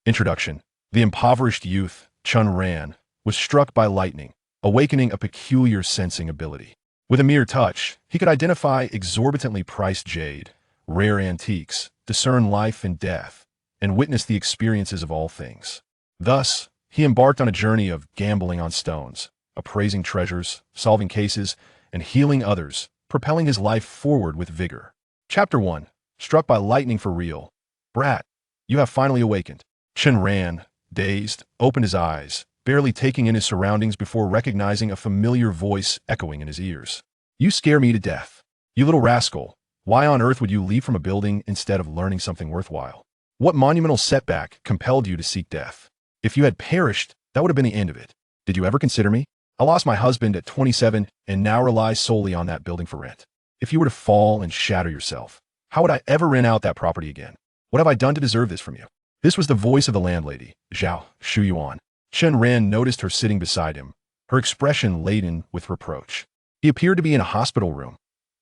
Introduction. The impoverished youth, Chen Ran, was struck by lightning, awakening a peculiar sensing ability. With a mere touch, he could identify exorbitantly priced jade, rare antiques, discern life and death, and witness the experiences of all things. Thus, he embarked on a journey of gambling on stones, appraising treasures, solving cases, and healing others, propelling his life forward with vigor. Chapter 1. Struck by lightning for real. Brat, you have finally awakened. Chen Ran, dazed, opened his eyes, barely taking in his surroundings before recognizing a familiar voice echoing in his ears. You scare me to death. You little rascal, why on earth would you leave from a building instead of learning something worthwhile? What monumental setback compelled you to seek death? If you had perished, that would have been the end of it. Did you ever consider me? I lost my husband at 27 and now rely solely on that building for rent. If you were to fall and shatter yourself, how would I ever rent out that property again? What have I done to deserve this from you? This was the voice of the landlady, Zhao Shuyuan. Chen Ran noticed her sitting beside him, her expression laden with reproach. He appeared to be in a hospital room.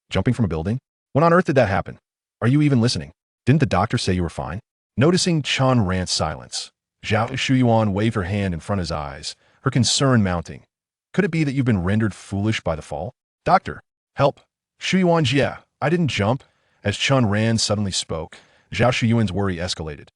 Jumping from a building? When on earth did that happen? Are you even listening? Didn't the doctor say you were fine? Noticing Chen Ran's silence, Zhao Shuyuan waved her hand in front of his eyes, her concern mounting. Could it be that you've been rendered foolish by the fall? Doctor, help. Shuyuan Jia, I didn't jump. As Chen Ran suddenly spoke, Zhao Shuyuan's worry escalated.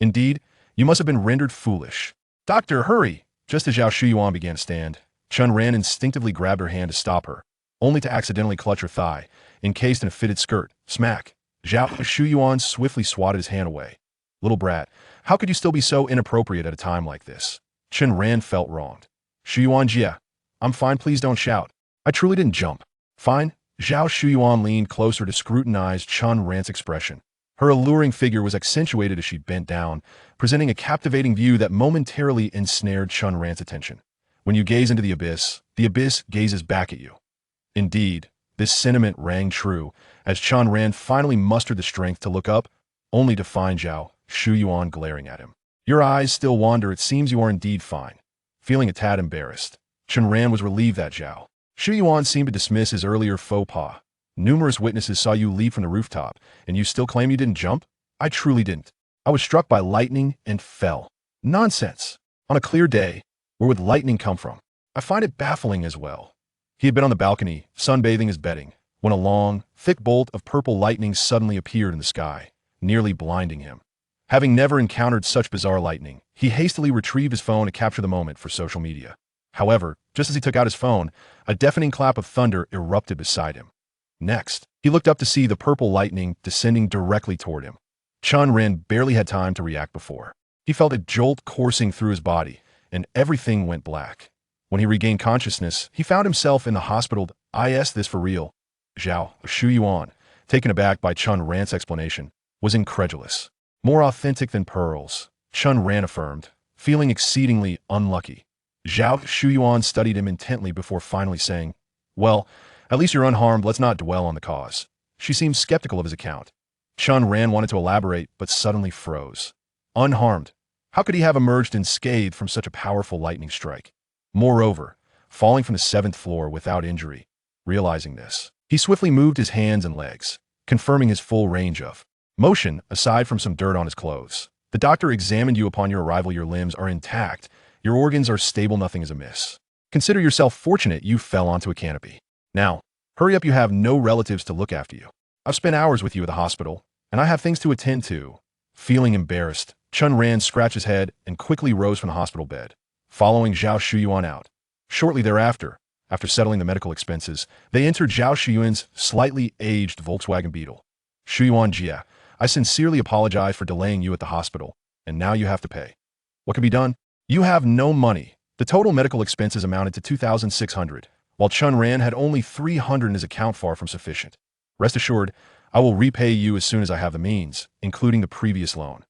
Indeed, you must have been rendered foolish. Doctor, hurry! Just as Zhao Shuyuan began to stand, Chen Ran instinctively grabbed her hand to stop her, only to accidentally clutch her thigh, encased in a fitted skirt. Smack! Zhao Shuyuan swiftly swatted his hand away. Little brat, how could you still be so inappropriate at a time like this? Chen Ran felt wronged. Shuyuan Jia, I'm fine, please don't shout. I truly didn't jump. Fine? Zhao Shuyuan leaned closer to scrutinize Chen Ran's expression. Her alluring figure was accentuated as she bent down, presenting a captivating view that momentarily ensnared Chen Ran's attention. When you gaze into the abyss gazes back at you. Indeed, this sentiment rang true, as Chen Ran finally mustered the strength to look up, only to find Zhao Shuyuan glaring at him. Your eyes still wander, it seems you are indeed fine. Feeling a tad embarrassed, Chen Ran was relieved that Zhao Shuyuan seemed to dismiss his earlier faux pas. Numerous witnesses saw you leap from the rooftop, and you still claim you didn't jump? I truly didn't. I was struck by lightning and fell. Nonsense. On a clear day, where would lightning come from? I find it baffling as well. He had been on the balcony, sunbathing his bedding, when a long, thick bolt of purple lightning suddenly appeared in the sky, nearly blinding him. Having never encountered such bizarre lightning, he hastily retrieved his phone to capture the moment for social media. However, just as he took out his phone, a deafening clap of thunder erupted beside him. Next, he looked up to see the purple lightning descending directly toward him. Chen Ran barely had time to react before. He felt a jolt coursing through his body, and everything went black. When he regained consciousness, he found himself in the hospital. Is this for real? Zhao Shuyuan, taken aback by Chen Ran's explanation, was incredulous. More authentic than pearls, Chen Ran affirmed, feeling exceedingly unlucky. Zhao Shuyuan studied him intently before finally saying, well, at least you're unharmed, let's not dwell on the cause. She seemed skeptical of his account. Chen Ran wanted to elaborate, but suddenly froze. Unharmed. How could he have emerged unscathed from such a powerful lightning strike? Moreover, falling from the 7th floor without injury. Realizing this, he swiftly moved his hands and legs, confirming his full range of motion aside from some dirt on his clothes. The doctor examined you upon your arrival. Your limbs are intact. Your organs are stable. Nothing is amiss. Consider yourself fortunate you fell onto a canopy. Now, hurry up, you have no relatives to look after you. I've spent hours with you at the hospital, and I have things to attend to. Feeling embarrassed, Chen Ran scratched his head and quickly rose from the hospital bed, following Zhao Shuyuan out. Shortly thereafter, after settling the medical expenses, they entered Zhao Shuyuan's slightly aged Volkswagen Beetle. Shuyuan Jia, I sincerely apologize for delaying you at the hospital, and now you have to pay. What can be done? You have no money. The total medical expenses amounted to 2,600. While Chen Ran had only 300 in his account, far from sufficient. Rest assured, I will repay you as soon as I have the means, including the previous loan.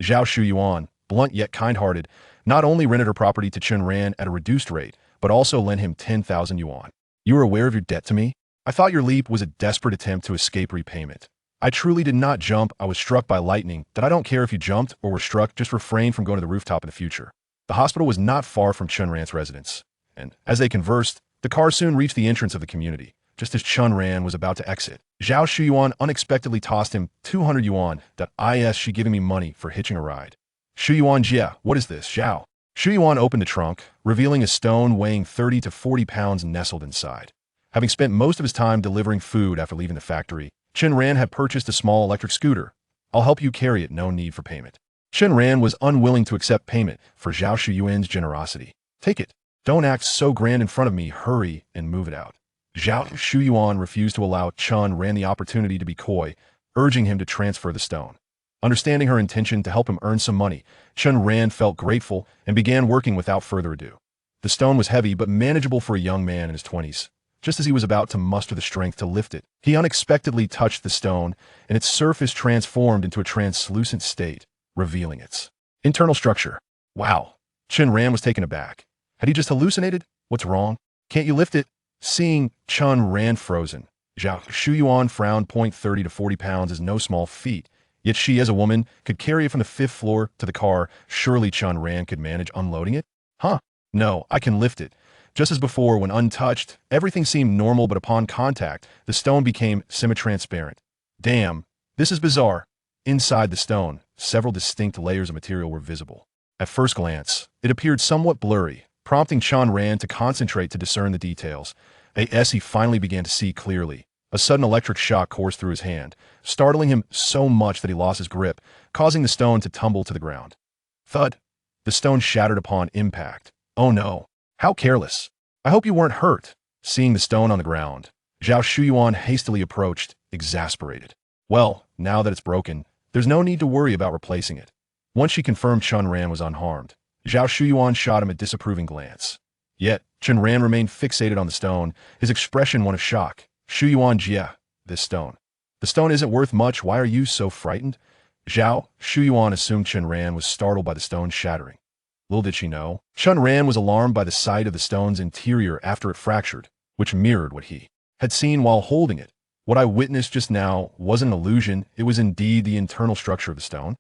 Zhao Shuyuan, blunt yet kind-hearted, not only rented her property to Chen Ran at a reduced rate, but also lent him 10,000 yuan. You are aware of your debt to me? I thought your leap was a desperate attempt to escape repayment. I truly did not jump. I was struck by lightning. That I don't care if you jumped or were struck, just refrain from going to the rooftop in the future. The hospital was not far from Chen Ran's residence, and as they conversed, the car soon reached the entrance of the community. Just as Chen Ran was about to exit, Zhao Shuyuan unexpectedly tossed him 200 yuan. Is she giving me money for hitching a ride? Shuyuan Jia, what is this, Zhao? Shuyuan opened the trunk, revealing a stone weighing 30 to 40 pounds nestled inside. Having spent most of his time delivering food after leaving the factory, Chen Ran had purchased a small electric scooter. I'll help you carry it, no need for payment. Chen Ran was unwilling to accept payment for Zhao Shuyuan's generosity. Take it. Don't act so grand in front of me, hurry and move it out. Zhao Shuyuan refused to allow Chen Ran the opportunity to be coy, urging him to transfer the stone. Understanding her intention to help him earn some money, Chen Ran felt grateful and began working without further ado. The stone was heavy but manageable for a young man in his 20s. Just as he was about to muster the strength to lift it, he unexpectedly touched the stone, and its surface transformed into a translucent state, revealing its internal structure. Wow! Chen Ran was taken aback. Had he just hallucinated? What's wrong? Can't you lift it? Seeing Chen Ran frozen, Zhao Shuyuan frowned. 30 to 40 pounds is no small feat. Yet she, as a woman, could carry it from the 5th floor to the car. Surely Chen Ran could manage unloading it? Huh? No, I can lift it. Just as before, when untouched, everything seemed normal, but upon contact, the stone became semi-transparent. Damn, this is bizarre. Inside the stone, several distinct layers of material were visible. At first glance, it appeared somewhat blurry, prompting Chen Ran to concentrate to discern the details. As he finally began to see clearly, a sudden electric shock coursed through his hand, startling him so much that he lost his grip, causing the stone to tumble to the ground. Thud! The stone shattered upon impact. Oh no! How careless! I hope you weren't hurt. Seeing the stone on the ground, Zhao Shuyuan hastily approached, exasperated. Well, now that it's broken, there's no need to worry about replacing it. Once she confirmed Chen Ran was unharmed, Zhao Shuyuan shot him a disapproving glance. Yet, Chen Ran remained fixated on the stone, his expression one of shock. Shuyuan Jia, this stone. The stone isn't worth much, why are you so frightened? Zhao Shuyuan assumed Chen Ran was startled by the stone shattering. Little did she know, Chen Ran was alarmed by the sight of the stone's interior after it fractured, which mirrored what he had seen while holding it. What I witnessed just now wasn't an illusion, it was indeed the internal structure of the stone.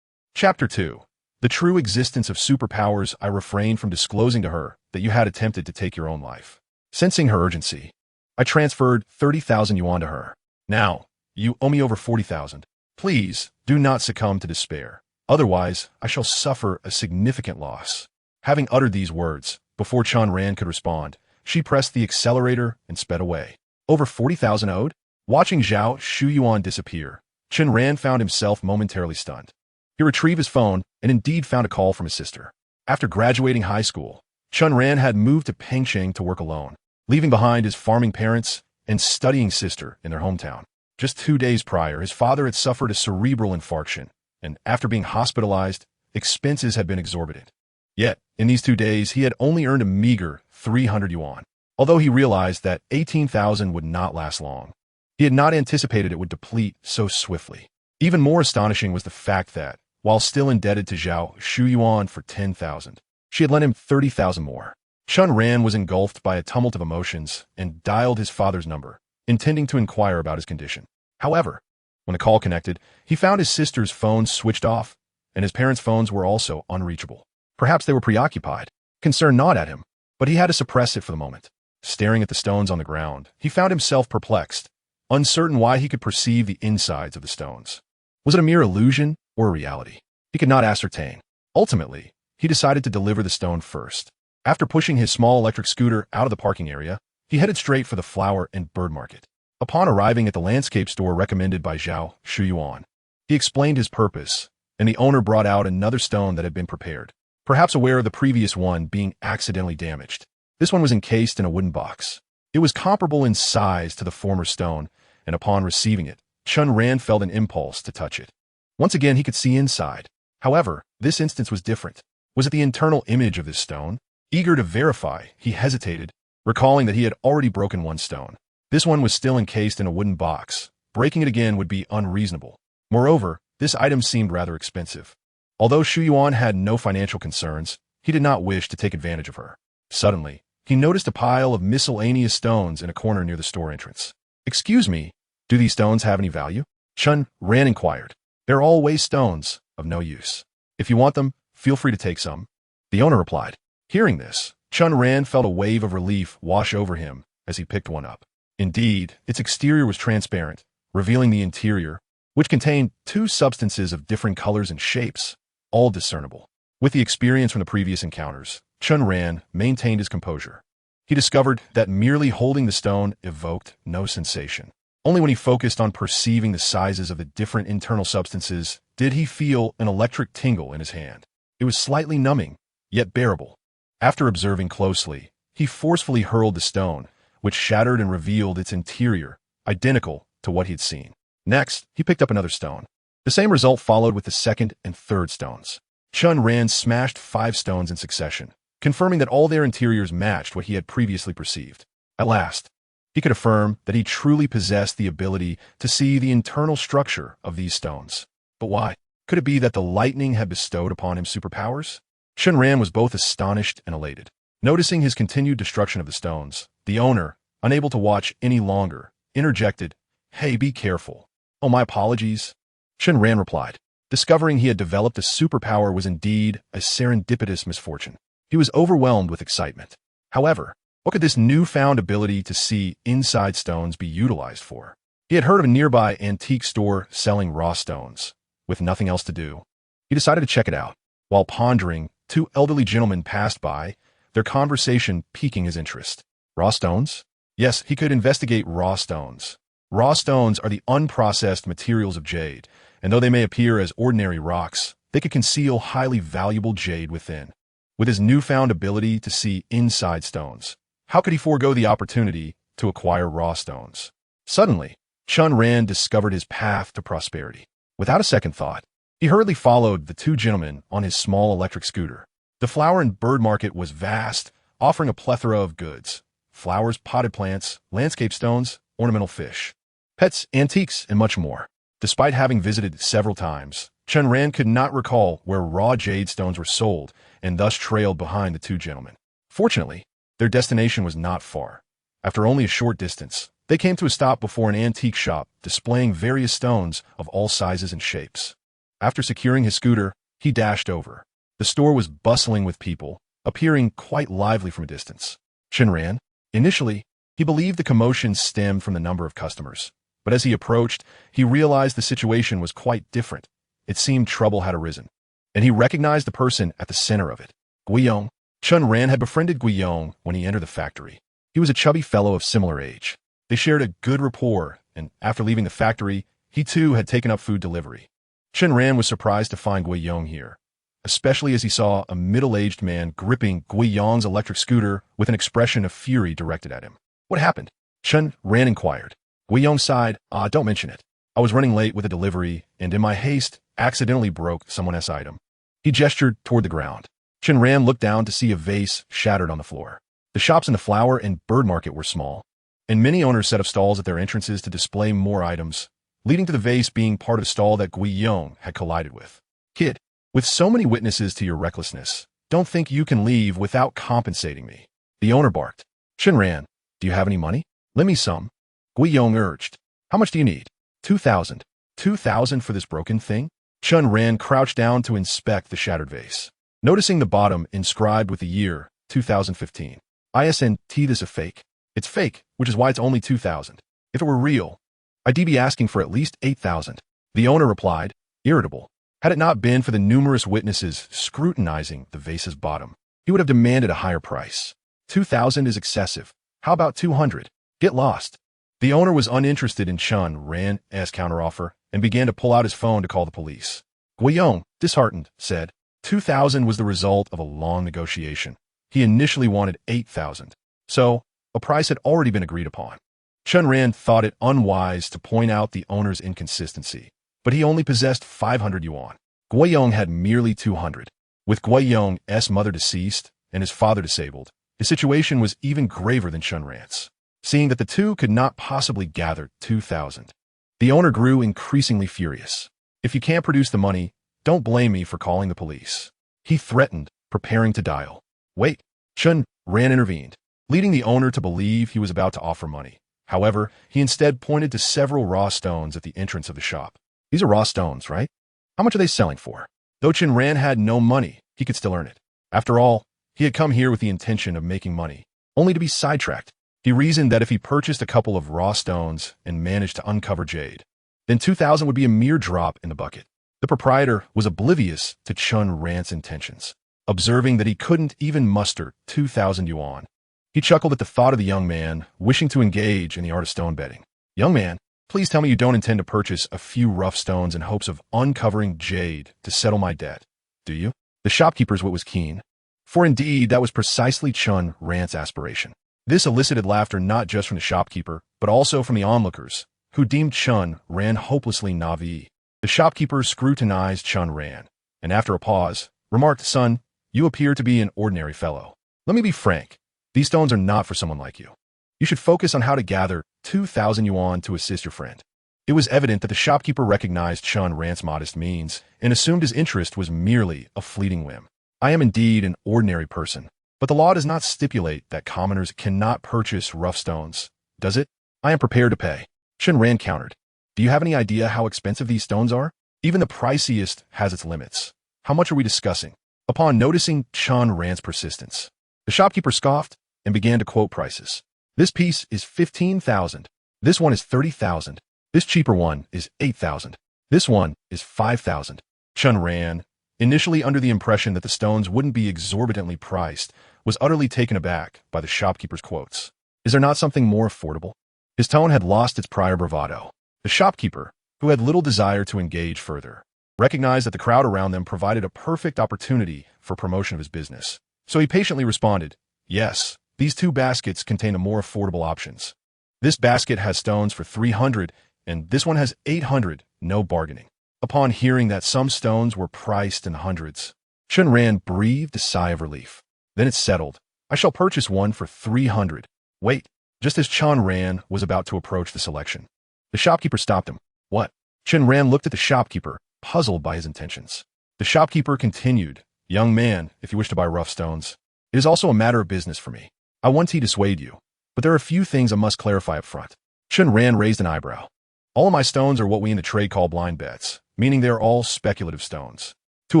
Chapter 2. The true existence of superpowers. I refrained from disclosing to her that you had attempted to take your own life. Sensing her urgency, I transferred 30,000 yuan to her. Now, you owe me over 40,000. Please, do not succumb to despair. Otherwise, I shall suffer a significant loss. Having uttered these words, before Chen Ran could respond, she pressed the accelerator and sped away. Over 40,000 owed? Watching Zhao Shuyuan disappear, Chen Ran found himself momentarily stunned. He retrieved his phone and indeed found a call from his sister. After graduating high school, Chen Ran had moved to Pengsheng to work alone, leaving behind his farming parents and studying sister in their hometown. Just 2 days prior, his father had suffered a cerebral infarction, and after being hospitalized, expenses had been exorbitant. Yet, in these 2 days, he had only earned a meager 300 yuan, although he realized that 18,000 would not last long. He had not anticipated it would deplete so swiftly. Even more astonishing was the fact that, while still indebted to Zhao Shuyuan for 10,000, she had lent him 30,000 more. Chen Ran was engulfed by a tumult of emotions and dialed his father's number, intending to inquire about his condition. However, when the call connected, he found his sister's phone switched off, and his parents' phones were also unreachable. Perhaps they were preoccupied. Concern gnawed at him, but he had to suppress it for the moment. Staring at the stones on the ground, he found himself perplexed, uncertain why he could perceive the insides of the stones. Was it a mere illusion or a reality? He could not ascertain. Ultimately, he decided to deliver the stone first. After pushing his small electric scooter out of the parking area, he headed straight for the flower and bird market. Upon arriving at the landscape store recommended by Zhao Shuyuan, he explained his purpose, and the owner brought out another stone that had been prepared, perhaps aware of the previous one being accidentally damaged. This one was encased in a wooden box. It was comparable in size to the former stone, and upon receiving it, Chen Ran felt an impulse to touch it. Once again, he could see inside. However, this instance was different. Was it the internal image of this stone? Eager to verify, he hesitated, recalling that he had already broken one stone. This one was still encased in a wooden box. Breaking it again would be unreasonable. Moreover, this item seemed rather expensive. Although Shuyuan had no financial concerns, he did not wish to take advantage of her. Suddenly, he noticed a pile of miscellaneous stones in a corner near the store entrance. Excuse me, do these stones have any value? Chen Ran inquired. They're all waste stones, of no use. If you want them, feel free to take some. The owner replied. Hearing this, Chen Ran felt a wave of relief wash over him as he picked one up. Indeed, its exterior was transparent, revealing the interior, which contained 2 substances of different colors and shapes. all discernible. With the experience from the previous encounters, Chen Ran maintained his composure. He discovered that merely holding the stone evoked no sensation. Only when he focused on perceiving the sizes of the different internal substances did he feel an electric tingle in his hand. It was slightly numbing, yet bearable. After observing closely, he forcefully hurled the stone, which shattered and revealed its interior, identical to what he had seen. Next, he picked up another stone. The same result followed with the second and third stones. Chen Ran smashed 5 stones in succession, confirming that all their interiors matched what he had previously perceived. At last, he could affirm that he truly possessed the ability to see the internal structure of these stones. But why? Could it be that the lightning had bestowed upon him superpowers? Chen Ran was both astonished and elated. Noticing his continued destruction of the stones, the owner, unable to watch any longer, interjected, "Hey, be careful." "Oh, my apologies." Chen Ran replied. Discovering he had developed a superpower was indeed a serendipitous misfortune. He was overwhelmed with excitement. However, what could this newfound ability to see inside stones be utilized for? He had heard of a nearby antique store selling raw stones. With nothing else to do, he decided to check it out. While pondering, 2 elderly gentlemen passed by, their conversation piquing his interest. Raw stones? Yes, he could investigate raw stones. Raw stones are the unprocessed materials of jade, and though they may appear as ordinary rocks, they could conceal highly valuable jade within. With his newfound ability to see inside stones, how could he forego the opportunity to acquire raw stones? Suddenly, Chen Ran discovered his path to prosperity. Without a second thought, he hurriedly followed the 2 gentlemen on his small electric scooter. The flower and bird market was vast, offering a plethora of goods: flowers, potted plants, landscape stones, ornamental fish, pets, antiques, and much more. Despite having visited several times, Chen Ran could not recall where raw jade stones were sold and thus trailed behind the 2 gentlemen. Fortunately, their destination was not far. After only a short distance, they came to a stop before an antique shop displaying various stones of all sizes and shapes. After securing his scooter, he dashed over. The store was bustling with people, appearing quite lively from a distance. Chen Ran, initially, he believed the commotion stemmed from the number of customers, but as he approached, he realized the situation was quite different. It seemed trouble had arisen, and he recognized the person at the center of it. Guiyong. Chen Ran had befriended Guiyong when he entered the factory. He was a chubby fellow of similar age. They shared a good rapport, and after leaving the factory, he too had taken up food delivery. Chen Ran was surprised to find Guiyong here, especially as he saw a middle-aged man gripping Guiyong's electric scooter with an expression of fury directed at him. "What happened?" Chen Ran inquired. Guiyong sighed. Don't mention it. I was running late with a delivery, and in my haste, accidentally broke someone else's item." He gestured toward the ground. Chen Ran looked down to see a vase shattered on the floor. The shops in the flower and bird market were small, and many owners set up stalls at their entrances to display more items, leading to the vase being part of a stall that Guiyong had collided with. "Kid, with so many witnesses to your recklessness, don't think you can leave without compensating me," the owner barked. Chen Ran, "Do you have any money? Lend me some," Guiyong urged. "How much do you need?" 2,000. 2,000 for this broken thing? Chen Ran crouched down to inspect the shattered vase. Noticing the bottom inscribed with the year, 2015. "ISNT, this a fake?" "It's fake, which is why it's only 2,000. If it were real, I'd be asking for at least 8,000. The owner replied, irritable. Had it not been for the numerous witnesses scrutinizing the vase's bottom, he would have demanded a higher price. 2,000 is excessive. How about 200? Get lost. The owner was uninterested in Chen Ran's counteroffer and began to pull out his phone to call the police. Guiyong, disheartened, said 2,000 was the result of a long negotiation. He initially wanted 8,000. So, a price had already been agreed upon. Chen Ran thought it unwise to point out the owner's inconsistency, but he only possessed 500 yuan. Guiyong had merely 200. With Guiyong's mother deceased and his father disabled, his situation was even graver than Chen Ran's. Seeing that the two could not possibly gather 2,000, the owner grew increasingly furious. If you can't produce the money, don't blame me for calling the police. He threatened, preparing to dial. Wait, Chen Ran intervened, leading the owner to believe he was about to offer money. However, he instead pointed to several raw stones at the entrance of the shop. These are raw stones, right? How much are they selling for? Though Chen Ran had no money, he could still earn it. After all, he had come here with the intention of making money, only to be sidetracked. He reasoned that if he purchased a couple of raw stones and managed to uncover jade, then 2,000 would be a mere drop in the bucket. The proprietor was oblivious to Chen Ran's intentions, observing that he couldn't even muster 2,000 yuan. He chuckled at the thought of the young man wishing to engage in the art of stone betting. Young man, please tell me you don't intend to purchase a few rough stones in hopes of uncovering jade to settle my debt, do you? The shopkeeper's wit was keen, for indeed that was precisely Chen Ran's aspiration. This elicited laughter not just from the shopkeeper, but also from the onlookers, who deemed Chen Ran hopelessly naive. The shopkeeper scrutinized Chen Ran, and after a pause, remarked, "Son, you appear to be an ordinary fellow. Let me be frank. These stones are not for someone like you. You should focus on how to gather 2,000 yuan to assist your friend." It was evident that the shopkeeper recognized Chen Ran's modest means and assumed his interest was merely a fleeting whim. "I am indeed an ordinary person, but the law does not stipulate that commoners cannot purchase rough stones, does it? I am prepared to pay." Chen Ran countered. "Do you have any idea how expensive these stones are? Even the priciest has its limits. How much are we discussing?" Upon noticing Chen Ran's persistence, the shopkeeper scoffed and began to quote prices. "This piece is 15,000. This one is 30,000. This cheaper one is 8,000. This one is 5,000. Chen Ran, initially under the impression that the stones wouldn't be exorbitantly priced, was utterly taken aback by the shopkeeper's quotes. "Is there not something more affordable?" His tone had lost its prior bravado. The shopkeeper, who had little desire to engage further, recognized that the crowd around them provided a perfect opportunity for promotion of his business. So he patiently responded, "Yes, these two baskets contain a more affordable options. This basket has stones for 300, and this one has 800, no bargaining." Upon hearing that some stones were priced in hundreds, Chen Ran breathed a sigh of relief. "Then it's settled. I shall purchase one for 300. Wait." Just as Chen Ran was about to approach the selection, the shopkeeper stopped him. "What?" Chen Ran looked at the shopkeeper, puzzled by his intentions. The shopkeeper continued, "Young man, if you wish to buy rough stones, it is also a matter of business for me. I want to dissuade you, but there are a few things I must clarify up front." Chen Ran raised an eyebrow. "All of my stones are what we in the trade call blind bets, meaning they are all speculative stones, to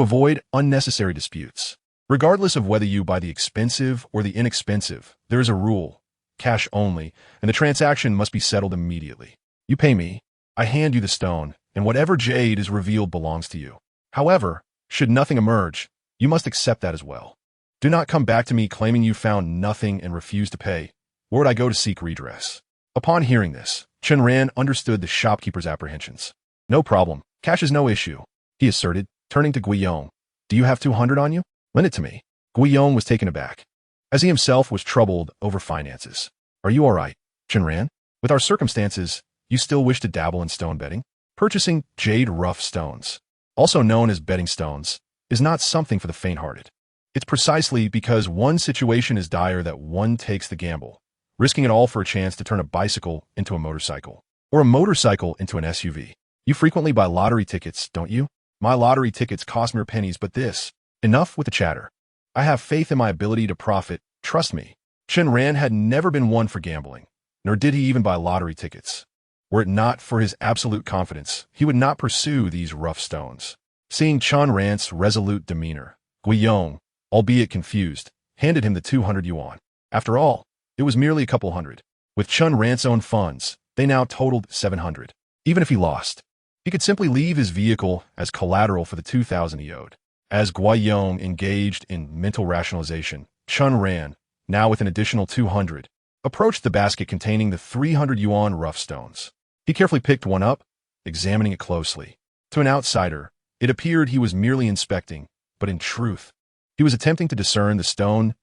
avoid unnecessary disputes. Regardless of whether you buy the expensive or the inexpensive, there is a rule, cash only, and the transaction must be settled immediately. You pay me, I hand you the stone, and whatever jade is revealed belongs to you. However, should nothing emerge, you must accept that as well. Do not come back to me claiming you found nothing and refuse to pay, or would I go to seek redress." Upon hearing this, Chen Ran understood the shopkeeper's apprehensions. "No problem. Cash is no issue," he asserted, turning to Guiyong. "Do you have 200 on you? Lend it to me." Guiyong was taken aback, as he himself was troubled over finances. "Are you all right, Chen Ran? With our circumstances, you still wish to dabble in stone betting? Purchasing jade rough stones, also known as betting stones, is not something for the faint-hearted. It's precisely because one situation is dire that one takes the gamble, risking it all for a chance to turn a bicycle into a motorcycle, or a motorcycle into an SUV. You frequently buy lottery tickets, don't you? My lottery tickets cost mere pennies, but this..." Enough with the chatter. "I have faith in my ability to profit, trust me." Chen Ran had never been one for gambling, nor did he even buy lottery tickets. Were it not for his absolute confidence, he would not pursue these rough stones. Seeing Chen Ran's resolute demeanor, Guiyong, albeit confused, handed him the 200 yuan. After all, it was merely a couple hundred. With Chen Ran's own funds, they now totaled 700. Even if he lost, he could simply leave his vehicle as collateral for the 2,000 he owed. As Guiyong engaged in mental rationalization, Chen Ran, now with an additional 200, approached the basket containing the 300 yuan rough stones. He carefully picked one up, examining it closely. To an outsider, it appeared he was merely inspecting, but in truth, he was attempting to discern the stone's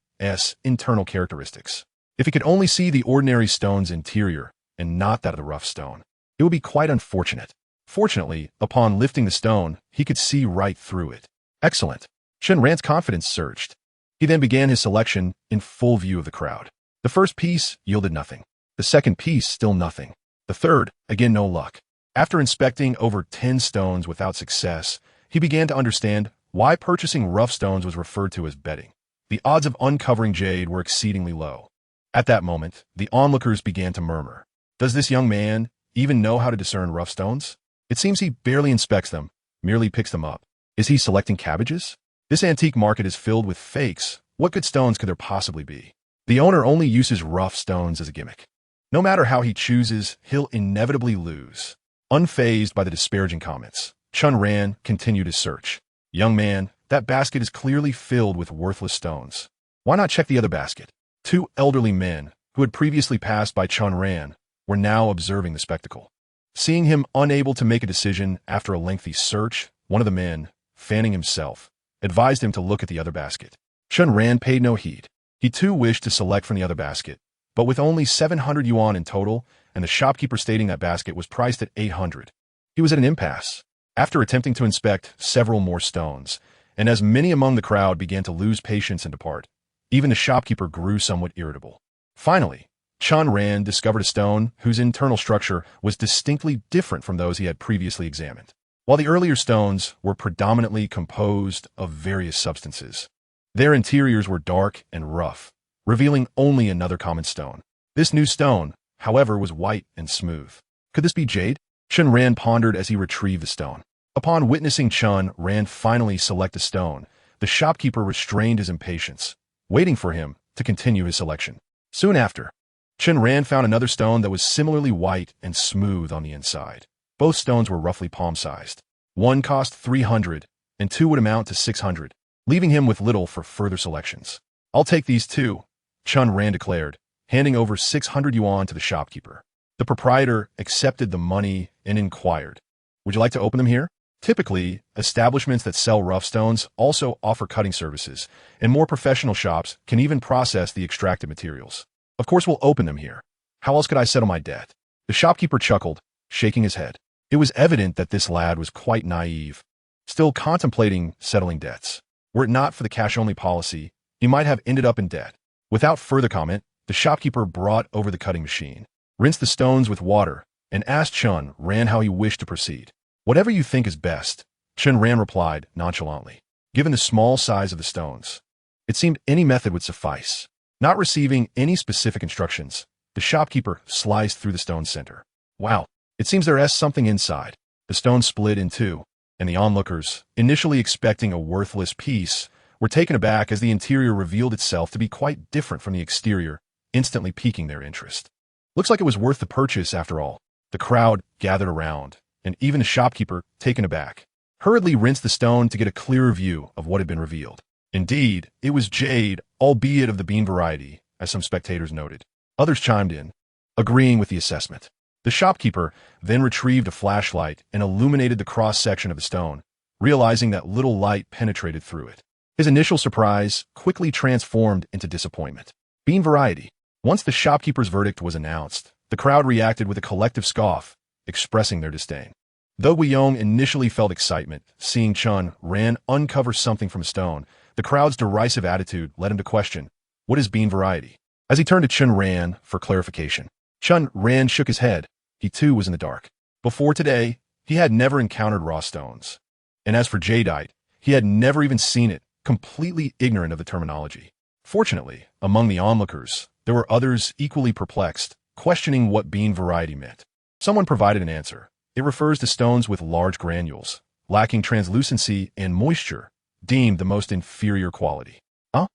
internal characteristics. If he could only see the ordinary stone's interior and not that of the rough stone, it would be quite unfortunate. Fortunately, upon lifting the stone, he could see right through it. Excellent. Chen Ran's confidence surged. He then began his selection in full view of the crowd. The first piece yielded nothing. The second piece, still nothing. The third, again no luck. After inspecting over 10 stones without success, he began to understand why purchasing rough stones was referred to as betting. The odds of uncovering jade were exceedingly low. At that moment, the onlookers began to murmur. Does this young man even know how to discern rough stones? It seems he barely inspects them, merely picks them up. Is he selecting cabbages? This antique market is filled with fakes. What good stones could there possibly be? The owner only uses rough stones as a gimmick. No matter how he chooses, he'll inevitably lose. Unfazed by the disparaging comments, Chen Ran continued his search. Young man, that basket is clearly filled with worthless stones. Why not check the other basket? Two elderly men, who had previously passed by Chen Ran, were now observing the spectacle. Seeing him unable to make a decision after a lengthy search, one of the men, fanning himself, advised him to look at the other basket. Chen Ran paid no heed. He too wished to select from the other basket, but with only 700 yuan in total, and the shopkeeper stating that basket was priced at 800. He was at an impasse. After attempting to inspect several more stones, and as many among the crowd began to lose patience and depart, even the shopkeeper grew somewhat irritable. Finally, Chen Ran discovered a stone whose internal structure was distinctly different from those he had previously examined. While the earlier stones were predominantly composed of various substances, their interiors were dark and rough, revealing only another common stone. This new stone, however, was white and smooth. Could this be jade? Chen Ran pondered as he retrieved the stone. Upon witnessing Chen Ran finally select a stone, the shopkeeper restrained his impatience, waiting for him to continue his selection. Soon after, Chen Ran found another stone that was similarly white and smooth on the inside. Both stones were roughly palm-sized. One cost 300, and two would amount to 600, leaving him with little for further selections. I'll take these two, Chen Ran declared, handing over 600 yuan to the shopkeeper. The proprietor accepted the money and inquired, "Would you like to open them here?" Typically, establishments that sell rough stones also offer cutting services, and more professional shops can even process the extracted materials. Of course, we'll open them here. How else could I settle my debt? The shopkeeper chuckled, shaking his head. It was evident that this lad was quite naive, still contemplating settling debts. Were it not for the cash-only policy, he might have ended up in debt. Without further comment, the shopkeeper brought over the cutting machine, rinsed the stones with water, and asked Chen Ran how he wished to proceed. "Whatever you think is best," Chen Ran replied nonchalantly. Given the small size of the stones, it seemed any method would suffice. Not receiving any specific instructions, the shopkeeper sliced through the stone's center. Wow, it seems there is something inside. The stone split in two, and the onlookers, initially expecting a worthless piece, were taken aback as the interior revealed itself to be quite different from the exterior, instantly piquing their interest. Looks like it was worth the purchase after all. The crowd gathered around, and even the shopkeeper, taken aback, hurriedly rinsed the stone to get a clearer view of what had been revealed. Indeed, it was jade, albeit of the bean variety, as some spectators noted. Others chimed in, agreeing with the assessment. The shopkeeper then retrieved a flashlight and illuminated the cross-section of the stone, realizing that little light penetrated through it. His initial surprise quickly transformed into disappointment. Bean variety. Once the shopkeeper's verdict was announced, the crowd reacted with a collective scoff, expressing their disdain. Though Guiyong initially felt excitement, seeing Chen Ran uncover something from a stone, the crowd's derisive attitude led him to question, what is bean variety? As he turned to Chen Ran for clarification, Chen Ran shook his head. He too was in the dark. Before today, he had never encountered raw stones. And as for jadeite, he had never even seen it, completely ignorant of the terminology. Fortunately, among the onlookers, there were others equally perplexed, questioning what bean variety meant. Someone provided an answer. It refers to stones with large granules, lacking translucency and moisture, deemed the most inferior quality. Huh?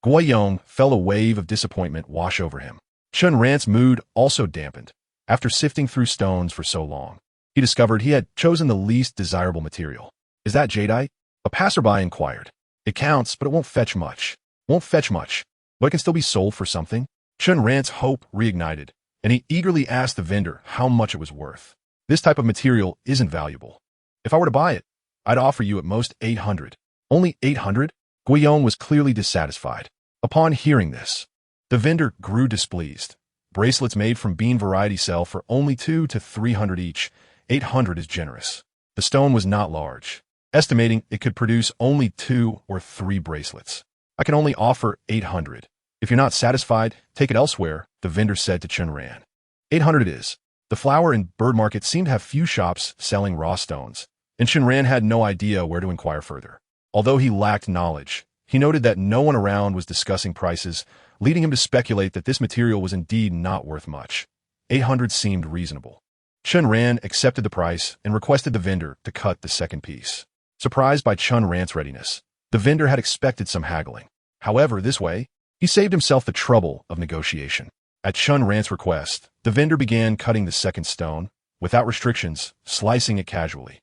Guiyong felt a wave of disappointment wash over him. Chen Ran's mood also dampened. After sifting through stones for so long, he discovered he had chosen the least desirable material. Is that jadeite? A passerby inquired. It counts, but it won't fetch much. Won't fetch much, but it can still be sold for something? Chen Ran's hope reignited, and he eagerly asked the vendor how much it was worth. This type of material isn't valuable. If I were to buy it, I'd offer you at most 800. Only 800? Guiyong was clearly dissatisfied. Upon hearing this, the vendor grew displeased. Bracelets made from bean variety sell for only 200 to 300 each. 800 is generous. The stone was not large, estimating it could produce only 2 or 3 bracelets. I can only offer 800. If you're not satisfied, take it elsewhere, the vendor said to Chen Ran. 800 it is. The flower and bird market seemed to have few shops selling raw stones, and Chen Ran had no idea where to inquire further. Although he lacked knowledge, he noted that no one around was discussing prices, leading him to speculate that this material was indeed not worth much. 800 seemed reasonable. Chen Ran accepted the price and requested the vendor to cut the second piece. Surprised by Chen Ran's readiness, the vendor had expected some haggling. However, this way, he saved himself the trouble of negotiation. At Chen Ran's request, the vendor began cutting the second stone, without restrictions, slicing it casually.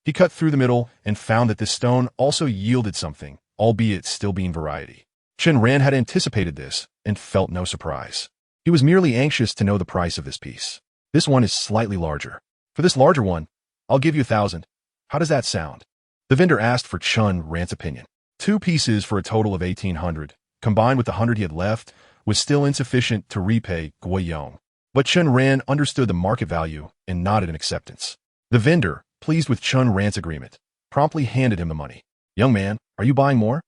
He cut through the middle and found that this stone also yielded something, albeit still being variety. Chen Ran had anticipated this and felt no surprise. He was merely anxious to know the price of this piece. This one is slightly larger. For this larger one, I'll give you 1,000. How does that sound? The vendor asked for Chen Ran's opinion. 2 pieces for a total of 1,800, combined with the 100 he had left, was still insufficient to repay Guiyong. But Chen Ran understood the market value and nodded in acceptance. The vendor, pleased with Chen Ran's agreement, promptly handed him the money. Young man, are you buying more?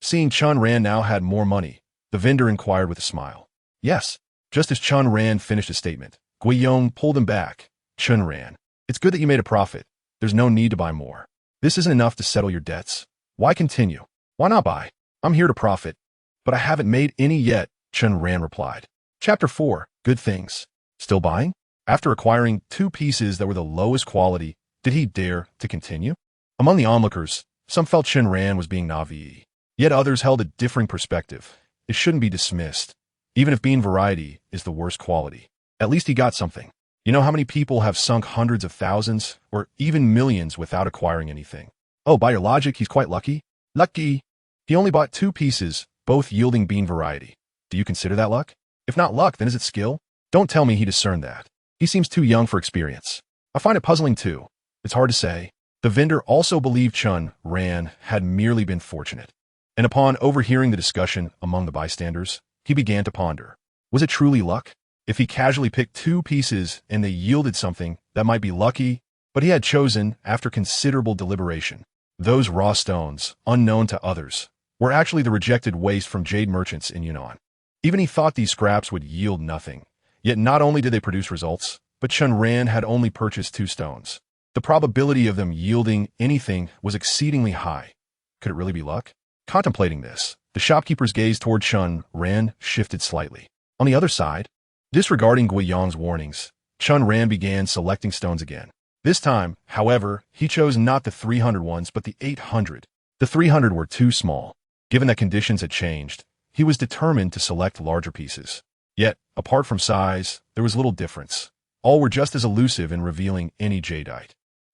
Seeing Chen Ran now had more money, the vendor inquired with a smile. Yes. Just as Chen Ran finished his statement, Guiyong pulled him back. Chen Ran, it's good that you made a profit. There's no need to buy more. This isn't enough to settle your debts. Why continue? Why not buy? I'm here to profit. But I haven't made any yet, Chen Ran replied. Chapter 4, Good Things. Still buying? After acquiring 2 pieces that were the lowest quality, did he dare to continue? Among the onlookers, some felt Chen Ran was being naive. Yet others held a differing perspective. It shouldn't be dismissed. Even if bean variety is the worst quality, at least he got something. You know how many people have sunk hundreds of thousands or even millions without acquiring anything? Oh, by your logic, he's quite lucky? Lucky! He only bought 2 pieces, both yielding bean variety. Do you consider that luck? If not luck, then is it skill? Don't tell me he discerned that. He seems too young for experience. I find it puzzling too. It's hard to say. The vendor also believed Chen Ran had merely been fortunate. And upon overhearing the discussion among the bystanders, he began to ponder. Was it truly luck? If he casually picked 2 pieces and they yielded something, that might be lucky, but he had chosen, after considerable deliberation, those raw stones, unknown to others, were actually the rejected waste from jade merchants in Yunnan. Even he thought these scraps would yield nothing. Yet not only did they produce results, but Chen Ran had only purchased 2 stones. The probability of them yielding anything was exceedingly high. Could it really be luck? Contemplating this, the shopkeeper's gaze toward Chen Ran shifted slightly. On the other side, disregarding Guiyong's warnings, Chen Ran began selecting stones again. This time, however, he chose not the 300 ones but the 800. The 300 were too small. Given that conditions had changed, he was determined to select larger pieces. Yet, apart from size, there was little difference. All were just as elusive in revealing any jadeite.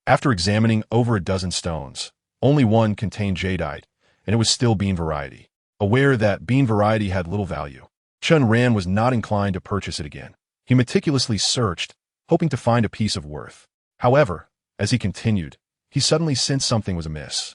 After examining over a dozen stones, only one contained jadeite, and it was still bean variety. Aware that bean variety had little value, Chen Ran was not inclined to purchase it again. He meticulously searched, hoping to find a piece of worth. However, as he continued, he suddenly sensed something was amiss.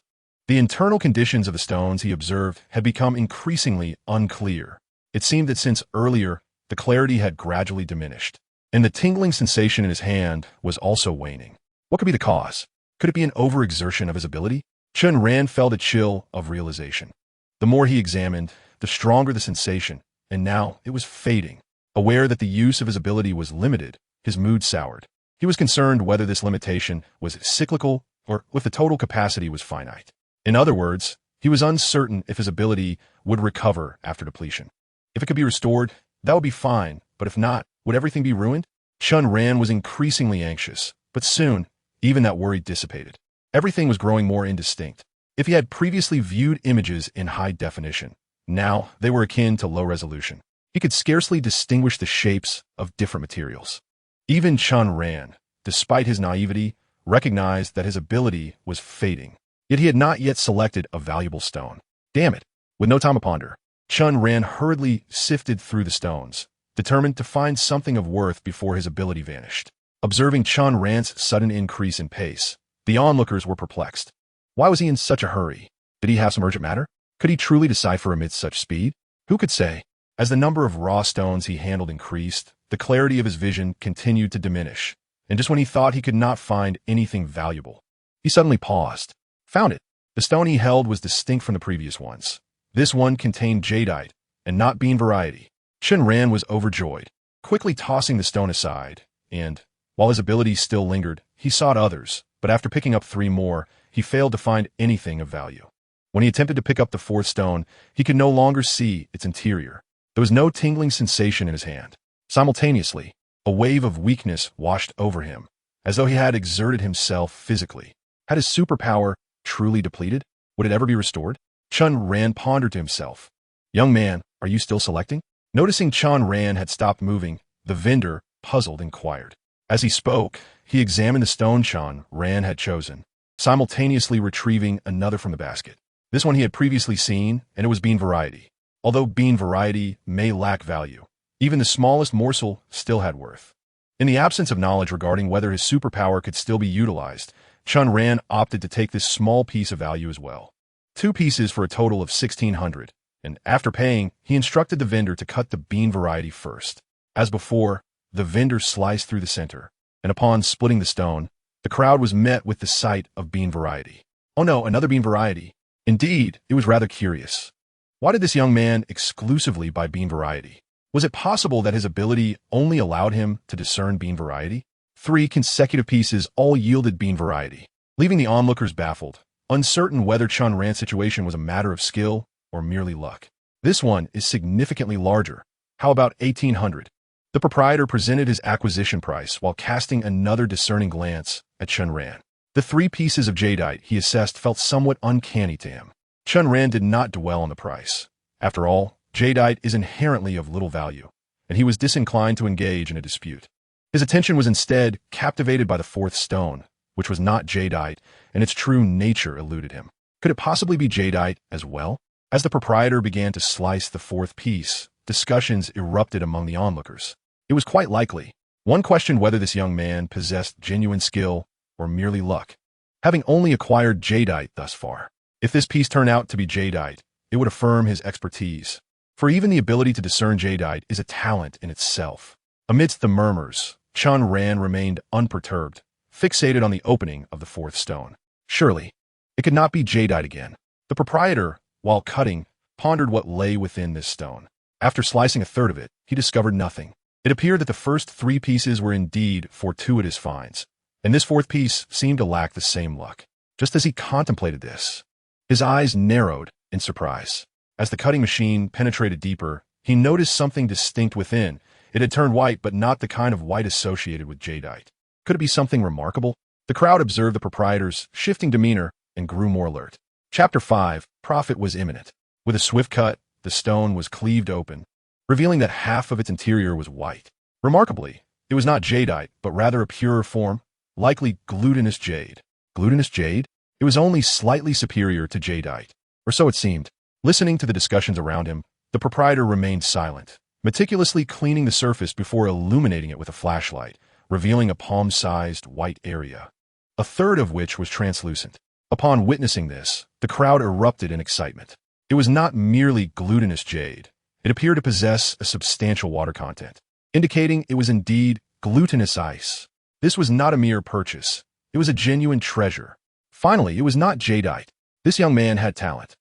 The internal conditions of the stones he observed had become increasingly unclear. It seemed that since earlier, the clarity had gradually diminished, and the tingling sensation in his hand was also waning. What could be the cause? Could it be an overexertion of his ability? Chen Ran felt a chill of realization. The more he examined, the stronger the sensation, and now it was fading. Aware that the use of his ability was limited, his mood soured. He was concerned whether this limitation was cyclical or if the total capacity was finite. In other words, he was uncertain if his ability would recover after depletion. If it could be restored, that would be fine, but if not, would everything be ruined? Chen Ran was increasingly anxious, but soon, even that worry dissipated. Everything was growing more indistinct. If he had previously viewed images in high definition, now they were akin to low resolution. He could scarcely distinguish the shapes of different materials. Even Chen Ran, despite his naivety, recognized that his ability was fading. Yet he had not yet selected a valuable stone. Damn it! With no time to ponder, Chen Ran hurriedly sifted through the stones, determined to find something of worth before his ability vanished. Observing Chen Ran's sudden increase in pace, the onlookers were perplexed. Why was he in such a hurry? Did he have some urgent matter? Could he truly decipher amidst such speed? Who could say? As the number of raw stones he handled increased, the clarity of his vision continued to diminish, and just when he thought he could not find anything valuable, he suddenly paused. Found it. The stone he held was distinct from the previous ones. This one contained jadeite, and not bean variety. Chen Ran was overjoyed, quickly tossing the stone aside, and, while his ability still lingered, he sought others, but after picking up 3 more, he failed to find anything of value. When he attempted to pick up the 4th stone, he could no longer see its interior. There was no tingling sensation in his hand. Simultaneously, a wave of weakness washed over him, as though he had exerted himself physically. Had his superpower truly depleted? Would it ever be restored? Chen Ran pondered to himself. Young man, are you still selecting? Noticing Chen Ran had stopped moving, the vendor, puzzled, inquired. As he spoke, he examined the stone Chen Ran had chosen. simultaneously retrieving another from the basket. This one he had previously seen, and it was bean variety. Although bean variety may lack value, even the smallest morsel still had worth. In the absence of knowledge regarding whether his superpower could still be utilized, Chen Ran opted to take this small piece of value as well. 2 pieces for a total of 1,600, and after paying, he instructed the vendor to cut the bean variety first. As before, the vendor sliced through the center, and upon splitting the stone, the crowd was met with the sight of bean variety. Oh no, another bean variety. Indeed, it was rather curious. Why did this young man exclusively buy bean variety? Was it possible that his ability only allowed him to discern bean variety? 3 consecutive pieces all yielded bean variety, leaving the onlookers baffled, uncertain whether Chen Ran's situation was a matter of skill or merely luck. This one is significantly larger. How about 1,800? The proprietor presented his acquisition price while casting another discerning glance at Chen Ran. The 3 pieces of jadeite he assessed felt somewhat uncanny to him. Chen Ran did not dwell on the price. After all, jadeite is inherently of little value, and he was disinclined to engage in a dispute. His attention was instead captivated by the 4th stone, which was not jadeite, and its true nature eluded him. Could it possibly be jadeite as well? As the proprietor began to slice the 4th piece, discussions erupted among the onlookers. It was quite likely. One questioned whether this young man possessed genuine skill or merely luck, having only acquired jadeite thus far. If this piece turned out to be jadeite, it would affirm his expertise, for even the ability to discern jadeite is a talent in itself. Amidst the murmurs, Chen Ran remained unperturbed, fixated on the opening of the 4th stone. Surely, it could not be jadeite again. The proprietor, while cutting, pondered what lay within this stone. After slicing a third of it, he discovered nothing. It appeared that the first 3 pieces were indeed fortuitous finds, and this 4th piece seemed to lack the same luck. Just as he contemplated this, his eyes narrowed in surprise. As the cutting machine penetrated deeper, he noticed something distinct within. It had turned white, but not the kind of white associated with jadeite. Could it be something remarkable? The crowd observed the proprietor's shifting demeanor and grew more alert. Chapter 5. Profit was imminent. With a swift cut, the stone was cleaved open, revealing that half of its interior was white. Remarkably, it was not jadeite, but rather a purer form, likely glutinous jade. Glutinous jade? It was only slightly superior to jadeite, or so it seemed. Listening to the discussions around him, the proprietor remained silent, meticulously cleaning the surface before illuminating it with a flashlight, revealing a palm-sized white area, a third of which was translucent. Upon witnessing this, the crowd erupted in excitement. It was not merely glutinous jade. It appeared to possess a substantial water content, indicating it was indeed glutinous ice. This was not a mere purchase. It was a genuine treasure. Finally, it was not jadeite. This young man had talent,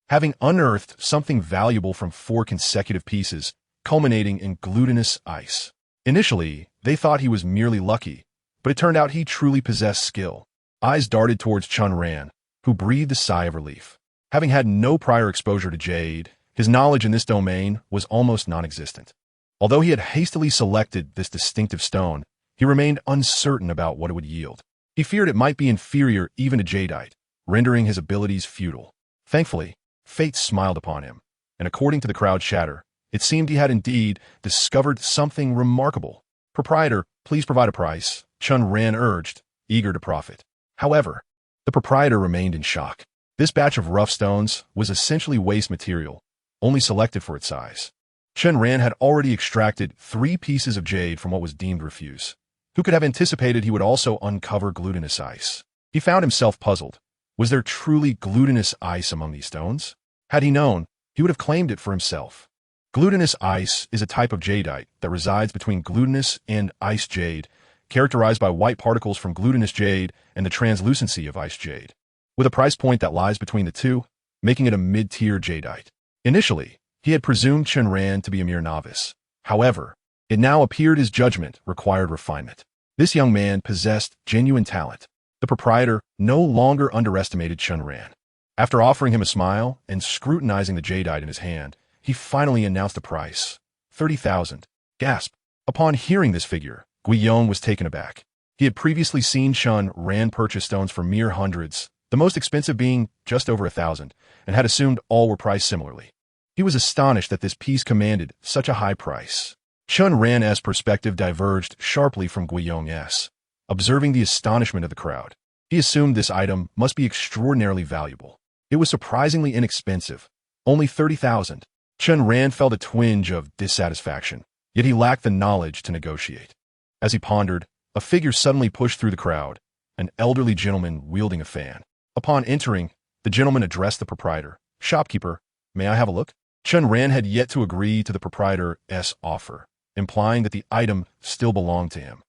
having unearthed something valuable from 4 consecutive pieces, culminating in glutinous ice. Initially, they thought he was merely lucky, but it turned out he truly possessed skill. Eyes darted towards Chen Ran, who breathed a sigh of relief. Having had no prior exposure to jade, his knowledge in this domain was almost non-existent. Although he had hastily selected this distinctive stone, he remained uncertain about what it would yield. He feared it might be inferior even to jadeite, rendering his abilities futile. Thankfully, fate smiled upon him, and according to the crowd chatter, it seemed he had indeed discovered something remarkable. Proprietor, please provide a price, Chen Ran urged, eager to profit. However, the proprietor remained in shock. This batch of rough stones was essentially waste material, only selected for its size. Chen Ran had already extracted 3 pieces of jade from what was deemed refuse. Who could have anticipated he would also uncover glutinous ice? He found himself puzzled. Was there truly glutinous ice among these stones? Had he known, he would have claimed it for himself. Glutinous ice is a type of jadeite that resides between glutinous and ice jade, characterized by white particles from glutinous jade and the translucency of ice jade, with a price point that lies between the two, making it a mid-tier jadeite. Initially, he had presumed Chen Ran to be a mere novice. However, it now appeared his judgment required refinement. This young man possessed genuine talent. The proprietor no longer underestimated Chen Ran. After offering him a smile and scrutinizing the jadeite in his hand, he finally announced a price. 30,000. Gasp. Upon hearing this figure, Guillaume was taken aback. He had previously seen Chen Ran purchase stones for mere hundreds, the most expensive being just over 1,000, and had assumed all were priced similarly. He was astonished that this piece commanded such a high price. Chen Ran's perspective diverged sharply from Guillaume's, observing the astonishment of the crowd. He He assumed this item must be extraordinarily valuable. It was surprisingly inexpensive, only 30,000. Chen Ran felt a twinge of dissatisfaction, yet he lacked the knowledge to negotiate. As he pondered, a figure suddenly pushed through the crowd, an elderly gentleman wielding a fan. Upon entering, the gentleman addressed the proprietor. "Shopkeeper, may I have a look?" Chen Ran had yet to agree to the proprietor's offer, implying that the item still belonged to him.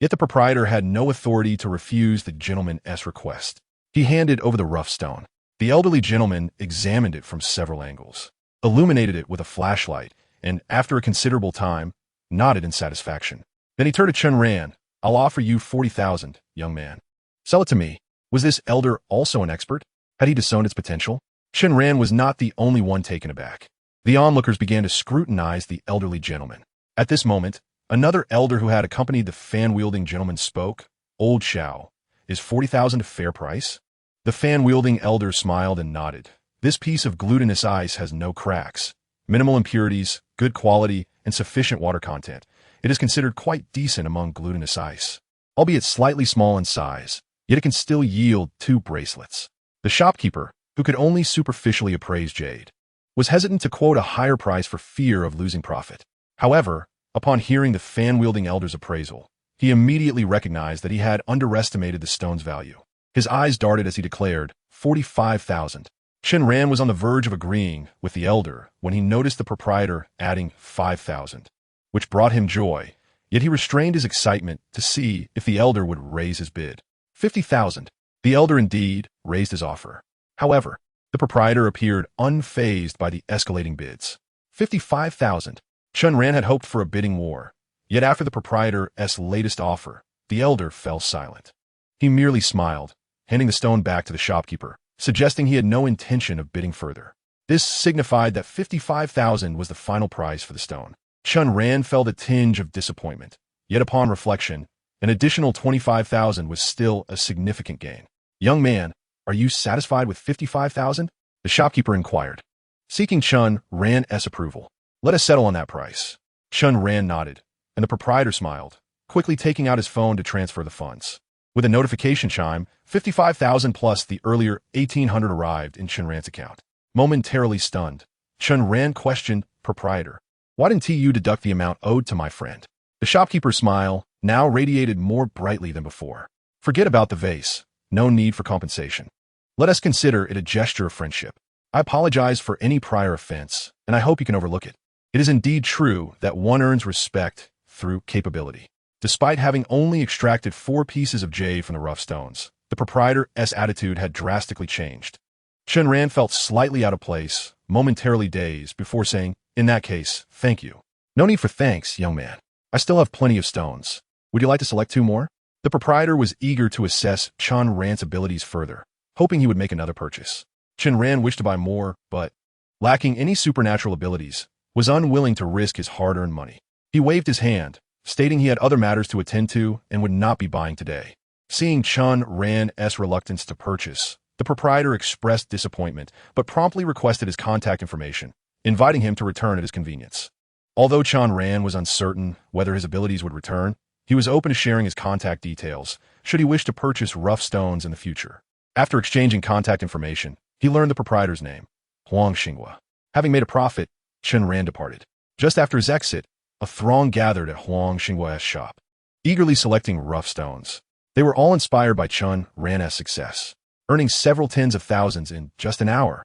Yet the proprietor had no authority to refuse the gentleman's request. He handed over the rough stone. The elderly gentleman examined it from several angles, illuminated it with a flashlight, and, after a considerable time, nodded in satisfaction. Then he turned to Chen Ran. "I'll offer you 40,000, young man. Sell it to me." Was this elder also an expert? Had he disowned its potential? Chen Ran was not the only one taken aback. The onlookers began to scrutinize the elderly gentleman. At this moment, another elder who had accompanied the fan-wielding gentleman spoke. "Old Xiao, is 40,000 a fair price?" The fan-wielding elder smiled and nodded. "This piece of glutinous ice has no cracks, minimal impurities, good quality, and sufficient water content. It is considered quite decent among glutinous ice. Albeit slightly small in size, yet it can still yield 2 bracelets." The shopkeeper, who could only superficially appraise jade, was hesitant to quote a higher price for fear of losing profit. However, upon hearing the fan-wielding elder's appraisal, he immediately recognized that he had underestimated the stone's value. His eyes darted as he declared, 45,000. Chen Ran was on the verge of agreeing with the elder when he noticed the proprietor adding 5,000, which brought him joy, yet he restrained his excitement to see if the elder would raise his bid. 50,000. The elder indeed raised his offer. However, the proprietor appeared unfazed by the escalating bids. 55,000. Chen Ran had hoped for a bidding war, yet after the proprietor's latest offer, the elder fell silent. He merely smiled, handing the stone back to the shopkeeper, suggesting he had no intention of bidding further. This signified that 55,000 was the final price for the stone. Chen Ran felt a tinge of disappointment, yet upon reflection, an additional 25,000 was still a significant gain. "Young man, are you satisfied with 55,000? The shopkeeper inquired, seeking Chen Ran's approval. "Let us settle on that price." Chen Ran nodded, and the proprietor smiled, quickly taking out his phone to transfer the funds. With a notification chime, 55,000 plus the earlier 1,800 arrived in Chen Ran's account. Momentarily stunned, Chen Ran questioned proprietor, "Why didn't you deduct the amount owed to my friend?" The shopkeeper's smile now radiated more brightly than before. "Forget about the vase. No need for compensation. Let us consider it a gesture of friendship. I apologize for any prior offense, and I hope you can overlook it. It is indeed true that one earns respect through capability." Despite having only extracted 4 pieces of jade from the rough stones, the proprietor's attitude had drastically changed. Chen Ran felt slightly out of place, momentarily dazed, before saying, "In that case, thank you." "No need for thanks, young man. I still have plenty of stones. Would you like to select 2 more? The proprietor was eager to assess Chen Ran's abilities further, hoping he would make another purchase. Chen Ran wished to buy more, but, lacking any supernatural abilities, was unwilling to risk his hard-earned money. He waved his hand, stating he had other matters to attend to and would not be buying today. Seeing Chen Ran's reluctance to purchase, the proprietor expressed disappointment, but promptly requested his contact information, inviting him to return at his convenience. Although Chen Ran was uncertain whether his abilities would return, he was open to sharing his contact details, should he wish to purchase rough stones in the future. After exchanging contact information, he learned the proprietor's name, Huang Xinghua. Having made a profit, Chen Ran departed. Just after his exit, a throng gathered at Huang Xinghua's shop, eagerly selecting rough stones. They were all inspired by Chen Ran's success, earning several tens of thousands in just an hour.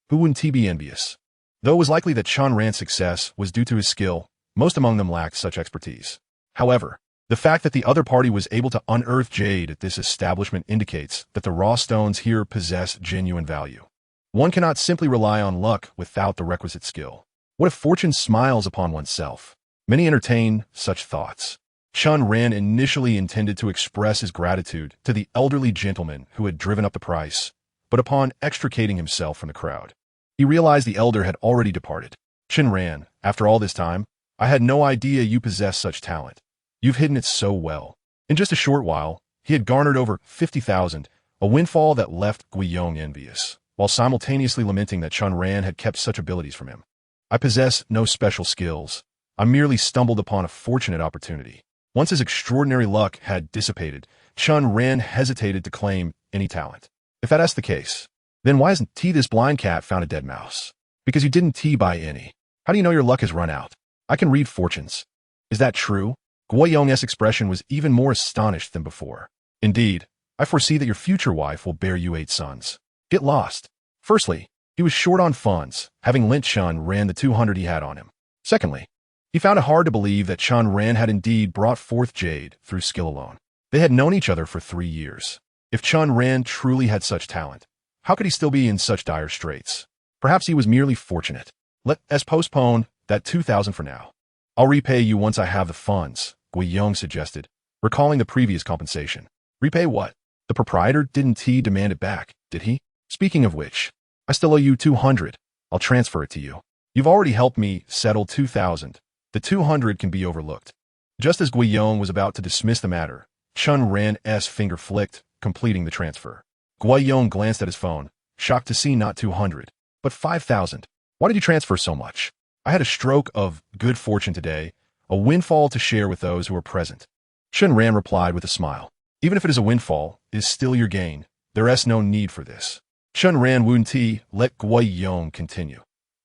Who wouldn't he be envious? Though it was likely that Chen Ran's success was due to his skill, most among them lacked such expertise. However, the fact that the other party was able to unearth jade at this establishment indicates that the raw stones here possess genuine value. One cannot simply rely on luck without the requisite skill. What if fortune smiles upon oneself? Many entertain such thoughts. Chen Ran initially intended to express his gratitude to the elderly gentleman who had driven up the price, but upon extricating himself from the crowd, he realized the elder had already departed. "Chen Ran, after all this time, I had no idea you possess such talent. You've hidden it so well." In just a short while, he had garnered over 50,000, a windfall that left Guiyong envious, while simultaneously lamenting that Chen Ran had kept such abilities from him. "I possess no special skills. I merely stumbled upon a fortunate opportunity." Once his extraordinary luck had dissipated, Chen Ran hesitated to claim any talent. If that's the case, then why hasn't this blind cat found a dead mouse? Because you didn't buy any. How do you know your luck has run out? I can read fortunes. Is that true? Guiyong's expression was even more astonished than before. Indeed, I foresee that your future wife will bear you 8 sons. Get lost. Firstly, he was short on funds, having lent Chen Ran the 200 he had on him. Secondly, he found it hard to believe that Chen Ran had indeed brought forth jade through skill alone. They had known each other for 3 years. If Chen Ran truly had such talent, how could he still be in such dire straits? Perhaps he was merely fortunate. Let's postpone that 2,000 for now. I'll repay you once I have the funds, Guiyong suggested, recalling the previous compensation. Repay what? The proprietor didn't demand it back, did he? Speaking of which, I still owe you 200. I'll transfer it to you. You've already helped me settle 2,000. The 200 can be overlooked. Just as Guiyong was about to dismiss the matter, Chen Ran's finger flicked, completing the transfer. Guiyong glanced at his phone, shocked to see not 200, but 5,000. Why did you transfer so much? I had a stroke of good fortune today, a windfall to share with those who were present. Chen Ran replied with a smile. Even if it is a windfall, it is still your gain. There is no need for this. Chen Ran wouldn't let Guiyong continue.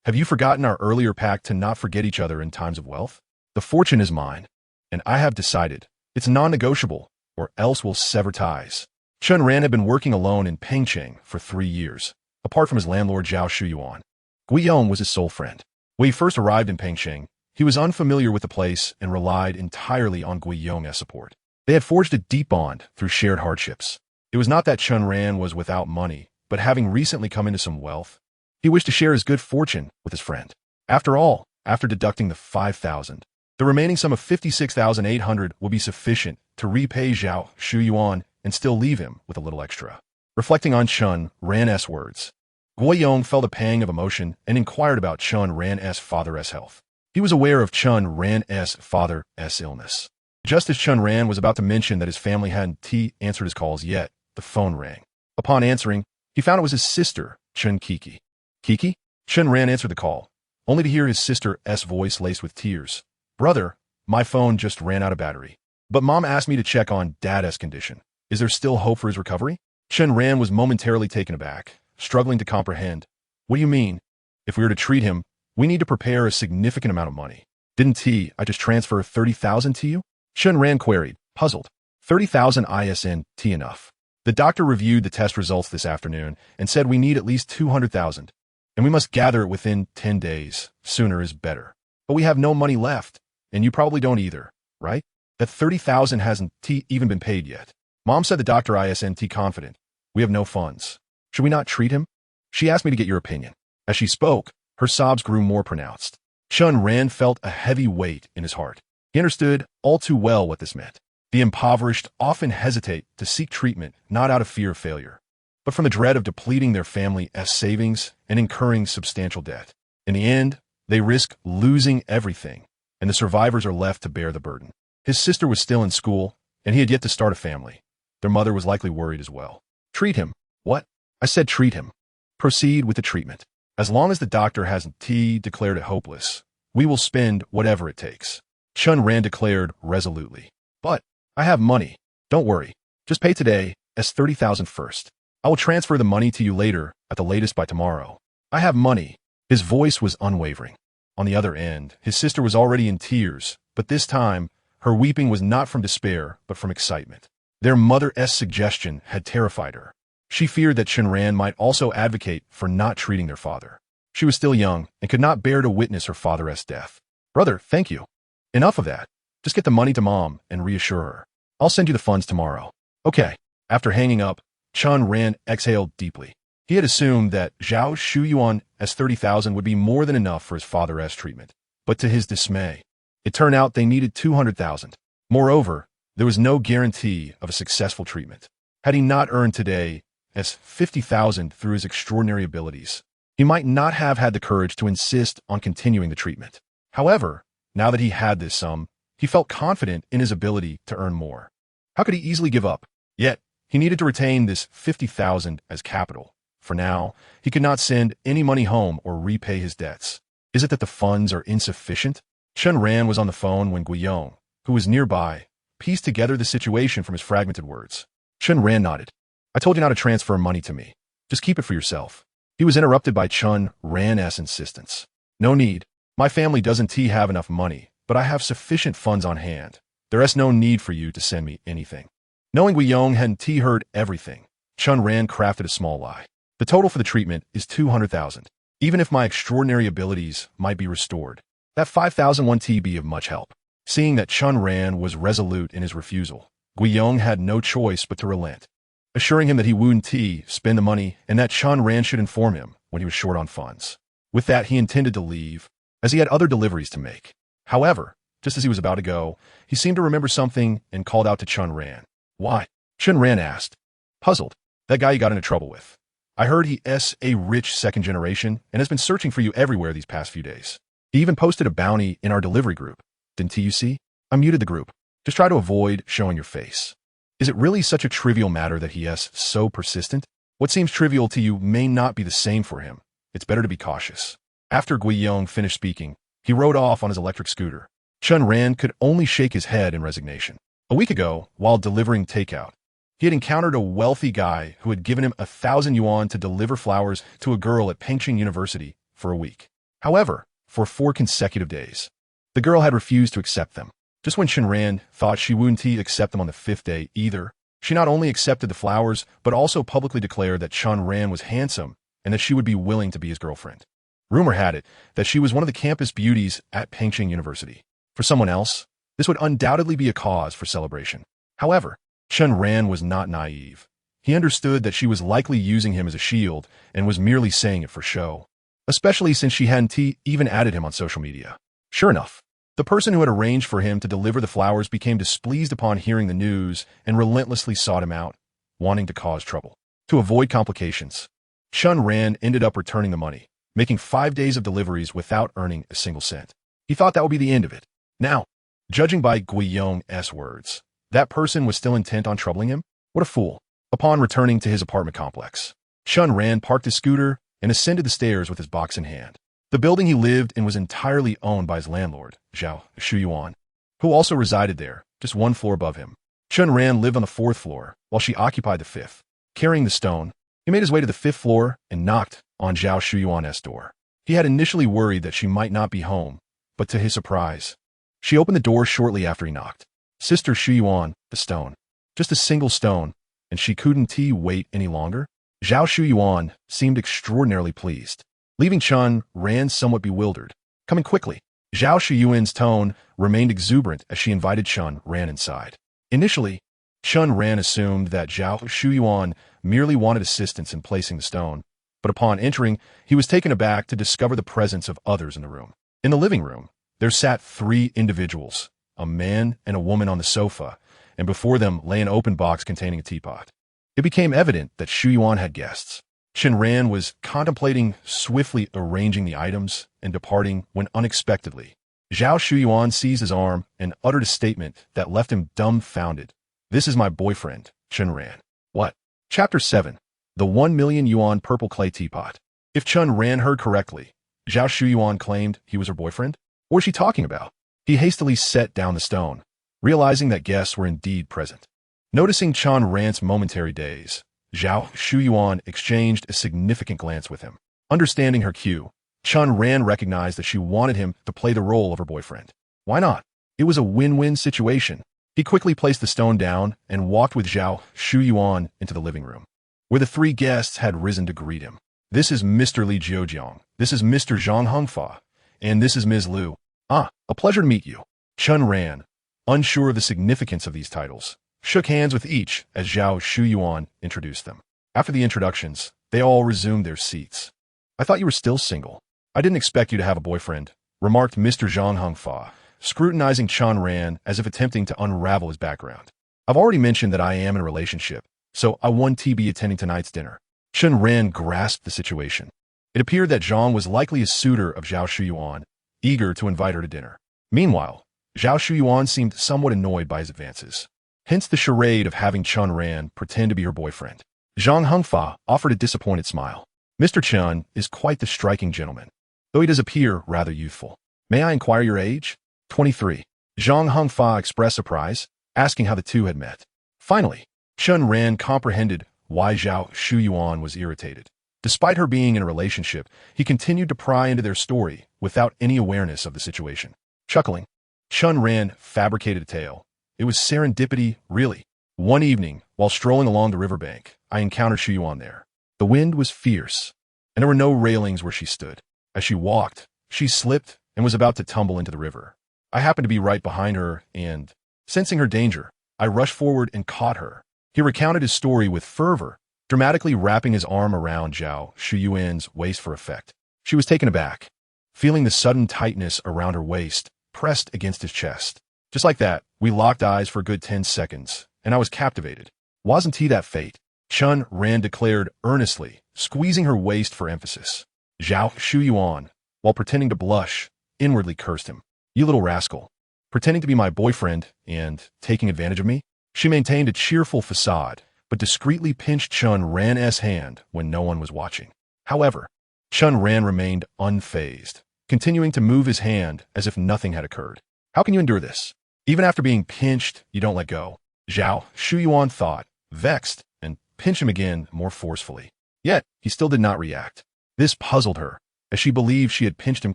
Have you forgotten our earlier pact to not forget each other in times of wealth? The fortune is mine, and I have decided. It's non-negotiable, or else we'll sever ties. Chen Ran had been working alone in Pengcheng for 3 years, apart from his landlord Zhao Shuyuan. Guiyong was his sole friend. When he first arrived in Pengcheng, he was unfamiliar with the place and relied entirely on Guiyong's support. They had forged a deep bond through shared hardships. It was not that Chen Ran was without money, but having recently come into some wealth, he wished to share his good fortune with his friend. After all, after deducting the 5,000, the remaining sum of 56,800 will be sufficient to repay Zhao Shuyuan and still leave him with a little extra. Reflecting on Chen Ran's words, Guiyong felt a pang of emotion and inquired about Chen Ran's father's health. He was aware of Chen Ran's father's illness. Just as Chen Ran was about to mention that his family hadn't answered his calls yet, the phone rang. Upon answering, he found it was his sister, Chen Kiki. Kiki? Chen Ran answered the call, only to hear his sister's voice laced with tears. Brother, my phone just ran out of battery. But Mom asked me to check on Dad's condition. Is there still hope for his recovery? Chen Ran was momentarily taken aback, struggling to comprehend. What do you mean? If we were to treat him, we need to prepare a significant amount of money. Didn't I just transfer 30,000 to you? Chen Ran queried, puzzled. 30,000 isn't enough. The doctor reviewed the test results this afternoon and said we need at least 200,000. And we must gather it within 10 days. Sooner is better. But we have no money left, and you probably don't either, right? That 30,000 hasn't even been paid yet. Mom said the doctor isn't confident. We have no funds. Should we not treat him? She asked me to get your opinion. As she spoke, her sobs grew more pronounced. Chen Ran felt a heavy weight in his heart. He understood all too well what this meant. The impoverished often hesitate to seek treatment not out of fear of failure, but from the dread of depleting their family's savings and incurring substantial debt. In the end, they risk losing everything, and the survivors are left to bear the burden. His sister was still in school, and he had yet to start a family. Their mother was likely worried as well. Treat him. What? I said treat him. Proceed with the treatment. As long as the doctor hasn't declared it hopeless, we will spend whatever it takes. Chen Ran declared resolutely. But I have money. Don't worry. Just pay today as 30,000 first. I will transfer the money to you later, at the latest by tomorrow. I have money. His voice was unwavering. On the other end, his sister was already in tears, but this time, her weeping was not from despair, but from excitement. Their mother's suggestion had terrified her. She feared that Chen Ran might also advocate for not treating their father. She was still young and could not bear to witness her father's death. Brother, thank you. Enough of that. Just get the money to Mom and reassure her. I'll send you the funds tomorrow. Okay. After hanging up, Chen Ran exhaled deeply. He had assumed that Zhao Shuyuan's 30,000 would be more than enough for his father's treatment. But to his dismay, it turned out they needed 200,000. Moreover, there was no guarantee of a successful treatment. Had he not earned today as 50,000 through his extraordinary abilities, he might not have had the courage to insist on continuing the treatment. However, now that he had this sum, he felt confident in his ability to earn more. How could he easily give up? Yet, he needed to retain this 50,000 as capital. For now, he could not send any money home or repay his debts. Is it that the funds are insufficient? Chen Ran was on the phone when Guiyong, who was nearby, pieced together the situation from his fragmented words. Chen Ran nodded. I told you not to transfer money to me. Just keep it for yourself. He was interrupted by Chen Ran's insistence. No need. My family doesn't have enough money, but I have sufficient funds on hand. There is no need for you to send me anything. Knowing Guiyong hadn't heard everything, Chen Ran crafted a small lie. The total for the treatment is 200,000. Even if my extraordinary abilities might be restored, that 5,000 won be of much help. Seeing that Chen Ran was resolute in his refusal, Guiyong had no choice but to relent, assuring him that he wouldn't spend the money and that Chen Ran should inform him when he was short on funds. With that, he intended to leave, as he had other deliveries to make. However, just as he was about to go, he seemed to remember something and called out to Chen Ran. Why? Chen Ran asked, puzzled. That guy you got into trouble with. I heard he's a rich second generation and has been searching for you everywhere these past few days. He even posted a bounty in our delivery group. Didn't you see? I muted the group. Just try to avoid showing your face. Is it really such a trivial matter that he is so persistent? What seems trivial to you may not be the same for him. It's better to be cautious. After Guiyong finished speaking, he rode off on his electric scooter. Chen Ran could only shake his head in resignation. A week ago, while delivering takeout, he had encountered a wealthy guy who had given him 1,000 yuan to deliver flowers to a girl at Pengcheng University for a week. However, for 4 consecutive days, the girl had refused to accept them. Just when Chen Ran thought she wouldn't accept them on the 5th day either, she not only accepted the flowers, but also publicly declared that Chen Ran was handsome and that she would be willing to be his girlfriend. Rumor had it that she was one of the campus beauties at Pengcheng University. For someone else, this would undoubtedly be a cause for celebration. However, Chen Ran was not naive. He understood that she was likely using him as a shield and was merely saying it for show, especially since she hadn't even added him on social media. Sure enough, the person who had arranged for him to deliver the flowers became displeased upon hearing the news and relentlessly sought him out, wanting to cause trouble. To avoid complications, Chen Ran ended up returning the money, making 5 days of deliveries without earning a single cent. He thought that would be the end of it. Now, judging by Guiyong's words, that person was still intent on troubling him? What a fool. Upon returning to his apartment complex, Chen Ran parked his scooter and ascended the stairs with his box in hand. The building he lived in was entirely owned by his landlord, Zhao Shuyuan, who also resided there, just 1 floor above him. Chen Ran lived on the 4th floor, while she occupied the 5th. Carrying the stone, he made his way to the 5th floor and knocked on Zhao Shuyuan's door. He had initially worried that she might not be home, but to his surprise, she opened the door shortly after he knocked. Sister Shuyuan, the stone. Just a single stone, and she couldn't wait any longer? Zhao Shuyuan seemed extraordinarily pleased, leaving Chen Ran somewhat bewildered. Coming quickly, Zhao Shuyuan's tone remained exuberant as she invited Chen Ran inside. Initially, Chen Ran assumed that Zhao Shuyuan merely wanted assistance in placing the stone, but upon entering, he was taken aback to discover the presence of others in the room. In the living room, there sat 3 individuals, a man and a woman on the sofa, and before them lay an open box containing a teapot. It became evident that Shuyuan had guests. Chen Ran was contemplating swiftly arranging the items and departing when unexpectedly, Zhao Shuyuan seized his arm and uttered a statement that left him dumbfounded. This is my boyfriend, Chen Ran. What? Chapter 7. The 1 million yuan purple clay teapot. If Chen Ran heard correctly, Zhao Shuyuan claimed he was her boyfriend? What was she talking about? He hastily set down the stone, realizing that guests were indeed present. Noticing Chen Ran's momentary daze, Zhao Shuyuan exchanged a significant glance with him. Understanding her cue, Chen Ran recognized that she wanted him to play the role of her boyfriend. Why not? It was a win-win situation. He quickly placed the stone down and walked with Zhao Shuyuan into the living room, where the 3 guests had risen to greet him. This is Mr. Li Jiujiang. This is Mr. Zhang Hengfa. And this is Ms. Liu. Ah, a pleasure to meet you. Chen Ran, unsure of the significance of these titles, shook hands with each as Zhao Shuyuan introduced them. After the introductions, they all resumed their seats. I thought you were still single. I didn't expect you to have a boyfriend, remarked Mr. Zhang Hengfa, scrutinizing Chen Ran as if attempting to unravel his background. I've already mentioned that I am in a relationship, so I won't be attending tonight's dinner. Chen Ran grasped the situation. It appeared that Zhang was likely a suitor of Zhao Shuyuan, eager to invite her to dinner. Meanwhile, Zhao Shuyuan seemed somewhat annoyed by his advances. Hence the charade of having Chen Ran pretend to be her boyfriend. Zhang Hengfa offered a disappointed smile. Mr. Chen is quite the striking gentleman, though he does appear rather youthful. May I inquire your age? 23. Zhang Hengfa expressed surprise. asking how the two had met. Finally, Chen Ran comprehended why Zhao Shuyuan was irritated. Despite her being in a relationship, he continued to pry into their story without any awareness of the situation. Chuckling, Chen Ran fabricated a tale. It was serendipity, really. One evening, while strolling along the riverbank, I encountered Shuyuan there. The wind was fierce, and there were no railings where she stood. As she walked, she slipped and was about to tumble into the river. I happened to be right behind her, and, sensing her danger, I rushed forward and caught her. He recounted his story with fervor, dramatically wrapping his arm around Zhao Shuyuan's waist for effect. She was taken aback, feeling the sudden tightness around her waist pressed against his chest. Just like that, we locked eyes for a good 10 seconds, and I was captivated. Wasn't he that fate? Chen Ran declared earnestly, squeezing her waist for emphasis. Zhao Shuyuan, while pretending to blush, inwardly cursed him. You little rascal. Pretending to be my boyfriend and taking advantage of me? She maintained a cheerful facade, but discreetly pinched Chen Ran's hand when no one was watching. However, Chen Ran remained unfazed, continuing to move his hand as if nothing had occurred. How can you endure this? Even after being pinched, you don't let go. Zhao Shuyuan thought, vexed, and pinched him again more forcefully. Yet, he still did not react. This puzzled her, as she believed she had pinched him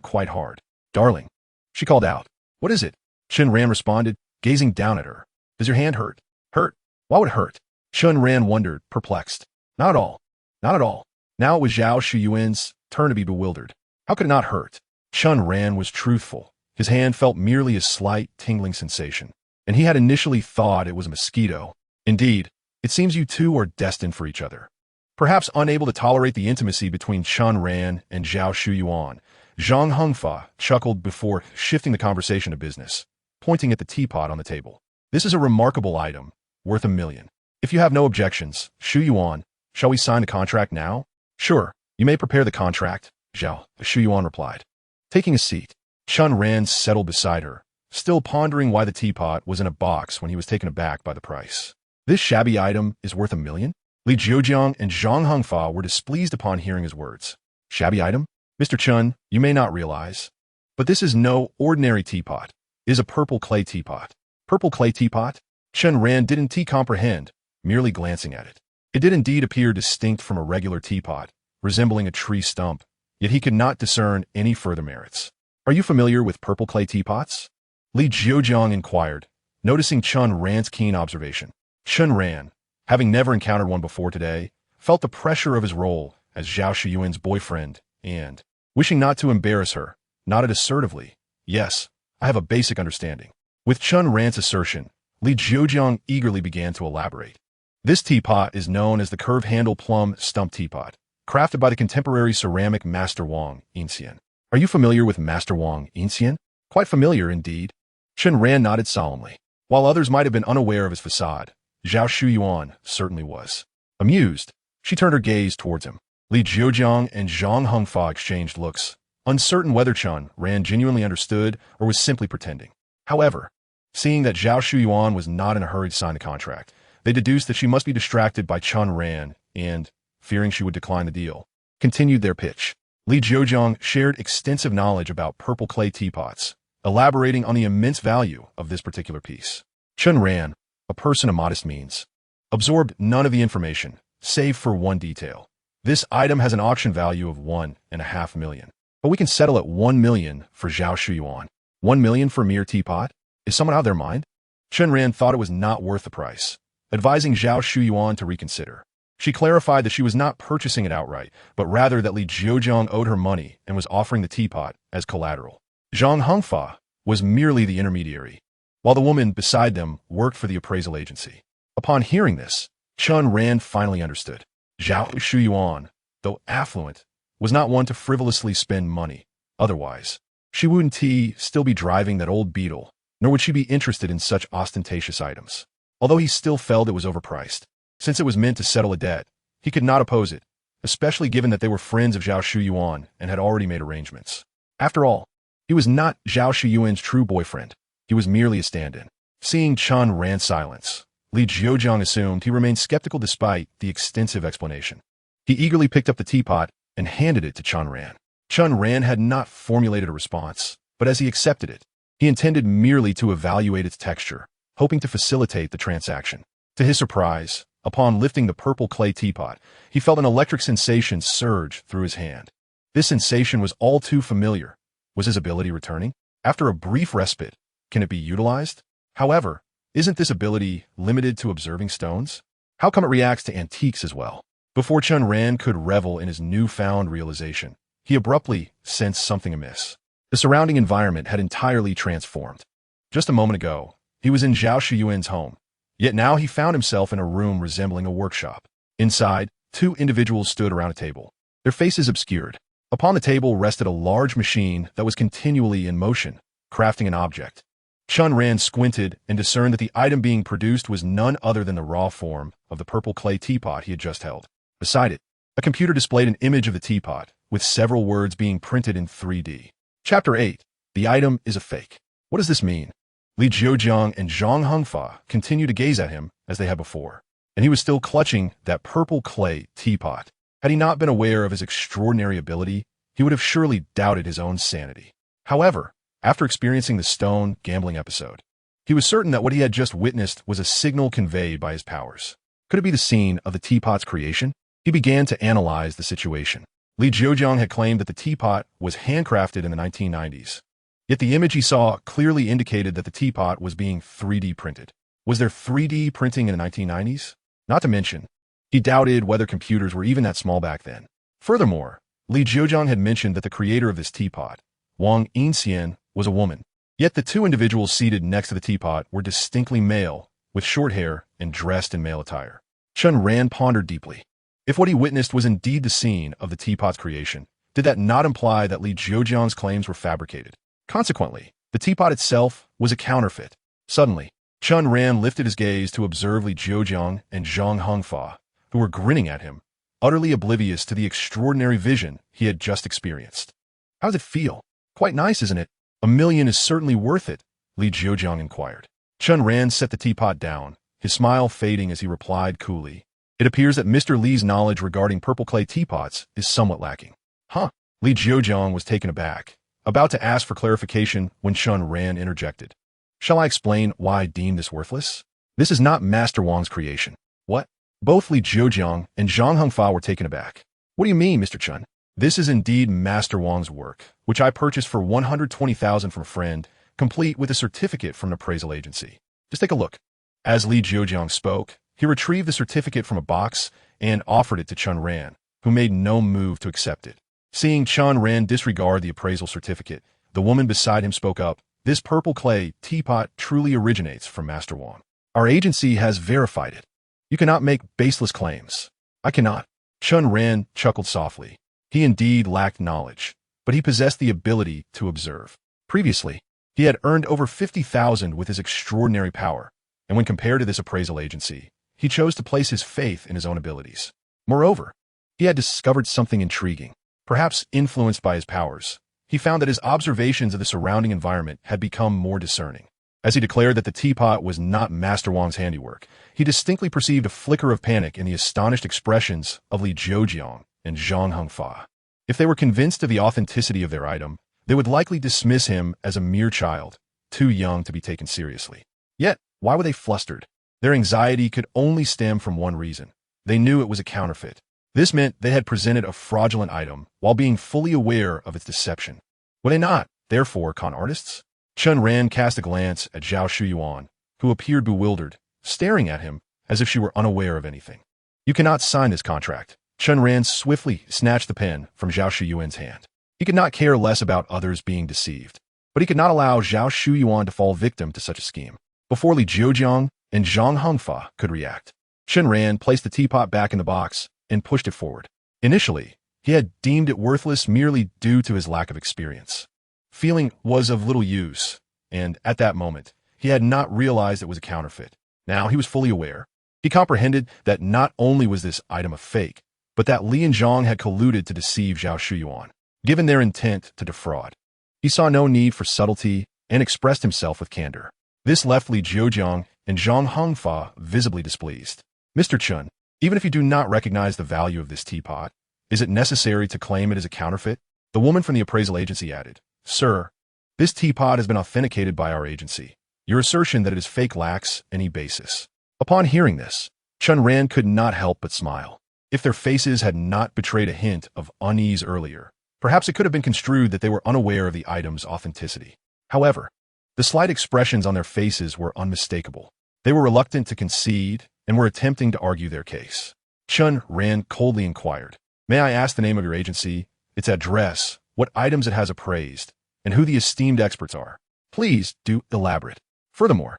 quite hard. Darling, she called out. What is it? Chen Ran responded, gazing down at her. Does your hand hurt? Hurt? Why would it hurt? Chen Ran wondered, perplexed. Not at all. Not at all. Now it was Zhao Shuyuan's turn to be bewildered. How could it not hurt? Chen Ran was truthful. His hand felt merely a slight, tingling sensation, and he had initially thought it was a mosquito. Indeed, it seems you two are destined for each other. Perhaps unable to tolerate the intimacy between Chen Ran and Zhao Shuyuan, Zhang Hengfa chuckled before shifting the conversation to business, pointing at the teapot on the table. This is a remarkable item, worth $1 million. If you have no objections, Shuyuan, shall we sign the contract now? Sure, you may prepare the contract, Zhao Shuyuan replied. Taking a seat, Chen Ran settled beside her, still pondering why the teapot was in a box when he was taken aback by the price. This shabby item is worth $1 million? Li Zhejiang and Zhang Hengfa were displeased upon hearing his words. Shabby item? Mr. Chen, you may not realize, but this is no ordinary teapot. It is a purple clay teapot. Purple clay teapot? Chen Ran didn't comprehend, merely glancing at it. It did indeed appear distinct from a regular teapot, resembling a tree stump, yet he could not discern any further merits. Are you familiar with purple clay teapots? Li Zhejiang inquired, noticing Chen Ran's keen observation. Chen Ran, having never encountered one before today, felt the pressure of his role as Zhao Shuyuan's boyfriend and, wishing not to embarrass her, nodded assertively. Yes, I have a basic understanding. With Chen Ran's assertion, Li Zhejiang eagerly began to elaborate. This teapot is known as the curve-handle plum stump teapot, crafted by the contemporary ceramic Master Wang Yinxian. Are you familiar with Master Wang Yinxian? Quite familiar, indeed. Chen Ran nodded solemnly. While others might have been unaware of his facade, Zhao Shuyuan certainly was. Amused, she turned her gaze towards him. Li Zhejiang and Zhang Hengfa exchanged looks, uncertain whether Chen Ran genuinely understood or was simply pretending. However, seeing that Zhao Shuyuan was not in a hurry to sign the contract, they deduced that she must be distracted by Chen Ran and, fearing she would decline the deal, continued their pitch. Li Zhejiang shared extensive knowledge about purple clay teapots, elaborating on the immense value of this particular piece. Chen Ran, a person of modest means, absorbed none of the information, save for one detail. This item has an auction value of $1.5 million, but we can settle at $1 million for Zhao Shuyuan. $1 million for a mere teapot? Is someone out of their mind? Chen Ran thought it was not worth the price, advising Zhao Shuyuan to reconsider. She clarified that she was not purchasing it outright, but rather that Li Zhejiang owed her money and was offering the teapot as collateral. Zhang Hengfa was merely the intermediary, while the woman beside them worked for the appraisal agency. Upon hearing this, Chen Ran finally understood. Zhao Shuyuan, though affluent, was not one to frivolously spend money. Otherwise, she wouldn't still be driving that old beetle, nor would she be interested in such ostentatious items. Although he still felt it was overpriced, since it was meant to settle a debt, he could not oppose it, especially given that they were friends of Zhao Shuyuan and had already made arrangements. After all, he was not Zhao Shuyuan's true boyfriend. He was merely a stand-in. Seeing Chen Ran's silence, Li Zhejiang assumed he remained skeptical despite the extensive explanation. He eagerly picked up the teapot and handed it to Chen Ran. Chen Ran had not formulated a response, but as he accepted it, he intended merely to evaluate its texture, hoping to facilitate the transaction. To his surprise, upon lifting the purple clay teapot, he felt an electric sensation surge through his hand. This sensation was all too familiar. Was his ability returning? After a brief respite, can it be utilized? However, isn't this ability limited to observing stones? How come it reacts to antiques as well? Before Chen Ran could revel in his newfound realization, he abruptly sensed something amiss. The surrounding environment had entirely transformed. Just a moment ago, he was in Zhao Shuyuan's home, yet now he found himself in a room resembling a workshop. Inside, two individuals stood around a table, their faces obscured. Upon the table rested a large machine that was continually in motion, crafting an object. Chen Ran squinted and discerned that the item being produced was none other than the raw form of the purple clay teapot he had just held. Beside it, a computer displayed an image of the teapot, with several words being printed in 3D. Chapter 8. The item is a fake. What does this mean? Li Zhuojiang and Zhang Hengfa continued to gaze at him as they had before, and he was still clutching that purple clay teapot. Had he not been aware of his extraordinary ability, he would have surely doubted his own sanity. However, after experiencing the stone gambling episode, he was certain that what he had just witnessed was a signal conveyed by his powers. Could it be the scene of the teapot's creation? He began to analyze the situation. Li Zhuojiang had claimed that the teapot was handcrafted in the 1990s. Yet the image he saw clearly indicated that the teapot was being 3D printed. Was there 3D printing in the 1990s? Not to mention, he doubted whether computers were even that small back then. Furthermore, Li Zhuojiang had mentioned that the creator of this teapot, Wang Yinxian, was a woman. Yet the two individuals seated next to the teapot were distinctly male, with short hair and dressed in male attire. Chen Ran pondered deeply. If what he witnessed was indeed the scene of the teapot's creation, did that not imply that Li Zhuojiang's claims were fabricated? Consequently, the teapot itself was a counterfeit. Suddenly, Chen Ran lifted his gaze to observe Li Zhuojiang and Zhang Hengfa, who were grinning at him, utterly oblivious to the extraordinary vision he had just experienced. How does it feel? Quite nice, isn't it? $1 million is certainly worth it, Li Zhuojiang inquired. Chen Ran set the teapot down, his smile fading as he replied coolly. It appears that Mr. Li's knowledge regarding purple clay teapots is somewhat lacking. Huh? Li Zhuojiang was taken aback, about to ask for clarification when Chen Ran interjected. Shall I explain why I deem this worthless? This is not Master Wang's creation. What? Both Li Zhuojiang and Zhang Hengfa were taken aback. What do you mean, Mr. Chen? This is indeed Master Wang's work, which I purchased for 120,000 from a friend, complete with a certificate from an appraisal agency. Just take a look. As Li Zhuojiang spoke, he retrieved the certificate from a box and offered it to Chen Ran, who made no move to accept it. Seeing Chen Ran disregard the appraisal certificate, the woman beside him spoke up. This purple clay teapot truly originates from Master Wang. Our agency has verified it. You cannot make baseless claims. I cannot. Chen Ran chuckled softly. He indeed lacked knowledge, but he possessed the ability to observe. Previously, he had earned over 50,000 with his extraordinary power, and when compared to this appraisal agency, he chose to place his faith in his own abilities. Moreover, he had discovered something intriguing. Perhaps influenced by his powers, he found that his observations of the surrounding environment had become more discerning. As he declared that the teapot was not Master Wang's handiwork, he distinctly perceived a flicker of panic in the astonished expressions of Li Zhuojiang and Zhang Hengfa. If they were convinced of the authenticity of their item, they would likely dismiss him as a mere child, too young to be taken seriously. Yet, why were they flustered? Their anxiety could only stem from one reason. They knew it was a counterfeit. This meant they had presented a fraudulent item while being fully aware of its deception. Were they not, therefore, con artists? Chen Ran cast a glance at Zhao Shuyuan, who appeared bewildered, staring at him as if she were unaware of anything. You cannot sign this contract. Chen Ran swiftly snatched the pen from Zhao Shuyuan's hand. He could not care less about others being deceived, but he could not allow Zhao Shuyuan to fall victim to such a scheme. Before Li Zhuojiang and Zhang Hengfa could react, Chen Ran placed the teapot back in the box and pushed it forward. Initially, he had deemed it worthless merely due to his lack of experience. Feeling was of little use, and at that moment, he had not realized it was a counterfeit. Now he was fully aware. He comprehended that not only was this item a fake, but that Li and Zhang had colluded to deceive Zhao Shuyuan, given their intent to defraud. He saw no need for subtlety and expressed himself with candor. This left Li Zhuojiang and Zhang Hengfa visibly displeased. Mr. Chen, even if you do not recognize the value of this teapot, is it necessary to claim it as a counterfeit? The woman from the appraisal agency added, Sir, this teapot has been authenticated by our agency. Your assertion that it is fake lacks any basis. Upon hearing this, Chen Ran could not help but smile. If their faces had not betrayed a hint of unease earlier, perhaps it could have been construed that they were unaware of the item's authenticity. However, the slight expressions on their faces were unmistakable. They were reluctant to concede and were attempting to argue their case. Chen Ran coldly inquired, "May I ask the name of your agency, its address, what items it has appraised, and who the esteemed experts are? Please do elaborate. Furthermore,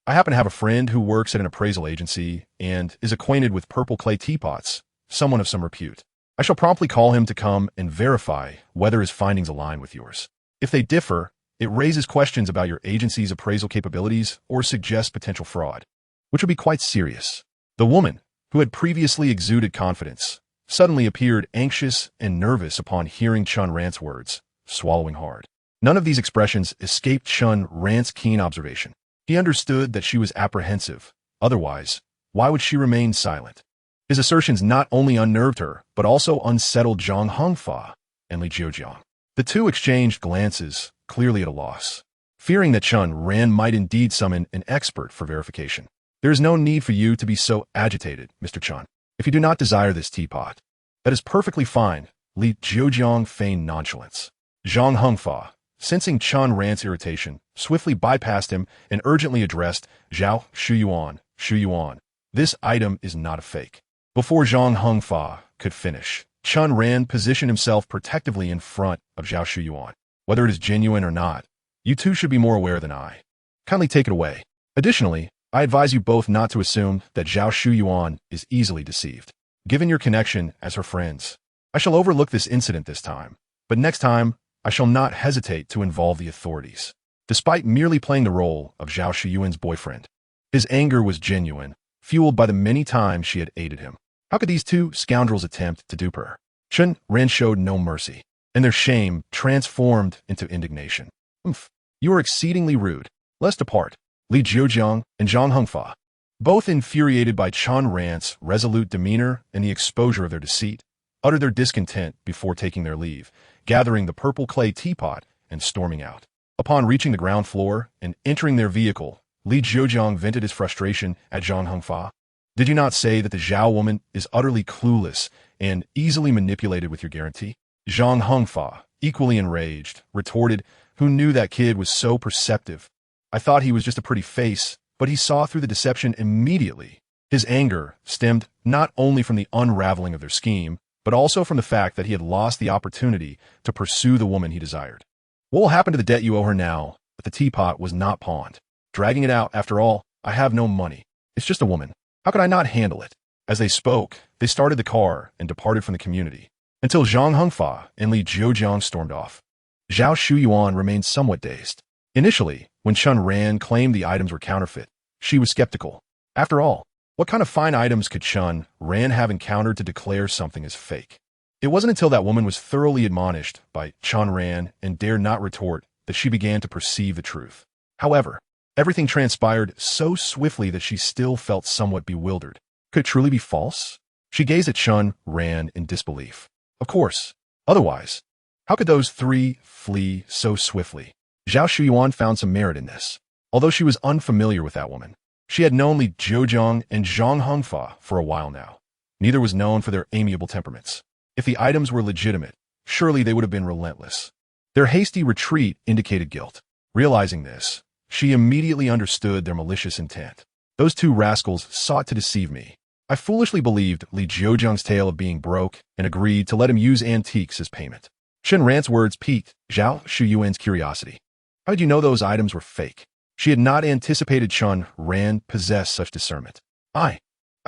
I happen to have a friend who works at an appraisal agency and is acquainted with purple clay teapots, someone of some repute. I shall promptly call him to come and verify whether his findings align with yours. If they differ, it raises questions about your agency's appraisal capabilities or suggests potential fraud, which would be quite serious." The woman, who had previously exuded confidence, suddenly appeared anxious and nervous upon hearing Chen Ran's words, swallowing hard. None of these expressions escaped Chen Ran's keen observation. He understood that she was apprehensive. Otherwise, why would she remain silent? His assertions not only unnerved her, but also unsettled Zhang Hongfa and Li Jiujiang. The two exchanged glances, clearly at a loss, fearing that Chen Ran might indeed summon an expert for verification. "There is no need for you to be so agitated, Mr. Chen. If you do not desire this teapot, that is perfectly fine." Li Jiujiang feigned nonchalance. Zhang Hongfa, sensing Chen Ran's irritation, swiftly bypassed him and urgently addressed Zhao Shuyuan. "This item is not a fake." Before Zhang Hongfa could finish, Chen Ran positioned himself protectively in front of Zhao Shuyuan. "Whether it is genuine or not, you two should be more aware than I. Kindly take it away. Additionally, I advise you both not to assume that Zhao Shuyuan is easily deceived. Given your connection as her friends, I shall overlook this incident this time, but next time, I shall not hesitate to involve the authorities." Despite merely playing the role of Zhao Shuyuan's boyfriend, his anger was genuine, fueled by the many times she had aided him. How could these two scoundrels attempt to dupe her? Chen Ran showed no mercy, and their shame transformed into indignation. "You are exceedingly rude. Let's depart." Li Jiujiang and Zhang Hongfa, both infuriated by Chen Ran's resolute demeanor and the exposure of their deceit, uttered their discontent before taking their leave, gathering the purple clay teapot and storming out. Upon reaching the ground floor and entering their vehicle, Li Jiujiang vented his frustration at Zhang Hongfa. "Did you not say that the Zhao woman is utterly clueless and easily manipulated with your guarantee?" Zhang Hongfa, equally enraged, retorted, "Who knew that kid was so perceptive? I thought he was just a pretty face, but he saw through the deception immediately." His anger stemmed not only from the unraveling of their scheme, but also from the fact that he had lost the opportunity to pursue the woman he desired. "What will happen to the debt you owe her now that the teapot was not pawned? Dragging it out, after all, I have no money. It's just a woman. How could I not handle it?" As they spoke, they started the car and departed from the community, until Zhang Hongfa and Li Jiujiang stormed off. Zhao Shuyuan remained somewhat dazed. Initially, when Chen Ran claimed the items were counterfeit, she was skeptical. After all, what kind of fine items could Chen Ran have encountered to declare something as fake? It wasn't until that woman was thoroughly admonished by Chen Ran and dared not retort that she began to perceive the truth. However, everything transpired so swiftly that she still felt somewhat bewildered. Could it truly be false? She gazed at Chen Ran in disbelief. Of course. Otherwise, how could those three flee so swiftly? Zhao Shuyuan found some merit in this. Although she was unfamiliar with that woman, she had known Li Jiujiang and Zhang Hongfa for a while now. Neither was known for their amiable temperaments. If the items were legitimate, surely they would have been relentless. Their hasty retreat indicated guilt. Realizing this, she immediately understood their malicious intent. "Those two rascals sought to deceive me. I foolishly believed Li Jiujiang's tale of being broke and agreed to let him use antiques as payment." Chen Ran's words piqued Zhao Shuyuan's curiosity. How did you know those items were fake? She had not anticipated Chen Ran possessed such discernment. I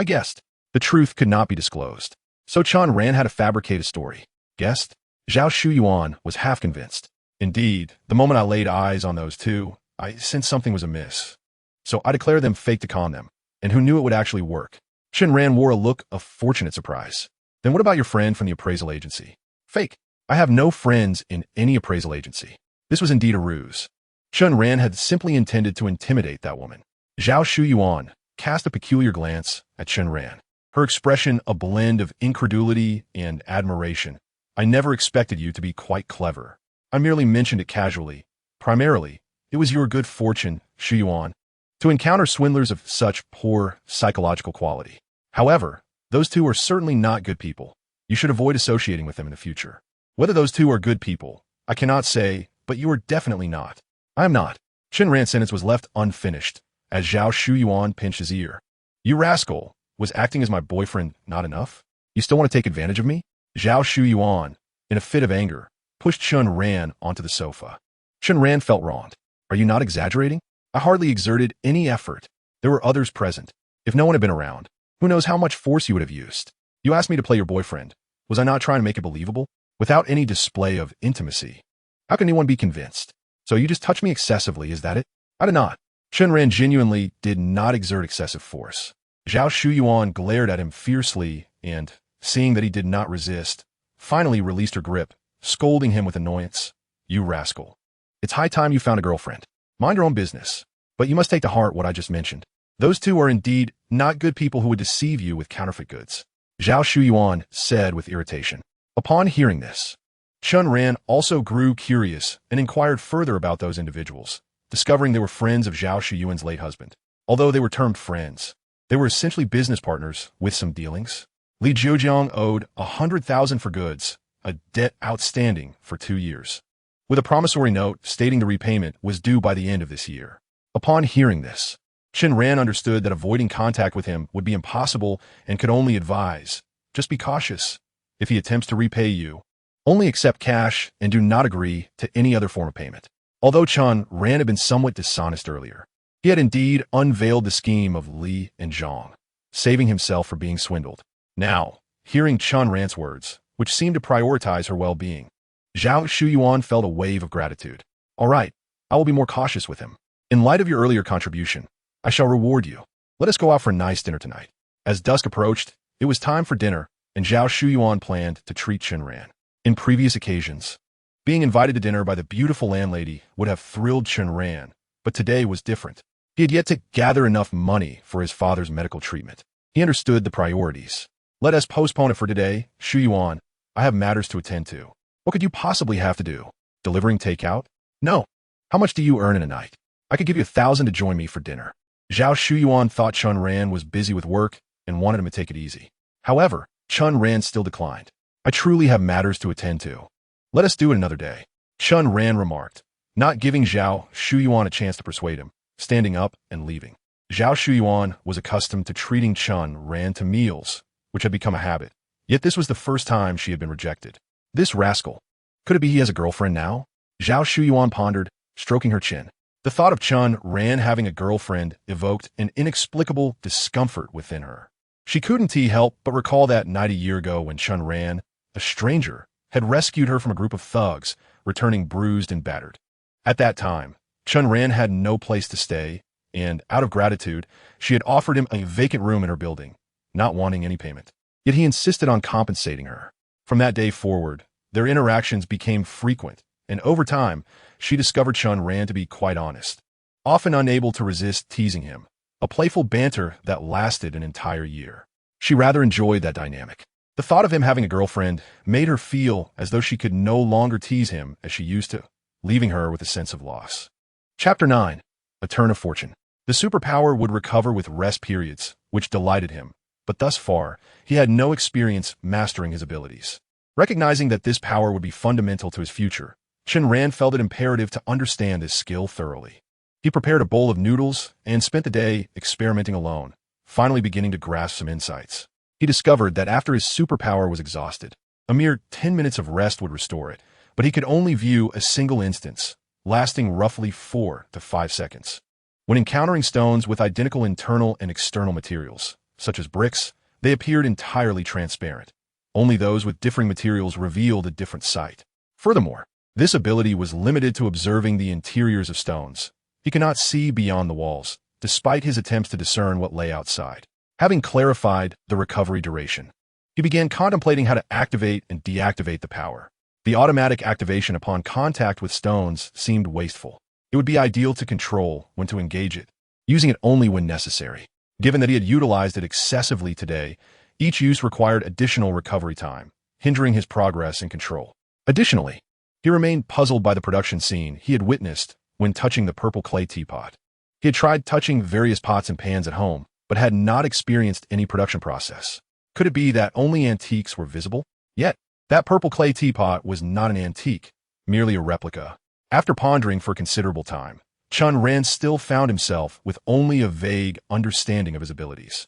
guessed. The truth could not be disclosed. So Chen Ran had to fabricate a story. Guessed? Zhao Shuyuan was half convinced. Indeed, the moment I laid eyes on those two, I sensed something was amiss. So I declared them fake to con them. And who knew it would actually work? Chen Ran wore a look of fortunate surprise. Then what about your friend from the appraisal agency? Fake. I have no friends in any appraisal agency. This was indeed a ruse. Chen Ran had simply intended to intimidate that woman. Zhao Shuyuan cast a peculiar glance at Chen Ran, her expression a blend of incredulity and admiration. "I never expected you to be quite clever. I merely mentioned it casually, primarily It was your good fortune, Xu Yuan, to encounter swindlers of such poor psychological quality. However, those two are certainly not good people. You should avoid associating with them in the future. Whether those two are good people, I cannot say, but you are definitely not. I am not. Chen Ran's sentence was left unfinished, as Zhao Xu Yuan pinched his ear. You rascal, was acting as my boyfriend not enough? You still want to take advantage of me? Zhao Xu Yuan, in a fit of anger, pushed Chen Ran onto the sofa. Chen Ran felt wronged. Are you not exaggerating? I hardly exerted any effort. There were others present. If no one had been around, who knows how much force you would have used? You asked me to play your boyfriend. Was I not trying to make it believable? Without any display of intimacy. How can anyone be convinced? So you just touched me excessively, is that it? I did not. Chen Ran genuinely did not exert excessive force. Zhao Xu Yuan glared at him fiercely and, seeing that he did not resist, finally released her grip, scolding him with annoyance. You rascal. It's high time you found a girlfriend. Mind your own business. But you must take to heart what I just mentioned. Those two are indeed not good people who would deceive you with counterfeit goods. Zhao Xu Yuan said with irritation. Upon hearing this, Chen Ran also grew curious and inquired further about those individuals, discovering they were friends of Zhao Xu Yuan's late husband. Although they were termed friends, they were essentially business partners with some dealings. Li Zhuojiang owed 100,000 for goods, a debt outstanding for 2 years, with a promissory note stating the repayment was due by the end of this year. Upon hearing this, Chen Ran understood that avoiding contact with him would be impossible and could only advise, just be cautious. If he attempts to repay you, only accept cash and do not agree to any other form of payment. Although Chen Ran had been somewhat dishonest earlier, he had indeed unveiled the scheme of Li and Zhang, saving himself from being swindled. Now, hearing Chen Ran's words, which seemed to prioritize her well-being, Zhao Xu Yuan felt a wave of gratitude. All right, I will be more cautious with him. In light of your earlier contribution, I shall reward you. Let us go out for a nice dinner tonight. As dusk approached, it was time for dinner, and Zhao Xu Yuan planned to treat Chen Ran. In previous occasions, being invited to dinner by the beautiful landlady would have thrilled Chen Ran, but today was different. He had yet to gather enough money for his father's medical treatment. He understood the priorities. Let us postpone it for today, Xu Yuan. I have matters to attend to. What could you possibly have to do? Delivering takeout? No. How much do you earn in a night? I could give you 1,000 to join me for dinner. Zhao Xu Yuan thought Chen Ran was busy with work and wanted him to take it easy. However, Chen Ran still declined. I truly have matters to attend to. Let us do it another day, Chen Ran remarked, not giving Zhao Xu Yuan a chance to persuade him, standing up and leaving. Zhao Xu Yuan was accustomed to treating Chen Ran to meals, which had become a habit. Yet this was the first time she had been rejected. This rascal. Could it be he has a girlfriend now? Zhao Xu Yuan pondered, stroking her chin. The thought of Chen Ran having a girlfriend evoked an inexplicable discomfort within her. She couldn't help but recall that night a year ago when Chen Ran, a stranger, had rescued her from a group of thugs, returning bruised and battered. At that time, Chen Ran had no place to stay, and, out of gratitude, she had offered him a vacant room in her building, not wanting any payment. Yet he insisted on compensating her. From that day forward, their interactions became frequent, and over time, she discovered Chen Ran to be quite honest, often unable to resist teasing him, a playful banter that lasted an entire year. She rather enjoyed that dynamic. The thought of him having a girlfriend made her feel as though she could no longer tease him as she used to, leaving her with a sense of loss. Chapter 9. A Turn of Fortune. The superpower would recover with rest periods, which delighted him, but thus far, he had no experience mastering his abilities. Recognizing that this power would be fundamental to his future, Chen Ran felt it imperative to understand his skill thoroughly. He prepared a bowl of noodles and spent the day experimenting alone, finally beginning to grasp some insights. He discovered that after his superpower was exhausted, a mere 10 minutes of rest would restore it, but he could only view a single instance, lasting roughly 4 to 5 seconds. When encountering stones with identical internal and external materials, such as bricks, they appeared entirely transparent. Only those with differing materials revealed a different sight. Furthermore, this ability was limited to observing the interiors of stones. He could not see beyond the walls, despite his attempts to discern what lay outside. Having clarified the recovery duration, he began contemplating how to activate and deactivate the power. The automatic activation upon contact with stones seemed wasteful. It would be ideal to control when to engage it, using it only when necessary. Given that he had utilized it excessively today, each use required additional recovery time, hindering his progress and control. Additionally, he remained puzzled by the production scene he had witnessed when touching the purple clay teapot. He had tried touching various pots and pans at home, but had not experienced any production process. Could it be that only antiques were visible? Yet, that purple clay teapot was not an antique, merely a replica. After pondering for considerable time, Chen Ran still found himself with only a vague understanding of his abilities.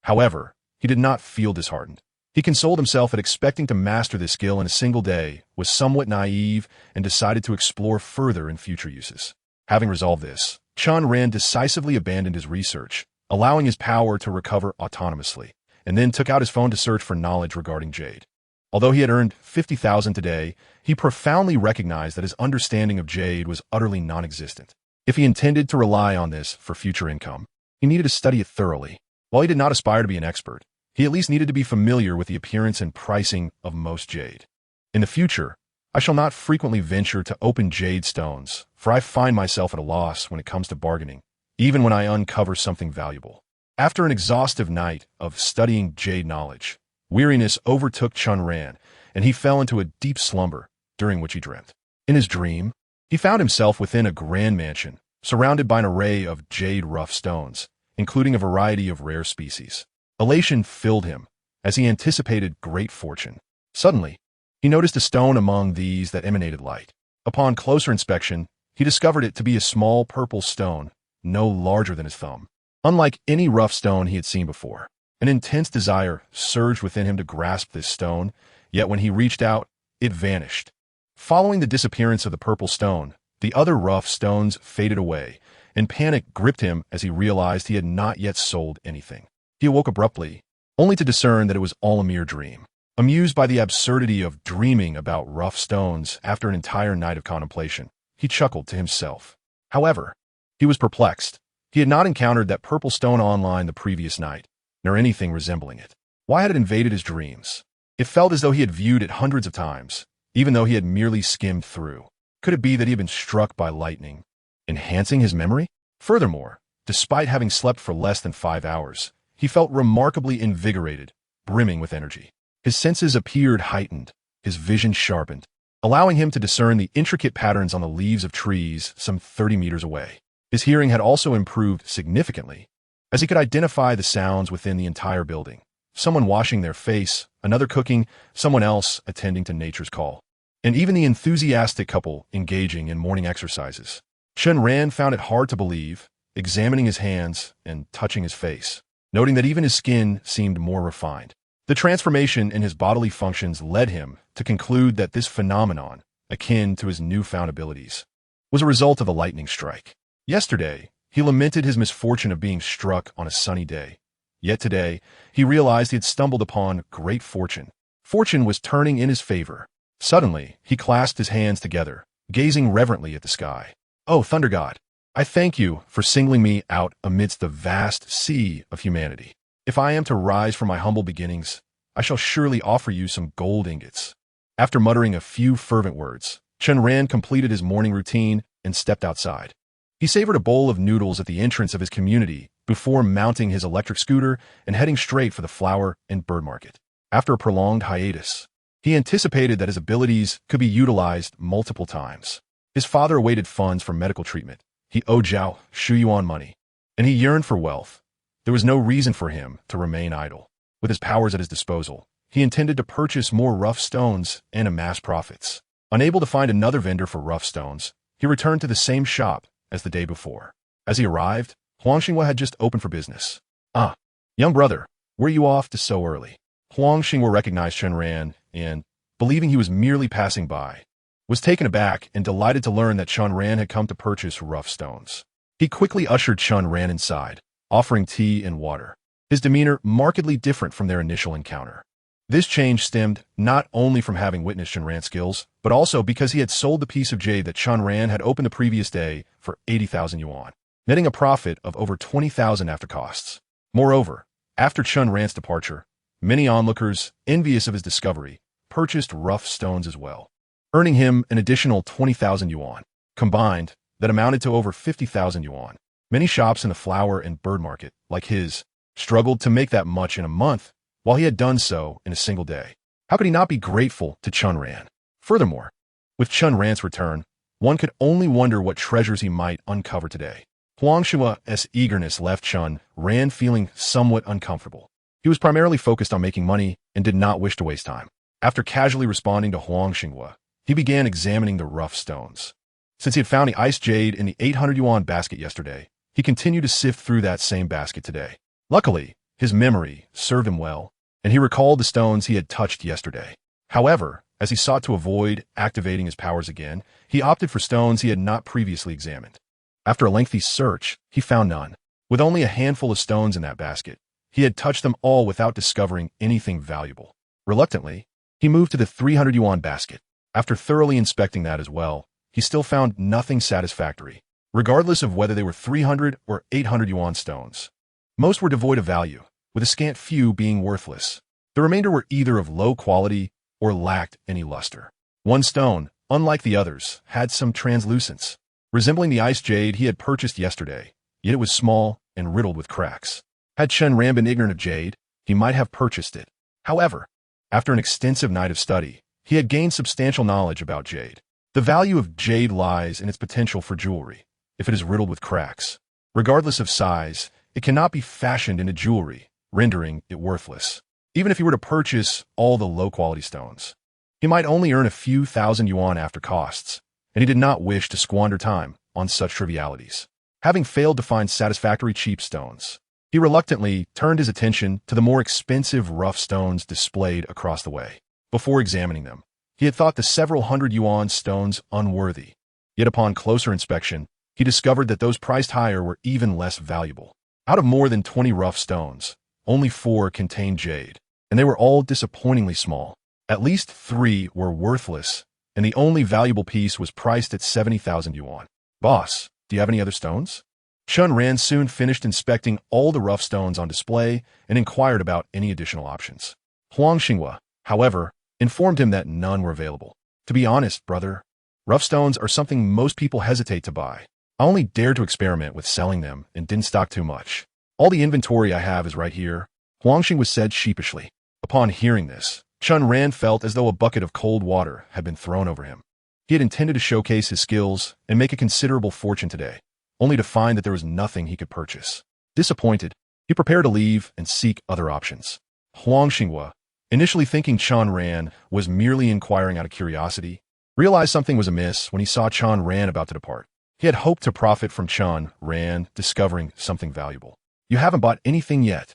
However, he did not feel disheartened. He consoled himself that expecting to master this skill in a single day was somewhat naive and decided to explore further in future uses. Having resolved this, Chen Ran decisively abandoned his research, allowing his power to recover autonomously, and then took out his phone to search for knowledge regarding jade. Although he had earned 50,000 today, he profoundly recognized that his understanding of jade was utterly non-existent. If he intended to rely on this for future income, he needed to study it thoroughly. While he did not aspire to be an expert, he at least needed to be familiar with the appearance and pricing of most jade. In the future, I shall not frequently venture to open jade stones, for I find myself at a loss when it comes to bargaining, even when I uncover something valuable. After an exhaustive night of studying jade knowledge, weariness overtook Chen Ran, and he fell into a deep slumber, during which he dreamt. In his dream, he found himself within a grand mansion, surrounded by an array of jade rough stones, including a variety of rare species. Elation filled him, as he anticipated great fortune. Suddenly, he noticed a stone among these that emanated light. Upon closer inspection, he discovered it to be a small purple stone, no larger than his thumb. Unlike any rough stone he had seen before, an intense desire surged within him to grasp this stone, yet when he reached out, it vanished. Following the disappearance of the purple stone, the other rough stones faded away, and panic gripped him as he realized he had not yet sold anything. He awoke abruptly, only to discern that it was all a mere dream. Amused by the absurdity of dreaming about rough stones after an entire night of contemplation, he chuckled to himself. However, he was perplexed. He had not encountered that purple stone online the previous night, nor anything resembling it. Why had it invaded his dreams? It felt as though he had viewed it hundreds of times, even though he had merely skimmed through. Could it be that he had been struck by lightning, enhancing his memory? Furthermore, despite having slept for less than 5 hours, he felt remarkably invigorated, brimming with energy. His senses appeared heightened, his vision sharpened, allowing him to discern the intricate patterns on the leaves of trees some 30 meters away. His hearing had also improved significantly, as he could identify the sounds within the entire building. Someone washing their face, another cooking, someone else attending to nature's call, and even the enthusiastic couple engaging in morning exercises. Chen Ran found it hard to believe, examining his hands and touching his face, noting that even his skin seemed more refined. The transformation in his bodily functions led him to conclude that this phenomenon, akin to his newfound abilities, was a result of a lightning strike. Yesterday, he lamented his misfortune of being struck on a sunny day. Yet today, he realized he had stumbled upon great fortune. Fortune was turning in his favor. Suddenly, he clasped his hands together, gazing reverently at the sky. "Oh, Thunder God, I thank you for singling me out amidst the vast sea of humanity. If I am to rise from my humble beginnings, I shall surely offer you some gold ingots." After muttering a few fervent words, Chen Ran completed his morning routine and stepped outside. He savored a bowl of noodles at the entrance of his community before mounting his electric scooter and heading straight for the flower and bird market. After a prolonged hiatus, he anticipated that his abilities could be utilized multiple times. His father awaited funds for medical treatment. He owed Zhao Shuyuan money, and he yearned for wealth. There was no reason for him to remain idle. With his powers at his disposal, he intended to purchase more rough stones and amass profits. Unable to find another vendor for rough stones, he returned to the same shop as the day before. As he arrived, Huang Xinghua had just opened for business. "Ah, young brother, were you off to so early?" Huang Xinghua recognized Chen Ran and, believing he was merely passing by, was taken aback and delighted to learn that Chen Ran had come to purchase rough stones. He quickly ushered Chen Ran inside, offering tea and water, his demeanor markedly different from their initial encounter. This change stemmed not only from having witnessed Chen Ran's skills, but also because he had sold the piece of jade that Chen Ran had opened the previous day for 80,000 yuan, netting a profit of over 20,000 after costs. Moreover, after Chen Ran's departure, many onlookers, envious of his discovery, purchased rough stones as well, earning him an additional 20,000 yuan. Combined, that amounted to over 50,000 yuan. Many shops in the flower and bird market, like his, struggled to make that much in a month, while he had done so in a single day. How could he not be grateful to Chen Ran? Furthermore, with Chen Ran's return, One could only wonder what treasures he might uncover today. Huang Shua's eagerness left Chen Ran feeling somewhat uncomfortable. He was primarily focused on making money and did not wish to waste time. After casually responding to Huang Xinghua, he began examining the rough stones. Since he had found the ice jade in the 800 yuan basket yesterday, he continued to sift through that same basket today. Luckily, his memory served him well, and he recalled the stones he had touched yesterday. However, as he sought to avoid activating his powers again, he opted for stones he had not previously examined. After a lengthy search, he found none. With only a handful of stones in that basket, he had touched them all without discovering anything valuable. Reluctantly, he moved to the 300 yuan basket. After thoroughly inspecting that as well, he still found nothing satisfactory, regardless of whether they were 300 or 800 yuan stones. Most were devoid of value, with a scant few being worthless. The remainder were either of low quality or lacked any luster. One stone, unlike the others, had some translucence, resembling the ice jade he had purchased yesterday, yet it was small and riddled with cracks. Had Chen Ran been ignorant of jade, he might have purchased it. However, after an extensive night of study, he had gained substantial knowledge about jade. The value of jade lies in its potential for jewelry, if it is riddled with cracks. Regardless of size, it cannot be fashioned into jewelry, rendering it worthless. Even if he were to purchase all the low-quality stones, he might only earn a few thousand yuan after costs, and he did not wish to squander time on such trivialities. Having failed to find satisfactory cheap stones, he reluctantly turned his attention to the more expensive rough stones displayed across the way. Before examining them, he had thought the several hundred yuan stones unworthy. Yet upon closer inspection, he discovered that those priced higher were even less valuable. Out of more than 20 rough stones, only 4 contained jade, and they were all disappointingly small. At least 3 were worthless, and the only valuable piece was priced at 70,000 yuan. Boss, do you have any other stones? Chen Ran soon finished inspecting all the rough stones on display and inquired about any additional options. Huang Xinghua, however, informed him that none were available. To be honest, brother, rough stones are something most people hesitate to buy. I only dared to experiment with selling them and didn't stock too much. All the inventory I have is right here, Huang Xinghua said sheepishly. Upon hearing this, Chen Ran felt as though a bucket of cold water had been thrown over him. He had intended to showcase his skills and make a considerable fortune today, only to find that there was nothing he could purchase. Disappointed, he prepared to leave and seek other options. Huang Xinghua, initially thinking Chen Ran was merely inquiring out of curiosity, realized something was amiss when he saw Chen Ran about to depart. He had hoped to profit from Chen Ran discovering something valuable. You haven't bought anything yet,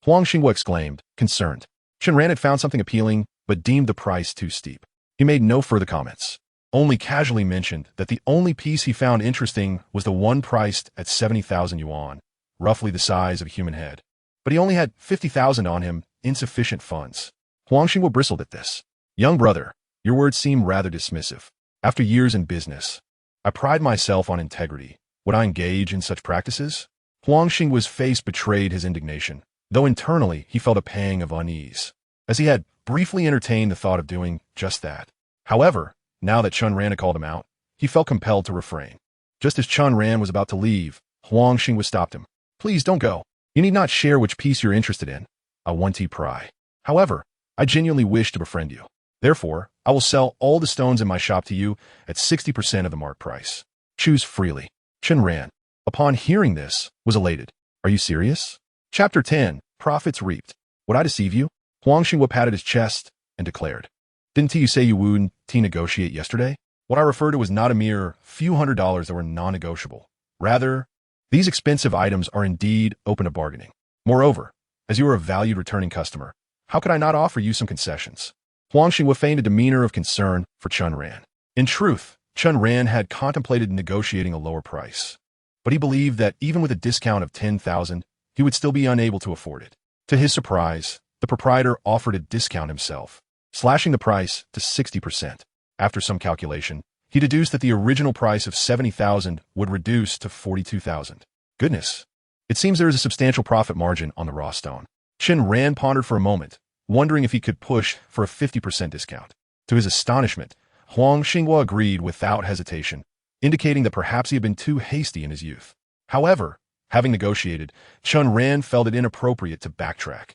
Huang Xinghua exclaimed, concerned. Chen Ran had found something appealing, but deemed the price too steep. He made no further comments, only casually mentioned that the only piece he found interesting was the one priced at 70,000 yuan, roughly the size of a human head. But he only had 50,000 on him, insufficient funds. Huang Xinghua bristled at this. Young brother, your words seem rather dismissive. After years in business, I pride myself on integrity. Would I engage in such practices? Huang Xinghua's face betrayed his indignation, though internally he felt a pang of unease, as he had briefly entertained the thought of doing just that. However, now that Chen Ran had called him out, he felt compelled to refrain. Just as Chen Ran was about to leave, Huang Xinghua stopped him. Please don't go. You need not share which piece you're interested in. I want to pry. However, I genuinely wish to befriend you. Therefore, I will sell all the stones in my shop to you at 60% of the mark price. Choose freely. Chen Ran, upon hearing this, was elated. Are you serious? Chapter 10, Profits Reaped. Would I deceive you? Huang Xinghua patted his chest and declared. Didn't you say you wouldn't negotiate yesterday? What I referred to was not a mere few $100s that were non-negotiable. Rather, these expensive items are indeed open to bargaining. Moreover, as you are a valued returning customer, how could I not offer you some concessions? Huang Xinghua feigned a demeanor of concern for Chen Ran. In truth, Chen Ran had contemplated negotiating a lower price, but he believed that even with a discount of 10,000, he would still be unable to afford it. To his surprise, the proprietor offered a discount himself, slashing the price to 60%. After some calculation, he deduced that the original price of 70,000 would reduce to 42,000. Goodness, it seems there is a substantial profit margin on the raw stone. Chen Ran pondered for a moment, wondering if he could push for a 50% discount. To his astonishment, Huang Xinghua agreed without hesitation, indicating that perhaps he had been too hasty in his youth. However, having negotiated, Chen Ran felt it inappropriate to backtrack,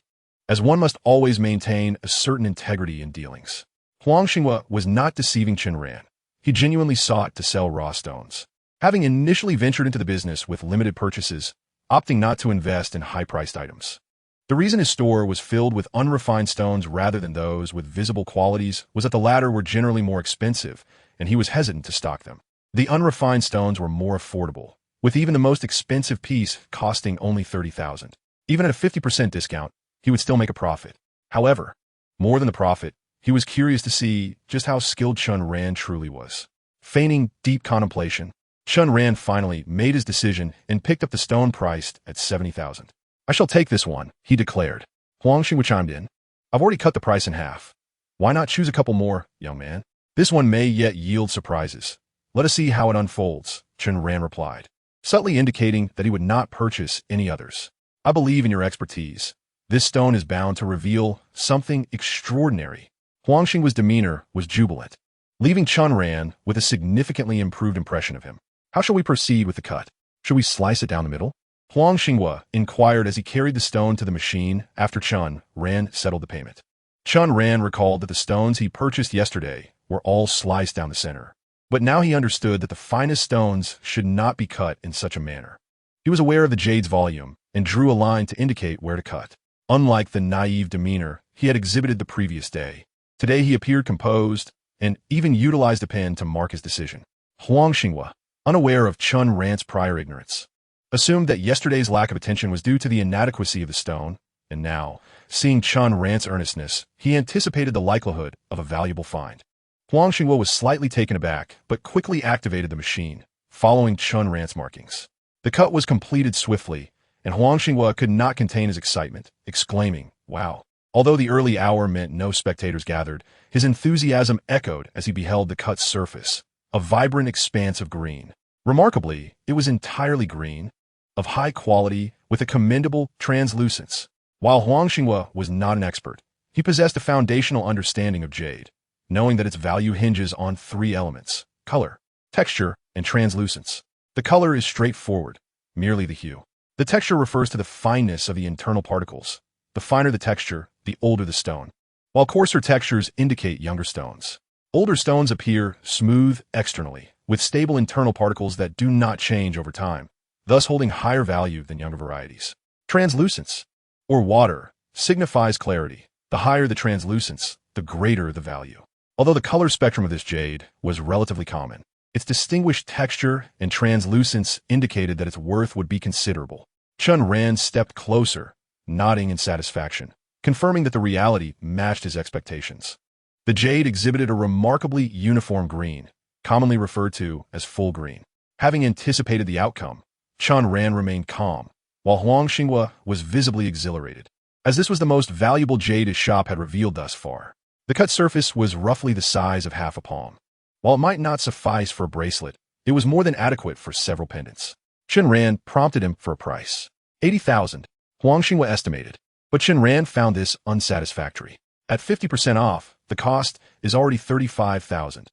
as one must always maintain a certain integrity in dealings. Huang Xinghua was not deceiving Chen Ran. He genuinely sought to sell raw stones. Having initially ventured into the business with limited purchases, opting not to invest in high-priced items. The reason his store was filled with unrefined stones rather than those with visible qualities was that the latter were generally more expensive, and he was hesitant to stock them. The unrefined stones were more affordable, with even the most expensive piece costing only $30,000. Even at a 50% discount, he would still make a profit. However, more than the profit, he was curious to see just how skilled Chen Ran truly was. Feigning deep contemplation, Chen Ran finally made his decision and picked up the stone priced at $70,000. "I shall take this one," he declared. Huang Xingwu chimed in. "I've already cut the price in half. Why not choose a couple more, young man? This one may yet yield surprises. Let us see how it unfolds," Chen Ran replied, subtly indicating that he would not purchase any others. "I believe in your expertise. This stone is bound to reveal something extraordinary." Huang Xingwu's demeanor was jubilant, leaving Chen Ran with a significantly improved impression of him. "How shall we proceed with the cut? Should we slice it down the middle?" Huang Xingwu inquired as he carried the stone to the machine after Chen Ran settled the payment. Chen Ran recalled that the stones he purchased yesterday were all sliced down the center, but now he understood that the finest stones should not be cut in such a manner. He was aware of the jade's volume and drew a line to indicate where to cut. Unlike the naive demeanor he had exhibited the previous day, today he appeared composed and even utilized a pen to mark his decision. Huang Xingwu, unaware of Chen Ran's prior ignorance, assumed that yesterday's lack of attention was due to the inadequacy of the stone, and now, seeing Chen Ran's earnestness, he anticipated the likelihood of a valuable find. Huang Xingwu was slightly taken aback, but quickly activated the machine, following Chen Ran's markings. The cut was completed swiftly, and Huang Xingwu could not contain his excitement, exclaiming, "Wow." Although the early hour meant no spectators gathered, his enthusiasm echoed as he beheld the cut's surface, a vibrant expanse of green. Remarkably, it was entirely green, of high quality, with a commendable translucence. While Huang Xingwu was not an expert, he possessed a foundational understanding of jade, knowing that its value hinges on three elements: color, texture, and translucence. The color is straightforward, merely the hue. The texture refers to the fineness of the internal particles. The finer the texture, the older the stone, while coarser textures indicate younger stones. Older stones appear smooth externally, with stable internal particles that do not change over time, thus holding higher value than younger varieties. Translucence, or water, signifies clarity. The higher the translucence, the greater the value. Although the color spectrum of this jade was relatively common, its distinguished texture and translucence indicated that its worth would be considerable. Chen Ran stepped closer, nodding in satisfaction, confirming that the reality matched his expectations. The jade exhibited a remarkably uniform green, commonly referred to as full green. Having anticipated the outcome, Chen Ran remained calm, while Huang Xingwu was visibly exhilarated, as this was the most valuable jade his shop had revealed thus far. The cut surface was roughly the size of half a palm. While it might not suffice for a bracelet, it was more than adequate for several pendants. Chen Ran prompted him for a price. 80,000, Huang Xingwu estimated, but Chen Ran found this unsatisfactory. At 50% off, the cost is already 35,000.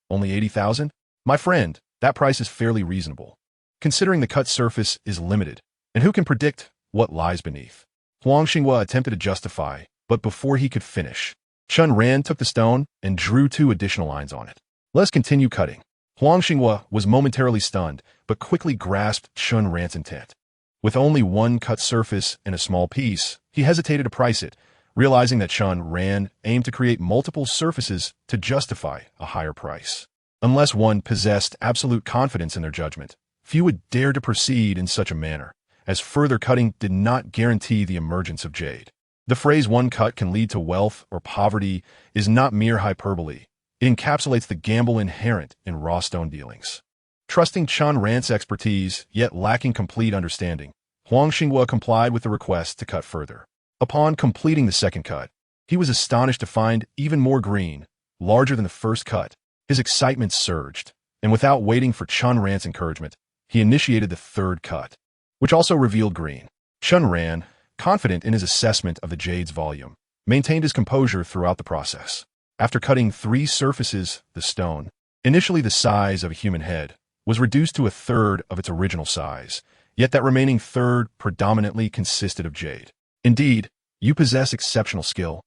Only 80,000? My friend, that price is fairly reasonable, considering the cut surface is limited, and who can predict what lies beneath? Huang Xingwu attempted to justify, but before he could finish, Chen Ran took the stone and drew 2 additional lines on it. "Let's continue cutting." Huang Xingwu was momentarily stunned, but quickly grasped Chen Ran's intent. With only one cut surface and a small piece, he hesitated to price it, realizing that Chen Ran aimed to create multiple surfaces to justify a higher price. Unless one possessed absolute confidence in their judgment, few would dare to proceed in such a manner, as further cutting did not guarantee the emergence of jade. The phrase "one cut can lead to wealth or poverty" is not mere hyperbole. It encapsulates the gamble inherent in raw stone dealings. Trusting Chen Ran's expertise, yet lacking complete understanding, Huang Xingwu complied with the request to cut further. Upon completing the second cut, he was astonished to find even more green, larger than the first cut. His excitement surged, and without waiting for Chen Ran's encouragement, he initiated the third cut, which also revealed green. Chen Ran, confident in his assessment of the jade's volume, maintained his composure throughout the process. After cutting 3 surfaces, the stone, initially the size of a human head, was reduced to a third of its original size, yet that remaining third predominantly consisted of jade. "Indeed, you possess exceptional skill,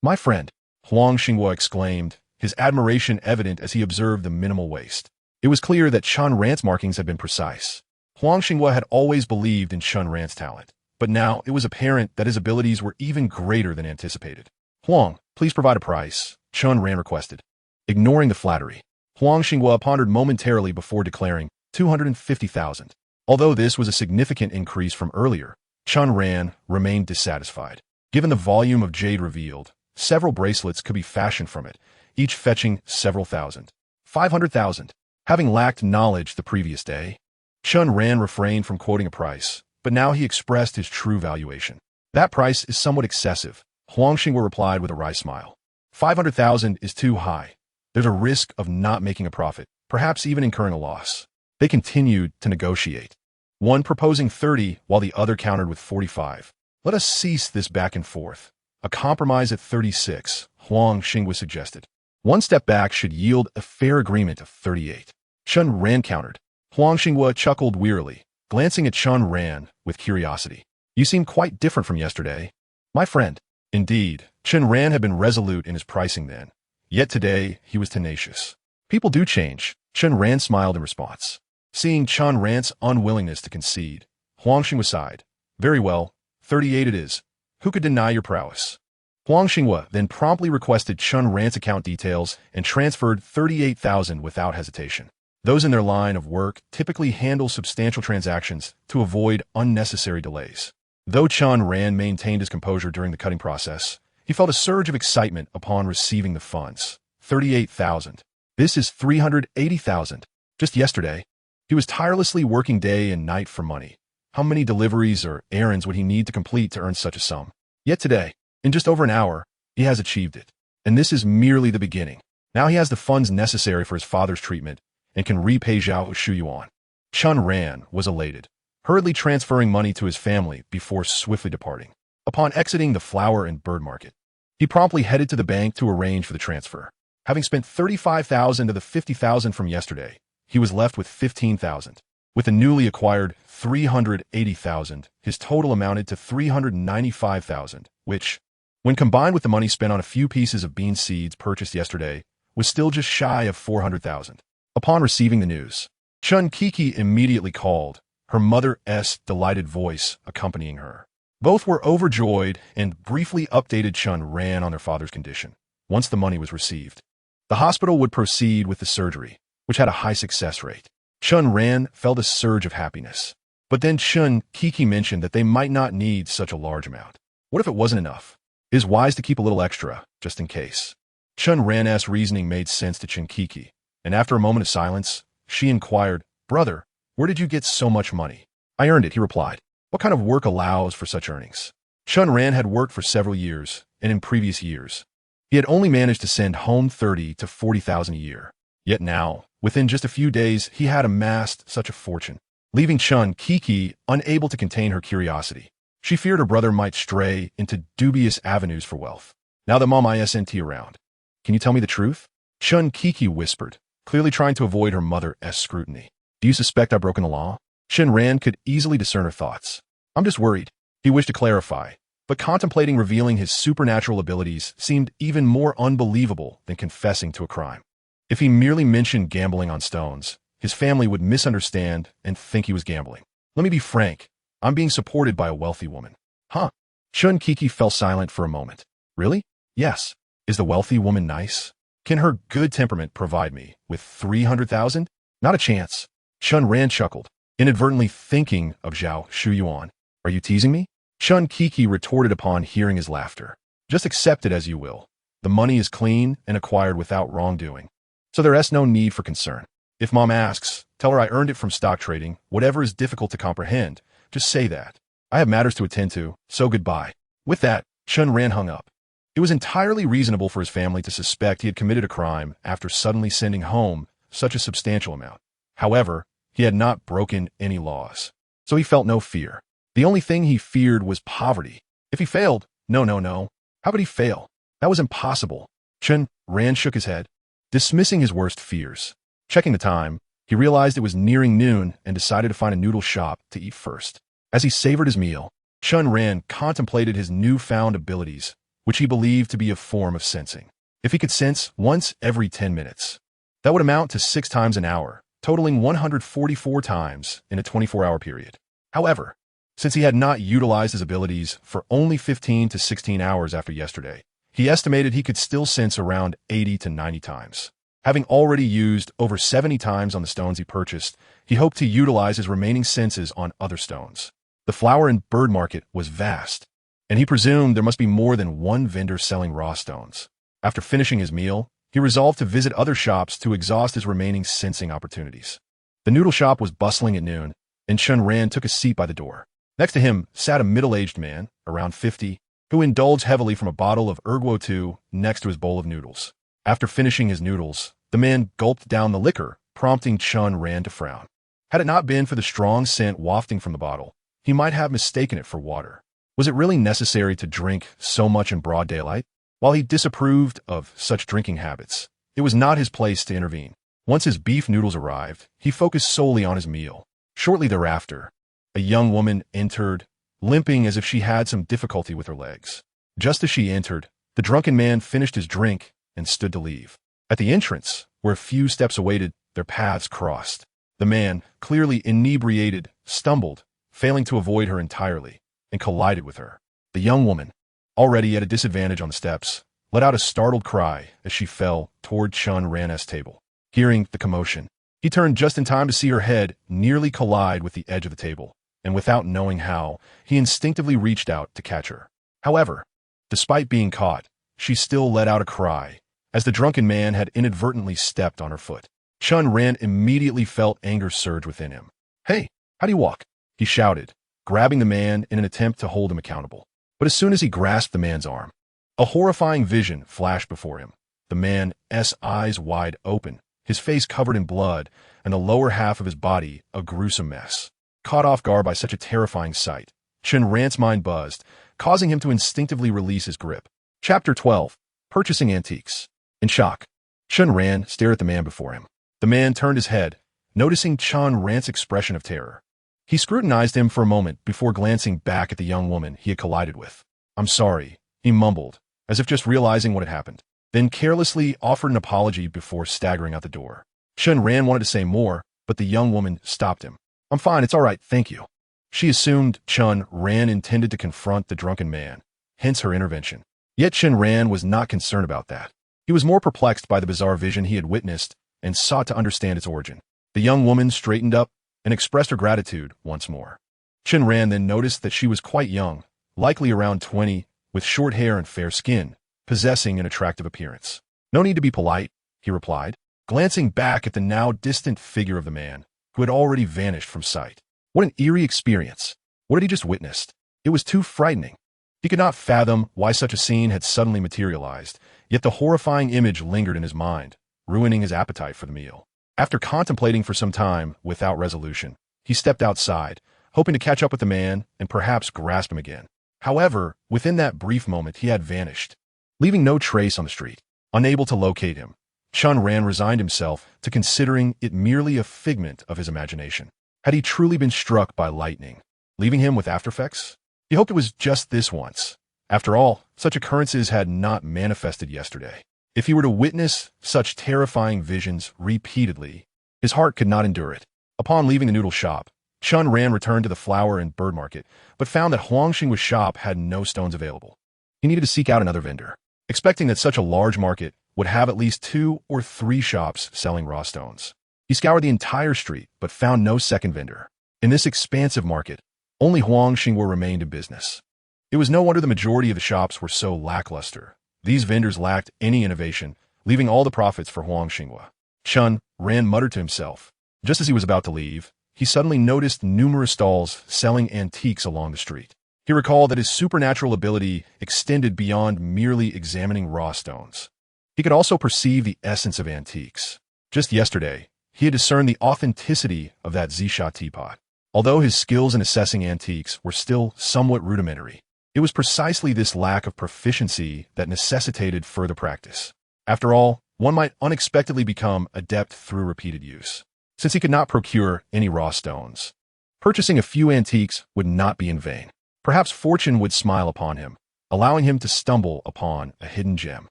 my friend," Huang Xingwu exclaimed, his admiration evident as he observed the minimal waste. It was clear that Chen Ran's markings had been precise. Huang Xinghua had always believed in Chen Ran's talent, but now it was apparent that his abilities were even greater than anticipated. Huang, please provide a price, Chen Ran requested. Ignoring the flattery, Huang Xinghua pondered momentarily before declaring 250,000. Although this was a significant increase from earlier, Chen Ran remained dissatisfied. Given the volume of jade revealed, several bracelets could be fashioned from it, each fetching several thousand. 500,000. Having lacked knowledge the previous day, Chen Ran refrained from quoting a price, but now he expressed his true valuation. That price is somewhat excessive, Huang Xinghua replied with a wry smile. 500,000 is too high. There's a risk of not making a profit, perhaps even incurring a loss. They continued to negotiate, one proposing 30 while the other countered with 45. Let us cease this back and forth. A compromise at 36, Huang Xinghua suggested. One step back should yield a fair agreement of 38. Chen Ran countered. Huang Xinghua chuckled wearily, glancing at Chen Ran with curiosity. You seem quite different from yesterday, my friend. Indeed, Chen Ran had been resolute in his pricing then, yet today he was tenacious. People do change, Chen Ran smiled in response. Seeing Chen Ran's unwillingness to concede, Huang Xinghua sighed. Very well, 38 it is. Who could deny your prowess? Huang Xinghua then promptly requested Chen Ran's account details and transferred 38,000 without hesitation. Those in their line of work typically handle substantial transactions to avoid unnecessary delays. Though Chen Ran maintained his composure during the cutting process, he felt a surge of excitement upon receiving the funds. 38,000. This is 380,000. Just yesterday, he was tirelessly working day and night for money. How many deliveries or errands would he need to complete to earn such a sum? Yet today, in just over an hour, he has achieved it. And this is merely the beginning. Now he has the funds necessary for his father's treatment and can repay Zhao Shuyuan. Chen Ran was elated, hurriedly transferring money to his family before swiftly departing. Upon exiting the flower and bird market, he promptly headed to the bank to arrange for the transfer. Having spent 35,000 of the 50,000 from yesterday, he was left with 15,000. With the newly acquired 380,000, his total amounted to 395,000, which, when combined with the money spent on a few pieces of bean seeds purchased yesterday, was still just shy of 400,000. Upon receiving the news, Chun Kiki immediately called, her mother's delighted voice accompanying her. Both were overjoyed and briefly updated Chen Ran on their father's condition. Once the money was received, the hospital would proceed with the surgery, which had a high success rate. Chen Ran felt a surge of happiness. But then Chun Kiki mentioned that they might not need such a large amount. What if it wasn't enough? It is wise to keep a little extra, just in case. Chen Ran's reasoning made sense to Chen Kiki, and after a moment of silence, she inquired, Brother, where did you get so much money? I earned it, he replied. What kind of work allows for such earnings? Chen Ran had worked for several years, and in previous years, he had only managed to send home 30 to 40,000 a year. Yet now, within just a few days, he had amassed such a fortune, leaving Chun Kiki unable to contain her curiosity. She feared her brother might stray into dubious avenues for wealth. Now that Mom isn't around, can you tell me the truth? Chun Kiki whispered, clearly trying to avoid her mother's scrutiny. Do you suspect I've broken the law? Chen Ran could easily discern her thoughts. I'm just worried. He wished to clarify, but contemplating revealing his supernatural abilities seemed even more unbelievable than confessing to a crime. If he merely mentioned gambling on stones, his family would misunderstand and think he was gambling. Let me be frank. I'm being supported by a wealthy woman. Huh? Chun Kiki fell silent for a moment. Really? Yes. Is the wealthy woman nice? Can her good temperament provide me with 300,000? Not a chance. Chun Ran chuckled, inadvertently thinking of Zhao Shuyuan. Are you teasing me? Chun Kiki retorted upon hearing his laughter. Just accept it as you will. The money is clean and acquired without wrongdoing, so there's no need for concern. If Mom asks, tell her I earned it from stock trading. Whatever is difficult to comprehend, just say that. I have matters to attend to, so goodbye. With that, Chen Ran hung up. It was entirely reasonable for his family to suspect he had committed a crime after suddenly sending home such a substantial amount. However, he had not broken any laws, so he felt no fear. The only thing he feared was poverty. If he failed, no. How could he fail? That was impossible. Chen Ran shook his head, dismissing his worst fears. Checking the time, he realized it was nearing noon and decided to find a noodle shop to eat first. As he savored his meal, Chen Ran contemplated his newfound abilities, which he believed to be a form of sensing. if he could sense once every 10 minutes. That would amount to 6 times an hour, totaling 144 times in a 24-hour period. However, since he had not utilized his abilities for only 15 to 16 hours after yesterday, he estimated he could still sense around 80 to 90 times. Having already used over 70 times on the stones he purchased, he hoped to utilize his remaining senses on other stones. The flower and bird market was vast, and he presumed there must be more than one vendor selling raw stones. After finishing his meal, he resolved to visit other shops to exhaust his remaining sensing opportunities. The noodle shop was bustling at noon, and Chen Ran took a seat by the door. Next to him sat a middle-aged man, around 50, who indulged heavily from a bottle of Erguo 2 next to his bowl of noodles. After finishing his noodles, the man gulped down the liquor, prompting Chen Ran to frown. Had it not been for the strong scent wafting from the bottle, he might have mistaken it for water. Was it really necessary to drink so much in broad daylight? While he disapproved of such drinking habits, it was not his place to intervene. Once his beef noodles arrived, he focused solely on his meal. Shortly thereafter, a young woman entered, limping as if she had some difficulty with her legs. Just as she entered, the drunken man finished his drink and stood to leave. At the entrance, where a few steps awaited, their paths crossed. The man, clearly inebriated, stumbled, failing to avoid her entirely, and collided with her. The young woman, already at a disadvantage on the steps, let out a startled cry as she fell toward Chen Ran's table. Hearing the commotion, he turned just in time to see her head nearly collide with the edge of the table, and without knowing how, he instinctively reached out to catch her. However, despite being caught, she still let out a cry, as the drunken man had inadvertently stepped on her foot. Chen Ran immediately felt anger surge within him. "Hey, how do you walk?" he shouted, grabbing the man in an attempt to hold him accountable. But as soon as he grasped the man's arm, a horrifying vision flashed before him. The man's eyes wide open, his face covered in blood, and the lower half of his body a gruesome mess. Caught off guard by such a terrifying sight, Chen Ran's mind buzzed, causing him to instinctively release his grip. Chapter 12. Purchasing Antiques. In shock, Chen Ran stared at the man before him. The man turned his head, noticing Chen Ran's expression of terror. He scrutinized him for a moment before glancing back at the young woman he had collided with. "I'm sorry," he mumbled, as if just realizing what had happened, then carelessly offered an apology before staggering out the door. Chen Ran wanted to say more, but the young woman stopped him. "I'm fine, it's all right, thank you." She assumed Chen Ran intended to confront the drunken man, hence her intervention. Yet Chen Ran was not concerned about that. He was more perplexed by the bizarre vision he had witnessed and sought to understand its origin. The young woman straightened up and expressed her gratitude once more. Chen Ran then noticed that she was quite young, likely around 20, with short hair and fair skin, possessing an attractive appearance. "No need to be polite," he replied, glancing back at the now distant figure of the man, who had already vanished from sight. What an eerie experience. What had he just witnessed? It was too frightening. He could not fathom why such a scene had suddenly materialized, yet the horrifying image lingered in his mind, ruining his appetite for the meal. After contemplating for some time without resolution, he stepped outside, hoping to catch up with the man and perhaps grasp him again. However, within that brief moment he had vanished, leaving no trace on the street. Unable to locate him, Chen Ran resigned himself to considering it merely a figment of his imagination. Had he truly been struck by lightning, leaving him with aftereffects? He hoped it was just this once. After all, such occurrences had not manifested yesterday. If he were to witness such terrifying visions repeatedly, his heart could not endure it. Upon leaving the noodle shop, Chen Ran returned to the flower and bird market, but found that Huang Xinghua's shop had no stones available. He needed to seek out another vendor. Expecting that such a large market would have at least 2 or 3 shops selling raw stones. He scoured the entire street, but found no second vendor. In this expansive market, only Huang Xinghua remained in business. It was no wonder the majority of the shops were so lackluster. These vendors lacked any innovation, leaving all the profits for Huang Xinghua. Chen Ran muttered to himself. Just as he was about to leave, he suddenly noticed numerous stalls selling antiques along the street. He recalled that his supernatural ability extended beyond merely examining raw stones. He could also perceive the essence of antiques. Just yesterday, he had discerned the authenticity of that Zisha teapot. Although his skills in assessing antiques were still somewhat rudimentary, it was precisely this lack of proficiency that necessitated further practice. After all, one might unexpectedly become adept through repeated use. Since he could not procure any raw stones, purchasing a few antiques would not be in vain. Perhaps fortune would smile upon him, allowing him to stumble upon a hidden gem.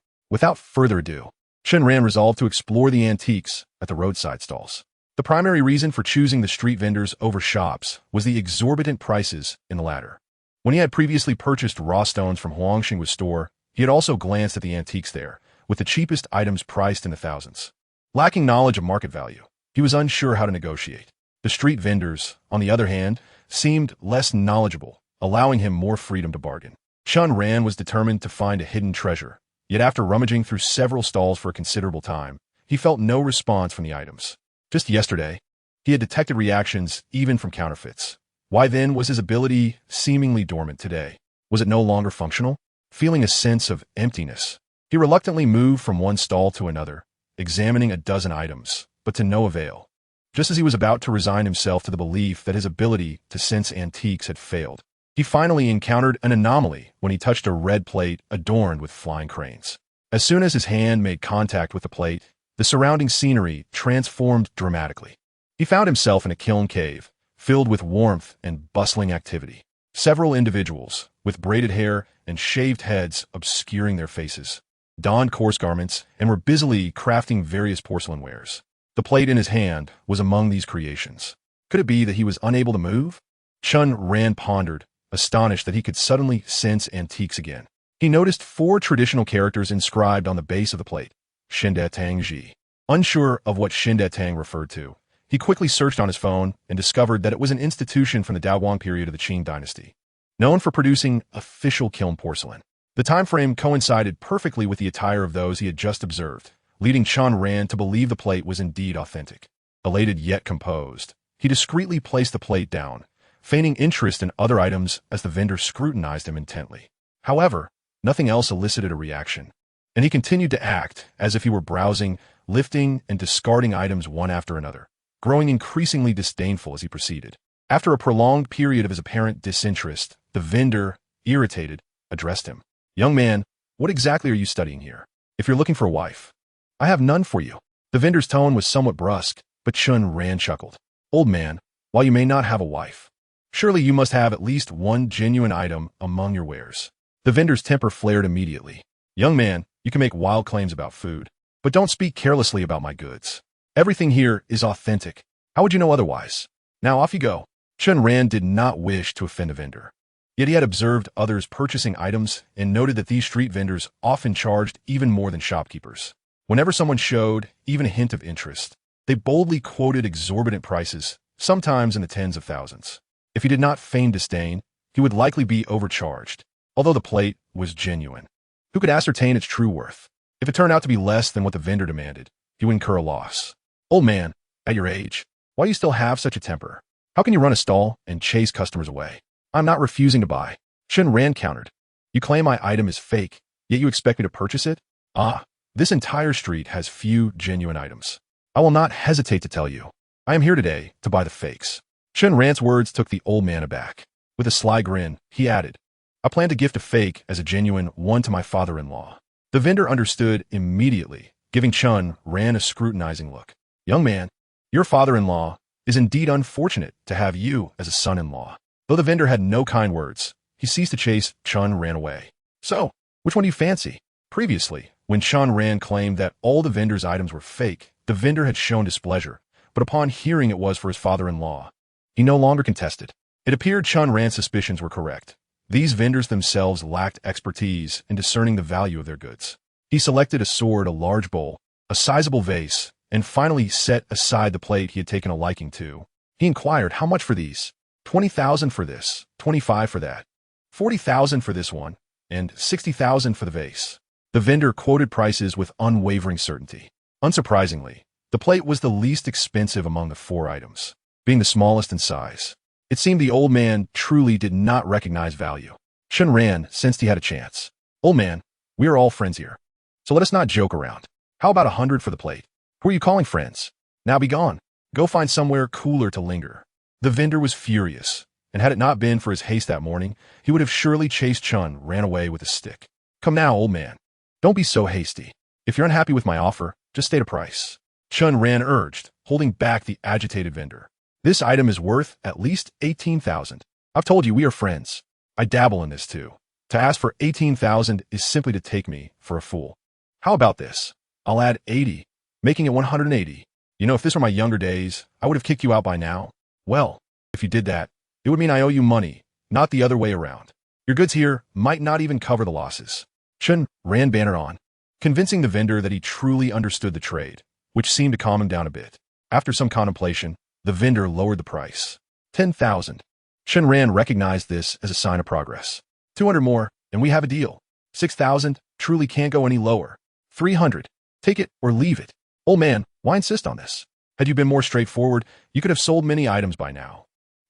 Without further ado, Chen Ran resolved to explore the antiques at the roadside stalls. The primary reason for choosing the street vendors over shops was the exorbitant prices in the latter. When he had previously purchased raw stones from Huangxing's store, he had also glanced at the antiques there, with the cheapest items priced in the thousands. Lacking knowledge of market value, he was unsure how to negotiate. The street vendors, on the other hand, seemed less knowledgeable, allowing him more freedom to bargain. Chen Ran was determined to find a hidden treasure, yet after rummaging through several stalls for a considerable time, he felt no response from the items. Just yesterday, he had detected reactions even from counterfeits. Why then was his ability seemingly dormant today? Was it no longer functional? Feeling a sense of emptiness, he reluctantly moved from one stall to another, examining a dozen items, but to no avail. Just as he was about to resign himself to the belief that his ability to sense antiques had failed, he finally encountered an anomaly when he touched a red plate adorned with flying cranes. As soon as his hand made contact with the plate, the surrounding scenery transformed dramatically. He found himself in a kiln cave, filled with warmth and bustling activity. Several individuals, with braided hair and shaved heads obscuring their faces, donned coarse garments and were busily crafting various porcelain wares. The plate in his hand was among these creations. Could it be that he was unable to move? Chen Ran pondered, astonished that he could suddenly sense antiques again. He noticed 4 traditional characters inscribed on the base of the plate. Shindatang Ji. Unsure of what Shindatang referred to, he quickly searched on his phone and discovered that it was an institution from the Daoguang period of the Qing dynasty, known for producing official kiln porcelain. The time frame coincided perfectly with the attire of those he had just observed, leading Chen Ran to believe the plate was indeed authentic. Elated yet composed, he discreetly placed the plate down, feigning interest in other items as the vendor scrutinized him intently. However, nothing else elicited a reaction, and he continued to act as if he were browsing, lifting and discarding items one after another, growing increasingly disdainful as he proceeded. After a prolonged period of his apparent disinterest, the vendor, irritated, addressed him. "Young man, what exactly are you studying here? If you're looking for a wife, I have none for you." The vendor's tone was somewhat brusque, but Chen Ran chuckled. "Old man, while you may not have a wife, surely you must have at least one genuine item among your wares." The vendor's temper flared immediately. "Young man, you can make wild claims about food, but don't speak carelessly about my goods. Everything here is authentic. How would you know otherwise? Now off you go." Chen Ran did not wish to offend a vendor, yet he had observed others purchasing items and noted that these street vendors often charged even more than shopkeepers. Whenever someone showed even a hint of interest, they boldly quoted exorbitant prices, sometimes in the tens of thousands. If he did not feign disdain, he would likely be overcharged, although the plate was genuine. Who could ascertain its true worth? If it turned out to be less than what the vendor demanded, he would incur a loss. "Old man, at your age, why do you still have such a temper? How can you run a stall and chase customers away?" "I'm not refusing to buy," Chen Ran countered. "You claim my item is fake, yet you expect me to purchase it? Ah, this entire street has few genuine items. I will not hesitate to tell you. I am here today to buy the fakes." Chen Ran's words took the old man aback. With a sly grin, he added, "I plan to gift a fake as a genuine one to my father-in-law." The vendor understood immediately, giving Chen Ran a scrutinizing look. "Young man, your father-in-law is indeed unfortunate to have you as a son-in-law." Though the vendor had no kind words, he ceased to chase. Chen Ran away. "So, which one do you fancy?" Previously, when Chen Ran claimed that all the vendor's items were fake, the vendor had shown displeasure, but upon hearing it was for his father-in-law, he no longer contested. It appeared Chen Ran's suspicions were correct. These vendors themselves lacked expertise in discerning the value of their goods. He selected a sword, a large bowl, a sizable vase, and finally set aside the plate he had taken a liking to. He inquired, "How much for these?" 20,000 for this, 25 for that, 40,000 for this one, and 60,000 for the vase. The vendor quoted prices with unwavering certainty. Unsurprisingly, the plate was the least expensive among the 4 items, being the smallest in size. It seemed the old man truly did not recognize value. Chen Ran sensed he had a chance. "Old man, we are all friends here, so let us not joke around. How about 100 for the plate? Who are you calling friends? Now be gone. Go find somewhere cooler to linger." The vendor was furious, and had it not been for his haste that morning, he would have surely chased Chen Ran away with a stick. "Come now, old man. Don't be so hasty. If you're unhappy with my offer, just state a price," Chen Ran urged, holding back the agitated vendor. "This item is worth at least 18,000. I've told you we are friends. I dabble in this too. To ask for 18,000 is simply to take me for a fool." How about this? I'll add 80, making it 180. You know, if this were my younger days, I would have kicked you out by now. Well, if you did that, it would mean I owe you money, not the other way around. Your goods here might not even cover the losses. Chen Ran banner on, convincing the vendor that he truly understood the trade, which seemed to calm him down a bit. After some contemplation, the vendor lowered the price. 10,000. Chen Ran recognized this as a sign of progress. 200 more, and we have a deal. 6,000, truly can't go any lower. 300, take it or leave it. Old man, why insist on this? Had you been more straightforward, you could have sold many items by now.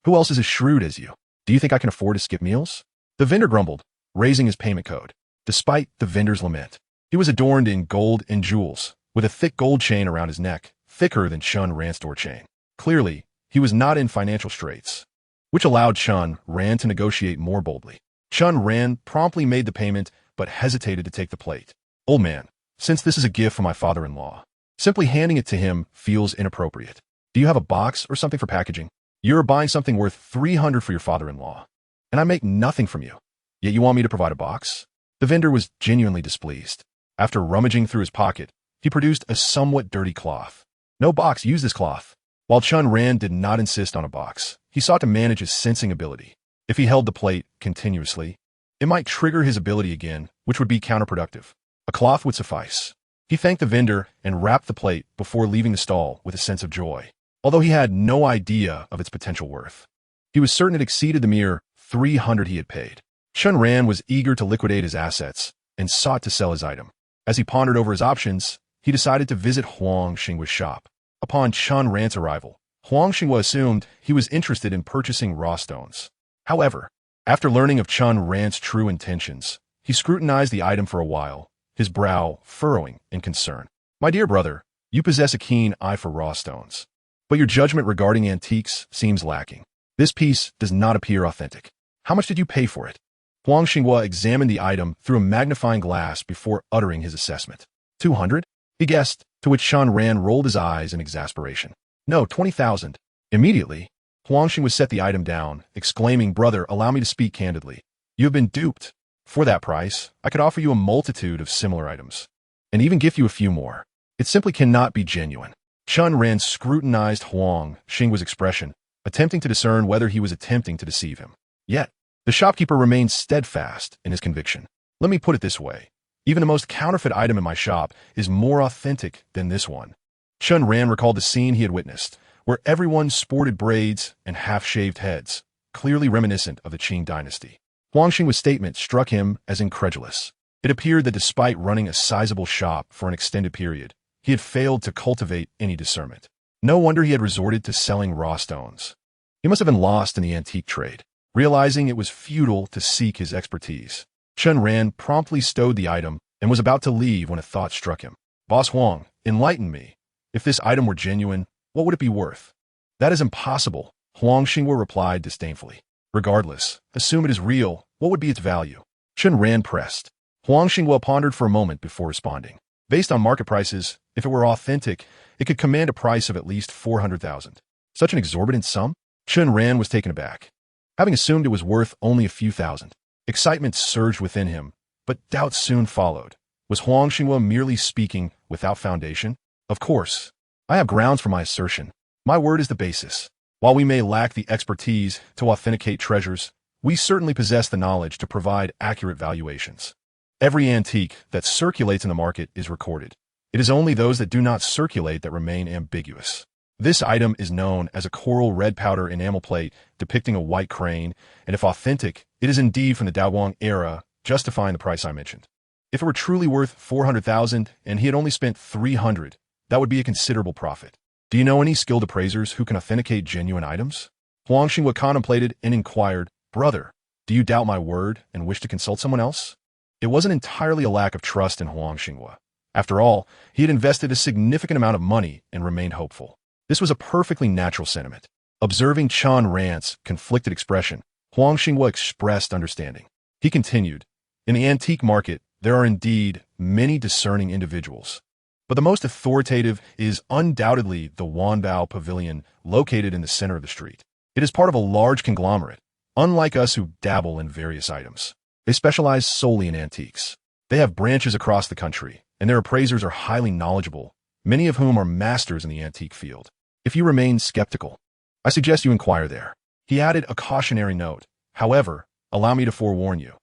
Who else is as shrewd as you? Do you think I can afford to skip meals? The vendor grumbled, raising his payment code. Despite the vendor's lament, he was adorned in gold and jewels, with a thick gold chain around his neck, thicker than Chen Ran's store chain. Clearly, he was not in financial straits, which allowed Chen Ran to negotiate more boldly. Chen Ran promptly made the payment, but hesitated to take the plate. Old man, since this is a gift from my father-in-law, simply handing it to him feels inappropriate. Do you have a box or something for packaging? You're buying something worth 300 for your father-in-law, and I make nothing from you. Yet you want me to provide a box? The vendor was genuinely displeased. After rummaging through his pocket, he produced a somewhat dirty cloth. No box, use this cloth. While Chen Ran did not insist on a box, he sought to manage his sensing ability. If he held the plate continuously, it might trigger his ability again, which would be counterproductive. A cloth would suffice. He thanked the vendor and wrapped the plate before leaving the stall with a sense of joy. Although he had no idea of its potential worth, he was certain it exceeded the mere 300 he had paid. Chen Ran was eager to liquidate his assets and sought to sell his item. As he pondered over his options, he decided to visit Huang Xinghua's shop. Upon Chen Ran's arrival, Huang Xinghua assumed he was interested in purchasing raw stones. However, after learning of Chen Ran's true intentions, he scrutinized the item for a while, his brow furrowing in concern. My dear brother, you possess a keen eye for raw stones, but your judgment regarding antiques seems lacking. This piece does not appear authentic. How much did you pay for it? Huang Xinghua examined the item through a magnifying glass before uttering his assessment. 200? He guessed, to which Chen Ran rolled his eyes in exasperation. No, 20,000. Immediately, Huang Xinghua set the item down, exclaiming, Brother, allow me to speak candidly. You have been duped. For that price, I could offer you a multitude of similar items, and even gift you a few more. It simply cannot be genuine. Chen Ran scrutinized Huang Xinghua's expression, attempting to discern whether he was attempting to deceive him. Yet, the shopkeeper remained steadfast in his conviction. Let me put it this way. Even the most counterfeit item in my shop is more authentic than this one. Chen Ran recalled the scene he had witnessed, where everyone sported braids and half-shaved heads, clearly reminiscent of the Qing dynasty. Huang Xinghua's statement struck him as incredulous. It appeared that despite running a sizable shop for an extended period, he had failed to cultivate any discernment. No wonder he had resorted to selling raw stones. He must have been lost in the antique trade, realizing it was futile to seek his expertise. Chen Ran promptly stowed the item and was about to leave when a thought struck him. Boss Huang, enlighten me. If this item were genuine, what would it be worth? That is impossible, Huang Xinghua replied disdainfully. Regardless, assume it is real, what would be its value? Chen Ran pressed. Huang Xinghua pondered for a moment before responding. Based on market prices, if it were authentic, it could command a price of at least 400,000. Such an exorbitant sum? Chen Ran was taken aback. Having assumed it was worth only a few thousand, excitement surged within him, but doubt soon followed. Was Huang Xinghua merely speaking without foundation? Of course. I have grounds for my assertion. My word is the basis. While we may lack the expertise to authenticate treasures, we certainly possess the knowledge to provide accurate valuations. Every antique that circulates in the market is recorded. It is only those that do not circulate that remain ambiguous. This item is known as a coral red powder enamel plate depicting a white crane, and if authentic, it is indeed from the Daoguang era, justifying the price I mentioned. If it were truly worth 400,000 and he had only spent 300, that would be a considerable profit. Do you know any skilled appraisers who can authenticate genuine items? Huang Xinghua contemplated and inquired, Brother, do you doubt my word and wish to consult someone else? It wasn't entirely a lack of trust in Huang Xinghua. After all, he had invested a significant amount of money and remained hopeful. This was a perfectly natural sentiment. Observing Chen Ran's conflicted expression, Huang Xinghua expressed understanding. He continued, In the antique market, there are indeed many discerning individuals, but the most authoritative is undoubtedly the Wanbao Pavilion located in the center of the street. It is part of a large conglomerate, unlike us who dabble in various items. They specialize solely in antiques. They have branches across the country, and their appraisers are highly knowledgeable, many of whom are masters in the antique field. If you remain skeptical, I suggest you inquire there. He added a cautionary note. However, allow me to forewarn you.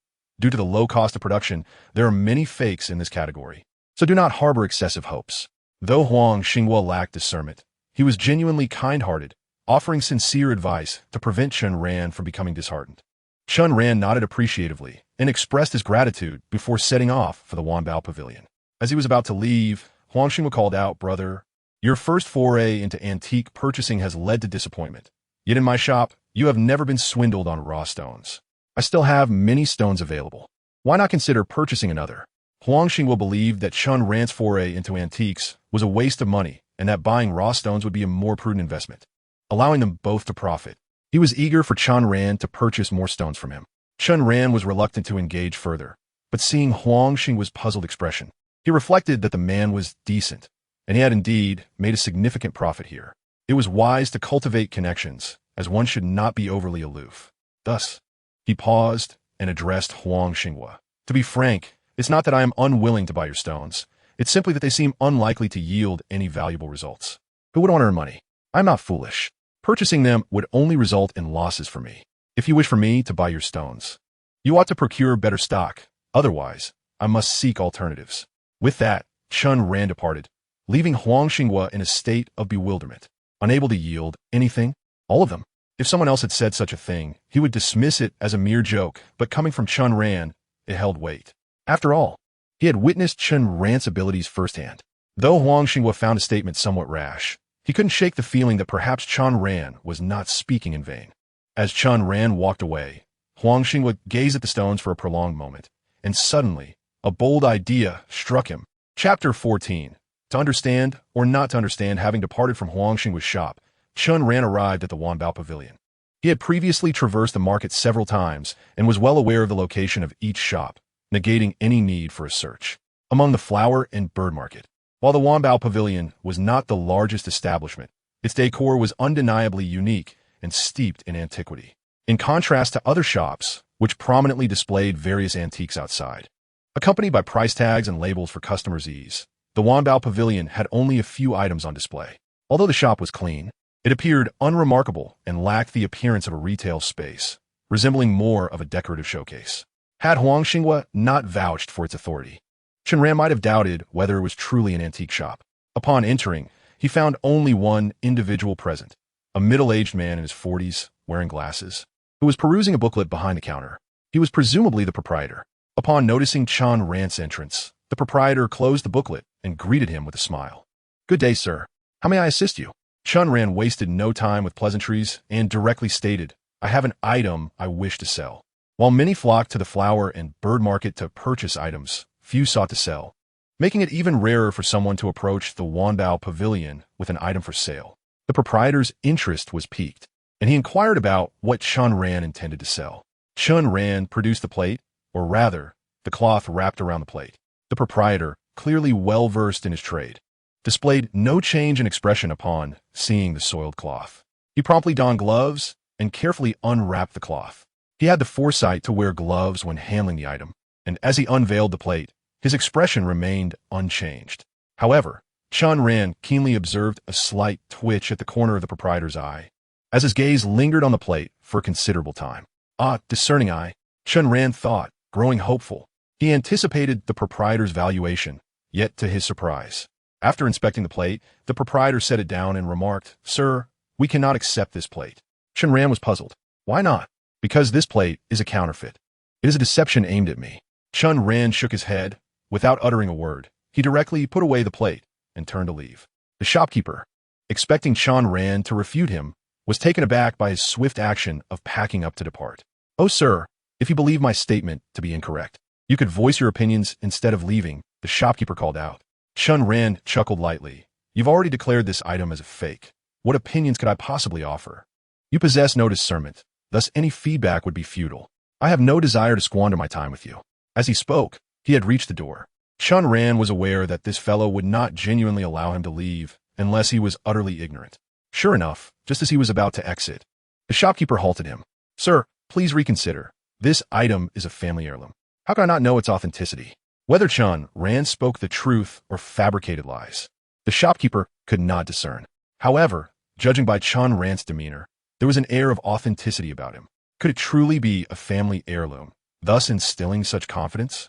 Due to the low cost of production, there are many fakes in this category, so do not harbor excessive hopes. Though Huang Xinghua lacked discernment, he was genuinely kind-hearted, offering sincere advice to prevent Chen Ran from becoming disheartened. Chen Ran nodded appreciatively and expressed his gratitude before setting off for the Wanbao Pavilion. As he was about to leave, Huang Xinghua called out, "Brother, your first foray into antique purchasing has led to disappointment. Yet in my shop, you have never been swindled on raw stones. I still have many stones available. Why not consider purchasing another?" Huang Xinghua believed that Chen Ran's foray into antiques was a waste of money and that buying raw stones would be a more prudent investment, allowing them both to profit. He was eager for Chen Ran to purchase more stones from him. Chen Ran was reluctant to engage further, but seeing Huang Xinghua's puzzled expression, he reflected that the man was decent, and he had indeed made a significant profit here. It was wise to cultivate connections, as one should not be overly aloof. Thus, he paused and addressed Huang Xinghua. "To be frank, it's not that I am unwilling to buy your stones. It's simply that they seem unlikely to yield any valuable results. Who would want to earn money? I'm not foolish. Purchasing them would only result in losses for me. If you wish for me to buy your stones, you ought to procure better stock. Otherwise, I must seek alternatives." With that, Chen Ran departed, leaving Huang Xinghua in a state of bewilderment, unable to yield anything, all of them. If someone else had said such a thing, he would dismiss it as a mere joke, but coming from Chen Ran, it held weight. After all, he had witnessed Chen Ran's abilities firsthand. Though Huang Xinghua found his statement somewhat rash, he couldn't shake the feeling that perhaps Chen Ran was not speaking in vain. As Chen Ran walked away, Huang Xinghua gazed at the stones for a prolonged moment, and suddenly, a bold idea struck him. Chapter 14. To understand or not to understand, having departed from Huang Xinghua's shop, Chen Ran arrived at the Wanbao Pavilion. He had previously traversed the market several times and was well aware of the location of each shop, negating any need for a search. Among the flower and bird market, while the Wanbao Pavilion was not the largest establishment, its decor was undeniably unique and steeped in antiquity. In contrast to other shops, which prominently displayed various antiques outside, accompanied by price tags and labels for customers' ease, the Wanbao Pavilion had only a few items on display. Although the shop was clean, it appeared unremarkable and lacked the appearance of a retail space, resembling more of a decorative showcase. Had Huang Xinghua not vouched for its authority, Chen Ran might have doubted whether it was truly an antique shop. Upon entering, he found only one individual present, a middle-aged man in his 40s, wearing glasses, who was perusing a booklet behind the counter. He was presumably the proprietor. Upon noticing Chen Ran's entrance, the proprietor closed the booklet and greeted him with a smile. "Good day, sir. How may I assist you?" Chen Ran wasted no time with pleasantries and directly stated, "I have an item I wish to sell." While many flocked to the flower and bird market to purchase items, few sought to sell, making it even rarer for someone to approach the Wanbao Pavilion with an item for sale. The proprietor's interest was piqued, and he inquired about what Chen Ran intended to sell. Chen Ran produced the plate, or rather, the cloth wrapped around the plate. The proprietor, clearly well-versed in his trade, displayed no change in expression upon seeing the soiled cloth. He promptly donned gloves and carefully unwrapped the cloth. He had the foresight to wear gloves when handling the item, and as he unveiled the plate, his expression remained unchanged. However, Chen Ran keenly observed a slight twitch at the corner of the proprietor's eye, as his gaze lingered on the plate for a considerable time. "Ah, discerning eye," Chen Ran thought, growing hopeful. He anticipated the proprietor's valuation, yet to his surprise, after inspecting the plate, the proprietor set it down and remarked, "Sir, we cannot accept this plate." Chen Ran was puzzled. "Why not?" "Because this plate is a counterfeit. It is a deception aimed at me." Chen Ran shook his head. Without uttering a word, he directly put away the plate and turned to leave. The shopkeeper, expecting Chen Ran to refute him, was taken aback by his swift action of packing up to depart. "Oh, sir, if you believe my statement to be incorrect, you could voice your opinions instead of leaving," the shopkeeper called out. Chen Ran chuckled lightly. "You've already declared this item as a fake. What opinions could I possibly offer? You possess no discernment, thus any feedback would be futile. I have no desire to squander my time with you." As he spoke, he had reached the door. Chen Ran was aware that this fellow would not genuinely allow him to leave unless he was utterly ignorant. Sure enough, just as he was about to exit, the shopkeeper halted him. "Sir, please reconsider. This item is a family heirloom. How can I not know its authenticity?" Whether Chen Ran spoke the truth or fabricated lies, the shopkeeper could not discern. However, judging by Chen Ran's demeanor, there was an air of authenticity about him. Could it truly be a family heirloom, thus instilling such confidence?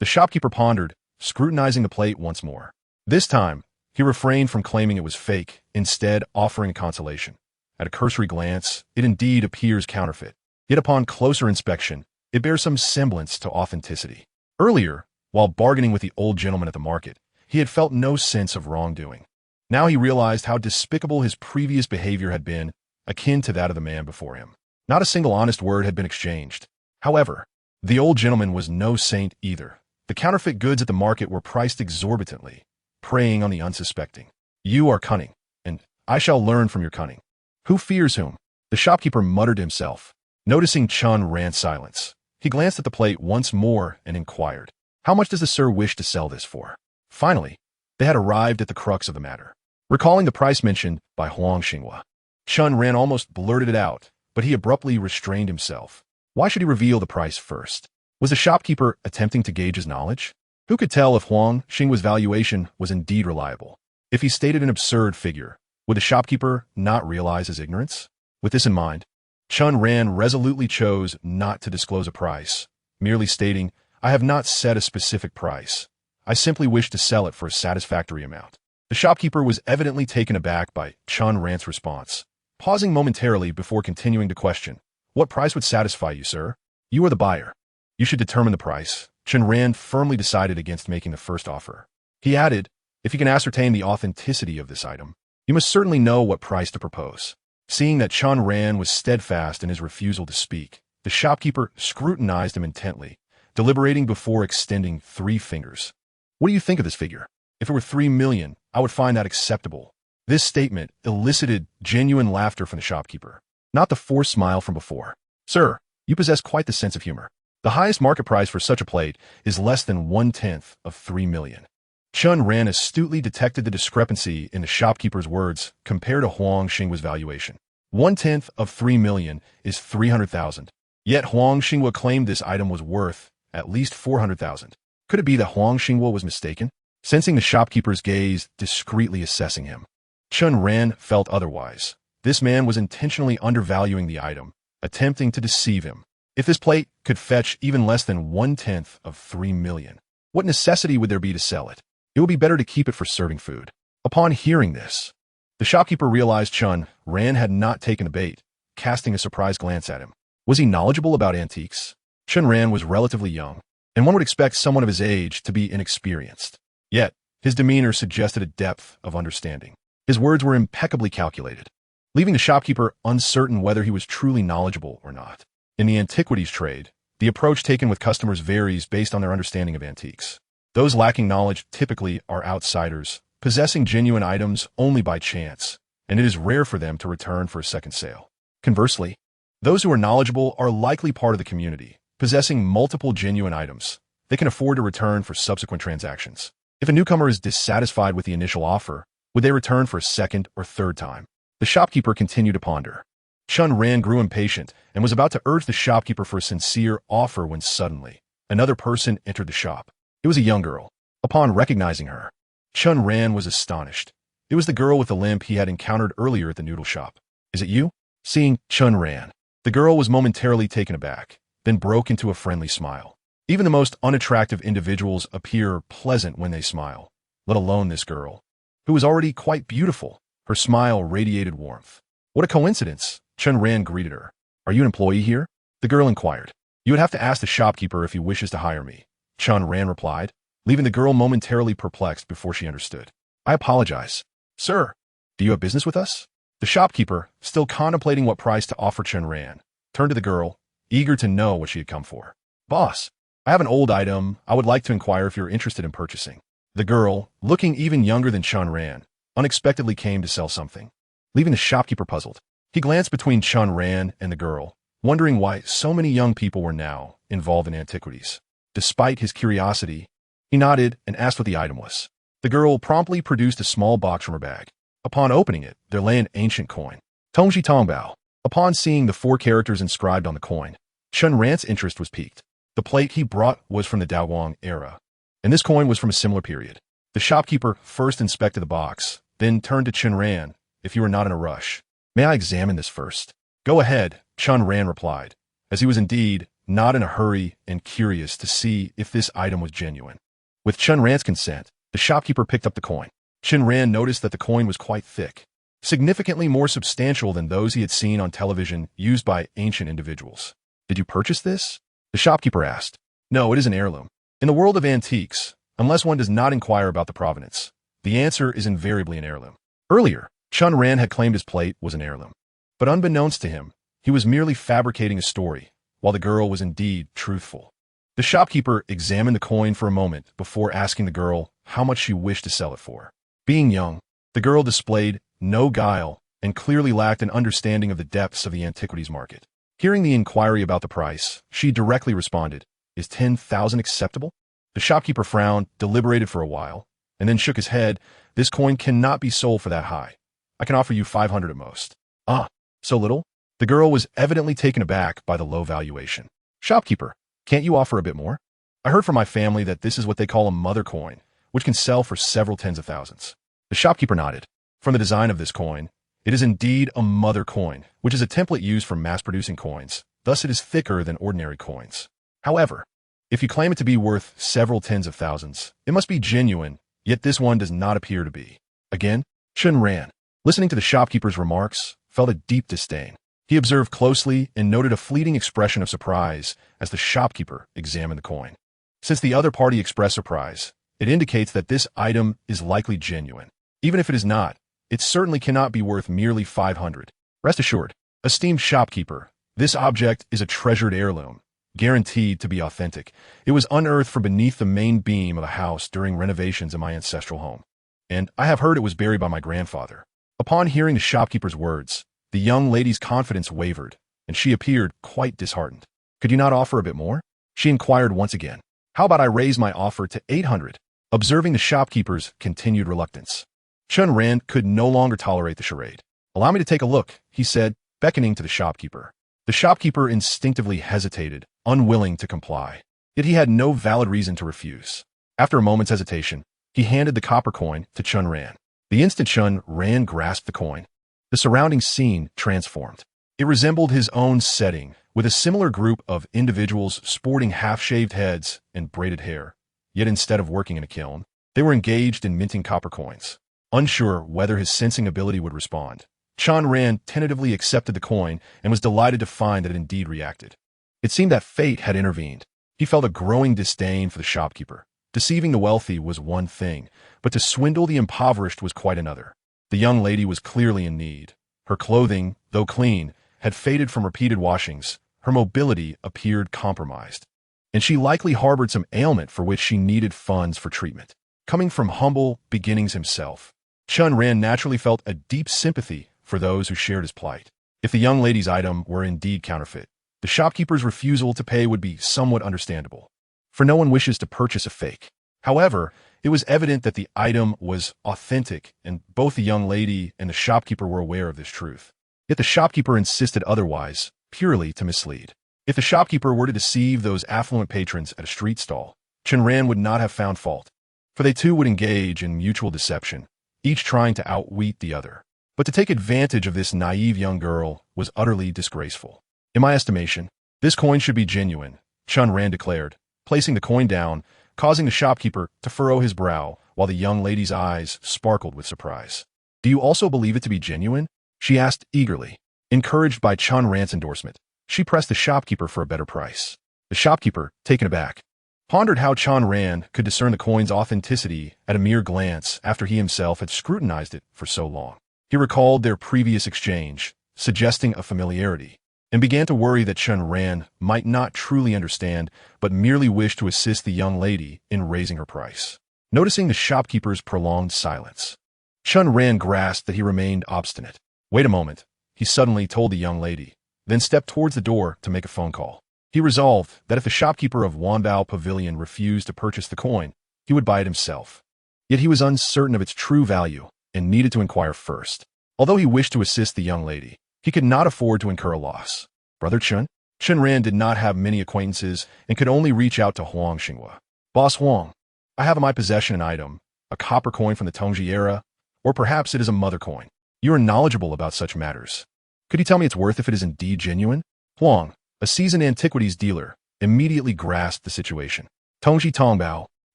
The shopkeeper pondered, scrutinizing the plate once more. This time, he refrained from claiming it was fake, instead offering a consolation. At a cursory glance, it indeed appears counterfeit. Yet upon closer inspection, it bears some semblance to authenticity. Earlier, while bargaining with the old gentleman at the market, he had felt no sense of wrongdoing. Now he realized how despicable his previous behavior had been, akin to that of the man before him. Not a single honest word had been exchanged. However, the old gentleman was no saint either. The counterfeit goods at the market were priced exorbitantly, preying on the unsuspecting. You are cunning, and I shall learn from your cunning. Who fears whom? The shopkeeper muttered to himself. Noticing Chen Ran's silence, he glanced at the plate once more and inquired, "How much does the sir wish to sell this for?" Finally, they had arrived at the crux of the matter. Recalling the price mentioned by Huang Xinghua, Chen Ran almost blurted it out, but he abruptly restrained himself. Why should he reveal the price first? Was the shopkeeper attempting to gauge his knowledge? Who could tell if Huang Xinghua's valuation was indeed reliable? If he stated an absurd figure, would the shopkeeper not realize his ignorance? With this in mind, Chen Ran resolutely chose not to disclose a price, merely stating, "I have not set a specific price. I simply wish to sell it for a satisfactory amount." The shopkeeper was evidently taken aback by Chen Ran's response, pausing momentarily before continuing to question, "What price would satisfy you, sir? You are the buyer. You should determine the price." Chen Ran firmly decided against making the first offer. He added, "If you can ascertain the authenticity of this item, you must certainly know what price to propose." Seeing that Chen Ran was steadfast in his refusal to speak, the shopkeeper scrutinized him intently, deliberating before extending 3 fingers. "What do you think of this figure? If it were 3 million, I would find that acceptable." This statement elicited genuine laughter from the shopkeeper, not the forced smile from before. "Sir, you possess quite the sense of humor. The highest market price for such a plate is less than 1/10 of 3 million. Chen Ran astutely detected the discrepancy in the shopkeeper's words compared to Huang Xinghua's valuation. 1/10 of 3 million is 300,000. Yet Huang Xinghua claimed this item was worth at least 400,000. Could it be that Huang Xinghua was mistaken? Sensing the shopkeeper's gaze discreetly assessing him, Chen Ran felt otherwise. This man was intentionally undervaluing the item, attempting to deceive him. If this plate could fetch even less than 1/10 of 3 million, what necessity would there be to sell it? It would be better to keep it for serving food. Upon hearing this, the shopkeeper realized Chen Ran had not taken a bait, casting a surprised glance at him. Was he knowledgeable about antiques? Chen Ran was relatively young, and one would expect someone of his age to be inexperienced. Yet, his demeanor suggested a depth of understanding. His words were impeccably calculated, leaving the shopkeeper uncertain whether he was truly knowledgeable or not. In the antiquities trade, the approach taken with customers varies based on their understanding of antiques. Those lacking knowledge typically are outsiders, possessing genuine items only by chance, and it is rare for them to return for a second sale. Conversely, those who are knowledgeable are likely part of the community, possessing multiple genuine items. They can afford to return for subsequent transactions. If a newcomer is dissatisfied with the initial offer, would they return for a second or third time? The shopkeeper continued to ponder. Chen Ran grew impatient and was about to urge the shopkeeper for a sincere offer when suddenly, another person entered the shop. It was a young girl. Upon recognizing her, Chen Ran was astonished. It was the girl with the limp he had encountered earlier at the noodle shop. "Is it you?" Seeing Chen Ran, the girl was momentarily taken aback, then broke into a friendly smile. Even the most unattractive individuals appear pleasant when they smile, let alone this girl, who was already quite beautiful. Her smile radiated warmth. "What a coincidence," Chen Ran greeted her. "Are you an employee here?" The girl inquired. "You would have to ask the shopkeeper if he wishes to hire me," Chen Ran replied, leaving the girl momentarily perplexed before she understood. "I apologize. Sir, do you have business with us?" The shopkeeper, still contemplating what price to offer Chen Ran, turned to the girl, eager to know what she had come for. "Boss, I have an old item I would like to inquire if you're interested in purchasing." The girl, looking even younger than Chen Ran, unexpectedly came to sell something, leaving the shopkeeper puzzled. He glanced between Chen Ran and the girl, wondering why so many young people were now involved in antiquities. Despite his curiosity, he nodded and asked what the item was. The girl promptly produced a small box from her bag. Upon opening it, there lay an ancient coin. Tongji Tongbao. Upon seeing the 4 characters inscribed on the coin, Chen Ran's interest was piqued. The plate he brought was from the Daoguang era, and this coin was from a similar period. The shopkeeper first inspected the box, then turned to Chen Ran. If you are not in a rush, may I examine this first? Go ahead, Chen Ran replied, as he was indeed not in a hurry and curious to see if this item was genuine. With Chen Ran's consent, the shopkeeper picked up the coin. Chen Ran noticed that the coin was quite thick, significantly more substantial than those he had seen on television used by ancient individuals. Did you purchase this? The shopkeeper asked. No, it is an heirloom. In the world of antiques, unless one does not inquire about the provenance, the answer is invariably an heirloom. Earlier, Chen Ran had claimed his plate was an heirloom. But unbeknownst to him, he was merely fabricating a story, while the girl was indeed truthful. The shopkeeper examined the coin for a moment before asking the girl how much she wished to sell it for. Being young, the girl displayed no guile and clearly lacked an understanding of the depths of the antiquities market. Hearing the inquiry about the price, she directly responded, "Is 10,000 acceptable?" The shopkeeper frowned, deliberated for a while, and then shook his head. "This coin cannot be sold for that high. I can offer you 500 at most." "Ah, so little?" The girl was evidently taken aback by the low valuation. "Shopkeeper, can't you offer a bit more? I heard from my family that this is what they call a mother coin, which can sell for several tens of thousands." The shopkeeper nodded. From the design of this coin, it is indeed a mother coin, which is a template used for mass-producing coins. Thus it is thicker than ordinary coins. However, if you claim it to be worth several tens of thousands, it must be genuine, yet this one does not appear to be. Again, Chen Ran, listening to the shopkeeper's remarks, felt a deep disdain. He observed closely and noted a fleeting expression of surprise as the shopkeeper examined the coin. Since the other party expressed surprise, it indicates that this item is likely genuine. Even if it is not, it certainly cannot be worth merely 500. Rest assured, esteemed shopkeeper, this object is a treasured heirloom, guaranteed to be authentic. It was unearthed from beneath the main beam of a house during renovations in my ancestral home, and I have heard it was buried by my grandfather. Upon hearing the shopkeeper's words, the young lady's confidence wavered, and she appeared quite disheartened. "Could you not offer a bit more?" she inquired once again. "How about I raise my offer to 800? Observing the shopkeeper's continued reluctance, Chen Ran could no longer tolerate the charade. "Allow me to take a look," he said, beckoning to the shopkeeper. The shopkeeper instinctively hesitated, unwilling to comply. Yet he had no valid reason to refuse. After a moment's hesitation, he handed the copper coin to Chen Ran. The instant Chen Ran grasped the coin, the surrounding scene transformed. It resembled his own setting, with a similar group of individuals sporting half-shaved heads and braided hair. Yet instead of working in a kiln, they were engaged in minting copper coins. Unsure whether his sensing ability would respond, Chen Ran tentatively accepted the coin and was delighted to find that it indeed reacted. It seemed that fate had intervened. He felt a growing disdain for the shopkeeper. Deceiving the wealthy was one thing, but to swindle the impoverished was quite another. The young lady was clearly in need. Her clothing, though clean, had faded from repeated washings. Her mobility appeared compromised, and she likely harbored some ailment for which she needed funds for treatment. Coming from humble beginnings himself, Chen Ran naturally felt a deep sympathy for those who shared his plight. If the young lady's item were indeed counterfeit, the shopkeeper's refusal to pay would be somewhat understandable, for no one wishes to purchase a fake. However, it was evident that the item was authentic, and both the young lady and the shopkeeper were aware of this truth. Yet the shopkeeper insisted otherwise, purely to mislead. If the shopkeeper were to deceive those affluent patrons at a street stall, Chen Ran would not have found fault, for they too would engage in mutual deception, each trying to outwit the other. But to take advantage of this naive young girl was utterly disgraceful. "In my estimation, this coin should be genuine," Chen Ran declared, placing the coin down, causing the shopkeeper to furrow his brow while the young lady's eyes sparkled with surprise. "Do you also believe it to be genuine?" she asked eagerly. Encouraged by Chen Ran's endorsement, she pressed the shopkeeper for a better price. The shopkeeper, taken aback, pondered how Chen Ran could discern the coin's authenticity at a mere glance after he himself had scrutinized it for so long. He recalled their previous exchange, suggesting a familiarity, and began to worry that Chen Ran might not truly understand, but merely wish to assist the young lady in raising her price. Noticing the shopkeeper's prolonged silence, Chen Ran grasped that he remained obstinate. "Wait a moment," he suddenly told the young lady, then stepped towards the door to make a phone call. He resolved that if the shopkeeper of Wanbao Pavilion refused to purchase the coin, he would buy it himself. Yet he was uncertain of its true value and needed to inquire first. Although he wished to assist the young lady, he could not afford to incur a loss. "Brother Chen?" Chen Ran did not have many acquaintances and could only reach out to Huang Xinghua. "Boss Huang, I have in my possession an item, a copper coin from the Tongji era, or perhaps it is a mother coin. You are knowledgeable about such matters. Could you tell me its worth if it is indeed genuine? Huang, a seasoned antiquities dealer, immediately grasped the situation. Tongji Tongbao.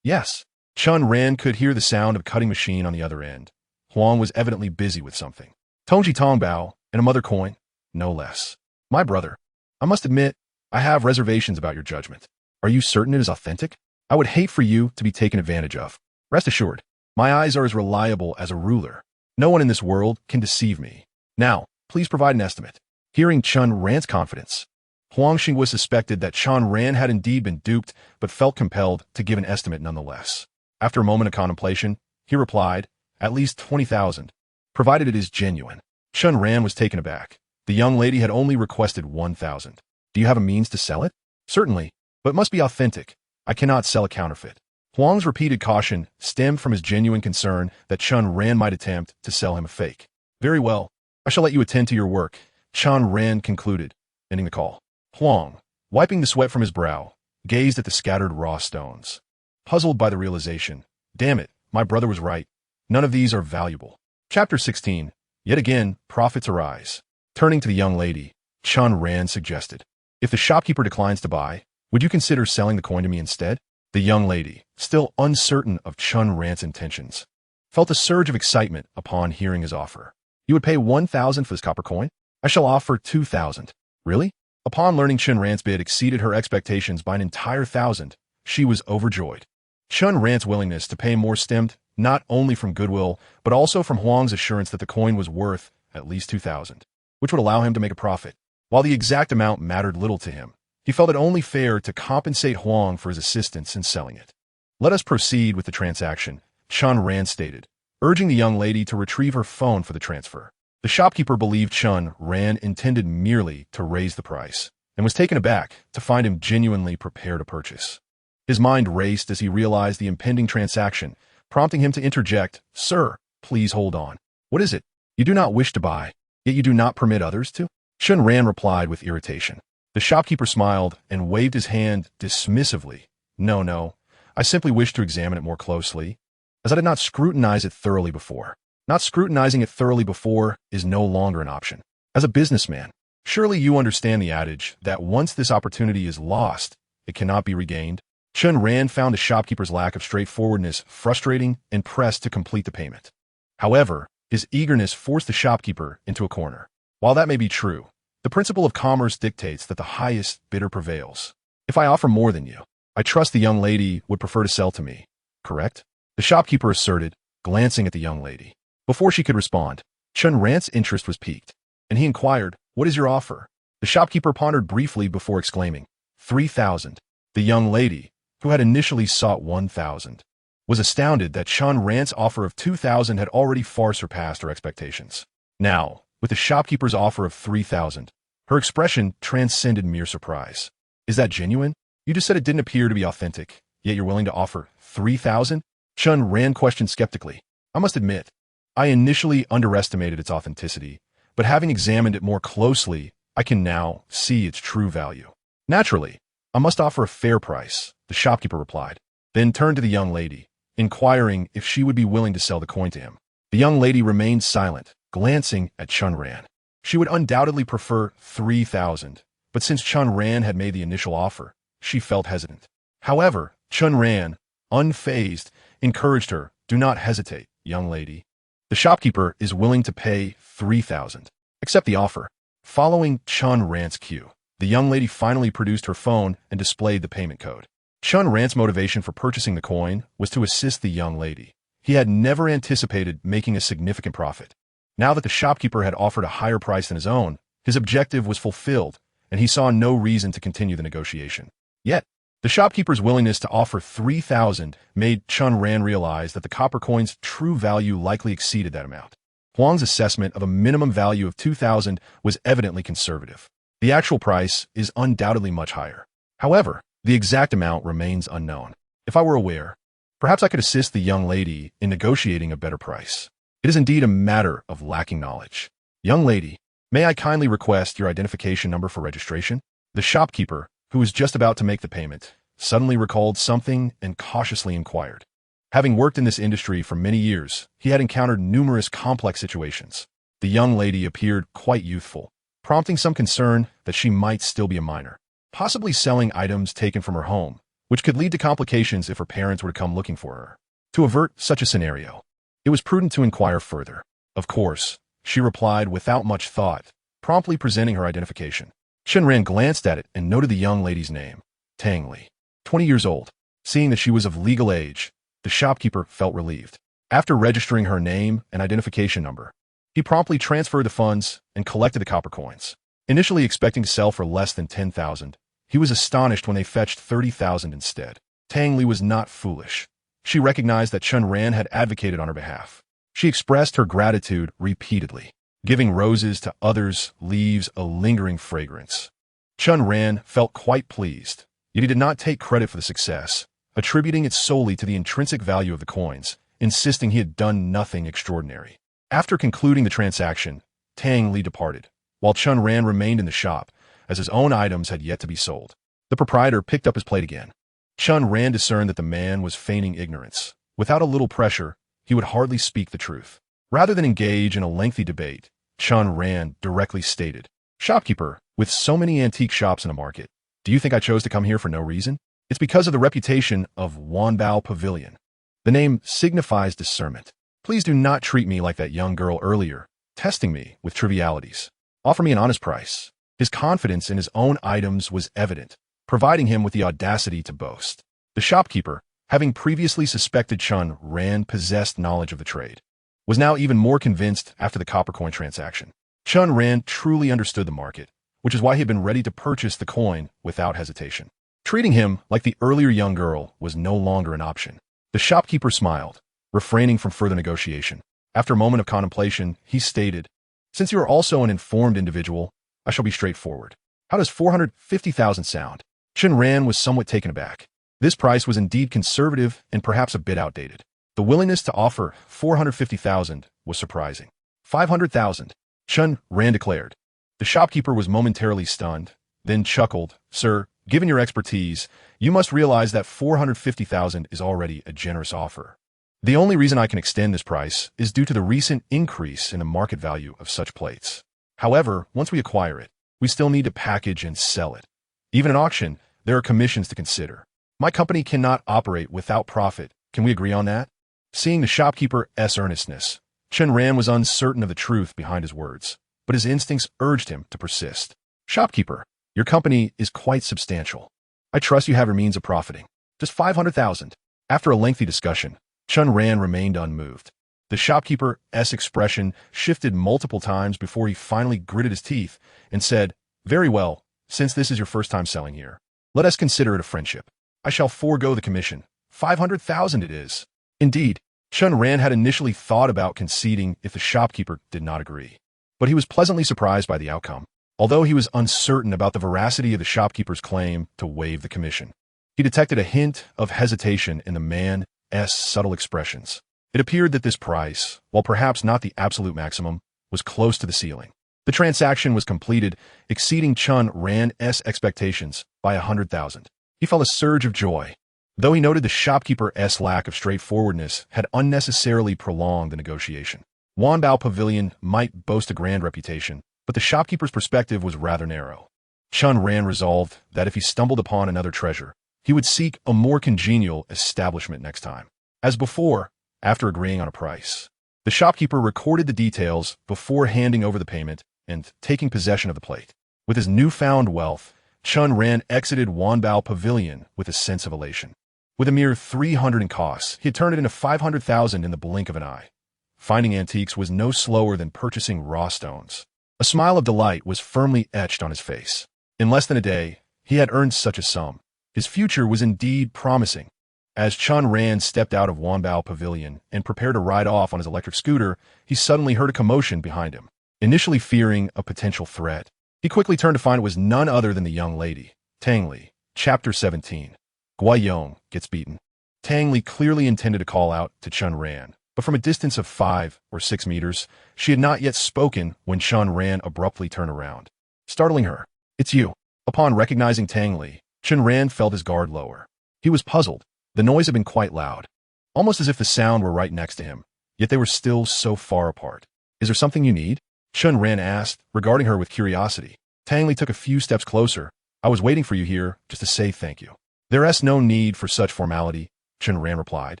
Yes. Chen Ran could hear the sound of a cutting machine on the other end. Huang was evidently busy with something. Tongji Tongbao, and a mother coin? No less. My brother, I must admit, I have reservations about your judgment. Are you certain it is authentic? I would hate for you to be taken advantage of. Rest assured, my eyes are as reliable as a ruler. No one in this world can deceive me. Now, please provide an estimate. Hearing Chen Ran's confidence, Huang Xingwa suspected that Chen Ran had indeed been duped, but felt compelled to give an estimate nonetheless. After a moment of contemplation, he replied, at least 20,000, provided it is genuine. Chen Ran was taken aback. The young lady had only requested 1,000. Do you have a means to sell it? Certainly, but it must be authentic. I cannot sell a counterfeit. Huang's repeated caution stemmed from his genuine concern that Chen Ran might attempt to sell him a fake. Very well, I shall let you attend to your work, Chen Ran concluded, ending the call. Huang, wiping the sweat from his brow, gazed at the scattered raw stones. Puzzled by the realization, damn it, my brother was right. None of these are valuable. Chapter 16. Yet again, profits arise. Turning to the young lady, Chen Ran suggested, if the shopkeeper declines to buy, would you consider selling the coin to me instead? The young lady, still uncertain of Chen Ran's intentions, felt a surge of excitement upon hearing his offer. You would pay 1,000 for this copper coin? I shall offer 2,000. Really? Upon learning Chen Ran's bid exceeded her expectations by an entire 1,000, she was overjoyed. Chen Ran's willingness to pay more stemmed not only from goodwill, but also from Huang's assurance that the coin was worth at least 2,000, which would allow him to make a profit. While the exact amount mattered little to him, he felt it only fair to compensate Huang for his assistance in selling it. Let us proceed with the transaction, Chen Ran stated, urging the young lady to retrieve her phone for the transfer. The shopkeeper believed Chen Ran intended merely to raise the price, and was taken aback to find him genuinely prepared to purchase. His mind raced as he realized the impending transaction, prompting him to interject, Sir, please hold on. What is it? You do not wish to buy, yet you do not permit others to? Chen Ran replied with irritation. The shopkeeper smiled and waved his hand dismissively. No, I simply wish to examine it more closely, as I did not scrutinize it thoroughly before. Not scrutinizing it thoroughly before is no longer an option. As a businessman, surely you understand the adage that once this opportunity is lost, it cannot be regained. Chen Ran found the shopkeeper's lack of straightforwardness frustrating and pressed to complete the payment. However, his eagerness forced the shopkeeper into a corner. While that may be true, the principle of commerce dictates that the highest bidder prevails. If I offer more than you, I trust the young lady would prefer to sell to me, correct? The shopkeeper asserted, glancing at the young lady. Before she could respond, Chen Ran's interest was piqued, and he inquired, what is your offer? The shopkeeper pondered briefly before exclaiming, 3,000. The young lady, who had initially sought 1,000, was astounded that Chen Ran's offer of 2,000 had already far surpassed her expectations. Now, with the shopkeeper's offer of 3,000, her expression transcended mere surprise. Is that genuine? You just said it didn't appear to be authentic, yet you're willing to offer 3,000? Chen Ran questioned skeptically. I must admit, I initially underestimated its authenticity, but having examined it more closely, I can now see its true value. Naturally, I must offer a fair price, the shopkeeper replied, then turned to the young lady, inquiring if she would be willing to sell the coin to him. The young lady remained silent, glancing at Chen Ran. She would undoubtedly prefer 3,000, but since Chen Ran had made the initial offer, she felt hesitant. However, Chen Ran, unfazed, encouraged her, do not hesitate, young lady. The shopkeeper is willing to pay 3,000. Accept the offer. Following Chen Ran's cue, the young lady finally produced her phone and displayed the payment code. Chen Ran's motivation for purchasing the coin was to assist the young lady. He had never anticipated making a significant profit. Now that the shopkeeper had offered a higher price than his own, his objective was fulfilled, and he saw no reason to continue the negotiation. Yet, the shopkeeper's willingness to offer 3,000 made Chen Ran realize that the copper coin's true value likely exceeded that amount. Huang's assessment of a minimum value of 2,000 was evidently conservative. The actual price is undoubtedly much higher. However, the exact amount remains unknown. If I were aware, perhaps I could assist the young lady in negotiating a better price. It is indeed a matter of lacking knowledge. Young lady, may I kindly request your identification number for registration? The shopkeeper, who was just about to make the payment, suddenly recalled something and cautiously inquired. Having worked in this industry for many years, he had encountered numerous complex situations. The young lady appeared quite youthful, prompting some concern that she might still be a minor, possibly selling items taken from her home, which could lead to complications if her parents were to come looking for her. To avert such a scenario, it was prudent to inquire further. Of course, she replied without much thought, promptly presenting her identification. Chen Ran glanced at it and noted the young lady's name, Tang Li, 20 years old. Seeing that she was of legal age, the shopkeeper felt relieved. After registering her name and identification number, he promptly transferred the funds and collected the copper coins. Initially expecting to sell for less than 10,000, he was astonished when they fetched 30,000 instead. Tang Li was not foolish. She recognized that Chen Ran had advocated on her behalf. She expressed her gratitude repeatedly. Giving roses to others leaves a lingering fragrance. Chen Ran felt quite pleased, yet he did not take credit for the success, attributing it solely to the intrinsic value of the coins, insisting he had done nothing extraordinary. After concluding the transaction, Tang Li departed, while Chen Ran remained in the shop, as his own items had yet to be sold. The proprietor picked up his plate again. Chen Ran discerned that the man was feigning ignorance. Without a little pressure, he would hardly speak the truth. Rather than engage in a lengthy debate, Chen Ran directly stated, "Shopkeeper, with so many antique shops in the market, do you think I chose to come here for no reason? It's because of the reputation of Wanbao Pavilion. The name signifies discernment. Please do not treat me like that young girl earlier, testing me with trivialities. Offer me an honest price." His confidence in his own items was evident, providing him with the audacity to boast. The shopkeeper, having previously suspected Chen Ran possessed knowledge of the trade, was now even more convinced after the copper coin transaction. Chen Ran truly understood the market, which is why he had been ready to purchase the coin without hesitation. Treating him like the earlier young girl was no longer an option. The shopkeeper smiled, refraining from further negotiation. After a moment of contemplation, he stated, "Since you are also an informed individual, I shall be straightforward. How does 450,000 sound?" Chen Ran was somewhat taken aback. This price was indeed conservative and perhaps a bit outdated. The willingness to offer 450,000 was surprising. 500,000, Chen Ran declared. The shopkeeper was momentarily stunned, then chuckled, "Sir, given your expertise, you must realize that 450,000 is already a generous offer. The only reason I can extend this price is due to the recent increase in the market value of such plates. However, once we acquire it, we still need to package and sell it. Even at auction, there are commissions to consider. My company cannot operate without profit. Can we agree on that?" Seeing the shopkeeper's earnestness, Chen Ran was uncertain of the truth behind his words, but his instincts urged him to persist. "Shopkeeper, your company is quite substantial. I trust you have your means of profiting. Just 500,000. After a lengthy discussion, Chen Ran remained unmoved. The shopkeeper's expression shifted multiple times before he finally gritted his teeth and said, "Very well, since this is your first time selling here, let us consider it a friendship. I shall forego the commission. 500,000 it is." Indeed, Chen Ran had initially thought about conceding if the shopkeeper did not agree, but he was pleasantly surprised by the outcome. Although he was uncertain about the veracity of the shopkeeper's claim to waive the commission, he detected a hint of hesitation in the man's subtle expressions. It appeared that this price, while perhaps not the absolute maximum, was close to the ceiling. The transaction was completed, exceeding Chen Ran's expectations by 100,000. He felt a surge of joy. Though he noted the shopkeeper's lack of straightforwardness had unnecessarily prolonged the negotiation. Wanbao Pavilion might boast a grand reputation, but the shopkeeper's perspective was rather narrow. Chen Ran resolved that if he stumbled upon another treasure, he would seek a more congenial establishment next time. As before, after agreeing on a price, the shopkeeper recorded the details before handing over the payment and taking possession of the plate. With his newfound wealth, Chen Ran exited Wanbao Pavilion with a sense of elation. With a mere 300 in costs, he had turned it into 500,000 in the blink of an eye. Finding antiques was no slower than purchasing raw stones. A smile of delight was firmly etched on his face. In less than a day, he had earned such a sum. His future was indeed promising. As Chen Ran stepped out of Wanbao Pavilion and prepared to ride off on his electric scooter, he suddenly heard a commotion behind him. Initially fearing a potential threat, he quickly turned to find it was none other than the young lady. Tang Li, Chapter 17. Guayong gets beaten. Tang Li clearly intended to call out to Chen Ran, but from a distance of 5 or 6 meters, she had not yet spoken when Chen Ran abruptly turned around, startling her. "It's you." Upon recognizing Tang Li, Chen Ran felt his guard lower. He was puzzled. The noise had been quite loud. almost as if the sound were right next to him, yet they were still so far apart. Is there something you need? Chen Ran asked, regarding her with curiosity. Tang Li took a few steps closer. I was waiting for you here just to say thank you. There is no need for such formality, Chen Ran replied,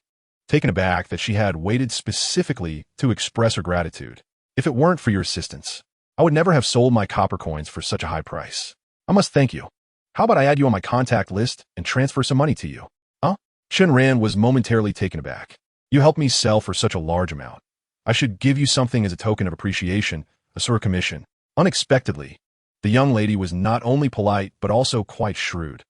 taken aback that she had waited specifically to express her gratitude. If it weren't for your assistance, I would never have sold my copper coins for such a high price. I must thank you. How about I add you on my contact list and transfer some money to you? Huh? Chen Ran was momentarily taken aback. You helped me sell for such a large amount. I should give you something as a token of appreciation, a sort of commission. Unexpectedly, the young lady was not only polite but also quite shrewd,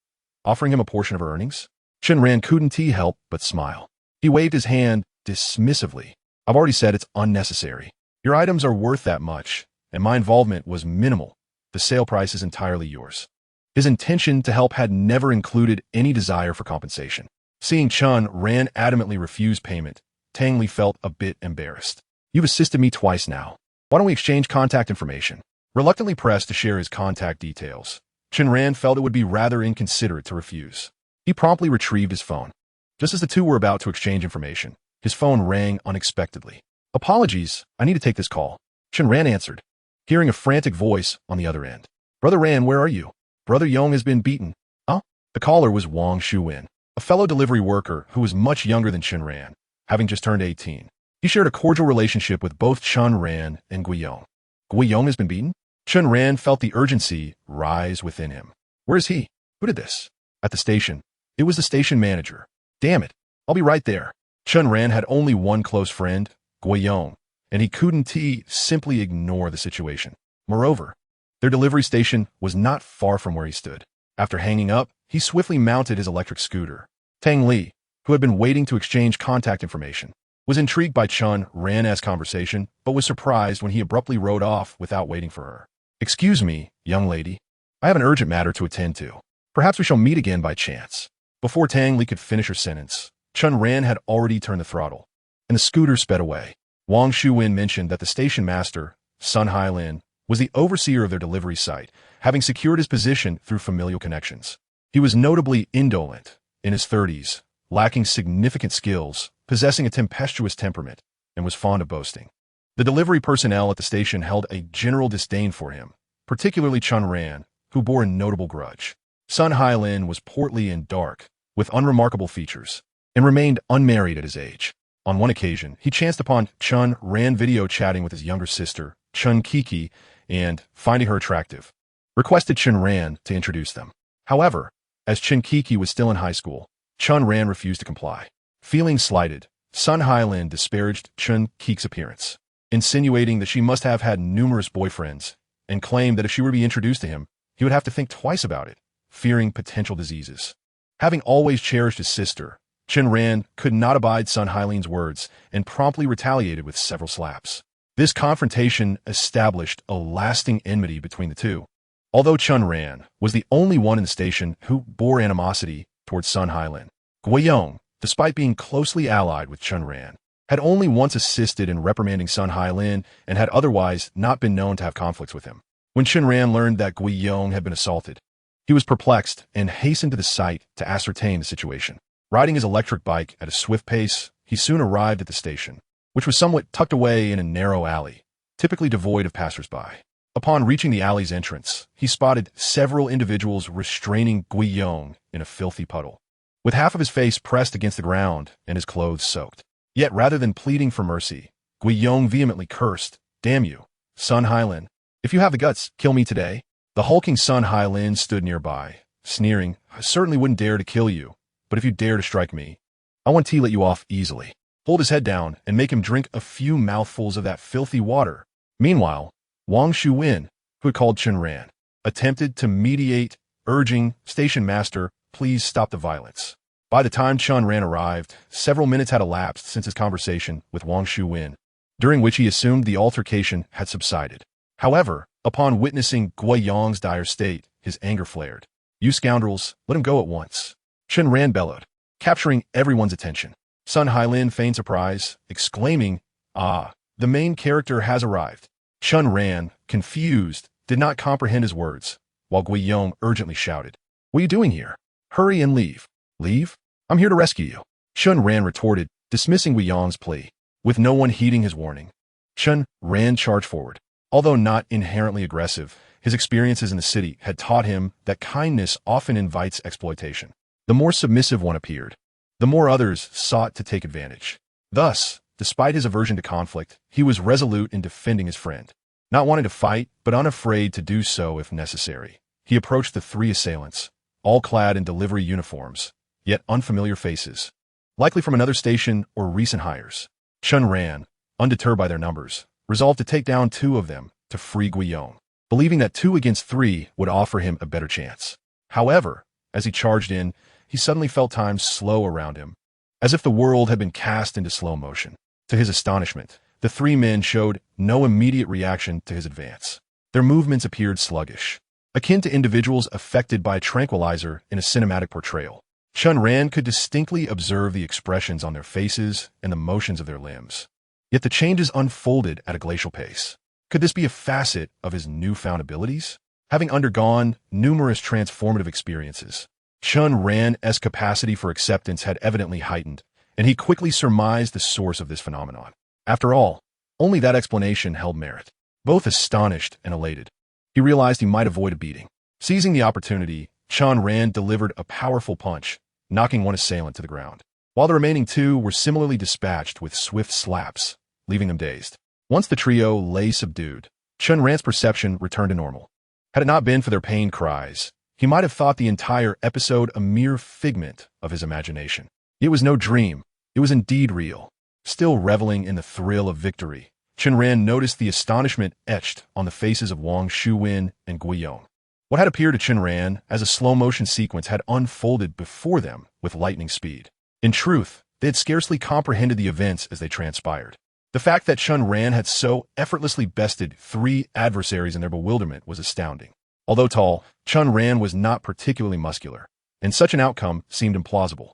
offering him a portion of her earnings. Chen Ran couldn't help but smile. He waved his hand dismissively. I've already said it's unnecessary. Your items are worth that much, and my involvement was minimal. The sale price is entirely yours. His intention to help had never included any desire for compensation. Seeing Chen Ran adamantly refuse payment, Tang Li felt a bit embarrassed. You've assisted me twice now. Why don't we exchange contact information? Reluctantly pressed to share his contact details, Chen Ran felt it would be rather inconsiderate to refuse. He promptly retrieved his phone. Just as the two were about to exchange information, his phone rang unexpectedly. Apologies, I need to take this call. Chen Ran answered, hearing a frantic voice on the other end. Brother Ran, where are you? Brother Yong has been beaten. Huh? The caller was Wang Shuwen, a fellow delivery worker who was much younger than Chen Ran, having just turned 18. He shared a cordial relationship with both Chen Ran and Guiyong. Guiyong has been beaten? Chen Ran felt the urgency rise within him. Where is he? Who did this? At the station. It was the station manager. Damn it. I'll be right there. Chen Ran had only one close friend, Guiyong, and he couldn't simply ignore the situation. Moreover, their delivery station was not far from where he stood. After hanging up, he swiftly mounted his electric scooter. Tang Li, who had been waiting to exchange contact information, was intrigued by Chen Ran's conversation, but was surprised when he abruptly rode off without waiting for her. Excuse me, young lady. I have an urgent matter to attend to. Perhaps we shall meet again by chance. Before Tang Li could finish her sentence, Chen Ran had already turned the throttle, and the scooter sped away. Wang Shuwen mentioned that the station master, Sun Hailin, was the overseer of their delivery site, having secured his position through familial connections. He was notably indolent, in his 30s, lacking significant skills, possessing a tempestuous temperament, and was fond of boasting. The delivery personnel at the station held a general disdain for him, particularly Chen Ran, who bore a notable grudge. Sun Hailin was portly and dark, with unremarkable features, and remained unmarried at his age. On one occasion, he chanced upon Chen Ran video chatting with his younger sister, Chen Kiki, and, finding her attractive, requested Chen Ran to introduce them. However, as Chen Kiki was still in high school, Chen Ran refused to comply. Feeling slighted, Sun Hailin disparaged Chen Kiki's appearance, insinuating that she must have had numerous boyfriends, and claimed that if she were to be introduced to him, he would have to think twice about it, fearing potential diseases. Having always cherished his sister, Chen Ran could not abide Sun Hailin's words and promptly retaliated with several slaps. This confrontation established a lasting enmity between the two. Although Chen Ran was the only one in the station who bore animosity towards Sun Hailin, Guiyong, despite being closely allied with Chen Ran, had only once assisted in reprimanding Sun Hailin and had otherwise not been known to have conflicts with him. When Chen Ran learned that Guiyong had been assaulted, he was perplexed and hastened to the site to ascertain the situation. Riding his electric bike at a swift pace, he soon arrived at the station, which was somewhat tucked away in a narrow alley, typically devoid of passersby. Upon reaching the alley's entrance, he spotted several individuals restraining Guiyong in a filthy puddle, with half of his face pressed against the ground and his clothes soaked. Yet rather than pleading for mercy, Guiyong vehemently cursed, "Damn you, Sun Hailin. If you have the guts, kill me today." The hulking Sun Hailin stood nearby, sneering, "I certainly wouldn't dare to kill you, but if you dare to strike me, I want to let you off easily. Hold his head down and make him drink a few mouthfuls of that filthy water." Meanwhile, Wang Shuwen, who had called Chen Ran, attempted to mediate, urging station master, "Please stop the violence." By the time Chen Ran arrived, several minutes had elapsed since his conversation with Wang Shuwen, during which he assumed the altercation had subsided. However, upon witnessing Guiyong's dire state, his anger flared. "You scoundrels, let him go at once." Chen Ran bellowed, capturing everyone's attention. Sun Hailin feigned surprise, exclaiming, "Ah, the main character has arrived." Chen Ran, confused, did not comprehend his words, while Guiyong urgently shouted, "What are you doing here? Hurry and leave." "Leave? I'm here to rescue you." Chen Ran retorted, dismissing Guiyang's plea. With no one heeding his warning, Chen Ran charged forward. Although not inherently aggressive, his experiences in the city had taught him that kindness often invites exploitation. The more submissive one appeared, the more others sought to take advantage. Thus, despite his aversion to conflict, he was resolute in defending his friend. Not wanting to fight, but unafraid to do so if necessary, he approached the three assailants, all clad in delivery uniforms, yet unfamiliar faces, likely from another station or recent hires. Chen Ran, undeterred by their numbers, resolved to take down two of them to free Guiyang, believing that 2 against 3 would offer him a better chance. However, as he charged in, he suddenly felt time slow around him, as if the world had been cast into slow motion. To his astonishment, the 3 men showed no immediate reaction to his advance. Their movements appeared sluggish, akin to individuals affected by a tranquilizer in a cinematic portrayal. Chen Ran could distinctly observe the expressions on their faces and the motions of their limbs. Yet the changes unfolded at a glacial pace. Could this be a facet of his newfound abilities? Having undergone numerous transformative experiences, Chen Ran's capacity for acceptance had evidently heightened, and he quickly surmised the source of this phenomenon. After all, only that explanation held merit. Both astonished and elated, he realized he might avoid a beating. Seizing the opportunity, Chen Ran delivered a powerful punch, knocking one assailant to the ground, while the remaining 2 were similarly dispatched with swift slaps, leaving them dazed. Once the trio lay subdued, Chen Ran's perception returned to normal. Had it not been for their pained cries, he might have thought the entire episode a mere figment of his imagination. It was no dream, it was indeed real. Still reveling in the thrill of victory, Chen Ran noticed the astonishment etched on the faces of Wang Shuwen and Guiyang. What had appeared to Chen Ran as a slow-motion sequence had unfolded before them with lightning speed. In truth, they had scarcely comprehended the events as they transpired. The fact that Chen Ran had so effortlessly bested 3 adversaries in their bewilderment was astounding. Although tall, Chen Ran was not particularly muscular, and such an outcome seemed implausible.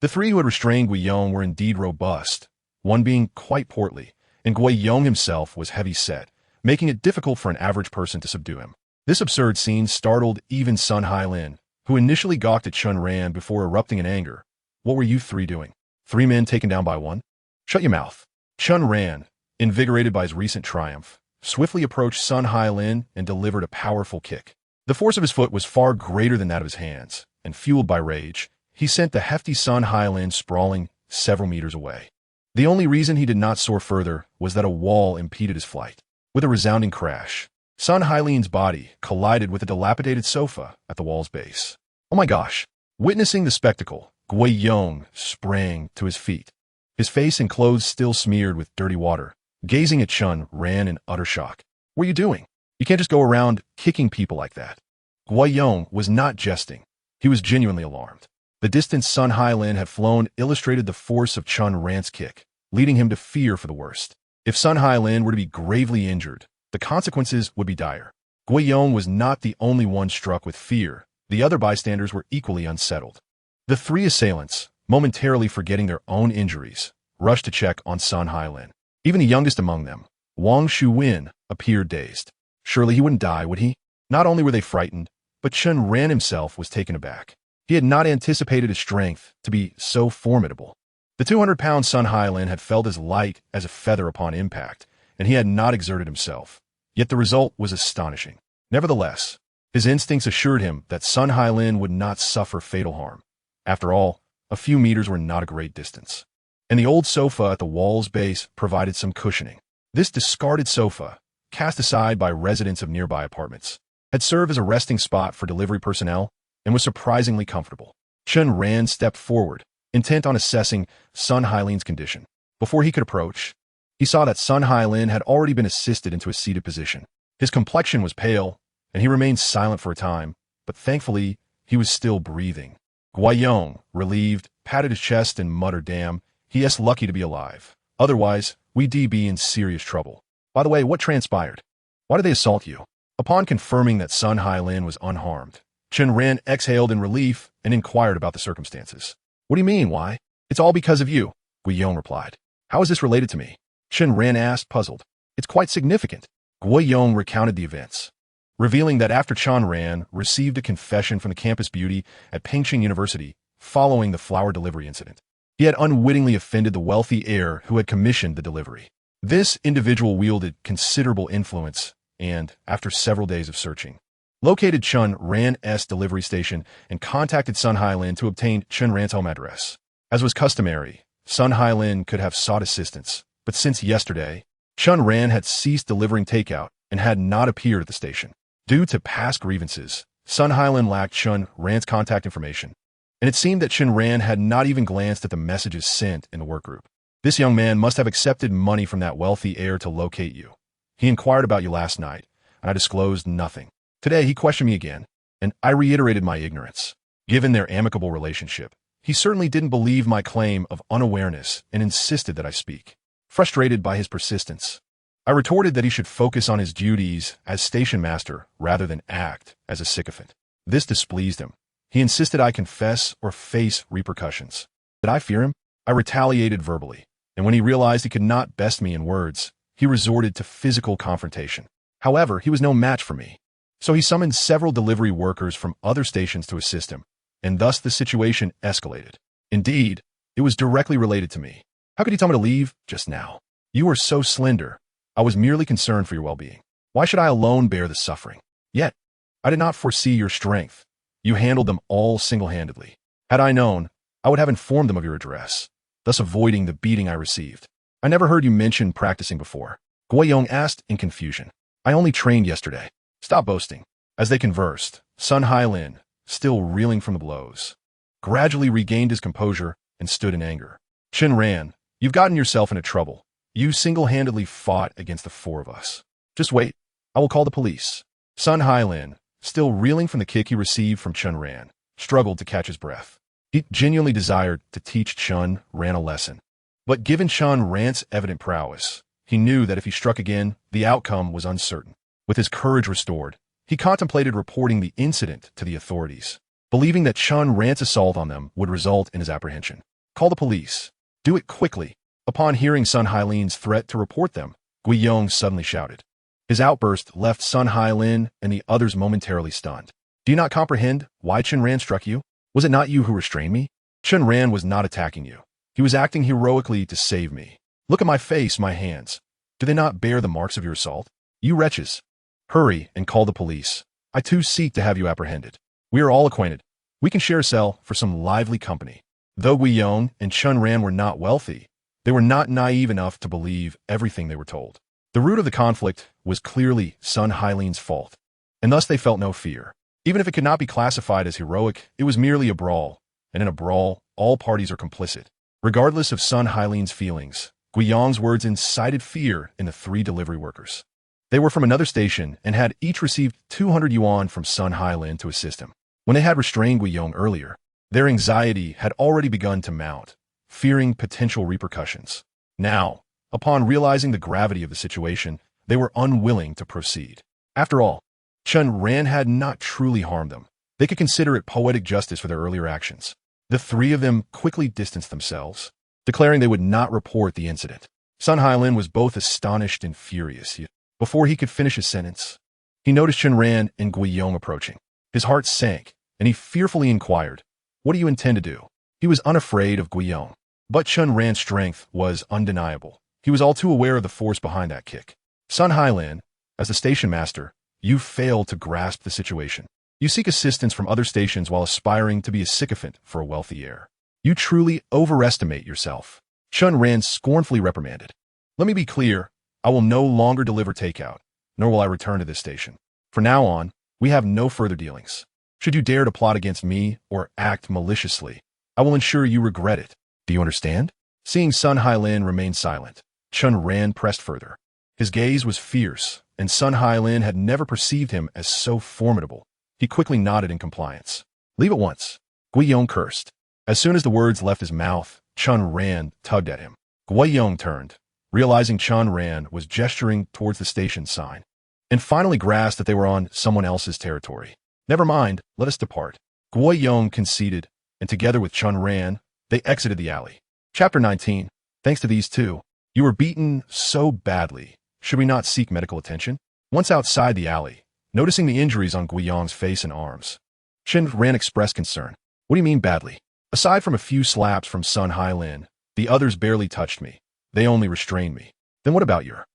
The 3 who had restrained Guiyang were indeed robust, one being quite portly, and Guiyang himself was heavy-set, making it difficult for an average person to subdue him. This absurd scene startled even Sun Hailin, who initially gawked at Chen Ran before erupting in anger. "What were you 3 doing? 3 men taken down by 1? Shut your mouth." Chen Ran, invigorated by his recent triumph, swiftly approached Sun Hailin and delivered a powerful kick. The force of his foot was far greater than that of his hands, and fueled by rage, he sent the hefty Sun Hailin sprawling several meters away. The only reason he did not soar further was that a wall impeded his flight. With a resounding crash, Sun Hailin's body collided with a dilapidated sofa at the wall's base. "Oh my gosh!" Witnessing the spectacle, Guiyang sprang to his feet, his face and clothes still smeared with dirty water, gazing at Chen Ran in utter shock. "What are you doing? You can't just go around kicking people like that." Guiyang was not jesting. He was genuinely alarmed. The distance Sun Hailin had flown illustrated the force of Chen Ran's kick, leading him to fear for the worst. If Sun Hailin were to be gravely injured, the consequences would be dire. Guiyang was not the only one struck with fear. The other bystanders were equally unsettled. The 3 assailants, momentarily forgetting their own injuries, rushed to check on Sun Hailin. Even the youngest among them, Wang Shuwen, appeared dazed. Surely he wouldn't die, would he? Not only were they frightened, but Chen Ran himself was taken aback. He had not anticipated his strength to be so formidable. The 200-pound Sun Hailin had felt as light as a feather upon impact, and he had not exerted himself. Yet the result was astonishing. Nevertheless, his instincts assured him that Sun Hailin would not suffer fatal harm. After all, a few meters were not a great distance. And the old sofa at the wall's base provided some cushioning. This discarded sofa, cast aside by residents of nearby apartments, had served as a resting spot for delivery personnel and was surprisingly comfortable. Chen Ran stepped forward, intent on assessing Sun Hailin's condition. Before he could approach, he saw that Sun Hailin had already been assisted into a seated position. His complexion was pale, and he remained silent for a time, but thankfully, he was still breathing. Guiyang, relieved, patted his chest and muttered, "Damn, he is lucky to be alive. Otherwise, we'd be in serious trouble. By the way, what transpired? Why did they assault you?" Upon confirming that Sun Hailin was unharmed, Chen Ran exhaled in relief and inquired about the circumstances. "What do you mean, why?" "It's all because of you," Guiyang replied. "How is this related to me?" Chen Ran asked, puzzled. "It's quite significant." Guiyang recounted the events, revealing that after Chen Ran received a confession from the campus beauty at Pengqing University following the flower delivery incident, He had unwittingly offended the wealthy heir who had commissioned the delivery. This individual wielded considerable influence and, after several days of searching, located Chen Ran's delivery station and contacted Sun Hailin to obtain Chen Ran's home address. As was customary, Sun Hailin could have sought assistance, but since yesterday, Chen Ran had ceased delivering takeout and had not appeared at the station. Due to past grievances, Sun Hailin lacked Chen Ran's contact information, and it seemed that Chen Ran had not even glanced at the messages sent in the workgroup. This young man must have accepted money from that wealthy heir to locate you. He inquired about you last night, and I disclosed nothing. Today he questioned me again, and I reiterated my ignorance. Given their amicable relationship, he certainly didn't believe my claim of unawareness and insisted that I speak. Frustrated by his persistence, I retorted that he should focus on his duties as station master rather than act as a sycophant. This displeased him. He insisted I confess or face repercussions. Did I fear him? I retaliated verbally, and when he realized he could not best me in words, he resorted to physical confrontation. However, he was no match for me, so he summoned several delivery workers from other stations to assist him, and thus the situation escalated. Indeed, it was directly related to me. How could you tell me to leave just now? You are so slender. I was merely concerned for your well-being. Why should I alone bear the suffering? Yet, I did not foresee your strength. You handled them all single-handedly. Had I known, I would have informed them of your address, thus avoiding the beating I received. I never heard you mention practicing before. Guiyong asked in confusion. I only trained yesterday. Stop boasting. As they conversed, Sun Hailin, still reeling from the blows, gradually regained his composure and stood in anger. Chen Ran, you've gotten yourself into trouble. You single-handedly fought against the four of us. Just wait. I will call the police. Sun Hailin, still reeling from the kick he received from Chen Ran, struggled to catch his breath. He genuinely desired to teach Chen Ran a lesson. But given Chen Ran's evident prowess, he knew that if he struck again, the outcome was uncertain. With his courage restored, he contemplated reporting the incident to the authorities, believing that Chen Ran's assault on them would result in his apprehension. Call the police. Do it quickly. Upon hearing Sun Hailin's threat to report them, Guiyong suddenly shouted. His outburst left Sun Hailin and the others momentarily stunned. Do you not comprehend why Chen Ran struck you? Was it not you who restrained me? Chen Ran was not attacking you. He was acting heroically to save me. Look at my face, my hands. Do they not bear the marks of your assault? You wretches. Hurry and call the police. I too seek to have you apprehended. We are all acquainted. We can share a cell for some lively company. Though Guiyong and Chen Ran were not wealthy, they were not naive enough to believe everything they were told. The root of the conflict was clearly Sun Hailin's fault, and thus they felt no fear. Even if it could not be classified as heroic, it was merely a brawl, and in a brawl, all parties are complicit. Regardless of Sun Hailin's feelings, Guiyong's words incited fear in the three delivery workers. They were from another station and had each received 200 yuan from Sun Hailin to assist him. When they had restrained Guiyong earlier, their anxiety had already begun to mount, fearing potential repercussions. Now, upon realizing the gravity of the situation, they were unwilling to proceed. After all, Chen Ran had not truly harmed them. They could consider it poetic justice for their earlier actions. The three of them quickly distanced themselves, declaring they would not report the incident. Sun Hailin was both astonished and furious. Before he could finish his sentence, he noticed Chen Ran and Guiyong approaching. His heart sank, and he fearfully inquired, "What do you intend to do?" He was unafraid of Guiyong, but Chen Ran's strength was undeniable. He was all too aware of the force behind that kick. Sun Hailin, as the station master, you failed to grasp the situation. You seek assistance from other stations while aspiring to be a sycophant for a wealthy heir. You truly overestimate yourself. Chen Ran scornfully reprimanded. Let me be clear, I will no longer deliver takeout, nor will I return to this station. From now on, we have no further dealings. Should you dare to plot against me or act maliciously, I will ensure you regret it. Do you understand? Seeing Sun Hailin remain silent, Chen Ran pressed further. His gaze was fierce, and Sun Hailin had never perceived him as so formidable. He quickly nodded in compliance. Leave at once. Guiyong cursed. As soon as the words left his mouth, Chen Ran tugged at him. Guiyong turned, realizing Chen Ran was gesturing towards the station sign, and finally grasped that they were on someone else's territory. Never mind, let us depart. Guiyong conceded, and together with Chen Ran, they exited the alley. Chapter 19. Thanks to these two, you were beaten so badly. Should we not seek medical attention? Once outside the alley, noticing the injuries on Guiyong's face and arms, Chen Ran expressed concern. What do you mean badly? Aside from a few slaps from Sun Hailin, the others barely touched me. They only restrained me. Then what about your?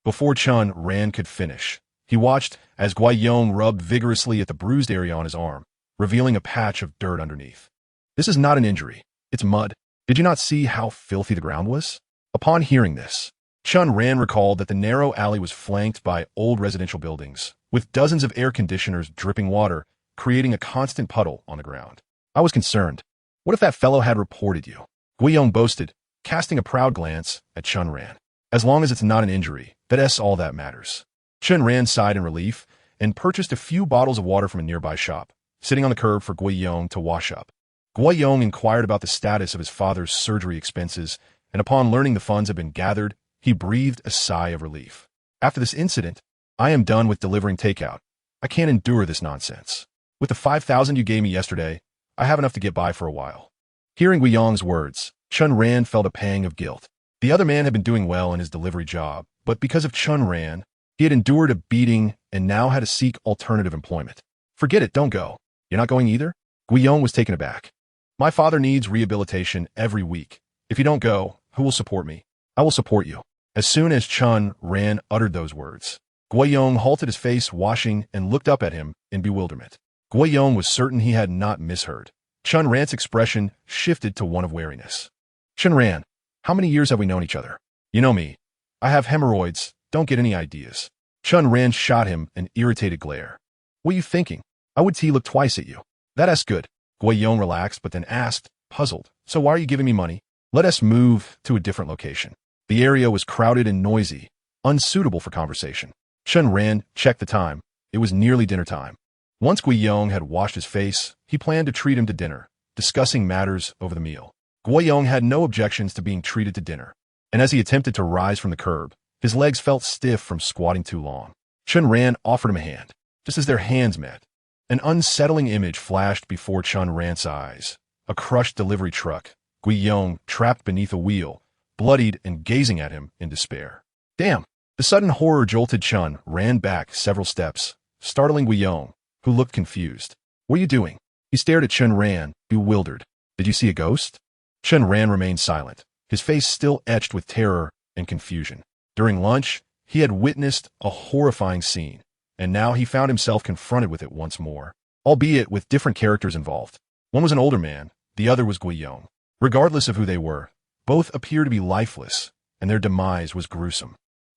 Before Chen Ran could finish, he watched as Guiyong rubbed vigorously at the bruised area on his arm, revealing a patch of dirt underneath. This is not an injury. It's mud. Did you not see how filthy the ground was? Upon hearing this, Chen Ran recalled that the narrow alley was flanked by old residential buildings, with dozens of air conditioners dripping water, creating a constant puddle on the ground. I was concerned. What if that fellow had reported you? Guiyong boasted, casting a proud glance at Chen Ran. As long as it's not an injury, that's all that matters. Chen Ran sighed in relief and purchased a few bottles of water from a nearby shop, sitting on the curb for Guiyong to wash up. Guiyong inquired about the status of his father's surgery expenses, and upon learning the funds had been gathered, he breathed a sigh of relief. After this incident, I am done with delivering takeout. I can't endure this nonsense. With the 5,000 you gave me yesterday, I have enough to get by for a while. Hearing Guiyong's words, Chen Ran felt a pang of guilt. The other man had been doing well in his delivery job, but because of Chen Ran, he had endured a beating and now had to seek alternative employment. Forget it, don't go. You're not going either? Guiyong was taken aback. My father needs rehabilitation every week. If you don't go, who will support me? I will support you. As soon as Chen Ran uttered those words, Guiyong halted his face washing and looked up at him in bewilderment. Guiyong was certain he had not misheard. Chen Ran's expression shifted to one of wariness. Chen Ran, how many years have we known each other? You know me. I have hemorrhoids. Don't get any ideas. Chen Ran shot him an irritated glare. What are you thinking? I would look twice at you. That's good. Guiyong relaxed but then asked, puzzled. So why are you giving me money? Let us move to a different location. The area was crowded and noisy, unsuitable for conversation. Chen Ran checked the time. It was nearly dinner time. Once Guiyong had washed his face, he planned to treat him to dinner, discussing matters over the meal. Guiyong had no objections to being treated to dinner, and as he attempted to rise from the curb, his legs felt stiff from squatting too long. Chen Ran offered him a hand. Just as their hands met, an unsettling image flashed before Chen Ran's eyes. A crushed delivery truck, Guiyong trapped beneath a wheel, bloodied and gazing at him in despair. Damn! The sudden horror jolted Chen Ran back several steps, startling Guiyong, who looked confused. What are you doing? He stared at Chen Ran, bewildered. Did you see a ghost? Chen Ran remained silent, his face still etched with terror and confusion. During lunch, he had witnessed a horrifying scene, and now he found himself confronted with it once more, albeit with different characters involved. One was an older man, the other was Guiyong. Regardless of who they were, both appeared to be lifeless, and their demise was gruesome.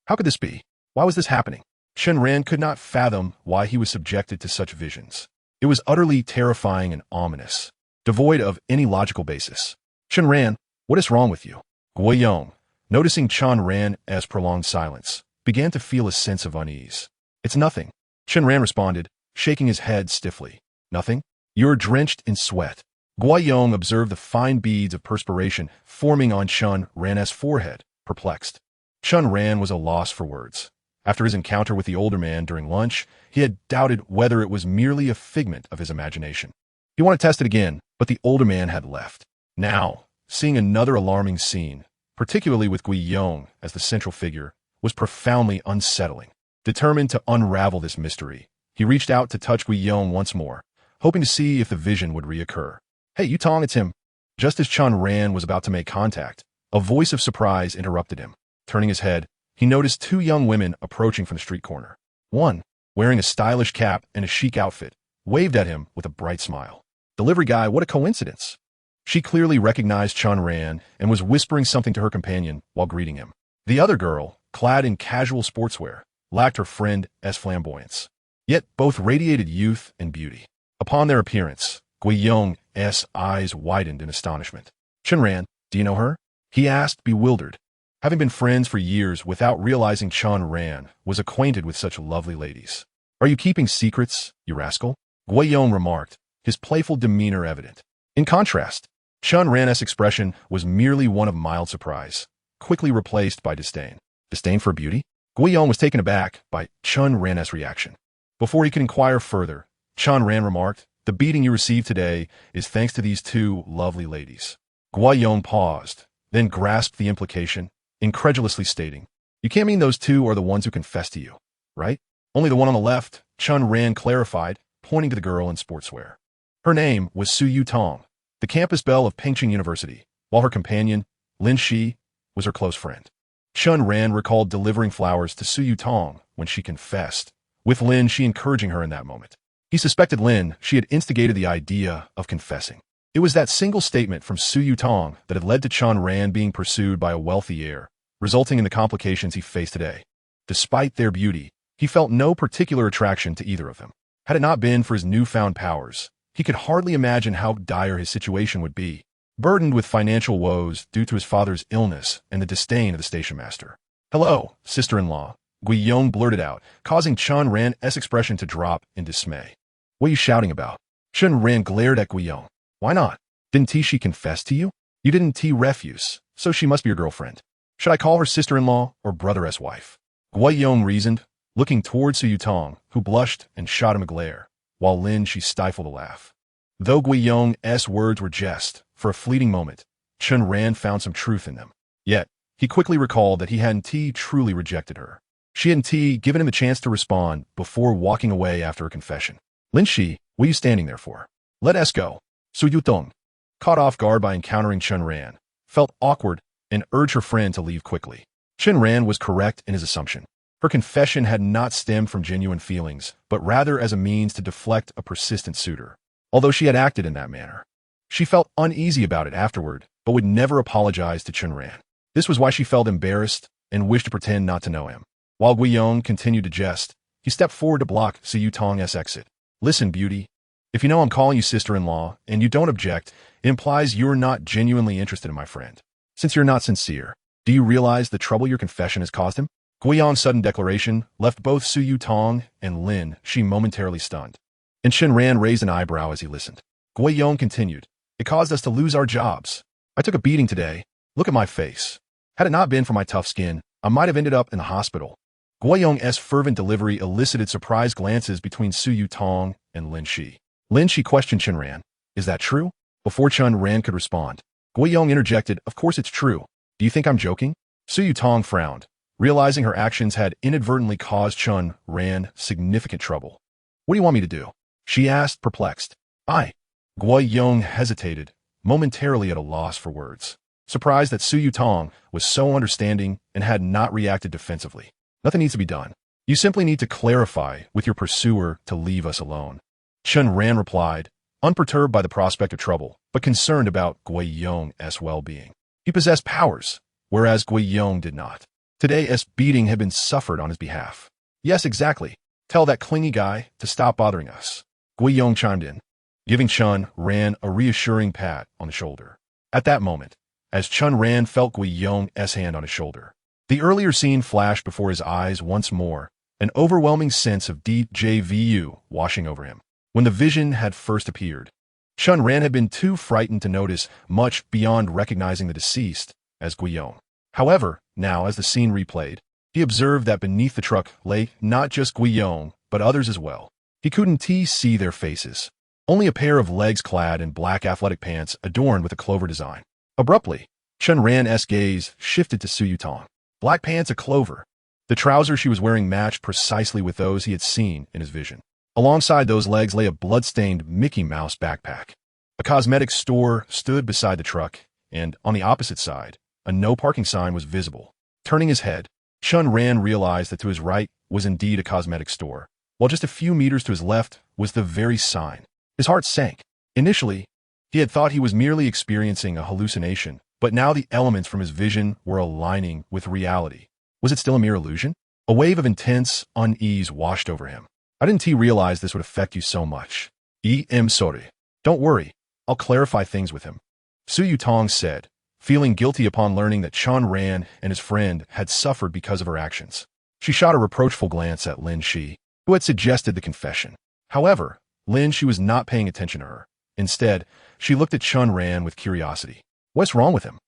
How could this be? Why was this happening? Chen Ran could not fathom why he was subjected to such visions. It was utterly terrifying and ominous, devoid of any logical basis. Chen Ran, what is wrong with you? Guiyong, noticing Chen Ran as prolonged silence, began to feel a sense of unease. It's nothing. Chen Ran responded, shaking his head stiffly. Nothing? You're drenched in sweat. Guiyong observed the fine beads of perspiration forming on Chen Ran's forehead, perplexed. Chen Ran was a loss for words. After his encounter with the older man during lunch, he had doubted whether it was merely a figment of his imagination. He wanted to test it again, but the older man had left. Now, seeing another alarming scene, particularly with Guiyong as the central figure, was profoundly unsettling. Determined to unravel this mystery, he reached out to touch Guiyong once more, hoping to see if the vision would reoccur. Hey, Yutong, it's him. Just as Chen Ran was about to make contact, a voice of surprise interrupted him. Turning his head, he noticed two young women approaching from the street corner. One, wearing a stylish cap and a chic outfit, waved at him with a bright smile. Delivery guy, what a coincidence. She clearly recognized Chen Ran and was whispering something to her companion while greeting him. The other girl, clad in casual sportswear, lacked her friend's flamboyance. Yet both radiated youth and beauty. Upon their appearance, Guiyong's eyes widened in astonishment. Chen Ran, do you know her? He asked, bewildered. Having been friends for years without realizing Chen Ran was acquainted with such lovely ladies. Are you keeping secrets, you rascal? Guiyong remarked, his playful demeanor evident. In contrast, Chen Ran's expression was merely one of mild surprise, quickly replaced by disdain. Disdain for beauty? Guiyong was taken aback by Chen Ran's reaction. Before he could inquire further, Chen Ran remarked, the beating you received today is thanks to these two lovely ladies. Guiyong paused, then grasped the implication, incredulously stating, you can't mean those two are the ones who confessed to you, right? Only the one on the left, Chen Ran clarified, pointing to the girl in sportswear. Her name was Su Yutong. the campus belle of Pingching University, while her companion, Lin Shi, was her close friend. Chen Ran recalled delivering flowers to Su Yutong when she confessed, with Lin Shi encouraging her in that moment. He suspected Lin Shi had instigated the idea of confessing. It was that single statement from Su Yutong that had led to Chen Ran being pursued by a wealthy heir, resulting in the complications he faced today. Despite their beauty, he felt no particular attraction to either of them. Had it not been for his newfound powers, he could hardly imagine how dire his situation would be, burdened with financial woes due to his father's illness and the disdain of the station master. "Hello, sister-in-law," Guiyong blurted out, causing Chen Ran's expression to drop in dismay. "What are you shouting about?" Chen Ran glared at Guiyong. "Why not? Didn't she confess to you? You didn't refuse, so she must be your girlfriend. Should I call her sister-in-law or brother's wife?" Guiyong reasoned, looking towards Su Yutong, who blushed and shot him a glare, while Lin Shi stifled a laugh. Though Guiyong's words were jest, for a fleeting moment, Chen Ran found some truth in them. Yet, he quickly recalled that he hadn't truly rejected her. She hadn't given him a chance to respond before walking away after her confession. "Lin Shi, what are you standing there for? Let us go." Su Yutong, caught off guard by encountering Chen Ran, felt awkward and urged her friend to leave quickly. Chen Ran was correct in his assumption. Her confession had not stemmed from genuine feelings, but rather as a means to deflect a persistent suitor. Although she had acted in that manner, she felt uneasy about it afterward, but would never apologize to Chen Ran. This was why she felt embarrassed and wished to pretend not to know him. While Guiyong continued to jest, he stepped forward to block Su Yutong's exit. "Listen, beauty. If you know I'm calling you sister-in-law and you don't object, it implies you're not genuinely interested in my friend. Since you're not sincere, do you realize the trouble your confession has caused him?" Guiyong's sudden declaration left both Su Yutong and Lin Shi momentarily stunned, and Chen Ran raised an eyebrow as he listened. Guiyong continued, "It caused us to lose our jobs. I took a beating today. Look at my face. Had it not been for my tough skin, I might have ended up in the hospital." Guiyong's fervent delivery elicited surprised glances between Su Yutong and Lin Shi. Lin Shi questioned Chen Ran, "Is that true?" Before Chen Ran could respond, Guiyong interjected, "Of course it's true. Do you think I'm joking?" Su Yutong frowned, realizing her actions had inadvertently caused Chen Ran significant trouble. "What do you want me to do?" she asked, perplexed. Guiyong hesitated, momentarily at a loss for words, surprised that Su Yutong was so understanding and had not reacted defensively. "Nothing needs to be done. You simply need to clarify with your pursuer to leave us alone," Chen Ran replied, unperturbed by the prospect of trouble, but concerned about Guiyong's well-being. He possessed powers, whereas Guiyong did not. Today's beating had been suffered on his behalf. "Yes, exactly. Tell that clingy guy to stop bothering us," Guiyong chimed in, giving Chen Ran a reassuring pat on the shoulder. At that moment, as Chen Ran felt Guiyong's hand on his shoulder, the earlier scene flashed before his eyes once more, an overwhelming sense of deja vu washing over him. When the vision had first appeared, Chen Ran had been too frightened to notice much beyond recognizing the deceased as Guiyong. However, now as the scene replayed, he observed that beneath the truck lay not just Guiyong, but others as well. He couldn't see their faces, only a pair of legs clad in black athletic pants adorned with a clover design. Abruptly, Chen Ran's gaze shifted to Su Yutong. Black pants, a clover. The trousers she was wearing matched precisely with those he had seen in his vision. Alongside those legs lay a blood-stained Mickey Mouse backpack. A cosmetics store stood beside the truck, and on the opposite side, a no parking sign was visible. Turning his head, Chen Ran realized that to his right was indeed a cosmetics store, while just a few meters to his left was the very sign. His heart sank. Initially, he had thought he was merely experiencing a hallucination, but now the elements from his vision were aligning with reality. Was it still a mere illusion? A wave of intense unease washed over him. "I didn't realize this would affect you so much. I'm sorry. Don't worry, I'll clarify things with him," Su Yutong said, feeling guilty upon learning that Chen Ran and his friend had suffered because of her actions. She shot a reproachful glance at Lin Shi, who had suggested the confession. However, Lin Shi was not paying attention to her. Instead, she looked at Chen Ran with curiosity. What's wrong with him?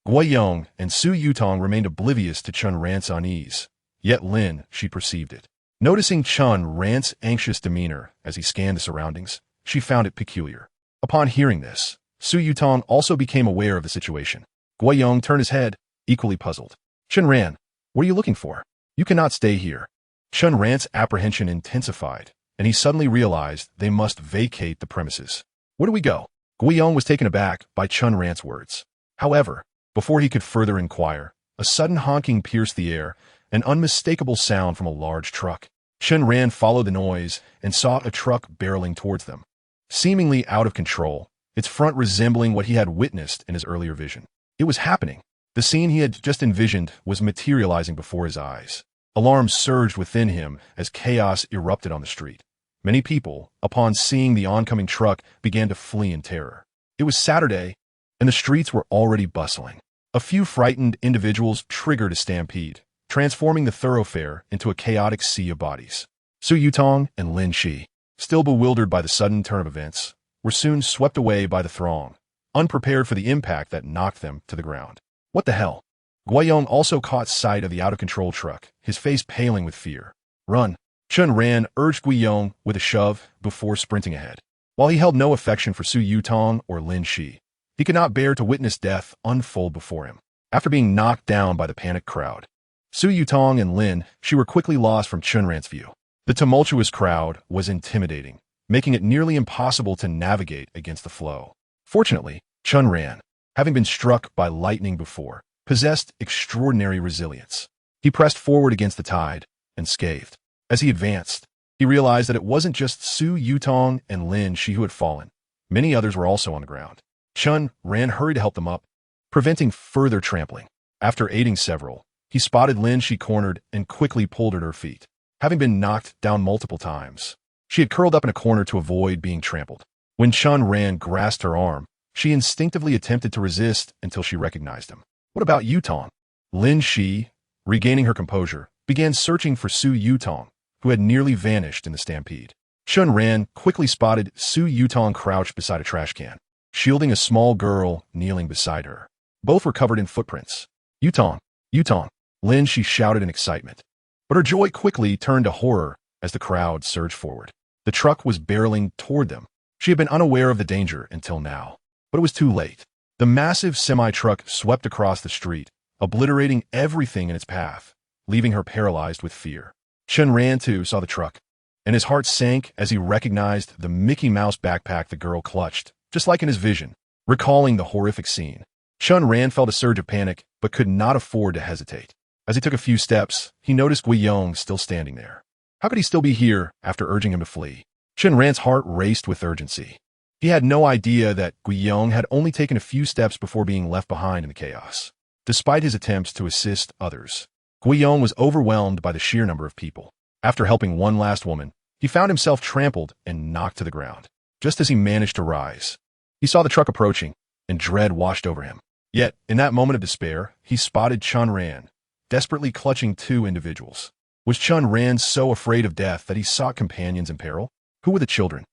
Guiyong and Su Yutong remained oblivious to Chen Ran's unease, yet Lin Shi perceived it. Noticing Chen Ran's anxious demeanor as he scanned the surroundings, she found it peculiar. Upon hearing this, Su Yutong also became aware of the situation. Guiyong turned his head, equally puzzled. "Chen Ran, what are you looking for? You cannot stay here." Chen Ran's apprehension intensified, and he suddenly realized they must vacate the premises. "Where do we go?" Guiyong was taken aback by Chen Ran's words. However, before he could further inquire, a sudden honking pierced the air, an unmistakable sound from a large truck. Chen Ran followed the noise and saw a truck barreling towards them. Seemingly out of control, its front resembling what he had witnessed in his earlier vision. It was happening. The scene he had just envisioned was materializing before his eyes. Alarm surged within him as chaos erupted on the street. Many people, upon seeing the oncoming truck, began to flee in terror. It was Saturday, and the streets were already bustling. A few frightened individuals triggered a stampede, transforming the thoroughfare into a chaotic sea of bodies. Su Yutong and Lin Shi, still bewildered by the sudden turn of events, were soon swept away by the throng, unprepared for the impact that knocked them to the ground. What the hell? Guiyong also caught sight of the out-of-control truck, his face paling with fear. Run! Chen Ran urged Guiyong with a shove before sprinting ahead. While he held no affection for Su Yutong or Lin Shi, he could not bear to witness death unfold before him. After being knocked down by the panicked crowd, Su Yutong and Lin Shi were quickly lost from Chen Ran's view. The tumultuous crowd was intimidating, making it nearly impossible to navigate against the flow. Fortunately, Chen Ran, having been struck by lightning before, possessed extraordinary resilience. He pressed forward against the tide, unscathed. As he advanced, he realized that it wasn't just Su Yutong and Lin Shi who had fallen. Many others were also on the ground. Chen Ran hurried to help them up, preventing further trampling. After aiding several, he spotted Lin Shi cornered and quickly pulled her to her feet. Having been knocked down multiple times, she had curled up in a corner to avoid being trampled. When Chen Ran grasped her arm, she instinctively attempted to resist until she recognized him. What about Yutong? Lin Shi, regaining her composure, began searching for Su Yutong, who had nearly vanished in the stampede. Chen Ran quickly spotted Su Yutong crouched beside a trash can, shielding a small girl kneeling beside her. Both were covered in footprints. Yutong! Yutong! Lin Shi shouted in excitement. But her joy quickly turned to horror as the crowd surged forward. The truck was barreling toward them. She had been unaware of the danger until now. But it was too late. The massive semi-truck swept across the street, obliterating everything in its path, leaving her paralyzed with fear. Chen Ran too saw the truck, and his heart sank as he recognized the Mickey Mouse backpack the girl clutched, just like in his vision. Recalling the horrific scene, Chen Ran felt a surge of panic but could not afford to hesitate. As he took a few steps, he noticed Guiyong still standing there. How could he still be here after urging him to flee? Chen Ran's heart raced with urgency. He had no idea that Guiyong had only taken a few steps before being left behind in the chaos. Despite his attempts to assist others, Guiyong was overwhelmed by the sheer number of people. After helping one last woman, he found himself trampled and knocked to the ground. Just as he managed to rise, he saw the truck approaching, and dread washed over him. Yet, in that moment of despair, he spotted Chen Ran, desperately clutching two individuals. Was Chen Ran so afraid of death that he sought companions in peril? Who were the children?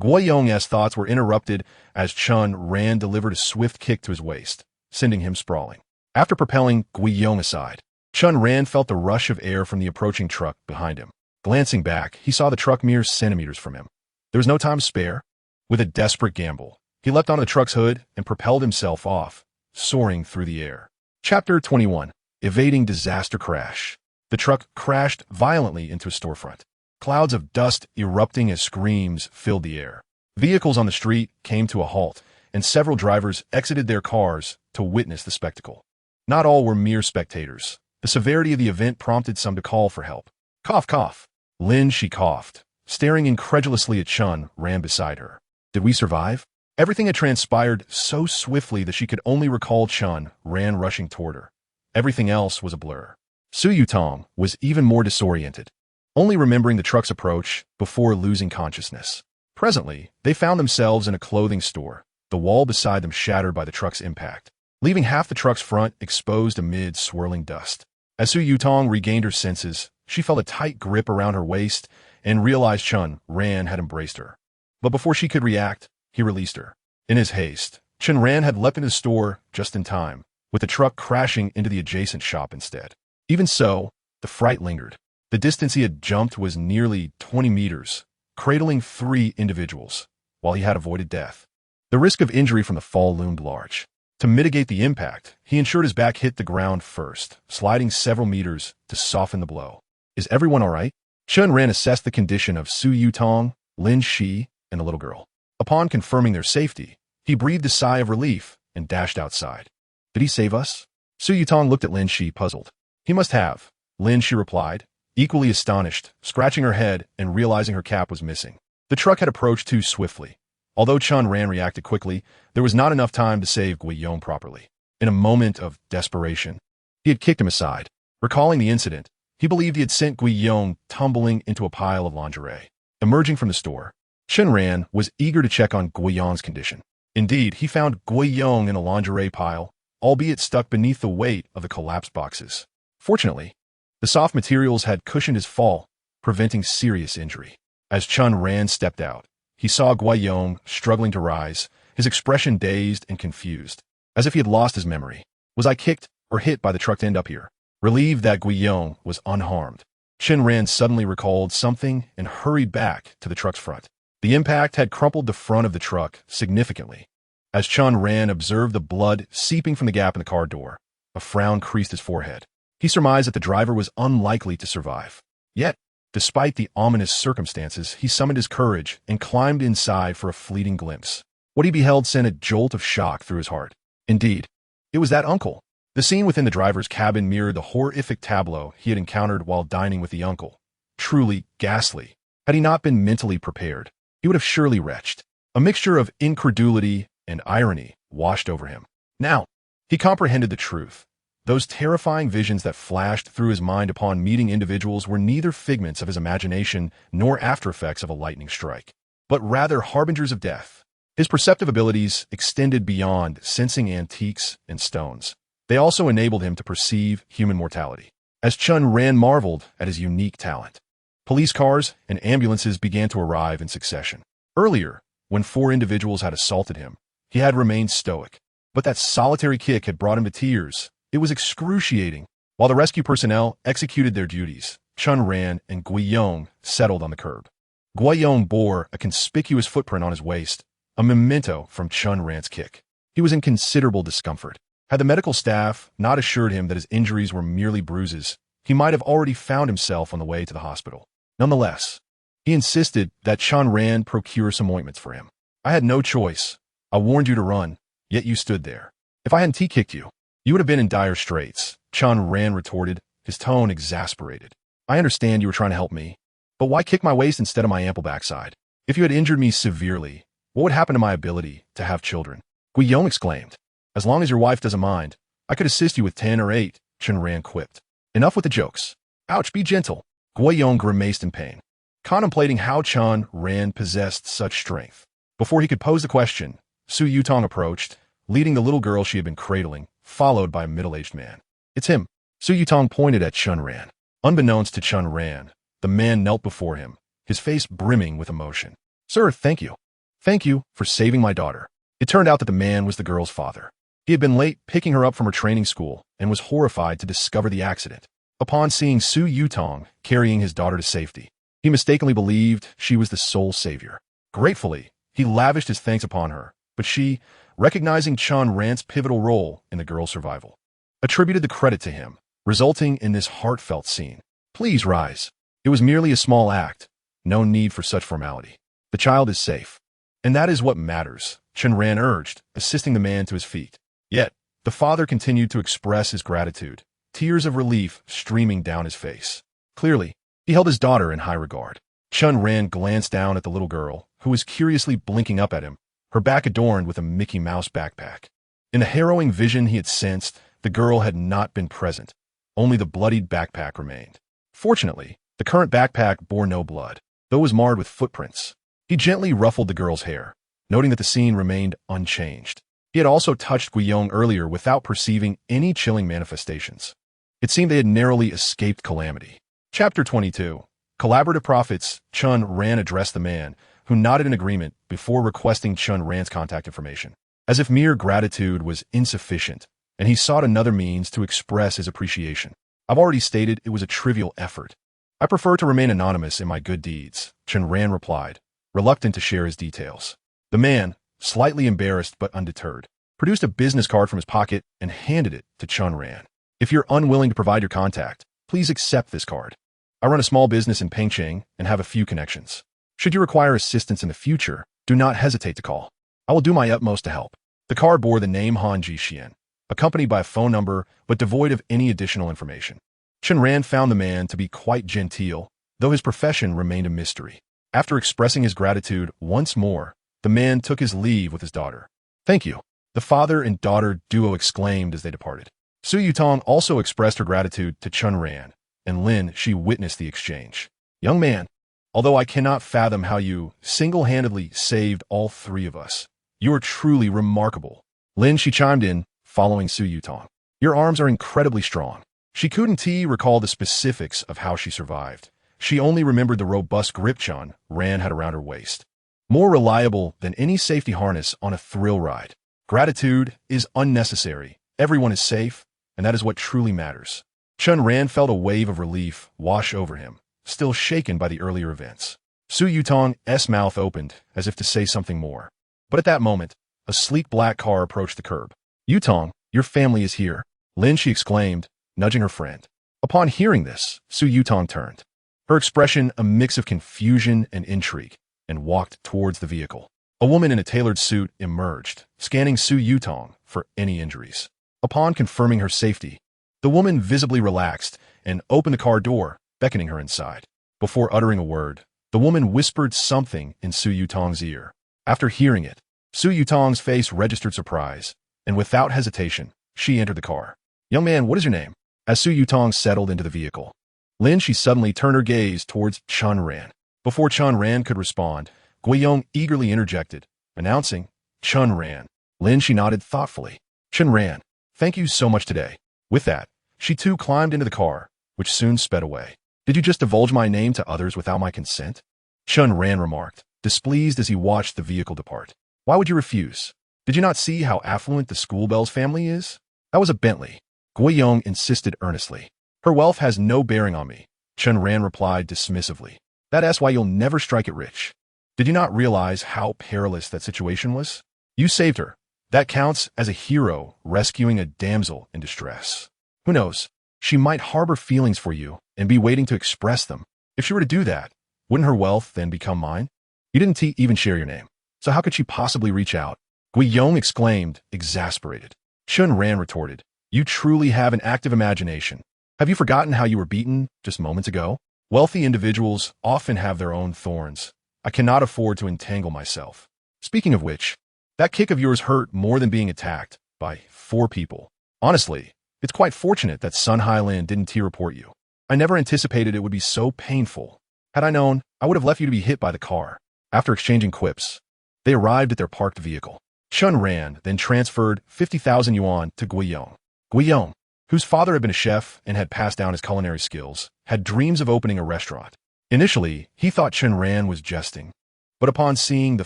Guiyong's thoughts were interrupted as Chen Ran delivered a swift kick to his waist, sending him sprawling. After propelling Guiyong aside, Chen Ran felt the rush of air from the approaching truck behind him. Glancing back, he saw the truck mere centimeters from him. There was no time to spare. With a desperate gamble, he leapt onto the truck's hood and propelled himself off, soaring through the air. Chapter 21. Evading Disaster Crash. The truck crashed violently into a storefront. Clouds of dust erupting as screams filled the air. Vehicles on the street came to a halt, and several drivers exited their cars to witness the spectacle. Not all were mere spectators. The severity of the event prompted some to call for help. Cough, cough. Lin Shi coughed, staring incredulously at Chen Ran beside her. Did we survive? Everything had transpired so swiftly that she could only recall Chen Ran rushing toward her. Everything else was a blur. Su Yutong was even more disoriented, only remembering the truck's approach before losing consciousness. Presently, they found themselves in a clothing store, the wall beside them shattered by the truck's impact, leaving half the truck's front exposed amid swirling dust. As Su Yutong regained her senses, she felt a tight grip around her waist and realized Chen Ran had embraced her. But before she could react, he released her. In his haste, Chen Ran had leapt into the store just in time, with the truck crashing into the adjacent shop instead. Even so, the fright lingered. The distance he had jumped was nearly 20 meters, cradling 3 individuals, while he had avoided death. The risk of injury from the fall loomed large. To mitigate the impact, he ensured his back hit the ground first, sliding several meters to soften the blow. Is everyone all right? Chen Ran assessed the condition of Su Yutong, Lin Shi, and the little girl. Upon confirming their safety, He breathed a sigh of relief and dashed outside. Did he save us? Su Yutong looked at Lin Shi, puzzled. He must have, Lin Shi replied, equally astonished, scratching her head and realizing her cap was missing. The truck had approached too swiftly. Although Chen Ran reacted quickly, there was not enough time to save Guiyong properly. In a moment of desperation, he had kicked him aside. Recalling the incident, he believed he had sent Guiyong tumbling into a pile of lingerie. Emerging from the store, Chen Ran was eager to check on Guiyong's condition. Indeed, he found Guiyong in a lingerie pile, albeit stuck beneath the weight of the collapsed boxes. Fortunately, the soft materials had cushioned his fall, preventing serious injury. As Chen Ran stepped out, he saw Guiyong struggling to rise, his expression dazed and confused, as if he had lost his memory. Was I kicked or hit by the truck to end up here? Relieved that Guiyong was unharmed, Chen Ran suddenly recalled something and hurried back to the truck's front. The impact had crumpled the front of the truck significantly. As Chen Ran observed the blood seeping from the gap in the car door, a frown creased his forehead. He surmised that the driver was unlikely to survive. Yet, despite the ominous circumstances, he summoned his courage and climbed inside for a fleeting glimpse. What he beheld sent a jolt of shock through his heart. Indeed, it was that uncle. The scene within the driver's cabin mirrored the horrific tableau he had encountered while dining with the uncle. Truly ghastly. Had he not been mentally prepared, he would have surely retched. A mixture of incredulity and irony washed over him. Now, he comprehended the truth. Those terrifying visions that flashed through his mind upon meeting individuals were neither figments of his imagination nor aftereffects of a lightning strike, but rather harbingers of death. His perceptive abilities extended beyond sensing antiques and stones. They also enabled him to perceive human mortality. As Chen Ran marveled at his unique talent, police cars and ambulances began to arrive in succession. Earlier, when 4 individuals had assaulted him, he had remained stoic, but that solitary kick had brought him to tears. It was excruciating. While the rescue personnel executed their duties, Chen Ran and Guiyong settled on the curb. Guiyong bore a conspicuous footprint on his waist, a memento from Chen Ran's kick. He was in considerable discomfort. Had the medical staff not assured him that his injuries were merely bruises, he might have already found himself on the way to the hospital. Nonetheless, he insisted that Chen Ran procure some ointments for him. I had no choice. I warned you to run, yet you stood there. If I hadn't T-kicked you, you would have been in dire straits, Chen Ran retorted, his tone exasperated. I understand you were trying to help me, but why kick my waist instead of my ample backside? If you had injured me severely, what would happen to my ability to have children? Guiyong exclaimed. As long as your wife doesn't mind, I could assist you with 10 or 8, Chen Ran quipped. Enough with the jokes. Ouch, be gentle. Guiyong grimaced in pain, contemplating how Chen Ran possessed such strength. Before he could pose the question, Su Yutong approached, leading the little girl she had been cradling, followed by a middle-aged man. It's him. Su Yutong pointed at Chen Ran. Unbeknownst to Chen Ran, the man knelt before him, his face brimming with emotion. Sir, thank you. Thank you for saving my daughter. It turned out that the man was the girl's father. He had been late picking her up from her training school and was horrified to discover the accident. Upon seeing Su Yutong carrying his daughter to safety, he mistakenly believed she was the sole savior. Gratefully, he lavished his thanks upon her, but she, recognizing Chen Ran's pivotal role in the girl's survival, attributed the credit to him, resulting in this heartfelt scene. Please rise. It was merely a small act. No need for such formality. The child is safe. And that is what matters, Chen Ran urged, assisting the man to his feet. Yet, the father continued to express his gratitude, tears of relief streaming down his face. Clearly, he held his daughter in high regard. Chen Ran glanced down at the little girl, who was curiously blinking up at him, her back adorned with a Mickey Mouse backpack. In the harrowing vision he had sensed, the girl had not been present. Only the bloodied backpack remained. Fortunately, the current backpack bore no blood, though it was marred with footprints. He gently ruffled the girl's hair, noting that the scene remained unchanged. He had also touched Guiyong earlier without perceiving any chilling manifestations. It seemed they had narrowly escaped calamity. Chapter 22. Collaborative Profits. Chen Ran addressed the man, who nodded in agreement before requesting Chen Ran's contact information. As if mere gratitude was insufficient, and he sought another means to express his appreciation. I've already stated it was a trivial effort. I prefer to remain anonymous in my good deeds, Chen Ran replied, reluctant to share his details. The man, slightly embarrassed but undeterred, produced a business card from his pocket and handed it to Chen Ran. If you're unwilling to provide your contact, please accept this card. I run a small business in Pengcheng and have a few connections. Should you require assistance in the future, do not hesitate to call. I will do my utmost to help. The card bore the name Han Jixian, accompanied by a phone number but devoid of any additional information. Chen Ran found the man to be quite genteel, though his profession remained a mystery. After expressing his gratitude once more, the man took his leave with his daughter. "Thank you," the father and daughter duo exclaimed as they departed. Su Yutong also expressed her gratitude to Chen Ran, and Lin she witnessed the exchange. "Young man, although I cannot fathom how you single-handedly saved all three of us, you are truly remarkable." Lin she chimed in, following Su Yutong. "Your arms are incredibly strong." She couldn't recall the specifics of how she survived. She only remembered the robust grip Chen Ran had around her waist. More reliable than any safety harness on a thrill ride. Gratitude is unnecessary. Everyone is safe, and that is what truly matters. Chen Ran felt a wave of relief wash over him, still shaken by the earlier events. Su Yutong's mouth opened, as if to say something more. But at that moment, a sleek black car approached the curb. "Yutong, your family is here," Lin she exclaimed, nudging her friend. Upon hearing this, Su Yutong turned, her expression a mix of confusion and intrigue, and walked towards the vehicle. A woman in a tailored suit emerged, scanning Su Yutong for any injuries. Upon confirming her safety, the woman visibly relaxed and opened the car door, beckoning her inside. Before uttering a word, the woman whispered something in Su Yutong's ear. After hearing it, Su Yutong's face registered surprise, and without hesitation, she entered the car. "Young man, what is your name?" As Su Yutong settled into the vehicle, Lin she suddenly turned her gaze towards Chen Ran. Before Chen Ran could respond, Guiyong eagerly interjected, announcing, "Chen Ran." Lin she nodded thoughtfully. "Chen Ran, thank you so much today." With that, she too climbed into the car, which soon sped away. "Did you just divulge my name to others without my consent?" Chen Ran remarked, displeased as he watched the vehicle depart. "Why would you refuse? Did you not see how affluent the Schoolbell's family is? That was a Bentley." Guiyong insisted earnestly. "Her wealth has no bearing on me," Chen Ran replied dismissively. "That's why you'll never strike it rich. Did you not realize how perilous that situation was? You saved her. That counts as a hero rescuing a damsel in distress. Who knows, she might harbor feelings for you and be waiting to express them. If she were to do that, wouldn't her wealth then become mine? You didn't even share your name, so how could she possibly reach out?" Guiyong exclaimed, exasperated. Chen Ran retorted, "You truly have an active imagination. Have you forgotten how you were beaten just moments ago? Wealthy individuals often have their own thorns. I cannot afford to entangle myself. Speaking of which, that kick of yours hurt more than being attacked by 4 people. Honestly, it's quite fortunate that Sun Hailan didn't report you. I never anticipated it would be so painful. Had I known, I would have left you to be hit by the car." After exchanging quips, they arrived at their parked vehicle. Chen Ran then transferred 50,000 yuan to Guiyong. Guiyong, whose father had been a chef and had passed down his culinary skills, had dreams of opening a restaurant. Initially, he thought Chen Ran was jesting, but upon seeing the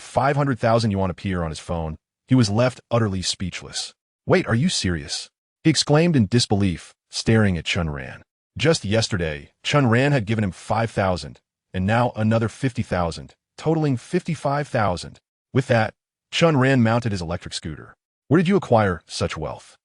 500,000 yuan appear on his phone, he was left utterly speechless. "Wait, are you serious?" he exclaimed in disbelief, staring at Chen Ran. Just yesterday, Chen Ran had given him 5,000, and now another 50,000, totaling 55,000. With that, Chen Ran mounted his electric scooter. "Where did you acquire such wealth?"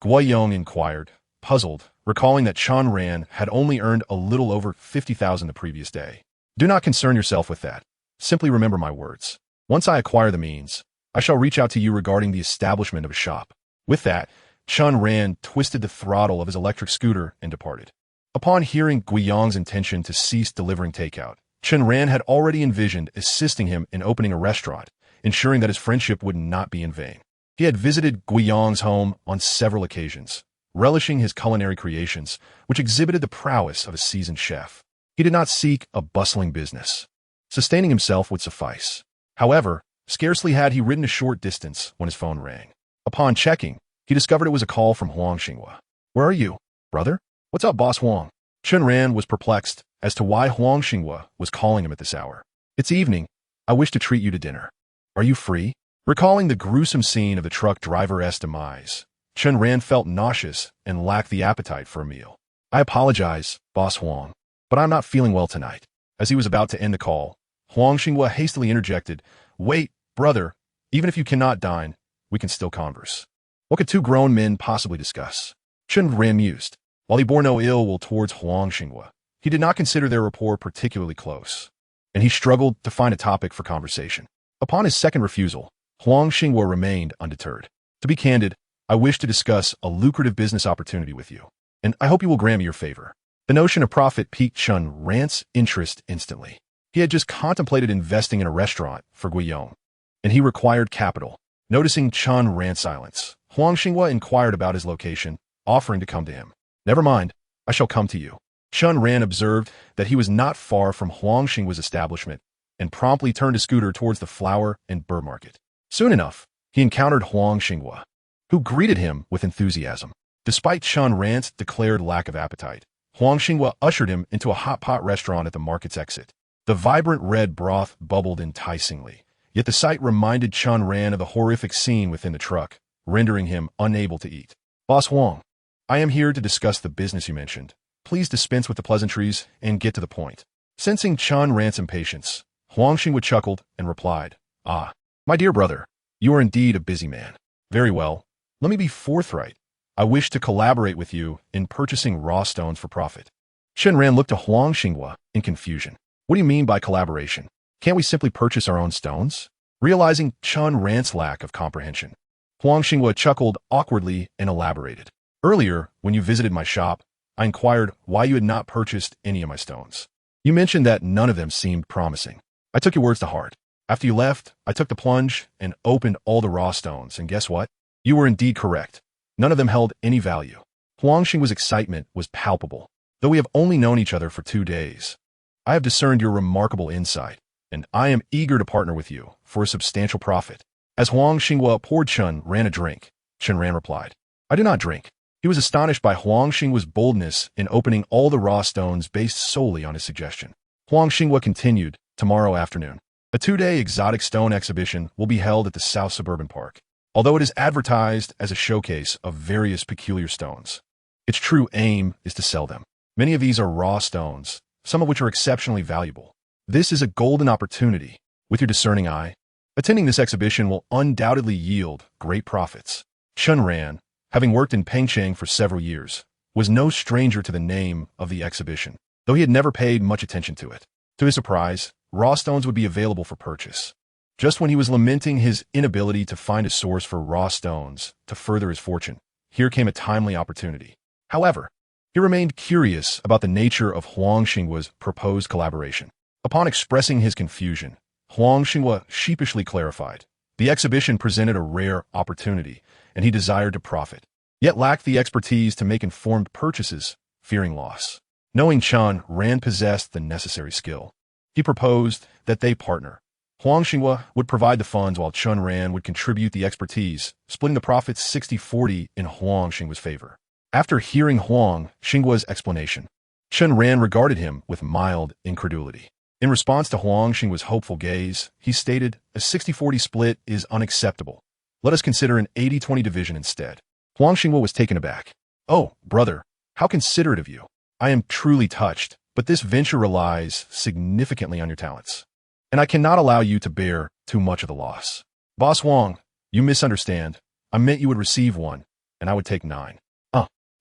Guiyong inquired, puzzled, recalling that Chen Ran had only earned a little over 50,000 the previous day. "Do not concern yourself with that. Simply remember my words. Once I acquire the means, I shall reach out to you regarding the establishment of a shop." With that, Chen Ran twisted the throttle of his electric scooter and departed. Upon hearing Guiyong's intention to cease delivering takeout, Chen Ran had already envisioned assisting him in opening a restaurant, ensuring that his friendship would not be in vain. He had visited Guiyong's home on several occasions, relishing his culinary creations, which exhibited the prowess of a seasoned chef. He did not seek a bustling business. Sustaining himself would suffice. However, scarcely had he ridden a short distance when his phone rang. Upon checking, he discovered it was a call from Huang Xinghua. "Where are you, brother? What's up, Boss Huang?" Chen Ran was perplexed as to why Huang Xinghua was calling him at this hour. "It's evening. I wish to treat you to dinner. Are you free?" Recalling the gruesome scene of the truck driver's demise, Chen Ran felt nauseous and lacked the appetite for a meal. "I apologize, Boss Huang, but I'm not feeling well tonight." As he was about to end the call, Huang Xinghua hastily interjected, "Wait, brother, even if you cannot dine, we can still converse." What could 2 grown men possibly discuss? Chen Ran mused. While he bore no ill will towards Huang Xinghua, he did not consider their rapport particularly close, and he struggled to find a topic for conversation. Upon his second refusal, Huang Xinghua remained undeterred. To be candid, I wish to discuss a lucrative business opportunity with you, and I hope you will grant me your favor. The notion of profit piqued Chen Ran's interest instantly. He had just contemplated investing in a restaurant for Guiyong, and he required capital. Noticing Chen Ran's silence, Huang Xinghua inquired about his location, offering to come to him. Never mind, I shall come to you. Chen Ran observed that he was not far from Huang Xinghua's establishment and promptly turned his scooter towards the flower and bird market. Soon enough, he encountered Huang Xinghua, who greeted him with enthusiasm. Despite Chen Ran's declared lack of appetite, Huang Xinghua ushered him into a hot pot restaurant at the market's exit. The vibrant red broth bubbled enticingly, yet the sight reminded Chen Ran of the horrific scene within the truck, rendering him unable to eat. Boss Huang, I am here to discuss the business you mentioned. Please dispense with the pleasantries and get to the point. Sensing Chen Ran's impatience, Huang Xinghua chuckled and replied, Ah, my dear brother, you are indeed a busy man. Very well, let me be forthright. I wish to collaborate with you in purchasing raw stones for profit. Chen Ran looked to Huang Xinghua in confusion. What do you mean by collaboration? Can't we simply purchase our own stones? Realizing Chen Ran's lack of comprehension, Huang Xinghua chuckled awkwardly and elaborated. Earlier, when you visited my shop, I inquired why you had not purchased any of my stones. You mentioned that none of them seemed promising. I took your words to heart. After you left, I took the plunge and opened all the raw stones, and guess what? You were indeed correct. None of them held any value. Huang Xinghua's excitement was palpable. Though we have only known each other for 2 days, I have discerned your remarkable insight, and I am eager to partner with you for a substantial profit. As Huang Xinghua poured Chen Ran a drink, Chen Ran replied, I do not drink. He was astonished by Huang Xinghua's boldness in opening all the raw stones based solely on his suggestion. Huang Xinghua continued, tomorrow afternoon, a 2-day exotic stone exhibition will be held at the South Suburban Park. Although it is advertised as a showcase of various peculiar stones, its true aim is to sell them. Many of these are raw stones, some of which are exceptionally valuable. This is a golden opportunity. With your discerning eye, attending this exhibition will undoubtedly yield great profits. Chen Ran, having worked in Pengcheng for several years, was no stranger to the name of the exhibition, though he had never paid much attention to it. To his surprise, raw stones would be available for purchase. Just when he was lamenting his inability to find a source for raw stones to further his fortune, here came a timely opportunity. However, he remained curious about the nature of Huang Xinghua's proposed collaboration. Upon expressing his confusion, Huang Xinghua sheepishly clarified. The exhibition presented a rare opportunity, and he desired to profit, yet lacked the expertise to make informed purchases, fearing loss. Knowing Chen Ran possessed the necessary skill, he proposed that they partner. Huang Xinghua would provide the funds while Chen Ran would contribute the expertise, splitting the profits 60-40 in Huang Xinghua's favor. After hearing Huang Xinghua's explanation, Chen Ran regarded him with mild incredulity. In response to Huang Xinghua's hopeful gaze, he stated, a 60-40 split is unacceptable. Let us consider an 80-20 division instead. Huang Xinghua was taken aback. Oh, brother, how considerate of you. I am truly touched, but this venture relies significantly on your talents, and I cannot allow you to bear too much of the loss. Boss Huang, you misunderstand. I meant you would receive 1, and I would take 9.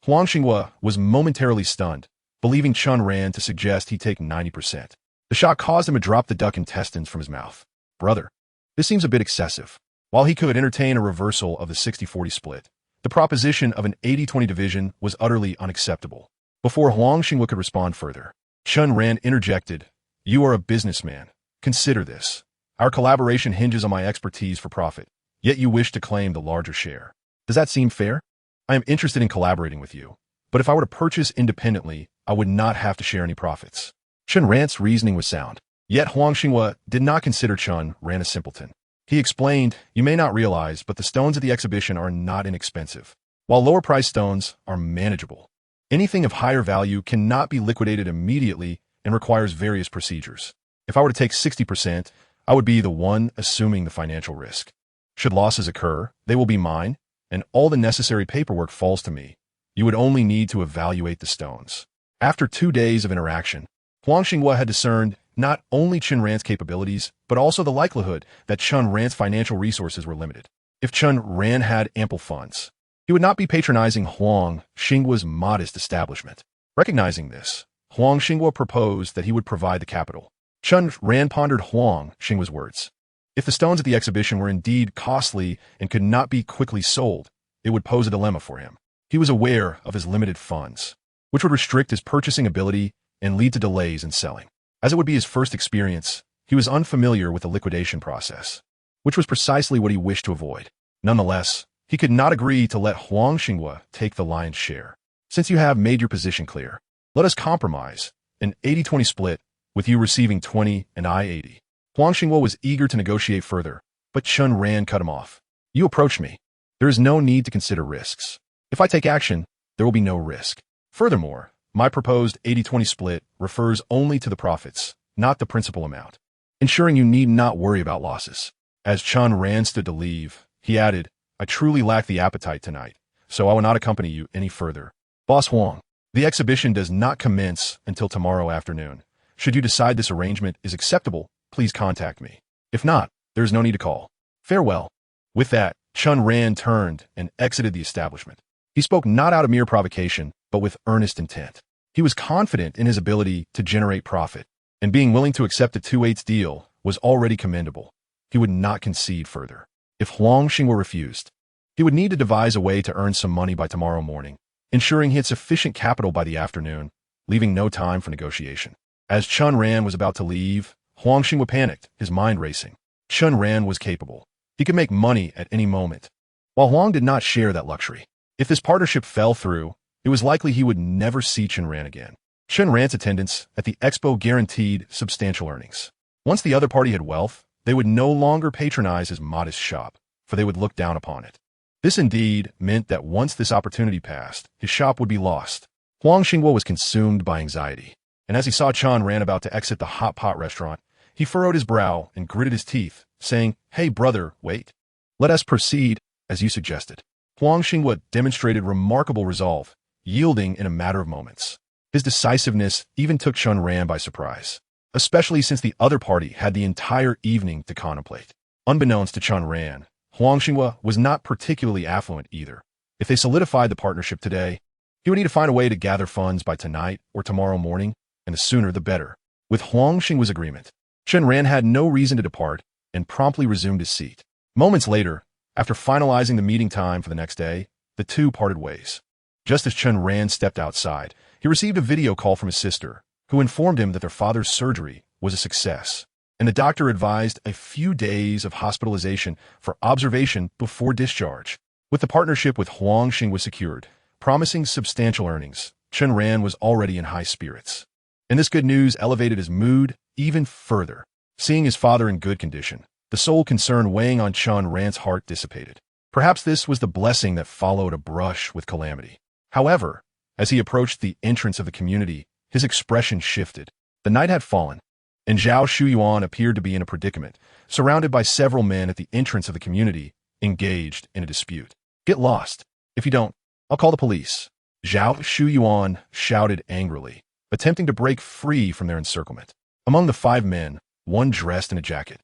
Huang Xinghua was momentarily stunned, believing Chen Ran to suggest he take 90%. The shock caused him to drop the duck intestines from his mouth. Brother, this seems a bit excessive. While he could entertain a reversal of the 60-40 split, the proposition of an 80-20 division was utterly unacceptable. Before Huang Xinghua could respond further, Chen Ran interjected, You are a businessman. Consider this. Our collaboration hinges on my expertise for profit, yet you wish to claim the larger share. Does that seem fair? I am interested in collaborating with you, but if I were to purchase independently, I would not have to share any profits. Chen Ran's reasoning was sound, yet Huang Xinghua did not consider Chen Ran a simpleton. He explained, You may not realize, but the stones at the exhibition are not inexpensive, while lower-priced stones are manageable. Anything of higher value cannot be liquidated immediately and requires various procedures. If I were to take 60%, I would be the one assuming the financial risk. Should losses occur, they will be mine, and all the necessary paperwork falls to me. You would only need to evaluate the stones. After 2 days of interaction, Huang Xinghua had discerned not only Chen Ran's capabilities, but also the likelihood that Chen Ran's financial resources were limited. If Chen Ran had ample funds, he would not be patronizing Huang Xinghua's modest establishment. Recognizing this, Huang Xinghua proposed that he would provide the capital. Chen Ran pondered Huang Xinghua's words. If the stones at the exhibition were indeed costly and could not be quickly sold, it would pose a dilemma for him. He was aware of his limited funds, which would restrict his purchasing ability and lead to delays in selling. As it would be his first experience, he was unfamiliar with the liquidation process, which was precisely what he wished to avoid. Nonetheless, he could not agree to let Huang Xinghua take the lion's share. Since you have made your position clear, let us compromise, an 80-20 split, with you receiving 20 and I 80. Huang Xinghua was eager to negotiate further, but Chen Ran cut him off. You approached me. There is no need to consider risks. If I take action, there will be no risk. Furthermore, my proposed 80-20 split refers only to the profits, not the principal amount, ensuring you need not worry about losses. As Chen Ran stood to leave, he added, I truly lack the appetite tonight, so I will not accompany you any further. Boss Huang, the exhibition does not commence until tomorrow afternoon. Should you decide this arrangement is acceptable, please contact me. If not, there is no need to call. Farewell. With that, Chen Ran turned and exited the establishment. He spoke not out of mere provocation, but with earnest intent. He was confident in his ability to generate profit, and being willing to accept a 2/8 deal was already commendable. He would not concede further. If Huang Xinghua refused, he would need to devise a way to earn some money by tomorrow morning, ensuring he had sufficient capital by the afternoon, leaving no time for negotiation. As Chen Ran was about to leave, Huang Xinghua panicked, his mind racing. Chen Ran was capable. He could make money at any moment, while Huang did not share that luxury. If this partnership fell through, it was likely he would never see Chen Ran again. Chen Ran's attendance at the expo guaranteed substantial earnings. Once the other party had wealth, they would no longer patronize his modest shop, for they would look down upon it. This indeed meant that once this opportunity passed, his shop would be lost. Huang Xinghua was consumed by anxiety, and as he saw Chen Ran about to exit the hot pot restaurant, he furrowed his brow and gritted his teeth, saying, Hey brother, wait. Let us proceed, as you suggested. Huang Xinghua demonstrated remarkable resolve, yielding in a matter of moments. His decisiveness even took Chen Ran by surprise, especially since the other party had the entire evening to contemplate. Unbeknownst to Chen Ran, Huang Xinghua was not particularly affluent either. If they solidified the partnership today, he would need to find a way to gather funds by tonight or tomorrow morning, and the sooner the better. With Huang Xinghua's agreement, Chen Ran had no reason to depart and promptly resumed his seat. Moments later, after finalizing the meeting time for the next day, the two parted ways. Just as Chen Ran stepped outside, he received a video call from his sister, who informed him that their father's surgery was a success, and the doctor advised a few days of hospitalization for observation before discharge. With the partnership with Huang Xinghua secured, promising substantial earnings, Chen Ran was already in high spirits. And this good news elevated his mood even further. Seeing his father in good condition, the sole concern weighing on Chen Ran's heart dissipated. Perhaps this was the blessing that followed a brush with calamity. However, as he approached the entrance of the community, his expression shifted. The night had fallen, and Zhao Shuyuan appeared to be in a predicament, surrounded by several men at the entrance of the community, engaged in a dispute. Get lost. If you don't, I'll call the police. Zhao Shuyuan shouted angrily, attempting to break free from their encirclement. Among the 5 men, one dressed in a jacket,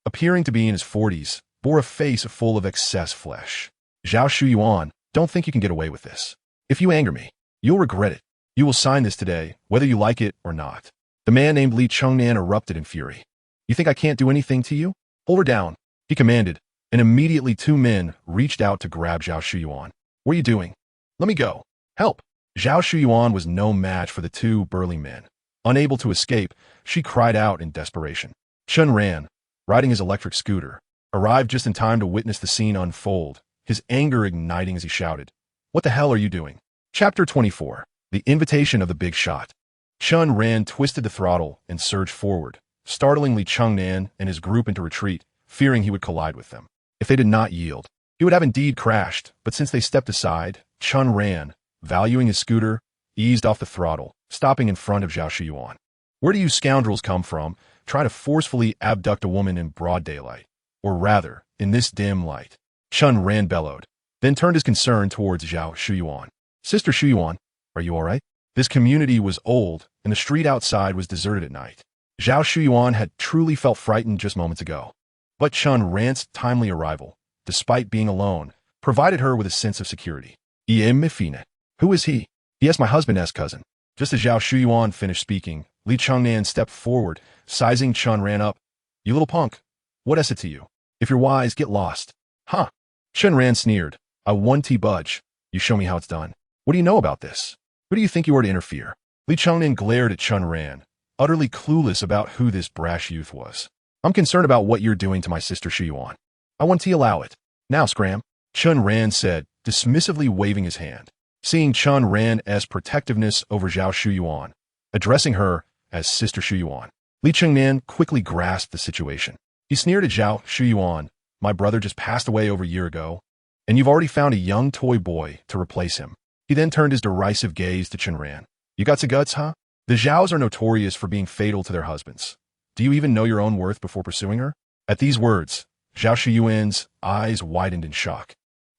appearing to be in his 40s, bore a face full of excess flesh. Zhao Shuyuan, don't think you can get away with this. If you anger me, you'll regret it. You will sign this today, whether you like it or not. The man named Li Chengnan erupted in fury. You think I can't do anything to you? Hold her down, he commanded, and immediately 2 men reached out to grab Zhao Shuyuan. What are you doing? Let me go. Help. Zhao Shuyuan was no match for the 2 burly men. Unable to escape, she cried out in desperation. Chen Ran, riding his electric scooter, arrived just in time to witness the scene unfold, his anger igniting as he shouted, What the hell are you doing? Chapter 24. The Invitation of the Big Shot. Chen Ran twisted the throttle and surged forward, startling Li Chengnan and his group into retreat, fearing he would collide with them. If they did not yield, he would have indeed crashed, but since they stepped aside, Chen Ran, valuing his scooter, eased off the throttle, stopping in front of Zhao Shuyuan. Where do you scoundrels come from, trying to forcefully abduct a woman in broad daylight? Or rather, in this dim light? Chen Ran bellowed, then turned his concern towards Zhao Shuyuan. Sister Shuyuan, are you all right? This community was old, and the street outside was deserted at night. Zhao Shuyuan had truly felt frightened just moments ago. But Chen Ran's timely arrival, despite being alone, provided her with a sense of security. Mifine. Who is he? He is my husband's cousin. Just as Zhao Shuyuan finished speaking, Li Chengnan stepped forward, sizing Chen Ran up. You little punk. What is it to you? If you're wise, get lost. Huh? Chen Ran sneered. I won't budge. You show me how it's done. What do you know about this? Who do you think you are to interfere? Li Chengnan glared at Chen Ran, utterly clueless about who this brash youth was. I'm concerned about what you're doing to my sister Shuyuan. I want to allow it. Now, scram, Chen Ran said, dismissively waving his hand. Seeing Chen Ran's protectiveness over Zhao Shuyuan, addressing her as Sister Shuyuan, Li Chengnan quickly grasped the situation. He sneered at Zhao Shuyuan. My brother just passed away over a year ago, and you've already found a young toy boy to replace him. He then turned his derisive gaze to Chen Ran. You got some guts, huh? The Zhaos are notorious for being fatal to their husbands. Do you even know your own worth before pursuing her? At these words, Zhao Shuyuan's eyes widened in shock,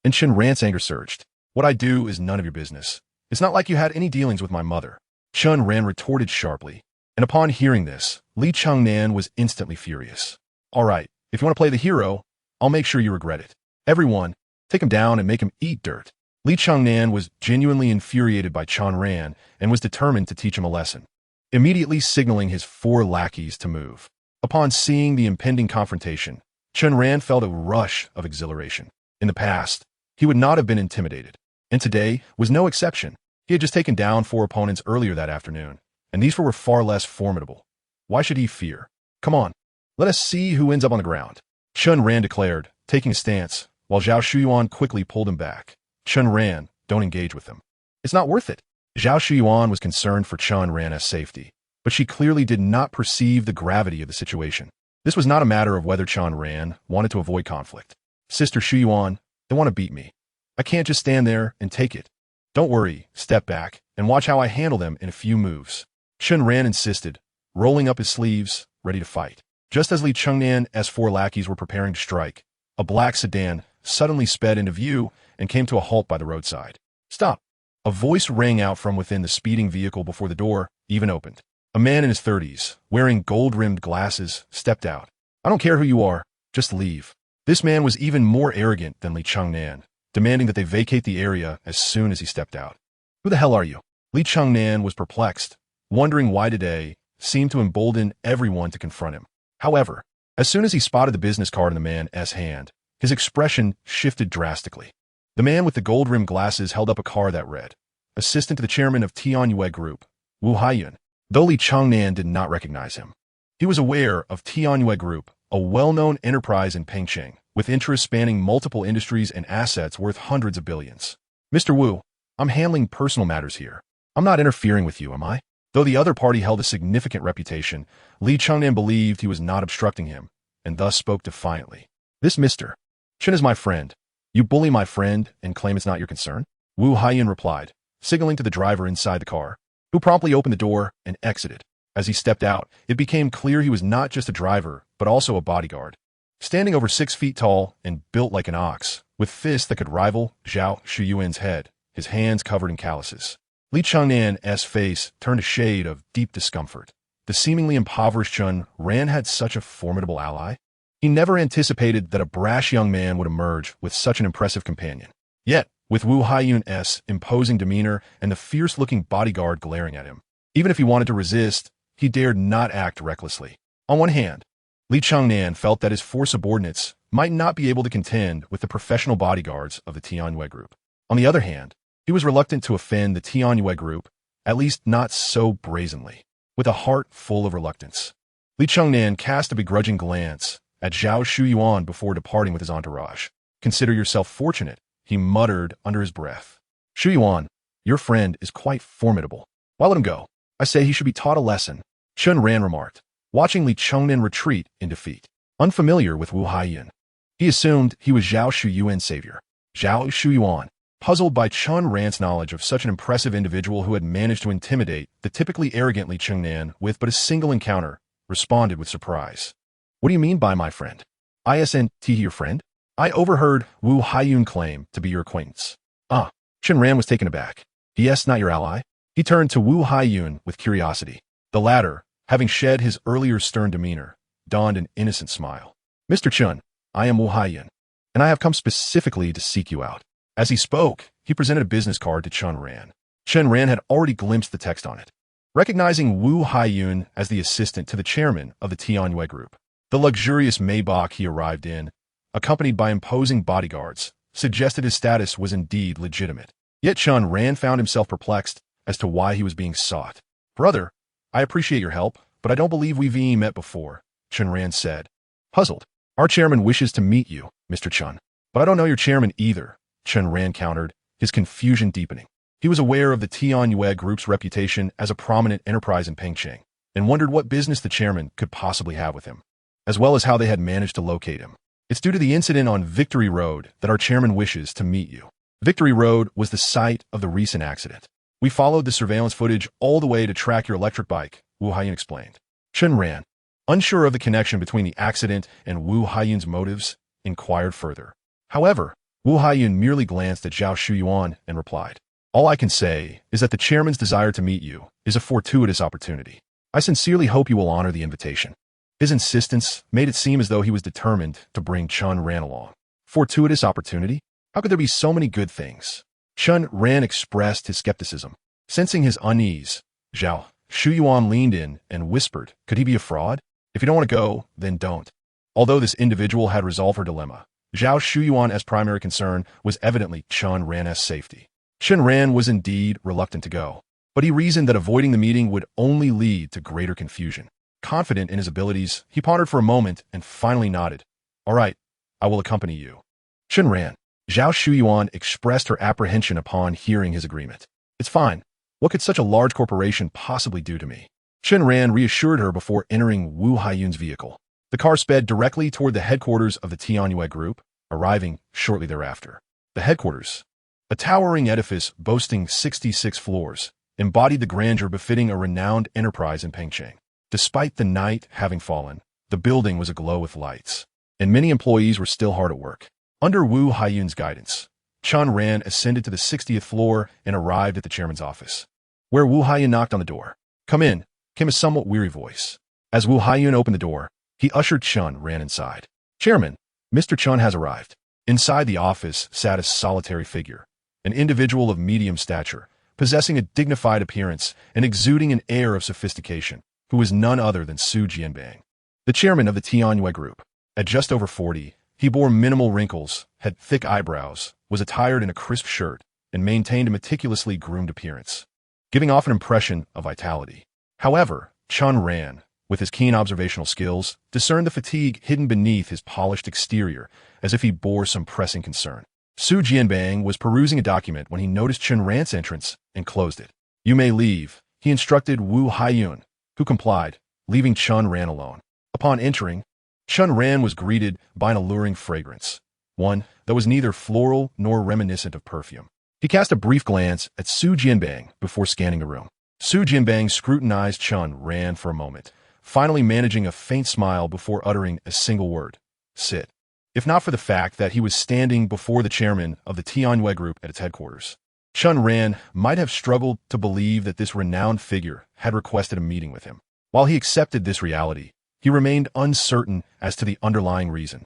and Chen Ran's anger surged. What I do is none of your business. It's not like you had any dealings with my mother. Chen Ran retorted sharply, and upon hearing this, Li Chengnan was instantly furious. All right, if you want to play the hero, I'll make sure you regret it. Everyone, take him down and make him eat dirt. Li Chengnan was genuinely infuriated by Chen Ran and was determined to teach him a lesson, immediately signaling his 4 lackeys to move. Upon seeing the impending confrontation, Chen Ran felt a rush of exhilaration. In the past, he would not have been intimidated, and today was no exception. He had just taken down 4 opponents earlier that afternoon, and these 4 were far less formidable. Why should he fear? Come on, let us see who ends up on the ground. Chen Ran declared, taking a stance, while Zhao Shuyuan quickly pulled him back. Chen Ran, don't engage with him. It's not worth it. Zhao Shuyuan was concerned for Chen Ran's safety, but she clearly did not perceive the gravity of the situation. This was not a matter of whether Chen Ran wanted to avoid conflict. Sister Shuyuan, they want to beat me. I can't just stand there and take it. Don't worry, step back, and watch how I handle them in a few moves. Chen Ran insisted, rolling up his sleeves, ready to fight. Just as Li Chengnan's 4 lackeys were preparing to strike, a black sedan suddenly sped into view and came to a halt by the roadside. Stop! A voice rang out from within the speeding vehicle before the door even opened. A man in his 30s, wearing gold-rimmed glasses, stepped out. I don't care who you are, just leave. This man was even more arrogant than Li Chengnan, demanding that they vacate the area as soon as he stepped out. Who the hell are you? Li Chengnan was perplexed, wondering why today seemed to embolden everyone to confront him. However, as soon as he spotted the business card in the man's hand, his expression shifted drastically. The man with the gold-rimmed glasses held up a card that read, Assistant to the Chairman of Tianyue Group, Wu Haiyun. Though Li Chengnan did not recognize him, he was aware of Tianyue Group, a well-known enterprise in Pengcheng, with interests spanning multiple industries and assets worth hundreds of billions. Mr. Wu, I'm handling personal matters here. I'm not interfering with you, am I? Though the other party held a significant reputation, Li Chengnan believed he was not obstructing him, and thus spoke defiantly. This Mr. Chen is my friend. You bully my friend and claim it's not your concern? Wu Haiyun replied, signaling to the driver inside the car, who promptly opened the door and exited. As he stepped out, it became clear he was not just a driver, but also a bodyguard. Standing over 6 feet tall and built like an ox, with fists that could rival Zhao Shuyuan's head, his hands covered in calluses. Li Chengnan's face turned a shade of deep discomfort. The seemingly impoverished Chen Ran had such a formidable ally. He never anticipated that a brash young man would emerge with such an impressive companion. Yet, with Wu Haiyun's imposing demeanor and the fierce-looking bodyguard glaring at him, even if he wanted to resist, he dared not act recklessly. On one hand, Li Chengnan felt that his 4 subordinates might not be able to contend with the professional bodyguards of the Tianyue Group. On the other hand, he was reluctant to offend the Tianyue Group, at least not so brazenly. With a heart full of reluctance, Li Chengnan cast a begrudging glance at Zhao Shuyuan before departing with his entourage. Consider yourself fortunate, he muttered under his breath. Shuyuan, your friend is quite formidable. Why let him go? I say he should be taught a lesson, Chen Ran remarked, watching Li Chengnan retreat in defeat. Unfamiliar with Wu Haiyun, he assumed he was Zhao Shuyuan's savior. Zhao Shuyuan, puzzled by Chen Ran's knowledge of such an impressive individual who had managed to intimidate the typically arrogant Li Chengnan with but a single encounter, responded with surprise. What do you mean by my friend? Isn't he your friend? I overheard Wu Haiyun claim to be your acquaintance. Ah, Chen Ran was taken aback. Yes, not your ally? He turned to Wu Haiyun with curiosity. The latter, having shed his earlier stern demeanor, donned an innocent smile. Mr. Chen, I am Wu Haiyun, and I have come specifically to seek you out. As he spoke, he presented a business card to Chen Ran. Chen Ran had already glimpsed the text on it. Recognizing Wu Haiyun as the assistant to the chairman of the Tianyue Group, The luxurious Maybach he arrived in, accompanied by imposing bodyguards, suggested his status was indeed legitimate. Yet Chen Ran found himself perplexed as to why he was being sought. "Brother, I appreciate your help, but I don't believe we've met before," Chen Ran said. Puzzled, "Our chairman wishes to meet you, Mr. Chen." "But I don't know your chairman either," Chen Ran countered, his confusion deepening. He was aware of the Tianyue Group's reputation as a prominent enterprise in Pengcheng, and wondered what business the chairman could possibly have with him, as well as how they had managed to locate him. "It's due to the incident on Victory Road that our chairman wishes to meet you." Victory Road was the site of the recent accident. "We followed the surveillance footage all the way to track your electric bike," Wu Haiyun explained. Chen Ran, unsure of the connection between the accident and Wu Haiyun's motives, inquired further. However, Wu Haiyun merely glanced at Zhao Shuyuan and replied, "All I can say is that the chairman's desire to meet you is a fortuitous opportunity. I sincerely hope you will honor the invitation." His insistence made it seem as though he was determined to bring Chen Ran along. Fortuitous opportunity? How could there be so many good things? Chen Ran expressed his skepticism. Sensing his unease, Zhao Shuyuan leaned in and whispered, "Could he be a fraud? If you don't want to go, then don't." Although this individual had resolved her dilemma, Zhao Shuyuan's primary concern was evidently Chen Ran's safety. Chen Ran was indeed reluctant to go, but he reasoned that avoiding the meeting would only lead to greater confusion. Confident in his abilities, he pondered for a moment and finally nodded. "All right, I will accompany you." Chen Ran. Zhao Shuyuan expressed her apprehension upon hearing his agreement. "It's fine. What could such a large corporation possibly do to me?" Chen Ran reassured her before entering Wu Haiyun's vehicle. The car sped directly toward the headquarters of the Tianyue Group, arriving shortly thereafter. The headquarters, a towering edifice boasting 66 floors, embodied the grandeur befitting a renowned enterprise in Pengcheng. Despite the night having fallen, the building was aglow with lights, and many employees were still hard at work. Under Wu Haiyun's guidance, Chen Ran ascended to the 60th floor and arrived at the chairman's office, where Wu Haiyun knocked on the door. "Come in," came a somewhat weary voice. As Wu Haiyun opened the door, he ushered Chen Ran inside. "Chairman, Mr. Chen has arrived." Inside the office sat a solitary figure, an individual of medium stature, possessing a dignified appearance and exuding an air of sophistication, who was none other than Su Jianbang, the chairman of the Tianyue Group. At just over 40, he bore minimal wrinkles, had thick eyebrows, was attired in a crisp shirt, and maintained a meticulously groomed appearance, giving off an impression of vitality. However, Chen Ran, with his keen observational skills, discerned the fatigue hidden beneath his polished exterior, as if he bore some pressing concern. Su Jianbang was perusing a document when he noticed Chen Ran's entrance and closed it. "You may leave," he instructed Wu Haiyun, who complied, leaving Chen Ran alone. Upon entering, Chen Ran was greeted by an alluring fragrance, one that was neither floral nor reminiscent of perfume. He cast a brief glance at Su Jianbang before scanning the room. Su Jianbang scrutinized Chen Ran for a moment, finally managing a faint smile before uttering a single word: "Sit." If not for the fact that he was standing before the chairman of the Tianyue Group at its headquarters, Chen Ran might have struggled to believe that this renowned figure had requested a meeting with him. While he accepted this reality, he remained uncertain as to the underlying reason.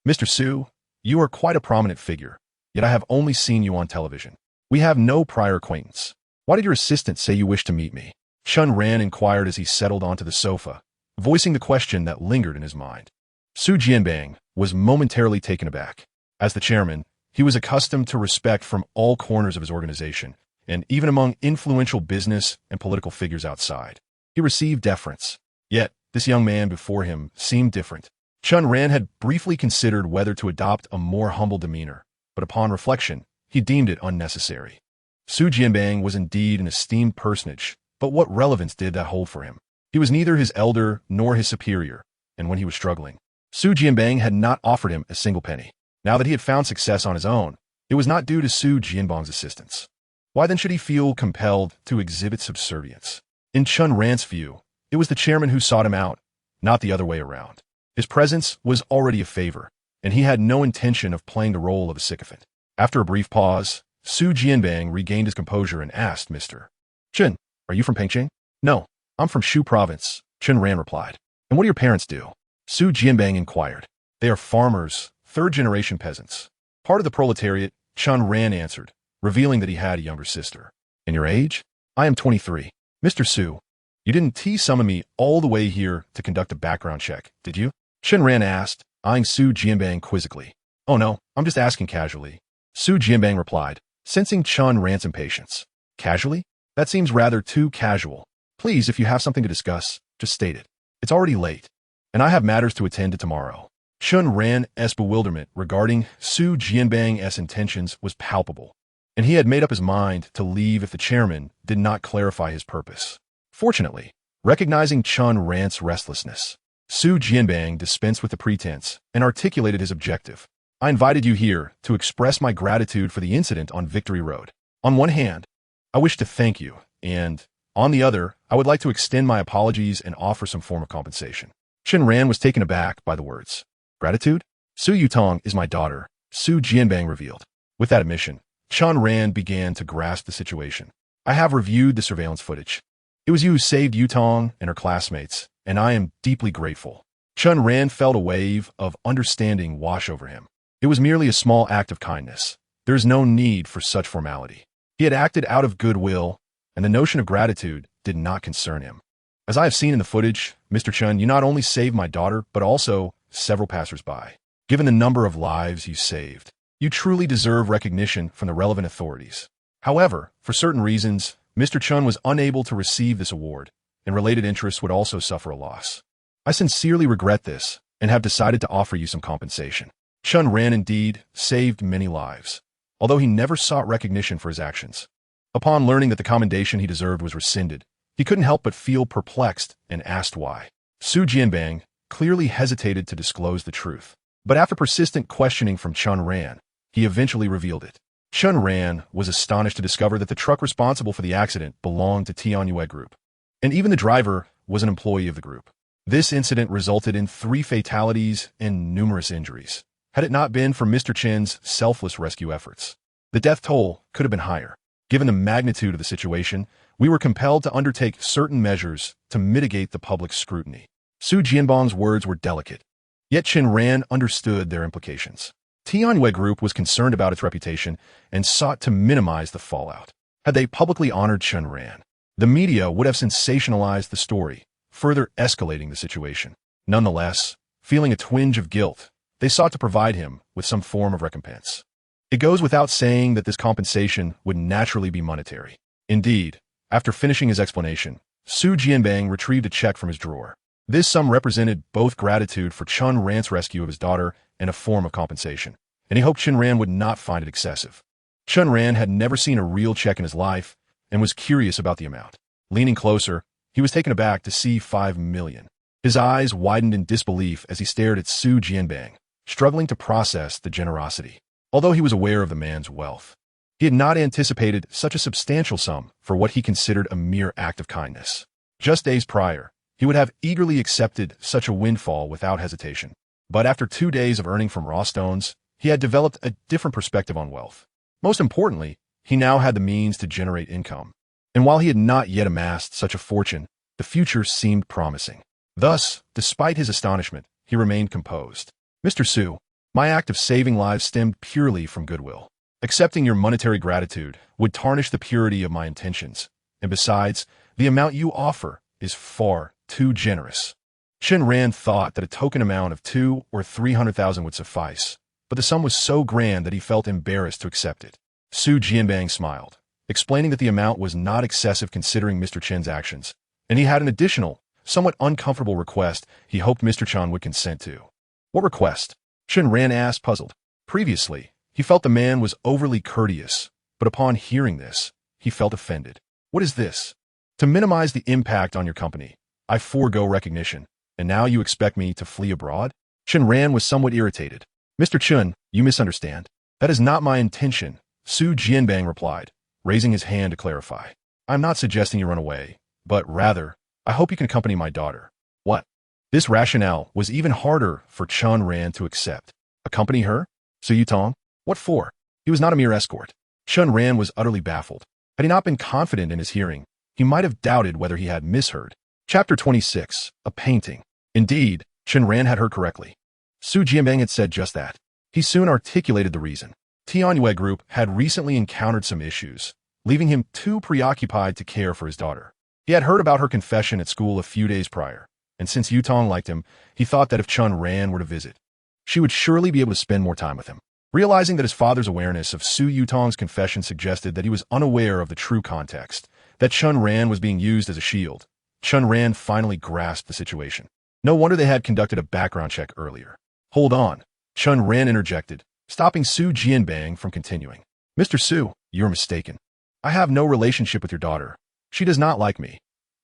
"Mr. Su, you are quite a prominent figure, yet I have only seen you on television. We have no prior acquaintance. Why did your assistant say you wished to meet me?" Chen Ran inquired as he settled onto the sofa, voicing the question that lingered in his mind. Su Jianbang was momentarily taken aback. As the chairman, he was accustomed to respect from all corners of his organization, and even among influential business and political figures outside. He received deference. Yet, this young man before him seemed different. Chen Ran had briefly considered whether to adopt a more humble demeanor, but upon reflection, he deemed it unnecessary. Su Jianbang was indeed an esteemed personage, but what relevance did that hold for him? He was neither his elder nor his superior, and when he was struggling, Su Jianbang had not offered him a single penny. Now that he had found success on his own, it was not due to Su Jianbang's assistance. Why then should he feel compelled to exhibit subservience? In Chen Ran's view, it was the chairman who sought him out, not the other way around. His presence was already a favor, and he had no intention of playing the role of a sycophant. After a brief pause, Su Jianbang regained his composure and asked, "Mr. Chen, are you from Pengcheng?" "No, I'm from Shu Province," Chen Ran replied. "And what do your parents do?" Su Jianbang inquired. "They are farmers, third-generation peasants. Part of the proletariat," Chen Ran answered, revealing that he had a younger sister. "And your age?" "I am 23. Mr. Su, you didn't summon me all the way here to conduct a background check, did you?" Chen Ran asked, eyeing Su Jianbang quizzically. Oh no, I'm just asking casually. Su Jianbang replied, sensing Chen Ran's impatience. Casually? That seems rather too casual. Please, if you have something to discuss, just state it. It's already late, and I have matters to attend to tomorrow. Chen Ran's bewilderment regarding Su Jianbang's intentions was palpable, and he had made up his mind to leave if the chairman did not clarify his purpose. Fortunately, recognizing Chen Ran's restlessness, Su Jianbang dispensed with the pretense and articulated his objective. I invited you here to express my gratitude for the incident on Victory Road. On one hand, I wish to thank you, and on the other, I would like to extend my apologies and offer some form of compensation. Chen Ran was taken aback by the words. Gratitude? Su Yutong is my daughter, Su Jianbang revealed. With that admission, Chen Ran began to grasp the situation. I have reviewed the surveillance footage. It was you who saved Yutong and her classmates, and I am deeply grateful. Chen Ran felt a wave of understanding wash over him. It was merely a small act of kindness. There is no need for such formality. He had acted out of goodwill, and the notion of gratitude did not concern him. As I have seen in the footage, Mr. Chen, you not only saved my daughter, but also several passers-by. Given the number of lives you saved, you truly deserve recognition from the relevant authorities. However, for certain reasons, Mr. Chen was unable to receive this award, and related interests would also suffer a loss. I sincerely regret this, and have decided to offer you some compensation. Chen Ran indeed saved many lives, although he never sought recognition for his actions. Upon learning that the commendation he deserved was rescinded, he couldn't help but feel perplexed and asked why. Su Jianbang clearly hesitated to disclose the truth, but after persistent questioning from Chen Ran, he eventually revealed it. Chen Ran was astonished to discover that the truck responsible for the accident belonged to Tianyue Group, and even the driver was an employee of the group. This incident resulted in 3 fatalities and numerous injuries. Had it not been for Mr. Chen's selfless rescue efforts, the death toll could have been higher. Given the magnitude of the situation, we were compelled to undertake certain measures to mitigate the public's scrutiny. Su Jianbang's words were delicate, yet Chen Ran understood their implications. Tianyue Group was concerned about its reputation and sought to minimize the fallout. Had they publicly honored Chen Ran, the media would have sensationalized the story, further escalating the situation. Nonetheless, feeling a twinge of guilt, they sought to provide him with some form of recompense. It goes without saying that this compensation would naturally be monetary. Indeed, after finishing his explanation, Su Jianbang retrieved a check from his drawer. This sum represented both gratitude for Chen Ran's rescue of his daughter and a form of compensation, and he hoped Chen Ran would not find it excessive. Chen Ran had never seen a real check in his life and was curious about the amount. Leaning closer, he was taken aback to see 5 million. His eyes widened in disbelief as he stared at Su Jianbang, struggling to process the generosity. Although he was aware of the man's wealth, he had not anticipated such a substantial sum for what he considered a mere act of kindness. Just days prior, he would have eagerly accepted such a windfall without hesitation. But after 2 days of earning from raw stones, he had developed a different perspective on wealth. Most importantly, he now had the means to generate income. And while he had not yet amassed such a fortune, the future seemed promising. Thus, despite his astonishment, he remained composed. Mr. Su, my act of saving lives stemmed purely from goodwill. Accepting your monetary gratitude would tarnish the purity of my intentions, and besides, the amount you offer is far too generous. Chen Ran thought that a token amount of 200,000 or 300,000 would suffice, but the sum was so grand that he felt embarrassed to accept it. Su Jianbang smiled, explaining that the amount was not excessive considering Mr. Chen's actions, and he had an additional, somewhat uncomfortable request he hoped Mr. Chen would consent to. What request? Chen Ran asked, puzzled. Previously, he felt the man was overly courteous, but upon hearing this, he felt offended. What is this? To minimize the impact on your company, I forego recognition, and now you expect me to flee abroad? Chen Ran was somewhat irritated. Mr. Chen, you misunderstand. That is not my intention, Su Jianbang replied, raising his hand to clarify. I'm not suggesting you run away, but rather, I hope you can accompany my daughter. What? This rationale was even harder for Chen Ran to accept. Accompany her? Su Yutong? What for? He was not a mere escort. Chen Ran was utterly baffled. Had he not been confident in his hearing, he might have doubted whether he had misheard. Chapter 26, A Painting. Indeed, Chen Ran had heard correctly. Su Jianbang had said just that. He soon articulated the reason. Tianyue Group had recently encountered some issues, leaving him too preoccupied to care for his daughter. He had heard about her confession at school a few days prior, and since Yutong liked him, he thought that if Chen Ran were to visit, she would surely be able to spend more time with him. Realizing that his father's awareness of Su Yutong's confession suggested that he was unaware of the true context, that Chen Ran was being used as a shield, Chen Ran finally grasped the situation. No wonder they had conducted a background check earlier. Hold on, Chen Ran interjected, stopping Su Jianbang from continuing. Mr. Su, you're mistaken. I have no relationship with your daughter. She does not like me,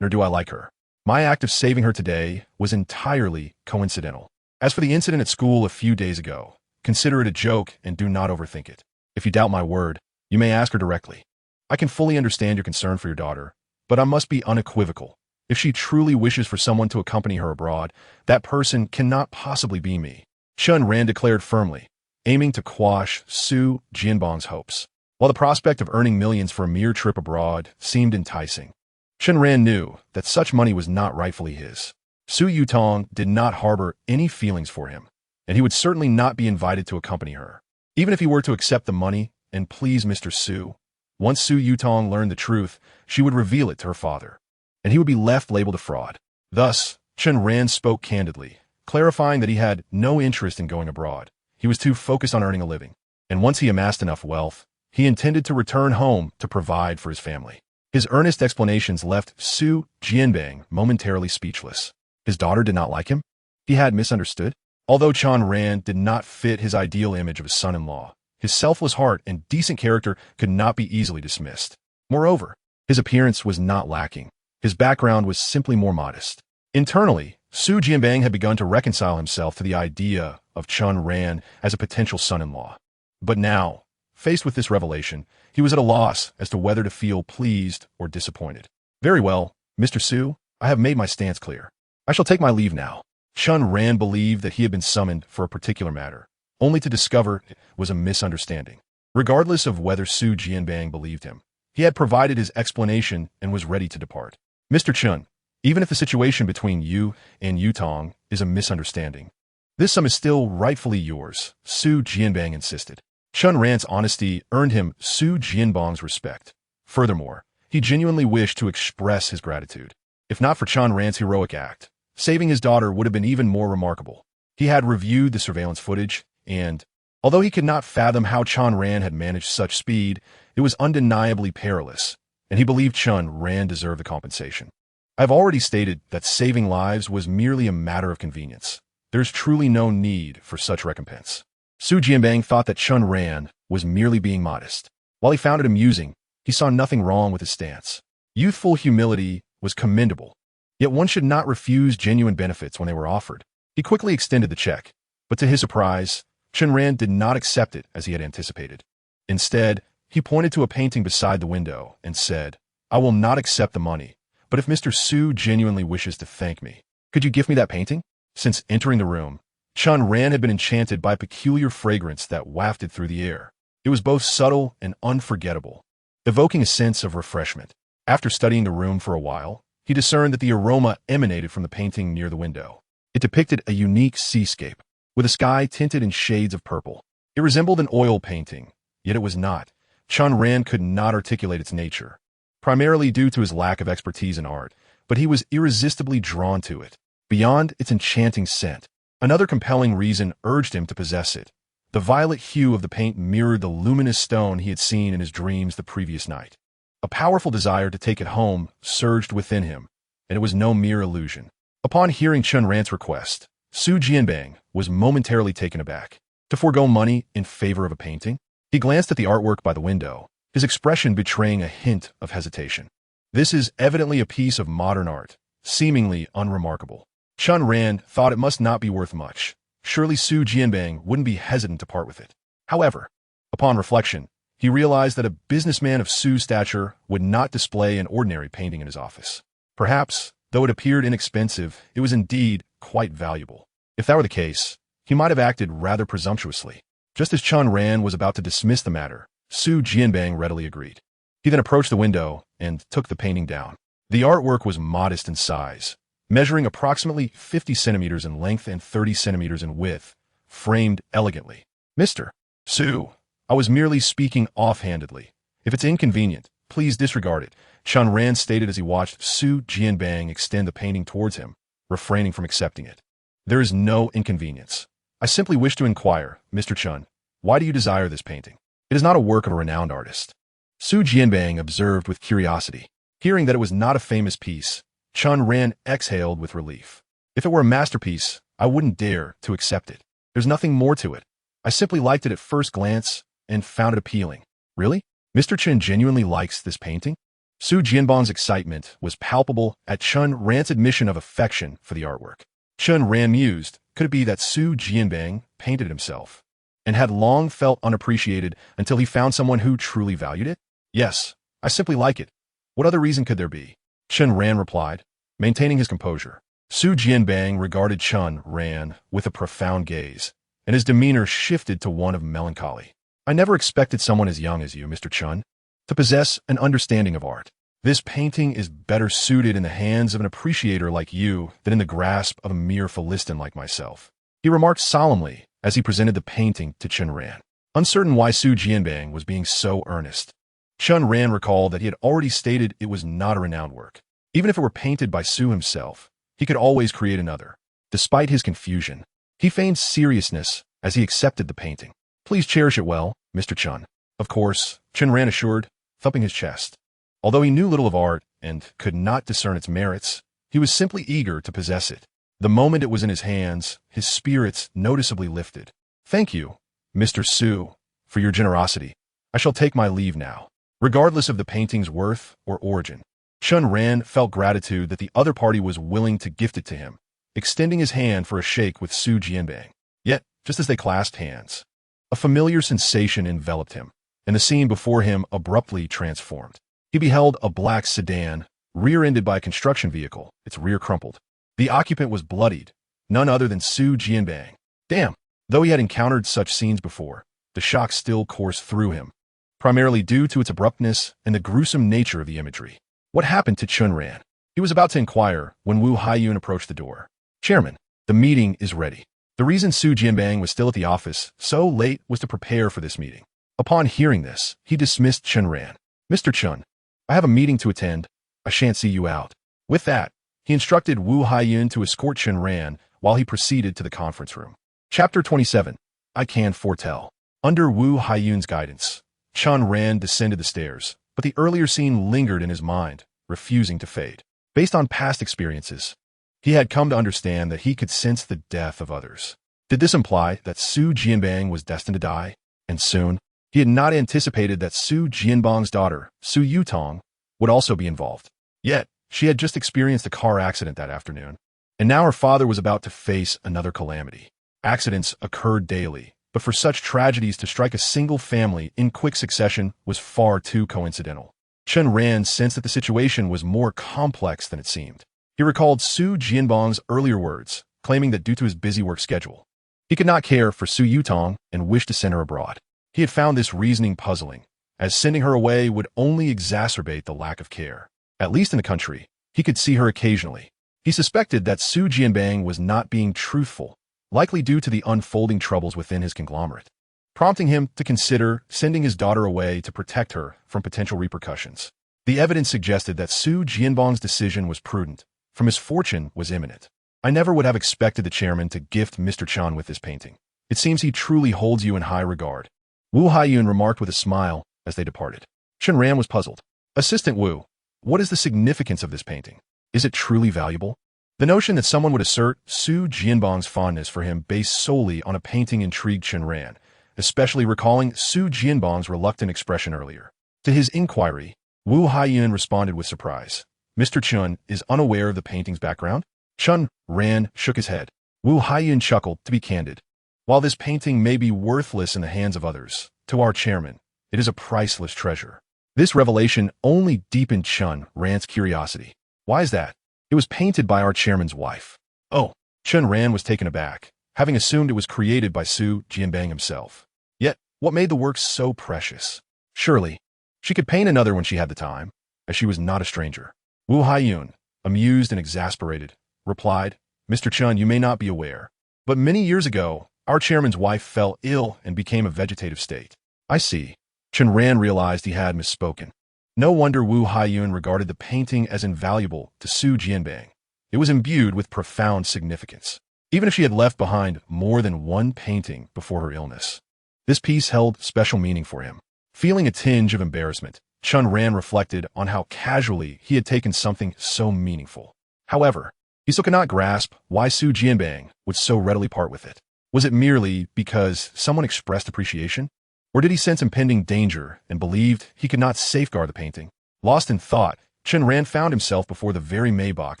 nor do I like her. My act of saving her today was entirely coincidental. As for the incident at school a few days ago, consider it a joke and do not overthink it. If you doubt my word, you may ask her directly. I can fully understand your concern for your daughter, but I must be unequivocal. If she truly wishes for someone to accompany her abroad, that person cannot possibly be me, Chen Ran declared firmly, aiming to quash Su Jianbang's hopes. While the prospect of earning millions for a mere trip abroad seemed enticing, Chen Ran knew that such money was not rightfully his. Su Yutong did not harbor any feelings for him, and he would certainly not be invited to accompany her. Even if he were to accept the money and please Mr. Su, once Su Yutong learned the truth, she would reveal it to her father, and he would be left labeled a fraud. Thus, Chen Ran spoke candidly, clarifying that he had no interest in going abroad. He was too focused on earning a living, and once he amassed enough wealth, he intended to return home to provide for his family. His earnest explanations left Su Jianbang momentarily speechless. His daughter did not like him? He had misunderstood? Although Chen Ran did not fit his ideal image of a son-in-law, his selfless heart and decent character could not be easily dismissed. Moreover, his appearance was not lacking. His background was simply more modest. Internally, Su Jianbang had begun to reconcile himself to the idea of Chen Ran as a potential son-in-law. But now, faced with this revelation, he was at a loss as to whether to feel pleased or disappointed. Very well, Mr. Su, I have made my stance clear. I shall take my leave now. Chen Ran believed that he had been summoned for a particular matter, only to discover it was a misunderstanding. Regardless of whether Su Jianbang believed him, he had provided his explanation and was ready to depart. Mr. Chen, even if the situation between you and Yutong is a misunderstanding, this sum is still rightfully yours, Su Jianbang insisted. Chen Ran's honesty earned him Su Jianbang's respect. Furthermore, he genuinely wished to express his gratitude. If not for Chen Ran's heroic act, saving his daughter would have been even more remarkable. He had reviewed the surveillance footage, and, although he could not fathom how Chen Ran had managed such speed, it was undeniably perilous, and he believed Chen Ran deserved the compensation. I have already stated that saving lives was merely a matter of convenience. There is truly no need for such recompense. Su Jianbang thought that Chen Ran was merely being modest. While he found it amusing, he saw nothing wrong with his stance. Youthful humility was commendable, yet one should not refuse genuine benefits when they were offered. He quickly extended the check, but to his surprise, Chen Ran did not accept it as he had anticipated. Instead, he pointed to a painting beside the window and said, I will not accept the money, but if Mr. Su genuinely wishes to thank me, could you give me that painting? Since entering the room, Chen Ran had been enchanted by a peculiar fragrance that wafted through the air. It was both subtle and unforgettable, evoking a sense of refreshment. After studying the room for a while, he discerned that the aroma emanated from the painting near the window. It depicted a unique seascape, with a sky tinted in shades of purple. It resembled an oil painting, yet it was not. Chen Ran could not articulate its nature, primarily due to his lack of expertise in art, but he was irresistibly drawn to it. Beyond its enchanting scent, another compelling reason urged him to possess it. The violet hue of the paint mirrored the luminous stone he had seen in his dreams the previous night. A powerful desire to take it home surged within him, and it was no mere illusion. Upon hearing Chen Ran's request, Su Jianbang was momentarily taken aback. To forego money in favor of a painting? He glanced at the artwork by the window, his expression betraying a hint of hesitation. This is evidently a piece of modern art, seemingly unremarkable. Chen Ran thought it must not be worth much. Surely Su Jianbang wouldn't be hesitant to part with it. However, upon reflection, he realized that a businessman of Su's stature would not display an ordinary painting in his office. Perhaps, though it appeared inexpensive, it was indeed quite valuable. If that were the case, he might have acted rather presumptuously. Just as Chen Ran was about to dismiss the matter, Su Jianbang readily agreed. He then approached the window and took the painting down. The artwork was modest in size, measuring approximately 50 centimeters in length and 30 centimeters in width, framed elegantly. Mr. Su, I was merely speaking offhandedly. If it's inconvenient, please disregard it, Chen Ran stated as he watched Su Jianbang extend the painting towards him, refraining from accepting it. There is no inconvenience. I simply wish to inquire, Mr. Chen, why do you desire this painting? It is not a work of a renowned artist. Su Jianbang observed with curiosity. Hearing that it was not a famous piece, Chen Ran exhaled with relief. If it were a masterpiece, I wouldn't dare to accept it. There's nothing more to it. I simply liked it at first glance and found it appealing. Really? Mr. Chen genuinely likes this painting? Su Jianbang's excitement was palpable at Chen Ran's admission of affection for the artwork. Chen Ran mused, could it be that Su Jianbang painted it himself and had long felt unappreciated until he found someone who truly valued it? Yes, I simply like it. What other reason could there be? Chen Ran replied, maintaining his composure. Su Jianbang regarded Chen Ran with a profound gaze, and his demeanor shifted to one of melancholy. I never expected someone as young as you, Mr. Chen, to possess an understanding of art. This painting is better suited in the hands of an appreciator like you than in the grasp of a mere Philistine like myself, he remarked solemnly as he presented the painting to Chen Ran, uncertain why Su Jianbang was being so earnest. Chen Ran recalled that he had already stated it was not a renowned work. Even if it were painted by Su himself, he could always create another. Despite his confusion, he feigned seriousness as he accepted the painting. Please cherish it well, Mr. Chen. Of course, Chen Ran assured, thumping his chest. Although he knew little of art and could not discern its merits, he was simply eager to possess it. The moment it was in his hands, his spirits noticeably lifted. Thank you, Mr. Su, for your generosity. I shall take my leave now. Regardless of the painting's worth or origin, Chen Ran felt gratitude that the other party was willing to gift it to him, extending his hand for a shake with Su Jianbang. Yet, just as they clasped hands, a familiar sensation enveloped him, and the scene before him abruptly transformed. He beheld a black sedan, rear-ended by a construction vehicle, its rear crumpled. The occupant was bloodied, none other than Su Jianbang. Damn! Though he had encountered such scenes before, the shock still coursed through him, primarily due to its abruptness and the gruesome nature of the imagery. What happened to Chen Ran? He was about to inquire when Wu Haiyun approached the door. Chairman, the meeting is ready. The reason Su Jianbang was still at the office so late was to prepare for this meeting. Upon hearing this, he dismissed Chen Ran. Mr. Chen, I have a meeting to attend. I shan't see you out. With that, he instructed Wu Haiyun to escort Chen Ran while he proceeded to the conference room. Chapter 27. I Can Foretell. Under Wu Haiyun's guidance, Chen Ran descended the stairs, but the earlier scene lingered in his mind, refusing to fade. Based on past experiences, he had come to understand that he could sense the death of others. Did this imply that Su Jianbang was destined to die, and soon? He had not anticipated that Su Jianbang's daughter, Su Yutong, would also be involved. Yet, she had just experienced a car accident that afternoon, and now her father was about to face another calamity. Accidents occurred daily, but for such tragedies to strike a single family in quick succession was far too coincidental. Chen Ran sensed that the situation was more complex than it seemed. He recalled Su Jianbang's earlier words, claiming that due to his busy work schedule, he could not care for Su Yutong and wished to send her abroad. He had found this reasoning puzzling, as sending her away would only exacerbate the lack of care. At least in the country, he could see her occasionally. He suspected that Su Jianbang was not being truthful, likely due to the unfolding troubles within his conglomerate, prompting him to consider sending his daughter away to protect her from potential repercussions. The evidence suggested that Su Jianbang's decision was prudent, for misfortune was imminent. I never would have expected the chairman to gift Mr. Chan with this painting. It seems he truly holds you in high regard. Wu Haiyun remarked with a smile as they departed. Chen Ran was puzzled. Assistant Wu, what is the significance of this painting? Is it truly valuable? The notion that someone would assert Su Jianbang's fondness for him based solely on a painting intrigued Chen Ran, especially recalling Su Jianbang's reluctant expression earlier. To his inquiry, Wu Haiyun responded with surprise. Mr. Chen is unaware of the painting's background? Chen Ran shook his head. Wu Haiyun chuckled, to be candid. While this painting may be worthless in the hands of others, to our chairman, it is a priceless treasure. This revelation only deepened Chen Ran's curiosity. Why is that? It was painted by our chairman's wife. Oh, Chen Ran was taken aback, having assumed it was created by Su Jianbang himself. Yet, what made the work so precious? Surely, she could paint another when she had the time, as she was not a stranger. Wu Haiyun, amused and exasperated, replied, Mr. Chen, you may not be aware, but many years ago, our chairman's wife fell ill and became a vegetative state. I see. Chen Ran realized he had misspoken. No wonder Wu Haiyun regarded the painting as invaluable to Su Jianbang. it was imbued with profound significance. Even if she had left behind more than one painting before her illness, this piece held special meaning for him. Feeling a tinge of embarrassment, Chen Ran reflected on how casually he had taken something so meaningful. However, he still could not grasp why Su Jianbang would so readily part with it. Was it merely because someone expressed appreciation? Or did he sense impending danger and believed he could not safeguard the painting? Lost in thought, Chen Ran found himself before the very Maybach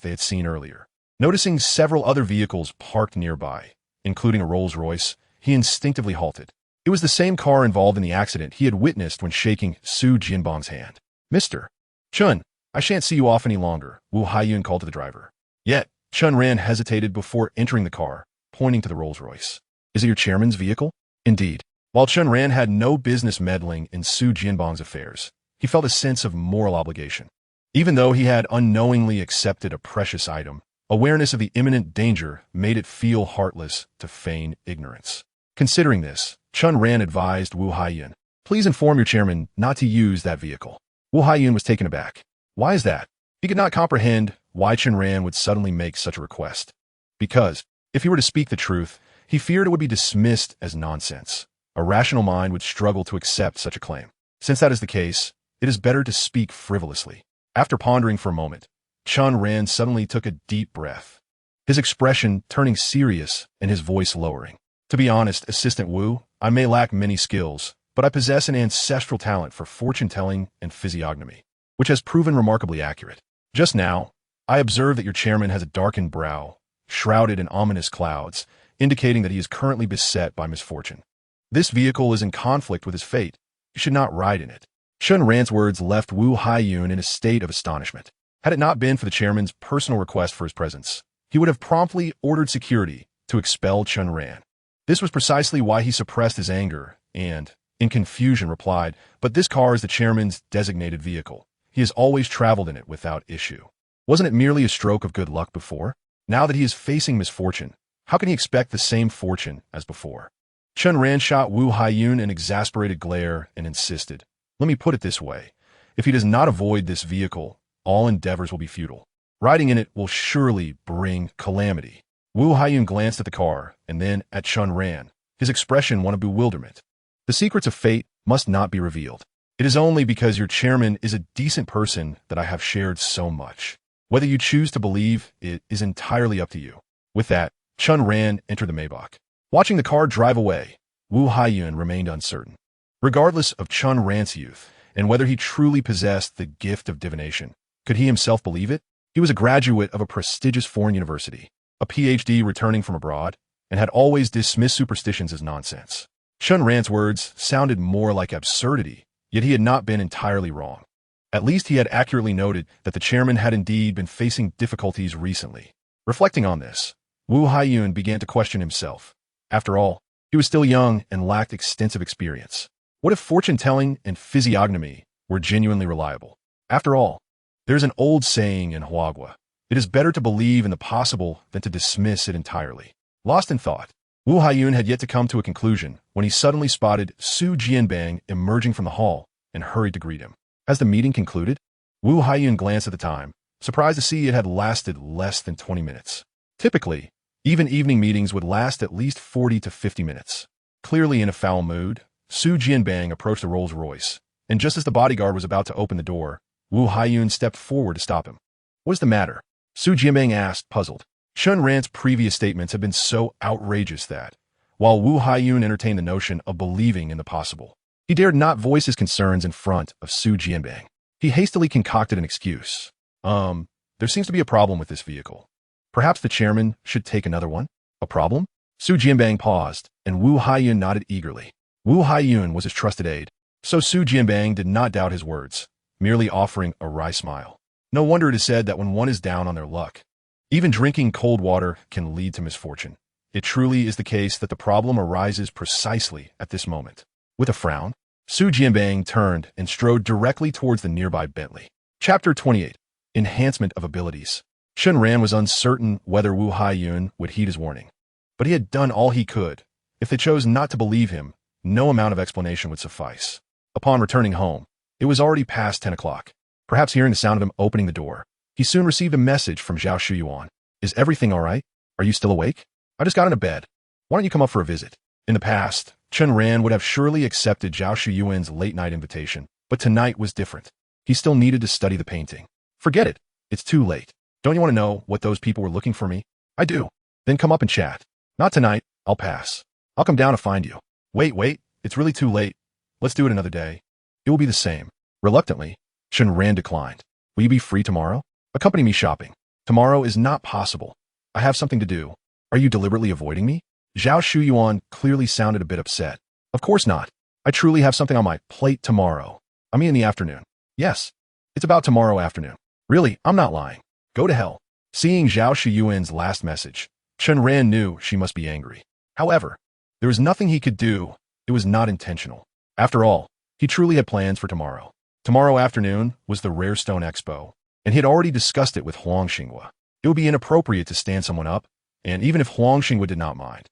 they had seen earlier. Noticing several other vehicles parked nearby, including a Rolls-Royce, he instinctively halted. It was the same car involved in the accident he had witnessed when shaking Su Jianbang's hand. "Mr. Chun, I shan't see you off any longer," Wu Haiyun called to the driver. Yet, Chen Ran hesitated before entering the car, pointing to the Rolls-Royce. "Is it your chairman's vehicle?" Indeed. While Chen Ran had no business meddling in Su Jianbang's affairs, he felt a sense of moral obligation. Even though he had unknowingly accepted a precious item, awareness of the imminent danger made it feel heartless to feign ignorance. Considering this, Chen Ran advised Wu Haiyun, "Please inform your chairman not to use that vehicle." Wu Haiyun was taken aback. Why is that? He could not comprehend why Chen Ran would suddenly make such a request. Because, if he were to speak the truth, he feared it would be dismissed as nonsense. A rational mind would struggle to accept such a claim. Since that is the case, it is better to speak frivolously. After pondering for a moment, Chen Ran suddenly took a deep breath, his expression turning serious and his voice lowering. "To be honest, Assistant Wu, I may lack many skills, but I possess an ancestral talent for fortune-telling and physiognomy, which has proven remarkably accurate. Just now, I observe that your chairman has a darkened brow, shrouded in ominous clouds, indicating that he is currently beset by misfortune. This vehicle is in conflict with his fate. You should not ride in it." Chen Ran's words left Wu Haiyun in a state of astonishment. Had it not been for the chairman's personal request for his presence, he would have promptly ordered security to expel Chen Ran. This was precisely why he suppressed his anger and, in confusion, replied, "But this car is the chairman's designated vehicle. He has always traveled in it without issue. Wasn't it merely a stroke of good luck before? Now that he is facing misfortune, how can he expect the same fortune as before?" Chen Ran shot Wu Haiyun an exasperated glare and insisted, "Let me put it this way. If he does not avoid this vehicle, all endeavors will be futile. Riding in it will surely bring calamity." Wu Haiyun glanced at the car and then at Chen Ran, his expression one of bewilderment. "The secrets of fate must not be revealed. It is only because your chairman is a decent person that I have shared so much. Whether you choose to believe it is entirely up to you." With that, Chen Ran entered the Maybach. Watching the car drive away, Wu Haiyun remained uncertain. Regardless of Chen Ran's youth and whether he truly possessed the gift of divination, could he himself believe it? He was a graduate of a prestigious foreign university, a PhD returning from abroad, and had always dismissed superstitions as nonsense. Chen Ran's words sounded more like absurdity, yet he had not been entirely wrong. At least he had accurately noted that the chairman had indeed been facing difficulties recently. Reflecting on this, Wu Haiyun began to question himself. After all, he was still young and lacked extensive experience. What if fortune-telling and physiognomy were genuinely reliable? After all, there's an old saying in Huagua, "It is better to believe in the possible than to dismiss it entirely." Lost in thought, Wu Haiyun had yet to come to a conclusion when he suddenly spotted Su Jianbang emerging from the hall and hurried to greet him. As the meeting concluded, Wu Haiyun glanced at the time, surprised to see it had lasted less than 20 minutes. Typically, even evening meetings would last at least 40 to 50 minutes. Clearly in a foul mood, Su Jianbang approached the Rolls-Royce, and just as the bodyguard was about to open the door, Wu Haiyun stepped forward to stop him. "What is the matter?" Su Jianbang asked, puzzled. Chen Ran's previous statements had been so outrageous that, while Wu Haiyun entertained the notion of believing in the possible, he dared not voice his concerns in front of Su Jianbang. He hastily concocted an excuse. There seems to be a problem with this vehicle. Perhaps the chairman should take another one?" "A problem?" Su Jianbang paused, and Wu Haiyun nodded eagerly. Wu Haiyun was his trusted aide, so Su Jianbang did not doubt his words, merely offering a wry smile. No wonder it is said that when one is down on their luck, even drinking cold water can lead to misfortune. It truly is the case that the problem arises precisely at this moment. With a frown, Su Jianbang turned and strode directly towards the nearby Bentley. Chapter 28. Enhancement of Abilities. Chen Ran was uncertain whether Wu Haiyun would heed his warning, but he had done all he could. If they chose not to believe him, no amount of explanation would suffice. Upon returning home, it was already past 10 o'clock. Perhaps hearing the sound of him opening the door, he soon received a message from Zhao Shuyuan. Is everything all right? Are you still awake? I just got into bed. Why don't you come up for a visit? In the past, Chen Ran would have surely accepted Zhao Shuyuan's late-night invitation, but tonight was different. He still needed to study the painting. Forget it. It's too late. Don't you want to know what those people were looking for me? I do. Then come up and chat. Not tonight. I'll pass. I'll come down to find you. Wait. It's really too late. Let's do it another day. It will be the same. Reluctantly, Chen Ran declined. Will you be free tomorrow? Accompany me shopping. Tomorrow is not possible. I have something to do. Are you deliberately avoiding me? Zhao Shuyuan clearly sounded a bit upset. Of course not. I truly have something on my plate tomorrow. I mean in the afternoon. Yes. It's about tomorrow afternoon. Really, I'm not lying. Go to hell. Seeing Zhao Shuyuan's last message, Chen Ran knew she must be angry. However, there was nothing he could do. It was not intentional. After all, he truly had plans for tomorrow. Tomorrow afternoon was the Rare Stone Expo, and he had already discussed it with Huang Xinghua. It would be inappropriate to stand someone up, and even if Huang Xinghua did not mind.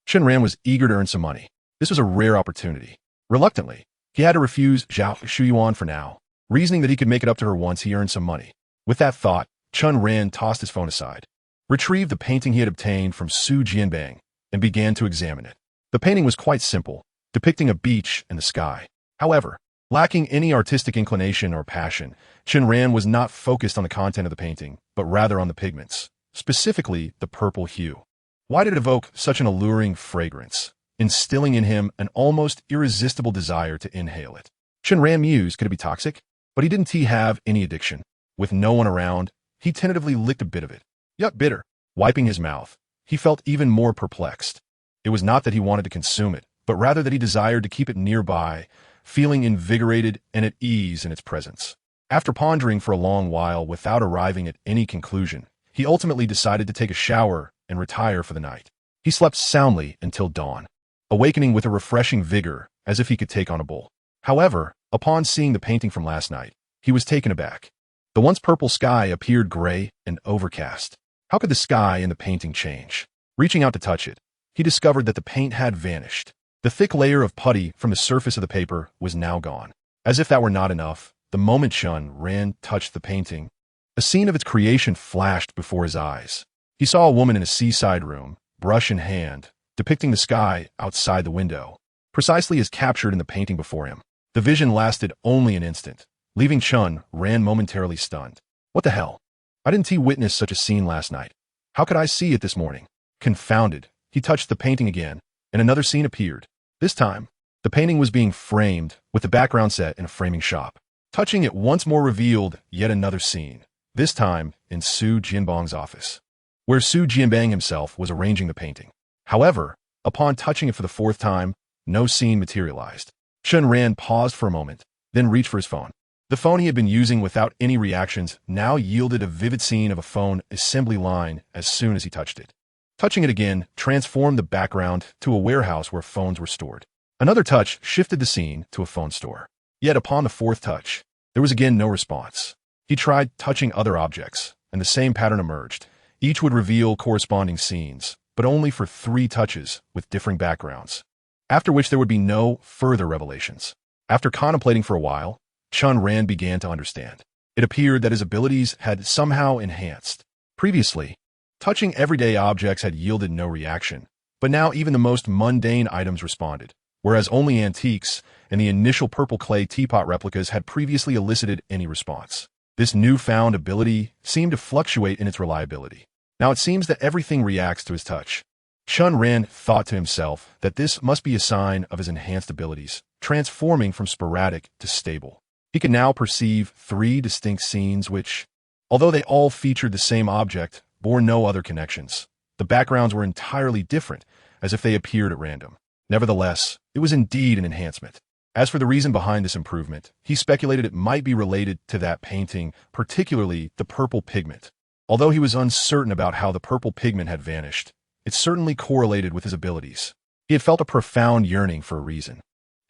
Chen Ran was eager to earn some money. This was a rare opportunity. Reluctantly, he had to refuse Zhao Shuyuan for now, reasoning that he could make it up to her once he earned some money. With that thought, Chen Ran tossed his phone aside, retrieved the painting he had obtained from Su Jianbang, and began to examine it. The painting was quite simple, depicting a beach and the sky. However, lacking any artistic inclination or passion, Chen Ran was not focused on the content of the painting, but rather on the pigments, specifically the purple hue. Why did it evoke such an alluring fragrance, instilling in him an almost irresistible desire to inhale it? Chen Ran mused, could it be toxic? But he didn't have any addiction. With no one around, he tentatively licked a bit of it. Yuck, bitter. Wiping his mouth, he felt even more perplexed. It was not that he wanted to consume it, but rather that he desired to keep it nearby, feeling invigorated and at ease in its presence. After pondering for a long while without arriving at any conclusion, he ultimately decided to take a shower and retire for the night. He slept soundly until dawn, awakening with a refreshing vigor as if he could take on a bull. However, upon seeing the painting from last night, he was taken aback. The once purple sky appeared gray and overcast. How could the sky in the painting change? Reaching out to touch it, he discovered that the paint had vanished. The thick layer of putty from the surface of the paper was now gone. As if that were not enough, the moment Chen Ran touched the painting, a scene of its creation flashed before his eyes. He saw a woman in a seaside room, brush in hand, depicting the sky outside the window, precisely as captured in the painting before him. The vision lasted only an instant, leaving Chen Ran momentarily stunned. What the hell? I didn't witness such a scene last night. How could I see it this morning? Confounded, he touched the painting again, and another scene appeared. This time, the painting was being framed, with the background set in a framing shop. Touching it once more revealed yet another scene, this time in Su Jianbang's office, where Su Jianbang himself was arranging the painting. However, upon touching it for the fourth time, no scene materialized. Chen Ran paused for a moment, then reached for his phone. The phone he had been using without any reactions now yielded a vivid scene of a phone assembly line as soon as he touched it. Touching it again transformed the background to a warehouse where phones were stored. Another touch shifted the scene to a phone store. Yet upon the fourth touch, there was again no response. He tried touching other objects, and the same pattern emerged. Each would reveal corresponding scenes, but only for 3 touches with differing backgrounds, after which there would be no further revelations. After contemplating for a while, Chen Ran began to understand. It appeared that his abilities had somehow enhanced. Previously, touching everyday objects had yielded no reaction, but now even the most mundane items responded, whereas only antiques and the initial purple clay teapot replicas had previously elicited any response. This newfound ability seemed to fluctuate in its reliability. Now it seems that everything reacts to his touch. Chen Ran thought to himself that this must be a sign of his enhanced abilities, transforming from sporadic to stable. He could now perceive 3 distinct scenes which, although they all featured the same object, bore no other connections. The backgrounds were entirely different, as if they appeared at random. Nevertheless, it was indeed an enhancement. As for the reason behind this improvement, he speculated it might be related to that painting, particularly the purple pigment. Although he was uncertain about how the purple pigment had vanished, it certainly correlated with his abilities. He had felt a profound yearning for a reason,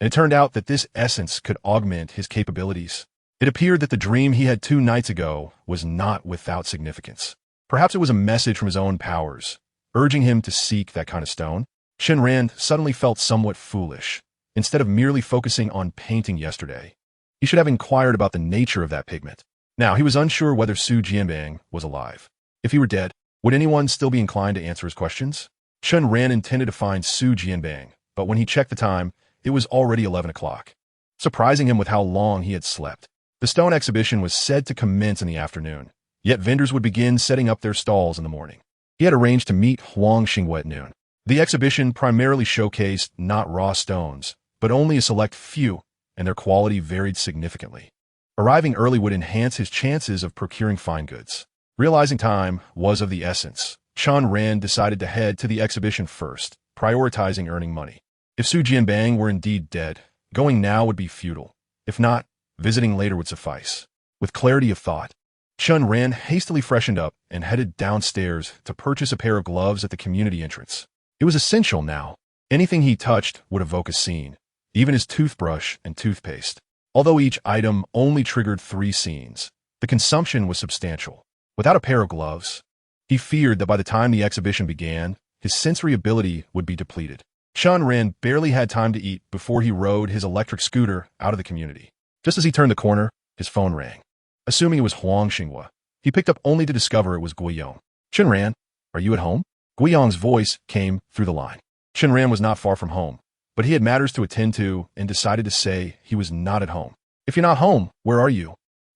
and it turned out that this essence could augment his capabilities. It appeared that the dream he had 2 nights ago was not without significance. Perhaps it was a message from his own powers, urging him to seek that kind of stone. Chen Ran suddenly felt somewhat foolish. Instead of merely focusing on painting yesterday, he should have inquired about the nature of that pigment. Now, he was unsure whether Su Jianbang was alive. If he were dead, Would anyone still be inclined to answer his questions? Chen Ran intended to find Su Jianbang, but when he checked the time, it was already 11 o'clock, surprising him with how long he had slept. The stone exhibition was said to commence in the afternoon, yet vendors would begin setting up their stalls in the morning. He had arranged to meet Huang Xinghua at noon. The exhibition primarily showcased not raw stones, but only a select few, and their quality varied significantly. Arriving early would enhance his chances of procuring fine goods. Realizing time was of the essence, Chen Ran decided to head to the exhibition first, prioritizing earning money. If Su Jianbang were indeed dead, going now would be futile. If not, visiting later would suffice. With clarity of thought, Chen Ran hastily freshened up and headed downstairs to purchase a pair of gloves at the community entrance. It was essential now. Anything he touched would evoke a scene, even his toothbrush and toothpaste. Although each item only triggered 3 scenes, the consumption was substantial. Without a pair of gloves, he feared that by the time the exhibition began, his sensory ability would be depleted. Chen Ran barely had time to eat before he rode his electric scooter out of the community. Just as he turned the corner, his phone rang. Assuming it was Huang Xinghua, he picked up only to discover it was Guiyong. Chen Ran, are you at home? Guiyong's voice came through the line. Chen Ran was not far from home, but he had matters to attend to and decided to say he was not at home. If you're not home, where are you?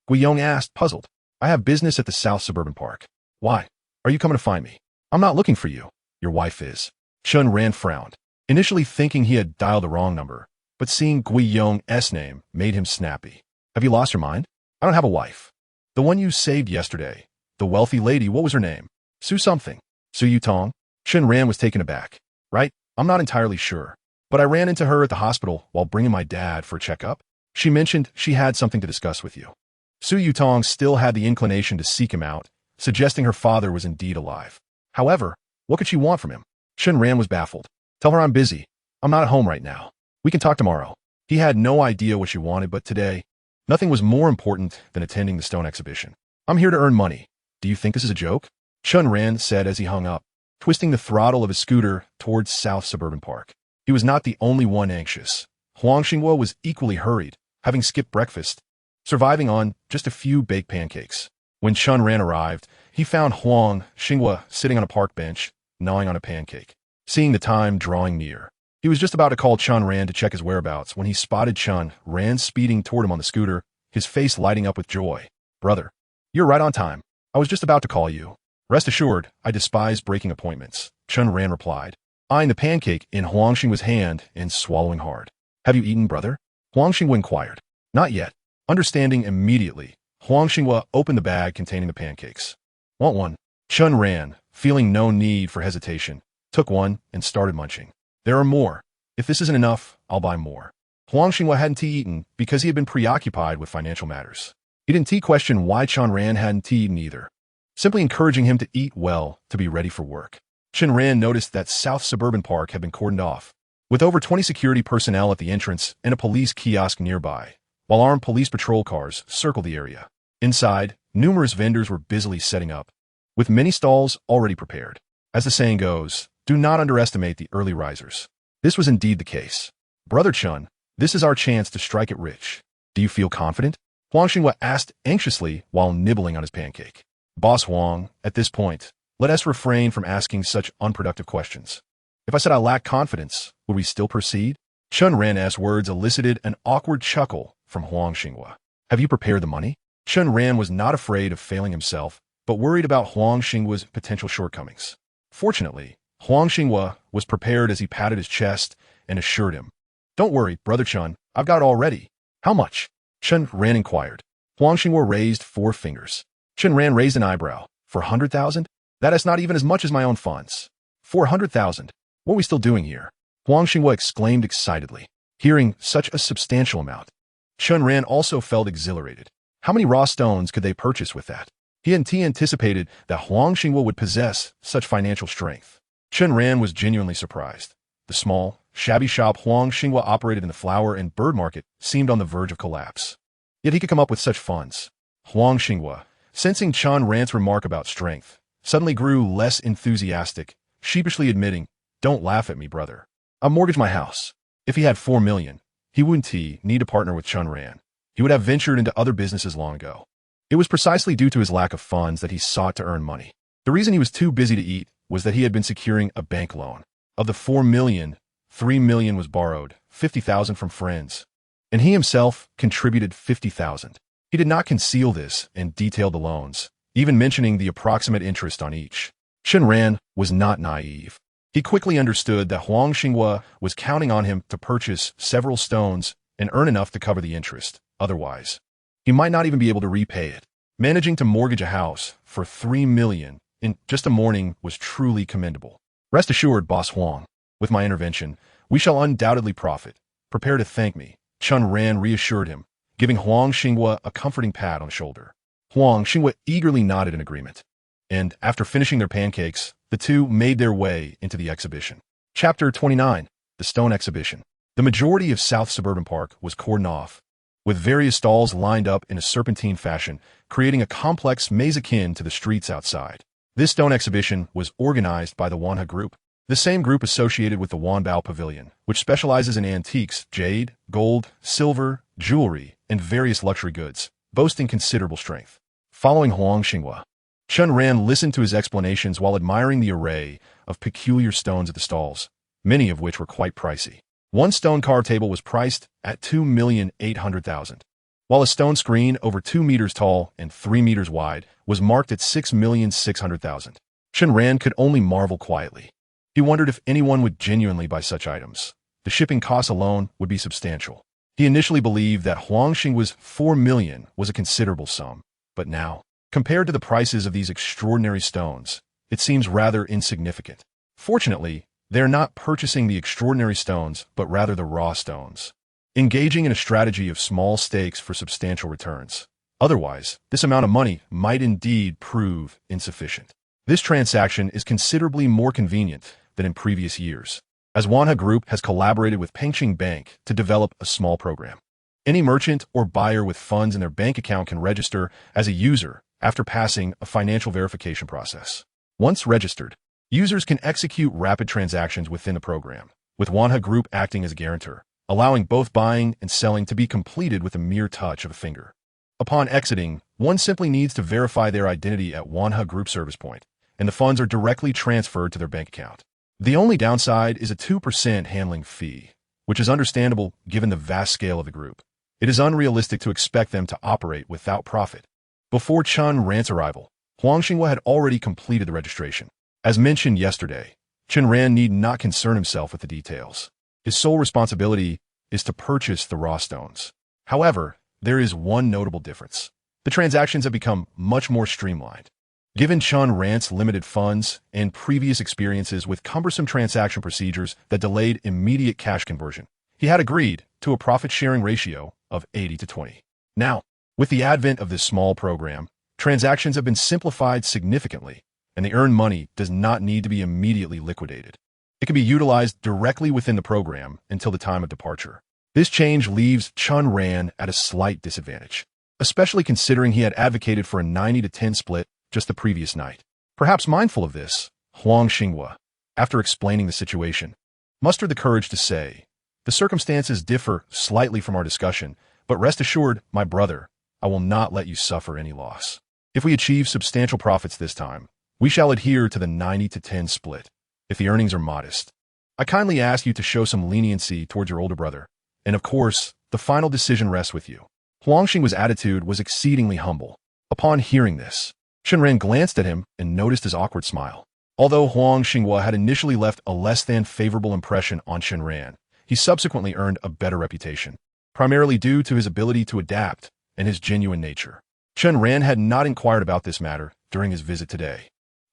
Guiyong asked, puzzled. I have business at the South Suburban Park. Why? Are you coming to find me? I'm not looking for you. Your wife is. Chen Ran frowned, initially thinking he had dialed the wrong number, but seeing Guiyong's name made him snappy. Have you lost your mind? I don't have a wife. The one you saved yesterday. The wealthy lady, what was her name? Su something. Su Yutong? Chen Ran was taken aback. Right? I'm not entirely sure. But I ran into her at the hospital while bringing my dad for a checkup. She mentioned she had something to discuss with you. Su Yutong still had the inclination to seek him out, suggesting her father was indeed alive. However, what could she want from him? Chen Ran was baffled. Tell her I'm busy. I'm not at home right now. We can talk tomorrow. He had no idea what she wanted, but today, nothing was more important than attending the stone exhibition. I'm here to earn money. Do you think this is a joke? Chen Ran said as he hung up, twisting the throttle of his scooter towards South Suburban Park. He was not the only one anxious. Huang Xinghua was equally hurried, having skipped breakfast, surviving on just a few baked pancakes. When Chen Ran arrived, he found Huang Xinghua sitting on a park bench, gnawing on a pancake. Seeing the time drawing near, he was just about to call Chen Ran to check his whereabouts when he spotted Chen Ran speeding toward him on the scooter, his face lighting up with joy. Brother, you're right on time. I was just about to call you. Rest assured, I despise breaking appointments, Chen Ran replied, eyeing the pancake in Huang Xinghua's hand and swallowing hard. Have you eaten, brother? Huang Xinghua inquired. Not yet. Understanding immediately, Huang Xinghua opened the bag containing the pancakes. Want one? Chen Ran, feeling no need for hesitation, took one and started munching. There are more. If this isn't enough, I'll buy more. Huang Xinghua hadn't eaten because he had been preoccupied with financial matters. He didn't question why Chen Ran hadn't eaten either, simply encouraging him to eat well to be ready for work. Chen Ran noticed that South Suburban Park had been cordoned off, with over 20 security personnel at the entrance and a police kiosk nearby, while armed police patrol cars circled the area. Inside, numerous vendors were busily setting up, with many stalls already prepared. As the saying goes, do not underestimate the early risers. This was indeed the case. Brother Chen, this is our chance to strike it rich. Do you feel confident? Huang Xinghua asked anxiously while nibbling on his pancake. Boss Huang, at this point, let us refrain from asking such unproductive questions. If I said I lack confidence, would we still proceed? Chen Ran's words elicited an awkward chuckle from Huang Xinghua. Have you prepared the money? Chen Ran was not afraid of failing himself, but worried about Huang Xinghua's potential shortcomings. Fortunately, Huang Xinghua was prepared as he patted his chest and assured him. Don't worry, Brother Chen, I've got it all ready. How much? Chen Ran inquired. Huang Xinghua raised 4 fingers. Chen Ran raised an eyebrow. 400,000? That is not even as much as my own funds. 400,000? What are we still doing here? Huang Xinghua exclaimed excitedly, hearing such a substantial amount. Chen Ran also felt exhilarated. How many raw stones could they purchase with that? He hadn't anticipated that Huang Xinghua would possess such financial strength. Chen Ran was genuinely surprised. The small, shabby shop Huang Xinghua operated in the flower and bird market seemed on the verge of collapse. Yet he could come up with such funds. Huang Xinghua, sensing Chen Ran's remark about strength, suddenly grew less enthusiastic, sheepishly admitting, don't laugh at me, brother. I mortgaged my house. If he had 4 million, he wouldn't need to partner with Chen Ran. He would have ventured into other businesses long ago. It was precisely due to his lack of funds that he sought to earn money. The reason he was too busy to eat was that he had been securing a bank loan. Of the 4 million, 3 million was borrowed, 50,000 from friends, and he himself contributed 50,000. He did not conceal this and detailed the loans, even mentioning the approximate interest on each. Chen Ran was not naive. He quickly understood that Huang Xinghua was counting on him to purchase several stones and earn enough to cover the interest. Otherwise, he might not even be able to repay it. Managing to mortgage a house for 3 million in just a morning was truly commendable. Rest assured, Boss Huang, with my intervention, we shall undoubtedly profit. Prepare to thank me, Chen Ran reassured him, giving Huang Xinghua a comforting pat on the shoulder. Huang Xinghua eagerly nodded in agreement, and after finishing their pancakes, the two made their way into the exhibition. Chapter 29, The Stone Exhibition. The majority of South Suburban Park was cordoned off, with various stalls lined up in a serpentine fashion, creating a complex maze akin to the streets outside. This stone exhibition was organized by the Wanha Group, the same group associated with the Wanbao Pavilion, which specializes in antiques, jade, gold, silver, jewelry, and various luxury goods, boasting considerable strength. Following Huang Xinghua, Chen Ran listened to his explanations while admiring the array of peculiar stones at the stalls, many of which were quite pricey. One stone carved table was priced at 2,800,000, while a stone screen over 2 meters tall and 3 meters wide was marked at 6,600,000. Chen Ran could only marvel quietly. He wondered if anyone would genuinely buy such items. The shipping costs alone would be substantial. He initially believed that Huang Xinghua's 4 million was a considerable sum, but now, compared to the prices of these extraordinary stones, it seems rather insignificant. Fortunately, they are not purchasing the extraordinary stones, but rather the raw stones, engaging in a strategy of small stakes for substantial returns. Otherwise, this amount of money might indeed prove insufficient. This transaction is considerably more convenient than in previous years, as Wanha Group has collaborated with Pengqing Bank to develop a small program. Any merchant or buyer with funds in their bank account can register as a user after passing a financial verification process. Once registered, users can execute rapid transactions within the program, with Wanha Group acting as a guarantor, allowing both buying and selling to be completed with a mere touch of a finger. Upon exiting, one simply needs to verify their identity at Wanha Group service point, and the funds are directly transferred to their bank account. The only downside is a 2% handling fee, which is understandable given the vast scale of the group. It is unrealistic to expect them to operate without profit. Before Chen Ran's arrival, Huang Xinghua had already completed the registration. As mentioned yesterday, Chen Ran need not concern himself with the details. His sole responsibility is to purchase the raw stones. However, there is one notable difference. The transactions have become much more streamlined. Given Chen Ran's limited funds and previous experiences with cumbersome transaction procedures that delayed immediate cash conversion, he had agreed to a profit-sharing ratio of 80-20. Now, with the advent of this small program, transactions have been simplified significantly, and the earned money does not need to be immediately liquidated. It can be utilized directly within the program until the time of departure. This change leaves Chen Ran at a slight disadvantage, especially considering he had advocated for a 90-10 split just the previous night. Perhaps mindful of this, Huang Xinghua, after explaining the situation, mustered the courage to say, "The circumstances differ slightly from our discussion, but rest assured, my brother, I will not let you suffer any loss. If we achieve substantial profits this time, we shall adhere to the 90-10 split. If the earnings are modest, I kindly ask you to show some leniency towards your older brother, and of course, the final decision rests with you." Huang Xinghua's attitude was exceedingly humble. Upon hearing this, Chen Ran glanced at him and noticed his awkward smile. Although Huang Xinghua had initially left a less than favorable impression on Chen Ran, he subsequently earned a better reputation, primarily due to his ability to adapt and his genuine nature. Chen Ran had not inquired about this matter during his visit today.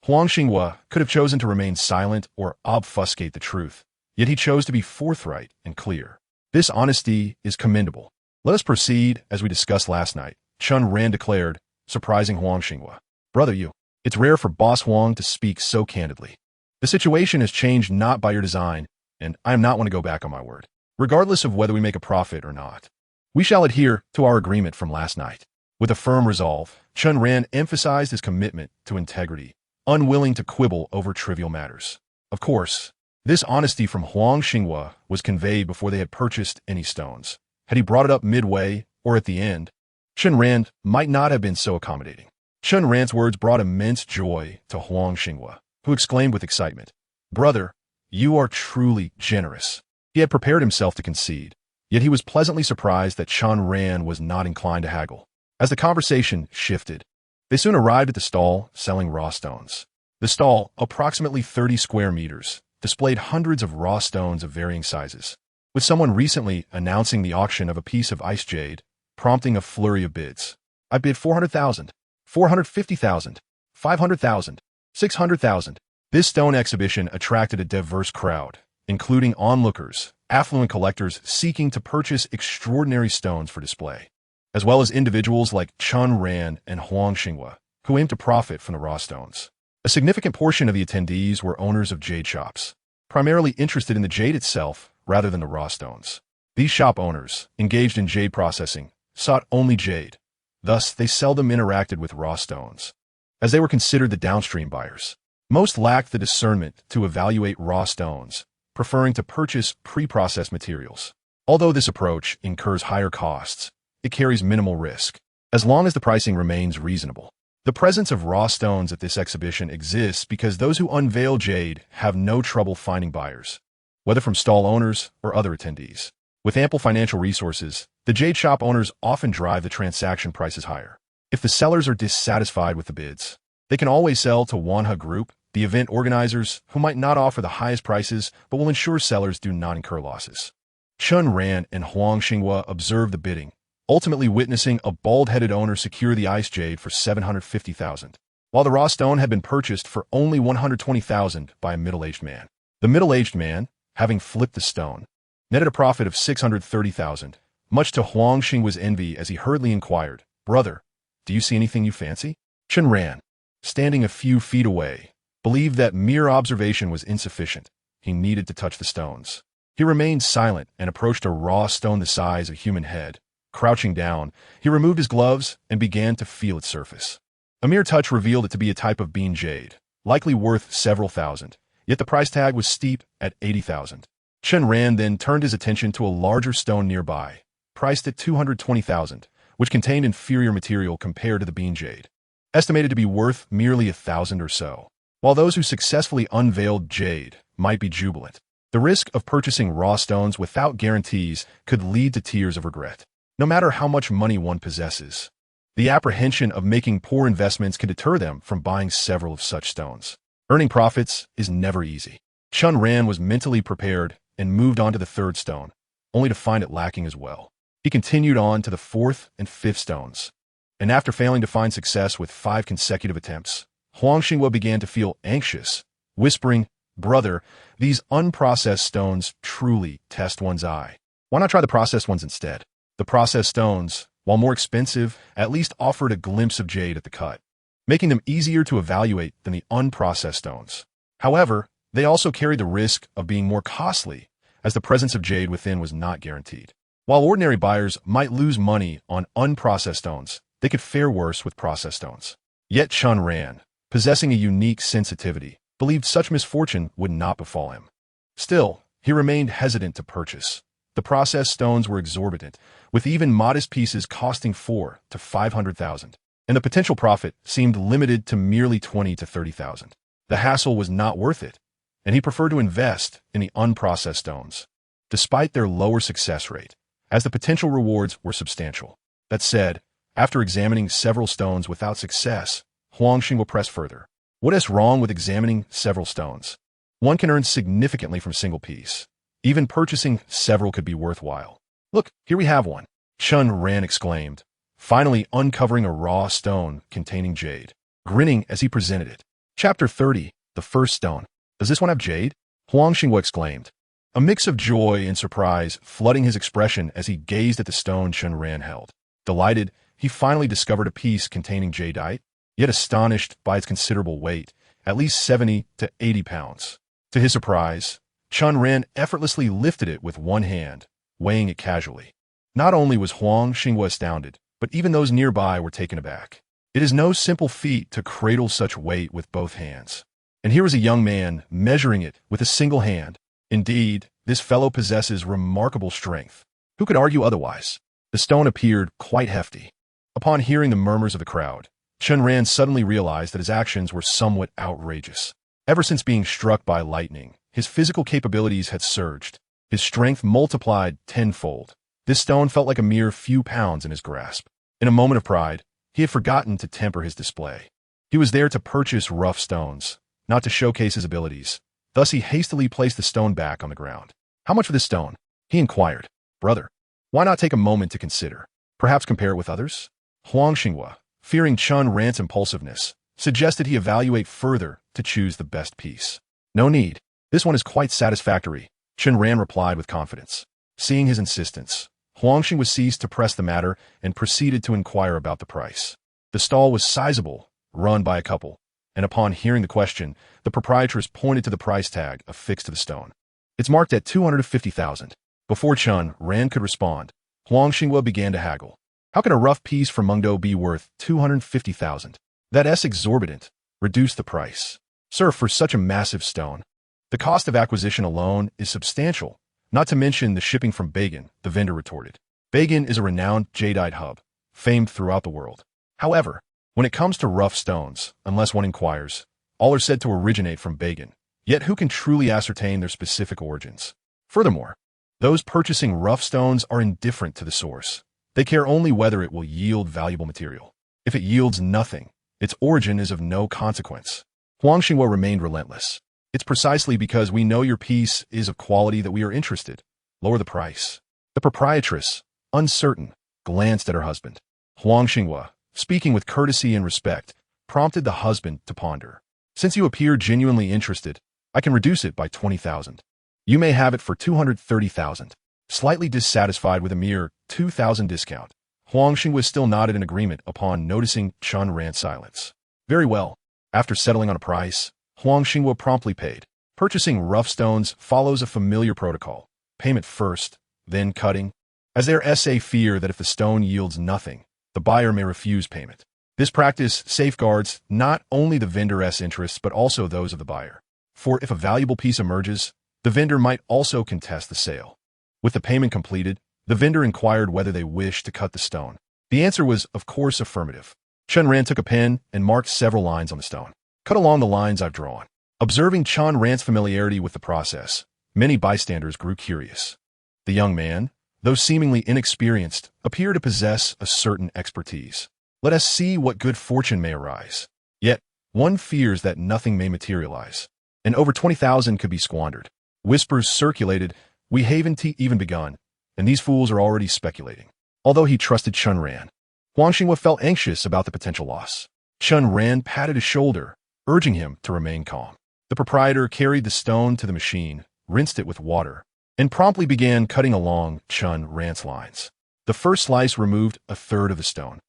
Huang Xinghua could have chosen to remain silent or obfuscate the truth, yet he chose to be forthright and clear. This honesty is commendable. "Let us proceed as we discussed last night," Chen Ran declared, surprising Huang Xinghua. "Brother, it's rare for Boss Huang to speak so candidly. The situation has changed not by your design, and I am not one to go back on my word. Regardless of whether we make a profit or not, we shall adhere to our agreement from last night." With a firm resolve, Chen Ran emphasized his commitment to integrity, unwilling to quibble over trivial matters. Of course, this honesty from Huang Xinghua was conveyed before they had purchased any stones. Had he brought it up midway or at the end, Chen Ran might not have been so accommodating. Chen Ran's words brought immense joy to Huang Xinghua, who exclaimed with excitement, "Brother, you are truly generous." He had prepared himself to concede, yet he was pleasantly surprised that Chen Ran was not inclined to haggle. As the conversation shifted, they soon arrived at the stall selling raw stones. The stall, approximately 30 square meters, displayed hundreds of raw stones of varying sizes, with someone recently announcing the auction of a piece of ice jade, prompting a flurry of bids. "I bid 400,000, 450,000, 500,000, 600,000. This stone exhibition attracted a diverse crowd, including onlookers, affluent collectors seeking to purchase extraordinary stones for display, as well as individuals like Chen Ran and Huang Xinghua, who aimed to profit from the raw stones. A significant portion of the attendees were owners of jade shops, primarily interested in the jade itself rather than the raw stones. These shop owners, engaged in jade processing, sought only jade. Thus, they seldom interacted with raw stones, as they were considered the downstream buyers. Most lacked the discernment to evaluate raw stones, preferring to purchase pre-processed materials. Although this approach incurs higher costs, it carries minimal risk, as long as the pricing remains reasonable. The presence of raw stones at this exhibition exists because those who unveil jade have no trouble finding buyers, whether from stall owners or other attendees. With ample financial resources, the jade shop owners often drive the transaction prices higher. If the sellers are dissatisfied with the bids, they can always sell to Wanha Group, the event organizers, who might not offer the highest prices but will ensure sellers do not incur losses. Chen Ran and Huang Xinghua observed the bidding, ultimately witnessing a bald-headed owner secure the ice jade for 750,000, while the raw stone had been purchased for only 120,000 by a middle-aged man. The middle-aged man, having flipped the stone, netted a profit of 630,000, much to Huang Xinghua's envy as he hurriedly inquired, "Brother, do you see anything you fancy?" Chen Ran, standing a few feet away, believed that mere observation was insufficient. He needed to touch the stones. He remained silent and approached a raw stone the size of a human head. Crouching down, he removed his gloves and began to feel its surface. A mere touch revealed it to be a type of bean jade, likely worth several thousand, yet the price tag was steep at 80,000. Chen Ran then turned his attention to a larger stone nearby, priced at 220,000, which contained inferior material compared to the bean jade, estimated to be worth merely 1,000 or so. While those who successfully unveiled jade might be jubilant, the risk of purchasing raw stones without guarantees could lead to tears of regret. No matter how much money one possesses, the apprehension of making poor investments can deter them from buying several of such stones. Earning profits is never easy. Chen Ran was mentally prepared and moved on to the third stone, only to find it lacking as well. He continued on to the fourth and fifth stones, and after failing to find success with 5 consecutive attempts, Huang Xinghua began to feel anxious, whispering, "Brother, these unprocessed stones truly test one's eye. Why not try the processed ones instead?" The processed stones, while more expensive, at least offered a glimpse of jade at the cut, making them easier to evaluate than the unprocessed stones. However, they also carried the risk of being more costly, as the presence of jade within was not guaranteed. While ordinary buyers might lose money on unprocessed stones, they could fare worse with processed stones. Yet Chen Ran, possessing a unique sensitivity, believed such misfortune would not befall him. Still, he remained hesitant to purchase. The processed stones were exorbitant, with even modest pieces costing 400,000 to 500,000, and the potential profit seemed limited to merely 20,000 to 30,000. The hassle was not worth it, and he preferred to invest in the unprocessed stones, despite their lower success rate, as the potential rewards were substantial. That said, after examining several stones without success, Huang Xinghua pressed further. What is wrong with examining several stones? One can earn significantly from a single piece. Even purchasing several could be worthwhile. "Look, here we have one," Chen Ran exclaimed, finally uncovering a raw stone containing jade, grinning as he presented it. Chapter 30, The First Stone. "Does this one have jade?" Huang Xinghua exclaimed, a mix of joy and surprise flooding his expression as he gazed at the stone Chen Ran held. Delighted, he finally discovered a piece containing jadeite, yet astonished by its considerable weight, at least 70 to 80 pounds. To his surprise, Chen Ran effortlessly lifted it with one hand, weighing it casually. Not only was Huang Xinghua astounded, but even those nearby were taken aback. It is no simple feat to cradle such weight with both hands. And here was a young man measuring it with a single hand. Indeed, this fellow possesses remarkable strength. Who could argue otherwise? The stone appeared quite hefty. Upon hearing the murmurs of the crowd, Chen Ran suddenly realized that his actions were somewhat outrageous. Ever since being struck by lightning, his physical capabilities had surged. His strength multiplied tenfold. This stone felt like a mere few pounds in his grasp. In a moment of pride, he had forgotten to temper his display. He was there to purchase rough stones, not to showcase his abilities. Thus he hastily placed the stone back on the ground. "How much for this stone?" he inquired. "Brother, why not take a moment to consider? Perhaps compare it with others?" Huang Xinghua, fearing Chen Ran's impulsiveness, suggested he evaluate further to choose the best piece. "No need. This one is quite satisfactory," Chen Ran replied with confidence. Seeing his insistence, Huang Xinghua ceased to press the matter and proceeded to inquire about the price. The stall was sizable, run by a couple, and upon hearing the question, the proprietress pointed to the price tag affixed to the stone. "It's marked at 250,000. Before Chen Ran could respond, Huang Xinghua began to haggle. "How can a rough piece from Mengdo be worth 250,000? That's exorbitant. Reduce the price. Sir, for such a massive stone, the cost of acquisition alone is substantial, not to mention the shipping from Beijing," the vendor retorted. Beijing is a renowned jadeite hub, famed throughout the world. However, when it comes to rough stones, unless one inquires, all are said to originate from Beijing. Yet who can truly ascertain their specific origins? Furthermore, those purchasing rough stones are indifferent to the source. They care only whether it will yield valuable material. If it yields nothing, its origin is of no consequence. Huang Xinghua remained relentless. "It's precisely because we know your piece is of quality that we are interested. Lower the price." The proprietress, uncertain, glanced at her husband. Huang Xinghua, speaking with courtesy and respect, prompted the husband to ponder. "Since you appear genuinely interested, I can reduce it by 20,000. You may have it for 230,000. Slightly dissatisfied with a mere 2,000 discount, Huang Xinghua still nodded in agreement upon noticing Chen Ran's silence. "Very well." After settling on a price, Huang Xinghua promptly paid. Purchasing rough stones follows a familiar protocol. Payment first, then cutting. As there is a fear that if the stone yields nothing, the buyer may refuse payment. This practice safeguards not only the vendor's interests but also those of the buyer. For if a valuable piece emerges, the vendor might also contest the sale. With the payment completed, the vendor inquired whether they wished to cut the stone. The answer was, of course, affirmative. Chen Ran took a pen and marked several lines on the stone. "Cut along the lines I've drawn." Observing Chen Ran's familiarity with the process, many bystanders grew curious. The young man, though seemingly inexperienced, appeared to possess a certain expertise. Let us see what good fortune may arise. Yet, one fears that nothing may materialize, and over 20,000 could be squandered. Whispers circulated, "We haven't even begun, and these fools are already speculating." Although he trusted Chen Ran, Huang Xinghua felt anxious about the potential loss. Chen Ran patted his shoulder, urging him to remain calm. The proprietor carried the stone to the machine, rinsed it with water, and promptly began cutting along Chen Ran's lines. The first slice removed a third of the stone.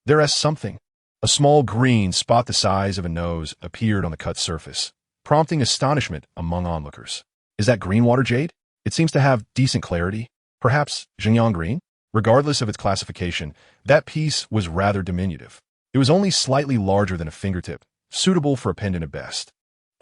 There's something." A small green spot the size of a nose appeared on the cut surface, prompting astonishment among onlookers. "Is that green water jade? It seems to have decent clarity. Perhaps Xinjiang green?" Regardless of its classification, that piece was rather diminutive. It was only slightly larger than a fingertip, suitable for a pendant at best.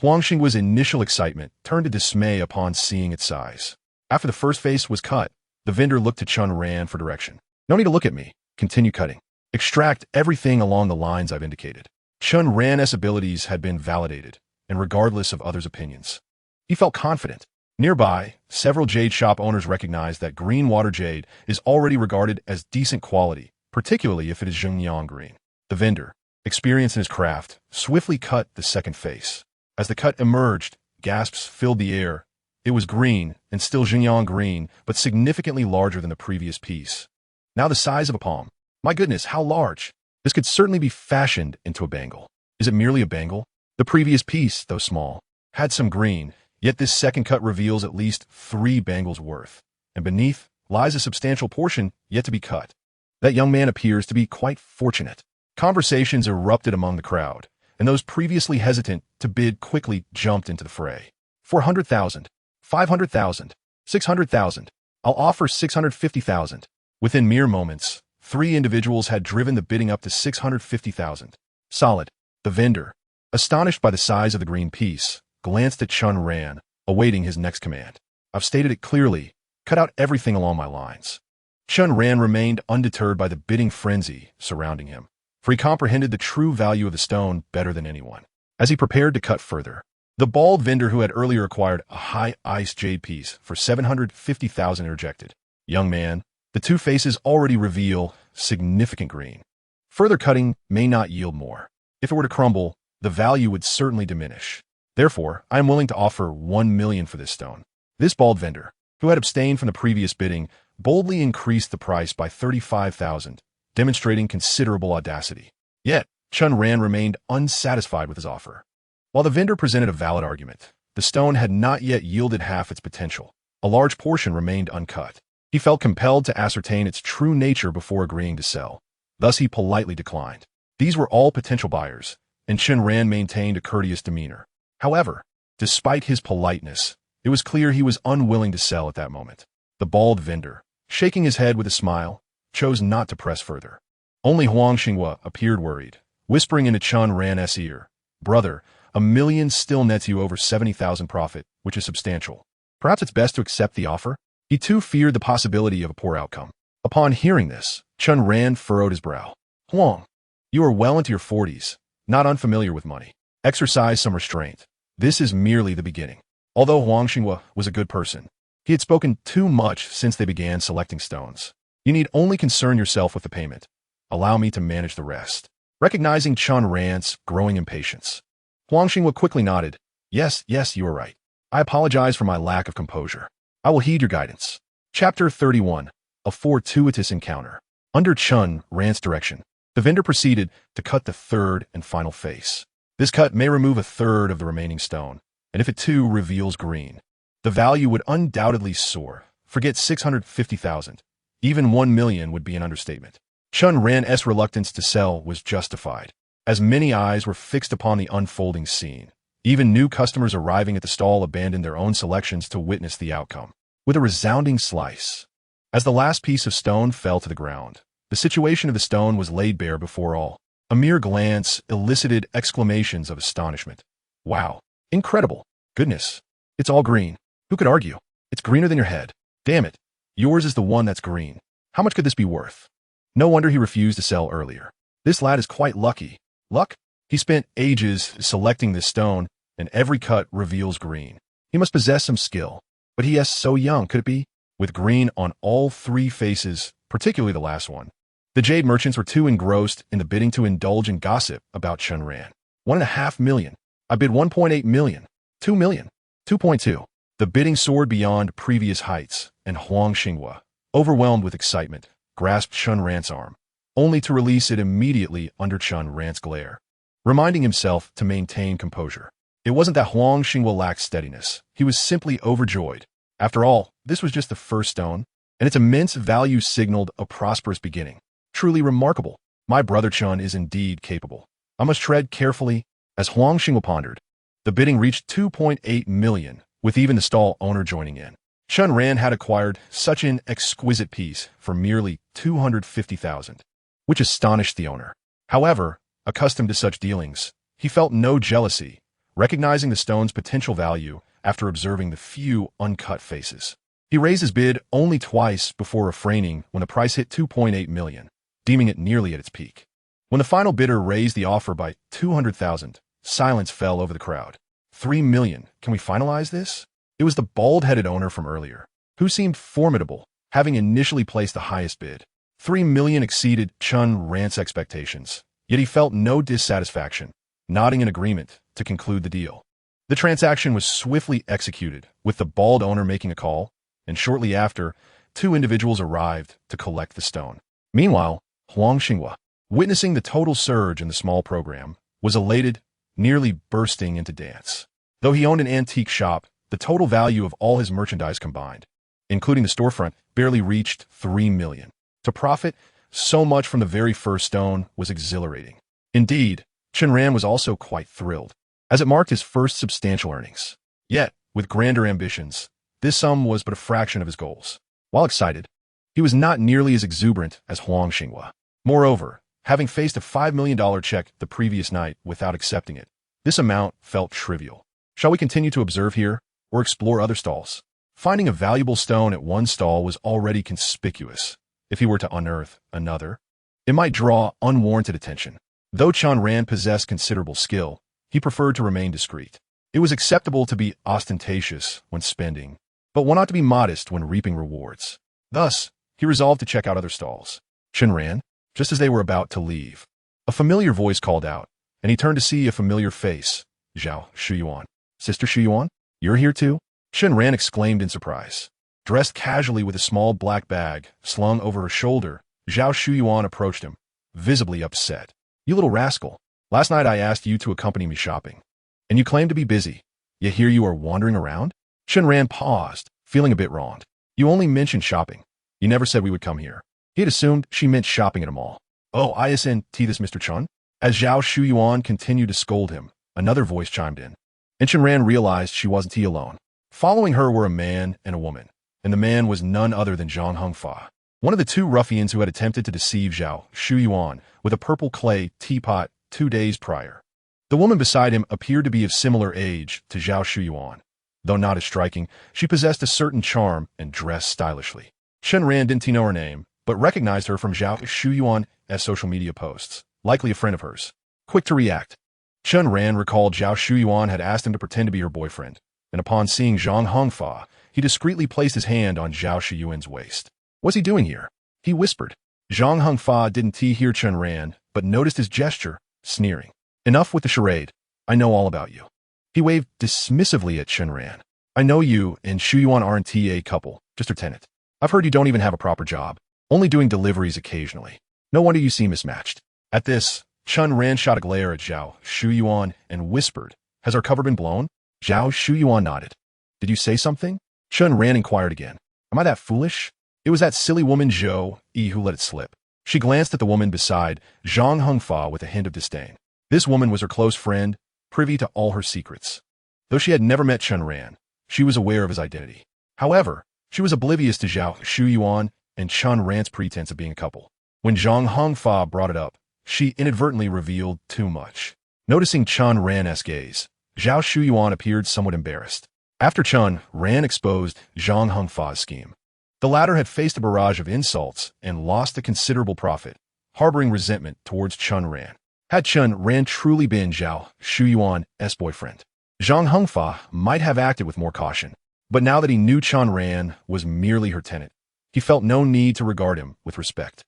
Huang Xinghua's initial excitement turned to dismay upon seeing its size. After the first face was cut, the vendor looked to Chen Ran for direction. "No need to look at me. Continue cutting. Extract everything along the lines I've indicated." Chen Ran's abilities had been validated, and regardless of others' opinions, he felt confident. Nearby, several jade shop owners recognized that green water jade is already regarded as decent quality, particularly if it is Xinjiang green. The vendor, experienced in his craft, swiftly cut the second face. As the cut emerged, gasps filled the air. It was green, and still Xinjiang green, but significantly larger than the previous piece. Now the size of a palm. My goodness, how large! This could certainly be fashioned into a bangle. Is it merely a bangle? The previous piece, though small, had some green, yet this second cut reveals at least 3 bangles worth, and beneath lies a substantial portion yet to be cut. That young man appears to be quite fortunate. Conversations erupted among the crowd, and those previously hesitant to bid quickly jumped into the fray. 400,000, 500,000, 600,000. I'll offer 650,000. Within mere moments, 3 individuals had driven the bidding up to 650,000. Solid. The vendor, astonished by the size of the green piece, glanced at Chen Ran, awaiting his next command. "I've stated it clearly. Cut out everything along my lines." Chen Ran remained undeterred by the bidding frenzy surrounding him. for he comprehended the true value of the stone better than anyone. As he prepared to cut further, the bald vendor who had earlier acquired a high-ice jade piece for 750,000 interjected. Young man, the two faces already reveal significant green. Further cutting may not yield more. If it were to crumble, the value would certainly diminish. Therefore, I am willing to offer 1 million for this stone. This bald vendor, who had abstained from the previous bidding, boldly increased the price by 35,000, demonstrating considerable audacity. Yet, Chen Ran remained unsatisfied with his offer. While the vendor presented a valid argument, the stone had not yet yielded half its potential. A large portion remained uncut. He felt compelled to ascertain its true nature before agreeing to sell. Thus he politely declined. These were all potential buyers, and Chen Ran maintained a courteous demeanor. However, despite his politeness, it was clear he was unwilling to sell at that moment. The bald vendor, shaking his head with a smile, chose not to press further. Only Huang Xinghua appeared worried, whispering into Chen Ran's ear, "Brother, 1 million still nets you over 70,000 profit, which is substantial. Perhaps it's best to accept the offer?" He too feared the possibility of a poor outcome. Upon hearing this, Chen Ran furrowed his brow. "Huang, you are well into your 40s, not unfamiliar with money. Exercise some restraint. This is merely the beginning." Although Huang Xinghua was a good person, he had spoken too much since they began selecting stones. "You need only concern yourself with the payment. Allow me to manage the rest." Recognizing Chen Ran's growing impatience, Huang Xinghua quickly nodded. Yes, you are right. I apologize for my lack of composure. I will heed your guidance." Chapter 31. A Fortuitous Encounter. Under Chen Ran's direction, the vendor proceeded to cut the third and final face. This cut may remove a third of the remaining stone, and if it too reveals green, the value would undoubtedly soar. Forget 650,000. Even 1 million would be an understatement. Chen Ran's reluctance to sell was justified, as many eyes were fixed upon the unfolding scene. Even new customers arriving at the stall abandoned their own selections to witness the outcome. With a resounding slice, as the last piece of stone fell to the ground, the situation of the stone was laid bare before all. A mere glance elicited exclamations of astonishment. "Wow! Incredible! Goodness! It's all green. Who could argue? It's greener than your head. Damn it! Yours is the one that's green. How much could this be worth?" No wonder he refused to sell earlier. This lad is quite lucky. Luck? He spent ages selecting this stone, and every cut reveals green. He must possess some skill. But he is so young, could it be? With green on all three faces, particularly the last one. The jade merchants were too engrossed in the bidding to indulge in gossip about Chen Ran. 1.5 million. I bid 1.8 million. 2 million. 2.2. The bidding soared beyond previous heights, and Huang Xinghua, overwhelmed with excitement, grasped Chen Ran's arm, only to release it immediately under Chen Ran's glare, reminding himself to maintain composure. It wasn't that Huang Xinghua lacked steadiness. He was simply overjoyed. After all, this was just the first stone, and its immense value signaled a prosperous beginning. Truly remarkable. My brother Chen is indeed capable. I must tread carefully. As Huang Xinghua pondered, the bidding reached 2.8 million, with even the stall owner joining in. Chen Ran had acquired such an exquisite piece for merely 250,000, which astonished the owner. However, accustomed to such dealings, he felt no jealousy, recognizing the stone's potential value after observing the few uncut faces. He raised his bid only twice before refraining when the price hit 2.8 million, deeming it nearly at its peak. When the final bidder raised the offer by 200,000, silence fell over the crowd. 3 million. Can we finalize this? It was the bald-headed owner from earlier, who seemed formidable, having initially placed the highest bid. 3 million exceeded Chen Ran's expectations, yet he felt no dissatisfaction, nodding in agreement to conclude the deal. The transaction was swiftly executed, with the bald owner making a call, and shortly after, 2 individuals arrived to collect the stone. Meanwhile, Huang Xinghua, witnessing the total surge in the small program, was elated, nearly bursting into dance. Though he owned an antique shop, the total value of all his merchandise combined, including the storefront, barely reached 3 million. To profit so much from the very first stone was exhilarating. Indeed, Chen Ran was also quite thrilled, as it marked his first substantial earnings. Yet, with grander ambitions, this sum was but a fraction of his goals. While excited, he was not nearly as exuberant as Huang Xinghua. Moreover, having faced a $5 million check the previous night without accepting it, this amount felt trivial. Shall we continue to observe here, or explore other stalls? Finding a valuable stone at one stall was already conspicuous. If he were to unearth another, It might draw unwarranted attention. Though Chen Ran possessed considerable skill, he preferred to remain discreet. It was acceptable to be ostentatious when spending, but one ought to be modest when reaping rewards. Thus, he resolved to check out other stalls. Chen Ran, just as they were about to leave, a familiar voice called out, and he turned to see a familiar face. Zhao Shuyuan. Sister Shuyuan? You're here too? Chen Ran exclaimed in surprise. Dressed casually with a small black bag slung over her shoulder, Zhao Shuyuan approached him, visibly upset. You little rascal. Last night I asked you to accompany me shopping, and you claimed to be busy. Yet here you are wandering around? Chen Ran paused, feeling a bit wronged. You only mentioned shopping. You never said we would come here. He had assumed she meant shopping at a mall. Oh, isn't this Mr. Chen? As Zhao Shuyuan continued to scold him, another voice chimed in. And Chen Ran realized she wasn't he alone. Following her were a man and a woman, and the man was none other than Zhang Hengfa, one of the two ruffians who had attempted to deceive Zhao Shuyuan with a purple clay teapot 2 days prior. The woman beside him appeared to be of similar age to Zhao Shuyuan. Though not as striking, she possessed a certain charm and dressed stylishly. Chen Ran didn't know her name, but recognized her from Zhao Shuyuan's social media posts, likely a friend of hers. Quick to react, Chen Ran recalled Zhao Shuyuan had asked him to pretend to be her boyfriend, and upon seeing Zhang Hengfa, he discreetly placed his hand on Zhao Shuyuan's waist. What's he doing here? He whispered. Zhang Hengfa didn't hear Chen Ran, but noticed his gesture, sneering. Enough with the charade. I know all about you. He waved dismissively at Chen Ran. I know you and Shuyuan aren't a couple, just her tenant. I've heard you don't even have a proper job, only doing deliveries occasionally. No wonder you seem mismatched. At this, Chen Ran shot a glare at Zhao Shuyuan and whispered, Has our cover been blown? Zhao Shuyuan nodded. Did you say something? Chen Ran inquired again. Am I that foolish? It was that silly woman Zhou Yi who let it slip. She glanced at the woman beside Zhang Hengfa with a hint of disdain. This woman was her close friend, privy to all her secrets. Though she had never met Chen Ran, she was aware of his identity. However, she was oblivious to Zhao Shuyuan and Chen Ran's pretense of being a couple. When Zhang Hengfa brought it up, she inadvertently revealed too much. Noticing Chen Ran's gaze, Zhao Shuyuan appeared somewhat embarrassed. After Chen Ran exposed Zhang Hengfa's scheme, the latter had faced a barrage of insults and lost a considerable profit, harboring resentment towards Chen Ran. Had Chen Ran truly been Zhao Shuyuan's boyfriend, Zhang Hengfa might have acted with more caution. But now that he knew Chen Ran was merely her tenant, he felt no need to regard him with respect.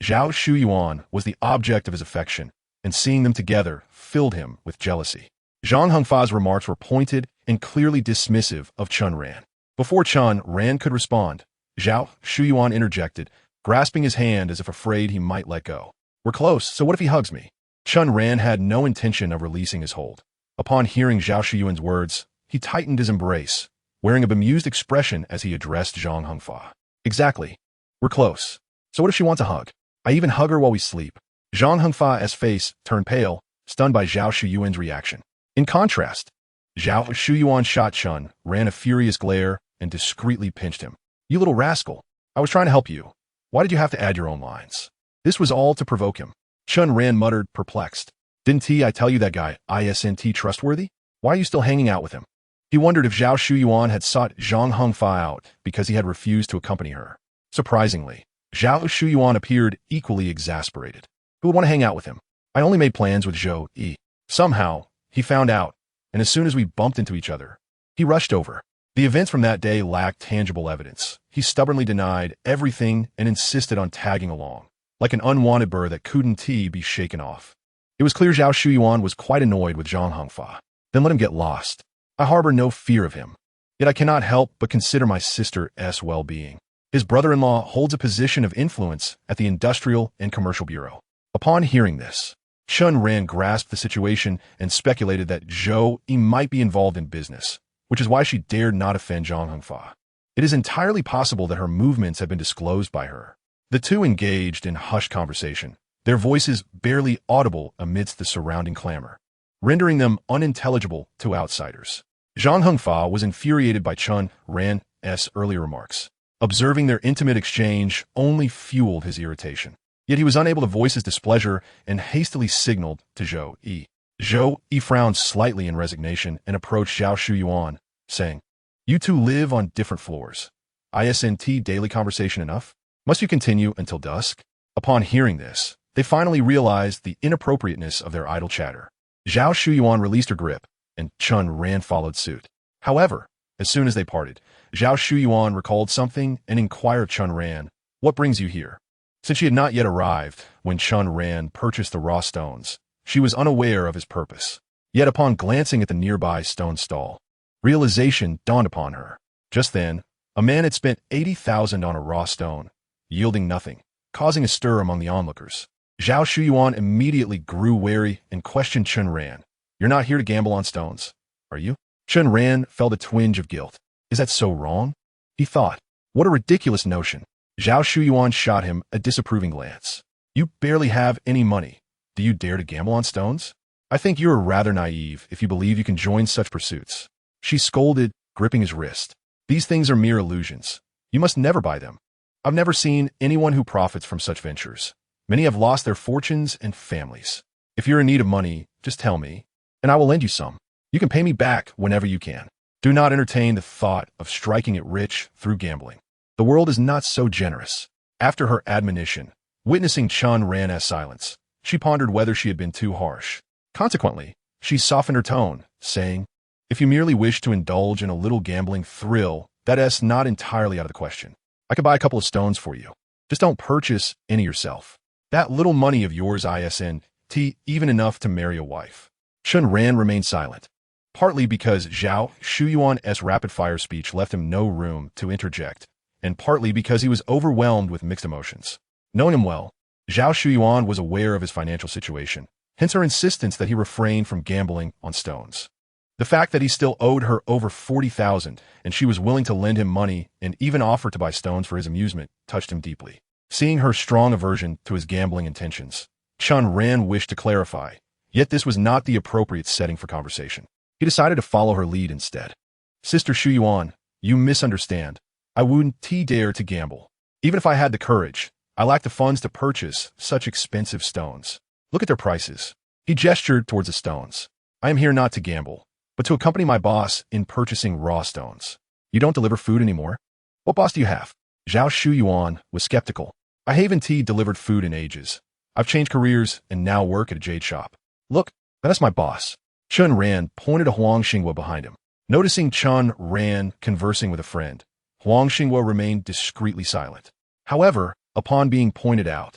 Zhao Shuyuan was the object of his affection, and seeing them together filled him with jealousy. Zhang Hengfa's remarks were pointed and clearly dismissive of Chen Ran. Before Chen Ran could respond, Zhao Shuyuan interjected, grasping his hand as if afraid he might let go. We're close, so what if he hugs me? Chen Ran had no intention of releasing his hold. Upon hearing Zhao Shuyuan's words, he tightened his embrace, wearing a bemused expression as he addressed Zhang Hengfa. Exactly. We're close. So what if she wants a hug? I even hug her while we sleep. Zhang Hengfa's face turned pale, stunned by Zhao Shuyuan's reaction. In contrast, Zhao Shuyuan shot Chen Ran a furious glare and discreetly pinched him. You little rascal. I was trying to help you. Why did you have to add your own lines? This was all to provoke him. Chen Ran muttered, perplexed. Didn't I tell you that guy isn't trustworthy? Why are you still hanging out with him? He wondered if Zhao Shuyuan had sought Zhang Hengfa out because he had refused to accompany her. Surprisingly, Zhao Shuyuan appeared equally exasperated. Who would want to hang out with him? I only made plans with Zhou Yi. Somehow, he found out, and as soon as we bumped into each other, he rushed over. The events from that day lacked tangible evidence. He stubbornly denied everything and insisted on tagging along, like an unwanted bird that couldn't be shaken off. It was clear Zhao Shuyuan was quite annoyed with Zhang Hengfa. Then let him get lost. I harbor no fear of him. Yet I cannot help but consider my sister's well-being. His brother-in-law holds a position of influence at the Industrial and Commercial Bureau. Upon hearing this, Chen Ran grasped the situation and speculated that Zhou Yi might be involved in business, which is why she dared not offend Zhang Hengfa. It is entirely possible that her movements had been disclosed by her. The two engaged in hushed conversation, their voices barely audible amidst the surrounding clamor, rendering them unintelligible to outsiders. Zhang Hengfa was infuriated by Chen Ran's earlier remarks. Observing their intimate exchange only fueled his irritation. Yet he was unable to voice his displeasure and hastily signaled to Zhou Yi. Zhou Yi frowned slightly in resignation and approached Zhao Shuyuan, saying, You two live on different floors. Isn't daily conversation enough? Must you continue until dusk? Upon hearing this, They finally realized the inappropriateness of their idle chatter. Zhao Shuyuan released her grip, and Chen Ran followed suit. However, as soon as they parted, Zhao Shuyuan recalled something and inquired of Chen Ran, "What brings you here?" Since she had not yet arrived when Chen Ran purchased the raw stones, she was unaware of his purpose. Yet upon glancing at the nearby stone stall, realization dawned upon her. Just then, a man had spent 80,000 on a raw stone, yielding nothing, causing a stir among the onlookers. Zhao Shuyuan immediately grew wary and questioned Chen Ran. "You're not here to gamble on stones, are you?" Chen Ran felt a twinge of guilt. Is that so wrong? He thought. What a ridiculous notion. Zhao Shuyuan shot him a disapproving glance. You barely have any money. Do you dare to gamble on stones? I think you are rather naive if you believe you can join such pursuits. She scolded, gripping his wrist. These things are mere illusions. You must never buy them. I've never seen anyone who profits from such ventures. Many have lost their fortunes and families. If you're in need of money, just tell me, and I will lend you some. You can pay me back whenever you can. Do not entertain the thought of striking it rich through gambling. The world is not so generous. After her admonition, witnessing Chen Ran's silence, she pondered whether she had been too harsh. Consequently, she softened her tone, saying, "If you merely wish to indulge in a little gambling thrill, that is not entirely out of the question. I could buy a couple of stones for you. Just don't purchase any yourself. That little money of yours isn't even enough to marry a wife." Chen Ran remained silent, partly because Zhao Shuyuan's rapid-fire speech left him no room to interject, and partly because he was overwhelmed with mixed emotions. Knowing him well, Zhao Shuyuan was aware of his financial situation, hence her insistence that he refrain from gambling on stones. The fact that he still owed her over 40,000 and she was willing to lend him money and even offer to buy stones for his amusement touched him deeply. Seeing her strong aversion to his gambling intentions, Chen Ran wished to clarify, yet this was not the appropriate setting for conversation. He decided to follow her lead instead. "Sister Shuyuan, you misunderstand. I wouldn't dare to gamble. Even if I had the courage, I lack the funds to purchase such expensive stones. Look at their prices." He gestured towards the stones. "I am here not to gamble, but to accompany my boss in purchasing raw stones. You don't deliver food anymore? What boss do you have?" Zhao Shuyuan was skeptical. "I haven't delivered food in ages. I've changed careers and now work at a jade shop. Look, that's my boss." Chen Ran pointed to Huang Xinghua behind him. Noticing Chen Ran conversing with a friend, Huang Xinghua remained discreetly silent. However, upon being pointed out,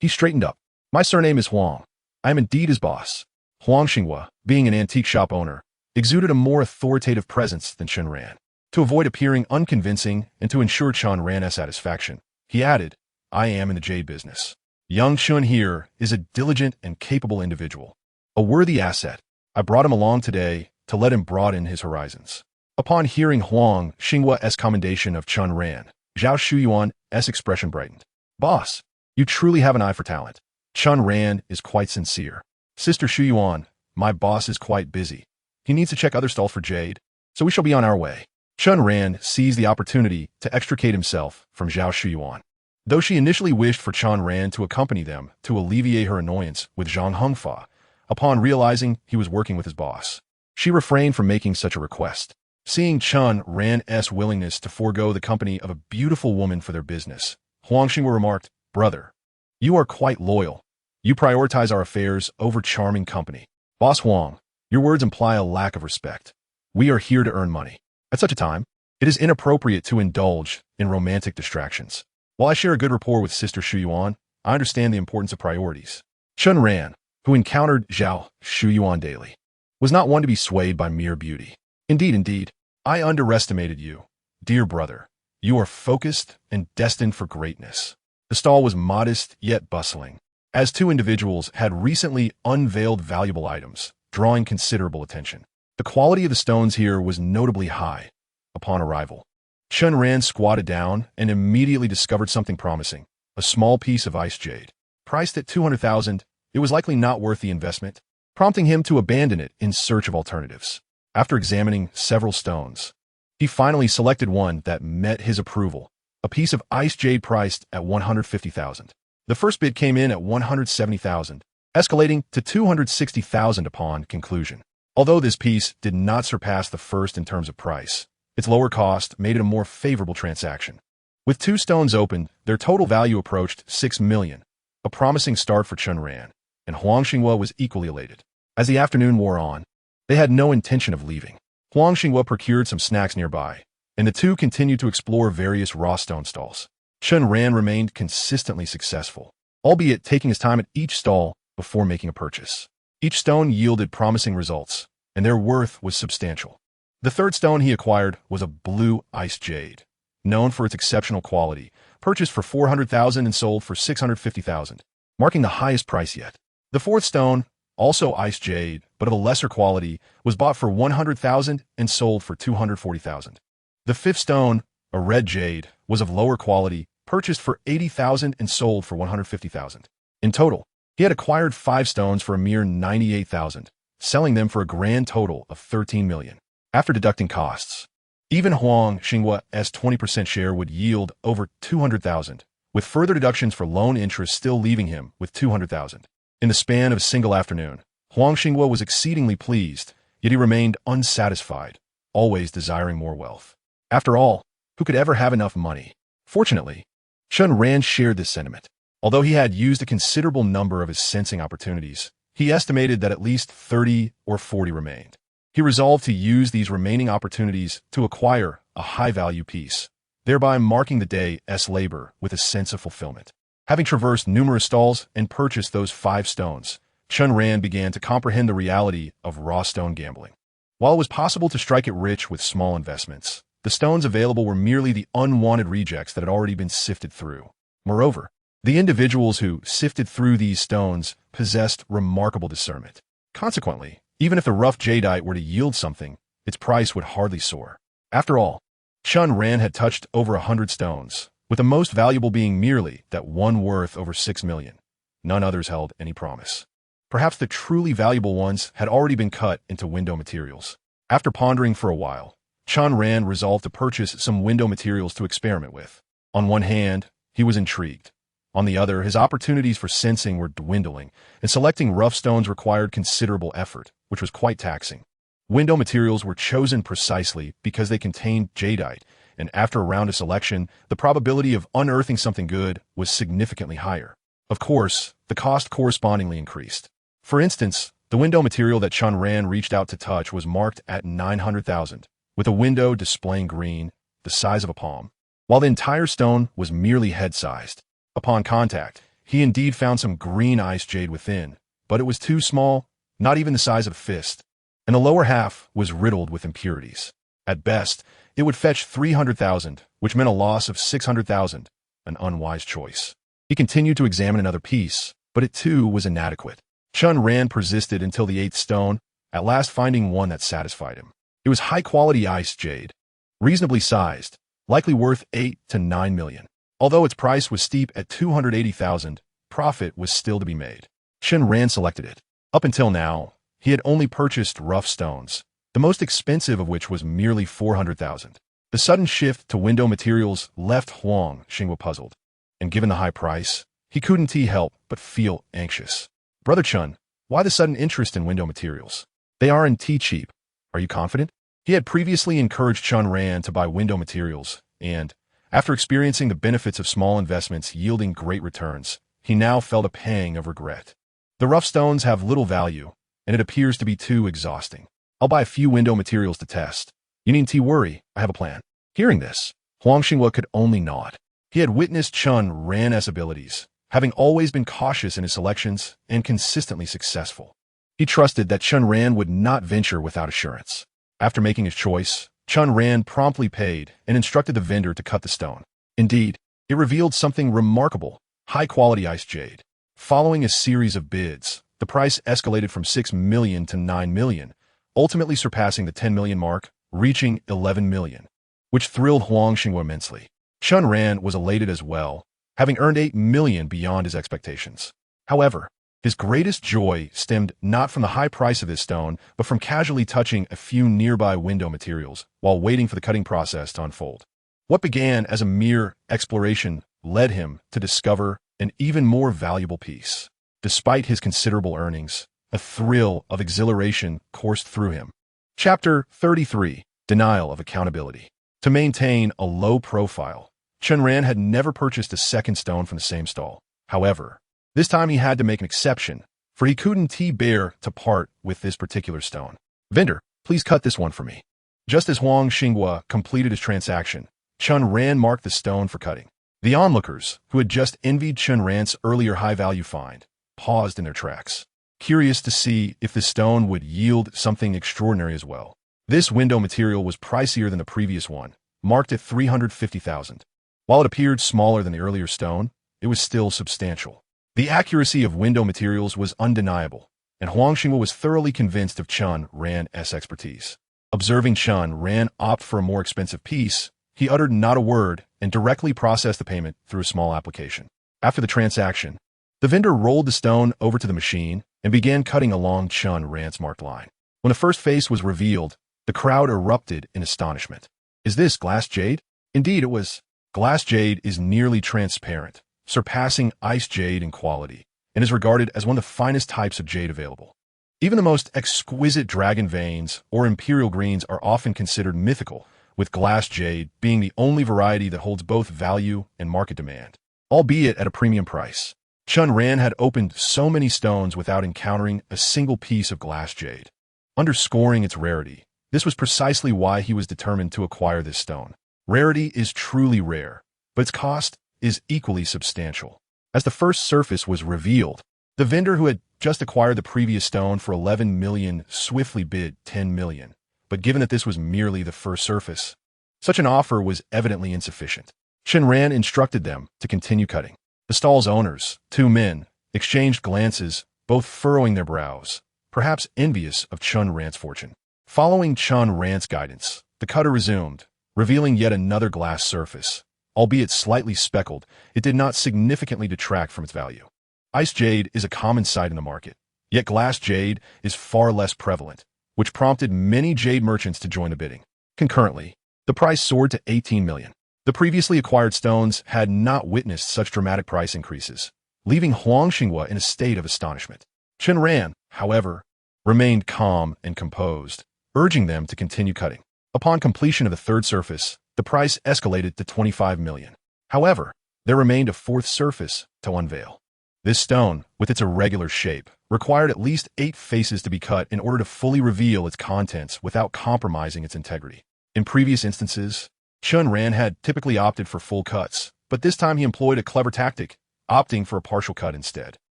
he straightened up. "My surname is Huang. I am indeed his boss." Huang Xinghua, being an antique shop owner, exuded a more authoritative presence than Chen Ran. To avoid appearing unconvincing and to ensure Chen Ran's satisfaction, he added, "I am in the jade business. Young Chen here is a diligent and capable individual, a worthy asset. I brought him along today to let him broaden his horizons." Upon hearing Huang Xinghua's commendation of Chen Ran, Zhao Shuyuan's expression brightened. "Boss, you truly have an eye for talent. Chen Ran is quite sincere. Sister Shuyuan, my boss is quite busy. He needs to check other stalls for jade, so we shall be on our way." Chen Ran seized the opportunity to extricate himself from Zhao Shuyuan. Though she initially wished for Chen Ran to accompany them to alleviate her annoyance with Zhang Hengfa, upon realizing he was working with his boss, she refrained from making such a request. Seeing Chen Ran's willingness to forego the company of a beautiful woman for their business, Huang Xinghua remarked, "Brother, you are quite loyal. You prioritize our affairs over charming company. Boss Huang, your words imply a lack of respect. We are here to earn money. At such a time, it is inappropriate to indulge in romantic distractions. While I share a good rapport with Sister Shuyuan, I understand the importance of priorities." Chen Ran, who encountered Zhao Shuyuan daily, was not one to be swayed by mere beauty. Indeed, I underestimated you. Dear brother, you are focused and destined for greatness." The stall was modest yet bustling, as two individuals had recently unveiled valuable items, drawing considerable attention. The quality of the stones here was notably high. Upon arrival, Chen Ran squatted down and immediately discovered something promising, a small piece of ice jade. Priced at 200,000, it was likely not worth the investment, prompting him to abandon it in search of alternatives. After examining several stones, he finally selected one that met his approval, a piece of ice jade priced at 150,000. The first bid came in at 170,000, escalating to 260,000 upon conclusion. Although this piece did not surpass the first in terms of price, its lower cost made it a more favorable transaction. With two stones opened, their total value approached 6 million, a promising start for Chen Ran, and Huang Xinghua was equally elated. As the afternoon wore on, they had no intention of leaving. Huang Xinghua procured some snacks nearby, and the two continued to explore various raw stone stalls. Chen Ran remained consistently successful, albeit taking his time at each stall before making a purchase. Each stone yielded promising results, and their worth was substantial. The third stone he acquired was a blue ice jade, known for its exceptional quality, purchased for 400,000 and sold for 650,000, marking the highest price yet. The fourth stone, also ice jade, but of a lesser quality, was bought for 100,000 and sold for 240,000. The fifth stone, a red jade, was of lower quality, purchased for 80,000 and sold for 150,000. In total, he had acquired 5 stones for a mere 98,000, selling them for a grand total of 13 million. After deducting costs, even Huang Xinghua's 20% share would yield over 200,000, with further deductions for loan interest still leaving him with 200,000. In the span of a single afternoon, Huang Xinghua was exceedingly pleased, yet he remained unsatisfied, always desiring more wealth. After all, who could ever have enough money? Fortunately, Chen Ran shared this sentiment. Although he had used a considerable number of his sensing opportunities, he estimated that at least 30 or 40 remained. He resolved to use these remaining opportunities to acquire a high-value piece, thereby marking the day's labor with a sense of fulfillment. Having traversed numerous stalls and purchased those 5 stones, Chen Ran began to comprehend the reality of raw stone gambling. While it was possible to strike it rich with small investments, the stones available were merely the unwanted rejects that had already been sifted through. Moreover, the individuals who sifted through these stones possessed remarkable discernment. Consequently, even if the rough jadeite were to yield something, its price would hardly soar. After all, Chen Ran had touched over 100 stones, with the most valuable being merely that one worth over 6 million. None others held any promise. Perhaps the truly valuable ones had already been cut into window materials. After pondering for a while, Chen Ran resolved to purchase some window materials to experiment with. On one hand, he was intrigued. On the other, his opportunities for sensing were dwindling, and selecting rough stones required considerable effort, which was quite taxing. Window materials were chosen precisely because they contained jadeite, and after a round of selection, the probability of unearthing something good was significantly higher. Of course, the cost correspondingly increased. For instance, the window material that Chen Ran reached out to touch was marked at 900,000, with a window displaying green, the size of a palm, while the entire stone was merely head-sized. Upon contact, he indeed found some green ice jade within, but it was too small, not even the size of a fist, and the lower half was riddled with impurities. At best, it would fetch 300,000, which meant a loss of 600,000, an unwise choice. He continued to examine another piece, but it too was inadequate. Chen Ran persisted until the 8th stone, at last finding one that satisfied him. It was high-quality ice jade, reasonably sized, likely worth 8 to 9 million. Although its price was steep at 280,000, profit was still to be made. Chen Ran selected it. Up until now, he had only purchased rough stones, the most expensive of which was merely 400,000. The sudden shift to window materials left Huang Xinghua puzzled, and given the high price, he couldn't help but feel anxious. Brother Chen, why the sudden interest in window materials? They aren't cheap. Are you confident? He had previously encouraged Chen Ran to buy window materials, and after experiencing the benefits of small investments yielding great returns, he now felt a pang of regret. The rough stones have little value, and it appears to be too exhausting. I'll buy a few window materials to test. You needn't worry, I have a plan. Hearing this, Huang Xinghua could only nod. He had witnessed Chen Ran's abilities, having always been cautious in his selections and consistently successful. He trusted that Chen Ran would not venture without assurance. After making his choice, Chen Ran promptly paid and instructed the vendor to cut the stone. Indeed, it revealed something remarkable, high-quality ice jade. Following a series of bids, the price escalated from 6 million to 9 million, ultimately surpassing the 10 million mark, reaching 11 million, which thrilled Huang Xinghua immensely. Chen Ran was elated as well, having earned 8 million beyond his expectations. However, his greatest joy stemmed not from the high price of his stone, but from casually touching a few nearby window materials while waiting for the cutting process to unfold. What began as a mere exploration led him to discover an even more valuable piece. Despite his considerable earnings, a thrill of exhilaration coursed through him. Chapter 33: Denial of Accountability. To maintain a low profile, Chen Ran had never purchased a second stone from the same stall. However, This time he had to make an exception, for he couldn't bear to part with this particular stone. "Vendor, please cut this one for me." Just as Huang Xinghua completed his transaction, Chen Ran marked the stone for cutting. The onlookers, who had just envied Chen Ran's earlier high-value find, paused in their tracks, curious to see if the stone would yield something extraordinary as well. This window material was pricier than the previous one, marked at 350,000. While it appeared smaller than the earlier stone, it was still substantial. The accuracy of window materials was undeniable, and Huang Xinghua was thoroughly convinced of Chen Ran's expertise. Observing Chen Ran opt for a more expensive piece, he uttered not a word and directly processed the payment through a small application. After the transaction, the vendor rolled the stone over to the machine and began cutting along Chen Ran's marked line. When the first face was revealed, the crowd erupted in astonishment. "Is this glass jade?" Indeed, it was. Glass jade is nearly transparent, surpassing ice jade in quality, and is regarded as one of the finest types of jade available. Even the most exquisite dragon veins or imperial greens are often considered mythical, with glass jade being the only variety that holds both value and market demand, albeit at a premium price. Chen Ran had opened so many stones without encountering a single piece of glass jade. Underscoring its rarity, this was precisely why he was determined to acquire this stone. Rarity is truly rare, but its cost is equally substantial. As the first surface was revealed, the vendor who had just acquired the previous stone for 11 million swiftly bid 10 million. But given that this was merely the first surface, such an offer was evidently insufficient. Chen Ran instructed them to continue cutting. The stall's owners, 2 men, exchanged glances, both furrowing their brows, perhaps envious of Chen Ran's fortune. Following Chen Ran's guidance, the cutter resumed, revealing yet another glass surface. Albeit slightly speckled, it did not significantly detract from its value. Ice jade is a common sight in the market, yet glass jade is far less prevalent, which prompted many jade merchants to join the bidding. Concurrently, the price soared to 18 million. The previously acquired stones had not witnessed such dramatic price increases, leaving Huang Xinghua in a state of astonishment. Chen Ran, however, remained calm and composed, urging them to continue cutting. Upon completion of the third surface, the price escalated to 25 million. However, there remained a fourth surface to unveil. This stone, with its irregular shape, required at least 8 faces to be cut in order to fully reveal its contents without compromising its integrity. In previous instances, Chen Ran had typically opted for full cuts, but this time he employed a clever tactic, opting for a partial cut instead.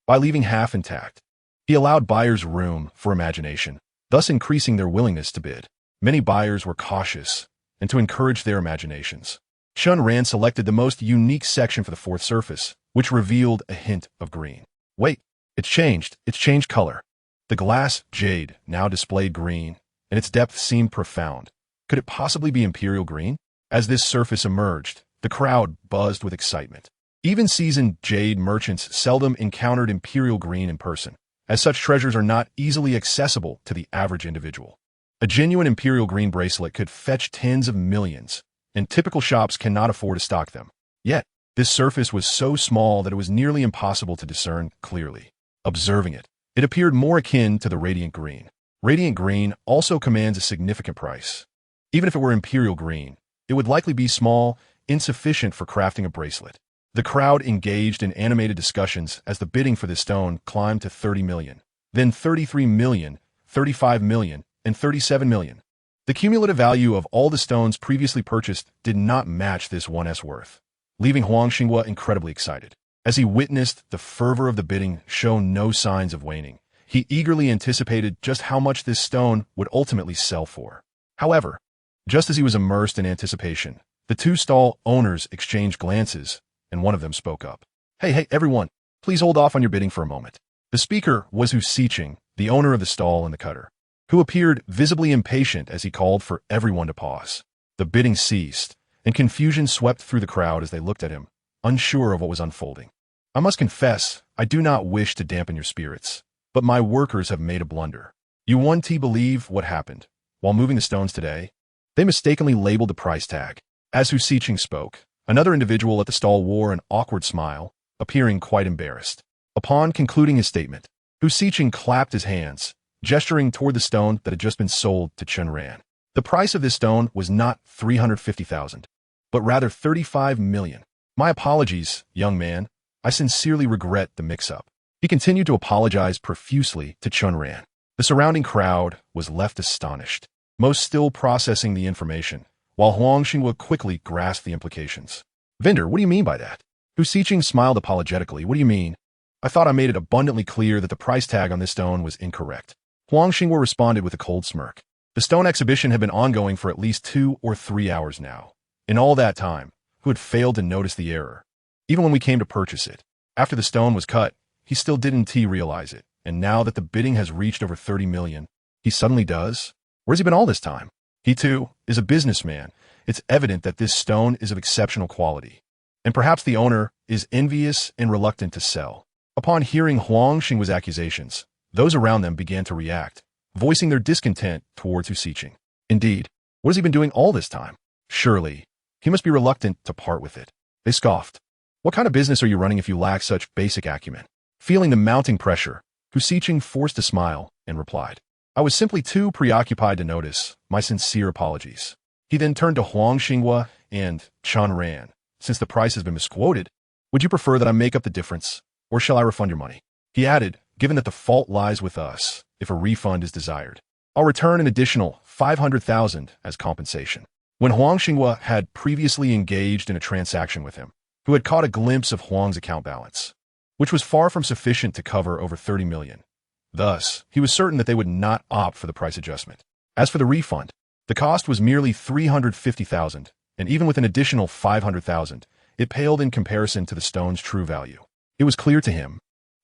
By leaving half intact, he allowed buyers room for imagination, thus increasing their willingness to bid. Many buyers were cautious, and to encourage their imaginations, Chen Ran selected the most unique section for the fourth surface, which revealed a hint of green. Wait, it's changed color. The glass jade now displayed green, and its depth seemed profound. Could it possibly be imperial green? As this surface emerged, the crowd buzzed with excitement. Even seasoned jade merchants seldom encountered imperial green in person, as such treasures are not easily accessible to the average individual. A genuine imperial green bracelet could fetch tens of millions, and typical shops cannot afford to stock them. Yet, this surface was so small that it was nearly impossible to discern clearly. Observing it, it appeared more akin to the radiant green. Radiant green also commands a significant price. Even if it were imperial green, it would likely be small, insufficient for crafting a bracelet. The crowd engaged in animated discussions as the bidding for this stone climbed to 30 million, then 33 million, 35 million, and 37 million. The cumulative value of all the stones previously purchased did not match this one's worth, leaving Huang Xinghua incredibly excited. As he witnessed the fervor of the bidding show no signs of waning, he eagerly anticipated just how much this stone would ultimately sell for. However, just as he was immersed in anticipation, the 2 stall owners exchanged glances, and one of them spoke up. Hey, everyone, please hold off on your bidding for a moment." The speaker was Hu Siqing, the owner of the stall and the cutter, who appeared visibly impatient as he called for everyone to pause. The bidding ceased, and confusion swept through the crowd as they looked at him, unsure of what was unfolding. "I must confess, I do not wish to dampen your spirits, but my workers have made a blunder. You won't believe what happened. While moving the stones today, they mistakenly labeled the price tag." As Hu Siqing spoke, another individual at the stall wore an awkward smile, appearing quite embarrassed. Upon concluding his statement, Hu Siqing clapped his hands, gesturing toward the stone that had just been sold to Chen Ran. The price of this stone was not 350,000, but rather 35 million. "My apologies, young man," I sincerely regret the mix-up. He continued to apologize profusely to Chen Ran. The surrounding crowd was left astonished, most still processing the information, while Huang Xinghua quickly grasped the implications. Vendor, what do you mean by that? Hu Xiqing smiled apologetically. What do you mean? I thought I made it abundantly clear that the price tag on this stone was incorrect. Huang Xinghua responded with a cold smirk. The stone exhibition had been ongoing for at least 2 or 3 hours now. In all that time, Hu had failed to notice the error. Even when we came to purchase it, after the stone was cut, he still didn't realize it, and now that the bidding has reached over 30 million, he suddenly does? Where's he been all this time? He, too, is a businessman. It's evident that this stone is of exceptional quality, and perhaps the owner is envious and reluctant to sell. Upon hearing Huang Xinghua's accusations, those around them began to react, voicing their discontent towards Hu Xiqing. Indeed, what has he been doing all this time? Surely, he must be reluctant to part with it. They scoffed. What kind of business are you running if you lack such basic acumen? Feeling the mounting pressure, Hu Xiqing forced a smile and replied, I was simply too preoccupied to notice. My sincere apologies. He then turned to Huang Xinghua and Chen Ran. Since the price has been misquoted, would you prefer that I make up the difference, or shall I refund your money? He added, given that the fault lies with us, if a refund is desired, I'll return an additional 500,000 as compensation. When Huang Xinghua had previously engaged in a transaction with him, Hu had caught a glimpse of Huang's account balance, which was far from sufficient to cover over 30 million. Thus, he was certain that they would not opt for the price adjustment. As for the refund, the cost was merely 350,000, and even with an additional 500,000, it paled in comparison to the stone's true value. It was clear to him.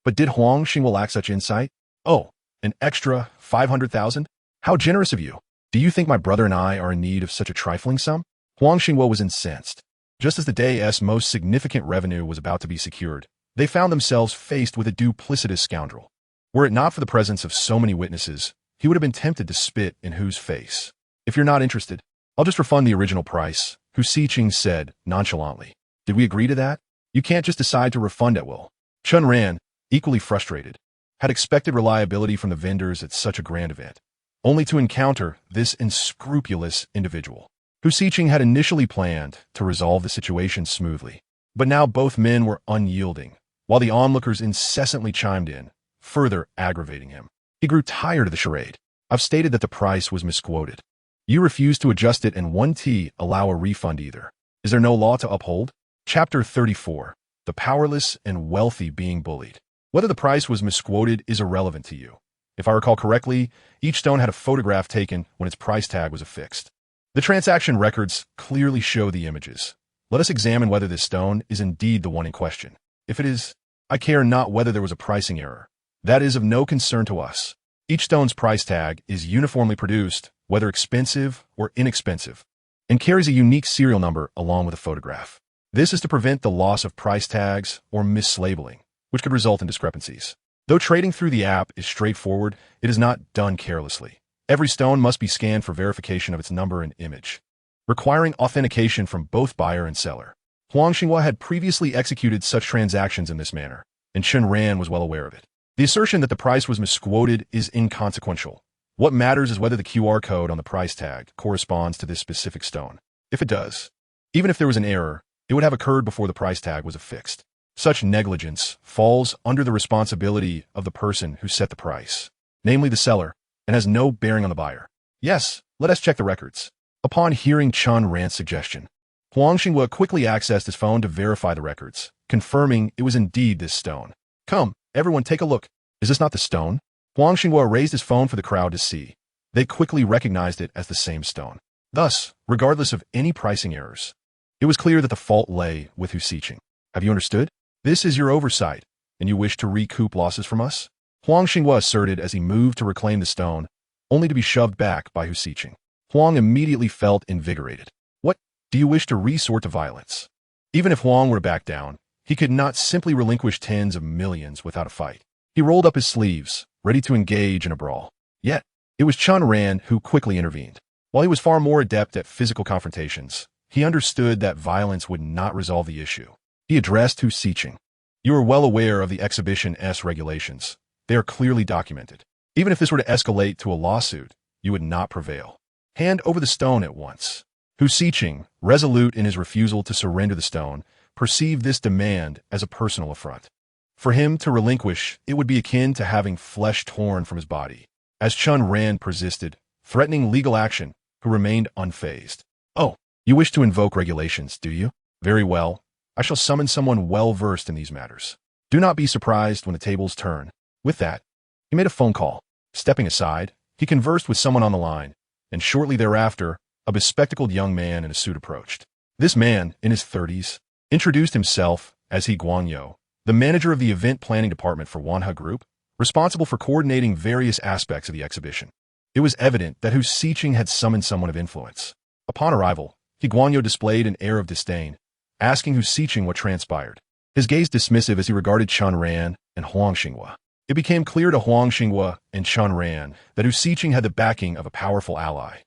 But did Huang Xinghua lack such insight? Oh, an extra 500,000? How generous of you. Do you think my brother and I are in need of such a trifling sum? Huang Xinghua was incensed. Just as the day's most significant revenue was about to be secured, they found themselves faced with a duplicitous scoundrel. Were it not for the presence of so many witnesses, he would have been tempted to spit in Hu's face. If you're not interested, I'll just refund the original price, Hu Xiqing said nonchalantly. Did we agree to that? You can't just decide to refund at will. Chen Ran, equally frustrated, had expected reliability from the vendors at such a grand event, only to encounter this unscrupulous individual. Hu Xiqing had initially planned to resolve the situation smoothly, but now both men were unyielding, while the onlookers incessantly chimed in, further aggravating him. He grew tired of the charade. I've stated that the price was misquoted. You refuse to adjust it and 1T allow a refund either. Is there no law to uphold? Chapter 34. The powerless and wealthy being bullied. Whether the price was misquoted is irrelevant to you. If I recall correctly, each stone had a photograph taken when its price tag was affixed. The transaction records clearly show the images. Let us examine whether this stone is indeed the one in question. If it is, I care not whether there was a pricing error. That is of no concern to us. Each stone's price tag is uniformly produced, whether expensive or inexpensive, and carries a unique serial number along with a photograph. This is to prevent the loss of price tags or mislabeling, which could result in discrepancies. Though trading through the app is straightforward, it is not done carelessly. Every stone must be scanned for verification of its number and image, requiring authentication from both buyer and seller. Huang Xinghua had previously executed such transactions in this manner, and Chen Ran was well aware of it. The assertion that the price was misquoted is inconsequential. What matters is whether the QR code on the price tag corresponds to this specific stone. If it does, even if there was an error, it would have occurred before the price tag was affixed. Such negligence falls under the responsibility of the person who set the price, namely the seller, and has no bearing on the buyer. Yes, let us check the records. Upon hearing Chen Ran's suggestion, Huang Xinghua quickly accessed his phone to verify the records, confirming it was indeed this stone. Come, everyone take a look. Is this not the stone? Huang Xinghua raised his phone for the crowd to see. They quickly recognized it as the same stone. Thus, regardless of any pricing errors, it was clear that the fault lay with Hu Xiqing. Have you understood? This is your oversight, and you wish to recoup losses from us? Huang Xinghua asserted as he moved to reclaim the stone, only to be shoved back by Hu Xiqing. Huang immediately felt invigorated. What? Do you wish to resort to violence? Even if Huang were to back down, he could not simply relinquish tens of millions without a fight. He rolled up his sleeves, ready to engage in a brawl. Yet, it was Chen Ran who quickly intervened. While he was far more adept at physical confrontations, he understood that violence would not resolve the issue. He addressed Hu Xiqing. You are well aware of the Exhibition-S regulations. They are clearly documented. Even if this were to escalate to a lawsuit, you would not prevail. Hand over the stone at once. Hu Xiqing, resolute in his refusal to surrender the stone, perceived this demand as a personal affront. For him to relinquish, it would be akin to having flesh torn from his body. As Chen Ran persisted, threatening legal action, who remained unfazed. "Oh, you wish to invoke regulations, do you? Very well. I shall summon someone well-versed in these matters. Do not be surprised when the tables turn." With that, he made a phone call. Stepping aside, he conversed with someone on the line, and shortly thereafter, a bespectacled young man in a suit approached. This man, in his 30s, introduced himself as He Guanyo, the manager of the event planning department for Wanha Group, responsible for coordinating various aspects of the exhibition. It was evident that Hu Siqing had summoned someone of influence. Upon arrival, He Guanyo displayed an air of disdain, asking Hu Siqing what transpired. His gaze dismissive as he regarded Chen Ran and Huang Xinghua. It became clear to Huang Xinghua and Chen Ran that Hu Siqing had the backing of a powerful ally.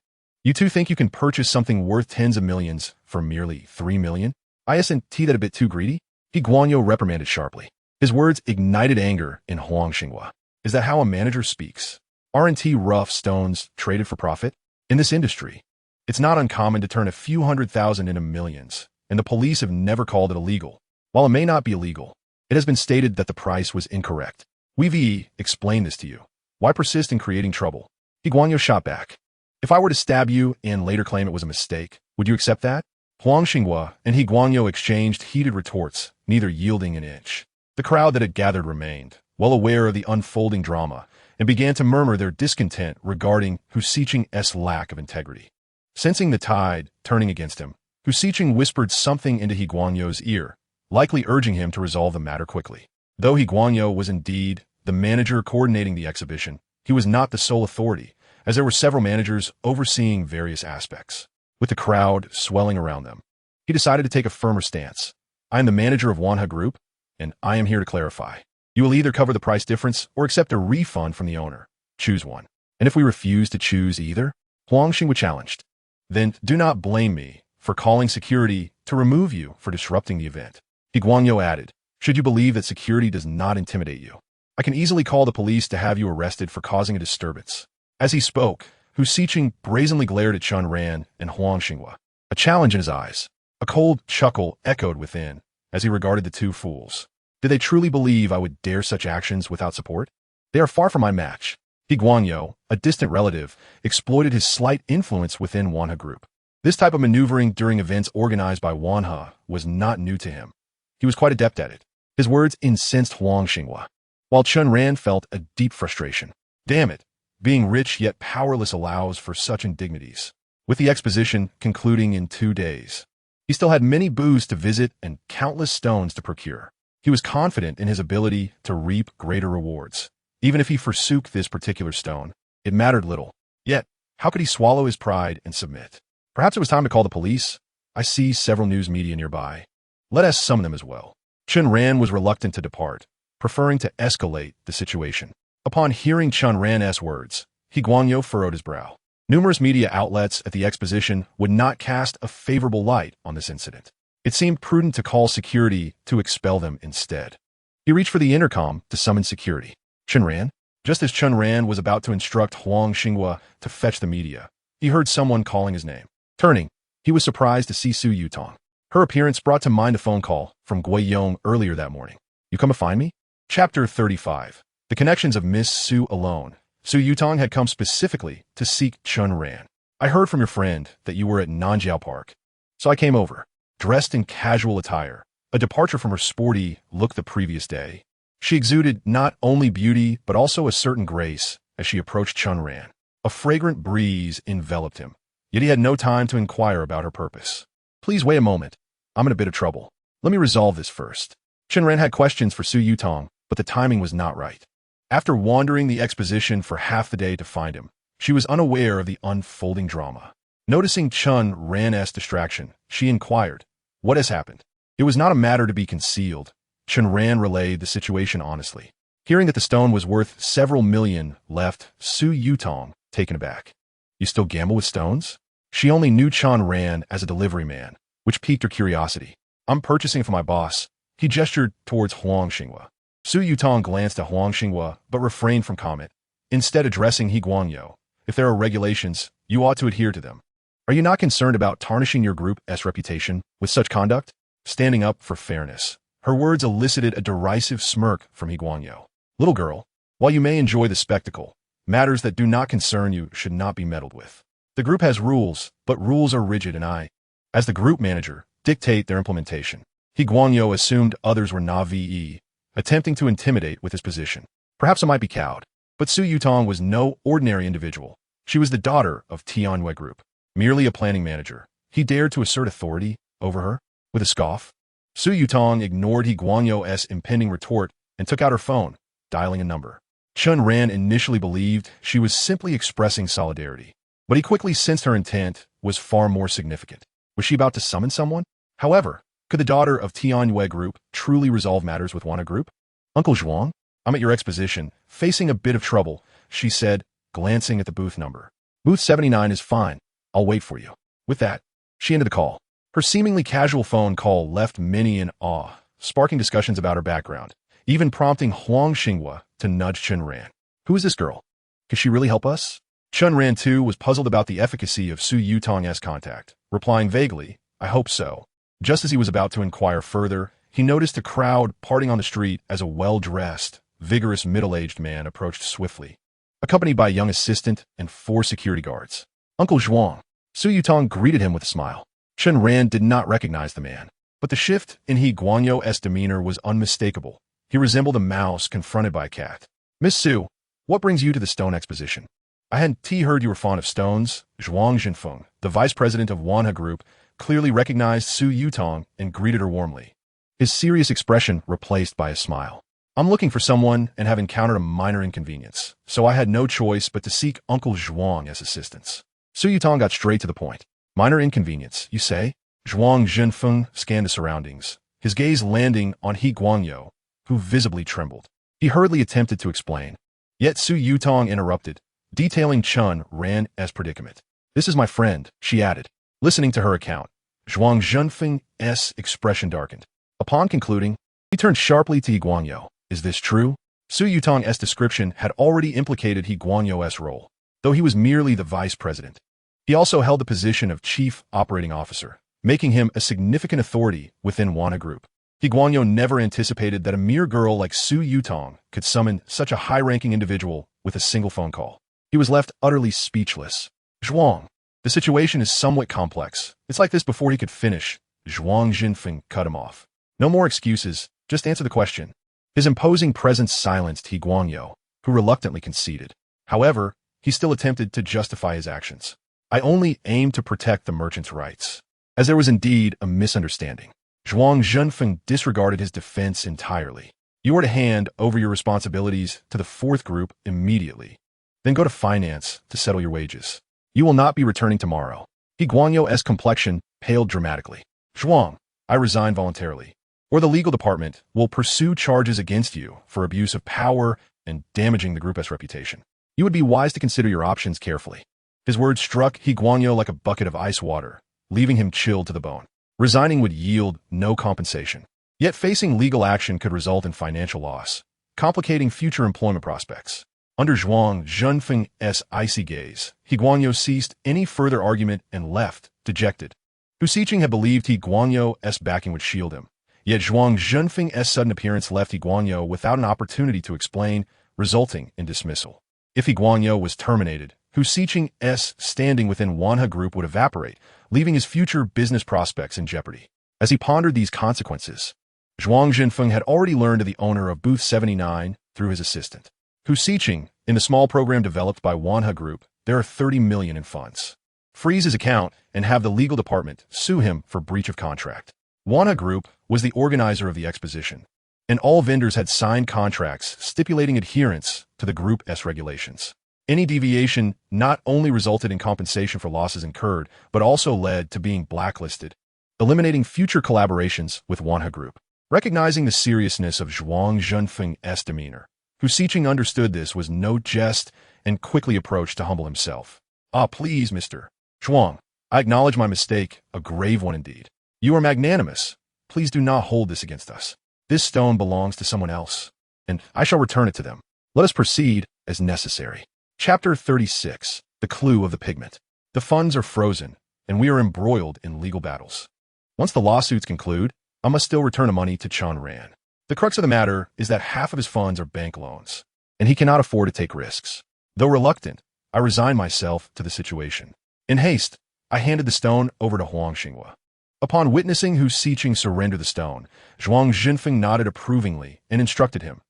"You two think you can purchase something worth tens of millions for merely 3 million? Isn't that a bit too greedy?" He Guanyo reprimanded sharply. His words ignited anger in Huang Xinghua. "Is that how a manager speaks? Aren't rough stones traded for profit? In this industry, it's not uncommon to turn a few 100,000 into millions, and the police have never called it illegal. While it may not be illegal, it has been stated that the price was incorrect. We've explained this to you. Why persist in creating trouble?" He Guanyo shot back. "If I were to stab you and later claim it was a mistake, would you accept that?" Huang Xinghua and He Guanyo exchanged heated retorts, neither yielding an inch. The crowd that had gathered remained, well aware of the unfolding drama, and began to murmur their discontent regarding Hu Siqing's lack of integrity. Sensing the tide turning against him, Hu Siqing whispered something into He Guanyo's ear, likely urging him to resolve the matter quickly. Though He Guanyo was indeed the manager coordinating the exhibition, he was not the sole authority, as there were several managers overseeing various aspects. With the crowd swelling around them, he decided to take a firmer stance. "I am the manager of Wanha Group, and I am here to clarify. You will either cover the price difference or accept a refund from the owner. Choose one. And if we refuse to choose either," Huang Xinghua challenged, "then do not blame me for calling security to remove you for disrupting the event." He Guanyo added, "Should you believe that security does not intimidate you, I can easily call the police to have you arrested for causing a disturbance." As he spoke, Hu Siqing brazenly glared at Chen Ran and Huang Xinghua, a challenge in his eyes. A cold chuckle echoed within as he regarded the two fools. Did they truly believe I would dare such actions without support? They are far from my match. He Guanyo, a distant relative, exploited his slight influence within Wanha Group. This type of maneuvering during events organized by Wanha was not new to him. He was quite adept at it. His words incensed Huang Xinghua, while Chen Ran felt a deep frustration. Damn it, being rich yet powerless allows for such indignities. With the exposition concluding in 2 days, he still had many booths to visit and countless stones to procure. He was confident in his ability to reap greater rewards. Even if he forsook this particular stone, it mattered little. Yet, how could he swallow his pride and submit? Perhaps it was time to call the police. I see several news media nearby. Let us summon them as well. Chen Ran was reluctant to depart, preferring to escalate the situation. Upon hearing Chen Ran's words, He Guanyo furrowed his brow. Numerous media outlets at the exposition would not cast a favorable light on this incident. It seemed prudent to call security to expel them instead. He reached for the intercom to summon security. Chen Ran? Just as Chen Ran was about to instruct Huang Xinghua to fetch the media, he heard someone calling his name. Turning, he was surprised to see Su Yutong. Her appearance brought to mind a phone call from Gui Yong earlier that morning. "You come to find me?" Chapter 35. The connections of Miss Su alone. Su Yutong had come specifically to seek Chen Ran. "I heard from your friend that you were at Nanjiao Park, so I came over." Dressed in casual attire, a departure from her sporty look the previous day, she exuded not only beauty but also a certain grace as she approached Chen Ran. A fragrant breeze enveloped him, yet he had no time to inquire about her purpose. "Please wait a moment. I'm in a bit of trouble. Let me resolve this first." Chen Ran had questions for Su Yutong, but the timing was not right. After wandering the exposition for half the day to find him, she was unaware of the unfolding drama. Noticing Chen Ran's distraction, she inquired, "What has happened?" It was not a matter to be concealed. Chen Ran relayed the situation honestly. Hearing that the stone was worth several million left Su Yutong taken aback. "You still gamble with stones?" She only knew Chen Ran as a delivery man, which piqued her curiosity. "I'm purchasing for my boss." He gestured towards Huang Xinghua. Su Yutong glanced at Huang Xinghua, but refrained from comment, instead addressing He Guanyo. "If there are regulations, you ought to adhere to them. Are you not concerned about tarnishing your group's reputation with such conduct?" standing up for fairness. Her words elicited a derisive smirk from He Guanyo. Little girl, while you may enjoy the spectacle, matters that do not concern you should not be meddled with. The group has rules, but rules are rigid and I, as the group manager, dictate their implementation. He Guanyo assumed others were na-ve, attempting to intimidate with his position. Perhaps I might be cowed, but Su Yutong was no ordinary individual. She was the daughter of Tianyue Group. Merely a planning manager, he dared to assert authority over her? With a scoff, Su Yutong ignored He Guanyo's impending retort and took out her phone, dialing a number. Chen Ran initially believed she was simply expressing solidarity, but he quickly sensed her intent was far more significant. Was she about to summon someone? However, could the daughter of Tianyue Group truly resolve matters with Wana Group? Uncle Zhuang, I'm at your exposition, facing a bit of trouble, she said, glancing at the booth number. Booth 79 is fine. I'll wait for you. With that, she ended the call. Her seemingly casual phone call left many in awe, sparking discussions about her background, even prompting Huang Xinghua to nudge Chen Ran. Who is this girl? Could she really help us? Chen Ran, too, was puzzled about the efficacy of Su Yutong's contact, replying vaguely, I hope so. Just as he was about to inquire further, he noticed a crowd parting on the street as a well-dressed, vigorous middle-aged man approached swiftly, accompanied by a young assistant and 4 security guards. Uncle Zhuang. Su Yutong greeted him with a smile. Chen Ran did not recognize the man, but the shift in He Guanyo's demeanor was unmistakable. He resembled a mouse confronted by a cat. Miss Su, what brings you to the stone exposition? I hadn't heard you were fond of stones. Zhuang Jinfeng, the vice president of Wanha Group, clearly recognized Su Yutong and greeted her warmly. His serious expression replaced by a smile. I'm looking for someone and have encountered a minor inconvenience, so I had no choice but to seek Uncle Zhuang as assistance. Su Yutong got straight to the point. Minor inconvenience, you say? Zhuang Jinfeng scanned the surroundings, his gaze landing on He Guanyo, who visibly trembled. He hurriedly attempted to explain. Yet Su Yutong interrupted, detailing Chen Ran's predicament. This is my friend, she added. Listening to her account, Zhuang Jinfeng's expression darkened. Upon concluding, he turned sharply to He Guanyo. Is this true? Su Yutong's description had already implicated He Guanyo's role, though he was merely the vice president. He also held the position of chief operating officer, making him a significant authority within Wana Group. He Guanyo never anticipated that a mere girl like Su Yutong could summon such a high-ranking individual with a single phone call. He was left utterly speechless. Zhuang, the situation is somewhat complex. It's like this before he could finish. Zhuang Jinfeng cut him off. No more excuses, just answer the question. His imposing presence silenced He Guanyo, who reluctantly conceded. However, he still attempted to justify his actions. I only aim to protect the merchant's rights. As there was indeed a misunderstanding, Zhuang Jinfeng disregarded his defense entirely. You are to hand over your responsibilities to the 4th group immediately. Then go to finance to settle your wages. You will not be returning tomorrow. He Guanyo's complexion paled dramatically. Zhuang, I resign voluntarily, or the legal department will pursue charges against you for abuse of power and damaging the group's reputation. You would be wise to consider your options carefully. His words struck He Guanyo like a bucket of ice water, leaving him chilled to the bone. Resigning would yield no compensation. Yet facing legal action could result in financial loss, complicating future employment prospects. Under Zhuang Jinfeng's icy gaze, He Guanyo ceased any further argument and left, dejected. Hu Xiqing had believed He Guanyo's backing would shield him. Yet Zhuang Jinfeng's sudden appearance left He Guanyo without an opportunity to explain, resulting in dismissal. If He Guanyo was terminated, Hu Xiqing's standing within Wanha Group would evaporate, leaving his future business prospects in jeopardy. As he pondered these consequences, Zhuang Jinfeng had already learned of the owner of Booth 79 through his assistant. Hu Xiqing, in the small program developed by Wanha Group, there are 30 million in funds. Freeze his account and have the legal department sue him for breach of contract. Wanha Group was the organizer of the exposition, and all vendors had signed contracts stipulating adherence to the group's regulations. Any deviation not only resulted in compensation for losses incurred, but also led to being blacklisted, eliminating future collaborations with Wanha Group. Recognizing the seriousness of Zhuang Jinfeng's demeanor, Hu Xiqing understood this was no jest and quickly approached to humble himself. Ah, please, Mr. Zhuang, I acknowledge my mistake, a grave one indeed. You are magnanimous. Please do not hold this against us. This stone belongs to someone else, and I shall return it to them. Let us proceed as necessary. Chapter 36. The Clue of the Pigment. The funds are frozen, and we are embroiled in legal battles. Once the lawsuits conclude, I must still return the money to Chen Ran. The crux of the matter is that half of his funds are bank loans, and he cannot afford to take risks. Though reluctant, I resign myself to the situation. In haste, I handed the stone over to Huang Xinghua. Upon witnessing Hu Siqing surrender the stone, Zhuang Jinfeng nodded approvingly and instructed him,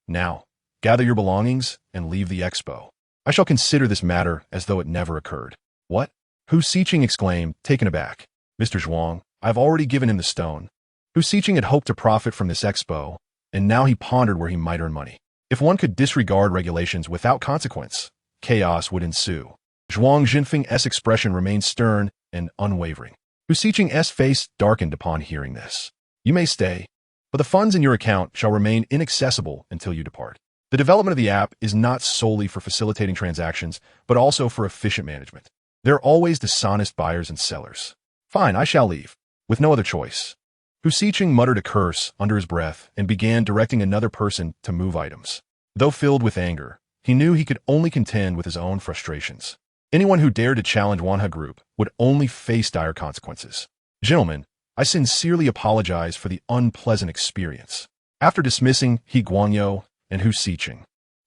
"Now, gather your belongings and leave the expo. I shall consider this matter as though it never occurred." "What?" Hu Siqing exclaimed, taken aback. "Mr. Zhuang, I have already given him the stone." Hu Siqing had hoped to profit from this expo, and now he pondered where he might earn money. If one could disregard regulations without consequence, chaos would ensue. Zhuang Jinfeng's expression remained stern and unwavering. Hu Siqing's face darkened upon hearing this. "You may stay, but the funds in your account shall remain inaccessible until you depart. The development of the app is not solely for facilitating transactions, but also for efficient management. There are always dishonest buyers and sellers." "Fine, I shall leave, with no other choice." Hu Siqing muttered a curse under his breath and began directing another person to move items. Though filled with anger, he knew he could only contend with his own frustrations. Anyone who dared to challenge Wanha Group would only face dire consequences. "Gentlemen, I sincerely apologize for the unpleasant experience." After dismissing He Guangyou and Hu Siqing,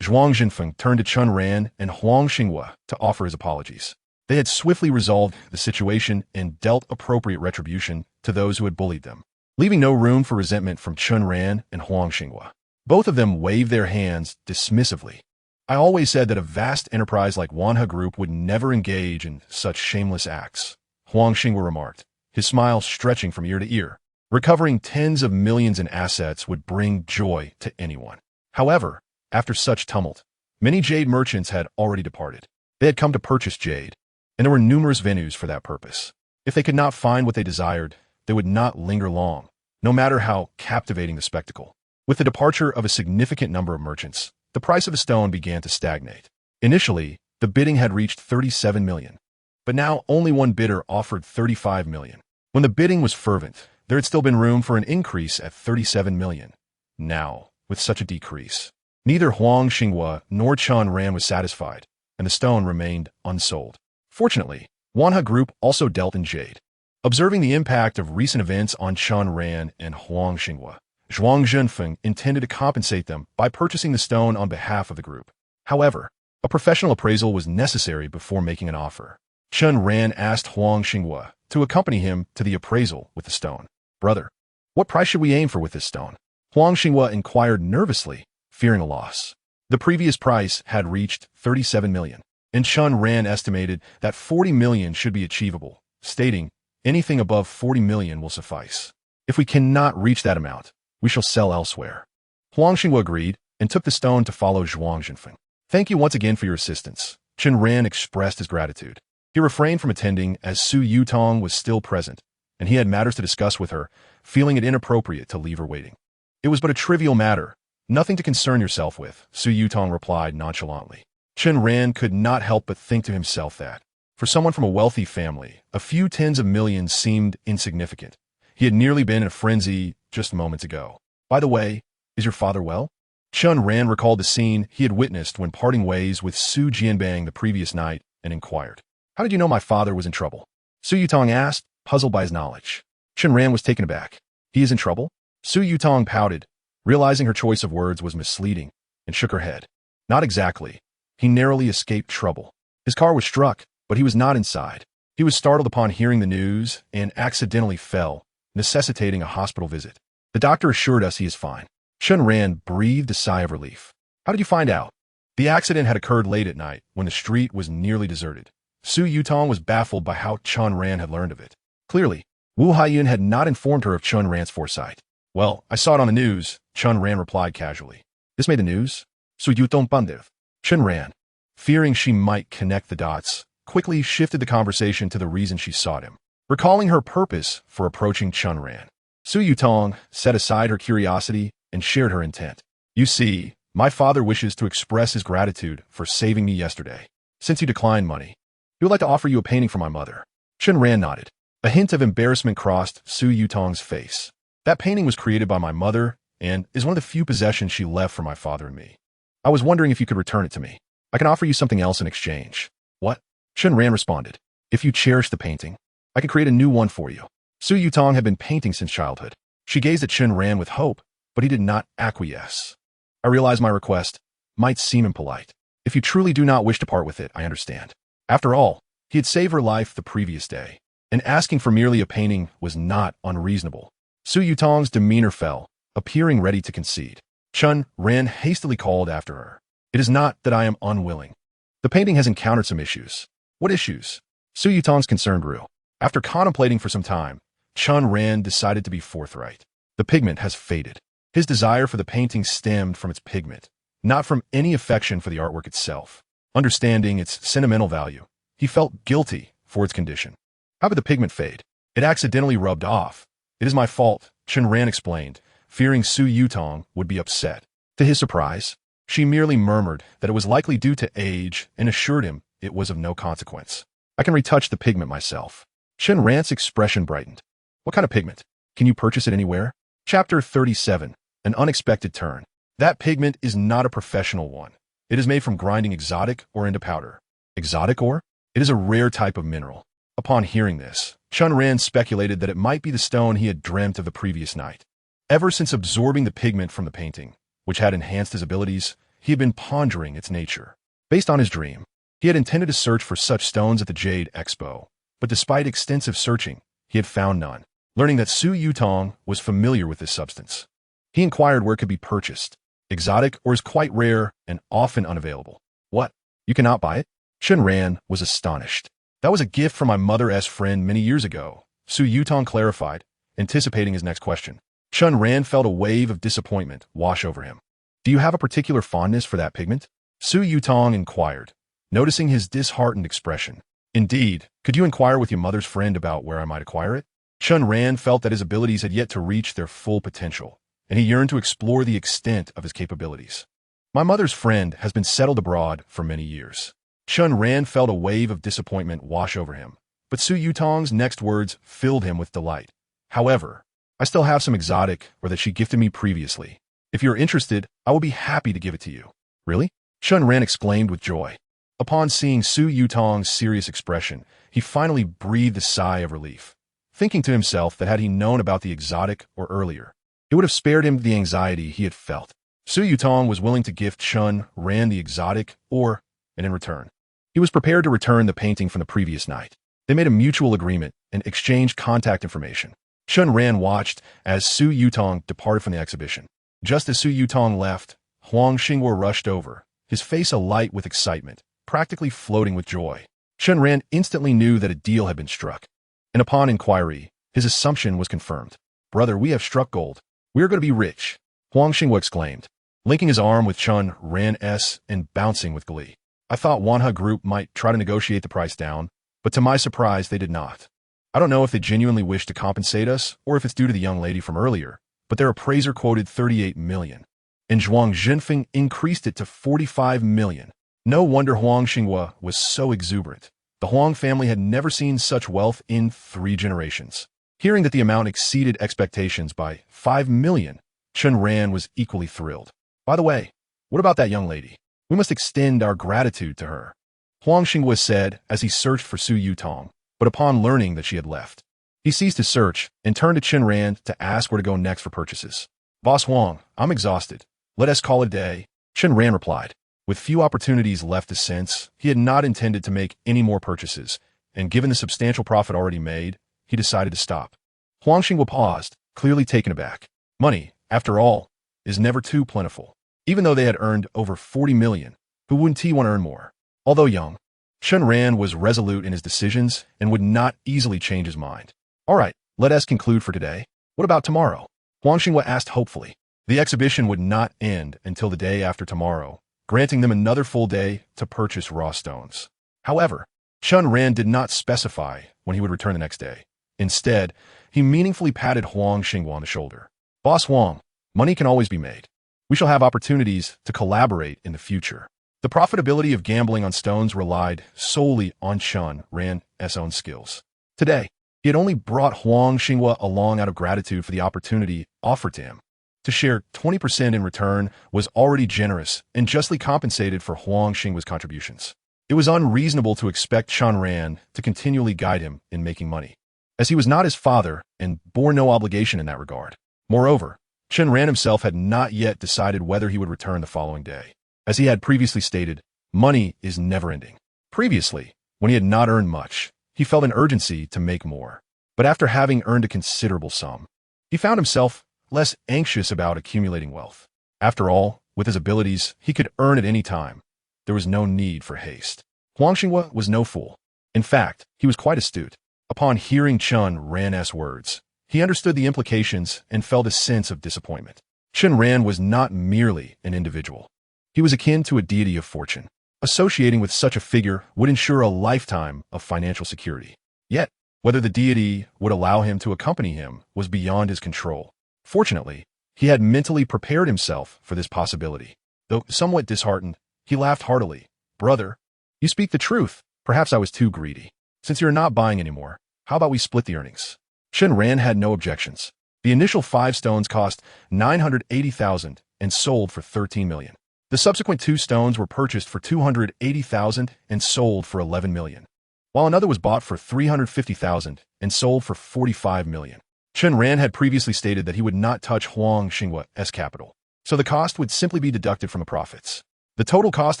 Zhuang Jinfeng turned to Chen Ran and Huang Xinghua to offer his apologies. They had swiftly resolved the situation and dealt appropriate retribution to those who had bullied them, leaving no room for resentment from Chen Ran and Huang Xinghua. Both of them waved their hands dismissively. "I always said that a vast enterprise like Wanha Group would never engage in such shameless acts," Huang Xinghua remarked, his smile stretching from ear to ear. Recovering tens of millions in assets would bring joy to anyone. However, after such tumult, many jade merchants had already departed. They had come to purchase jade, and there were numerous venues for that purpose. If they could not find what they desired, they would not linger long, no matter how captivating the spectacle. With the departure of a significant number of merchants, the price of the stone began to stagnate. Initially, the bidding had reached 37 million, but now only one bidder offered 35 million. When the bidding was fervent, there had still been room for an increase at 37 million. Now, with such a decrease, neither Huang Xinghua nor Chen Ran was satisfied, and the stone remained unsold. Fortunately, Wanha Group also dealt in jade. Observing the impact of recent events on Chen Ran and Huang Xinghua, Zhuang Jinfeng intended to compensate them by purchasing the stone on behalf of the group. However, a professional appraisal was necessary before making an offer. Chen Ran asked Huang Xinghua to accompany him to the appraisal with the stone. "Brother, what price should we aim for with this stone?" Huang Xinghua inquired nervously, fearing a loss. The previous price had reached 37 million, and Chen Ran estimated that 40 million should be achievable, stating, "Anything above 40 million will suffice. If we cannot reach that amount, we shall sell elsewhere." Huang Xinghua agreed and took the stone to follow Zhuang Jinfeng. "Thank you once again for your assistance." Chen Ran expressed his gratitude. He refrained from attending as Su Yutong was still present, and he had matters to discuss with her, feeling it inappropriate to leave her waiting. "It was but a trivial matter, nothing to concern yourself with," Su Yutong replied nonchalantly. Chen Ran could not help but think to himself that, for someone from a wealthy family, a few tens of millions seemed insignificant. He had nearly been in a frenzy just moments ago. "By the way, is your father well?" Chen Ran recalled the scene he had witnessed when parting ways with Su Jianbang the previous night and inquired, "How did you know my father was in trouble?" Su Yutong asked, puzzled by his knowledge. Chen Ran was taken aback. "He is in trouble?" Su Yutong pouted, realizing her choice of words was misleading, and shook her head. "Not exactly. He narrowly escaped trouble. His car was struck, but he was not inside. He was startled upon hearing the news and accidentally fell, necessitating a hospital visit. The doctor assured us he is fine." Chen Ran breathed a sigh of relief. "How did you find out?" The accident had occurred late at night, when the street was nearly deserted. Su Yutong was baffled by how Chen Ran had learned of it. Clearly, Wu Haiyun had not informed her of Chen Ran's foresight. "Well, I saw it on the news," Chen Ran replied casually. "This made the news?" Su Yutong pandev. Chen Ran, fearing she might connect the dots, quickly shifted the conversation to the reason she sought him, recalling her purpose for approaching Chen Ran. Su Yutong set aside her curiosity and shared her intent. "You see, my father wishes to express his gratitude for saving me yesterday. Since you declined money, he would like to offer you a painting for my mother." Chen Ran nodded. A hint of embarrassment crossed Su Yutong's face. "That painting was created by my mother and is one of the few possessions she left for my father and me. I was wondering if you could return it to me. I can offer you something else in exchange." "What?" Chen Ran responded. "If you cherish the painting, I can create a new one for you." Su Yutong had been painting since childhood. She gazed at Chen Ran with hope, but he did not acquiesce. I realize my request might seem impolite. If you truly do not wish to part with it, I understand. After all, he had saved her life the previous day, and asking for merely a painting was not unreasonable. Su Yutong's demeanor fell, appearing ready to concede. Chen Ran hastily called after her. It is not that I am unwilling. The painting has encountered some issues. What issues? Su Yutong's concern grew. After contemplating for some time, Chen Ran decided to be forthright. The pigment has faded. His desire for the painting stemmed from its pigment, not from any affection for the artwork itself. Understanding its sentimental value, he felt guilty for its condition. How could the pigment fade? It accidentally rubbed off. It is my fault, Chen Ran explained, fearing Su Yutong would be upset. To his surprise, she merely murmured that it was likely due to age and assured him it was of no consequence. I can retouch the pigment myself. Chen Ran's expression brightened. What kind of pigment? Can you purchase it anywhere? Chapter 37. An unexpected turn. That pigment is not a professional one. It is made from grinding exotic ore into powder. Exotic ore? It is a rare type of mineral. Upon hearing this, Chen Ran speculated that it might be the stone he had dreamt of the previous night. Ever since absorbing the pigment from the painting, which had enhanced his abilities, he had been pondering its nature. Based on his dream, he had intended to search for such stones at the Jade Expo, but despite extensive searching, he had found none. Learning that Su Yutong was familiar with this substance, he inquired where it could be purchased. Exotic ore is quite rare and often unavailable. What? You cannot buy it? Chen Ran was astonished. That was a gift from my mother's friend many years ago, Su Yutong clarified, anticipating his next question. Chen Ran felt a wave of disappointment wash over him. Do you have a particular fondness for that pigment? Su Yutong inquired, noticing his disheartened expression. Indeed, could you inquire with your mother's friend about where I might acquire it? Chen Ran felt that his abilities had yet to reach their full potential, and he yearned to explore the extent of his capabilities. My mother's friend has been settled abroad for many years. Chen Ran felt a wave of disappointment wash over him, but Su Yutong's next words filled him with delight. However, I still have some exotic ore that she gifted me previously. If you're interested, I will be happy to give it to you. Really? Chen Ran exclaimed with joy. Upon seeing Su Yutong's serious expression, he finally breathed a sigh of relief, thinking to himself that had he known about the exotic ore earlier, it would have spared him the anxiety he had felt. Su Yutong was willing to gift Chen Ran the exotic ore, and in return, he was prepared to return the painting from the previous night. They made a mutual agreement and exchanged contact information. Chen Ran watched as Su Yutong departed from the exhibition. Just as Su Yutong left, Huang Xinghua rushed over, his face alight with excitement, practically floating with joy. Chen Ran instantly knew that a deal had been struck, and upon inquiry, his assumption was confirmed. Brother, we have struck gold. We are going to be rich, Huang Xinghua exclaimed, linking his arm with Chen Ran's and bouncing with glee. I thought Wanha Group might try to negotiate the price down, but to my surprise, they did not. I don't know if they genuinely wish to compensate us or if it's due to the young lady from earlier, but their appraiser quoted 38 million, and Zhuang Zhenfeng increased it to 45 million. No wonder Huang Xinghua was so exuberant. The Huang family had never seen such wealth in 3 generations. Hearing that the amount exceeded expectations by 5 million, Chen Ran was equally thrilled. By the way, what about that young lady? We must extend our gratitude to her, Huang Xinghua said as he searched for Su Yutong, but upon learning that she had left, he ceased his search and turned to Chen Ran to ask where to go next for purchases. Boss Huang, I'm exhausted. Let us call it a day, Chen Ran replied. With few opportunities left to sense, he had not intended to make any more purchases, and given the substantial profit already made, he decided to stop. Huang Xinghua paused, clearly taken aback. Money, after all, is never too plentiful. Even though they had earned over 40 million, who wouldn't he want to earn more? Although young, Chen Ran was resolute in his decisions and would not easily change his mind. All right, let us conclude for today. What about tomorrow? Huang Xinghua asked hopefully. The exhibition would not end until the day after tomorrow, granting them another full day to purchase raw stones. However, Chen Ran did not specify when he would return the next day. Instead, he meaningfully patted Huang Xinghua on the shoulder. Boss Huang, money can always be made. We shall have opportunities to collaborate in the future. The profitability of gambling on stones relied solely on Chen Ran's own skills. Today, he had only brought Huang Xinghua along out of gratitude for the opportunity offered to him. To share 20% in return was already generous and justly compensated for Huang Xinghua's contributions. It was unreasonable to expect Chen Ran to continually guide him in making money, as he was not his father and bore no obligation in that regard. Moreover, Chen Ran himself had not yet decided whether he would return the following day. As he had previously stated, money is never-ending. Previously, when he had not earned much, he felt an urgency to make more. But after having earned a considerable sum, he found himself less anxious about accumulating wealth. After all, with his abilities, he could earn at any time. There was no need for haste. Huang Xinghua was no fool. In fact, he was quite astute. Upon hearing Chen Ran's words, he understood the implications and felt a sense of disappointment. Chen Ran was not merely an individual. He was akin to a deity of fortune. Associating with such a figure would ensure a lifetime of financial security. Yet, whether the deity would allow him to accompany him was beyond his control. Fortunately, he had mentally prepared himself for this possibility. Though somewhat disheartened, he laughed heartily. "Brother, you speak the truth. Perhaps I was too greedy. Since you're not buying anymore, how about we split the earnings?" Chen Ran had no objections. The initial 5 stones cost 980,000 and sold for 13 million. The subsequent 2 stones were purchased for 280,000 and sold for 11 million, while another was bought for 350,000 and sold for 45 million. Chen Ran had previously stated that he would not touch Huang Xinghua's capital, so the cost would simply be deducted from the profits. The total cost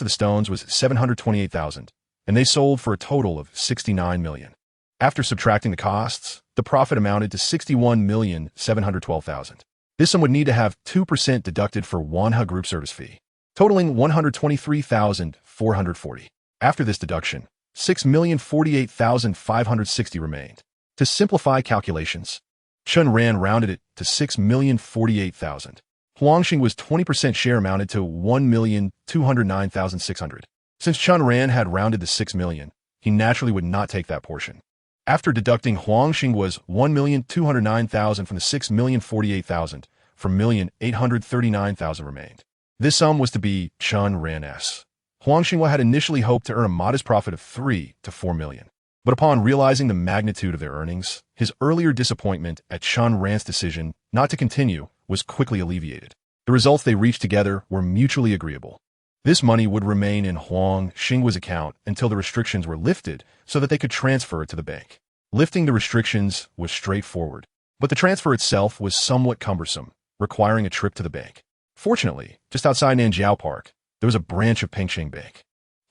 of the stones was 728,000, and they sold for a total of 69 million. After subtracting the costs, the profit amounted to 61,712,000. This sum would need to have 2% deducted for Wanha Group service fee, totaling 123,440. After this deduction, 6,048,560 remained. To simplify calculations, Chen Ran rounded it to 6,048,000. Huang Xinghua's 20% share amounted to 1,209,600. Since Chen Ran had rounded to 6 million, he naturally would not take that portion. After deducting Huang Xinghua's 1,209,000 from the 6,048,000, 4,839,000 remained. This sum was to be Chen Ran's. Huang Xinghua had initially hoped to earn a modest profit of 3 to 4 million. But upon realizing the magnitude of their earnings, his earlier disappointment at Chen Ran's decision not to continue was quickly alleviated. The results they reached together were mutually agreeable. This money would remain in Huang Xinghua's account until the restrictions were lifted so that they could transfer it to the bank. Lifting the restrictions was straightforward, but the transfer itself was somewhat cumbersome, requiring a trip to the bank. Fortunately, just outside Nanjiao Park, there was a branch of Pengsheng Bank.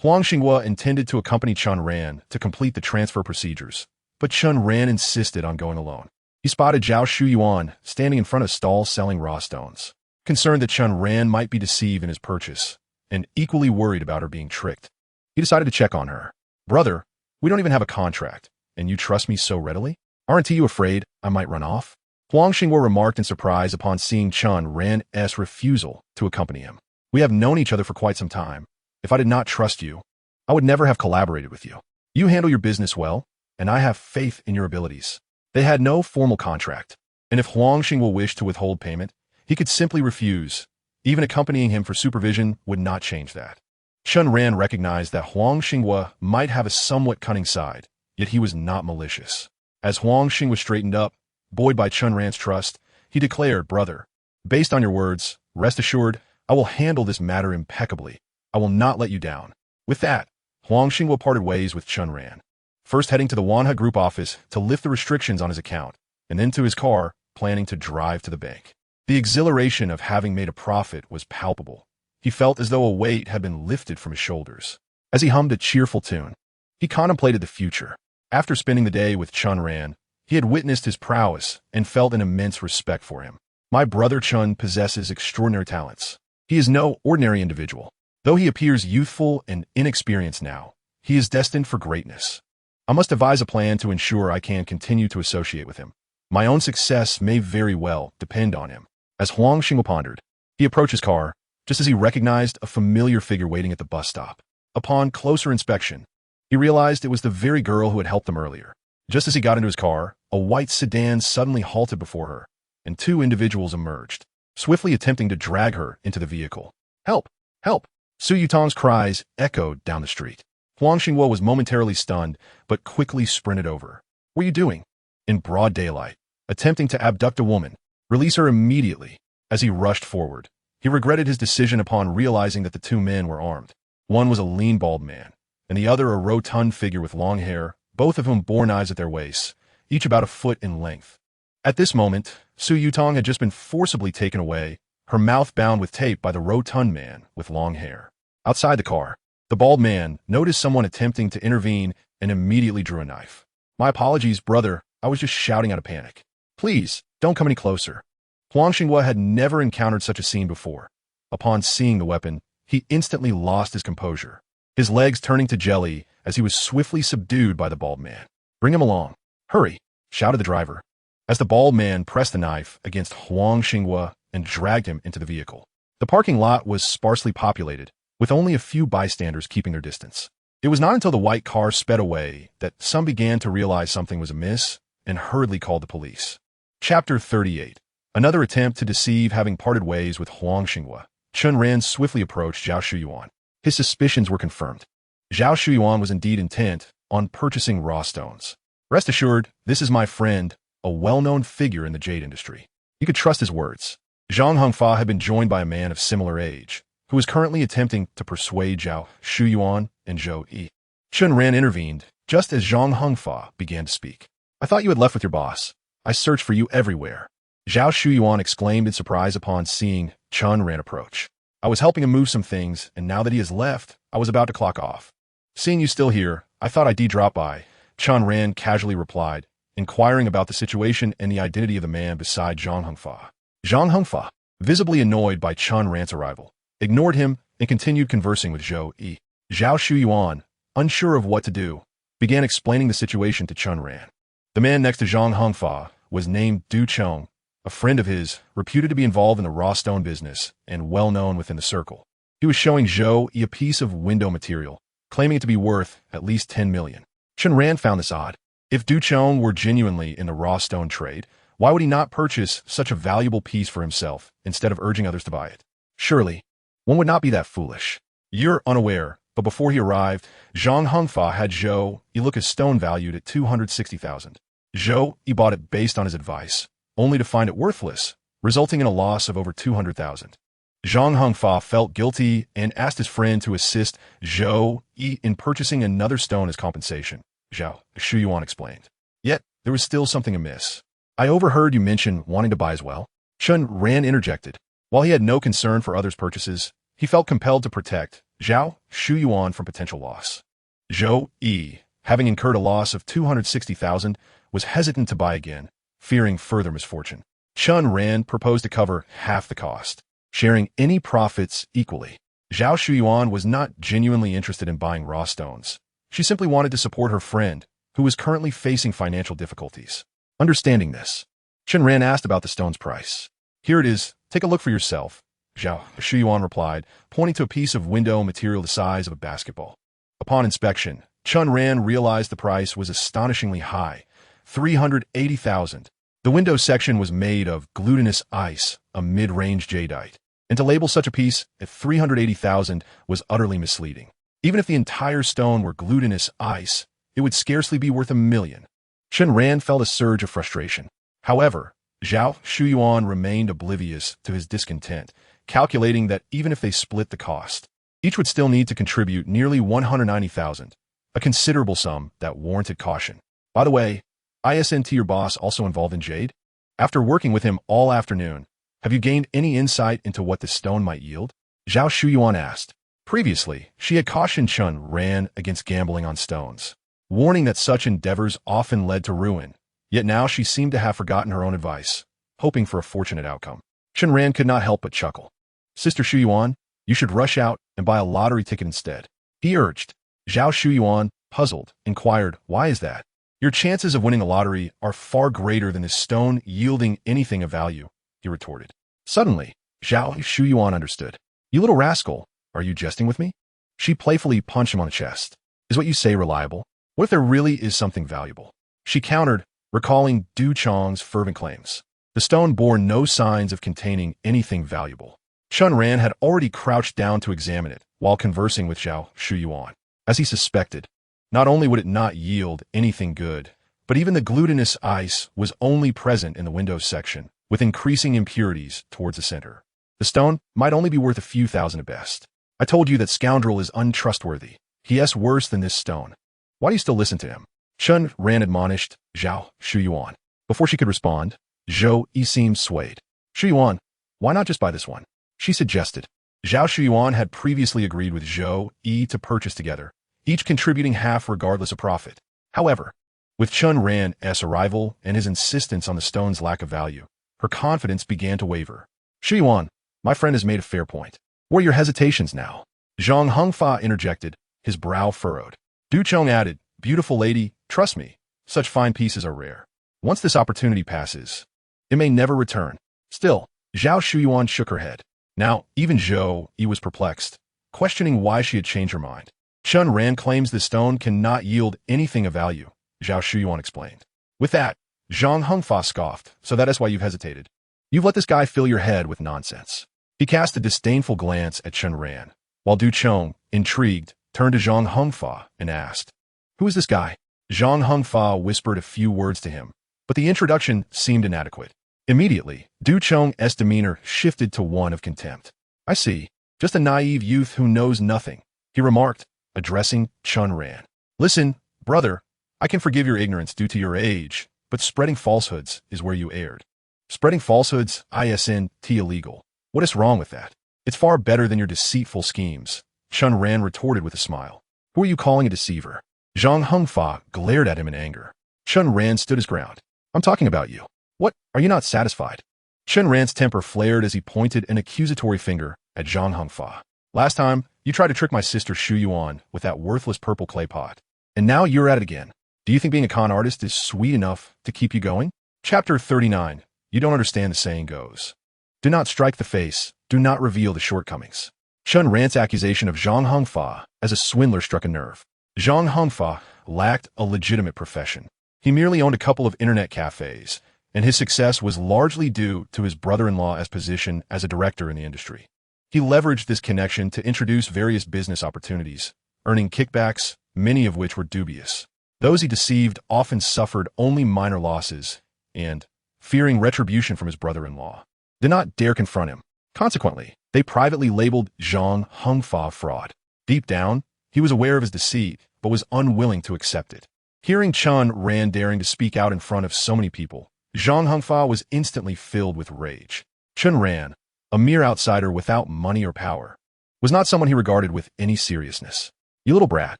Huang Xinghua intended to accompany Chen Ran to complete the transfer procedures, but Chen Ran insisted on going alone. He spotted Zhao Shuyuan standing in front of stalls selling raw stones. Concerned that Chen Ran might be deceived in his purchase, and equally worried about her being tricked, he decided to check on her. "Brother, we don't even have a contract, and you trust me so readily? Aren't you afraid I might run off?" Huang Xinghua remarked in surprise upon seeing Chen Ran's refusal to accompany him. "We have known each other for quite some time. If I did not trust you, I would never have collaborated with you. You handle your business well, and I have faith in your abilities." They had no formal contract, and if Huang Xinghua wished to withhold payment, he could simply refuse. Even accompanying him for supervision would not change that. Chen Ran recognized that Huang Xinghua might have a somewhat cunning side, yet he was not malicious. As Huang Xinghua straightened up, buoyed by Chen Ran's trust, he declared, "Brother, based on your words, rest assured, I will handle this matter impeccably. I will not let you down." With that, Huang Xinghua parted ways with Chen Ran, first heading to the Wanha Group office to lift the restrictions on his account, and then to his car, planning to drive to the bank. The exhilaration of having made a profit was palpable. He felt as though a weight had been lifted from his shoulders. As he hummed a cheerful tune, he contemplated the future. After spending the day with Chen Ran, he had witnessed his prowess and felt an immense respect for him. "My brother Chen possesses extraordinary talents. He is no ordinary individual. Though he appears youthful and inexperienced now, he is destined for greatness. I must devise a plan to ensure I can continue to associate with him. My own success may very well depend on him." As Huang Xinghua pondered, he approached his car, just as he recognized a familiar figure waiting at the bus stop. Upon closer inspection, he realized it was the very girl who had helped them earlier. Just as he got into his car, a white sedan suddenly halted before her, and 2 individuals emerged, swiftly attempting to drag her into the vehicle. "Help! Help!" Su Yutong's cries echoed down the street. Huang Xinghua was momentarily stunned, but quickly sprinted over. "What are you doing?" "In broad daylight, attempting to abduct a woman. Release her immediately." As he rushed forward, he regretted his decision upon realizing that the 2 men were armed. One was a lean, bald man, and the other a rotund figure with long hair, both of whom bore knives at their waists, each about a foot in length. At this moment, Su Yutong had just been forcibly taken away, her mouth bound with tape by the rotund man with long hair. Outside the car, the bald man noticed someone attempting to intervene and immediately drew a knife. "My apologies, brother. I was just shouting out of panic. Please, don't come any closer." Huang Xinghua had never encountered such a scene before. Upon seeing the weapon, he instantly lost his composure, his legs turning to jelly as he was swiftly subdued by the bald man. "Bring him along. Hurry," shouted the driver, as the bald man pressed the knife against Huang Xinghua and dragged him into the vehicle. The parking lot was sparsely populated, with only a few bystanders keeping their distance. It was not until the white car sped away that some began to realize something was amiss and hurriedly called the police. Chapter 38. Another attempt to deceive having parted ways with Huang Xinghua. Chen Ran swiftly approached Zhao Shuyuan. His suspicions were confirmed. Zhao Shuyuan was indeed intent on purchasing raw stones. "Rest assured, this is my friend, a well-known figure in the jade industry. You could trust his words." Zhang Hongfa had been joined by a man of similar age, who was currently attempting to persuade Zhao Shuyuan and Zhou Yi. Chen Ran intervened just as Zhang Hongfa began to speak. "I thought you had left with your boss. I searched for you everywhere." Zhao Shuyuan exclaimed in surprise upon seeing Chen Ran approach. "I was helping him move some things, and now that he has left, I was about to clock off. Seeing you still here, I thought I'd drop by," Chen Ran casually replied, inquiring about the situation and the identity of the man beside Zhang Hongfa. Zhang Hongfa, visibly annoyed by Chen Ran's arrival, ignored him and continued conversing with Zhou Yi. Zhao Shuyuan, unsure of what to do, began explaining the situation to Chen Ran. The man next to Zhang Hongfa was named Du Chong, a friend of his, reputed to be involved in the raw stone business and well-known within the circle. He was showing Zhou Yi a piece of window material, claiming it to be worth at least 10 million. Chen Ran found this odd. If Du Chong were genuinely in the raw stone trade, why would he not purchase such a valuable piece for himself instead of urging others to buy it? Surely, one would not be that foolish. "You're unaware, but before he arrived, Zhang Hongfa had Zhou Yi look his stone valued at 260,000. Zhou Yi bought it based on his advice, only to find it worthless, resulting in a loss of over 200,000. Zhang Hongfa felt guilty and asked his friend to assist Zhou Yi in purchasing another stone as compensation," Zhao Shuyuan explained. "Yet, there was still something amiss. I overheard you mention wanting to buy as well." Chen Ran interjected. While he had no concern for others' purchases, he felt compelled to protect Zhao Shuyuan from potential loss. Zhou Yi, having incurred a loss of 260,000, was hesitant to buy again, fearing further misfortune. Chen Ran proposed to cover half the cost, sharing any profits equally. Zhao Shuyuan was not genuinely interested in buying raw stones. She simply wanted to support her friend, who was currently facing financial difficulties. Understanding this, Chen Ran asked about the stone's price. "Here it is. Take a look for yourself," Zhao Shuyuan replied, pointing to a piece of window material the size of a basketball. Upon inspection, Chen Ran realized the price was astonishingly high, 380,000. The window section was made of glutinous ice, a mid-range jadeite, and to label such a piece at 380,000 was utterly misleading. Even if the entire stone were glutinous ice, it would scarcely be worth 1 million. Chen Ran felt a surge of frustration. However, Zhao Shuyuan remained oblivious to his discontent, calculating that even if they split the cost, each would still need to contribute nearly 190,000, a considerable sum that warranted caution. "By the way, isn't your boss also involved in jade? After working with him all afternoon, have you gained any insight into what this stone might yield?" Zhao Shuyuan asked. Previously, she had cautioned Chen Ran against gambling on stones, warning that such endeavors often led to ruin. Yet now she seemed to have forgotten her own advice, hoping for a fortunate outcome. Chen Ran could not help but chuckle. "Sister Shuyuan, you should rush out and buy a lottery ticket instead," he urged. Zhao Shuyuan, puzzled, inquired, "Why is that?" "Your chances of winning the lottery are far greater than this stone yielding anything of value," he retorted. Suddenly, Zhao Shuyuan understood. "You little rascal, are you jesting with me?" She playfully punched him on the chest. "Is what you say reliable? What if there really is something valuable?" She countered, recalling Du Chong's fervent claims. The stone bore no signs of containing anything valuable. Chen Ran had already crouched down to examine it while conversing with Zhao Shuyuan. As he suspected, not only would it not yield anything good, but even the glutinous ice was only present in the windows section, with increasing impurities towards the center. The stone might only be worth a few thousand at best. "I told you that scoundrel is untrustworthy. He is worse than this stone. Why do you still listen to him?" Chen Ran admonished Zhao Shuyuan. Before she could respond, Zhou Yi seemed swayed. Shuyuan, why not just buy this one? She suggested. Zhao Shuyuan had previously agreed with Zhou Yi to purchase together, each contributing half regardless of profit. However, with Chen Ran's arrival and his insistence on the stone's lack of value, her confidence began to waver. Shuyuan, my friend has made a fair point. What are your hesitations now? Zhang Hengfa interjected, his brow furrowed. Du Chong added, beautiful lady, trust me, such fine pieces are rare. Once this opportunity passes, it may never return. Still, Zhao Shuyuan shook her head. Now, even Zhou Yi was perplexed, questioning why she had changed her mind. Chen Ran claims this stone cannot yield anything of value, Zhao Shuyuan explained. With that, Zhang Hengfa scoffed, so that is why you've hesitated. You've let this guy fill your head with nonsense. He cast a disdainful glance at Chen Ran, while Du Chong, intrigued, turned to Zhang Hengfa and asked, who is this guy? Zhang Hengfa whispered a few words to him, but the introduction seemed inadequate. Immediately, Du Chong's demeanor shifted to one of contempt. I see, just a naive youth who knows nothing, he remarked, addressing Chen Ran. Listen, brother, I can forgive your ignorance due to your age, but spreading falsehoods is where you erred. Spreading falsehoods isn't illegal. What is wrong with that? It's far better than your deceitful schemes, Chen Ran retorted with a smile. Who are you calling a deceiver? Zhang Hengfa glared at him in anger. Chen Ran stood his ground. I'm talking about you. What, are you not satisfied? Chen Ran's temper flared as he pointed an accusatory finger at Zhang Hengfa. Last time, you tried to trick my sister Shuyuan with that worthless purple clay pot. And now you're at it again. Do you think being a con artist is sweet enough to keep you going? Chapter 39. You don't understand the saying goes. Do not strike the face, do not reveal the shortcomings. Chen Ran's accusation of Zhang Hengfa as a swindler struck a nerve. Zhang Hengfa lacked a legitimate profession. He merely owned a couple of internet cafes, and his success was largely due to his brother-in-law's position as a director in the industry. He leveraged this connection to introduce various business opportunities, earning kickbacks, many of which were dubious. Those he deceived often suffered only minor losses, and, fearing retribution from his brother-in-law, did not dare confront him. Consequently, they privately labeled Zhang Hengfa fraud. Deep down, he was aware of his deceit, but was unwilling to accept it. Hearing Chen Ran daring to speak out in front of so many people, Zhang Hengfa was instantly filled with rage. Chen Ran, a mere outsider without money or power, was not someone he regarded with any seriousness. You little brat,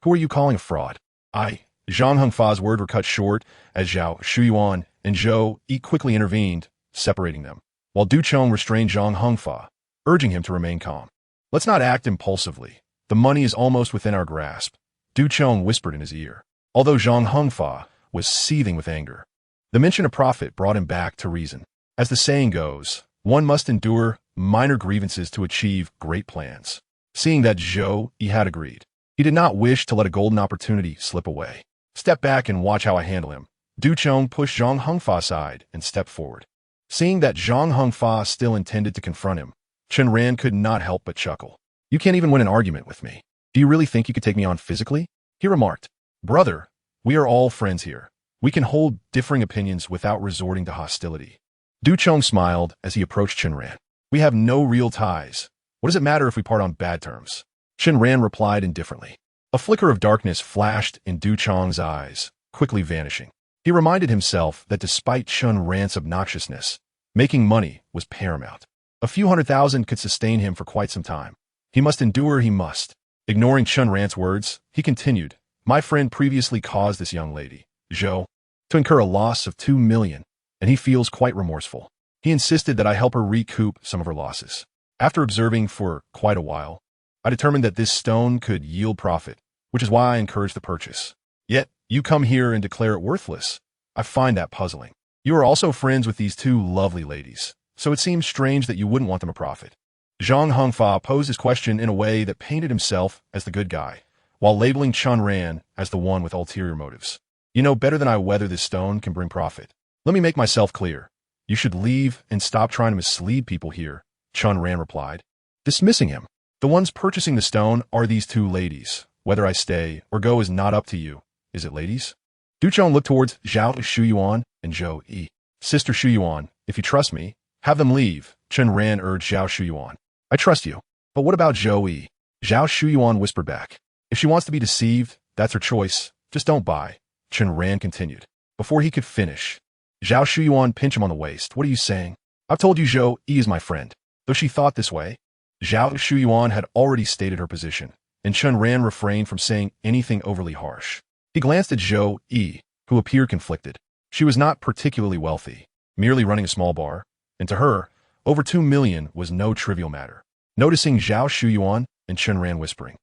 who are you calling a fraud? Zhang Hengfa's words were cut short as Zhao Shuyuan and Zhou Yi quickly intervened, separating them, while Du Chong restrained Zhang Hengfa, urging him to remain calm. Let's not act impulsively. The money is almost within our grasp, Du Chong whispered in his ear. Although Zhang Hengfa was seething with anger, the mention of profit brought him back to reason. As the saying goes, one must endure minor grievances to achieve great plans. Seeing that Zhou Yi had agreed, he did not wish to let a golden opportunity slip away. Step back and watch how I handle him. Du Chong pushed Zhang Hengfa aside and stepped forward. Seeing that Zhang Hengfa still intended to confront him, Chen Ran could not help but chuckle. You can't even win an argument with me. Do you really think you could take me on physically? He remarked. Brother, we are all friends here. We can hold differing opinions without resorting to hostility. Du Chong smiled as he approached Chen Ran. We have no real ties. What does it matter if we part on bad terms? Chen Ran replied indifferently. A flicker of darkness flashed in Du Chong's eyes, quickly vanishing. He reminded himself that despite Chen Ran's obnoxiousness, making money was paramount. A few 100,000 could sustain him for quite some time. He must endure, he must. Ignoring Chen Ran's words, he continued. My friend previously caused this young lady, Zhou, to incur a loss of 2 million, and he feels quite remorseful. He insisted that I help her recoup some of her losses. After observing for quite a while, I determined that this stone could yield profit, which is why I encouraged the purchase. Yet, you come here and declare it worthless. I find that puzzling. You are also friends with these two lovely ladies, so it seems strange that you wouldn't want them a profit. Zhang Hengfa posed his question in a way that painted himself as the good guy, while labeling Chen Ran as the one with ulterior motives. You know better than I whether this stone can bring profit. Let me make myself clear. You should leave and stop trying to mislead people here, Chen Ran replied, dismissing him. The ones purchasing the stone are these two ladies. Whether I stay or go is not up to you. Is it, ladies? Du Chong looked towards Zhao Shuyuan and Zhou Yi. Sister Shuyuan, if you trust me, have them leave, Chen Ran urged Zhao Shuyuan. I trust you. But what about Zhou Yi? Zhao Shuyuan whispered back. If she wants to be deceived, that's her choice. Just don't buy, Chen Ran continued. Before he could finish, Zhao Shuyuan pinched him on the waist. What are you saying? I've told you Zhou Yi is my friend. Though she thought this way, Zhao Shuyuan had already stated her position, and Chen Ran refrained from saying anything overly harsh. He glanced at Zhou Yi, who appeared conflicted. She was not particularly wealthy, merely running a small bar, and to her, over 2 million was no trivial matter. Noticing Zhao Shuyuan and Chen Ran whispering,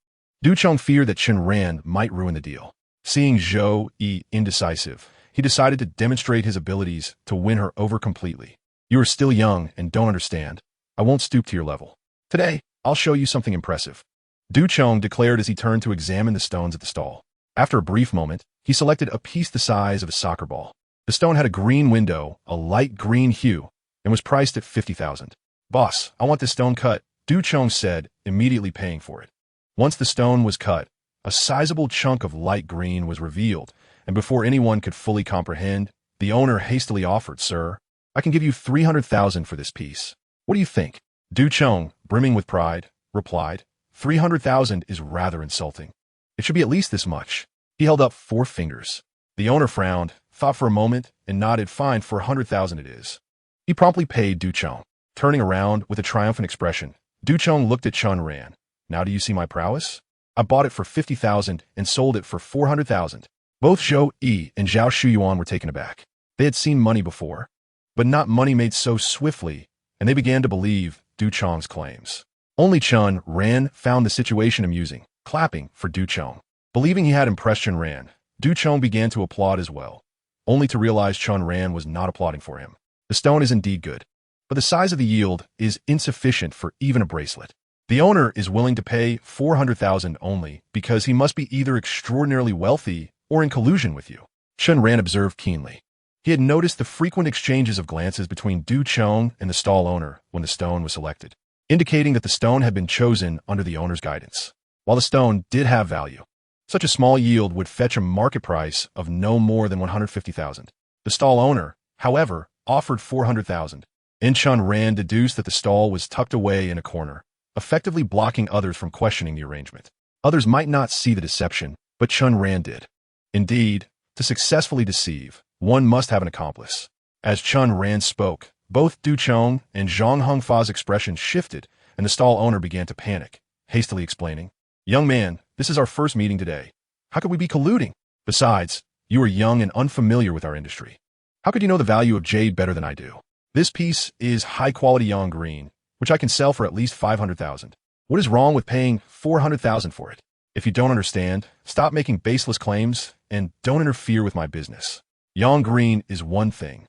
Du Cheng feared that Chen Ran might ruin the deal. Seeing Zhou Yi indecisive, he decided to demonstrate his abilities to win her over completely. You are still young and don't understand. I won't stoop to your level. Today, I'll show you something impressive. Du Cheng declared as he turned to examine the stones at the stall. After a brief moment, he selected a piece the size of a soccer ball. The stone had a green window, a light green hue, and was priced at 50,000. Boss, I want this stone cut, Du Cheng said, immediately paying for it. Once the stone was cut, a sizable chunk of light green was revealed, and before anyone could fully comprehend, the owner hastily offered, Sir, I can give you 300,000 for this piece. What do you think? Du Cheng, brimming with pride, replied, 300,000 is rather insulting. It should be at least this much. He held up 4 fingers. The owner frowned, thought for a moment, and nodded, fine, for 100,000 it is. He promptly paid Du Cheng. Turning around with a triumphant expression, Du Cheng looked at Chen Ran. Now do you see my prowess? I bought it for 50,000 and sold it for 400,000. Both Zhou Yi and Zhao Shuyuan were taken aback. They had seen money before, but not money made so swiftly, and they began to believe Du Cheng's claims. Only Chen Ran found the situation amusing, clapping for Du Cheng. Believing he had impressed Chen Ran, Du Cheng began to applaud as well, only to realize Chen Ran was not applauding for him. The stone is indeed good, but the size of the yield is insufficient for even a bracelet. The owner is willing to pay 400,000 only because he must be either extraordinarily wealthy or in collusion with you. Chen Ran observed keenly. He had noticed the frequent exchanges of glances between Du Cheng and the stall owner when the stone was selected, indicating that the stone had been chosen under the owner's guidance. While the stone did have value, such a small yield would fetch a market price of no more than 150,000. The stall owner, however, offered 400,000, and Chen Ran deduced that the stall was tucked away in a corner, effectively blocking others from questioning the arrangement. Others might not see the deception, but Chen Ran did. Indeed, to successfully deceive, one must have an accomplice. As Chen Ran spoke, both Du Cheng and Zhang Hengfa's expressions shifted, and the stall owner began to panic, hastily explaining, Young man, this is our first meeting today. How could we be colluding? Besides, you are young and unfamiliar with our industry. How could you know the value of jade better than I do? This piece is high-quality yang green, which I can sell for at least 500,000. What is wrong with paying 400,000 for it? If you don't understand, stop making baseless claims and don't interfere with my business. Yang green is one thing,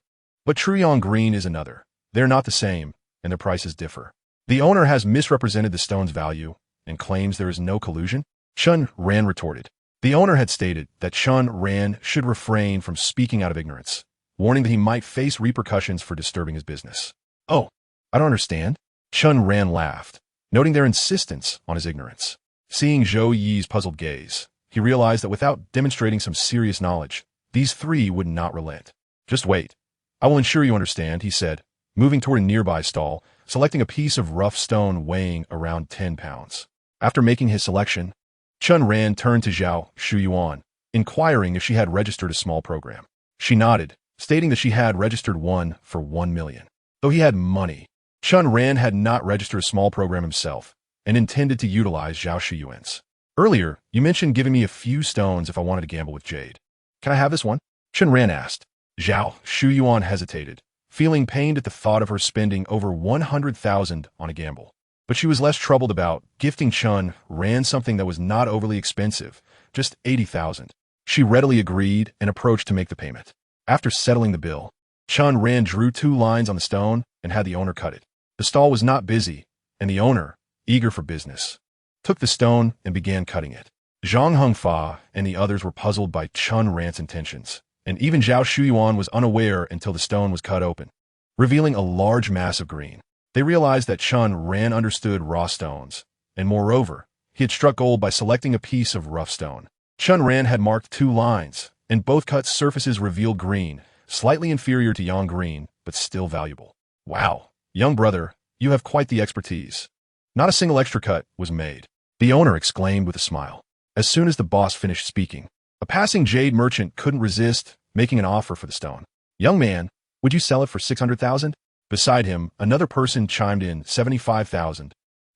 but true yang green is another. They're not the same, and their prices differ. The owner has misrepresented the stone's value and claims there is no collusion? Chen Ran retorted. The owner had stated that Chen Ran should refrain from speaking out of ignorance, warning that he might face repercussions for disturbing his business. Oh, I don't understand. Chen Ran laughed, noting their insistence on his ignorance. Seeing Zhou Yi's puzzled gaze, he realized that without demonstrating some serious knowledge, these 3 would not relent. Just wait. I will ensure you understand, he said, moving toward a nearby stall, selecting a piece of rough stone weighing around 10 pounds. After making his selection, Chen Ran turned to Zhao Shuyuan, inquiring if she had registered a small program. She nodded, stating that she had registered one for 1 million. Though he had money, Chen Ran had not registered a small program himself and intended to utilize Zhao Shuyuan's. Earlier, you mentioned giving me a few stones if I wanted to gamble with jade. Can I have this one? Chen Ran asked. Zhao Shuyuan hesitated, feeling pained at the thought of her spending over 100,000 on a gamble. But she was less troubled about gifting Chen Ran something that was not overly expensive, just 80,000. She readily agreed and approached to make the payment. After settling the bill, Chen Ran drew 2 lines on the stone and had the owner cut it. The stall was not busy, and the owner, eager for business, took the stone and began cutting it. Zhang Hengfa and the others were puzzled by Chen Ran's intentions, and even Zhao Shuyuan was unaware until the stone was cut open, revealing a large mass of green. They realized that Chen Ran understood raw stones, and moreover, he had struck gold by selecting a piece of rough stone. Chen Ran had marked 2 lines, and both cut surfaces revealed green, slightly inferior to yang green, but still valuable. Wow, young brother, you have quite the expertise. Not a single extra cut was made. The owner exclaimed with a smile. As soon as the boss finished speaking, a passing jade merchant couldn't resist making an offer for the stone. Young man, Would you sell it for 600,000? Beside him, another person chimed in, 75,000.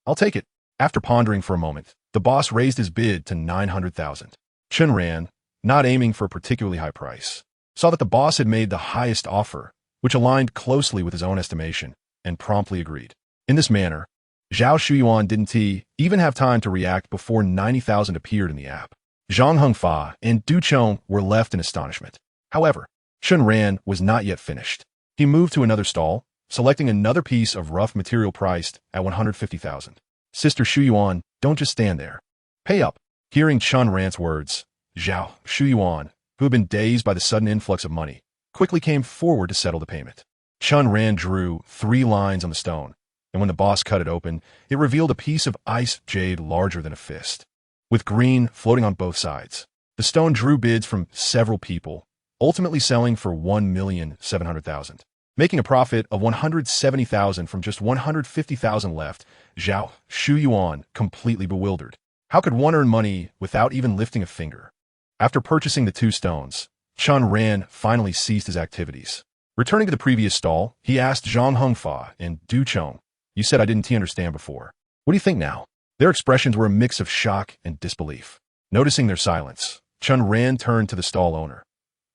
I'll take it. After pondering for a moment, the boss raised his bid to 900,000. Chen Ran, not aiming for a particularly high price, saw that the boss had made the highest offer, which aligned closely with his own estimation, and promptly agreed. In this manner, Zhao Shuyuan didn't even have time to react before 90,000 appeared in the app. Zhang Hengfa and Du Chong were left in astonishment. However, Chen Ran was not yet finished. He moved to another stall, selecting another piece of rough material priced at 150,000. Sister Shuyuan, don't just stand there. Pay up. Hearing Chen Ran's words, Zhao Shuyuan, who had been dazed by the sudden influx of money, quickly came forward to settle the payment. Chen Ran drew 3 lines on the stone, and when the boss cut it open, it revealed a piece of ice jade larger than a fist, with green floating on both sides. The stone drew bids from several people, ultimately selling for 1,700,000. Making a profit of 170,000 from just 150,000 left, Zhao Shuyuan completely bewildered. How could one earn money without even lifting a finger? After purchasing the 2 stones, Chen Ran finally ceased his activities. Returning to the previous stall, he asked Zhang Hengfa and Du Chong, "You said I didn't understand before. What do you think now?" Their expressions were a mix of shock and disbelief. Noticing their silence, Chen Ran turned to the stall owner.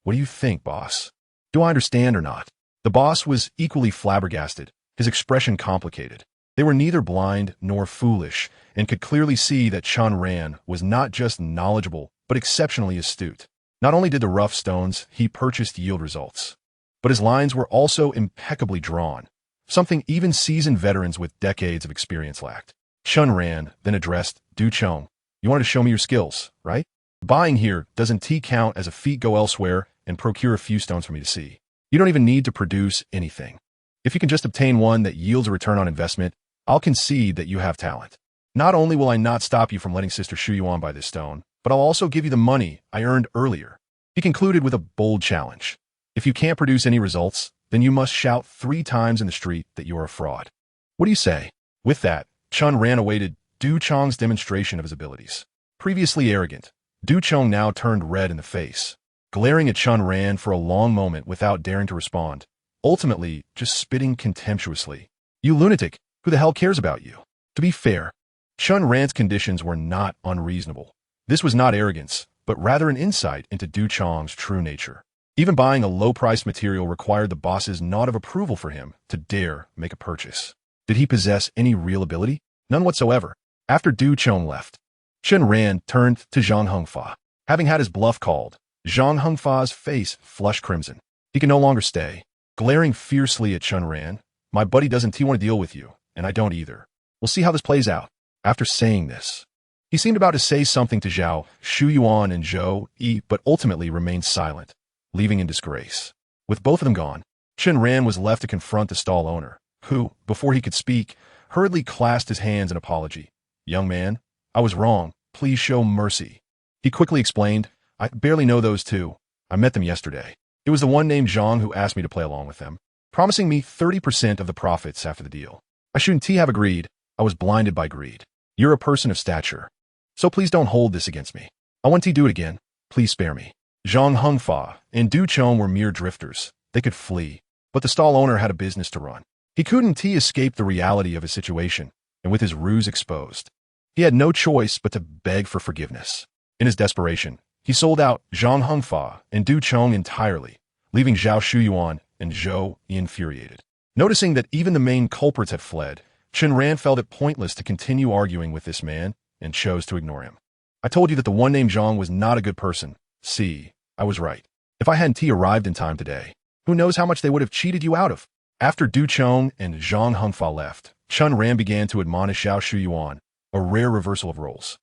"What do you think, boss? Do I understand or not?" The boss was equally flabbergasted, his expression complicated. They were neither blind nor foolish, and could clearly see that Chen Ran was not just knowledgeable, but exceptionally astute. Not only did the rough stones he purchased yield results, but his lines were also impeccably drawn, something even seasoned veterans with decades of experience lacked. Chen Ran then addressed Du Chong. "You wanted to show me your skills, right? Buying here doesn't count as a feat. Go elsewhere and procure a few stones for me to see. You don't even need to produce anything. If you can just obtain one that yields a return on investment, I'll concede that you have talent. Not only will I not stop you from letting Sister Shuyuan buy this stone, but I'll also give you the money I earned earlier." He concluded with a bold challenge. "If you can't produce any results, then you must shout 3 times in the street that you are a fraud. What do you say?" With that, Chen Ran awaited Du Chong's demonstration of his abilities. Previously arrogant, Du Chong now turned red in the face, glaring at Chen Ran for a long moment without daring to respond, ultimately just spitting contemptuously. "You lunatic, who the hell cares about you?" To be fair, Chen Ran's conditions were not unreasonable. This was not arrogance, but rather an insight into Du Chong's true nature. Even buying a low-priced material required the boss's nod of approval for him to dare make a purchase. Did he possess any real ability? None whatsoever. After Du Chong left, Chen Ran turned to Zhang Hengfa. Having had his bluff called, Zhang Hengfa's face flushed crimson. He could no longer stay. Glaring fiercely at Chen Ran, "My buddy doesn't want to deal with you, and I don't either. We'll see how this plays out." After saying this, he seemed about to say something to Zhao Shuyuan and Zhou Yi, but ultimately remained silent, leaving in disgrace. With both of them gone, Chen Ran was left to confront the stall owner, who, before he could speak, hurriedly clasped his hands in apology. "Young man, I was wrong. Please show mercy." He quickly explained, "I barely know those 2. I met them yesterday. It was the one named Zhang who asked me to play along with them, promising me 30% of the profits after the deal. I shouldn't have agreed. I was blinded by greed. You're a person of stature, so please don't hold this against me. I want to do it again. Please spare me." Zhang Hengfa and Du Chong were mere drifters. They could flee, but the stall owner had a business to run. He couldn't escape the reality of his situation, and with his ruse exposed, he had no choice but to beg for forgiveness. In his desperation, he sold out Zhang Hengfa and Du Chong entirely, leaving Zhao Shuyuan and Zhou infuriated. Noticing that even the main culprits had fled, Chen Ran felt it pointless to continue arguing with this man and chose to ignore him. "I told you that the one named Zhang was not a good person. See, I was right. If I hadn't arrived in time today, who knows how much they would have cheated you out of." After Du Chong and Zhang Hengfa left, Chen Ran began to admonish Zhao Shuyuan, a rare reversal of roles.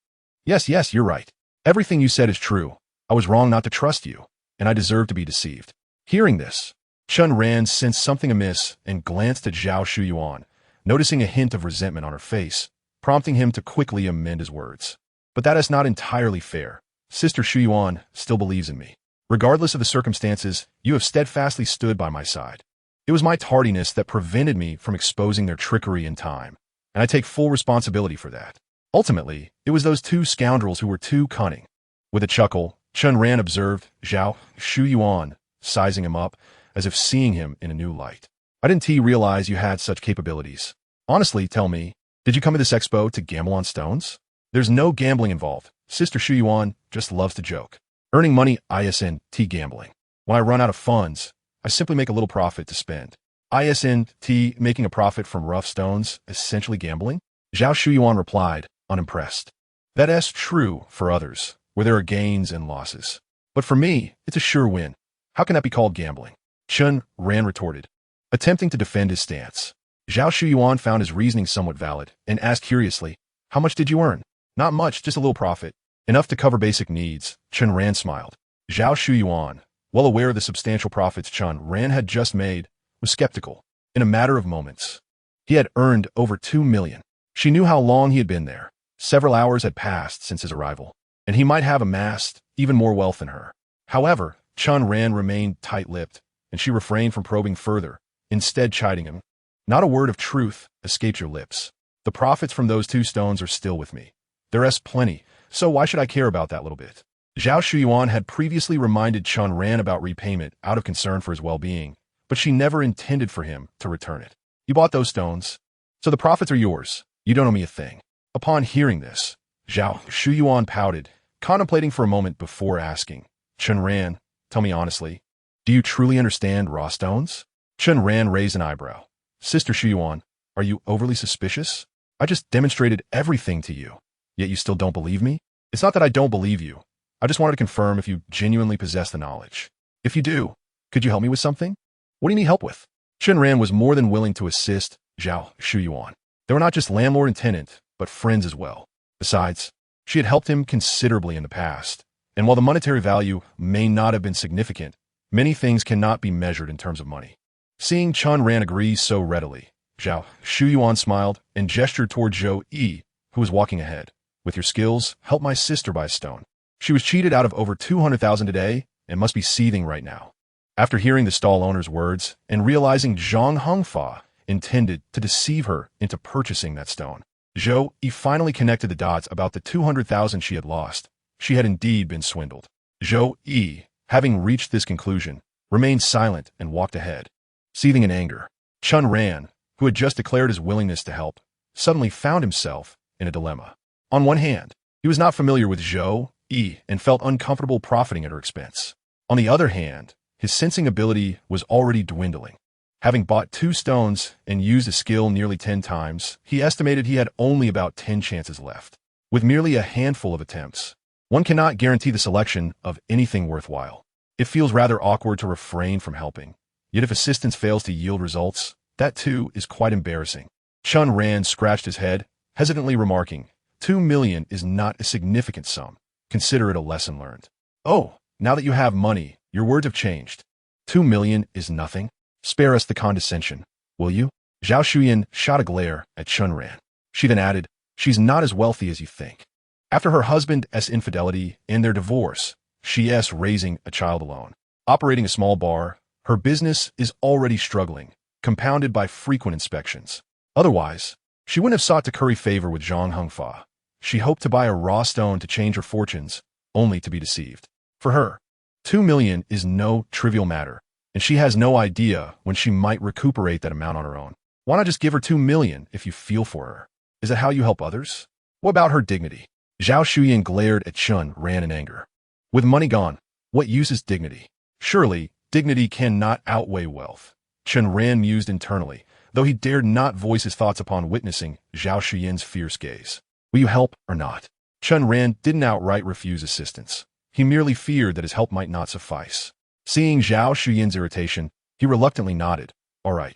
Yes, you're right. Everything you said is true. I was wrong not to trust you, and I deserve to be deceived." Hearing this, Chen Ran sensed something amiss and glanced at Zhao Shuyuan, noticing a hint of resentment on her face, prompting him to quickly amend his words. "But that is not entirely fair. Sister Shuyuan still believes in me. Regardless of the circumstances, you have steadfastly stood by my side. It was my tardiness that prevented me from exposing their trickery in time, and I take full responsibility for that. Ultimately, it was those 2 scoundrels who were too cunning." With a chuckle, Chen Ran observed Zhao Shuyuan, sizing him up, as if seeing him in a new light. I didn't realize you had such capabilities. Honestly, tell me, did you come to this expo to gamble on stones? There's no gambling involved. Sister Shu Yuan just loves to joke. Earning money isn't gambling. When I run out of funds, I simply make a little profit to spend. Isn't making a profit from rough stones essentially gambling? Zhao Shuyuan replied, unimpressed. That is true for others, where there are gains and losses. But for me, it's a sure win. How can that be called gambling? Chen Ran retorted, attempting to defend his stance. Zhao Shuyuan found his reasoning somewhat valid and asked curiously, how much did you earn? Not much, just a little profit. Enough to cover basic needs. Chen Ran smiled. Zhao Shuyuan, well aware of the substantial profits Chen Ran had just made, was skeptical. In a matter of moments, he had earned over 2 million. She knew how long he had been there. Several hours had passed since his arrival, and he might have amassed even more wealth than her. However, Chen Ran remained tight-lipped, and she refrained from probing further, instead chiding him. Not a word of truth escaped your lips. The profits from those 2 stones are still with me. There's plenty, so why should I care about that little bit? Zhao Shuyuan had previously reminded Chen Ran about repayment out of concern for his well-being, but she never intended for him to return it. You bought those stones, so the profits are yours. You don't owe me a thing. Upon hearing this, Zhao Shuyuan pouted, contemplating for a moment before asking, Chen Ran, tell me honestly, do you truly understand raw stones? Chen Ran raised an eyebrow. Sister Shuyuan, are you overly suspicious? I just demonstrated everything to you, yet you still don't believe me? It's not that I don't believe you. I just wanted to confirm if you genuinely possess the knowledge. If you do, could you help me with something? What do you need help with? Chen Ran was more than willing to assist Zhao Shuyuan. They were not just landlord and tenant, but friends as well. Besides, she had helped him considerably in the past, and while the monetary value may not have been significant, many things cannot be measured in terms of money. Seeing Chen Ran agree so readily, Zhao Shuyuan smiled and gestured toward Zhou Yi, who was walking ahead. With your skills, help my sister buy a stone. She was cheated out of over 200,000 today and must be seething right now. After hearing the stall owner's words and realizing Zhang Hongfa intended to deceive her into purchasing that stone, Zhou Yi finally connected the dots about the 200,000 she had lost. She had indeed been swindled. Zhou Yi, having reached this conclusion, remained silent and walked ahead. Seething in anger, Chen Ran, who had just declared his willingness to help, suddenly found himself in a dilemma. On one hand, he was not familiar with Zhou Yi and felt uncomfortable profiting at her expense. On the other hand, his sensing ability was already dwindling. Having bought 2 stones and used a skill nearly 10 times, he estimated he had only about 10 chances left. With merely a handful of attempts, one cannot guarantee the selection of anything worthwhile. It feels rather awkward to refrain from helping. Yet if assistance fails to yield results, that too is quite embarrassing. Chen Ran scratched his head, hesitantly remarking, 2 million is not a significant sum. Consider it a lesson learned. Oh, now that you have money, your words have changed. 2 million is nothing. Spare us the condescension, will you? Zhao Shuyan shot a glare at Chen Ran. She then added, she's not as wealthy as you think. After her husband's infidelity and their divorce, she's raising a child alone. Operating a small bar, her business is already struggling, compounded by frequent inspections. Otherwise, she wouldn't have sought to curry favor with Zhang Hongfa. She hoped to buy a raw stone to change her fortunes, only to be deceived. For her, 2 million is no trivial matter, and she has no idea when she might recuperate that amount on her own. Why not just give her 2 million if you feel for her? Is that how you help others? What about her dignity? Zhao Shuyan glared at Chen Ran in anger. With money gone, what use is dignity? Surely, dignity cannot outweigh wealth. Chen Ran mused internally, though he dared not voice his thoughts upon witnessing Zhao Shuyan's fierce gaze. Will you help or not? Chen Ran didn't outright refuse assistance. He merely feared that his help might not suffice. Seeing Zhao Shuyan's irritation, he reluctantly nodded. All right.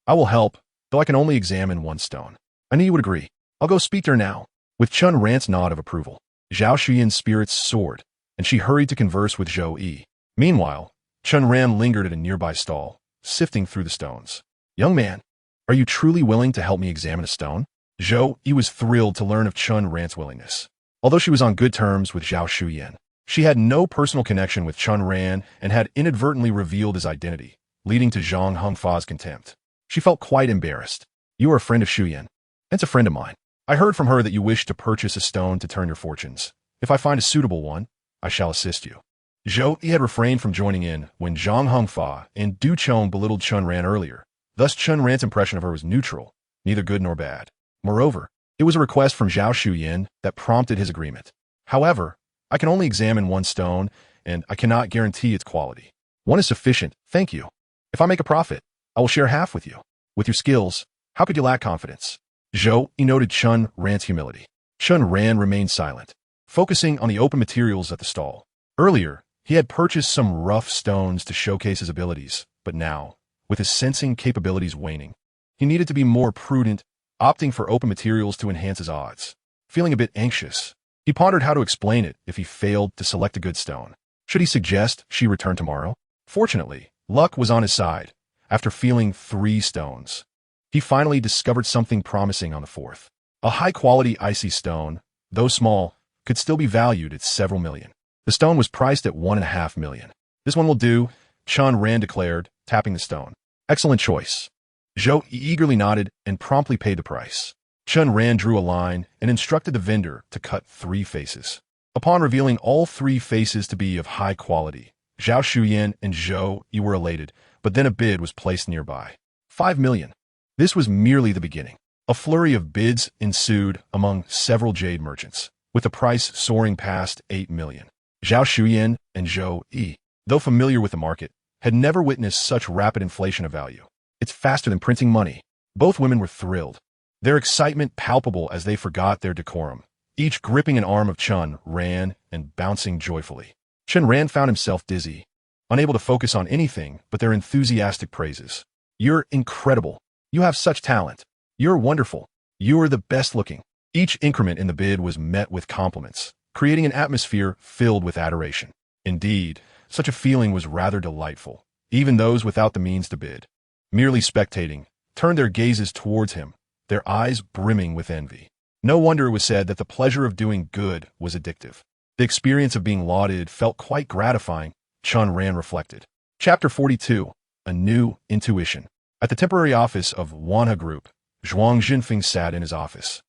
I will help, though I can only examine 1 stone. I knew you would agree. I'll go speak to her now. With Chen Ran's nod of approval, Zhao Shuyan's spirits soared, and she hurried to converse with Zhou Yi. Meanwhile, Chen Ran lingered at a nearby stall, sifting through the stones. Young man, are you truly willing to help me examine a stone? Zhou Yi was thrilled to learn of Chen Ran's willingness. Although she was on good terms with Zhao Shuyan, she had no personal connection with Chen Ran and had inadvertently revealed his identity, leading to Zhang Hongfa's contempt. She felt quite embarrassed. You are a friend of Shuyan. It's a friend of mine. I heard from her that you wish to purchase a stone to turn your fortunes. If I find a suitable one, I shall assist you. Zhou Yi had refrained from joining in when Zhang Hongfa and Du Chong belittled Chen Ran earlier. Thus, Chen Ran's impression of her was neutral, neither good nor bad. Moreover, it was a request from Zhao Shuyan that prompted his agreement. However, I can only examine one stone, and I cannot guarantee its quality. One is sufficient, thank you. If I make a profit, I will share half with you. With your skills, how could you lack confidence? Zhou Yi noted Chen Ran's humility. Chen Ran remained silent, focusing on the open materials at the stall. Earlier, he had purchased some rough stones to showcase his abilities, but now, with his sensing capabilities waning, he needed to be more prudent, opting for open materials to enhance his odds. Feeling a bit anxious, he pondered how to explain it if he failed to select a good stone. Should he suggest she return tomorrow? Fortunately, luck was on his side. After feeling 3 stones, he finally discovered something promising on the 4th. A high-quality icy stone, though small, could still be valued at several million. The stone was priced at 1.5 million. This one will do, Chen Ran declared, tapping the stone. Excellent choice. Zhou eagerly nodded and promptly paid the price. Chen Ran drew a line and instructed the vendor to cut 3 faces. Upon revealing all 3 faces to be of high quality, Zhao Shuyan and Zhou Yi were elated, but then a bid was placed nearby. 5 million. This was merely the beginning. A flurry of bids ensued among several jade merchants, with the price soaring past 8 million. Zhao Shuyan and Zhou Yi, though familiar with the market, had never witnessed such rapid inflation of value. It's faster than printing money. Both women were thrilled, their excitement palpable as they forgot their decorum, each gripping an arm of Chen Ran and bouncing joyfully. Chen Ran found himself dizzy, unable to focus on anything but their enthusiastic praises. You're incredible. You have such talent. You're wonderful. You're the best looking. Each increment in the bid was met with compliments, creating an atmosphere filled with adoration. Indeed, such a feeling was rather delightful. Even those without the means to bid, merely spectating, turned their gazes towards him, their eyes brimming with envy. No wonder it was said that the pleasure of doing good was addictive. The experience of being lauded felt quite gratifying, Chen Ran reflected. Chapter 42. A New Intuition. At the temporary office of Wanha Group, Zhuang Jinfeng sat in his office,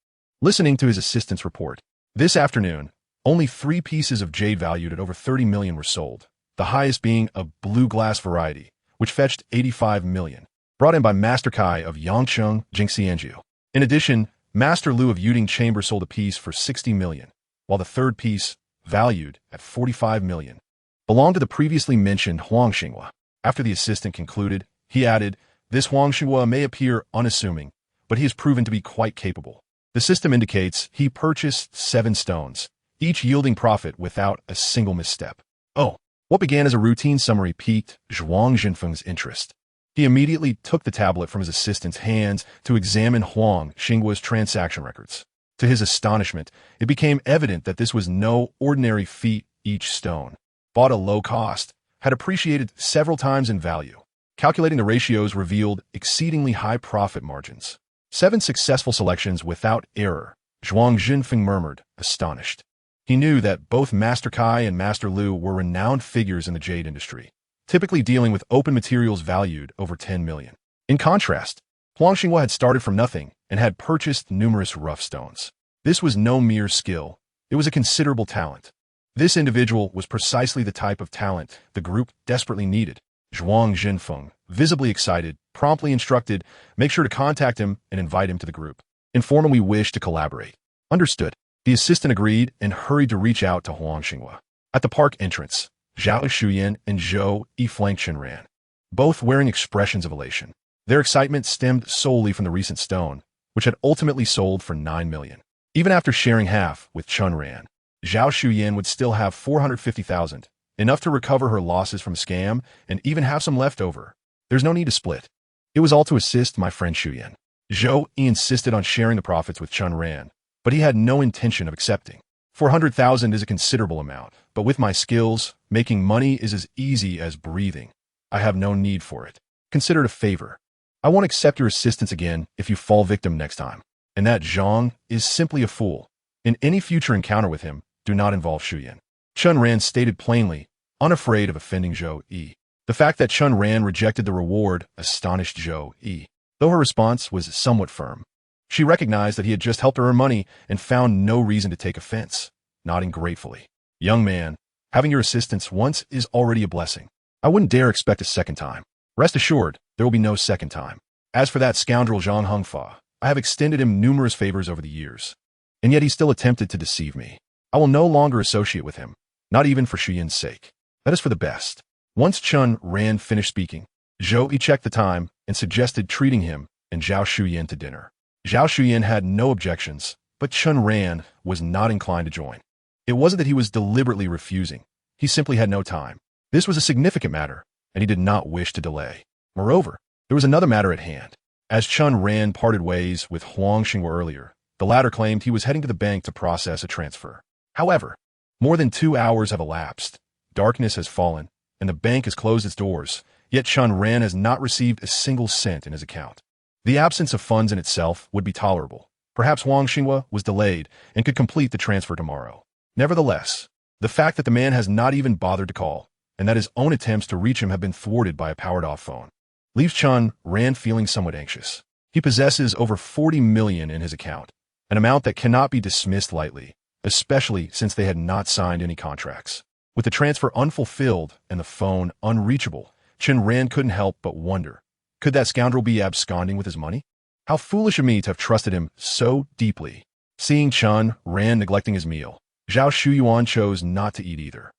listening to his assistant's report. This afternoon, only 3 pieces of jade valued at over 30 million were sold, the highest being a blue glass variety, which fetched 85 million, brought in by Master Kai of Yangcheng Jingxianjiu. In addition, Master Lu of Yuding Chamber sold a piece for 60 million, while the third piece, valued at 45 million, belonged to the previously mentioned Huang Xinghua. After the assistant concluded, he added, "This Huang Xinghua may appear unassuming, but he has proven to be quite capable. The system indicates he purchased 7 stones, each yielding profit without a single misstep." Oh, what began as a routine summary piqued Zhuang Jinfeng's interest. He immediately took the tablet from his assistant's hands to examine Huang Xinghua's transaction records. To his astonishment, it became evident that this was no ordinary feat. Each stone, bought at low cost, had appreciated several times in value. Calculating the ratios revealed exceedingly high profit margins. 7 successful selections without error, Zhuang Jinfeng murmured, astonished. He knew that both Master Kai and Master Lu were renowned figures in the jade industry, typically dealing with open materials valued over 10 million. In contrast, Huang Xinghua had started from nothing and had purchased numerous rough stones. This was no mere skill, it was a considerable talent. This individual was precisely the type of talent the group desperately needed. Zhuang Jinfeng, visibly excited, promptly instructed, "Make sure to contact him and invite him to the group. Inform him we wish to collaborate." Understood. The assistant agreed and hurried to reach out to Huang Xinghua. At the park entrance, Zhao Shuyan and Zhou Yi flanked Chen Ran, both wearing expressions of elation. Their excitement stemmed solely from the recent stone, which had ultimately sold for 9 million. Even after sharing half with Chen Ran, Zhao Shuyan would still have 450,000, enough to recover her losses from scam and even have some left over. There's no need to split. It was all to assist my friend Shuyan. Zhou Yi insisted on sharing the profits with Chen Ran, but he had no intention of accepting. 400,000 is a considerable amount, but with my skills, making money is as easy as breathing. I have no need for it. Consider it a favor. I won't accept your assistance again if you fall victim next time. And that Zhang is simply a fool. In any future encounter with him, do not involve Shuyan. Chen Ran stated plainly, unafraid of offending Zhou Yi. The fact that Chen Ran rejected the reward astonished Zhou Yi, though her response was somewhat firm. She recognized that he had just helped her earn money and found no reason to take offense, nodding gratefully. "Young man, Having your assistance once is already a blessing. I wouldn't dare expect a second time. Rest assured, there will be no second time. As for that scoundrel Zhang Hengfa, I have extended him numerous favors over the years, and yet he still attempted to deceive me. I will no longer associate with him, not even for Shuyin's sake. That is for the best. Once Chen Ran finished speaking, Zhou Yi checked the time and suggested treating him and Zhao Shuyan to dinner. Zhao Shuyan had no objections, but Chen Ran was not inclined to join. It wasn't that he was deliberately refusing. He simply had no time. This was a significant matter, and he did not wish to delay. Moreover, there was another matter at hand. As Chen Ran parted ways with Huang Xinghua earlier, the latter claimed he was heading to the bank to process a transfer. However, more than 2 hours have elapsed. Darkness has fallen, and the bank has closed its doors, yet Chen Ran has not received a single cent in his account. The absence of funds in itself would be tolerable. Perhaps Huang Xinghua was delayed and could complete the transfer tomorrow. Nevertheless, the fact that the man has not even bothered to call, and that his own attempts to reach him have been thwarted by a powered-off phone, leaves Chen Ran feeling somewhat anxious. He possesses over 40 million in his account, an amount that cannot be dismissed lightly, especially since they had not signed any contracts. With the transfer unfulfilled and the phone unreachable, Chen Ran couldn't help but wonder, could that scoundrel be absconding with his money? How foolish of me to have trusted him so deeply. Seeing Chen Ran neglecting his meal, Zhao Shuyuan chose not to eat either.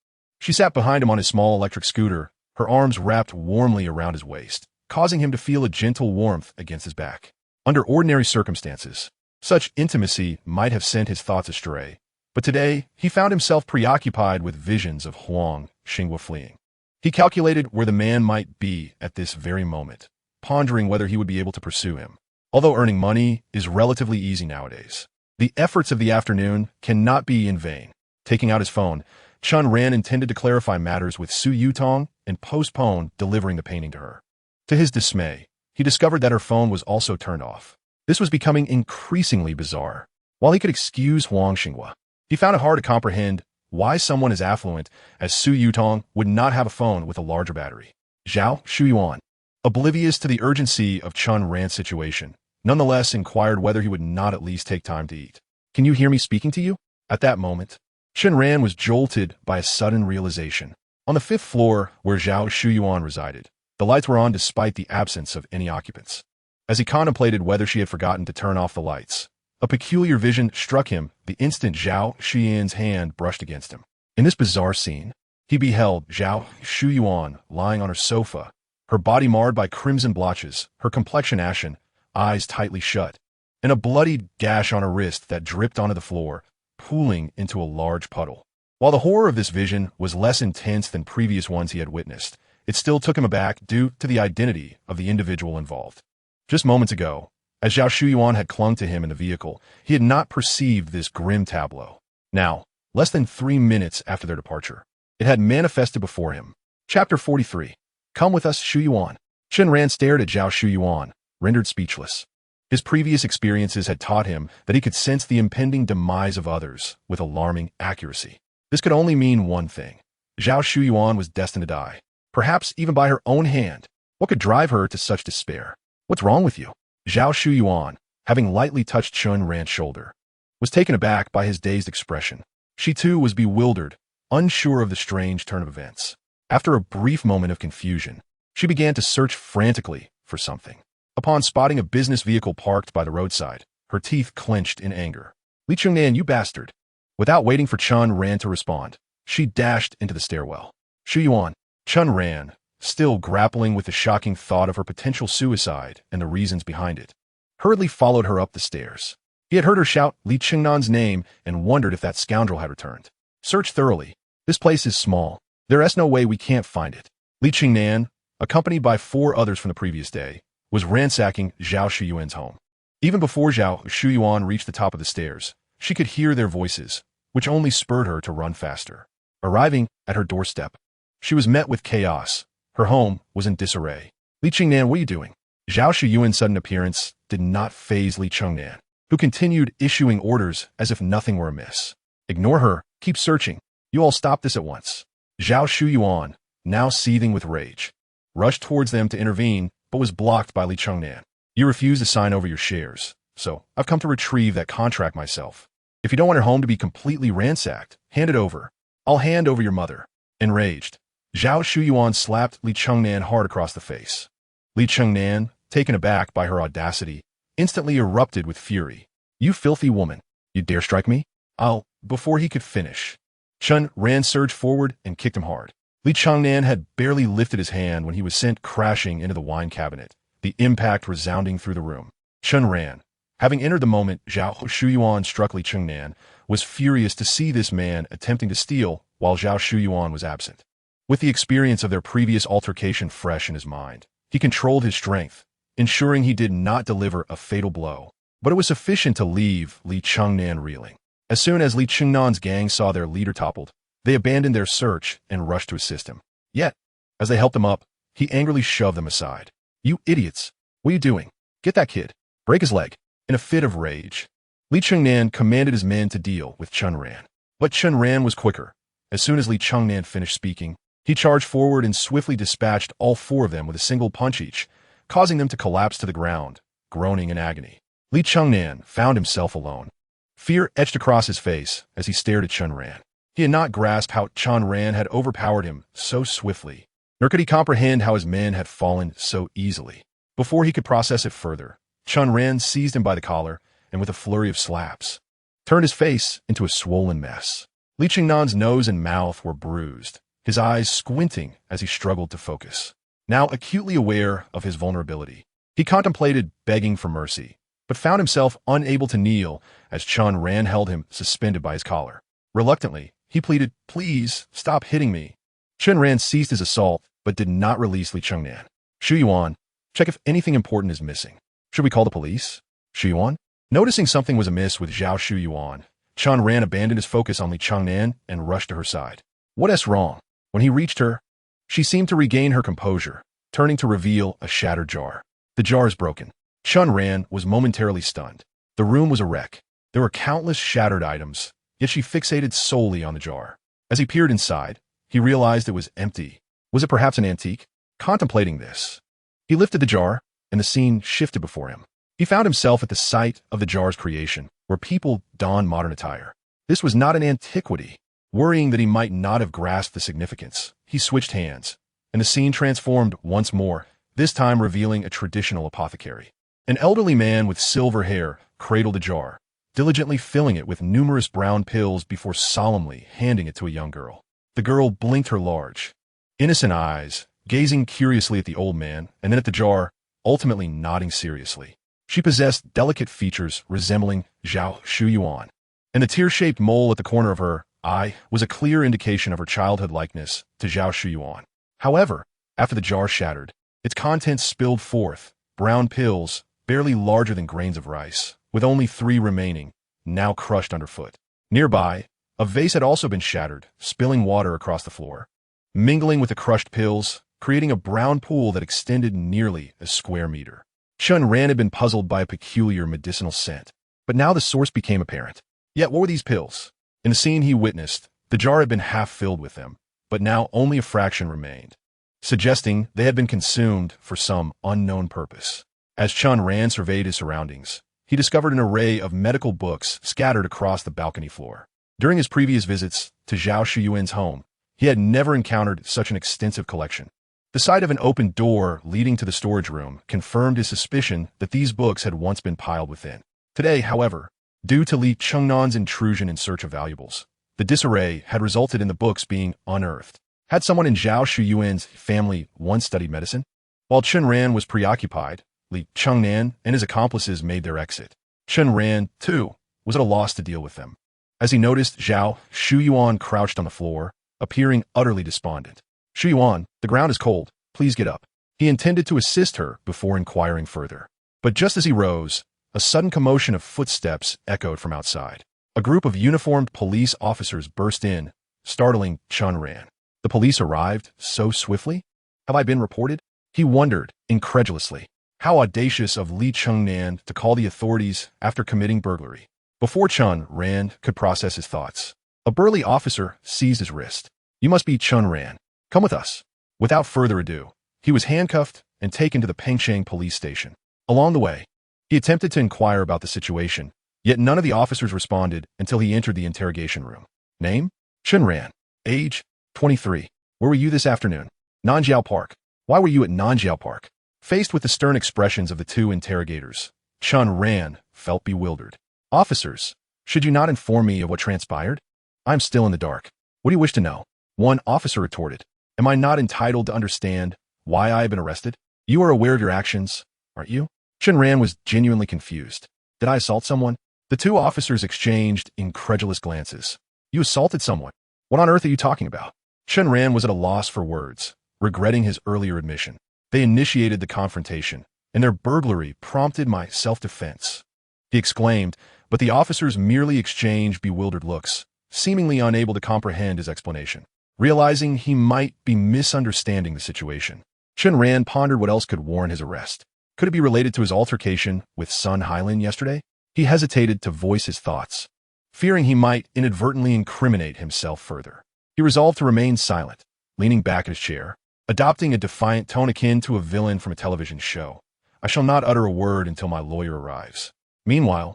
She sat behind him on his small electric scooter, her arms wrapped warmly around his waist, causing him to feel a gentle warmth against his back. Under ordinary circumstances, such intimacy might have sent his thoughts astray, but today he found himself preoccupied with visions of Huang Xinghua fleeing. He calculated where the man might be at this very moment, pondering whether he would be able to pursue him. Although earning money is relatively easy nowadays, the efforts of the afternoon cannot be in vain. Taking out his phone, Chen Ran intended to clarify matters with Su Yutong and postpone delivering the painting to her. To his dismay, he discovered that her phone was also turned off. This was becoming increasingly bizarre. While he could excuse Huang Xinghua, he found it hard to comprehend why someone as affluent as Su Yutong would not have a phone with a larger battery. Zhao Shuyuan, oblivious to the urgency of Chen Ran's situation, nonetheless inquired whether he would not at least take time to eat. "Can you hear me speaking to you?" At that moment, Chen Ran was jolted by a sudden realization. On the 5th floor where Zhao Shuyuan resided, the lights were on despite the absence of any occupants. As he contemplated whether she had forgotten to turn off the lights, a peculiar vision struck him the instant Zhao Xian's hand brushed against him. In this bizarre scene, he beheld Zhao Shuyuan lying on her sofa, her body marred by crimson blotches, her complexion ashen, eyes tightly shut, and a bloodied gash on her wrist that dripped onto the floor, pooling into a large puddle. While the horror of this vision was less intense than previous ones he had witnessed, it still took him aback due to the identity of the individual involved. Just moments ago, as Zhao Shuyuan had clung to him in the vehicle, he had not perceived this grim tableau. Now, less than 3 minutes after their departure, it had manifested before him. Chapter 43. Come with us, Shuyuan. Chen Ran stared at Zhao Shuyuan, rendered speechless. His previous experiences had taught him that he could sense the impending demise of others with alarming accuracy. This could only mean one thing. Zhao Shuyuan was destined to die, perhaps even by her own hand. What could drive her to such despair? "What's wrong with you?" Zhao Shuyuan, having lightly touched Chen Ran's shoulder, was taken aback by his dazed expression. She too was bewildered, unsure of the strange turn of events. After a brief moment of confusion, she began to search frantically for something. Upon spotting a business vehicle parked by the roadside, her teeth clenched in anger. "Li Chengnan, you bastard!" Without waiting for Chen Ran to respond, she dashed into the stairwell. "Shuyuan." Chen Ran, still grappling with the shocking thought of her potential suicide and the reasons behind it, hurriedly followed her up the stairs. He had heard her shout Li Chengnan's name and wondered if that scoundrel had returned. "Search thoroughly. This place is small. There's no way we can't find it." Li Chengnan, accompanied by 4 others from the previous day, was ransacking Zhao Shuyuan's home. Even before Zhao Shuyuan reached the top of the stairs, she could hear their voices, which only spurred her to run faster. Arriving at her doorstep, she was met with chaos. Her home was in disarray. "Li Chengnan, what are you doing?" Zhao Shuyuan's sudden appearance did not faze Li Chengnan, who continued issuing orders as if nothing were amiss. "Ignore her. Keep searching. You all stop this at once." Zhao Shuyuan, now seething with rage, rushed towards them to intervene, but was blocked by Li Chengnan. "You refuse to sign over your shares, so I've come to retrieve that contract myself. If you don't want your home to be completely ransacked, hand it over. I'll hand over your mother." Enraged, Zhao Shuyuan slapped Li Chengnan hard across the face. Li Chengnan, taken aback by her audacity, instantly erupted with fury. "You filthy woman! You dare strike me? I'll—" Before he could finish, Chen Ran surged forward and kicked him hard. Li Chengnan had barely lifted his hand when he was sent crashing into the wine cabinet, the impact resounding through the room. Chen Ran, having entered the moment Zhao Shuyuan struck Li Chengnan, was furious to see this man attempting to steal while Zhao Shuyuan was absent. With the experience of their previous altercation fresh in his mind, he controlled his strength, ensuring he did not deliver a fatal blow. But it was sufficient to leave Li Chengnan reeling. As soon as Li Chengnan's gang saw their leader toppled, they abandoned their search and rushed to assist him. Yet, as they helped him up, he angrily shoved them aside. "You idiots! What are you doing? Get that kid! Break his leg!" In a fit of rage, Li Chengnan commanded his men to deal with Chen Ran. But Chen Ran was quicker. As soon as Li Chengnan finished speaking, he charged forward and swiftly dispatched all four of them with a single punch each, causing them to collapse to the ground, groaning in agony. Li Chengnan found himself alone. Fear etched across his face as he stared at Chen Ran. He had not grasped how Chen Ran had overpowered him so swiftly, nor could he comprehend how his men had fallen so easily. Before he could process it further, Chen Ran seized him by the collar and with a flurry of slaps, turned his face into a swollen mess. Li Chengnan's nose and mouth were bruised, his eyes squinting as he struggled to focus. Now acutely aware of his vulnerability, he contemplated begging for mercy, but found himself unable to kneel as Chen Ran held him suspended by his collar. Reluctantly, he pleaded, "Please, stop hitting me." Chen Ran ceased his assault, but did not release Li Chengnan. "Shuyuan, check if anything important is missing. Should we call the police?" Shuyuan? Noticing something was amiss with Zhao Shuyuan, Chen Ran abandoned his focus on Li Chengnan and rushed to her side. "What's wrong?" When he reached her, she seemed to regain her composure, turning to reveal a shattered jar. "The jar is broken." Chen Ran was momentarily stunned. The room was a wreck. There were countless shattered items, yet she fixated solely on the jar. As he peered inside, he realized it was empty. Was it perhaps an antique? Contemplating this, he lifted the jar, and the scene shifted before him. He found himself at the site of the jar's creation, where people donned modern attire. This was not an antiquity. Worrying that he might not have grasped the significance, he switched hands, and the scene transformed once more, this time revealing a traditional apothecary. An elderly man with silver hair cradled the jar, diligently filling it with numerous brown pills before solemnly handing it to a young girl. The girl blinked her large, innocent eyes, gazing curiously at the old man and then at the jar, ultimately nodding seriously. She possessed delicate features resembling Zhao Shuyuan, and the tear-shaped mole at the corner of her eye was a clear indication of her childhood likeness to Zhao Shuyuan. However, after the jar shattered, its contents spilled forth, brown pills, barely larger than grains of rice, with only 3 remaining, now crushed underfoot. Nearby, a vase had also been shattered, spilling water across the floor, mingling with the crushed pills, creating a brown pool that extended nearly a square meter. Chen Ran had been puzzled by a peculiar medicinal scent, but now the source became apparent. Yet what were these pills? In the scene he witnessed, the jar had been half filled with them, but now only a fraction remained, suggesting they had been consumed for some unknown purpose. As Chen Ran surveyed his surroundings, he discovered an array of medical books scattered across the balcony floor. During his previous visits to Zhao Shuyuan's home, he had never encountered such an extensive collection. The sight of an open door leading to the storage room confirmed his suspicion that these books had once been piled within. Today, however, due to Li Chengnan's intrusion in search of valuables, the disarray had resulted in the books being unearthed. Had someone in Zhao Shuyuan's family once studied medicine? While Chen Ran was preoccupied, Li Chengnan and his accomplices made their exit. Chen Ran, too, was at a loss to deal with them. As he noticed Zhao Shuyuan crouched on the floor, appearing utterly despondent. "Shuyuan, the ground is cold. Please get up." He intended to assist her before inquiring further. But just as he rose, a sudden commotion of footsteps echoed from outside. A group of uniformed police officers burst in, startling Chen Ran. The police arrived so swiftly? Have I been reported? He wondered, incredulously. How audacious of Li Chengnan to call the authorities after committing burglary. Before Chen Ran could process his thoughts, a burly officer seized his wrist. "You must be Chen Ran. Come with us." Without further ado, he was handcuffed and taken to the Pengsheng police station. Along the way, he attempted to inquire about the situation, yet none of the officers responded until he entered the interrogation room. Name? Chen Ran. Age? 23. Where were you this afternoon? Nanjiao Park. Why were you at Nanjiao Park? Faced with the stern expressions of the two interrogators, Chen Ran felt bewildered. Officers, should you not inform me of what transpired? I am still in the dark. What do you wish to know? One officer retorted. Am I not entitled to understand why I have been arrested? You are aware of your actions, aren't you? Chen Ran was genuinely confused. Did I assault someone? The two officers exchanged incredulous glances. You assaulted someone? What on earth are you talking about? Chen Ran was at a loss for words, regretting his earlier admission. They initiated the confrontation, and their burglary prompted my self-defense. He exclaimed, but the officers merely exchanged bewildered looks, seemingly unable to comprehend his explanation. Realizing he might be misunderstanding the situation, Chen Ran pondered what else could warrant his arrest. Could it be related to his altercation with Sun Hailin yesterday? He hesitated to voice his thoughts, fearing he might inadvertently incriminate himself further. He resolved to remain silent, leaning back in his chair, adopting a defiant tone akin to a villain from a television show. I shall not utter a word until my lawyer arrives. Meanwhile,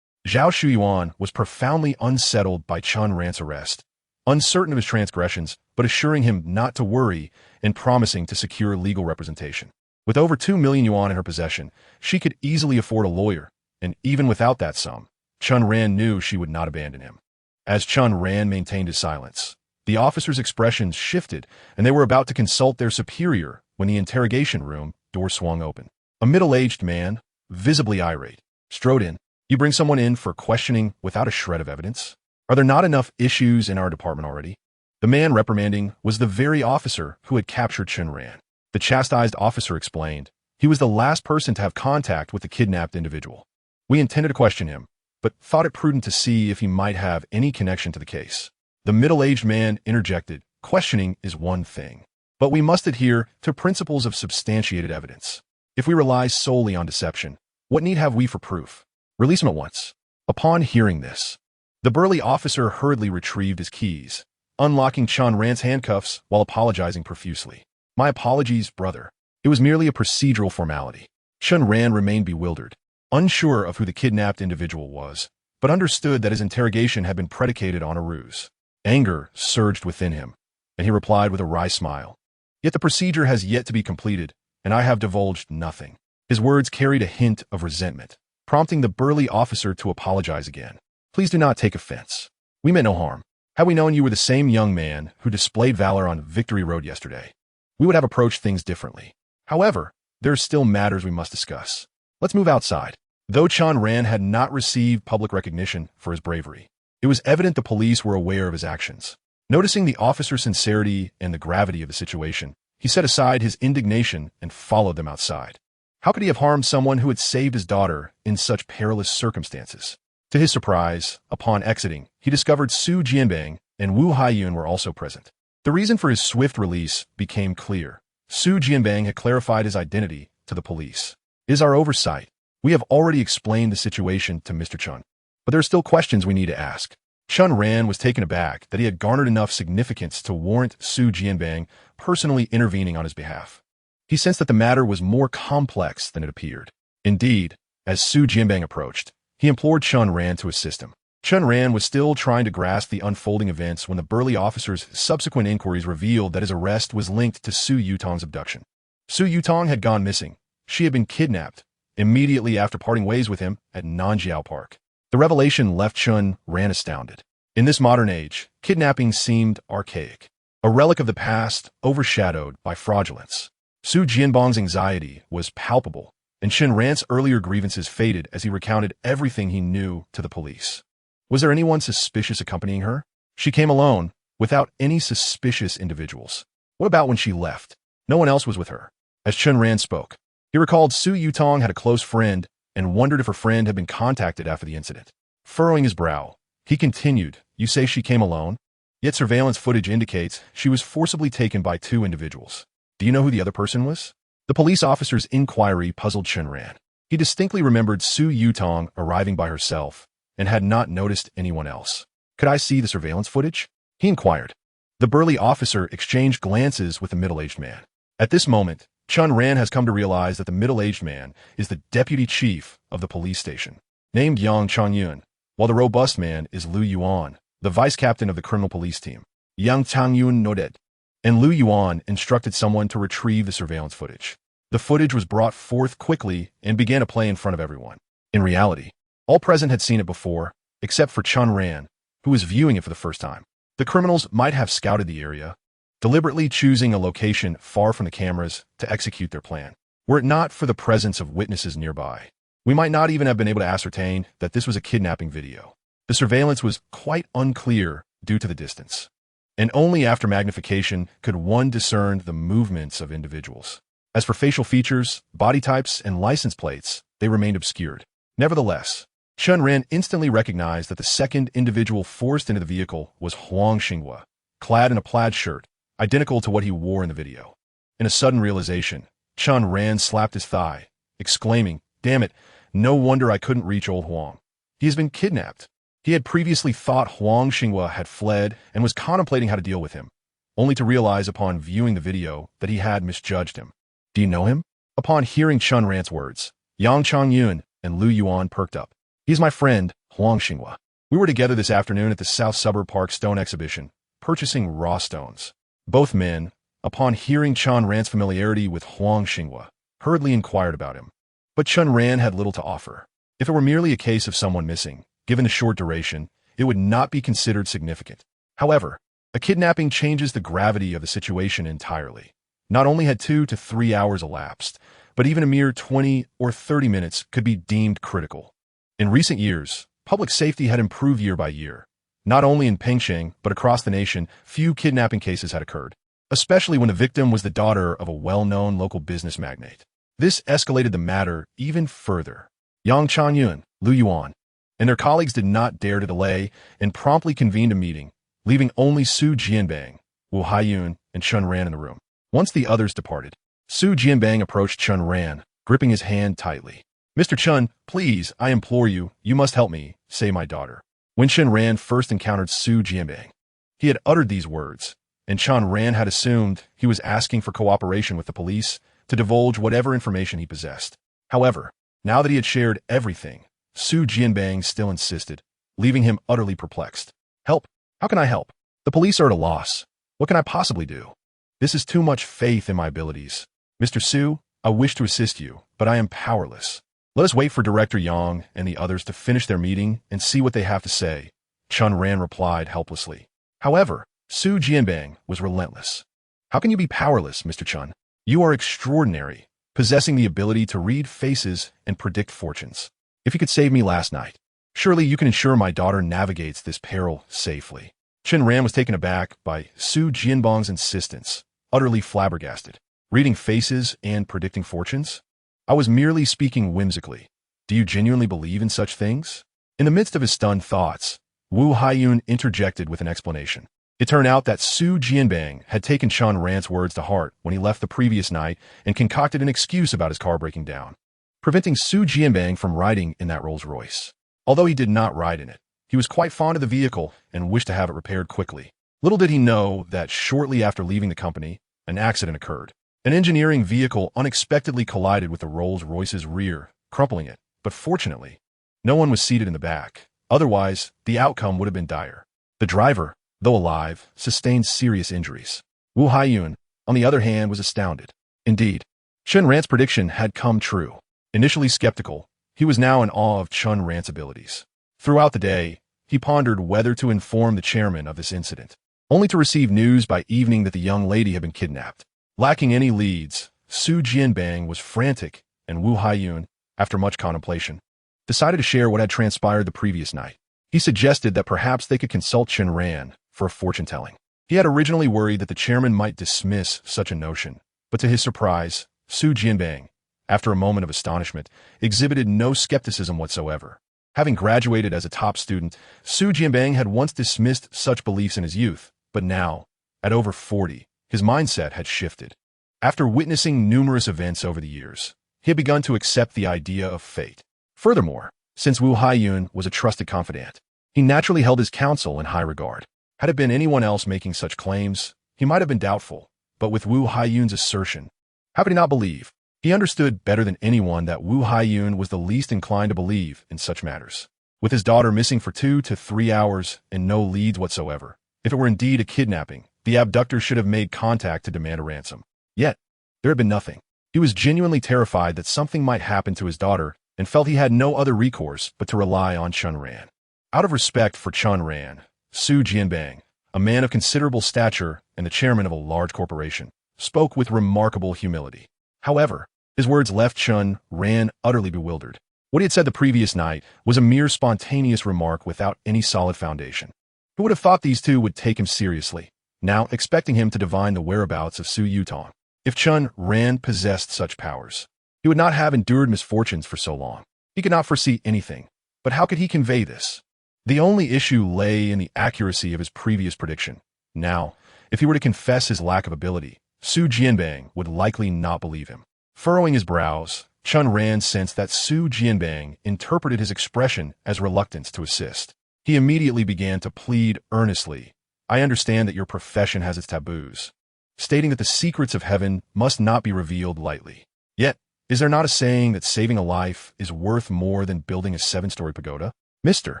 Zhao Shuyuan was profoundly unsettled by Chen Ran's arrest, uncertain of his transgressions, but assuring him not to worry and promising to secure legal representation. With over 2 million yuan in her possession, she could easily afford a lawyer, and even without that sum, Chen Ran knew she would not abandon him. As Chen Ran maintained his silence, the officers' expressions shifted, and they were about to consult their superior when the interrogation room door swung open. A middle-aged man, visibly irate, strode in. You bring someone in for questioning without a shred of evidence? Are there not enough issues in our department already? The man reprimanding was the very officer who had captured Chen Ran. The chastised officer explained. He was the last person to have contact with the kidnapped individual. We intended to question him, but thought it prudent to see if he might have any connection to the case. The middle-aged man interjected. Questioning is one thing, but we must adhere to principles of substantiated evidence. If we rely solely on deception, what need have we for proof? Release him at once. Upon hearing this, the burly officer hurriedly retrieved his keys, unlocking Chen Ran's handcuffs while apologizing profusely. My apologies, brother. It was merely a procedural formality. Chen Ran remained bewildered, unsure of who the kidnapped individual was, but understood that his interrogation had been predicated on a ruse. Anger surged within him, and he replied with a wry smile. Yet the procedure has yet to be completed, and I have divulged nothing. His words carried a hint of resentment, prompting the burly officer to apologize again. Please do not take offense. We meant no harm. Had we known you were the same young man who displayed valor on Victory Road yesterday, we would have approached things differently. However, there are still matters we must discuss. Let's move outside. Though Chen Ran had not received public recognition for his bravery, it was evident the police were aware of his actions. Noticing the officer's sincerity and the gravity of the situation, he set aside his indignation and followed them outside. How could he have harmed someone who had saved his daughter in such perilous circumstances? To his surprise, upon exiting, he discovered Su Jianbang and Wu Haiyun were also present. The reason for his swift release became clear. Su Jianbang had clarified his identity to the police. It is our oversight. We have already explained the situation to Mr. Chen, but there are still questions we need to ask. Chen Ran was taken aback that he had garnered enough significance to warrant Su Jianbang personally intervening on his behalf. He sensed that the matter was more complex than it appeared. Indeed, as Su Jianbang approached, he implored Chen Ran to assist him. Chen Ran was still trying to grasp the unfolding events when the burly officer's subsequent inquiries revealed that his arrest was linked to Su Yutong's abduction. Su Yutong had gone missing. She had been kidnapped immediately after parting ways with him at Nanjiao Park. The revelation left Chen Ran astounded. In this modern age, kidnapping seemed archaic, a relic of the past overshadowed by fraudulence. Su Jianbang's anxiety was palpable, and Chen Ran's earlier grievances faded as he recounted everything he knew to the police. Was there anyone suspicious accompanying her? She came alone, without any suspicious individuals. What about when she left? No one else was with her. As Chen Ran spoke, he recalled Su Yutong had a close friend and wondered if her friend had been contacted after the incident. Furrowing his brow, he continued, You say she came alone? Yet surveillance footage indicates she was forcibly taken by 2 individuals. Do you know who the other person was? The police officer's inquiry puzzled Chen Ran. He distinctly remembered Su Yutong arriving by herself and had not noticed anyone else. Could I see the surveillance footage? He inquired. The burly officer exchanged glances with the middle-aged man. At this moment, Chen Ran has come to realize that the middle-aged man is the deputy chief of the police station, named Yang Changyun, while the robust man is Lu Yuan, the vice captain of the criminal police team. Yang Changyun nodded. and Lu Yuan instructed someone to retrieve the surveillance footage. The footage was brought forth quickly and began to play in front of everyone. In reality, all present had seen it before, except for Chen Ran, who was viewing it for the first time. The criminals might have scouted the area, deliberately choosing a location far from the cameras to execute their plan. Were it not for the presence of witnesses nearby, we might not even have been able to ascertain that this was a kidnapping video. The surveillance was quite unclear due to the distance, and only after magnification could one discern the movements of individuals. As for facial features, body types, and license plates, they remained obscured. Nevertheless, Chen Ran instantly recognized that the second individual forced into the vehicle was Huang Xinghua, clad in a plaid shirt, identical to what he wore in the video. In a sudden realization, Chen Ran slapped his thigh, exclaiming, "Damn it, no wonder I couldn't reach old Huang. He has been kidnapped." He had previously thought Huang Xinghua had fled and was contemplating how to deal with him, only to realize upon viewing the video that he had misjudged him. "Do you know him?" Upon hearing Chen Ran's words, Yang Changyun and Lu Yuan perked up. "He's my friend, Huang Xinghua. We were together this afternoon at the South Suburb Park Stone Exhibition, purchasing raw stones." Both men, upon hearing Chen Ran's familiarity with Huang Xinghua, hurriedly inquired about him. But Chen Ran had little to offer. If it were merely a case of someone missing, given the short duration, it would not be considered significant. However, a kidnapping changes the gravity of the situation entirely. Not only had 2 to 3 hours elapsed, but even a mere 20 or 30 minutes could be deemed critical. In recent years, public safety had improved year by year. Not only in Pengsheng, but across the nation, few kidnapping cases had occurred, especially when the victim was the daughter of a well-known local business magnate. This escalated the matter even further. Yang Changyun, Lu Yuan, and their colleagues did not dare to delay and promptly convened a meeting, leaving only Su Jianbang, Wu Haiyun, and Chen Ran in the room. Once the others departed, Su Jianbang approached Chen Ran, gripping his hand tightly. "Mr. Chen, please, I implore you, you must help me, save my daughter." When Chen Ran first encountered Su Jianbang, he had uttered these words, and Chen Ran had assumed he was asking for cooperation with the police to divulge whatever information he possessed. However, now that he had shared everything, Su Jianbang still insisted, leaving him utterly perplexed. "Help? How can I help? The police are at a loss. What can I possibly do? This is too much faith in my abilities. Mr. Su, I wish to assist you, but I am powerless. Let us wait for Director Yang and the others to finish their meeting and see what they have to say," Chen Ran replied helplessly. However, Su Jianbang was relentless. "How can you be powerless, Mr. Chen? You are extraordinary, possessing the ability to read faces and predict fortunes. If you could save me last night, surely you can ensure my daughter navigates this peril safely." Chen Ran was taken aback by Su Jianbang's insistence, utterly flabbergasted. "Reading faces and predicting fortunes? I was merely speaking whimsically. Do you genuinely believe in such things?" In the midst of his stunned thoughts, Wu Haiyun interjected with an explanation. It turned out that Su Jianbang had taken Chen Ran's words to heart when he left the previous night and concocted an excuse about his car breaking down, preventing Su Jianbang from riding in that Rolls Royce. Although he did not ride in it, he was quite fond of the vehicle and wished to have it repaired quickly. Little did he know that shortly after leaving the company, an accident occurred. An engineering vehicle unexpectedly collided with the Rolls Royce's rear, crumpling it, but fortunately, no one was seated in the back. Otherwise, the outcome would have been dire. The driver, though alive, sustained serious injuries. Wu Haiyun, on the other hand, was astounded. Indeed, Chen Ran's prediction had come true. Initially skeptical, he was now in awe of Chen Ran's abilities. Throughout the day, he pondered whether to inform the chairman of this incident, only to receive news by evening that the young lady had been kidnapped. Lacking any leads, Su Jianbang was frantic, and Wu Haiyun, after much contemplation, decided to share what had transpired the previous night. He suggested that perhaps they could consult Chen Ran for a fortune-telling. He had originally worried that the chairman might dismiss such a notion, but to his surprise, Su Jianbang, after a moment of astonishment, exhibited no skepticism whatsoever. Having graduated as a top student, Su Jianbang had once dismissed such beliefs in his youth, but now, at over 40, his mindset had shifted. After witnessing numerous events over the years, he had begun to accept the idea of fate. Furthermore, since Wu Haiyun was a trusted confidant, he naturally held his counsel in high regard. Had it been anyone else making such claims, he might have been doubtful, but with Wu Haiyun's assertion, how could he not believe? He understood better than anyone that Wu Haiyun was the least inclined to believe in such matters. With his daughter missing for 2 to 3 hours and no leads whatsoever, if it were indeed a kidnapping, The abductor should have made contact to demand a ransom. Yet, there had been nothing. He was genuinely terrified that something might happen to his daughter and felt he had no other recourse but to rely on Chen Ran. Out of respect for Chen Ran, Su Jianbang, a man of considerable stature and the chairman of a large corporation, spoke with remarkable humility. However, his words left Chen Ran utterly bewildered. What he had said the previous night was a mere spontaneous remark without any solid foundation. Who would have thought these two would take him seriously, now expecting him to divine the whereabouts of Su Yutong? If Chen Ran possessed such powers, he would not have endured misfortunes for so long. He could not foresee anything, but how could he convey this? The only issue lay in the accuracy of his previous prediction. Now, if he were to confess his lack of ability, Su Jianbang would likely not believe him. Furrowing his brows, Chen Ran sensed that Su Jianbang interpreted his expression as reluctance to assist. He immediately began to plead earnestly, "I understand that your profession has its taboos," stating that the secrets of heaven must not be revealed lightly. Yet, is there not a saying that saving a life is worth more than building a 7-story pagoda? Mr.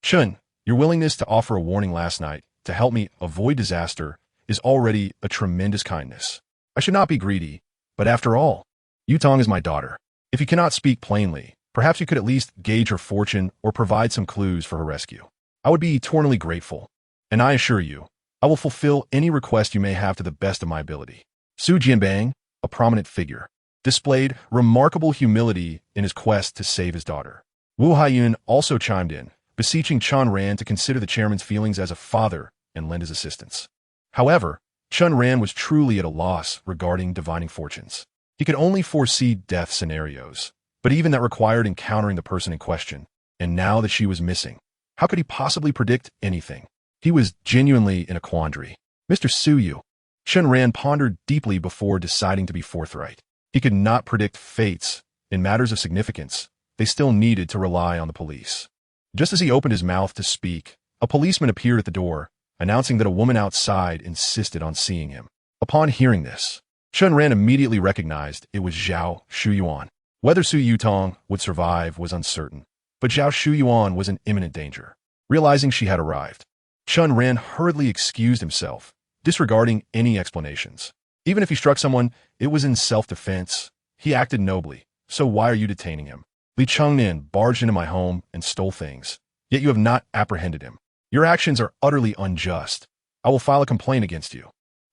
Chen, your willingness to offer a warning last night to help me avoid disaster is already a tremendous kindness. I should not be greedy, but after all, Yutong is my daughter. If you cannot speak plainly, perhaps you could at least gauge her fortune or provide some clues for her rescue. I would be eternally grateful, and I assure you, I will fulfill any request you may have to the best of my ability. Su Jianbang, a prominent figure, displayed remarkable humility in his quest to save his daughter. Wu Haiyun also chimed in, beseeching Chen Ran to consider the chairman's feelings as a father and lend his assistance. However, Chen Ran was truly at a loss regarding divining fortunes. He could only foresee death scenarios, but even that required encountering the person in question, and now that she was missing, how could he possibly predict anything? He was genuinely in a quandary. Mr. Suyu, Chen Ran pondered deeply before deciding to be forthright. He could not predict fates. In matters of significance, they still needed to rely on the police. Just as he opened his mouth to speak, a policeman appeared at the door, announcing that a woman outside insisted on seeing him. Upon hearing this, Chen Ran immediately recognized it was Zhao Shuyuan. Whether Su Yutong would survive was uncertain, but Zhao Shuyuan was in imminent danger. Realizing she had arrived, Chen Ran hurriedly excused himself, disregarding any explanations. Even if he struck someone, it was in self-defense. He acted nobly, so why are you detaining him? Li Chengnan barged into my home and stole things, yet you have not apprehended him. Your actions are utterly unjust. I will file a complaint against you.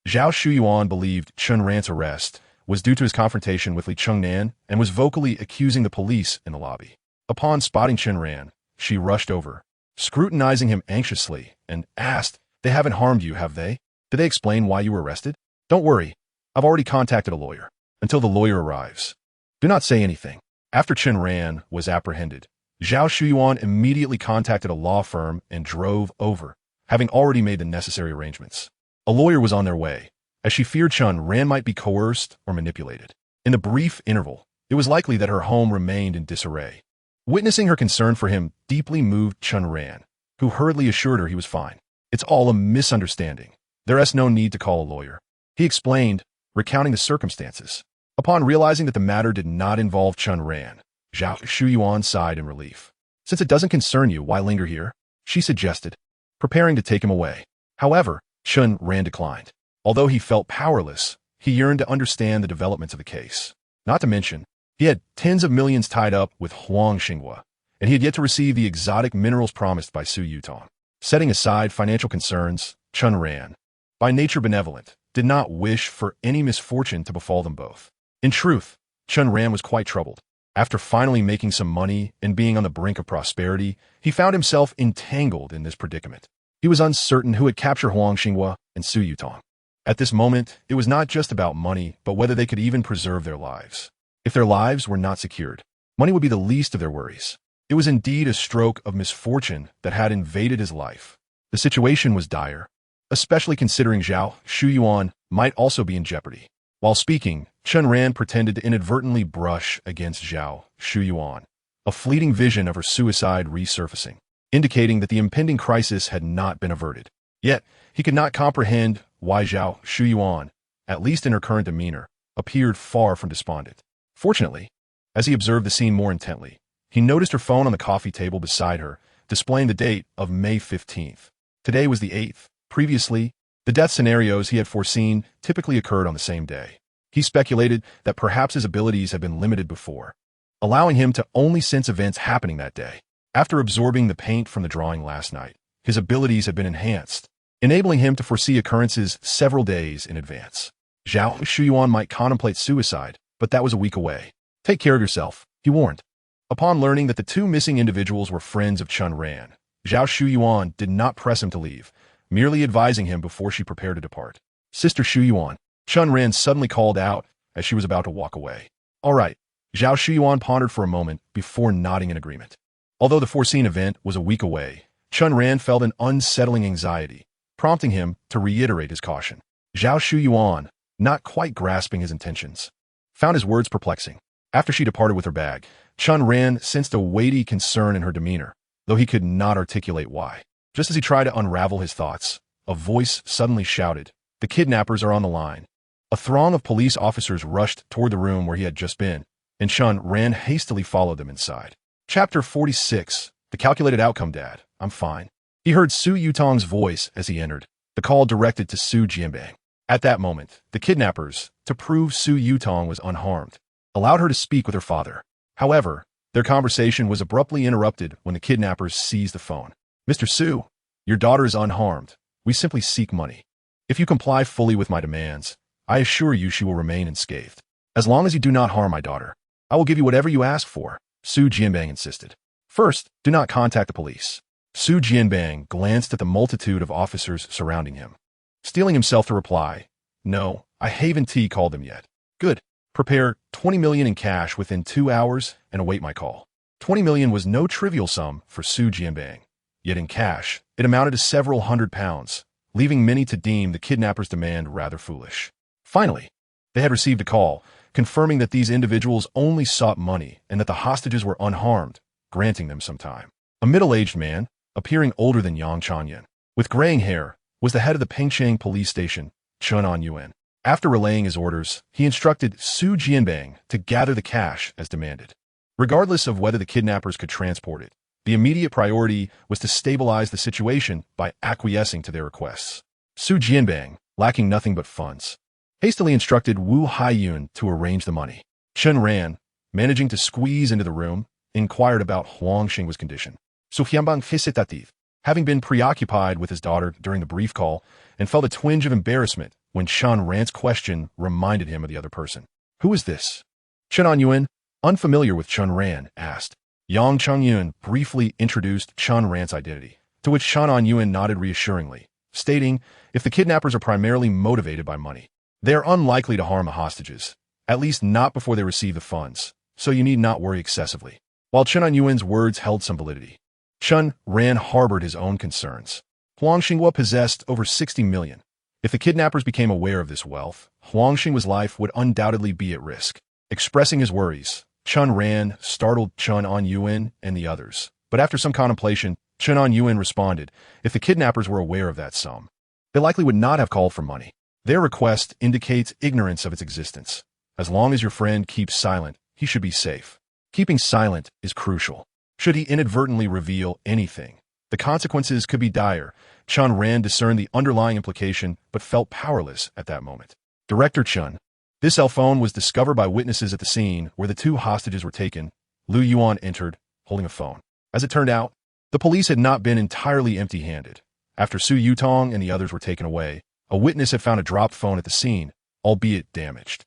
Zhao Shuyuan believed Chen Ran's arrest was due to his confrontation with Li Chengnan and was vocally accusing the police in the lobby. Upon spotting Chen Ran, she rushed over, scrutinizing him anxiously, and asked, "They haven't harmed you, have they? Did they explain why you were arrested?" "Don't worry, I've already contacted a lawyer. Until the lawyer arrives, do not say anything." After Chen Ran was apprehended, Zhao Shuyuan immediately contacted a law firm and drove over, having already made the necessary arrangements. A lawyer was on their way, as she feared Chen Ran might be coerced or manipulated. In the brief interval, it was likely that her home remained in disarray. Witnessing her concern for him deeply moved Chen Ran, who hurriedly assured her he was fine. "It's all a misunderstanding. There is no need to call a lawyer," he explained, recounting the circumstances. Upon realizing that the matter did not involve Chen Ran, Zhao Shuyuan sighed in relief. "Since it doesn't concern you, why linger here?" she suggested, preparing to take him away. However, Chen Ran declined. Although he felt powerless, he yearned to understand the developments of the case. Not to mention, he had tens of millions tied up with Huang Xinghua, and he had yet to receive the exotic minerals promised by Su Yutong. Setting aside financial concerns, Chen Ran, by nature benevolent, did not wish for any misfortune to befall them both. In truth, Chen Ran was quite troubled. After finally making some money and being on the brink of prosperity, he found himself entangled in this predicament. He was uncertain who had captured Huang Xinghua and Su Yutong. At this moment, it was not just about money, but whether they could even preserve their lives. If their lives were not secured, money would be the least of their worries. It was indeed a stroke of misfortune that had invaded his life. The situation was dire, especially considering Zhao Shuyuan might also be in jeopardy. While speaking, Chen Ran pretended to inadvertently brush against Zhao Shuyuan, a fleeting vision of her suicide resurfacing, indicating that the impending crisis had not been averted. Yet, he could not comprehend why Zhao Shuyuan, at least in her current demeanor, appeared far from despondent. Fortunately, as he observed the scene more intently, he noticed her phone on the coffee table beside her, displaying the date of May 15th. Today was the 8th. Previously, the The death scenarios he had foreseen typically occurred on the same day. He speculated that perhaps his abilities had been limited before, allowing him to only sense events happening that day. After absorbing the paint from the drawing last night, his abilities had been enhanced, enabling him to foresee occurrences several days in advance. Zhao Shuyuan might contemplate suicide, but that was a week away. Take care of yourself, he warned. Upon learning that the two missing individuals were friends of Chen Ran, Zhao Shuyuan did not press him to leave, merely advising him before she prepared to depart. Sister Shuyuan, Chen Ran suddenly called out as she was about to walk away. All right, Zhao Shuyuan pondered for a moment before nodding in agreement. Although the foreseen event was a week away, Chen Ran felt an unsettling anxiety, prompting him to reiterate his caution. Zhao Shuyuan, not quite grasping his intentions, found his words perplexing. After she departed with her bag, Chen Ran sensed a weighty concern in her demeanor, though he could not articulate why. Just as he tried to unravel his thoughts, a voice suddenly shouted, "The kidnappers are on the line." A throng of police officers rushed toward the room where he had just been, and Chen Ran hastily followed them inside. Chapter 46, The Calculated Outcome, Dad. I'm fine. He heard Su Yutong's voice as he entered, the call directed to Su Jianbang. At that moment, the kidnappers, to prove Su Yutong was unharmed, allowed her to speak with her father. However, their conversation was abruptly interrupted when the kidnappers seized the phone. Mr. Su, your daughter is unharmed. We simply seek money. If you comply fully with my demands, I assure you she will remain unscathed. As long as you do not harm my daughter, I will give you whatever you ask for, Su Jianbang insisted. First, do not contact the police. Su Jianbang glanced at the multitude of officers surrounding him, steeling himself to reply, No, I haven't called them yet. Good. Prepare 20 million in cash within 2 hours and await my call. 20 million was no trivial sum for Su Jianbang, yet in cash, it amounted to several £100s, leaving many to deem the kidnappers' demand rather foolish. Finally, they had received a call, confirming that these individuals only sought money and that the hostages were unharmed, granting them some time. A middle-aged man, appearing older than Yang Chanyan, with graying hair, was the head of the Pengcheng police station, Chen Ran. After relaying his orders, he instructed Su Jianbang to gather the cash as demanded. Regardless of whether the kidnappers could transport it, the immediate priority was to stabilize the situation by acquiescing to their requests. Su Jianbang, lacking nothing but funds, hastily instructed Wu Haiyun to arrange the money. Chen Ran, managing to squeeze into the room, inquired about Huang Xing's condition. Su Xianbang Fisitativ, having been preoccupied with his daughter during the brief call, and felt a twinge of embarrassment when Chen Ran's question reminded him of the other person. Who is this? Chen Anyuan, unfamiliar with Chen Ran, asked. Yang Changyun briefly introduced Chen Ran's identity, to which Chen Anyuan nodded reassuringly, stating, if the kidnappers are primarily motivated by money, they are unlikely to harm the hostages, at least not before they receive the funds, so you need not worry excessively. While Chen Anyuan's words held some validity, Chen Ran harbored his own concerns. Huang Xinghua possessed over 60 million. If the kidnappers became aware of this wealth, Huang Xinghwa's life would undoubtedly be at risk. Expressing his worries, Chen Ran startled Chen Anyuan and the others, but after some contemplation, Chen Anyuan responded, if the kidnappers were aware of that sum, they likely would not have called for money. Their request indicates ignorance of its existence. As long as your friend keeps silent, he should be safe. Keeping silent is crucial. Should he inadvertently reveal anything, the consequences could be dire. Chen Ran discerned the underlying implication, but felt powerless at that moment. Director Chen. This cell phone was discovered by witnesses at the scene where the two hostages were taken. Lu Yuan entered, holding a phone. As it turned out, the police had not been entirely empty-handed. After Su Yutong and the others were taken away, a witness had found a dropped phone at the scene, albeit damaged.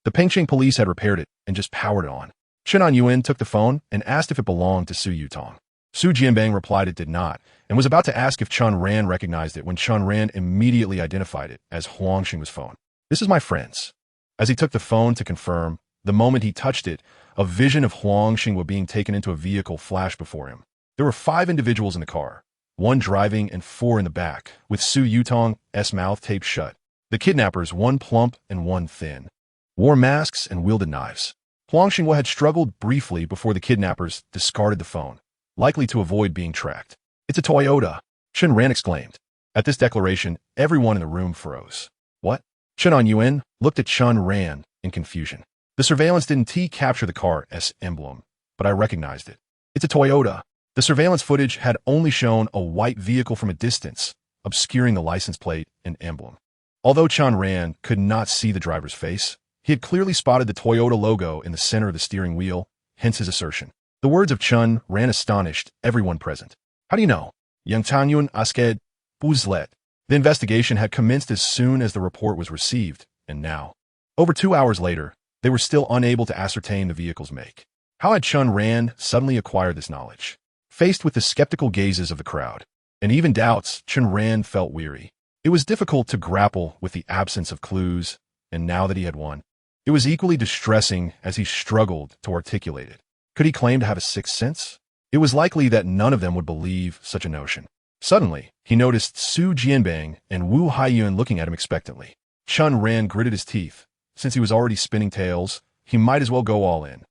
The Pengcheng police had repaired it and just powered it on. Chen Anyuan took the phone and asked if it belonged to Su Yutong. Su Jianbang replied it did not, and was about to ask if Chen Ran recognized it when Chen Ran immediately identified it as Huang Xing's phone. This is my friend's. As he took the phone to confirm, the moment he touched it, a vision of Huang Xing being taken into a vehicle flashed before him. There were 5 individuals in the car, 1 driving and 4 in the back, with Su Yutong's mouth taped shut. The kidnappers, 1 plump and 1 thin, wore masks and wielded knives. Huang Xing had struggled briefly before the kidnappers discarded the phone, likely to avoid being tracked. It's a Toyota, Chen Ran exclaimed. At this declaration, everyone in the room froze. What? Chen Anyuan looked at Chen Ran in confusion. The surveillance didn't capture the car's emblem, but I recognized it. It's a Toyota. The surveillance footage had only shown a white vehicle from a distance, obscuring the license plate and emblem. Although Chen Ran could not see the driver's face, he had clearly spotted the Toyota logo in the center of the steering wheel, hence his assertion. The words of Chen Ran astonished everyone present. How do you know? Yang Tanyun Asked Buzlet. The investigation had commenced as soon as the report was received, and now, over 2 hours later, they were still unable to ascertain the vehicle's make. How had Chen Ran suddenly acquired this knowledge? Faced with the skeptical gazes of the crowd, and even doubts, Chen Ran felt weary. It was difficult to grapple with the absence of clues, and now that he had one, it was equally distressing as he struggled to articulate it. Could he claim to have a sixth sense? It was likely that none of them would believe such a notion. Suddenly, he noticed Su Jianbang and Wu Haiyun looking at him expectantly. Chen Ran gritted his teeth. Since he was already spinning tails, he might as well go all in.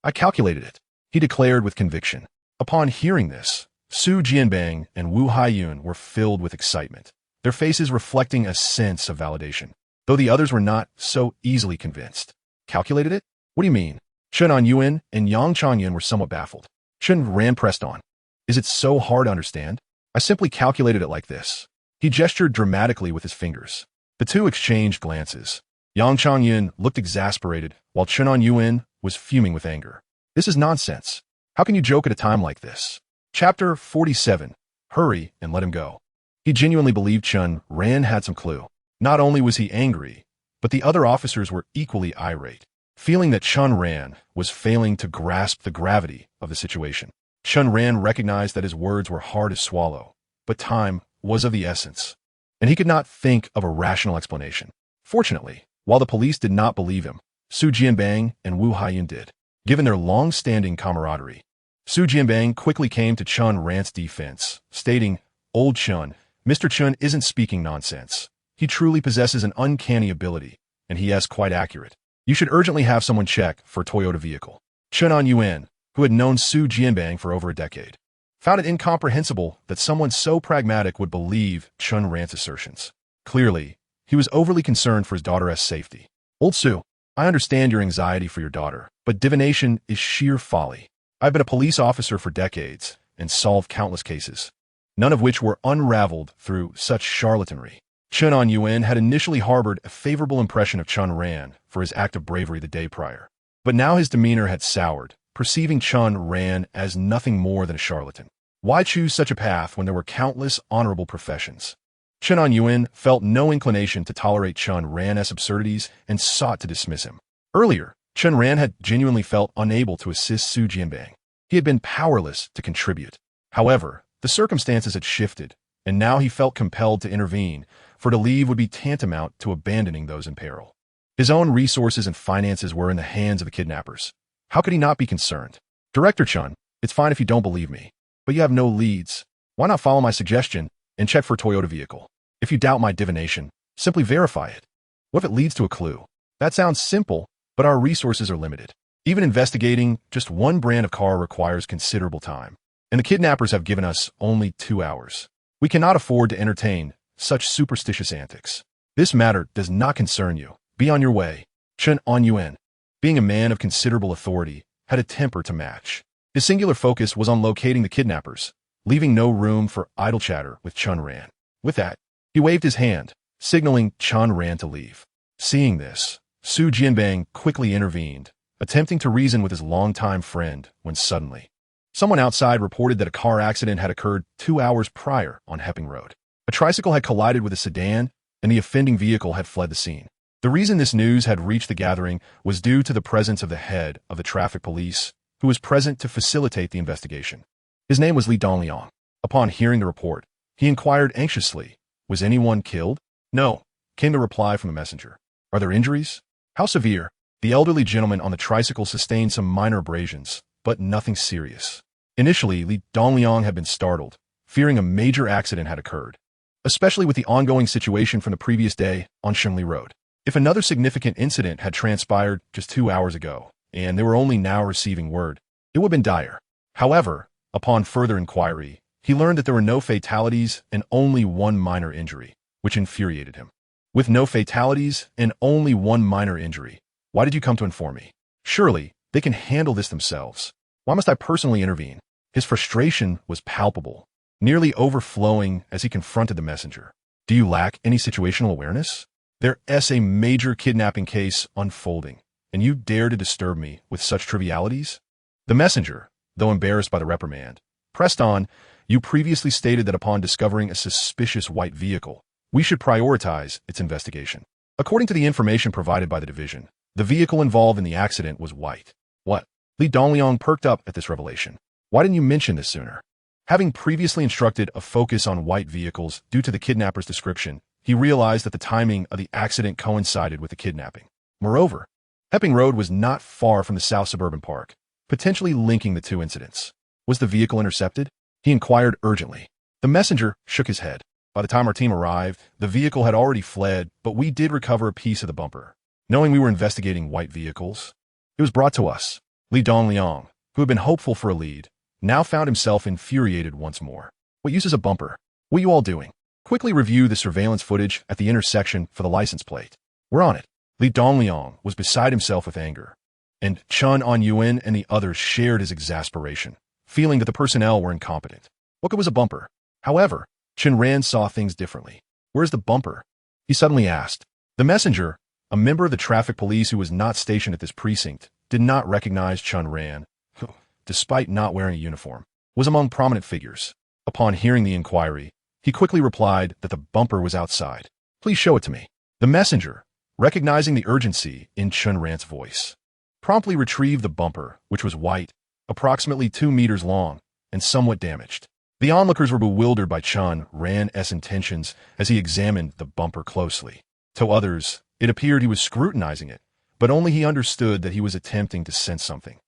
I calculated it, he declared with conviction. Upon hearing this, Su Jianbang and Wu Haiyun were filled with excitement, their faces reflecting a sense of validation, though the others were not so easily convinced. Calculated it? What do you mean? Chen Anyuan and Yang Changyun were somewhat baffled. Chen Ran pressed on. Is it so hard to understand? I simply calculated it like this. He gestured dramatically with his fingers. The two exchanged glances. Yang Changyun looked exasperated, while Chen Anyuan was fuming with anger. This is nonsense. How can you joke at a time like this? Chapter 47. Hurry and let him go. He genuinely believed Chen Ran had some clue. Not only was he angry, but the other officers were equally irate, feeling that Chen Ran was failing to grasp the gravity of the situation. Chen Ran recognized that his words were hard to swallow, but time was of the essence, and he could not think of a rational explanation. Fortunately, while the police did not believe him, Su Jianbang and Wu Haiyun did, given their long-standing camaraderie. Su Jianbang quickly came to Chen Ran's defense, stating, "Old Chen, Mr. Chen isn't speaking nonsense. He truly possesses an uncanny ability, and he is quite accurate. You should urgently have someone check for a Toyota vehicle." Chen Anyuan, who had known Su Jianbang for over a decade, found it incomprehensible that someone so pragmatic would believe Chen Ran's assertions. Clearly, he was overly concerned for his daughter's safety. "Old Su, I understand your anxiety for your daughter, but divination is sheer folly. I've been a police officer for decades and solved countless cases, none of which were unraveled through such charlatanry." Chen Anyuan had initially harbored a favorable impression of Chen Ran for his act of bravery the day prior, but now his demeanor had soured, perceiving Chen Ran as nothing more than a charlatan. Why choose such a path when there were countless honorable professions? Chen Anyuan felt no inclination to tolerate Chen Ran's absurdities and sought to dismiss him. Earlier, Chen Ran had genuinely felt unable to assist Su Jianbang. He had been powerless to contribute. However, the circumstances had shifted, and now he felt compelled to intervene, for to leave would be tantamount to abandoning those in peril. His own resources and finances were in the hands of the kidnappers. How could he not be concerned? "Director Chen, it's fine if you don't believe me, but you have no leads. Why not follow my suggestion and check for a Toyota vehicle? If you doubt my divination, simply verify it. What if it leads to a clue? That sounds simple, but our resources are limited. Even investigating just one brand of car requires considerable time, and the kidnappers have given us only 2 hours. We cannot afford to entertain such superstitious antics. This matter does not concern you. Be on your way." Chen Anyuan, being a man of considerable authority, had a temper to match. His singular focus was on locating the kidnappers, leaving no room for idle chatter with Chen Ran. With that, he waved his hand, signaling Chen Ran to leave. Seeing this, Su Jianbang quickly intervened, attempting to reason with his longtime friend, when suddenly, someone outside reported that a car accident had occurred 2 hours prior on Hepping Road. A tricycle had collided with a sedan, and the offending vehicle had fled the scene. The reason this news had reached the gathering was due to the presence of the head of the traffic police, who was present to facilitate the investigation. His name was Li Dongliang. Upon hearing the report, he inquired anxiously, "Was anyone killed?" "No," came the reply from the messenger. "Are there injuries?" "How severe?" The elderly gentleman on the tricycle sustained some minor abrasions, but nothing serious. Initially, Li Dongliang had been startled, fearing a major accident had occurred, especially with the ongoing situation from the previous day on Shengli Road. If another significant incident had transpired just 2 hours ago, and they were only now receiving word, it would have been dire. However, upon further inquiry, he learned that there were no fatalities and only one minor injury, which infuriated him. "With no fatalities and only one minor injury, why did you come to inform me? Surely, they can handle this themselves. Why must I personally intervene?" His frustration was palpable. nearly overflowing as he confronted the messenger. Do you lack any situational awareness? There's a major kidnapping case unfolding, and you dare to disturb me with such trivialities? The messenger, though embarrassed by the reprimand, pressed on. You previously stated that upon discovering a suspicious white vehicle, we should prioritize its investigation. According to the information provided by the division, the vehicle involved in the accident was white. What? Li Dongliang perked up at this revelation. Why didn't you mention this sooner? Having previously instructed a focus on white vehicles due to the kidnapper's description, he realized that the timing of the accident coincided with the kidnapping. Moreover, Epping Road was not far from the South Suburban Park, potentially linking the two incidents. Was the vehicle intercepted? He inquired urgently. The messenger shook his head. By the time our team arrived, the vehicle had already fled, but we did recover a piece of the bumper. Knowing we were investigating white vehicles, it was brought to us. Li Dongliang, who had been hopeful for a lead, now found himself infuriated once more. What use is a bumper? What are you all doing? Quickly review the surveillance footage at the intersection for the license plate. We're on it. Li Dongliang was beside himself with anger, and Chen Ran and the others shared his exasperation, feeling that the personnel were incompetent. What good was a bumper? However, Chen Ran saw things differently. Where's the bumper? He suddenly asked. The messenger, a member of the traffic police who was not stationed at this precinct, did not recognize Chen Ran, who, despite not wearing a uniform, was among prominent figures. Upon hearing the inquiry, he quickly replied that the bumper was outside. Please show it to me. The messenger, recognizing the urgency in Chen Ran's voice, promptly retrieved the bumper, which was white, approximately 2 meters long, and somewhat damaged. The onlookers were bewildered by Chen Ran's intentions as he examined the bumper closely. To others, it appeared he was scrutinizing it, but only he understood that he was attempting to sense something.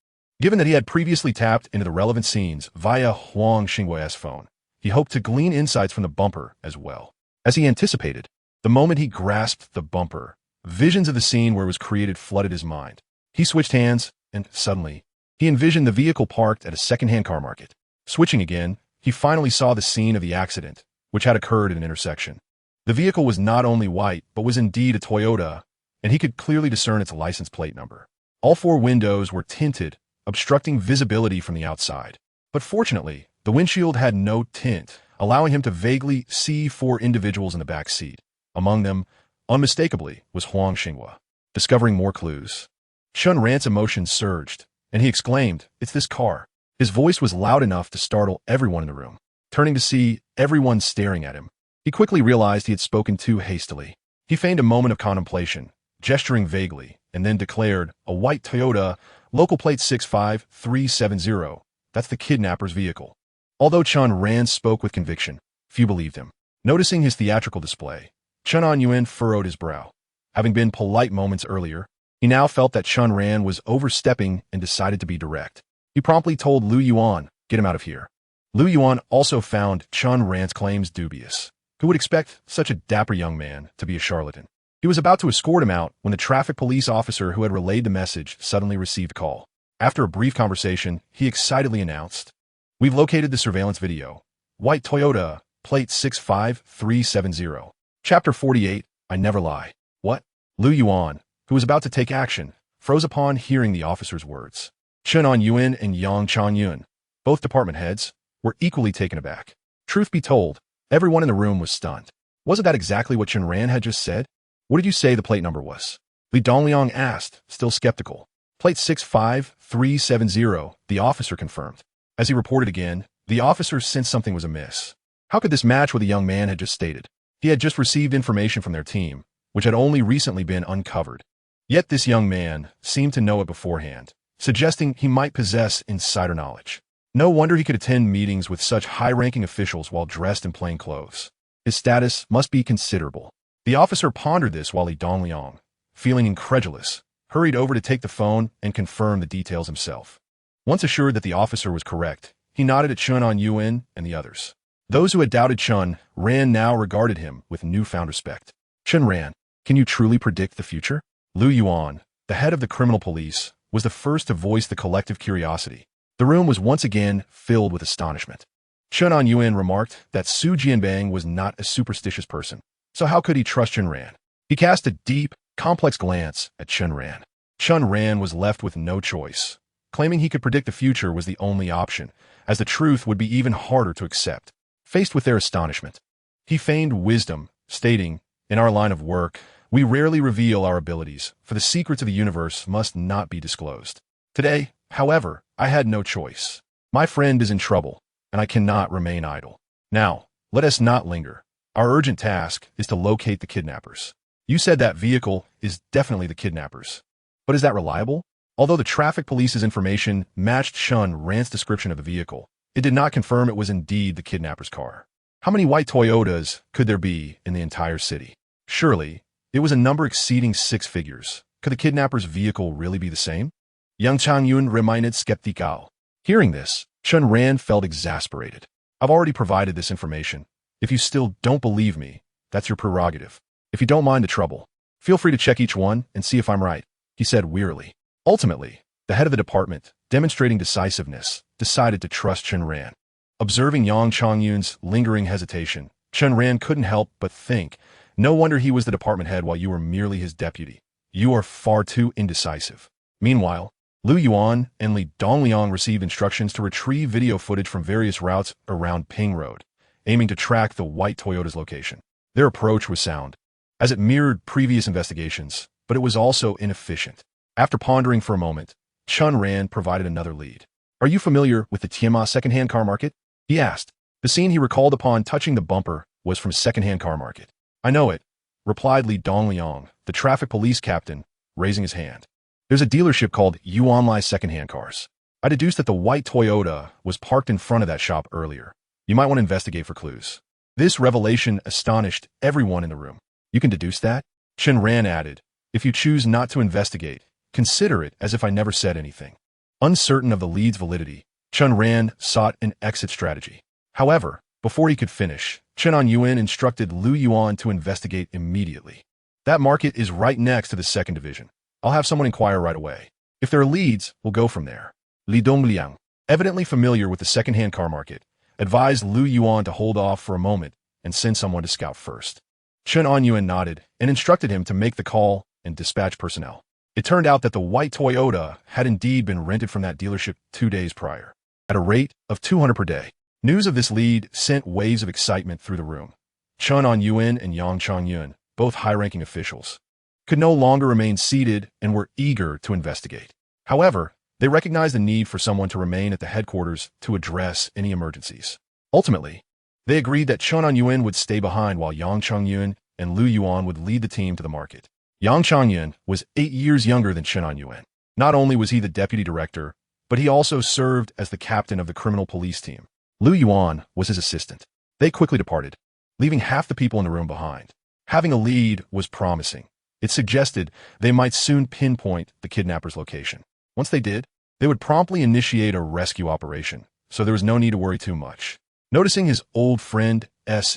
Given that he had previously tapped into the relevant scenes via Huang Xinggui's phone, he hoped to glean insights from the bumper as well. As he anticipated, the moment he grasped the bumper, visions of the scene where it was created flooded his mind. He switched hands, and suddenly, he envisioned the vehicle parked at a second-hand car market. Switching again, he finally saw the scene of the accident, which had occurred at an intersection. The vehicle was not only white, but was indeed a Toyota, and he could clearly discern its license plate number. All 4 windows were tinted, obstructing visibility from the outside. But fortunately, the windshield had no tint, allowing him to vaguely see 4 individuals in the back seat. Among them, unmistakably, was Huang Xinggui. Discovering more clues, Chen Ran's emotions surged, and he exclaimed, "It's this car." His voice was loud enough to startle everyone in the room. Turning to see everyone staring at him, he quickly realized he had spoken too hastily. He feigned a moment of contemplation, gesturing vaguely, and then declared, "A white Toyota, local plate 65370. That's the kidnapper's vehicle." Although Chen Ran spoke with conviction, few believed him. Noticing his theatrical display, Chen Ran furrowed his brow. Having been polite moments earlier, he now felt that Chen Ran was overstepping and decided to be direct. He promptly told Liu Yuan, "Get him out of here." Liu Yuan also found Chen Ran's claims dubious. Who would expect such a dapper young man to be a charlatan? He was about to escort him out when the traffic police officer who had relayed the message suddenly received a call. After a brief conversation, he excitedly announced, "We've located the surveillance video. White Toyota, plate 65370. Chapter 48, I Never Lie." What? Liu Yuan, who was about to take action, froze upon hearing the officer's words. Chen Yuan and Yang Changyun, both department heads, were equally taken aback. Truth be told, everyone in the room was stunned. Wasn't that exactly what Chen Ran had just said? What did you say the plate number was? Li Dongliang asked, still skeptical. Plate 65370, the officer confirmed. As he reported again, the officer sensed something was amiss. How could this match what the young man had just stated? He had just received information from their team, which had only recently been uncovered. Yet this young man seemed to know it beforehand, suggesting he might possess insider knowledge. No wonder he could attend meetings with such high-ranking officials while dressed in plain clothes. His status must be considerable. The officer pondered this while Li Dongliang, feeling incredulous, hurried over to take the phone and confirm the details himself. Once assured that the officer was correct, he nodded at Chen Yuan and the others. Those who had doubted Chen Ran now regarded him with newfound respect. Chen Ran, can you truly predict the future? Liu Yuan, the head of the criminal police, was the first to voice the collective curiosity. The room was once again filled with astonishment. Chen Yuan remarked that Su Jianbang was not a superstitious person, so how could he trust Chen Ran? He cast a deep, complex glance at Chen Ran. Chen Ran was left with no choice. Claiming he could predict the future was the only option, as the truth would be even harder to accept. Faced with their astonishment, he feigned wisdom, stating, "In our line of work, we rarely reveal our abilities, for the secrets of the universe must not be disclosed. Today, however, I had no choice. My friend is in trouble, and I cannot remain idle. Now, let us not linger. Our urgent task is to locate the kidnappers. You said that vehicle is definitely the kidnappers. But is that reliable?" Although the traffic police's information matched Chen Ran's description of the vehicle, it did not confirm it was indeed the kidnapper's car. How many white Toyotas could there be in the entire city? Surely, it was a number exceeding 6 figures. Could the kidnapper's vehicle really be the same? Yang Changyun remained skeptical. Hearing this, Chen Ran felt exasperated. "I've already provided this information. If you still don't believe me, that's your prerogative. If you don't mind the trouble, feel free to check each one and see if I'm right," he said wearily. Ultimately, the head of the department, demonstrating decisiveness, decided to trust Chen Ran. Observing Yang Changyun's lingering hesitation, Chen Ran couldn't help but think, "No wonder he was the department head while you were merely his deputy. You are far too indecisive." Meanwhile, Lu Yuan and Li Dongliang received instructions to retrieve video footage from various routes around Ping Road, aiming to track the white Toyota's location. Their approach was sound, as it mirrored previous investigations, but it was also inefficient. After pondering for a moment, Chen Ran provided another lead. "Are you familiar with the Tianma second-hand car market?" he asked. The scene he recalled upon touching the bumper was from second-hand car market. "I know it," replied Li Dongliang, the traffic police captain, raising his hand. "There's a dealership called Yuanlai Secondhand Cars. I deduced that the white Toyota was parked in front of that shop earlier. You might want to investigate for clues." This revelation astonished everyone in the room. "You can deduce that?" Chen Ran added. "If you choose not to investigate, consider it as if I never said anything." Uncertain of the lead's validity, Chen Ran sought an exit strategy. However, before he could finish, Chen Yuan instructed Lu Yuan to investigate immediately. "That market is right next to the second division. I'll have someone inquire right away. If there are leads, we'll go from there." Li Dongliang, evidently familiar with the second-hand car market, advised Lu Yuan to hold off for a moment and send someone to scout first. Chen Yuan nodded and instructed him to make the call and dispatch personnel. It turned out that the white Toyota had indeed been rented from that dealership 2 days prior, at a rate of 200 per day. News of this lead sent waves of excitement through the room. Chen Yuan and Yang Changyun, both high-ranking officials, could no longer remain seated and were eager to investigate. However, they recognized the need for someone to remain at the headquarters to address any emergencies. Ultimately, they agreed that Chen Yuan would stay behind while Yang Changyun and Lu Yuan would lead the team to the market. Yang Changyun was 8 years younger than Chen Yuan. Not only was he the deputy director, but he also served as the captain of the criminal police team. Lu Yuan was his assistant. They quickly departed, leaving half the people in the room behind. Having a lead was promising. It suggested they might soon pinpoint the kidnapper's location. Once they did, they would promptly initiate a rescue operation, so there was no need to worry too much. Noticing his old friend's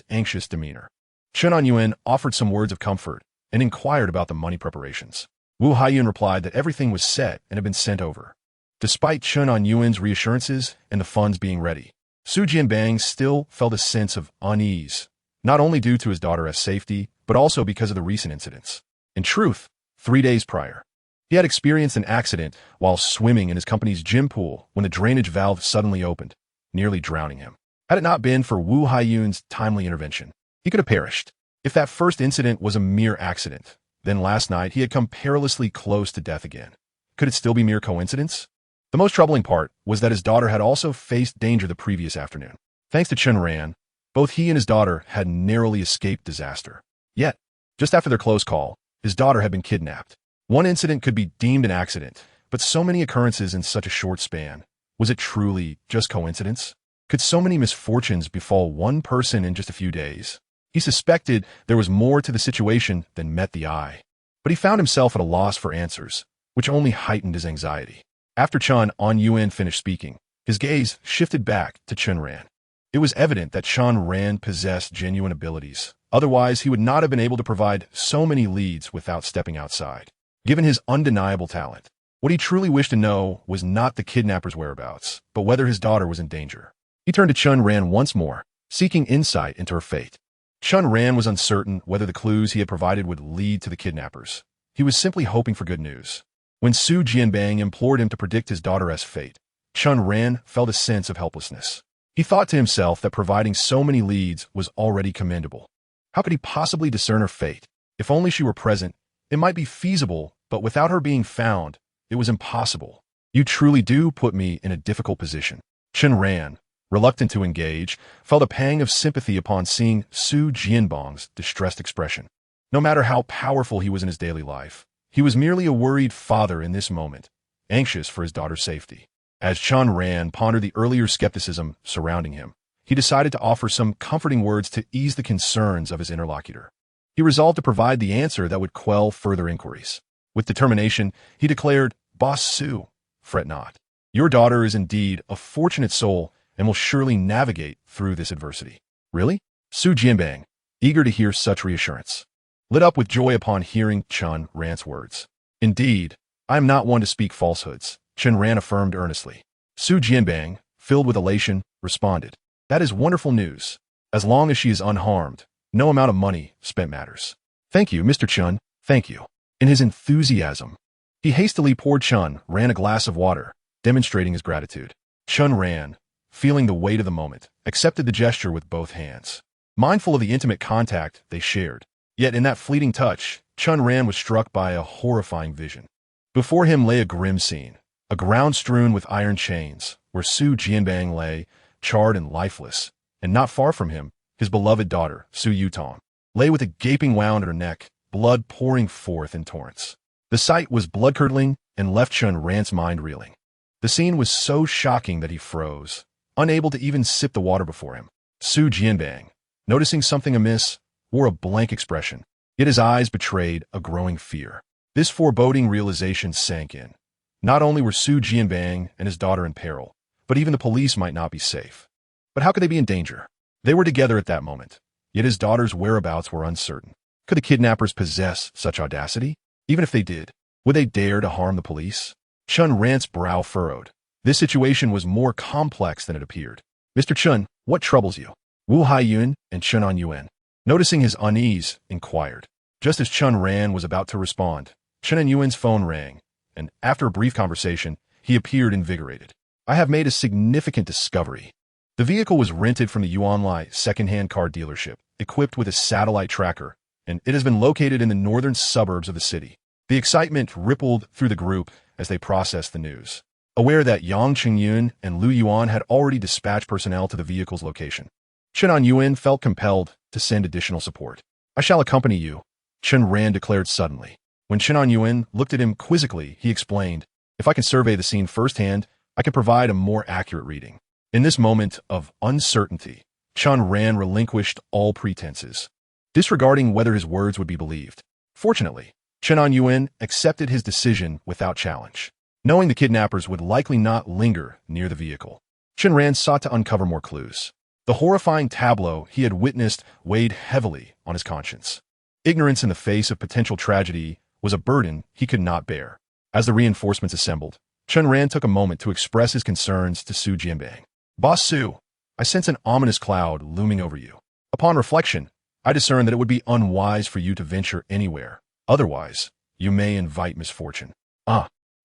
anxious demeanor, Chen Yuan offered some words of comfort and inquired about the money preparations. Wu Haiyun replied that everything was set and had been sent over. Despite Chen Yuan's reassurances and the funds being ready, Su Jianbang still felt a sense of unease, not only due to his daughter's safety, but also because of the recent incidents. In truth, 3 days prior, he had experienced an accident while swimming in his company's gym pool when the drainage valve suddenly opened, nearly drowning him. Had it not been for Wu Haiyun's timely intervention, he could have perished. If that first incident was a mere accident, then last night he had come perilously close to death again. Could it still be mere coincidence? The most troubling part was that his daughter had also faced danger the previous afternoon. Thanks to Chen Ran, both he and his daughter had narrowly escaped disaster. Yet, just after their close call, his daughter had been kidnapped. One incident could be deemed an accident, but so many occurrences in such a short span. Was it truly just coincidence? Could so many misfortunes befall one person in just a few days? He suspected there was more to the situation than met the eye, but he found himself at a loss for answers, which only heightened his anxiety. After Chen Yuan finished speaking, his gaze shifted back to Chen Ran. It was evident that Chen Ran possessed genuine abilities. Otherwise, he would not have been able to provide so many leads without stepping outside. Given his undeniable talent, what he truly wished to know was not the kidnapper's whereabouts, but whether his daughter was in danger. He turned to Chen Ran once more, seeking insight into her fate. Chen Ran was uncertain whether the clues he had provided would lead to the kidnappers. He was simply hoping for good news. When Su Jianbang implored him to predict his daughter's fate, Chen Ran felt a sense of helplessness. He thought to himself that providing so many leads was already commendable. How could he possibly discern her fate? If only she were present, it might be feasible, but without her being found, it was impossible. You truly do put me in a difficult position. Chen Ran, reluctant to engage, felt a pang of sympathy upon seeing Su Jianbong's distressed expression. No matter how powerful he was in his daily life, he was merely a worried father in this moment, anxious for his daughter's safety. As Chen Ran pondered the earlier skepticism surrounding him, he decided to offer some comforting words to ease the concerns of his interlocutor. He resolved to provide the answer that would quell further inquiries. With determination, he declared, "Boss Su, fret not. Your daughter is indeed a fortunate soul and will surely navigate through this adversity." Really? Su Jianbang, eager to hear such reassurance, lit up with joy upon hearing Chen Ran's words. "Indeed, I am not one to speak falsehoods," Chen Ran affirmed earnestly. Su Jianbang, filled with elation, responded, "That is wonderful news. As long as she is unharmed, no amount of money spent matters." "Thank you, Mr. Chen, thank you." In his enthusiasm, he hastily poured Chen Ran a glass of water, demonstrating his gratitude. Chen Ran, feeling the weight of the moment, accepted the gesture with both hands, mindful of the intimate contact they shared. Yet in that fleeting touch, Chen Ran was struck by a horrifying vision. Before him lay a grim scene, a ground strewn with iron chains, where Su Jianbang lay, charred and lifeless, and not far from him, his beloved daughter, Su Yutong, lay with a gaping wound at her neck, blood pouring forth in torrents. The sight was blood-curdling and left Chen Ran's mind reeling. The scene was so shocking that he froze, unable to even sip the water before him. Su Jianbang, noticing something amiss, wore a blank expression, yet his eyes betrayed a growing fear. This foreboding realization sank in. Not only were Su Jianbang and his daughter in peril, but even the police might not be safe. But how could they be in danger? They were together at that moment, yet his daughter's whereabouts were uncertain. Could the kidnappers possess such audacity? Even if they did, would they dare to harm the police? Chen Ran's brow furrowed. This situation was more complex than it appeared. "Mr. Chen, what troubles you?" Wu Haiyun and Chen Anyuan, noticing his unease, inquired. Just as Chen Ran was about to respond, Chen Anyuan's phone rang, and after a brief conversation, he appeared invigorated. "I have made a significant discovery." The vehicle was rented from the Yuanlai second-hand car dealership, equipped with a satellite tracker, and it has been located in the northern suburbs of the city. The excitement rippled through the group as they processed the news, aware that Yang Qingyun and Lu Yuan had already dispatched personnel to the vehicle's location. Chen Anyuan felt compelled to send additional support. "I shall accompany you," Chen Ran declared suddenly. When Chen Anyuan looked at him quizzically, he explained, "If I can survey the scene firsthand, I can provide a more accurate reading." In this moment of uncertainty, Chen Ran relinquished all pretenses, disregarding whether his words would be believed. Fortunately, Chen Anyuan accepted his decision without challenge, knowing the kidnappers would likely not linger near the vehicle. Chen Ran sought to uncover more clues. The horrifying tableau he had witnessed weighed heavily on his conscience. Ignorance in the face of potential tragedy was a burden he could not bear. As the reinforcements assembled, Chen Ran took a moment to express his concerns to Su Jianbang. "Boss Su, I sense an ominous cloud looming over you. Upon reflection, I discern that it would be unwise for you to venture anywhere. Otherwise, you may invite misfortune."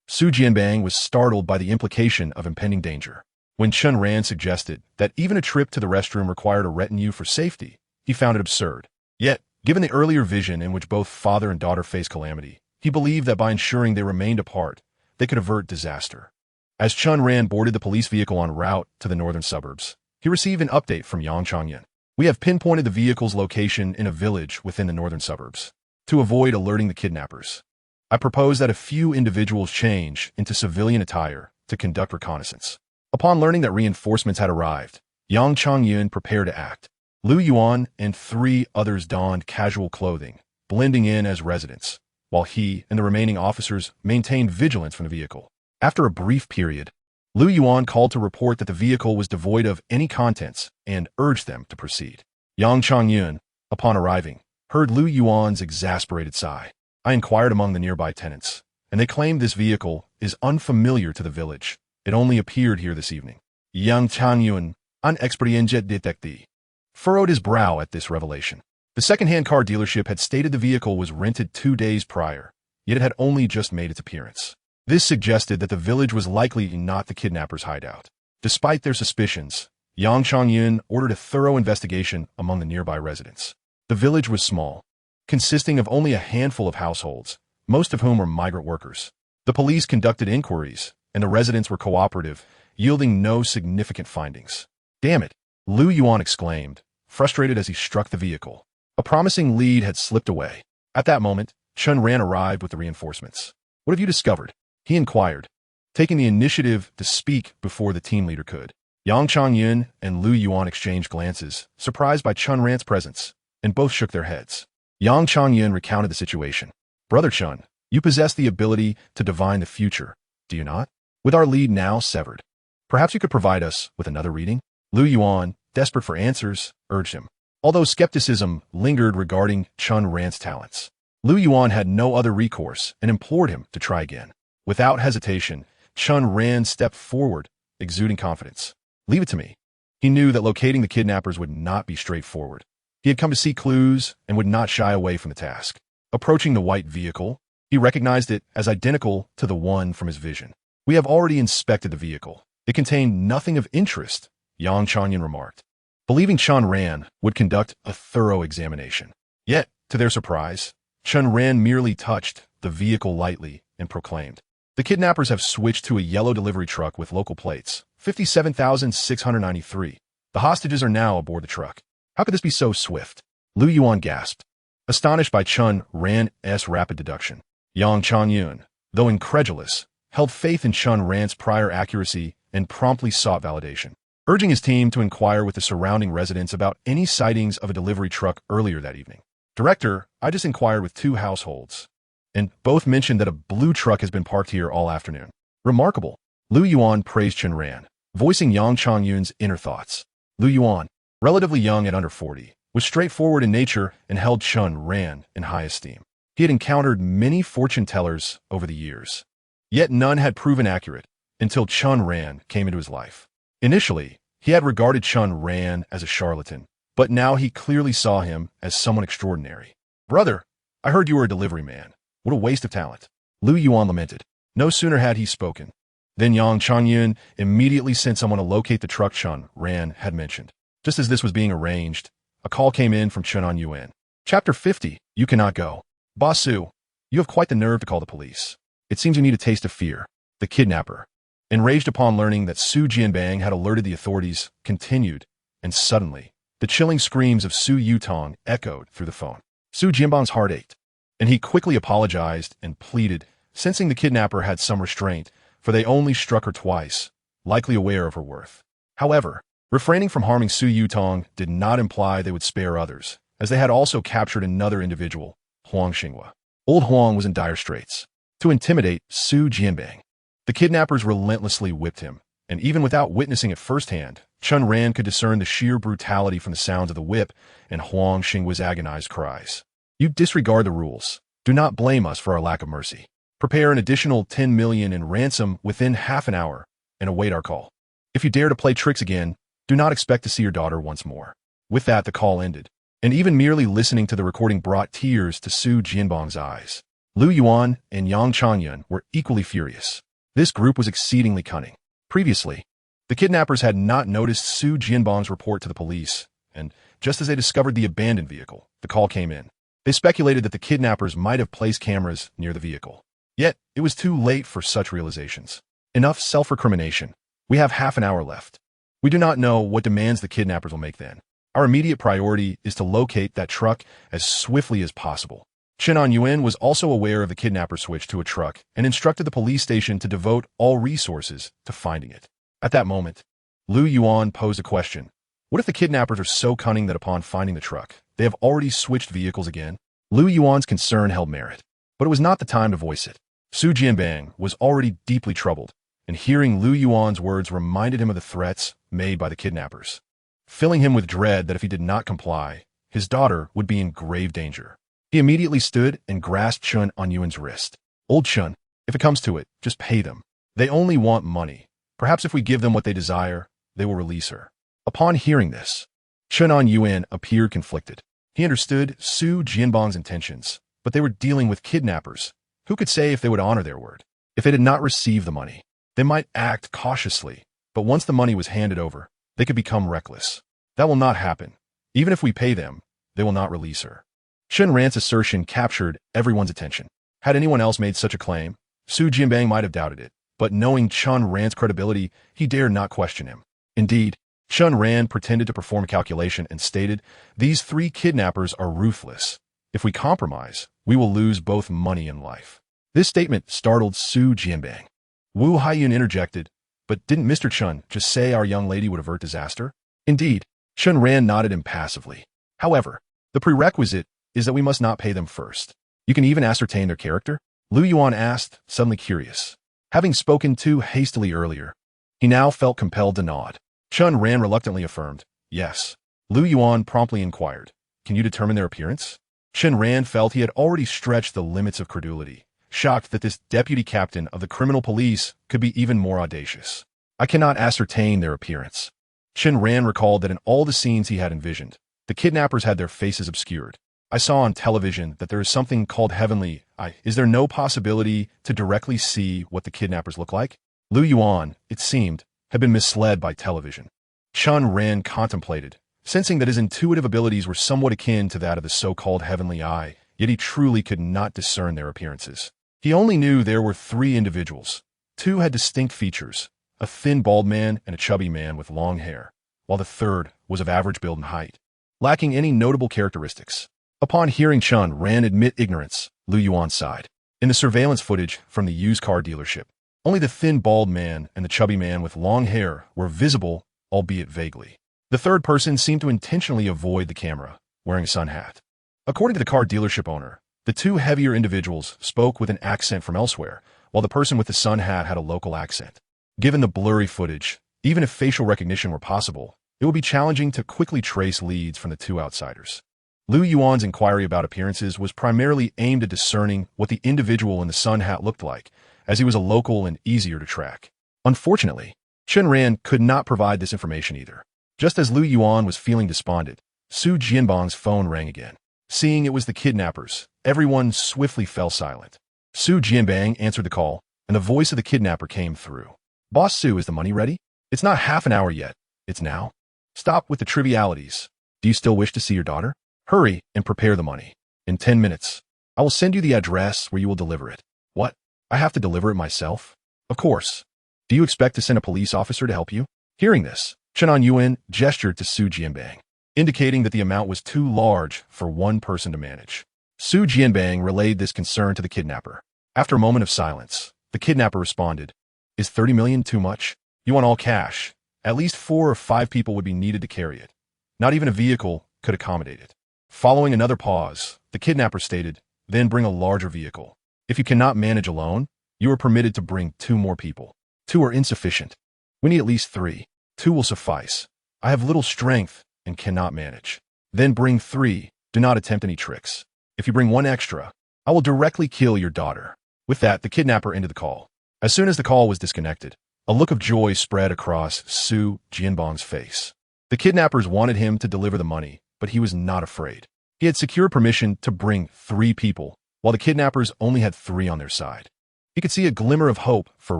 Su Jianbang was startled by the implication of impending danger. When Chen Ran suggested that even a trip to the restroom required a retinue for safety, he found it absurd. Yet, given the earlier vision in which both father and daughter faced calamity, he believed that by ensuring they remained apart, they could avert disaster. As Chen Ran boarded the police vehicle en route to the northern suburbs, he received an update from Yang Changyan. "We have pinpointed the vehicle's location in a village within the northern suburbs. To avoid alerting the kidnappers, I propose that a few individuals change into civilian attire to conduct reconnaissance." Upon learning that reinforcements had arrived, Yang Changyun prepared to act. Lu Yuan and 3 others donned casual clothing, blending in as residents, while he and the remaining officers maintained vigilance from the vehicle. After a brief period, Lu Yuan called to report that the vehicle was devoid of any contents and urged them to proceed. Yang Changyun, upon arriving, heard Lu Yuan's exasperated sigh. "I inquired among the nearby tenants, and they claimed this vehicle is unfamiliar to the village. It only appeared here this evening." Yang Changyun, an experiencia detective, furrowed his brow at this revelation. The second-hand car dealership had stated the vehicle was rented 2 days prior, yet it had only just made its appearance. This suggested that the village was likely not the kidnappers' hideout. Despite their suspicions, Yang Changyun ordered a thorough investigation among the nearby residents. The village was small, consisting of only a handful of households, most of whom were migrant workers. The police conducted inquiries, and the residents were cooperative, yielding no significant findings. "Damn it," Lu Yuan exclaimed, frustrated as he struck the vehicle. A promising lead had slipped away. At that moment, Chen Ran arrived with the reinforcements. "What have you discovered?" he inquired, taking the initiative to speak before the team leader could. Yang Changyun and Lu Yuan exchanged glances, surprised by Chen Ran's presence, and both shook their heads. Yang Changyun recounted the situation. "Brother Chen, you possess the ability to divine the future, do you not? With our lead now severed, perhaps you could provide us with another reading?" Lu Yuan, desperate for answers, urged him. Although skepticism lingered regarding Chen Ran's talents, Lu Yuan had no other recourse and implored him to try again. Without hesitation, Chen Ran stepped forward, exuding confidence. "Leave it to me." He knew that locating the kidnappers would not be straightforward. He had come to see clues and would not shy away from the task. Approaching the white vehicle, he recognized it as identical to the one from his vision. "We have already inspected the vehicle. It contained nothing of interest," Yang Changyun remarked, believing Chen Ran would conduct a thorough examination. Yet, to their surprise, Chen Ran merely touched the vehicle lightly and proclaimed, "The kidnappers have switched to a yellow delivery truck with local plates, 57,693. The hostages are now aboard the truck." "How could this be so swift?" Lu Yuan gasped, astonished by Chen Ran's rapid deduction. Yang Changyun, though incredulous, held faith in Chen Ran's prior accuracy and promptly sought validation, urging his team to inquire with the surrounding residents about any sightings of a delivery truck earlier that evening. "Director, I just inquired with 2 households, and both mentioned that a blue truck has been parked here all afternoon." "Remarkable." Lu Yuan praised Chen Ran, voicing Yang Changyun's inner thoughts. Lu Yuan, relatively young at under 40, was straightforward in nature and held Chen Ran in high esteem. He had encountered many fortune tellers over the years, yet none had proven accurate until Chen Ran came into his life. Initially, he had regarded Chen Ran as a charlatan, but now he clearly saw him as someone extraordinary. "Brother, I heard you were a delivery man. What a waste of talent." Lu Yuan lamented. No sooner had he spoken than Yang Changyun immediately sent someone to locate the truck Chen Ran had mentioned. Just as this was being arranged, a call came in from Chen Yuan. "Chapter 50, you cannot go. Boss Su, you have quite the nerve to call the police. It seems you need a taste of fear." The kidnapper, enraged upon learning that Su Jianbang had alerted the authorities, continued, and suddenly, the chilling screams of Su Yutong echoed through the phone. Su Jianbang's heart ached, and he quickly apologized and pleaded, sensing the kidnapper had some restraint, for they only struck her twice, likely aware of her worth. However, refraining from harming Su Yutong did not imply they would spare others, as they had also captured another individual, Huang Xinghua. Old Huang was in dire straits. To intimidate Su Jianbang, the kidnappers relentlessly whipped him, and even without witnessing it firsthand, Chen Ran could discern the sheer brutality from the sounds of the whip and Huang Xinghua's agonized cries. "You disregard the rules. Do not blame us for our lack of mercy. Prepare an additional 10 million in ransom within half an hour and await our call. If you dare to play tricks again, do not expect to see your daughter once more." With that, the call ended, and even merely listening to the recording brought tears to Su Jianbang's eyes. Lu Yuan and Yang Changyun were equally furious. This group was exceedingly cunning. Previously, the kidnappers had not noticed Su Jianbang's report to the police, and just as they discovered the abandoned vehicle, the call came in. They speculated that the kidnappers might have placed cameras near the vehicle. Yet, it was too late for such realizations. Enough self-recrimination. We have half an hour left. We do not know what demands the kidnappers will make then. Our immediate priority is to locate that truck as swiftly as possible. Chen Yuan was also aware of the kidnapper switch to a truck and instructed the police station to devote all resources to finding it. At that moment, Lu Yuan posed a question. What if the kidnappers are so cunning that upon finding the truck, they have already switched vehicles again? Lu Yuan's concern held merit, but it was not the time to voice it. Su Jianbang was already deeply troubled, and hearing Lu Yuan's words reminded him of the threats made by the kidnappers, filling him with dread that if he did not comply, his daughter would be in grave danger. He immediately stood and grasped Chen Yuan's wrist. "Old Chen, if it comes to it, just pay them. They only want money. Perhaps if we give them what they desire, they will release her." Upon hearing this, Chen Yuan appeared conflicted. He understood Su Jianbang's intentions, but they were dealing with kidnappers. Who could say if they would honor their word? If they did not receive the money, they might act cautiously, but once the money was handed over, they could become reckless. That will not happen. Even if we pay them, they will not release her. Chen Ran's assertion captured everyone's attention. Had anyone else made such a claim, Su Jianbang might have doubted it, but knowing Chen Ran's credibility, he dared not question him. Indeed, Chen Ran pretended to perform a calculation and stated, "These 3 kidnappers are ruthless. If we compromise, we will lose both money and life." This statement startled Su Jianbang. Wu Haiyun interjected, "But didn't Mr. Chen just say our young lady would avert disaster?" Indeed, Chen Ran nodded impassively. "However, the prerequisite is that we must not pay them first. You can even ascertain their character?" Lu Yuan asked, suddenly curious. Having spoken too hastily earlier, he now felt compelled to nod. Chen Ran reluctantly affirmed, "Yes." Lu Yuan promptly inquired, "Can you determine their appearance?" Chen Ran felt he had already stretched the limits of credulity, shocked that this deputy captain of the criminal police could be even more audacious. "I cannot ascertain their appearance." Chen Ran recalled that in all the scenes he had envisioned, the kidnappers had their faces obscured. "I saw on television that there is something called heavenly eye. Is there no possibility to directly see what the kidnappers look like?" Lu Yuan, it seemed, had been misled by television. Chen Ran contemplated, sensing that his intuitive abilities were somewhat akin to that of the so-called heavenly eye, yet he truly could not discern their appearances. He only knew there were 3 individuals. 2 had distinct features, a thin bald man and a chubby man with long hair, while the third was of average build and height, lacking any notable characteristics. Upon hearing Chen Ran admit ignorance, Lu Yuan sighed. In the surveillance footage from the used car dealership, only the thin bald man and the chubby man with long hair were visible, albeit vaguely. The third person seemed to intentionally avoid the camera, wearing a sun hat. According to the car dealership owner, the 2 heavier individuals spoke with an accent from elsewhere, while the person with the sun hat had a local accent. Given the blurry footage, even if facial recognition were possible, it would be challenging to quickly trace leads from the 2 outsiders. Lu Yuan's inquiry about appearances was primarily aimed at discerning what the individual in the sun hat looked like, as he was a local and easier to track. Unfortunately, Chen Ran could not provide this information either. Just as Lu Yuan was feeling despondent, Su Jianbang's phone rang again. Seeing it was the kidnappers, everyone swiftly fell silent. Su Jianbang answered the call, and the voice of the kidnapper came through. "Boss Su, is the money ready? It's not half an hour yet. It's now. Stop with the trivialities. Do you still wish to see your daughter? Hurry and prepare the money. In 10 minutes, I will send you the address where you will deliver it." "What? I have to deliver it myself?" "Of course. Do you expect to send a police officer to help you?" Hearing this, Chen Yuan gestured to Su Jianbang, indicating that the amount was too large for one person to manage. Su Jianbang relayed this concern to the kidnapper. After a moment of silence, the kidnapper responded, "Is 30 million too much? You want all cash. At least 4 or 5 people would be needed to carry it. Not even a vehicle could accommodate it." Following another pause, the kidnapper stated, "Then bring a larger vehicle. If you cannot manage alone, you are permitted to bring 2 more people. 2 are insufficient. We need at least 3. 2 will suffice. I have little strength and cannot manage." "Then bring 3. Do not attempt any tricks. If you bring 1 extra, I will directly kill your daughter." With that, the kidnapper ended the call. As soon as the call was disconnected, a look of joy spread across Su Jianbang's face. The kidnappers wanted him to deliver the money, but he was not afraid. He had secured permission to bring 3 people, while the kidnappers only had 3 on their side. He could see a glimmer of hope for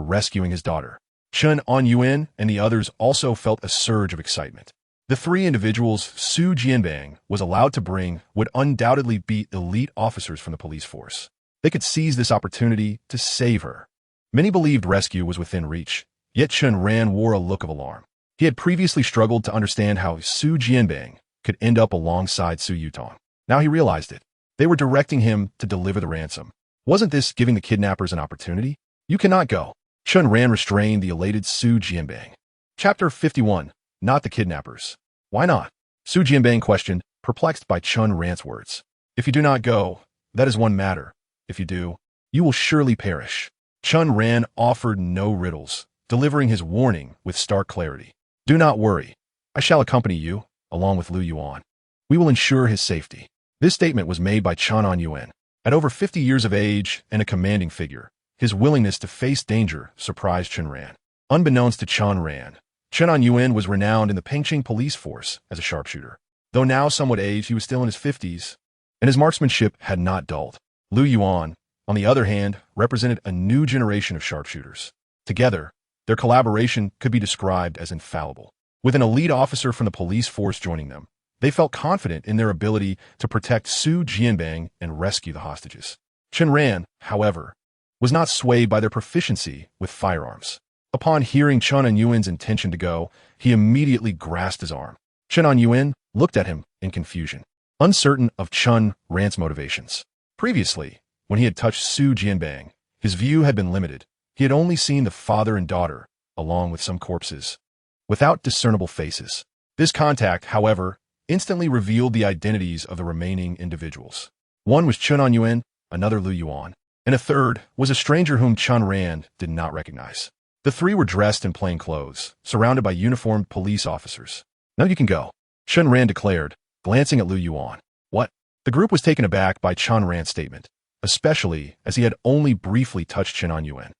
rescuing his daughter. Chen Yuan and the others also felt a surge of excitement. The 3 individuals Su Jianbang was allowed to bring would undoubtedly be elite officers from the police force. They could seize this opportunity to save her. Many believed rescue was within reach, yet Chen Ran wore a look of alarm. He had previously struggled to understand how Su Jianbang could end up alongside Su Yutong. Now he realized it. They were directing him to deliver the ransom. Wasn't this giving the kidnappers an opportunity? "You cannot go." Chen Ran restrained the elated Su Jianbang. Chapter 51. Not the kidnappers. "Why not?" Su Jianbang questioned, perplexed by Chen Ran's words. "If you do not go, that is one matter. If you do, you will surely perish." Chen Ran offered no riddles, delivering his warning with stark clarity. "Do not worry. I shall accompany you, along with Lu Yuan. We will ensure his safety." This statement was made by Chen Yuan. At over 50 years of age and a commanding figure, his willingness to face danger surprised Chen Ran. Unbeknownst to Chen Ran, Chen Yuan was renowned in the Pengqing police force as a sharpshooter. Though now somewhat aged, he was still in his 50s, and his marksmanship had not dulled. Lu Yuan, on the other hand, represented a new generation of sharpshooters. Together, their collaboration could be described as infallible. With an elite officer from the police force joining them, they felt confident in their ability to protect Su Jianbang and rescue the hostages. Chen Ran, however, was not swayed by their proficiency with firearms. Upon hearing Chen Anyuan's intention to go, he immediately grasped his arm. Chen Anyuan looked at him in confusion, uncertain of Chen Ran's motivations. Previously, when he had touched Su Jianbang, his view had been limited. He had only seen the father and daughter, along with some corpses, without discernible faces. This contact, however, instantly revealed the identities of the remaining individuals. One was Chen Anyuan, another Lu Yuan, and a third was a stranger whom Chen Ran did not recognize. The three were dressed in plain clothes, surrounded by uniformed police officers. "Now you can go," Chen Ran declared, glancing at Lu Yuan. "What?" The group was taken aback by Chen Ran's statement, especially as he had only briefly touched Chen Anyuan.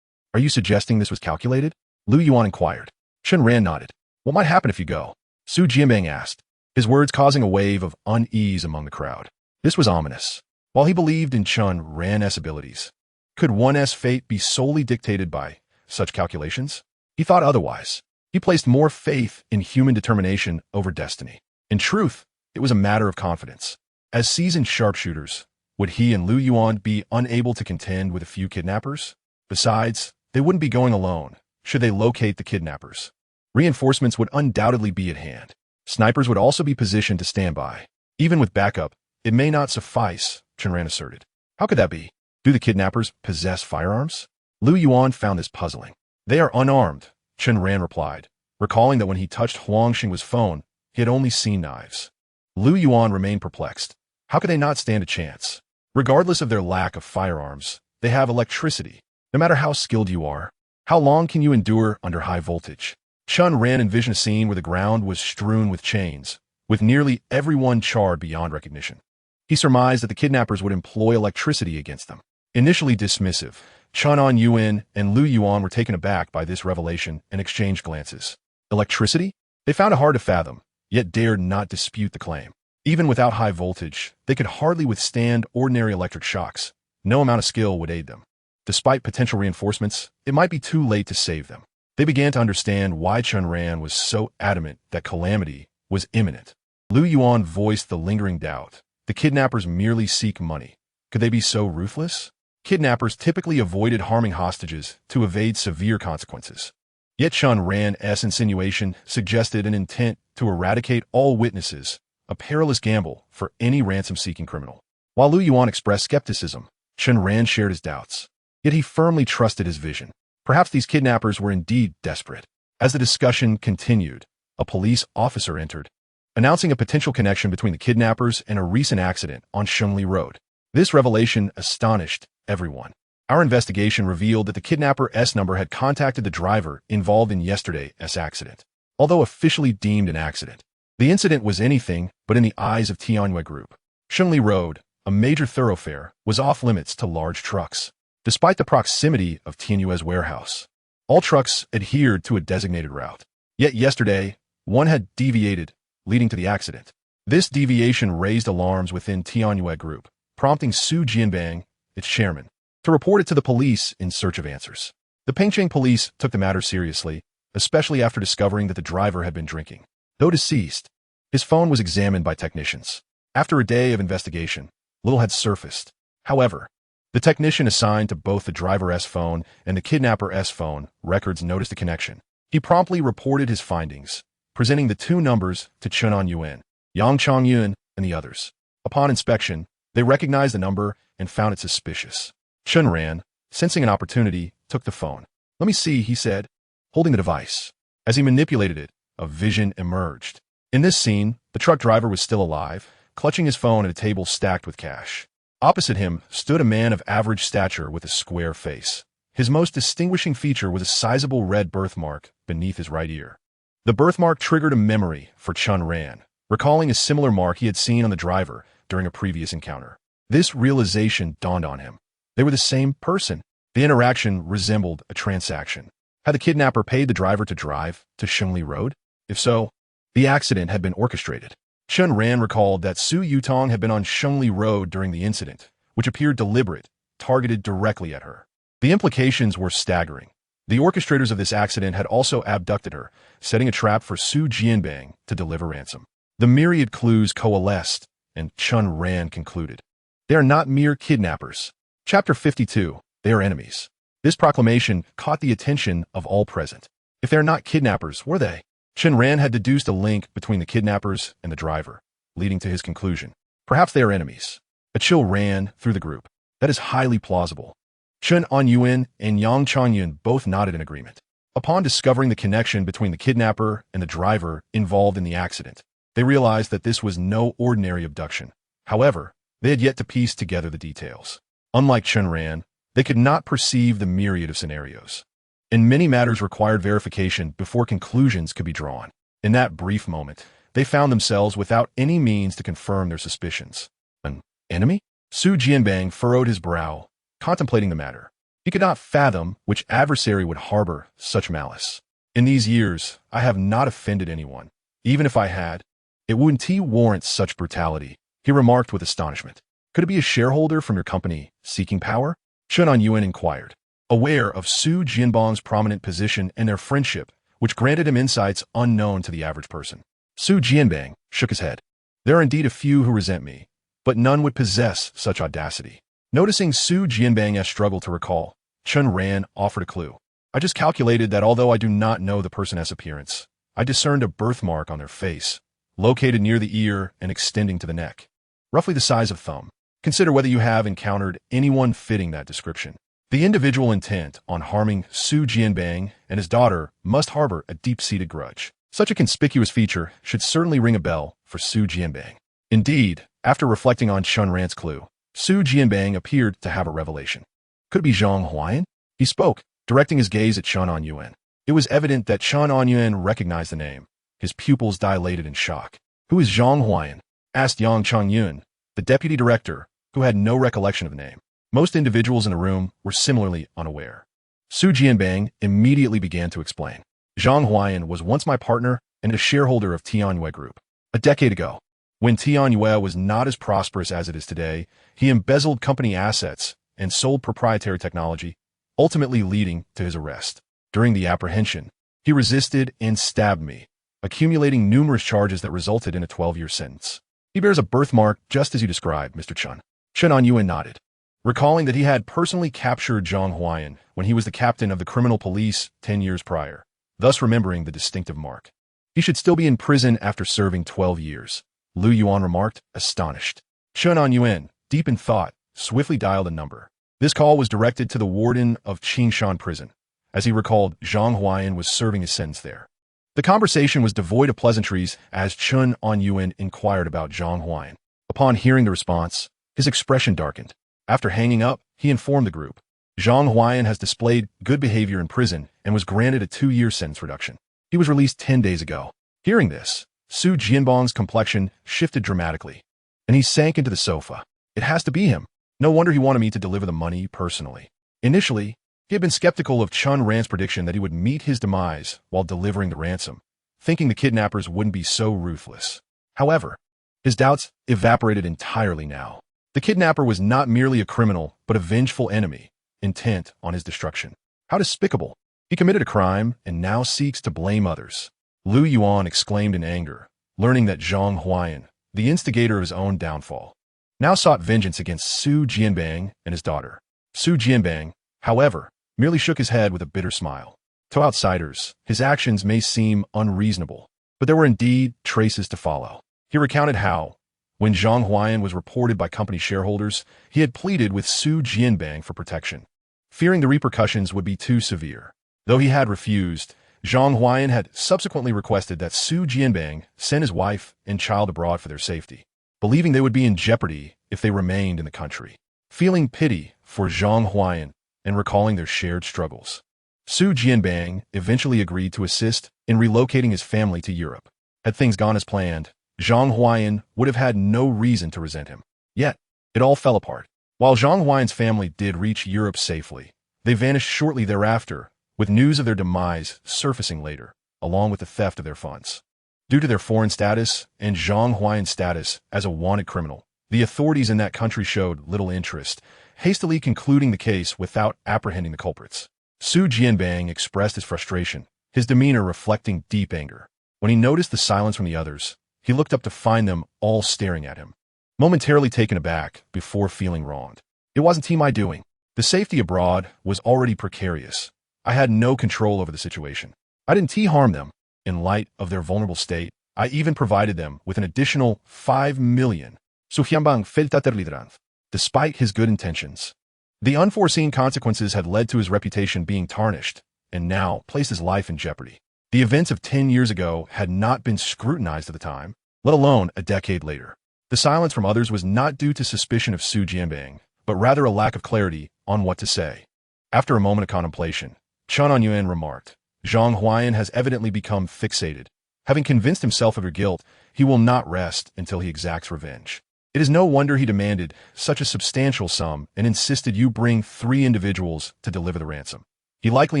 "Are you suggesting this was calculated?" Lu Yuan inquired. Chen Ran nodded. "What might happen if you go?" Su Jianbang asked, his words causing a wave of unease among the crowd. This was ominous. While he believed in Chen Ran's abilities, could one's fate be solely dictated by such calculations? He thought otherwise. He placed more faith in human determination over destiny. In truth, it was a matter of confidence. As seasoned sharpshooters, would he and Lu Yuan be unable to contend with a few kidnappers? Besides, they wouldn't be going alone, should they locate the kidnappers. Reinforcements would undoubtedly be at hand. Snipers would also be positioned to stand by. Even with backup, it may not suffice, Chen Ran asserted. How could that be? Do the kidnappers possess firearms? Lu Yuan found this puzzling. They are unarmed, Chen Ran replied, recalling that when he touched Huang Xingwa's phone, he had only seen knives. Lu Yuan remained perplexed. How could they not stand a chance? Regardless of their lack of firearms, they have electricity. No matter how skilled you are, how long can you endure under high voltage? Chen Ran envisioned a scene where the ground was strewn with chains, with nearly everyone charred beyond recognition. He surmised that the kidnappers would employ electricity against them. Initially dismissive, Chen Anyuan and Lu Yuan were taken aback by this revelation and exchanged glances. Electricity? They found it hard to fathom, yet dared not dispute the claim. Even without high voltage, they could hardly withstand ordinary electric shocks. No amount of skill would aid them. Despite potential reinforcements, it might be too late to save them. They began to understand why Chen Ran was so adamant that calamity was imminent. Lu Yuan voiced the lingering doubt. The kidnappers merely seek money. Could they be so ruthless? Kidnappers typically avoided harming hostages to evade severe consequences. Yet Chen Ran's insinuation suggested an intent to eradicate all witnesses, a perilous gamble for any ransom-seeking criminal. While Lu Yuan expressed skepticism, Chen Ran shared his doubts. Yet he firmly trusted his vision. Perhaps these kidnappers were indeed desperate. As the discussion continued, a police officer entered, announcing a potential connection between the kidnappers and a recent accident on Shengli Road. This revelation astonished everyone. Our investigation revealed that the kidnapper number had contacted the driver involved in yesterday's accident. Although officially deemed an accident, the incident was anything but in the eyes of Tianyue Group. Shengli Road, a major thoroughfare, was off-limits to large trucks. Despite the proximity of Tianyue's warehouse, all trucks adhered to a designated route. Yet yesterday, one had deviated, leading to the accident. This deviation raised alarms within Tianyue Group, prompting Su Jianbang, its chairman, to report it to the police in search of answers. The Pengcheng police took the matter seriously, especially after discovering that the driver had been drinking. Though deceased, his phone was examined by technicians. After a day of investigation, little had surfaced. However, the technician assigned to both the driver's phone and the kidnapper's phone records noticed a connection. He promptly reported his findings, presenting the two numbers to Chen Anyuan, Yang Chongyun, and the others. Upon inspection, they recognized the number and found it suspicious. Chen Ran, sensing an opportunity, took the phone. "Let me see," he said, holding the device. As he manipulated it, a vision emerged. In this scene, the truck driver was still alive, clutching his phone at a table stacked with cash. Opposite him stood a man of average stature with a square face. His most distinguishing feature was a sizable red birthmark beneath his right ear. The birthmark triggered a memory for Chen Ran, recalling a similar mark he had seen on the driver during a previous encounter. This realization dawned on him. They were the same person. The interaction resembled a transaction. Had the kidnapper paid the driver to drive to Shengli Road? If so, the accident had been orchestrated. Chen Ran recalled that Su Yutong had been on Shengli Road during the incident, which appeared deliberate, targeted directly at her. The implications were staggering. The orchestrators of this accident had also abducted her, setting a trap for Su Jianbang to deliver ransom. The myriad clues coalesced, and Chen Ran concluded. They are not mere kidnappers. Chapter 52. They are enemies. This proclamation caught the attention of all present. If they are not kidnappers, what are they? Chen Ran had deduced a link between the kidnappers and the driver, leading to his conclusion. Perhaps they are enemies. A chill ran through the group. That is highly plausible. Chen Anyuan and Yang Changyun both nodded in agreement. Upon discovering the connection between the kidnapper and the driver involved in the accident, they realized that this was no ordinary abduction. However, they had yet to piece together the details. Unlike Chen Ran, they could not perceive the myriad of scenarios. And many matters required verification before conclusions could be drawn. In that brief moment, they found themselves without any means to confirm their suspicions. An enemy? Su Jianbang furrowed his brow, contemplating the matter. He could not fathom which adversary would harbor such malice. In these years, I have not offended anyone. Even if I had, it wouldn't warrant such brutality, he remarked with astonishment. Could it be a shareholder from your company seeking power? Chen Anyuan inquired, aware of Su Jianbang's prominent position and their friendship, which granted him insights unknown to the average person. Su Jianbang shook his head. There are indeed a few who resent me, but none would possess such audacity. Noticing Su Jianbang's struggle to recall, Chen Ran offered a clue. I just calculated that although I do not know the person's appearance, I discerned a birthmark on their face, located near the ear and extending to the neck, roughly the size of thumb. Consider whether you have encountered anyone fitting that description. The individual intent on harming Su Jianbang and his daughter must harbor a deep-seated grudge. Such a conspicuous feature should certainly ring a bell for Su Jianbang. Indeed, after reflecting on Chen Ran's clue, Su Jianbang appeared to have a revelation. Could it be Zhang Huayan? He spoke, directing his gaze at Chen Anyuan. It was evident that Chen Anyuan recognized the name. His pupils dilated in shock. Who is Zhang Huayan? Asked Yang Changyun, the deputy director, who had no recollection of the name. Most individuals in the room were similarly unaware. Su Jianbang immediately began to explain. Zhang Huayan was once my partner and a shareholder of Tianyue Group. A decade ago, when Tianyue was not as prosperous as it is today, he embezzled company assets and sold proprietary technology, ultimately leading to his arrest. During the apprehension, he resisted and stabbed me, accumulating numerous charges that resulted in a 12-year sentence. He bears a birthmark just as you described, Mr. Chen. Chen Anyuan nodded, recalling that he had personally captured Zhang Huayan when he was the captain of the criminal police 10 years prior, thus remembering the distinctive mark. He should still be in prison after serving 12 years, Lu Yuan remarked, astonished. Chen Anyuan, deep in thought, swiftly dialed a number. This call was directed to the warden of Qingshan prison, as he recalled Zhang Huayan was serving his sentence there. The conversation was devoid of pleasantries as Chen Anyuan inquired about Zhang Huayan. Upon hearing the response, his expression darkened. After hanging up, he informed the group. Zhang Huayan has displayed good behavior in prison and was granted a 2-year sentence reduction. He was released 10 days ago. Hearing this, Su Jianbang's complexion shifted dramatically, and he sank into the sofa. It has to be him. No wonder he wanted me to deliver the money personally. Initially, he had been skeptical of Chen Ran's prediction that he would meet his demise while delivering the ransom, thinking the kidnappers wouldn't be so ruthless. However, his doubts evaporated entirely now. The kidnapper was not merely a criminal, but a vengeful enemy, intent on his destruction. How despicable! He committed a crime and now seeks to blame others. Lu Yuan exclaimed in anger, learning that Zhang Huayan, the instigator of his own downfall, now sought vengeance against Su Jianbang and his daughter. Su Jianbang, however, merely shook his head with a bitter smile. To outsiders, his actions may seem unreasonable, but there were indeed traces to follow. He recounted how, when Zhang Huayan was reported by company shareholders, he had pleaded with Su Jianbang for protection, fearing the repercussions would be too severe. Though he had refused, Zhang Huayan had subsequently requested that Su Jianbang send his wife and child abroad for their safety, believing they would be in jeopardy if they remained in the country. Feeling pity for Zhang Huayan and recalling their shared struggles, Su Jianbang eventually agreed to assist in relocating his family to Europe. Had things gone as planned, Zhang Huayan would have had no reason to resent him. Yet, it all fell apart. While Zhang Huayan's family did reach Europe safely, they vanished shortly thereafter, with news of their demise surfacing later, along with the theft of their funds. Due to their foreign status and Zhang Huayan's status as a wanted criminal, the authorities in that country showed little interest, hastily concluding the case without apprehending the culprits. Su Jianbang expressed his frustration, his demeanor reflecting deep anger. When he noticed the silence from the others, he looked up to find them all staring at him, momentarily taken aback before feeling wronged. It wasn't my doing. The safety abroad was already precarious. I had no control over the situation. I didn't harm them. In light of their vulnerable state, I even provided them with an additional 5 million. Su Jianbang fällt der. Despite his good intentions, the unforeseen consequences had led to his reputation being tarnished, and now placed his life in jeopardy. The events of 10 years ago had not been scrutinized at the time, let alone a decade later. The silence from others was not due to suspicion of Su Jianbang, but rather a lack of clarity on what to say. After a moment of contemplation, Chen Ran remarked, Zhang Huayan has evidently become fixated. Having convinced himself of your guilt, he will not rest until he exacts revenge. It is no wonder he demanded such a substantial sum and insisted you bring 3 individuals to deliver the ransom. He likely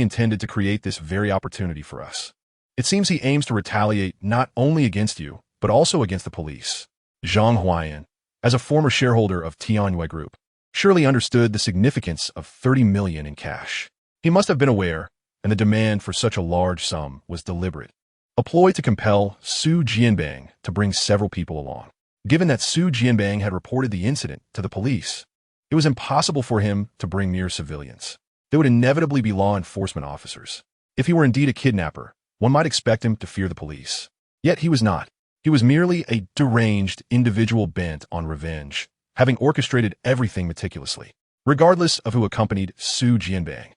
intended to create this very opportunity for us. It seems he aims to retaliate not only against you, but also against the police. Zhang Huayan, as a former shareholder of Tianyue Group, surely understood the significance of 30 million in cash. He must have been aware, and the demand for such a large sum was deliberate. A ploy to compel Su Jianbang to bring several people along. Given that Su Jianbang had reported the incident to the police, it was impossible for him to bring mere civilians. They would inevitably be law enforcement officers. If he were indeed a kidnapper, one might expect him to fear the police. Yet he was not. He was merely a deranged individual bent on revenge, having orchestrated everything meticulously, regardless of who accompanied Su Jianbang.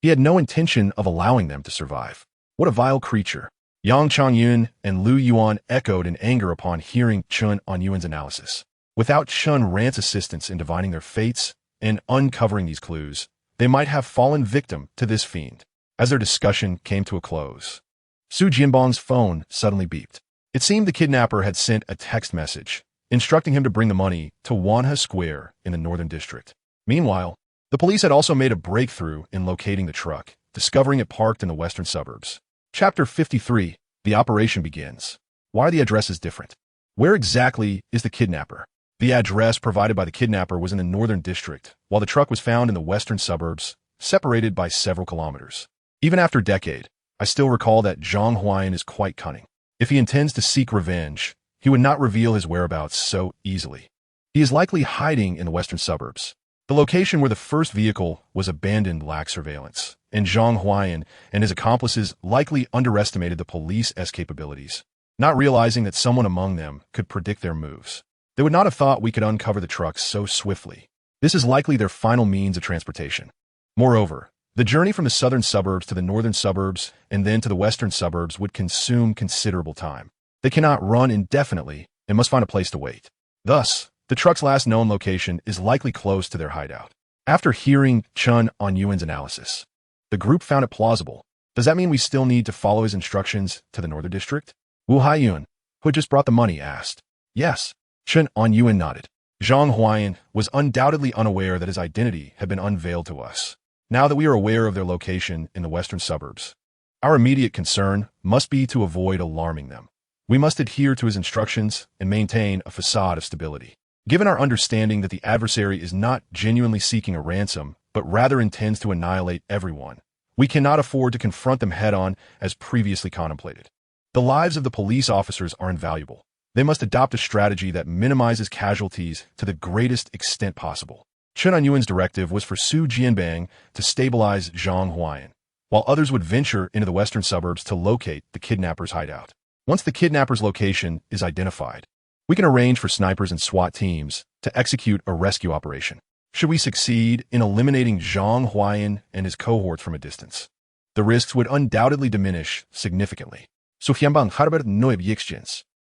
He had no intention of allowing them to survive. What a vile creature. Yang Changyun and Lu Yuan echoed in anger upon hearing Chen Yuan's analysis. Without Chen Ran's assistance in divining their fates and uncovering these clues, they might have fallen victim to this fiend. As their discussion came to a close, Su Jianbang's phone suddenly beeped. It seemed the kidnapper had sent a text message, instructing him to bring the money to Wanhe Square in the Northern District. Meanwhile, the police had also made a breakthrough in locating the truck, discovering it parked in the western suburbs. Chapter 53, the operation begins. Why are the addresses different? Where exactly is the kidnapper? The address provided by the kidnapper was in the Northern District, while the truck was found in the western suburbs, separated by several kilometers. Even after a decade, I still recall that Zhang Huayan is quite cunning. If he intends to seek revenge, he would not reveal his whereabouts so easily. He is likely hiding in the western suburbs. The location where the first vehicle was abandoned lacked surveillance, and Zhang Huayan and his accomplices likely underestimated the police's capabilities, not realizing that someone among them could predict their moves. They would not have thought we could uncover the truck so swiftly. This is likely their final means of transportation. Moreover, the journey from the southern suburbs to the northern suburbs and then to the western suburbs would consume considerable time. They cannot run indefinitely and must find a place to wait. Thus, the truck's last known location is likely close to their hideout. After hearing Chen Yuan's analysis, the group found it plausible. Does that mean we still need to follow his instructions to the Northern District? Wu Haiyun, who had just brought the money, asked. Yes. Chen Yuan nodded. Zhang Huayan was undoubtedly unaware that his identity had been unveiled to us. Now that we are aware of their location in the western suburbs, our immediate concern must be to avoid alarming them. We must adhere to his instructions and maintain a facade of stability. Given our understanding that the adversary is not genuinely seeking a ransom, but rather intends to annihilate everyone, we cannot afford to confront them head-on as previously contemplated. The lives of the police officers are invaluable. They must adopt a strategy that minimizes casualties to the greatest extent possible. Chen Yuan's directive was for Su Jianbang to stabilize Zhang Huayan, while others would venture into the western suburbs to locate the kidnapper's hideout. Once the kidnapper's location is identified, we can arrange for snipers and SWAT teams to execute a rescue operation. Should we succeed in eliminating Zhang Huayan and his cohorts from a distance, the risks would undoubtedly diminish significantly.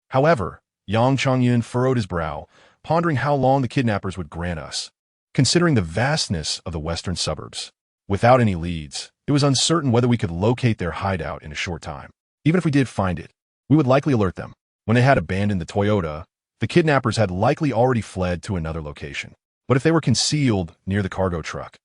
However, Yang Changyun furrowed his brow, pondering how long the kidnappers would grant us. Considering the vastness of the western suburbs, without any leads, it was uncertain whether we could locate their hideout in a short time. Even if we did find it, we would likely alert them. When they had abandoned the Toyota, the kidnappers had likely already fled to another location. But if they were concealed near the cargo truck,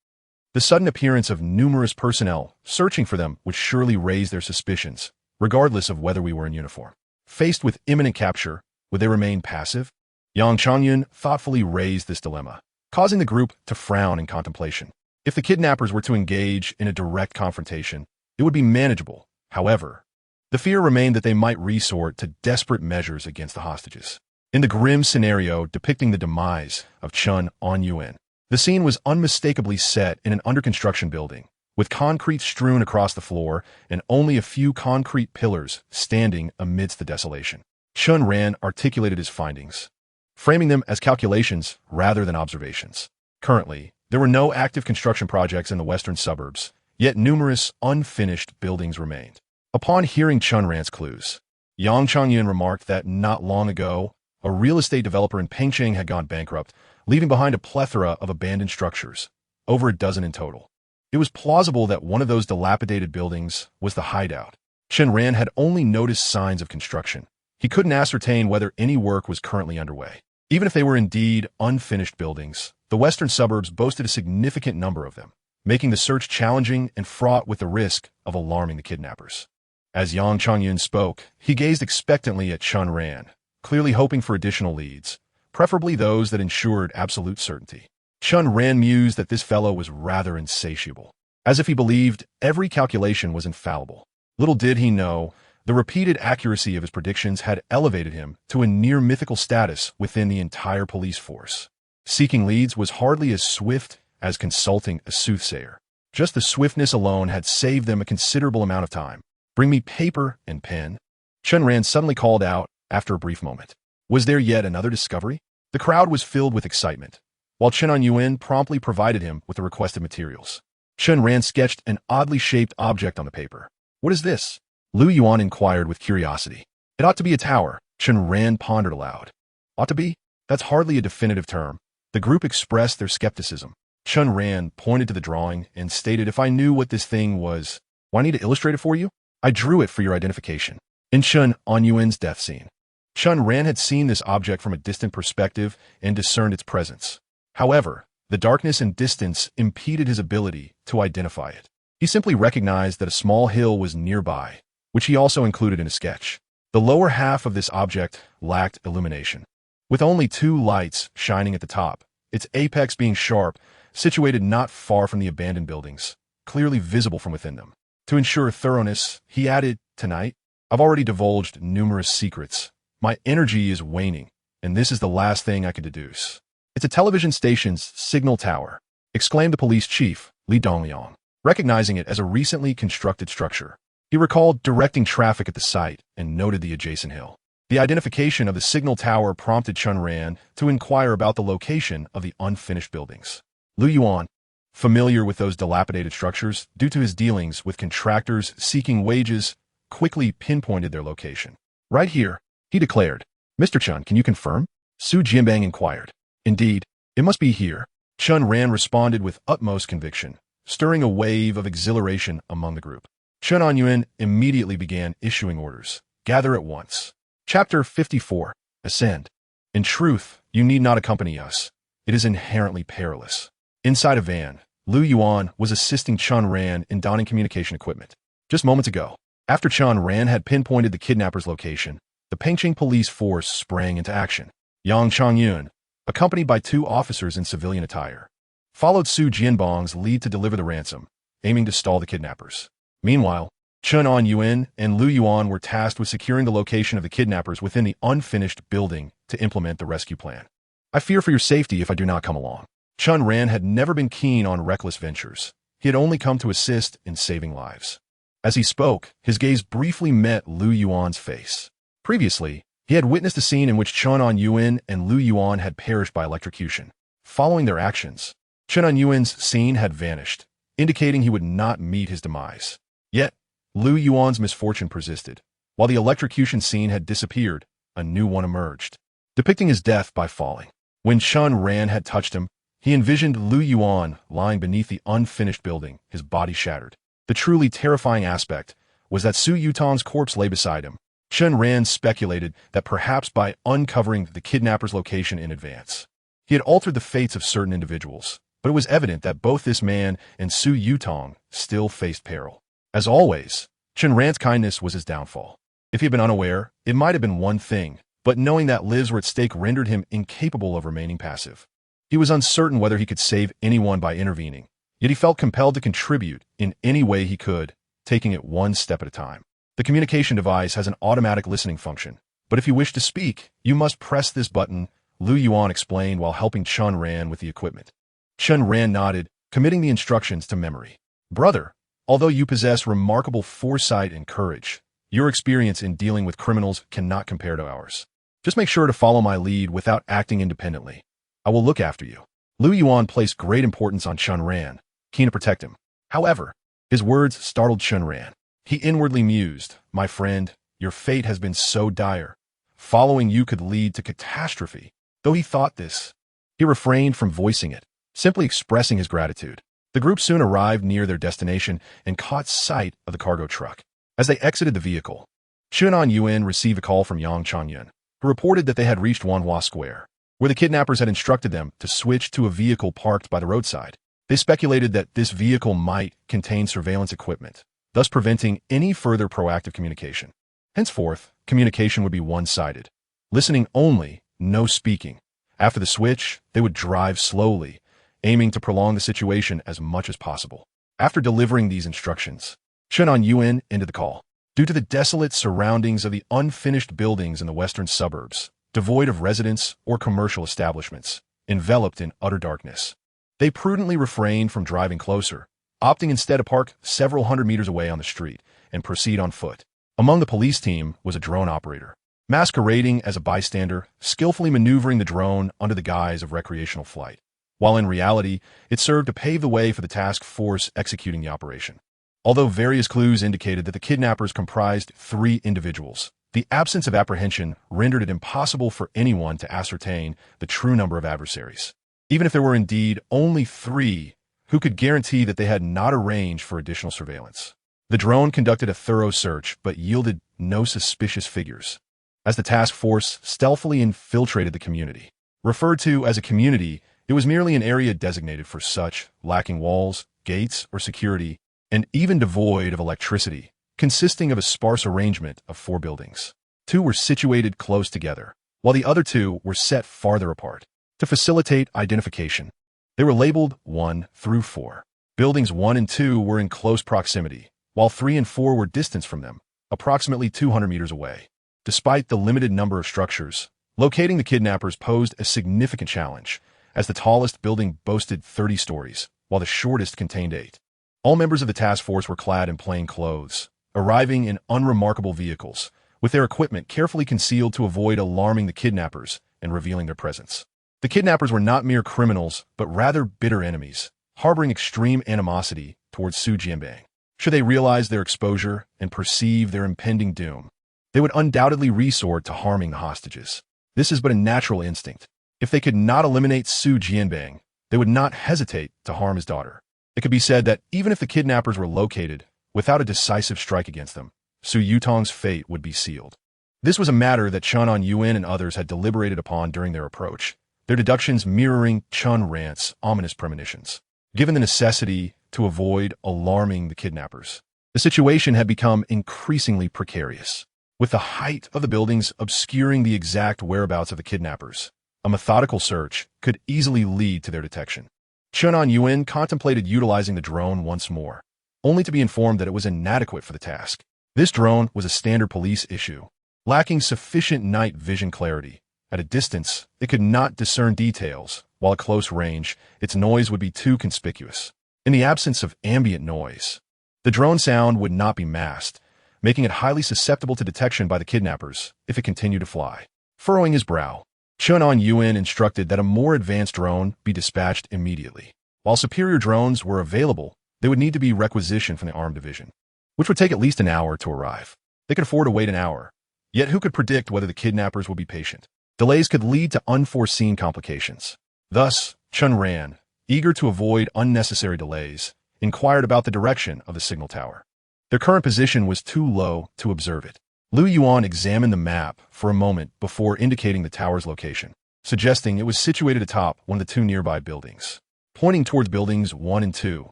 the sudden appearance of numerous personnel searching for them would surely raise their suspicions, regardless of whether we were in uniform. Faced with imminent capture, would they remain passive? Yang Changyun thoughtfully raised this dilemma, causing the group to frown in contemplation. If the kidnappers were to engage in a direct confrontation, it would be manageable. However, the fear remained that they might resort to desperate measures against the hostages. In the grim scenario depicting the demise of Chen Ran, the scene was unmistakably set in an under-construction building, with concrete strewn across the floor and only a few concrete pillars standing amidst the desolation. Chen Ran articulated his findings, framing them as calculations rather than observations. Currently, there were no active construction projects in the western suburbs, yet numerous unfinished buildings remained. Upon hearing Chen Ran's clues, Yang Changyun remarked that not long ago, a real estate developer in Pengcheng had gone bankrupt, leaving behind a plethora of abandoned structures, over a dozen in total. It was plausible that one of those dilapidated buildings was the hideout. Chen Ran had only noticed signs of construction. He couldn't ascertain whether any work was currently underway. Even if they were indeed unfinished buildings, the western suburbs boasted a significant number of them, making the search challenging and fraught with the risk of alarming the kidnappers. As Yang Changyun spoke, he gazed expectantly at Chen Ran, clearly hoping for additional leads, preferably those that ensured absolute certainty. Chen Ran mused that this fellow was rather insatiable, as if he believed every calculation was infallible. Little did he know, the repeated accuracy of his predictions had elevated him to a near-mythical status within the entire police force. Seeking leads was hardly as swift as consulting a soothsayer. Just the swiftness alone had saved them a considerable amount of time. "Bring me paper and pen," Chen Ran suddenly called out after a brief moment. Was there yet another discovery? The crowd was filled with excitement, while Chen Ran promptly provided him with the requested materials. Chen Ran sketched an oddly shaped object on the paper. "What is this?" Lu Yuan inquired with curiosity. "It ought to be a tower," Chen Ran pondered aloud. "Ought to be? That's hardly a definitive term." The group expressed their skepticism. Chen Ran pointed to the drawing and stated, "If I knew what this thing was, why need to illustrate it for you? I drew it for your identification." In Chen Ran's death scene, Chen Ran had seen this object from a distant perspective and discerned its presence. However, the darkness and distance impeded his ability to identify it. He simply recognized that a small hill was nearby, which he also included in a sketch. The lower half of this object lacked illumination, with only two lights shining at the top, its apex being sharp, situated not far from the abandoned buildings, clearly visible from within them. To ensure thoroughness, he added, "Tonight, I've already divulged numerous secrets. My energy is waning, and this is the last thing I could deduce." "It's a television station's signal tower," exclaimed the police chief, Li Dongyang, recognizing it as a recently constructed structure. He recalled directing traffic at the site and noted the adjacent hill. The identification of the signal tower prompted Chen Ran to inquire about the location of the unfinished buildings. Lu Yuan, familiar with those dilapidated structures due to his dealings with contractors seeking wages, quickly pinpointed their location. "Right here," he declared. "Mr. Chen, can you confirm?" Su Jianbang inquired. "Indeed, it must be here," Chen Ran responded with utmost conviction, stirring a wave of exhilaration among the group. Chen Ran immediately began issuing orders. "Gather at once." Chapter 54. Ascend. "In truth, you need not accompany us. It is inherently perilous." Inside a van, Lu Yuan was assisting Chen Ran in donning communication equipment. Just moments ago, after Chen Ran had pinpointed the kidnapper's location, the Pengcheng police force sprang into action. Yang Changyun, accompanied by two officers in civilian attire, followed Su Jianbang's lead to deliver the ransom, aiming to stall the kidnappers. Meanwhile, Chen Ran and Lu Yuan were tasked with securing the location of the kidnappers within the unfinished building to implement the rescue plan. "I fear for your safety if I do not come along." Chen Ran had never been keen on reckless ventures. He had only come to assist in saving lives. As he spoke, his gaze briefly met Lu Yuan's face. Previously, he had witnessed a scene in which Chen Ran and Lu Yuan had perished by electrocution. Following their actions, Chen Ran's scene had vanished, indicating he would not meet his demise. Yet, Lu Yuan's misfortune persisted. While the electrocution scene had disappeared, a new one emerged, depicting his death by falling. When Chen Ran had touched him, he envisioned Lu Yuan lying beneath the unfinished building, his body shattered. The truly terrifying aspect was that Su Yutong's corpse lay beside him. Chen Ran speculated that perhaps by uncovering the kidnapper's location in advance, he had altered the fates of certain individuals, but it was evident that both this man and Su Yutong still faced peril. As always, Chen Ran's kindness was his downfall. If he had been unaware, it might have been one thing, but knowing that lives were at stake rendered him incapable of remaining passive. He was uncertain whether he could save anyone by intervening, Yet he felt compelled to contribute in any way he could, taking it one step at a time. The communication device has an automatic listening function, but if you wish to speak, you must press this button, Lu Yuan explained while helping Chen Ran with the equipment. Chen Ran nodded, committing the instructions to memory. Brother, although you possess remarkable foresight and courage, your experience in dealing with criminals cannot compare to ours. Just make sure to follow my lead without acting independently. I will look after you. Lu Yuan placed great importance on Chen Ran, keen to protect him. However, his words startled Chen Ran. He inwardly mused, my friend, your fate has been so dire. Following you could lead to catastrophe. Though he thought this, he refrained from voicing it, simply expressing his gratitude. The group soon arrived near their destination and caught sight of the cargo truck. As they exited the vehicle, Chunan Yuan received a call from Yang Changyun, who reported that they had reached Wanhua Square, where the kidnappers had instructed them to switch to a vehicle parked by the roadside. They speculated that this vehicle might contain surveillance equipment, thus preventing any further proactive communication. Henceforth, communication would be one-sided. Listening only, no speaking. After the switch, they would drive slowly, aiming to prolong the situation as much as possible. After delivering these instructions, Chunan Yuan ended the call. Due to the desolate surroundings of the unfinished buildings in the western suburbs, devoid of residents or commercial establishments, enveloped in utter darkness, they prudently refrained from driving closer, opting instead to park several hundred meters away on the street and proceed on foot. Among the police team was a drone operator, masquerading as a bystander, skillfully maneuvering the drone under the guise of recreational flight, while in reality, it served to pave the way for the task force executing the operation. Although various clues indicated that the kidnappers comprised 3 individuals, the absence of apprehension rendered it impossible for anyone to ascertain the true number of adversaries. Even if there were indeed only 3, who could guarantee that they had not arranged for additional surveillance? The drone conducted a thorough search but yielded no suspicious figures. As the task force stealthily infiltrated the community, referred to as a community, it was merely an area designated for such, lacking walls, gates, or security, and even devoid of electricity, consisting of a sparse arrangement of 4 buildings. 2 were situated close together, while the other 2 were set farther apart. To facilitate identification, they were labeled 1 through 4. Buildings 1 and 2 were in close proximity, while 3 and 4 were distant from them, approximately 200 meters away. Despite the limited number of structures, locating the kidnappers posed a significant challenge, as the tallest building boasted 30 stories, while the shortest contained 8. All members of the task force were clad in plain clothes, arriving in unremarkable vehicles, with their equipment carefully concealed to avoid alarming the kidnappers and revealing their presence. The kidnappers were not mere criminals, but rather bitter enemies, harboring extreme animosity towards Su Jianbang. Should they realize their exposure and perceive their impending doom, they would undoubtedly resort to harming the hostages. This is but a natural instinct. If they could not eliminate Su Jianbang, they would not hesitate to harm his daughter. It could be said that even if the kidnappers were located, without a decisive strike against them, Su Yutong's fate would be sealed. This was a matter that Chunan Yuan and others had deliberated upon during their approach, their deductions mirroring Chen Ran's ominous premonitions. Given the necessity to avoid alarming the kidnappers, the situation had become increasingly precarious. With the height of the buildings obscuring the exact whereabouts of the kidnappers, a methodical search could easily lead to their detection. Chunan Yuan contemplated utilizing the drone once more, only to be informed that it was inadequate for the task. This drone was a standard police issue, lacking sufficient night vision clarity. At a distance, it could not discern details, while at close range, its noise would be too conspicuous. In the absence of ambient noise, the drone sound would not be masked, making it highly susceptible to detection by the kidnappers if it continued to fly. Furrowing his brow, Chunan Yuan instructed that a more advanced drone be dispatched immediately. While superior drones were available, they would need to be requisitioned from the armed division, which would take at least an hour to arrive. They could afford to wait an hour, yet who could predict whether the kidnappers would be patient? Delays could lead to unforeseen complications. Thus, Chen Ran, eager to avoid unnecessary delays, inquired about the direction of the signal tower. Their current position was too low to observe it. Lu Yuan examined the map for a moment before indicating the tower's location, suggesting it was situated atop one of the 2 nearby buildings. Pointing towards buildings 1 and 2,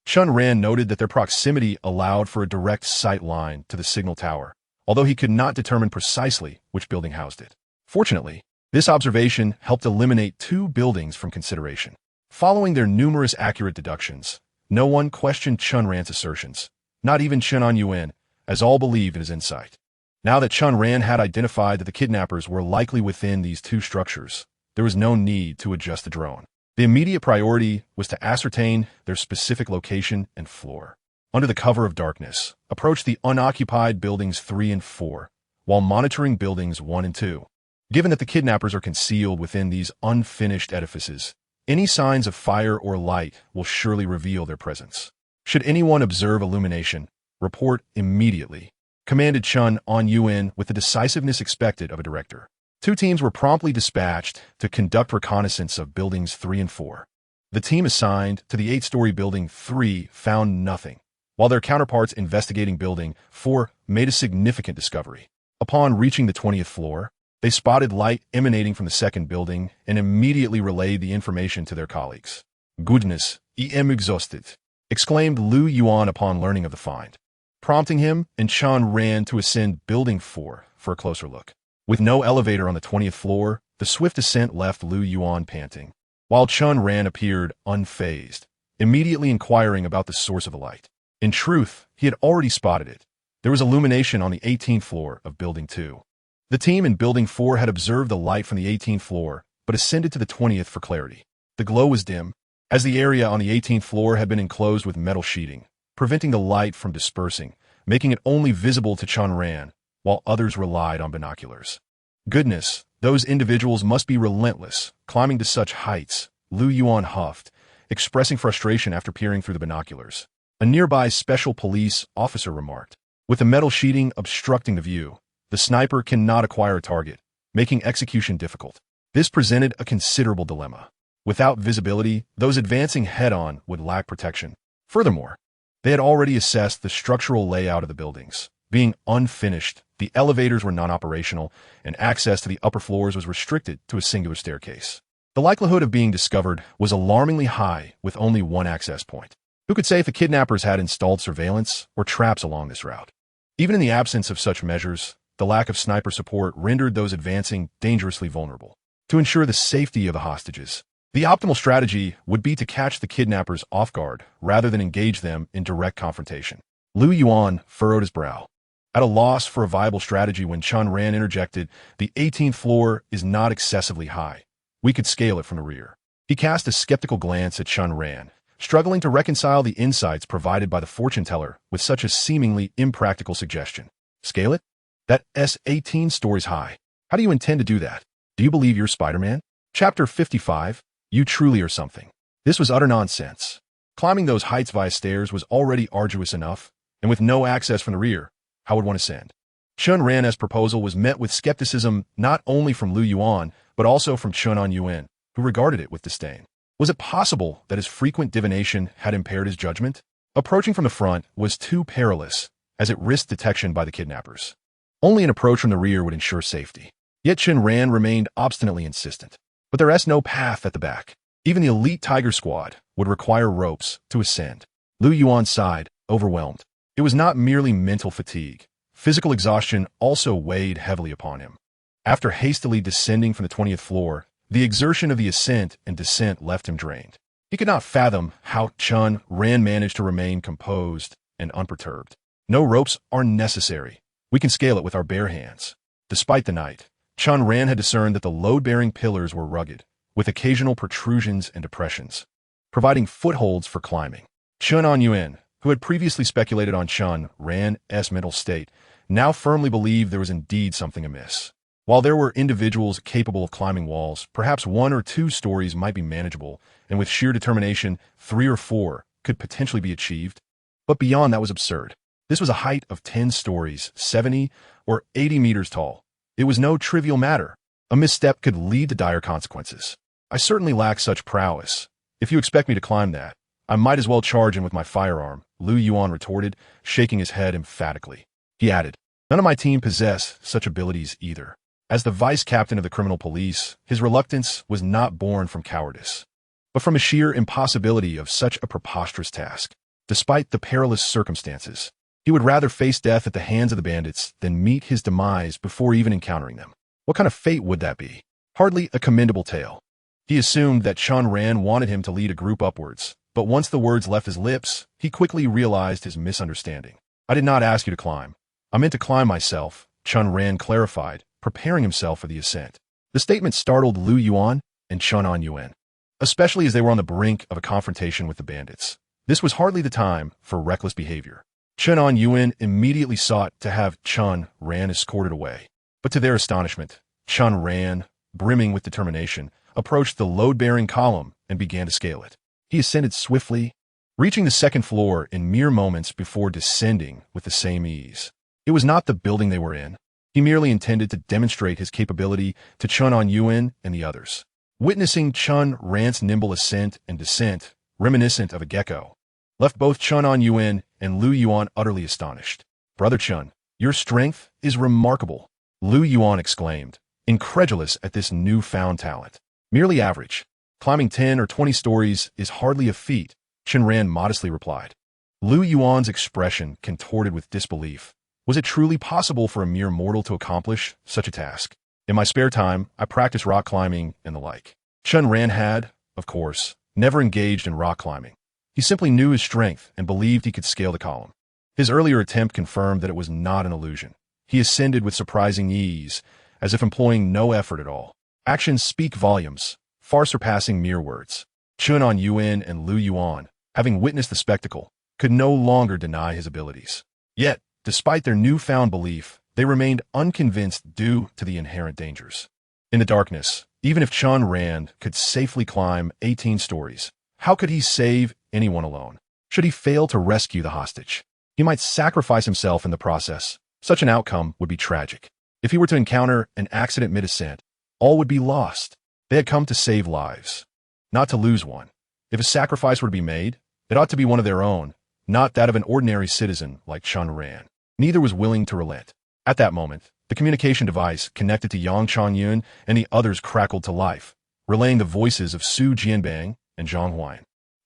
Chen Ran noted that their proximity allowed for a direct sight line to the signal tower, although he could not determine precisely which building housed it. Fortunately, this observation helped eliminate 2 buildings from consideration. Following their numerous accurate deductions, No one questioned Chen Ran's assertions, not even Chen Yuan, as all believed in his insight. Now that Chen Ran had identified that the kidnappers were likely within these two structures, there was no need to adjust the drone. The immediate priority was to ascertain their specific location and floor. Under the cover of darkness, approach the unoccupied buildings 3 and 4, while monitoring buildings 1 and 2. Given that the kidnappers are concealed within these unfinished edifices, any signs of fire or light will surely reveal their presence. Should anyone observe illumination, report immediately, commanded Chen Yuan with the decisiveness expected of a director. 2 teams were promptly dispatched to conduct reconnaissance of buildings 3 and 4. The team assigned to the 8-story building 3 found nothing, while their counterparts investigating building 4 made a significant discovery. Upon reaching the 20th floor, they spotted light emanating from the second building and immediately relayed the information to their colleagues. "Goodness, I am exhausted," exclaimed Lu Yuan upon learning of the find, prompting him and Chen Ran to ascend building 4 for a closer look. With no elevator on the 20th floor, the swift ascent left Lu Yuan panting, while Chen Ran appeared unfazed, immediately inquiring about the source of the light. In truth, he had already spotted it. There was illumination on the 18th floor of building 2. The team in building 4 had observed the light from the 18th floor, but ascended to the 20th for clarity. The glow was dim, as the area on the 18th floor had been enclosed with metal sheeting, preventing the light from dispersing, making it only visible to Chen Ran, while others relied on binoculars. "Goodness, those individuals must be relentless, climbing to such heights," Lu Yuan huffed, expressing frustration after peering through the binoculars. A nearby special police officer remarked, "With the metal sheeting obstructing the view, the sniper cannot acquire a target, making execution difficult." This presented a considerable dilemma. Without visibility, those advancing head-on would lack protection. Furthermore, they had already assessed the structural layout of the buildings. Being unfinished, the elevators were non-operational, and access to the upper floors was restricted to a singular staircase. The likelihood of being discovered was alarmingly high with only one access point. Who could say if the kidnappers had installed surveillance or traps along this route? Even in the absence of such measures, the lack of sniper support rendered those advancing dangerously vulnerable. To ensure the safety of the hostages, the optimal strategy would be to catch the kidnappers off guard rather than engage them in direct confrontation. Lu Yuan furrowed his brow, at a loss for a viable strategy when Chen Ran interjected, "The 18th floor is not excessively high. We could scale it from the rear." He cast a skeptical glance at Chen Ran, struggling to reconcile the insights provided by the fortune teller with such a seemingly impractical suggestion. "Scale it? That's 18 stories high. How do you intend to do that? Do you believe you're Spider-Man?" Chapter 55, You Truly Are Something. This was utter nonsense. Climbing those heights via stairs was already arduous enough, and with no access from the rear, how would one ascend? Chen Ran's proposal was met with skepticism not only from Lu Yuan, but also from Chen Yuan, who regarded it with disdain. Was it possible that his frequent divination had impaired his judgment? Approaching from the front was too perilous, as it risked detection by the kidnappers. Only an approach from the rear would ensure safety. Yet Chen Ran remained obstinately insistent. But there was no path at the back. Even the elite Tiger Squad would require ropes to ascend. Lu Yuan sighed, overwhelmed. It was not merely mental fatigue. Physical exhaustion also weighed heavily upon him. After hastily descending from the 20th floor, the exertion of the ascent and descent left him drained. He could not fathom how Chen Ran managed to remain composed and unperturbed. "No ropes are necessary. We can scale it with our bare hands." Despite the night, Chen Ran had discerned that the load-bearing pillars were rugged, with occasional protrusions and depressions, providing footholds for climbing. Chen Yuan, who had previously speculated on Chen Ran's mental state, now firmly believed there was indeed something amiss. While there were individuals capable of climbing walls, perhaps 1 or 2 stories might be manageable, and with sheer determination, 3 or 4 could potentially be achieved. But beyond that was absurd. This was a height of 10 stories, 70 or 80 meters tall. It was no trivial matter. A misstep could lead to dire consequences. "I certainly lack such prowess. If you expect me to climb that, I might as well charge in with my firearm," Lu Yuan retorted, shaking his head emphatically. He added, "None of my team possess such abilities either." As the vice captain of the criminal police, his reluctance was not born from cowardice, but from a sheer impossibility of such a preposterous task. Despite the perilous circumstances, he would rather face death at the hands of the bandits than meet his demise before even encountering them. What kind of fate would that be? Hardly a commendable tale. He assumed that Chen Ran wanted him to lead a group upwards, But once the words left his lips, he quickly realized his misunderstanding. I did not ask you to climb. I meant to climb myself, Chen Ran clarified, preparing himself for the ascent. The statement startled Lu Yuan and Chen Yuan, especially as they were on the brink of a confrontation with the bandits. This was hardly the time for reckless behavior. Chen Yuan immediately sought to have Chen Ran escorted away. But to their astonishment, Chen Ran, brimming with determination, approached the load-bearing column and began to scale it. He ascended swiftly, reaching the second floor in mere moments before descending with the same ease. It was not the building they were in. He merely intended to demonstrate his capability to Chen Yuan and the others. Witnessing Chen Ran's nimble ascent and descent, reminiscent of a gecko, left both Chen Yuan and Lu Yuan utterly astonished. "Brother Chen, your strength is remarkable," Lu Yuan exclaimed, incredulous at this newfound talent. "Merely average. Climbing 10 or 20 stories is hardly a feat," Chen Ran modestly replied. Lu Yuan's expression contorted with disbelief. Was it truly possible for a mere mortal to accomplish such a task? "In my spare time, I practice rock climbing and the like." Chen Ran had, of course, never engaged in rock climbing. He simply knew his strength and believed he could scale the column. His earlier attempt confirmed that it was not an illusion. He ascended with surprising ease, as if employing no effort at all. Actions speak volumes, far surpassing mere words. Chen Yuan and Lu Yuan, having witnessed the spectacle, could no longer deny his abilities. Yet, despite their newfound belief, they remained unconvinced due to the inherent dangers. In the darkness, even if Chen Ran could safely climb 18 stories, how could he save anyone alone? Should he fail to rescue the hostage, he might sacrifice himself in the process. Such an outcome would be tragic. If he were to encounter an accident mid-ascent, all would be lost. They had come to save lives, not to lose one. If a sacrifice were to be made, it ought to be one of their own, not that of an ordinary citizen like Chen Ran. Neither was willing to relent. At that moment, the communication device connected to Yang Changyun and the others crackled to life, relaying the voices of Su Jianbang and Zhang Huan.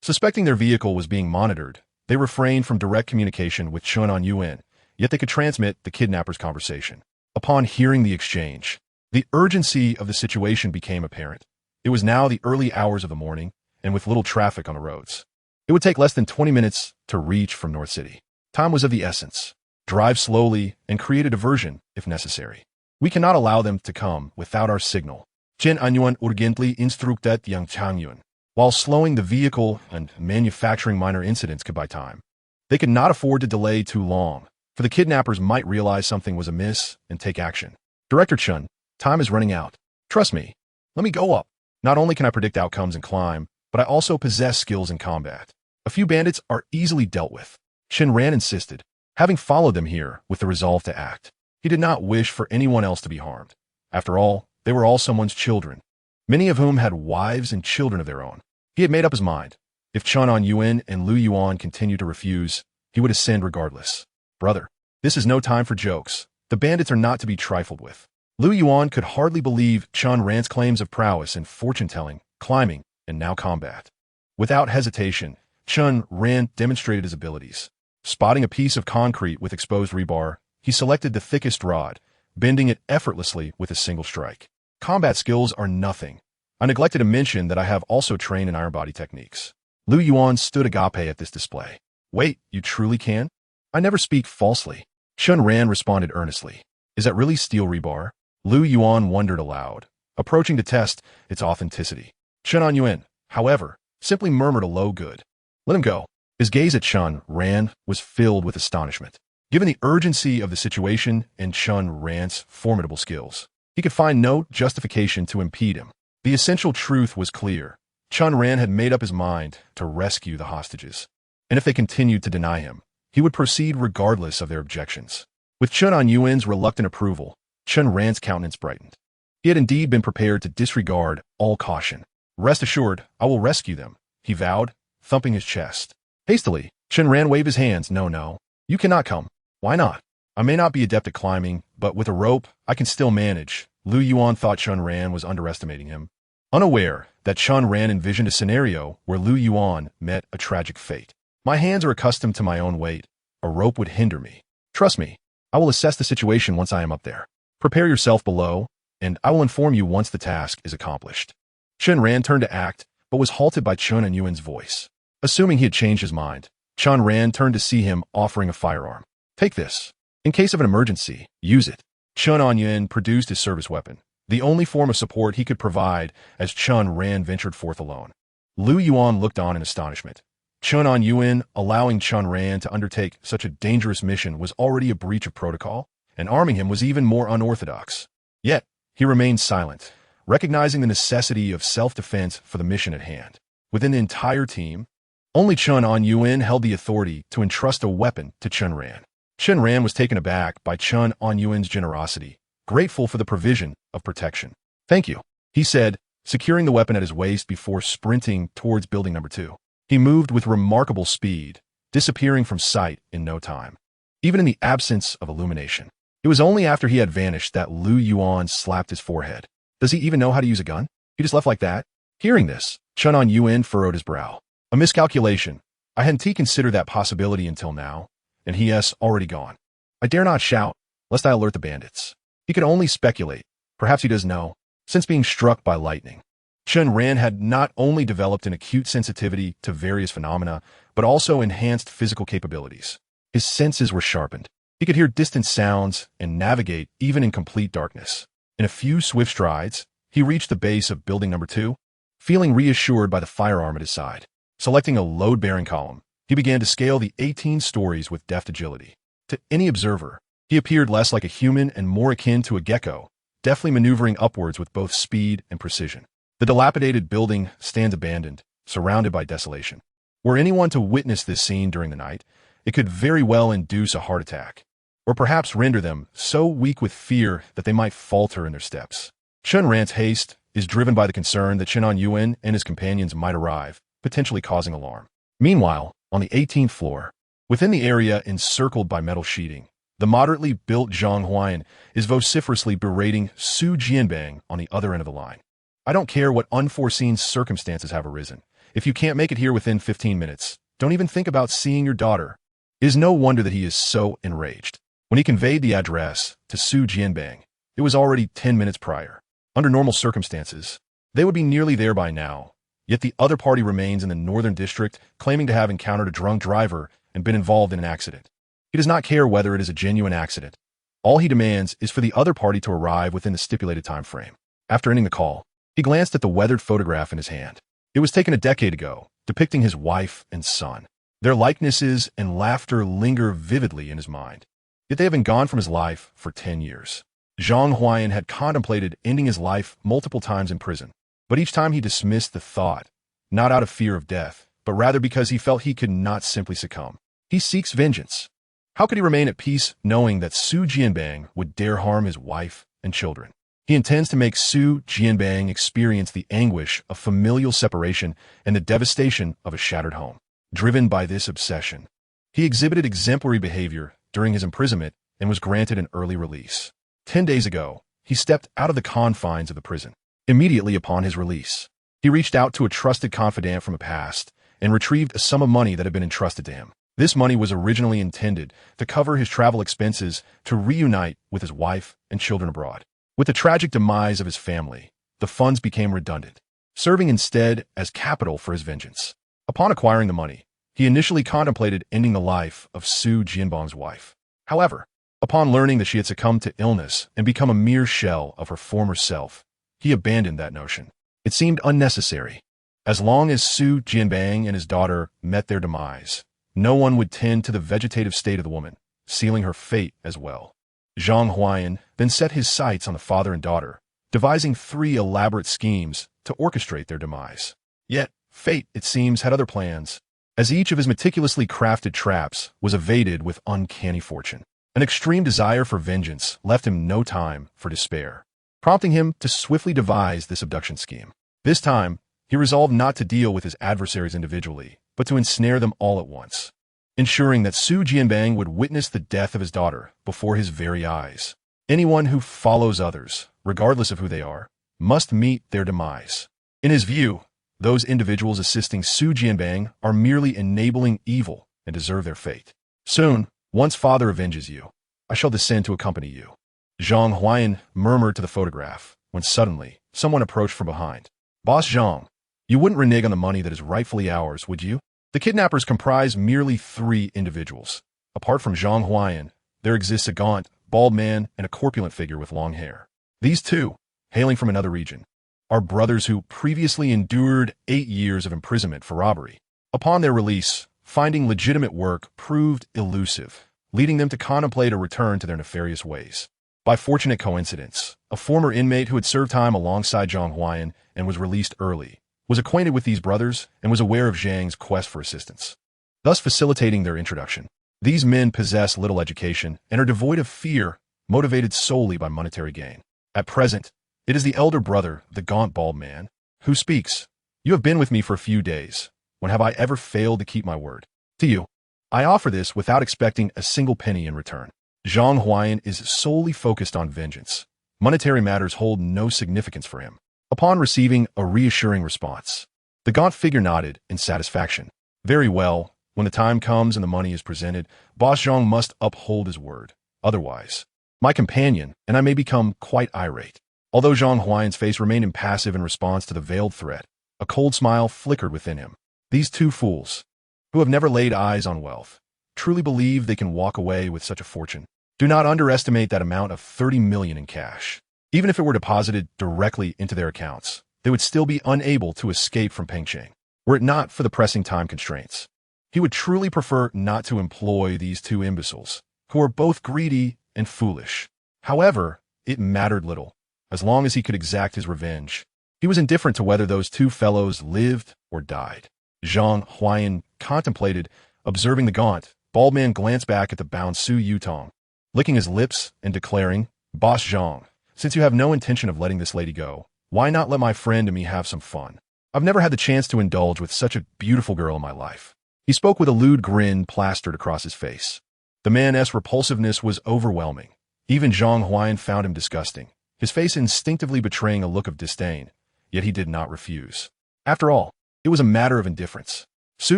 Suspecting their vehicle was being monitored, they refrained from direct communication with Chen Yuan, yet they could transmit the kidnapper's conversation. Upon hearing the exchange, the urgency of the situation became apparent. It was now the early hours of the morning, and with little traffic on the roads. It would take less than 20 minutes to reach from North City. Time was of the essence. Drive slowly and create a diversion if necessary. We cannot allow them to come without our signal. Chen Yuan urgently instructed Yang Changyun. While slowing the vehicle and manufacturing minor incidents could buy time, they could not afford to delay too long, for the kidnappers might realize something was amiss and take action. "Director Chen, time is running out. Trust me. Let me go up. Not only can I predict outcomes and climb, but I also possess skills in combat. A few bandits are easily dealt with," Chen Ran insisted, having followed them here with the resolve to act. He did not wish for anyone else to be harmed. After all, they were all someone's children, many of whom had wives and children of their own. He had made up his mind. If Chen Yuan and Lu Yuan continued to refuse, he would ascend regardless. "Brother, this is no time for jokes. The bandits are not to be trifled with." Lu Yuan could hardly believe Chen Ran's claims of prowess in fortune-telling, climbing, and now combat. Without hesitation, Chen Ran demonstrated his abilities. Spotting a piece of concrete with exposed rebar, he selected the thickest rod, bending it effortlessly with a single strike. Combat skills are nothing. I neglected to mention that I have also trained in iron body techniques. Lu Yuan stood agape at this display. "Wait, you truly can? I never speak falsely." Chen Ran responded earnestly. "Is that really steel rebar?" Lu Yuan wondered aloud, approaching to test its authenticity. Chen Yuan, however, simply murmured a low good. "Let him go." His gaze at Chen Ran was filled with astonishment. Given the urgency of the situation and Chen Ran's formidable skills, he could find no justification to impede him. The essential truth was clear. Chen Ran had made up his mind to rescue the hostages, and if they continued to deny him, he would proceed regardless of their objections. With Chen Yuan's reluctant approval, Chen Ran's countenance brightened. He had indeed been prepared to disregard all caution. "Rest assured, I will rescue them," he vowed, thumping his chest. Hastily, Chen Ran waved his hands. No, you cannot come." "Why not?" "I may not be adept at climbing, but with a rope, I can still manage." Lu Yuan thought Chen Ran was underestimating him, unaware that Chen Ran envisioned a scenario where Lu Yuan met a tragic fate. "My hands are accustomed to my own weight. A rope would hinder me. Trust me, I will assess the situation once I am up there. Prepare yourself below, and I will inform you once the task is accomplished." Chen Ran turned to act, but was halted by Chen Yuan's voice. Assuming he had changed his mind, Chen Ran turned to see him offering a firearm. Take this. In case of an emergency, use it. Chen Ran produced his service weapon, the only form of support he could provide as Chen Ran ventured forth alone. Lu Yuan looked on in astonishment. Chen Ran allowing Chen Ran to undertake such a dangerous mission was already a breach of protocol, and arming him was even more unorthodox. Yet, he remained silent, recognizing the necessity of self-defense for the mission at hand. Within the entire team, only Chen Ran held the authority to entrust a weapon to Chen Ran. Chen Ran was taken aback by Chen Ran's generosity, grateful for the provision of protection. Thank you, he said, securing the weapon at his waist before sprinting towards building number 2. He moved with remarkable speed, disappearing from sight in no time, even in the absence of illumination. It was only after he had vanished that Lu Yuan slapped his forehead. Does he even know how to use a gun? He just left like that? Hearing this, Chen Ran furrowed his brow. A miscalculation. I hadn't considered that possibility until now, and he has already gone. I dare not shout, lest I alert the bandits. He could only speculate. Perhaps he does know, since being struck by lightning. Chen Ran had not only developed an acute sensitivity to various phenomena, but also enhanced physical capabilities. His senses were sharpened. He could hear distant sounds and navigate even in complete darkness. In a few swift strides, he reached the base of building number 2, feeling reassured by the firearm at his side. Selecting a load-bearing column, he began to scale the 18 stories with deft agility. To any observer, he appeared less like a human and more akin to a gecko, deftly maneuvering upwards with both speed and precision. The dilapidated building stands abandoned, surrounded by desolation. Were anyone to witness this scene during the night, it could very well induce a heart attack, or perhaps render them so weak with fear that they might falter in their steps. Chen Ran's haste is driven by the concern that Chen Ran and his companions might arrive, potentially causing alarm. Meanwhile, on the 18th floor, within the area encircled by metal sheeting, the moderately built Zhang Huan is vociferously berating Su Jianbang on the other end of the line. I don't care what unforeseen circumstances have arisen. If you can't make it here within 15 minutes, don't even think about seeing your daughter. It is no wonder that he is so enraged. When he conveyed the address to Su Jianbang, it was already 10 minutes prior. Under normal circumstances, they would be nearly there by now, yet the other party remains in the northern district, claiming to have encountered a drunk driver and been involved in an accident. He does not care whether it is a genuine accident. All he demands is for the other party to arrive within the stipulated time frame. After ending the call, he glanced at the weathered photograph in his hand. It was taken a decade ago, depicting his wife and son. Their likenesses and laughter linger vividly in his mind. Yet they have been gone from his life for 10 years. Zhang Huan had contemplated ending his life multiple times in prison, but each time he dismissed the thought, not out of fear of death, but rather because he felt he could not simply succumb. He seeks vengeance. How could he remain at peace knowing that Su Jianbang would dare harm his wife and children? He intends to make Su Jianbang experience the anguish of familial separation and the devastation of a shattered home. Driven by this obsession, he exhibited exemplary behavior during his imprisonment and was granted an early release. 10 days ago, he stepped out of the confines of the prison. Immediately upon his release, he reached out to a trusted confidant from the past and retrieved a sum of money that had been entrusted to him. This money was originally intended to cover his travel expenses to reunite with his wife and children abroad. With the tragic demise of his family, the funds became redundant, serving instead as capital for his vengeance. Upon acquiring the money, he initially contemplated ending the life of Su Jianbang's wife. However, upon learning that she had succumbed to illness and become a mere shell of her former self, he abandoned that notion. It seemed unnecessary. As long as Su Jianbang and his daughter met their demise, no one would tend to the vegetative state of the woman, sealing her fate as well. Zhang Huan then set his sights on the father and daughter, devising 3 elaborate schemes to orchestrate their demise. Yet, fate, it seems, had other plans, as each of his meticulously crafted traps was evaded with uncanny fortune. An extreme desire for vengeance left him no time for despair, prompting him to swiftly devise this abduction scheme. This time, he resolved not to deal with his adversaries individually, but to ensnare them all at once, ensuring that Su Jianbang would witness the death of his daughter before his very eyes. Anyone who follows others, regardless of who they are, must meet their demise. In his view, those individuals assisting Su Jianbang are merely enabling evil and deserve their fate. Soon, once father avenges you, I shall descend to accompany you. Zhang Huan murmured to the photograph, when suddenly, someone approached from behind. Boss Zhang, you wouldn't renege on the money that is rightfully ours, would you? The kidnappers comprise merely 3 individuals. Apart from Zhang Huayan, there exists a gaunt, bald man and a corpulent figure with long hair. These 2, hailing from another region, are brothers who previously endured 8 years of imprisonment for robbery. Upon their release, finding legitimate work proved elusive, leading them to contemplate a return to their nefarious ways. By fortunate coincidence, a former inmate who had served time alongside Zhang Huayan and was released early was acquainted with these brothers and was aware of Zhang's quest for assistance, thus facilitating their introduction. These men possess little education and are devoid of fear, motivated solely by monetary gain. At present, it is the elder brother, the gaunt bald man, who speaks. You have been with me for a few days. When have I ever failed to keep my word? To you, I offer this without expecting a single penny in return. Zhang Huayan is solely focused on vengeance. Monetary matters hold no significance for him. Upon receiving a reassuring response, the gaunt figure nodded in satisfaction. Very well, when the time comes and the money is presented, Boss Zhang must uphold his word. Otherwise, my companion and I may become quite irate. Although Zhang Huayan's face remained impassive in response to the veiled threat, a cold smile flickered within him. These 2 fools, who have never laid eyes on wealth, truly believe they can walk away with such a fortune. Do not underestimate that amount of 30 million in cash. Even if it were deposited directly into their accounts, they would still be unable to escape from Pengcheng, were it not for the pressing time constraints. He would truly prefer not to employ these 2 imbeciles, who are both greedy and foolish. However, it mattered little. As long as he could exact his revenge, he was indifferent to whether those 2 fellows lived or died. Zhang Huayan contemplated, observing the gaunt, bald man glance back at the bound Su Yutong, licking his lips and declaring, Boss Zhang, since you have no intention of letting this lady go, why not let my friend and me have some fun? I've never had the chance to indulge with such a beautiful girl in my life. He spoke with a lewd grin plastered across his face. The man's repulsiveness was overwhelming. Even Zhang Huayan found him disgusting, his face instinctively betraying a look of disdain, yet he did not refuse. After all, it was a matter of indifference. Su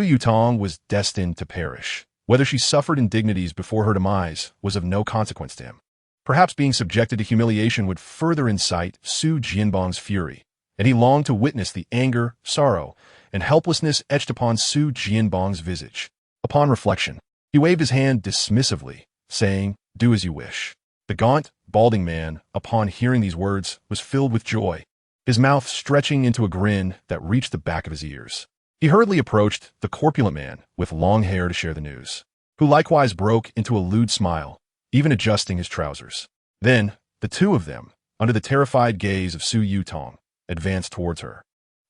Yutong was destined to perish. Whether she suffered indignities before her demise was of no consequence to him. Perhaps being subjected to humiliation would further incite Su Jianbong's fury, and he longed to witness the anger, sorrow, and helplessness etched upon Su Jianbong's visage. Upon reflection, he waved his hand dismissively, saying, Do as you wish. The gaunt, balding man, upon hearing these words, was filled with joy, his mouth stretching into a grin that reached the back of his ears. He hurriedly approached the corpulent man with long hair to share the news, who likewise broke into a lewd smile, even adjusting his trousers. Then, the 2 of them, under the terrified gaze of Su Yutong, advanced towards her.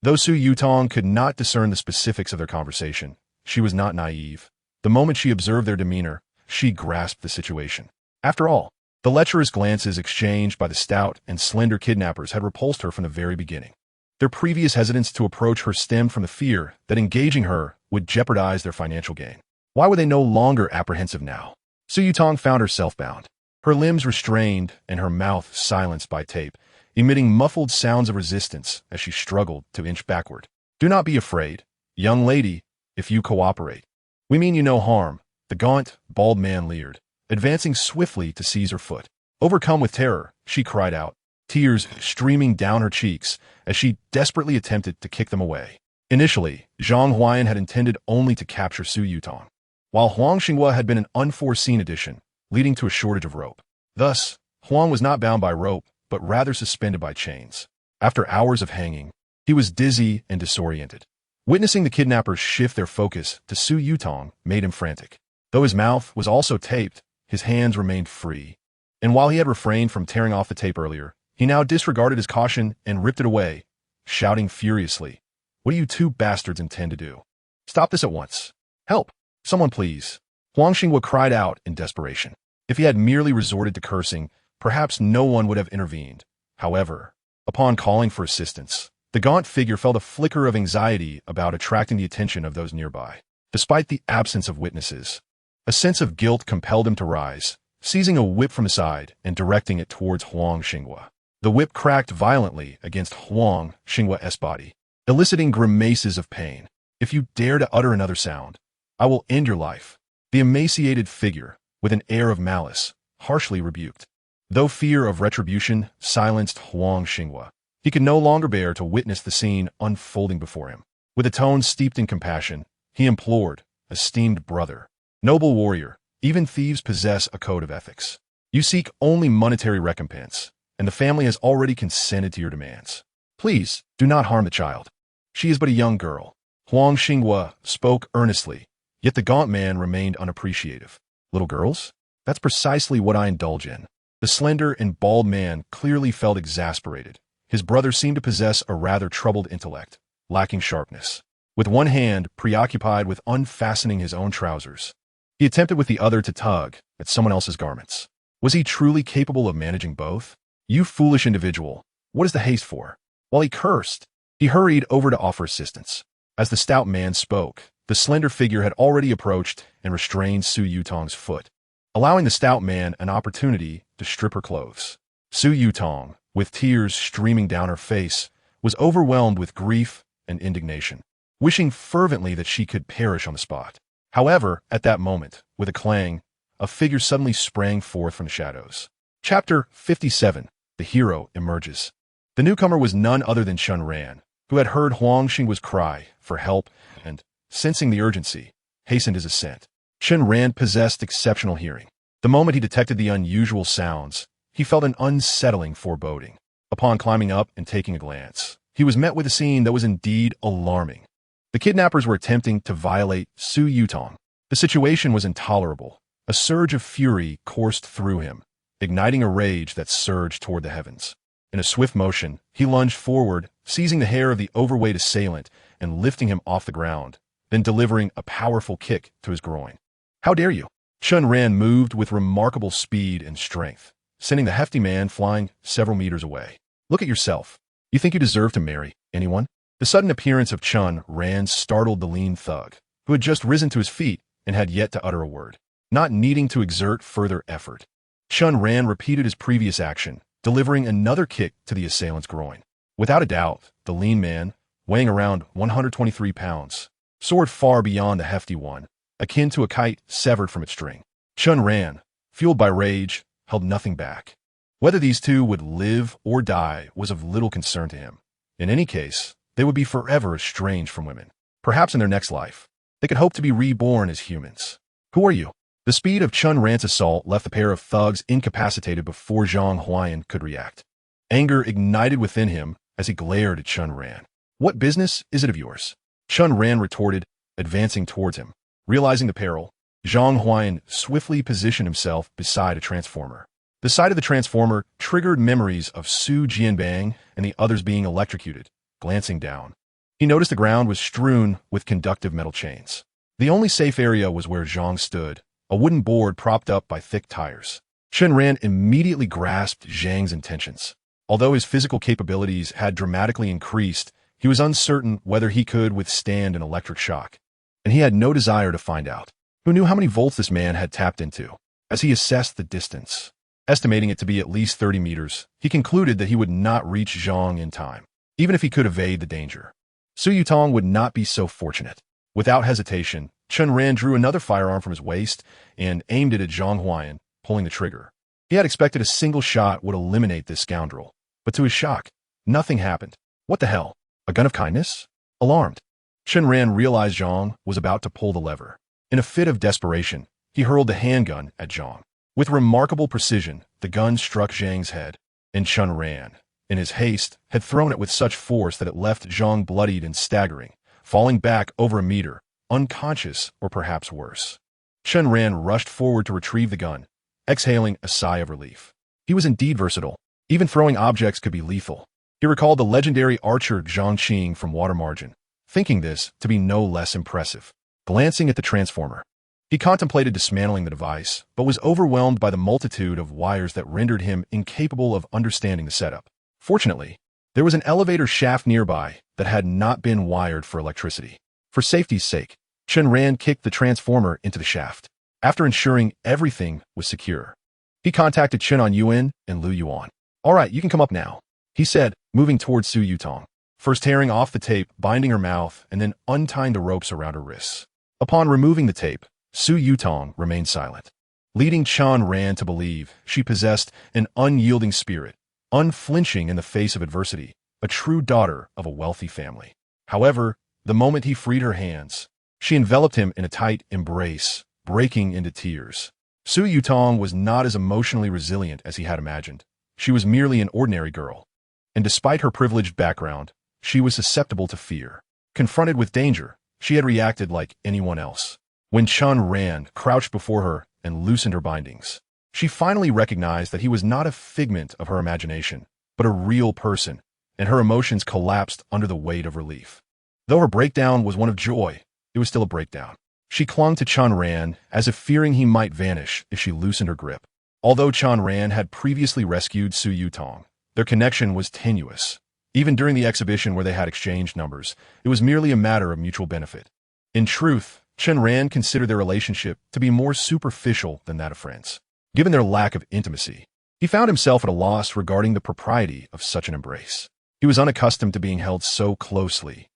Though Su Yutong could not discern the specifics of their conversation, she was not naive. The moment she observed their demeanor, she grasped the situation. After all, the lecherous glances exchanged by the stout and slender kidnappers had repulsed her from the very beginning. Their previous hesitance to approach her stemmed from the fear that engaging her would jeopardize their financial gain. Why were they no longer apprehensive now? Su Yutong found herself bound, her limbs restrained and her mouth silenced by tape, emitting muffled sounds of resistance as she struggled to inch backward. Do not be afraid, young lady, if you cooperate. We mean you no harm, the gaunt, bald man leered, advancing swiftly to seize her foot. Overcome with terror, she cried out, tears streaming down her cheeks as she desperately attempted to kick them away. Initially, Zhang Huayan had intended only to capture Su Yutong, while Huang Xinghua had been an unforeseen addition, leading to a shortage of rope. Thus, Huang was not bound by rope, but rather suspended by chains. After hours of hanging, he was dizzy and disoriented. Witnessing the kidnappers shift their focus to Su Yutong made him frantic. Though his mouth was also taped, his hands remained free. And while he had refrained from tearing off the tape earlier, he now disregarded his caution and ripped it away, shouting furiously, What do you 2 bastards intend to do? Stop this at once. Help! Someone please. Huang Xinghua cried out in desperation. If he had merely resorted to cursing, perhaps no one would have intervened. However, upon calling for assistance, the gaunt figure felt a flicker of anxiety about attracting the attention of those nearby. Despite the absence of witnesses, a sense of guilt compelled him to rise, seizing a whip from his side and directing it towards Huang Xinghua. The whip cracked violently against Huang Xinghua's body, eliciting grimaces of pain. If you dare to utter another sound, I will end your life. The emaciated figure, with an air of malice, harshly rebuked. Though fear of retribution silenced Huang Xinghua, he could no longer bear to witness the scene unfolding before him. With a tone steeped in compassion, he implored, esteemed brother, noble warrior, even thieves possess a code of ethics. You seek only monetary recompense, and the family has already consented to your demands. Please, do not harm the child. She is but a young girl. Huang Xinghua spoke earnestly, yet the gaunt man remained unappreciative. Little girls? That's precisely what I indulge in. The slender and bald man clearly felt exasperated. His brother seemed to possess a rather troubled intellect, lacking sharpness. With one hand preoccupied with unfastening his own trousers, he attempted with the other to tug at someone else's garments. Was he truly capable of managing both? You foolish individual, what is the haste for? While he cursed, he hurried over to offer assistance. As the stout man spoke, the slender figure had already approached and restrained Su Yutong's foot, allowing the stout man an opportunity to strip her clothes. Su Yutong, with tears streaming down her face, was overwhelmed with grief and indignation, wishing fervently that she could perish on the spot. However, at that moment, with a clang, a figure suddenly sprang forth from the shadows. Chapter 57. The hero emerges. The newcomer was none other than Chen Ran, who had heard Huang Xinghua's cry for help and, sensing the urgency, hastened his ascent. Chen Ran possessed exceptional hearing. The moment he detected the unusual sounds, he felt an unsettling foreboding. Upon climbing up and taking a glance, he was met with a scene that was indeed alarming. The kidnappers were attempting to violate Su Yutong. The situation was intolerable. A surge of fury coursed through him, igniting a rage that surged toward the heavens. In a swift motion, he lunged forward, seizing the hair of the overweight assailant and lifting him off the ground, then delivering a powerful kick to his groin. How dare you? Chen Ran moved with remarkable speed and strength, sending the hefty man flying several meters away. Look at yourself. You think you deserve to marry anyone? The sudden appearance of Chen Ran startled the lean thug, who had just risen to his feet and had yet to utter a word, not needing to exert further effort. Chen Ran repeated his previous action, delivering another kick to the assailant's groin. Without a doubt, the lean man, weighing around 123 pounds, soared far beyond the hefty one, akin to a kite severed from its string. Chen Ran, fueled by rage, held nothing back. Whether these two would live or die was of little concern to him. In any case, they would be forever estranged from women. Perhaps in their next life, they could hope to be reborn as humans. Who are you? The speed of Chen Ran's assault left the pair of thugs incapacitated before Zhang Huayan could react. Anger ignited within him as he glared at Chen Ran. What business is it of yours? Chen Ran retorted, advancing towards him. Realizing the peril, Zhang Huayan swiftly positioned himself beside a transformer. The sight of the transformer triggered memories of Su Jianbang and the others being electrocuted. Glancing down, he noticed the ground was strewn with conductive metal chains. The only safe area was where Zhang stood, a wooden board propped up by thick tires. Chen Ran immediately grasped Zhang's intentions. Although his physical capabilities had dramatically increased, he was uncertain whether he could withstand an electric shock, and he had no desire to find out. Who knew how many volts this man had tapped into? As he assessed the distance, estimating it to be at least 30 meters, he concluded that he would not reach Zhang in time, even if he could evade the danger. Su Yutong would not be so fortunate. Without hesitation, Chen Ran drew another firearm from his waist and aimed it at Zhang Huayan, pulling the trigger. He had expected a single shot would eliminate this scoundrel, but to his shock, nothing happened. What the hell? A gun of kindness? Alarmed, Chen Ran realized Zhang was about to pull the lever. In a fit of desperation, he hurled the handgun at Zhang. With remarkable precision, the gun struck Zhang's head, and Chen Ran, in his haste, had thrown it with such force that it left Zhang bloodied and staggering, falling back over a meter, unconscious or perhaps worse. Chen Ran rushed forward to retrieve the gun, exhaling a sigh of relief. He was indeed versatile. Even throwing objects could be lethal. He recalled the legendary archer Zhang Qing from Water Margin, thinking this to be no less impressive. Glancing at the transformer, he contemplated dismantling the device, but was overwhelmed by the multitude of wires that rendered him incapable of understanding the setup. Fortunately, there was an elevator shaft nearby that had not been wired for electricity. For safety's sake, Chen Ran kicked the transformer into the shaft. After ensuring everything was secure, he contacted Chen Yuan and Lu Yuan. "All right, you can come up now," he said, moving towards Su Yutong, first tearing off the tape, binding her mouth, and then untying the ropes around her wrists. Upon removing the tape, Su Yutong remained silent, leading Chen Ran to believe she possessed an unyielding spirit, unflinching in the face of adversity, a true daughter of a wealthy family. However, the moment he freed her hands, She enveloped him in a tight embrace, breaking into tears. Su Yutong was not as emotionally resilient as he had imagined. She was merely an ordinary girl. And despite her privileged background, she was susceptible to fear. Confronted with danger, she had reacted like anyone else. When Chen Ran crouched before her and loosened her bindings, she finally recognized that he was not a figment of her imagination, but a real person, and her emotions collapsed under the weight of relief. Though her breakdown was one of joy, it was still a breakdown. She clung to Chen Ran as if fearing he might vanish if she loosened her grip. Although Chen Ran had previously rescued Su Yutong, their connection was tenuous. Even during the exhibition where they had exchanged numbers, it was merely a matter of mutual benefit. In truth, Chen Ran considered their relationship to be more superficial than that of friends. Given their lack of intimacy, he found himself at a loss regarding the propriety of such an embrace. He was unaccustomed to being held so closely.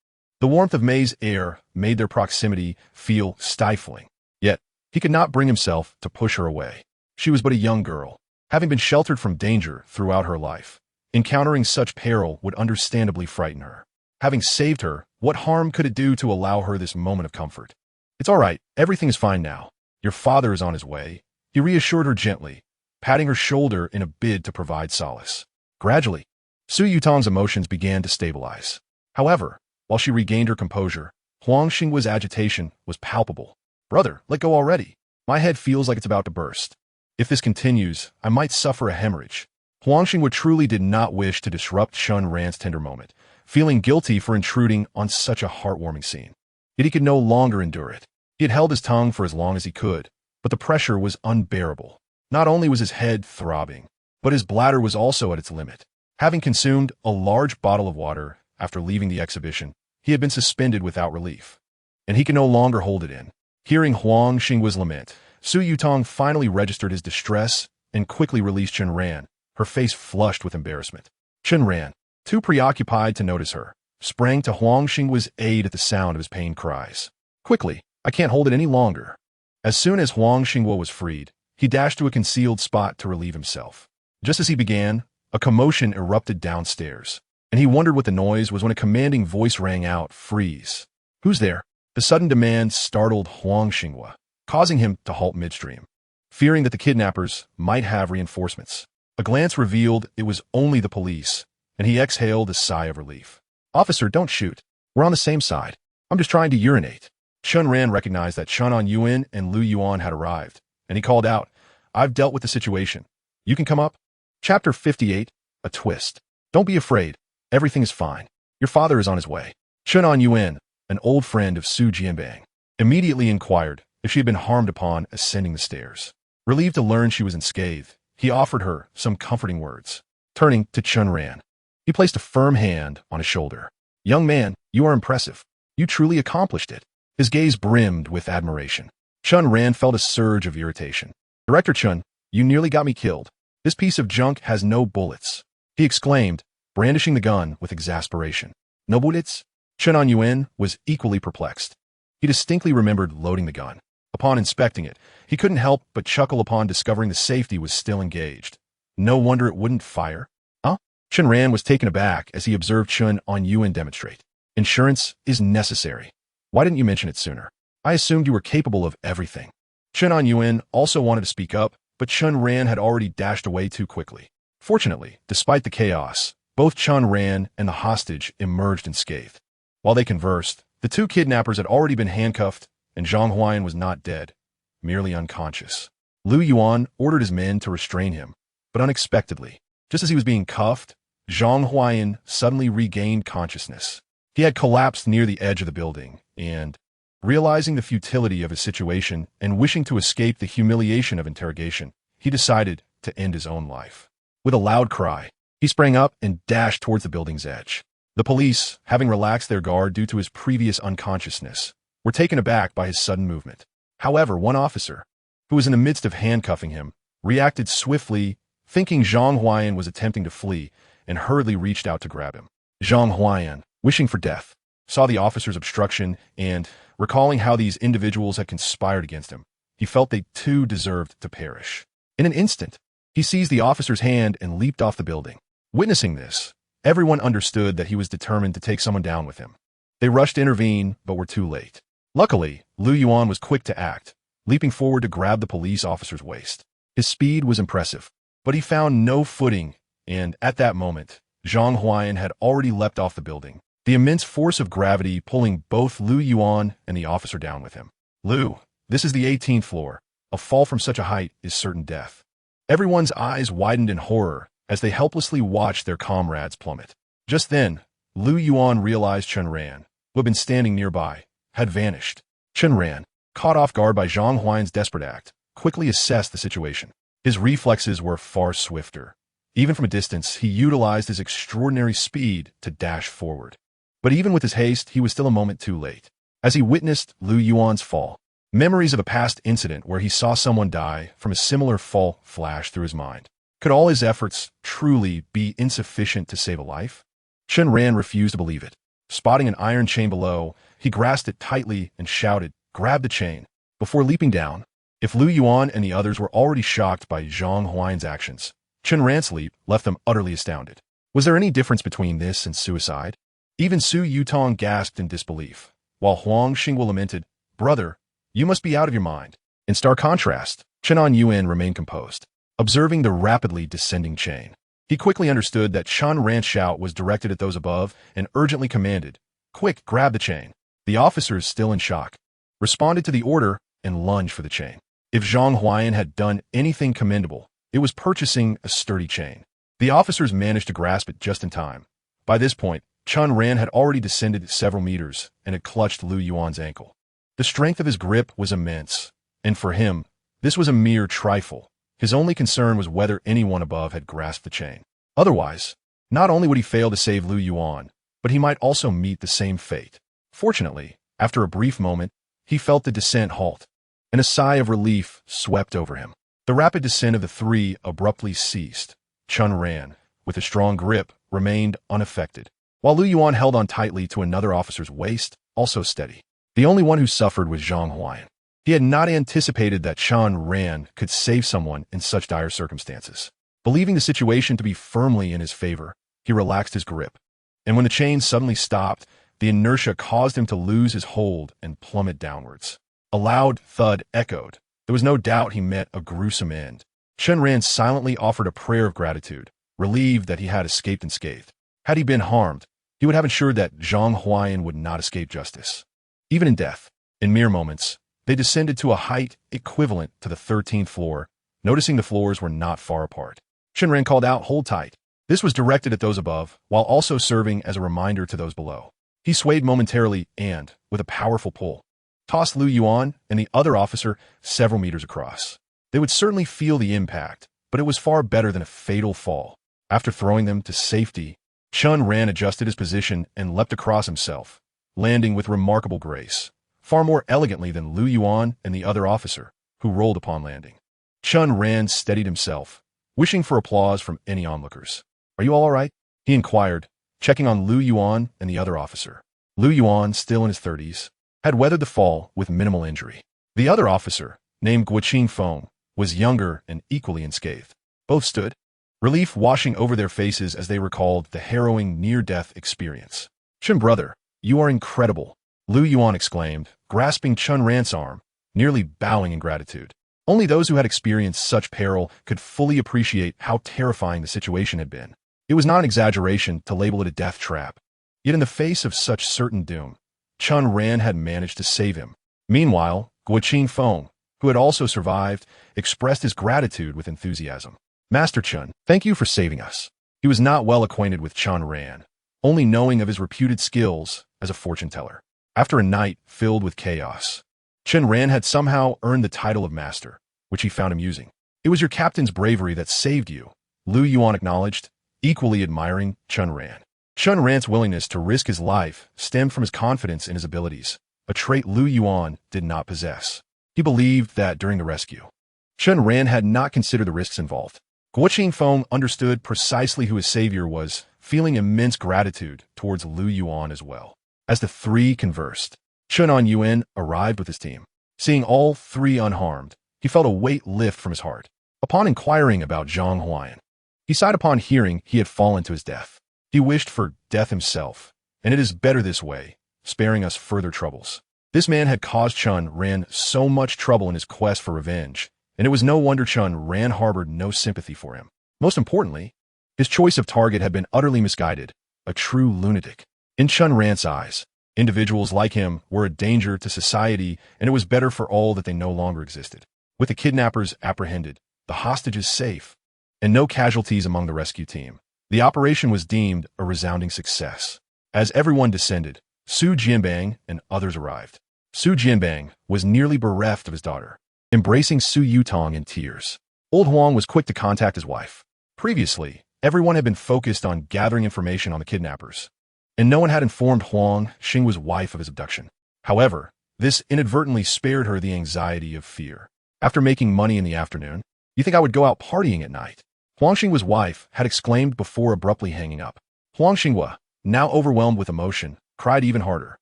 The warmth of May's air made their proximity feel stifling. Yet, he could not bring himself to push her away. She was but a young girl, having been sheltered from danger throughout her life. Encountering such peril would understandably frighten her. Having saved her, what harm could it do to allow her this moment of comfort? It's all right, everything is fine now. Your father is on his way, he reassured her gently, patting her shoulder in a bid to provide solace. Gradually, Su Yutong's emotions began to stabilize. However, while she regained her composure, Huang Xinghua's agitation was palpable. Brother, let go already. My head feels like it's about to burst. If this continues, I might suffer a hemorrhage. Huang Xinghua truly did not wish to disrupt Chen Ran's tender moment, feeling guilty for intruding on such a heartwarming scene. Yet he could no longer endure it. He had held his tongue for as long as he could, but the pressure was unbearable. Not only was his head throbbing, but his bladder was also at its limit. Having consumed a large bottle of water after leaving the exhibition, he had been suspended without relief, and he could no longer hold it in. Hearing Huang Xinghua's lament, Su Yutong finally registered his distress and quickly released Chen Ran, her face flushed with embarrassment. Chen Ran, too preoccupied to notice her, sprang to Huang Xinghua's aid at the sound of his pained cries. Quickly, I can't hold it any longer. As soon as Huang Xinghua was freed, he dashed to a concealed spot to relieve himself. Just as he began, a commotion erupted downstairs, and he wondered what the noise was when a commanding voice rang out, "Freeze." "Who's there?" The sudden demand startled Huang Xinghua, causing him to halt midstream, fearing that the kidnappers might have reinforcements. A glance revealed it was only the police, and he exhaled a sigh of relief. "Officer, don't shoot. We're on the same side. I'm just trying to urinate." Chen Ran recognized that Chen Yuan and Lu Yuan had arrived, and he called out, "I've dealt with the situation. You can come up." Chapter 58, A Twist. "Don't be afraid. Everything is fine. Your father is on his way." Chen Yuan, an old friend of Su Jianbang, immediately inquired if she had been harmed upon ascending the stairs. Relieved to learn she was unscathed, he offered her some comforting words. Turning to Chen Ran, he placed a firm hand on his shoulder. "Young man, you are impressive. You truly accomplished it." His gaze brimmed with admiration. Chen Ran felt a surge of irritation. "Director Chen, you nearly got me killed. This piece of junk has no bullets," he exclaimed, brandishing the gun with exasperation. "No bullets?" Chen Yuan was equally perplexed. He distinctly remembered loading the gun. Upon inspecting it, he couldn't help but chuckle upon discovering the safety was still engaged. No wonder it wouldn't fire. Huh? Chen Ran was taken aback as he observed Chen Yuan demonstrate. "Insurance is necessary. Why didn't you mention it sooner? I assumed you were capable of everything." Chen Yuan also wanted to speak up, but Chen Ran had already dashed away too quickly. Fortunately, despite the chaos, both Chen Ran and the hostage emerged unscathed. While they conversed, the two kidnappers had already been handcuffed, and Zhang Huayan was not dead, merely unconscious. Lu Yuan ordered his men to restrain him, but unexpectedly, just as he was being cuffed, Zhang Huayan suddenly regained consciousness. He had collapsed near the edge of the building, and, realizing the futility of his situation and wishing to escape the humiliation of interrogation, he decided to end his own life. With a loud cry, he sprang up and dashed towards the building's edge. The police, having relaxed their guard due to his previous unconsciousness, were taken aback by his sudden movement. However, one officer, who was in the midst of handcuffing him, reacted swiftly, thinking Zhang Huayan was attempting to flee, and hurriedly reached out to grab him. Zhang Huayan, wishing for death, saw the officer's obstruction and, recalling how these individuals had conspired against him, he felt they too deserved to perish. In an instant, he seized the officer's hand and leaped off the building. Witnessing this, everyone understood that he was determined to take someone down with him. They rushed to intervene, but were too late. Luckily, Lu Yuan was quick to act, leaping forward to grab the police officer's waist. His speed was impressive, but he found no footing, and at that moment, Zhang Huayan had already leapt off the building, the immense force of gravity pulling both Lu Yuan and the officer down with him. Lu, this is the 18th floor. A fall from such a height is certain death. Everyone's eyes widened in horror as they helplessly watched their comrades plummet. Just then, Lu Yuan realized Chen Ran, who had been standing nearby, had vanished. Chen Ran, caught off guard by Zhang Huayan's desperate act, quickly assessed the situation. His reflexes were far swifter. Even from a distance, he utilized his extraordinary speed to dash forward. But even with his haste, he was still a moment too late. As he witnessed Lu Yuan's fall, memories of a past incident where he saw someone die from a similar fall flashed through his mind. Could all his efforts truly be insufficient to save a life? Chen Ran refused to believe it. Spotting an iron chain below, he grasped it tightly and shouted, "Grab the chain!" Before leaping down. If Lu Yuan and the others were already shocked by Zhang Huayan's actions, Chen Ran's leap left them utterly astounded. Was there any difference between this and suicide? Even Su Yutong gasped in disbelief, while Huang Xingwu lamented, "Brother, you must be out of your mind." In stark contrast, Chen Yuan remained composed, observing the rapidly descending chain. He quickly understood that Chen Ran's shout was directed at those above and urgently commanded, "Quick, grab the chain." The officers, still in shock, responded to the order and lunged for the chain. If Zhang Huayan had done anything commendable, it was purchasing a sturdy chain. The officers managed to grasp it just in time. By this point, Chen Ran had already descended several meters and had clutched Lu Yuan's ankle. The strength of his grip was immense, and for him, this was a mere trifle. His only concern was whether anyone above had grasped the chain. Otherwise, not only would he fail to save Lu Yuan, but he might also meet the same fate. Fortunately, after a brief moment, he felt the descent halt, and a sigh of relief swept over him. The rapid descent of the three abruptly ceased. Chen Ran, with a strong grip, remained unaffected, while Lu Yuan held on tightly to another officer's waist, also steady. The only one who suffered was Zhang Huayan. He had not anticipated that Chen Ran could save someone in such dire circumstances. Believing the situation to be firmly in his favor, he relaxed his grip. And when the chain suddenly stopped, the inertia caused him to lose his hold and plummet downwards. A loud thud echoed. There was no doubt he met a gruesome end. Chen Ran silently offered a prayer of gratitude, relieved that he had escaped unscathed. Had he been harmed, he would have ensured that Zhang Huayan would not escape justice. Even in death, in mere moments, they descended to a height equivalent to the 13th floor, noticing the floors were not far apart. Chen Ran called out, "Hold tight." This was directed at those above, while also serving as a reminder to those below. He swayed momentarily and, with a powerful pull, tossed Lu Yuan and the other officer several meters across. They would certainly feel the impact, but it was far better than a fatal fall. After throwing them to safety, Chen Ran adjusted his position and leapt across himself, landing with remarkable grace, far more elegantly than Lu Yuan and the other officer, who rolled upon landing. Chen Ran steadied himself, wishing for applause from any onlookers. "Are you all right?" he inquired, checking on Lu Yuan and the other officer. Lu Yuan, still in his 30s, had weathered the fall with minimal injury. The other officer, named Guoqin Feng, was younger and equally unscathed. Both stood, relief washing over their faces as they recalled the harrowing near-death experience. "Chen brother, you are incredible," Lu Yuan exclaimed, grasping Chen Ran's arm, nearly bowing in gratitude. Only those who had experienced such peril could fully appreciate how terrifying the situation had been. It was not an exaggeration to label it a death trap. Yet in the face of such certain doom, Chen Ran had managed to save him. Meanwhile, Guoqin Feng, who had also survived, expressed his gratitude with enthusiasm. "Master Chen, thank you for saving us." He was not well acquainted with Chen Ran, only knowing of his reputed skills as a fortune teller. After a night filled with chaos, Chen Ran had somehow earned the title of master, which he found amusing. "It was your captain's bravery that saved you," Lu Yuan acknowledged, equally admiring Chen Ran. Chen Ran's willingness to risk his life stemmed from his confidence in his abilities, a trait Lu Yuan did not possess. He believed that during the rescue, Chen Ran had not considered the risks involved. Guoqin Feng understood precisely who his savior was, feeling immense gratitude towards Lu Yuan as well. As the three conversed, Chen Yuan arrived with his team. Seeing all three unharmed, he felt a weight lift from his heart. Upon inquiring about Zhang Huayan, he sighed upon hearing he had fallen to his death. He wished for death himself, and it is better this way, sparing us further troubles. This man had caused Chen Ran so much trouble in his quest for revenge, and it was no wonder Chen Ran harbored no sympathy for him. Most importantly, his choice of target had been utterly misguided, a true lunatic. In Chen Ran's eyes, individuals like him were a danger to society, and it was better for all that they no longer existed. With the kidnappers apprehended, the hostages safe, and no casualties among the rescue team, the operation was deemed a resounding success. As everyone descended, Su Jianbang and others arrived. Su Jianbang was nearly bereft of his daughter, embracing Su Yutong in tears. Old Huang was quick to contact his wife. Previously, everyone had been focused on gathering information on the kidnappers, and no one had informed Huang Xinghua's wife of his abduction. However, this inadvertently spared her the anxiety of fear. After making money in the afternoon, you think I would go out partying at night? Huang Xinghua's wife had exclaimed before abruptly hanging up. Huang Xinghua, now overwhelmed with emotion, cried even harder.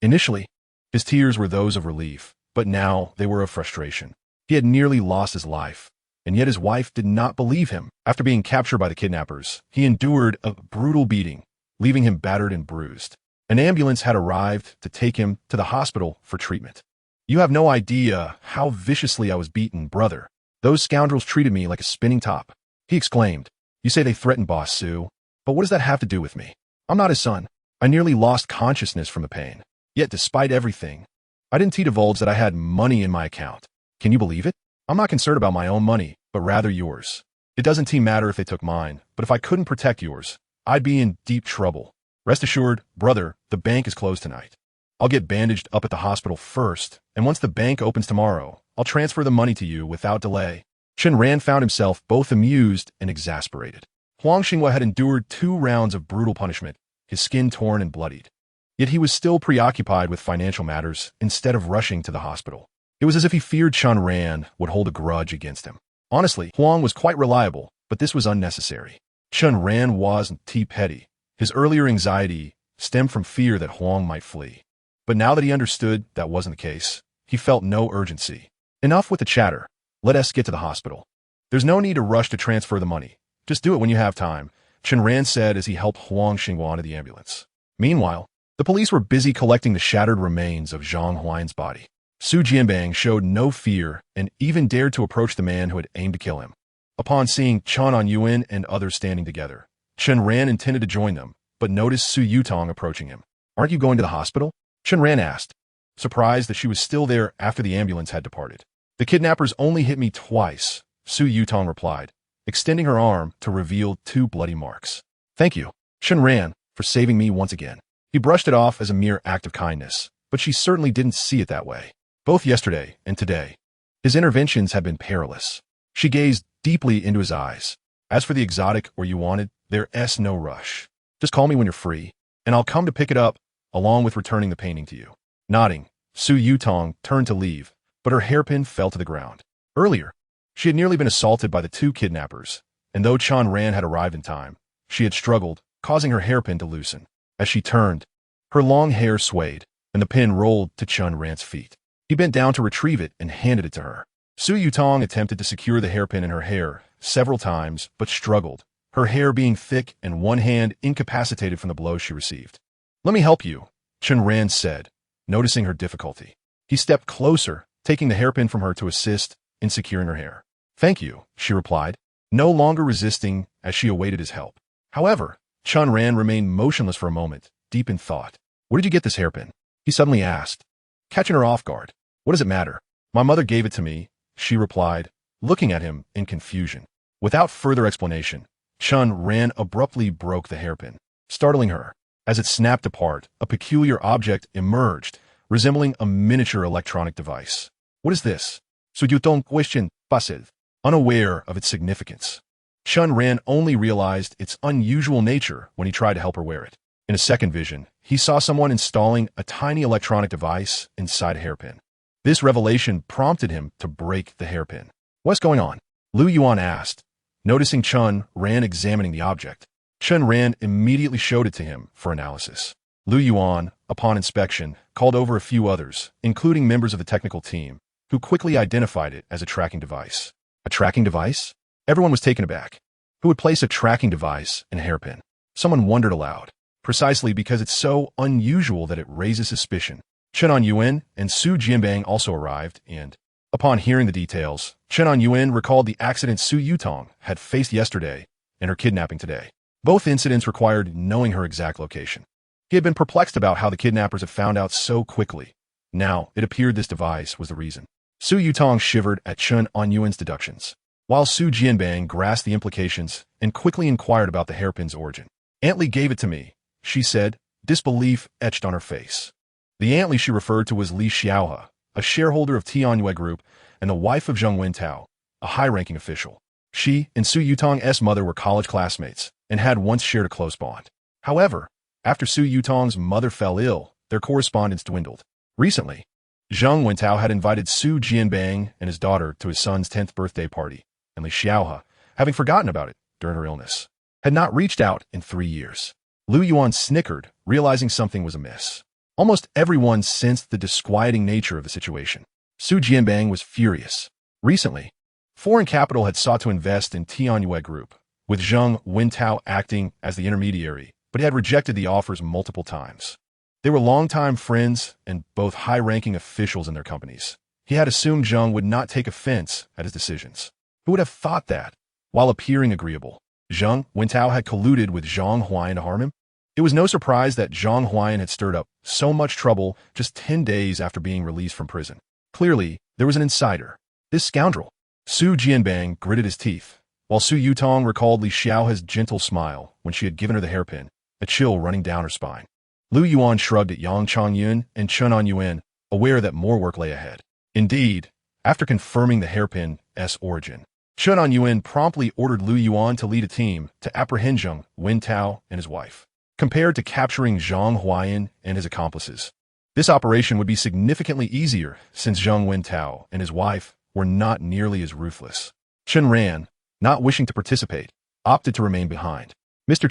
Initially, his tears were those of relief, but now they were of frustration. He had nearly lost his life, and yet his wife did not believe him. After being captured by the kidnappers, he endured a brutal beating, leaving him battered and bruised. An ambulance had arrived to take him to the hospital for treatment. You have no idea how viciously I was beaten, brother. Those scoundrels treated me like a spinning top. He exclaimed. You say they threatened Boss Su, but what does that have to do with me? I'm not his son. I nearly lost consciousness from the pain. Yet despite everything, I didn't divulge that I had money in my account. Can you believe it? I'm not concerned about my own money, but rather yours. It doesn't matter if they took mine, but if I couldn't protect yours, I'd be in deep trouble. Rest assured, brother, the bank is closed tonight. I'll get bandaged up at the hospital first, and once the bank opens tomorrow, I'll transfer the money to you without delay. Chen Ran found himself both amused and exasperated. Huang Xinghua had endured 2 rounds of brutal punishment, his skin torn and bloodied. Yet he was still preoccupied with financial matters instead of rushing to the hospital. It was as if he feared Chen Ran would hold a grudge against him. Honestly, Huang was quite reliable, but this was unnecessary. Chen Ran wasn't petty. His earlier anxiety stemmed from fear that Huang might flee. But now that he understood that wasn't the case, he felt no urgency. Enough with the chatter. Let us get to the hospital. There's no need to rush to transfer the money. Just do it when you have time, Chen Ran said as he helped Huang Xinghua onto the ambulance. Meanwhile, the police were busy collecting the shattered remains of Zhang Huan's body. Su Jianbang showed no fear and even dared to approach the man who had aimed to kill him. Upon seeing Chen Yuan and others standing together, Chen Ran intended to join them, but noticed Su Yutong approaching him. Aren't you going to the hospital? Chen Ran asked, surprised that she was still there after the ambulance had departed. The kidnappers only hit me twice, Su Yutong replied, extending her arm to reveal 2 bloody marks. Thank you, Chen Ran, for saving me once again. He brushed it off as a mere act of kindness, but she certainly didn't see it that way. Both yesterday and today, his interventions had been perilous. She gazed deeply into his eyes. As for the exotic or you wanted, there's no rush. Just call me when you're free, and I'll come to pick it up, along with returning the painting to you. Nodding, Su Yutong turned to leave, but her hairpin fell to the ground. Earlier, she had nearly been assaulted by the 2 kidnappers, and though Chen Ran had arrived in time, she had struggled, causing her hairpin to loosen. As she turned, her long hair swayed, and the pin rolled to Chen Ran's feet. He bent down to retrieve it and handed it to her. Su Yutong attempted to secure the hairpin in her hair several times, but struggled, her hair being thick and one hand incapacitated from the blows she received. Let me help you, Chen Ran said, noticing her difficulty. He stepped closer, taking the hairpin from her to assist in securing her hair. Thank you, she replied, no longer resisting as she awaited his help. However, Chen Ran remained motionless for a moment, deep in thought. Where did you get this hairpin? He suddenly asked, catching her off guard. What does it matter? My mother gave it to me, she replied, looking at him in confusion. Without further explanation, Chen Ran abruptly broke the hairpin, startling her. As it snapped apart, a peculiar object emerged, resembling a miniature electronic device. What is this? Su Yutong questioned, passive, unaware of its significance. Chen Ran only realized its unusual nature when he tried to help her wear it. In a second vision, he saw someone installing a tiny electronic device inside a hairpin. This revelation prompted him to break the hairpin. What's going on? Lu Yuan asked, noticing Chen Ran examining the object. Chen Ran immediately showed it to him for analysis. Lu Yuan, upon inspection, called over a few others, including members of the technical team, who quickly identified it as a tracking device. A tracking device? Everyone was taken aback. Who would place a tracking device in a hairpin? Someone wondered aloud. Precisely because it's so unusual that it raises suspicion. Chen Yuan and Su Jianbang also arrived, and, upon hearing the details, Chen Yuan recalled the accident Su Yutong had faced yesterday and her kidnapping today. Both incidents required knowing her exact location. He had been perplexed about how the kidnappers had found out so quickly. Now, it appeared this device was the reason. Su Yutong shivered at Chen Yuan's deductions, while Su Jianbang grasped the implications and quickly inquired about the hairpin's origin. Aunt Li gave it to me, she said, disbelief etched on her face. The Aunt Li she referred to was Li Xiaohe, a shareholder of Tianyue Group and the wife of Zheng Wintao, a high-ranking official. She and Su Yutong's mother were college classmates and had once shared a close bond. However, after Su Yutong's mother fell ill, their correspondence dwindled. Recently, Zheng Wintao had invited Su Jianbang and his daughter to his son's 10th birthday party, and Li Xiaohe, having forgotten about it during her illness, had not reached out in 3 years. Lu Yuan snickered, realizing something was amiss. Almost everyone sensed the disquieting nature of the situation. Su Jianbang was furious. Recently, foreign capital had sought to invest in Tianyue Group, with Zheng Wintao acting as the intermediary, but he had rejected the offers multiple times. They were longtime friends and both high-ranking officials in their companies. He had assumed Zheng would not take offense at his decisions. Who would have thought that? While appearing agreeable, Zheng Wintao had colluded with Zhang Huayan to harm him? It was no surprise that Zhang Huayan had stirred up so much trouble just 10 days after being released from prison. Clearly, there was an insider. This scoundrel. Su Jianbang gritted his teeth, while Su Yutong recalled Li Xiaohe's gentle smile when she had given her the hairpin, a chill running down her spine. Lu Yuan shrugged at Yang Chongyun and Chen Yuan, aware that more work lay ahead. Indeed, after confirming the hairpin's origin, Chen Yuan promptly ordered Lu Yuan to lead a team to apprehend Zheng Wintao and his wife. Compared to capturing Zhang Huayan and his accomplices, this operation would be significantly easier since Zheng Wintao and his wife were not nearly as ruthless. Chen Ran, not wishing to participate, opted to remain behind. Mr.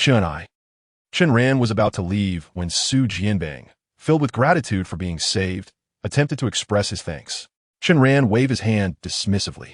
Chen Ran was about to leave when Su Jianbang, filled with gratitude for being saved, attempted to express his thanks. Chen Ran waved his hand dismissively.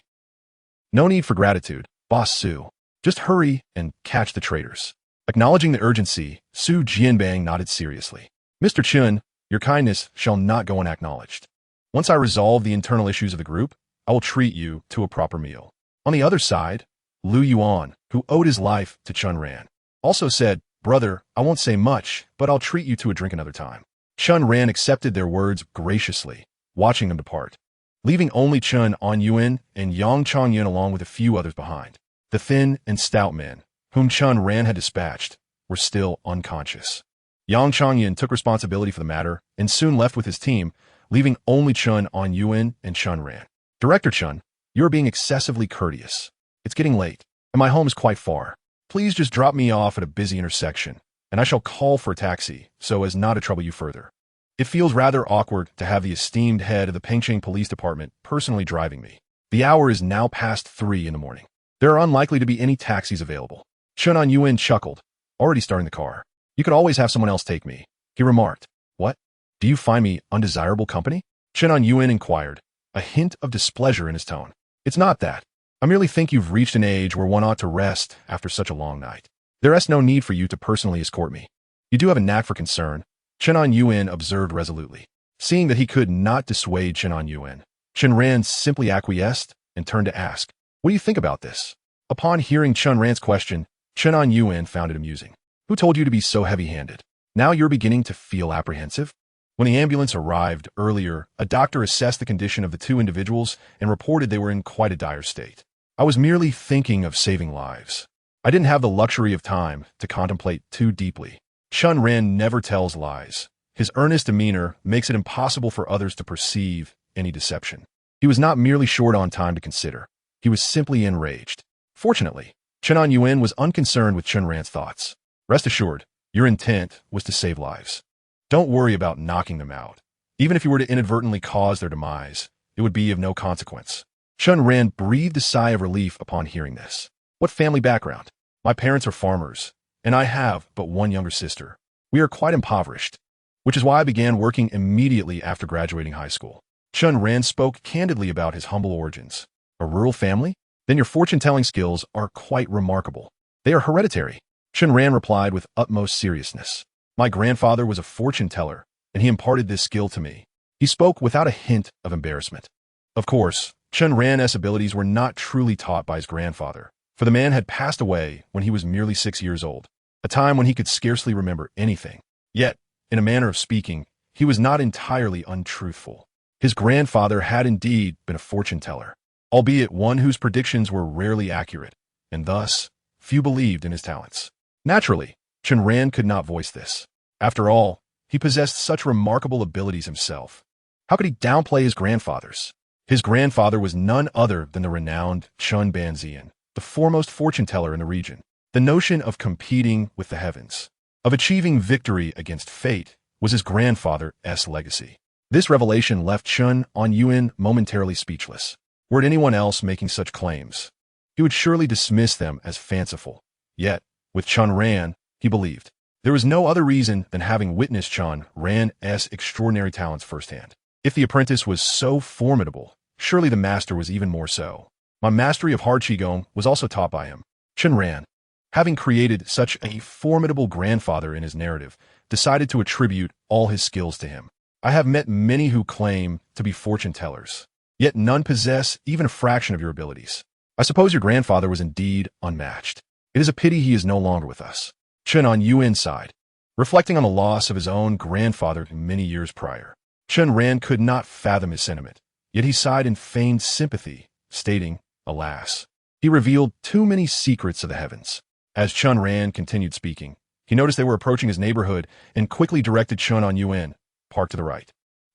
No need for gratitude, Boss Su. Just hurry and catch the traitors. Acknowledging the urgency, Su Jianbang nodded seriously. Mr. Chen, your kindness shall not go unacknowledged. Once I resolve the internal issues of the group, I will treat you to a proper meal. On the other side, Lu Yuan, who owed his life to Chen Ran, also said, Brother, I won't say much, but I'll treat you to a drink another time. Chen Ran accepted their words graciously, watching them depart, leaving only Chen Yuan and Yang Chongyun along with a few others behind. The thin and stout men, whom Chen Ran had dispatched, were still unconscious. Yang Chongyun took responsibility for the matter and soon left with his team, leaving only Chen Yuan and Chen Ran. Director Chen, you are being excessively courteous. It's getting late, and my home is quite far. Please just drop me off at a busy intersection, and I shall call for a taxi so as not to trouble you further. It feels rather awkward to have the esteemed head of the Pengcheng Police Department personally driving me. The hour is now past 3 in the morning. There are unlikely to be any taxis available. Chen Yuan chuckled, already starting the car. You could always have someone else take me, he remarked. What? Do you find me undesirable company? Chen Yuan inquired, a hint of displeasure in his tone. It's not that. I merely think you've reached an age where one ought to rest after such a long night. There is no need for you to personally escort me. You do have a knack for concern, Chen Yuan observed resolutely. Seeing that he could not dissuade Chen Yuan, Chen Ran simply acquiesced and turned to ask, What do you think about this? Upon hearing Chen Ran's question, Chen Yuan found it amusing. Who told you to be so heavy-handed? Now you're beginning to feel apprehensive? When the ambulance arrived earlier, a doctor assessed the condition of the two individuals and reported they were in quite a dire state. I was merely thinking of saving lives. I didn't have the luxury of time to contemplate too deeply. Chen Ran never tells lies. His earnest demeanor makes it impossible for others to perceive any deception. He was not merely short on time to consider. He was simply enraged. Fortunately, Chen Yuan was unconcerned with Chen Ran's thoughts. Rest assured, your intent was to save lives. Don't worry about knocking them out. Even if you were to inadvertently cause their demise, it would be of no consequence. Chen Ran breathed a sigh of relief upon hearing this. What family background? My parents are farmers, and I have but one younger sister. We are quite impoverished, which is why I began working immediately after graduating high school. Chen Ran spoke candidly about his humble origins. A rural family? Then your fortune-telling skills are quite remarkable. They are hereditary. Chen Ran replied with utmost seriousness. My grandfather was a fortune teller, and he imparted this skill to me. He spoke without a hint of embarrassment. Of course, Chen Ran's abilities were not truly taught by his grandfather, for the man had passed away when he was merely 6 years old, a time when he could scarcely remember anything. Yet, in a manner of speaking, he was not entirely untruthful. His grandfather had indeed been a fortune-teller, albeit one whose predictions were rarely accurate, and thus, few believed in his talents. Naturally, Chen Ran could not voice this. After all, he possessed such remarkable abilities himself. How could he downplay his grandfather's? His grandfather was none other than the renowned Chun Banzian, the foremost fortune-teller in the region. The notion of competing with the heavens, of achieving victory against fate, was his grandfather's legacy. This revelation left Chen Ran momentarily speechless. Were it anyone else making such claims, he would surely dismiss them as fanciful. Yet, with Chen Ran, he believed. There was no other reason than having witnessed Chen Ran's extraordinary talents firsthand. If the apprentice was so formidable, surely the master was even more so. My mastery of hard qigong was also taught by him. Chen Ran, having created such a formidable grandfather in his narrative, decided to attribute all his skills to him. I have met many who claim to be fortune-tellers, yet none possess even a fraction of your abilities. I suppose your grandfather was indeed unmatched. It is a pity he is no longer with us. Chen Ran sighed, reflecting on the loss of his own grandfather many years prior. Chen Ran could not fathom his sentiment, yet he sighed in feigned sympathy, stating, alas, he revealed too many secrets of the heavens. As Chen Ran continued speaking, he noticed they were approaching his neighborhood and quickly directed Chen Ran, park to the right.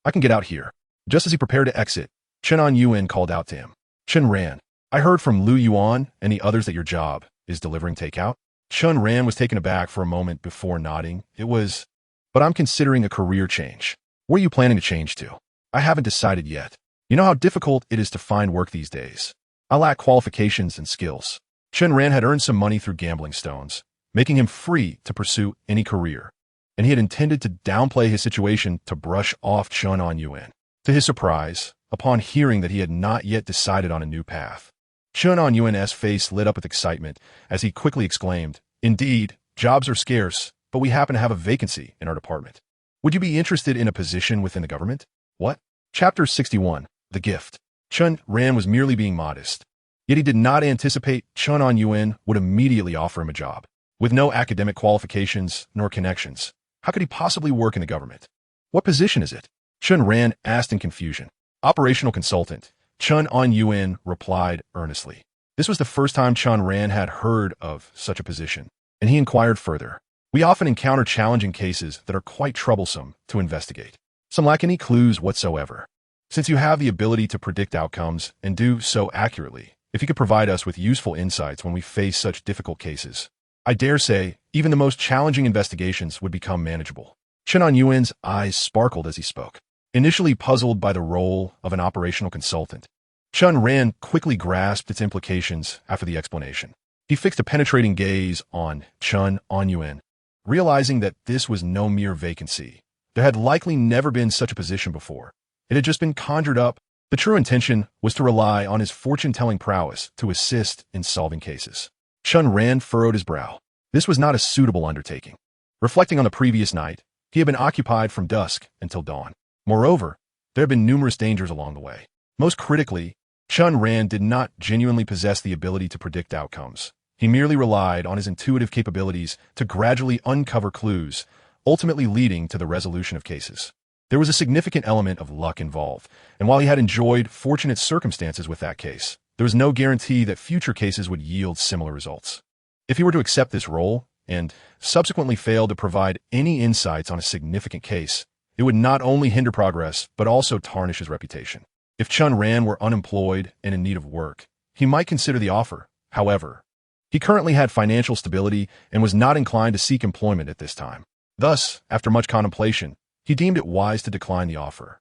I can get out here. Just as he prepared to exit, Chen Ran called out to him. Chen Ran, I heard from Lu Yuan and the others that your job is delivering takeout. Chen Ran was taken aback for a moment before nodding. But I'm considering a career change. Where are you planning to change to? I haven't decided yet. You know how difficult it is to find work these days. I lack qualifications and skills. Chen Ran had earned some money through gambling stones, making him free to pursue any career, and he had intended to downplay his situation to brush off Chen Ran. To his surprise, upon hearing that he had not yet decided on a new path, Chen Ran's face lit up with excitement as he quickly exclaimed, indeed, jobs are scarce, but we happen to have a vacancy in our department. Would you be interested in a position within the government? What? Chapter 61, The Gift. Chen Ran was merely being modest, yet he did not anticipate Chen Ran would immediately offer him a job. With no academic qualifications nor connections, how could he possibly work in the government? What position is it? Chen Ran asked in confusion. Operational consultant. Chen Ran replied earnestly. This was the first time Chen Ran had heard of such a position, and he inquired further. We often encounter challenging cases that are quite troublesome to investigate. Some lack any clues whatsoever. Since you have the ability to predict outcomes and do so accurately, if you could provide us with useful insights when we face such difficult cases, I dare say even the most challenging investigations would become manageable. Chen Ran's eyes sparkled as he spoke. Initially puzzled by the role of an operational consultant, Chen Ran quickly grasped its implications after the explanation. He fixed a penetrating gaze on Chen Ran, realizing that this was no mere vacancy. There had likely never been such a position before. It had just been conjured up. The true intention was to rely on his fortune-telling prowess to assist in solving cases. Chen Ran furrowed his brow. This was not a suitable undertaking. Reflecting on the previous night, he had been occupied from dusk until dawn. Moreover, there had been numerous dangers along the way. Most critically, Chen Ran did not genuinely possess the ability to predict outcomes. He merely relied on his intuitive capabilities to gradually uncover clues, ultimately leading to the resolution of cases. There was a significant element of luck involved, and while he had enjoyed fortunate circumstances with that case, there was no guarantee that future cases would yield similar results. If he were to accept this role, and subsequently fail to provide any insights on a significant case, it would not only hinder progress, but also tarnish his reputation. If Chen Ran were unemployed and in need of work, he might consider the offer. However, he currently had financial stability and was not inclined to seek employment at this time. Thus, after much contemplation, he deemed it wise to decline the offer.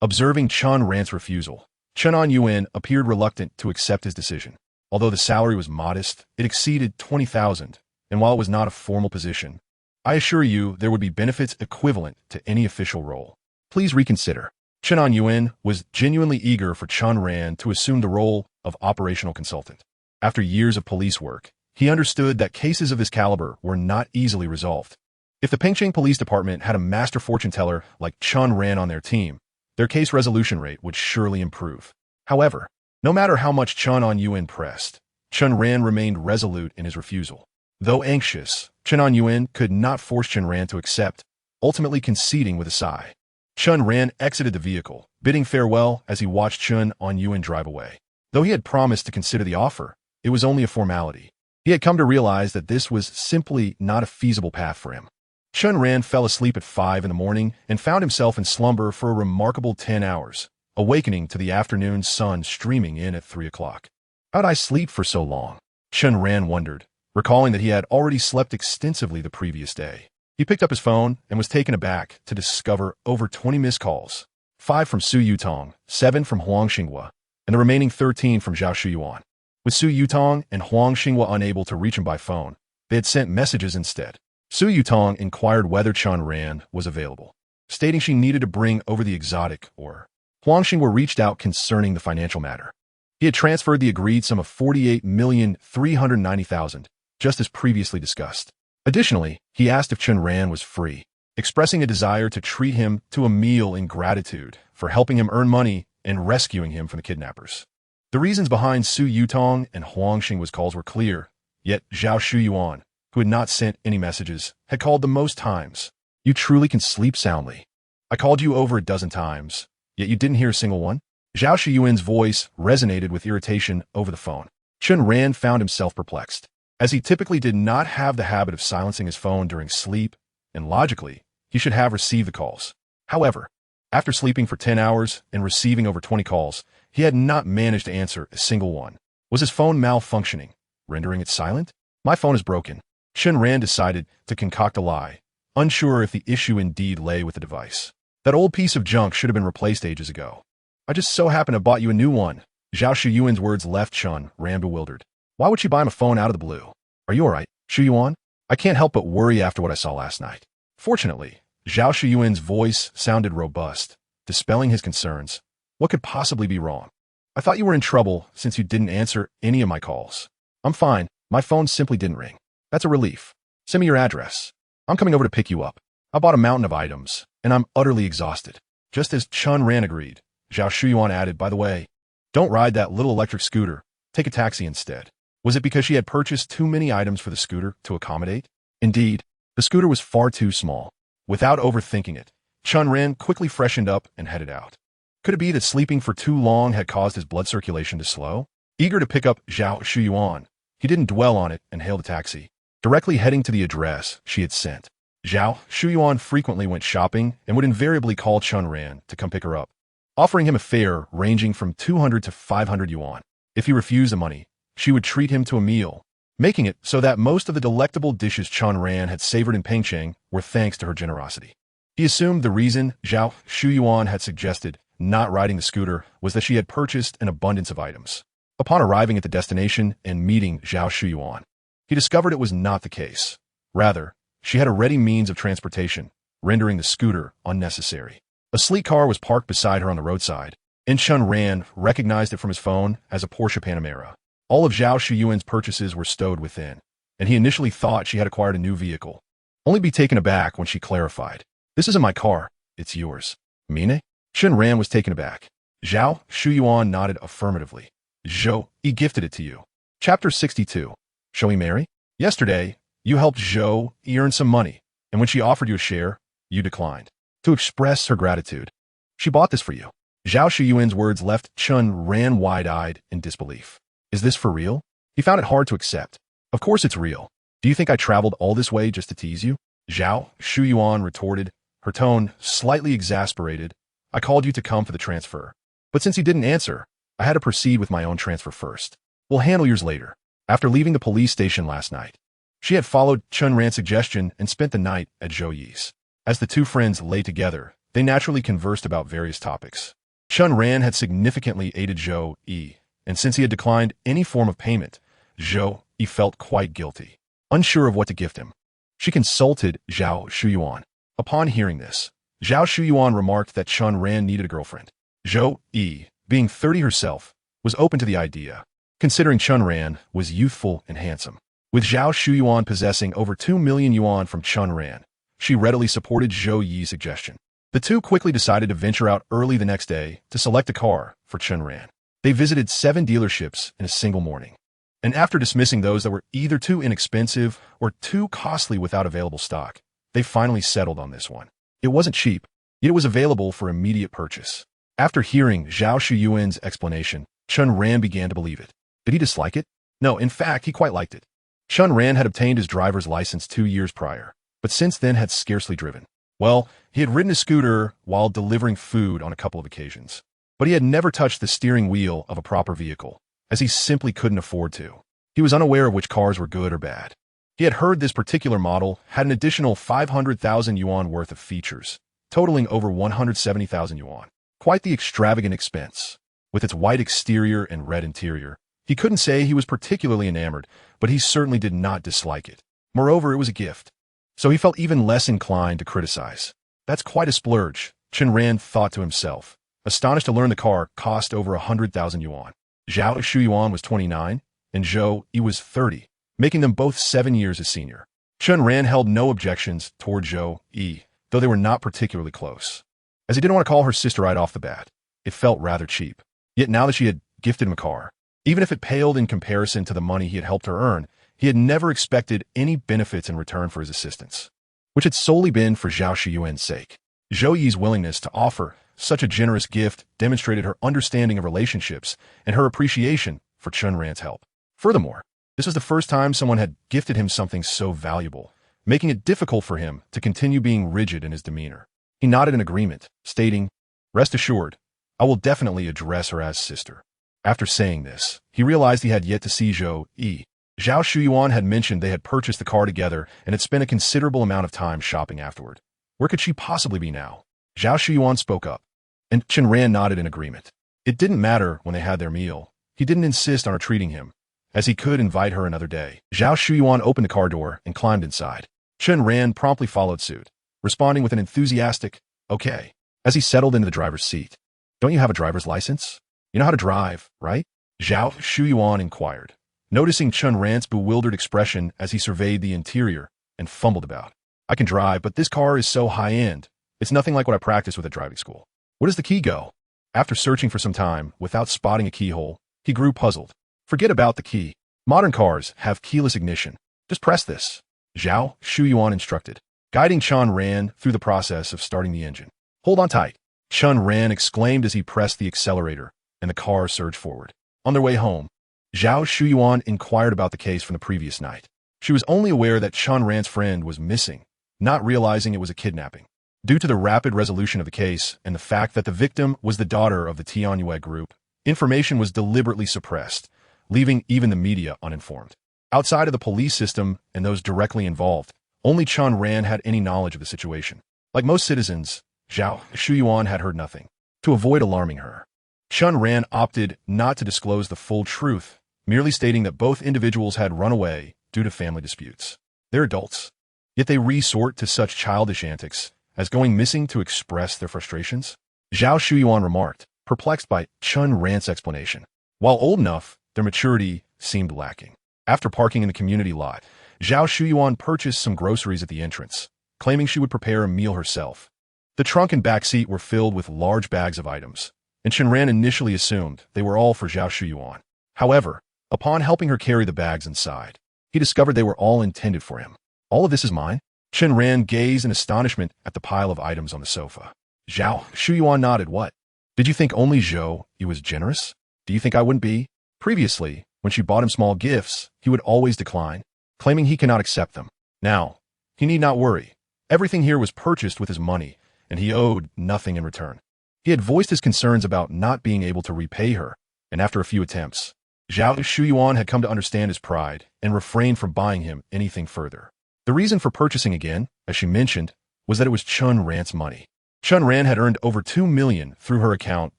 Observing Chen Ran's refusal, Chen Ran appeared reluctant to accept his decision. Although the salary was modest, it exceeded 20,000, and while it was not a formal position, I assure you there would be benefits equivalent to any official role. Please reconsider. Chen Ran was genuinely eager for Chen Ran to assume the role of operational consultant. After years of police work, he understood that cases of this caliber were not easily resolved. If the Pengcheng Police Department had a master fortune teller like Chen Ran on their team, their case resolution rate would surely improve. However, no matter how much Chen Yuan pressed, Chen Ran remained resolute in his refusal. Though anxious, Chen Yuan could not force Chen Ran to accept, ultimately conceding with a sigh. Chen Ran exited the vehicle, bidding farewell as he watched Chen Yuan drive away. Though he had promised to consider the offer, it was only a formality. He had come to realize that this was simply not a feasible path for him. Chen Ran fell asleep at 5 in the morning and found himself in slumber for a remarkable 10 hours, awakening to the afternoon sun streaming in at 3 o'clock. How'd I sleep for so long? Chen Ran wondered, recalling that he had already slept extensively the previous day. He picked up his phone and was taken aback to discover over 20 missed calls, 5 from Su Yutong, 7 from Huang Xinghua, and the remaining 13 from Zhao Shuyuan. With Su Yutong and Huang Xinghua unable to reach him by phone, they had sent messages instead. Su Yutong inquired whether Chen Ran was available, stating she needed to bring over the exotic, or Huang Xinghua reached out concerning the financial matter. He had transferred the agreed sum of 48,390,000, just as previously discussed. Additionally, he asked if Chen Ran was free, expressing a desire to treat him to a meal in gratitude for helping him earn money and rescuing him from the kidnappers. The reasons behind Su Yutong and Huang Xinghua's calls were clear, yet Zhao Shuyuan, who had not sent any messages, had called the most times. You truly can sleep soundly. I called you over a dozen times, yet you didn't hear a single one? Zhao Shuyuan's voice resonated with irritation over the phone. Chen Ran found himself perplexed, as he typically did not have the habit of silencing his phone during sleep, and logically, he should have received the calls. However, after sleeping for 10 hours and receiving over 20 calls, he had not managed to answer a single one. Was his phone malfunctioning, rendering it silent? My phone is broken. Chen Ran decided to concoct a lie, unsure if the issue indeed lay with the device. That old piece of junk should have been replaced ages ago. I just so happen to have bought you a new one. Zhao Shuyuan's words left Chen Ran bewildered. Why would she buy him a phone out of the blue? Are you alright, Shuyuan? I can't help but worry after what I saw last night. Fortunately, Zhao Shuyuan's voice sounded robust, dispelling his concerns. What could possibly be wrong? I thought you were in trouble since you didn't answer any of my calls. I'm fine. My phone simply didn't ring. That's a relief. Send me your address. I'm coming over to pick you up. I bought a mountain of items, and I'm utterly exhausted. Just as Chen Ran agreed, Zhao Shuyuan added, by the way, don't ride that little electric scooter. Take a taxi instead. Was it because she had purchased too many items for the scooter to accommodate? Indeed, the scooter was far too small. Without overthinking it, Chen Ran quickly freshened up and headed out. Could it be that sleeping for too long had caused his blood circulation to slow? Eager to pick up Zhao Shuyuan, he didn't dwell on it and hailed a taxi, directly heading to the address she had sent. Zhao Shuyuan frequently went shopping and would invariably call Chen Ran to come pick her up, offering him a fare ranging from 200 to 500 yuan. If he refused the money, she would treat him to a meal, making it so that most of the delectable dishes Chen Ran had savored in Pengcheng were thanks to her generosity. He assumed the reason Zhao Shuyuan had suggested not riding the scooter was that she had purchased an abundance of items. Upon arriving at the destination and meeting Zhao Shuyuan, he discovered it was not the case. Rather, she had a ready means of transportation, rendering the scooter unnecessary. A sleek car was parked beside her on the roadside, and Chen Ran recognized it from his phone as a Porsche Panamera. All of Zhao Shuyuan's purchases were stowed within, and he initially thought she had acquired a new vehicle, only to be taken aback when she clarified. This isn't my car, it's yours. Mine? Chen Ran was taken aback. Zhao Shuyuan nodded affirmatively. Zhou, he gifted it to you. Chapter 62. Shall we marry? Yesterday, you helped Zhou earn some money, and when she offered you a share, you declined. To express her gratitude, she bought this for you. Zhao Shuyuan's words left Chen Ran wide-eyed in disbelief. Is this for real? He found it hard to accept. Of course it's real. Do you think I traveled all this way just to tease you? Zhao Shuyuan retorted, her tone slightly exasperated. I called you to come for the transfer. But since you didn't answer, I had to proceed with my own transfer first. We'll handle yours later. After leaving the police station last night, she had followed Chen Ran's suggestion and spent the night at Zhou Yi's. As the two friends lay together, they naturally conversed about various topics. Chen Ran had significantly aided Zhou Yi, and since he had declined any form of payment, Zhou Yi felt quite guilty. Unsure of what to gift him, she consulted Zhao Shuyuan. Upon hearing this, Zhao Shuyuan remarked that Chen Ran needed a girlfriend. Zhou Yi, being 30 herself, was open to the idea, considering Chen Ran was youthful and handsome. With Zhao Shuyuan possessing over 2 million yuan from Chen Ran, she readily supported Zhou Yi's suggestion. The two quickly decided to venture out early the next day to select a car for Chen Ran. They visited 7 dealerships in a single morning. And after dismissing those that were either too inexpensive or too costly without available stock, they finally settled on this one. It wasn't cheap, yet it was available for immediate purchase. After hearing Zhao Shuyuan's explanation, Chen Ran began to believe it. Did he dislike it? No, in fact, he quite liked it. Chen Ran had obtained his driver's license 2 years prior, but since then had scarcely driven. Well, he had ridden a scooter while delivering food on a couple of occasions, but he had never touched the steering wheel of a proper vehicle, as he simply couldn't afford to. He was unaware of which cars were good or bad. He had heard this particular model had an additional 500,000 yuan worth of features, totaling over 170,000 yuan. Quite the extravagant expense. With its white exterior and red interior, he couldn't say he was particularly enamored, but he certainly did not dislike it. Moreover, it was a gift, so he felt even less inclined to criticize. That's quite a splurge, Chen Ran thought to himself, astonished to learn the car cost over 100,000 yuan. Zhao Shuyuan was 29, and Zhou Yi was 30, making them both 7 years his senior. Chen Ran held no objections toward Zhou Yi, though they were not particularly close, as he didn't want to call her sister right off the bat. It felt rather cheap. Yet now that she had gifted him a car, even if it paled in comparison to the money he had helped her earn, he had never expected any benefits in return for his assistance, which had solely been for Zhao Shuyuan's sake. Zhou Yi's willingness to offer such a generous gift demonstrated her understanding of relationships and her appreciation for Chen Ran's help. Furthermore, this was the first time someone had gifted him something so valuable, making it difficult for him to continue being rigid in his demeanor. He nodded in agreement, stating, "Rest assured, I will definitely address her as sister." After saying this, he realized he had yet to see Zhou Yi. Zhao Shuyuan had mentioned they had purchased the car together and had spent a considerable amount of time shopping afterward. Where could she possibly be now? Zhao Shuyuan spoke up, and Chen Ran nodded in agreement. It didn't matter when they had their meal. He didn't insist on her treating him, as he could invite her another day. Zhao Shuyuan opened the car door and climbed inside. Chen Ran promptly followed suit, responding with an enthusiastic, "Okay," as he settled into the driver's seat. "Don't you have a driver's license? You know how to drive, right?" Zhao Shuyuan inquired, noticing Chen Ran's bewildered expression as he surveyed the interior and fumbled about. "I can drive, but this car is so high-end. It's nothing like what I practiced with at driving school. Where does the key go?" After searching for some time without spotting a keyhole, he grew puzzled. "Forget about the key. Modern cars have keyless ignition. Just press this," Zhao Shuyuan instructed, guiding Chen Ran through the process of starting the engine. "Hold on tight," Chen Ran exclaimed as he pressed the accelerator, and the car surged forward. On their way home, Zhao Shuyuan inquired about the case from the previous night. She was only aware that Chen Ran's friend was missing, not realizing it was a kidnapping. Due to the rapid resolution of the case and the fact that the victim was the daughter of the Tianyue group, information was deliberately suppressed, leaving even the media uninformed. Outside of the police system and those directly involved, only Chen Ran had any knowledge of the situation. Like most citizens, Zhao Shuyuan had heard nothing. To avoid alarming her, Chen Ran opted not to disclose the full truth, merely stating that both individuals had run away due to family disputes. They're adults, yet they resort to such childish antics as going missing to express their frustrations. Zhao Shuyuan remarked, perplexed by Chen Ran's explanation. While old enough, their maturity seemed lacking. After parking in the community lot, Zhao Shuyuan purchased some groceries at the entrance, claiming she would prepare a meal herself. The trunk and back seat were filled with large bags of items, and Chen Ran initially assumed they were all for Zhao Shuyuan. However, upon helping her carry the bags inside, he discovered they were all intended for him. "All of this is mine?" Chen Ran gazed in astonishment at the pile of items on the sofa. Zhao Shuyuan nodded. "What? Did you think only Zhou Yi was generous? Do you think I wouldn't be?" Previously, when she bought him small gifts, he would always decline, claiming he cannot accept them. Now, he need not worry. Everything here was purchased with his money, and he owed nothing in return. He had voiced his concerns about not being able to repay her, and after a few attempts, Zhao Shuyuan had come to understand his pride and refrained from buying him anything further. The reason for purchasing again, as she mentioned, was that it was Chen Ran's money. Chen Ran had earned over 2 million through her account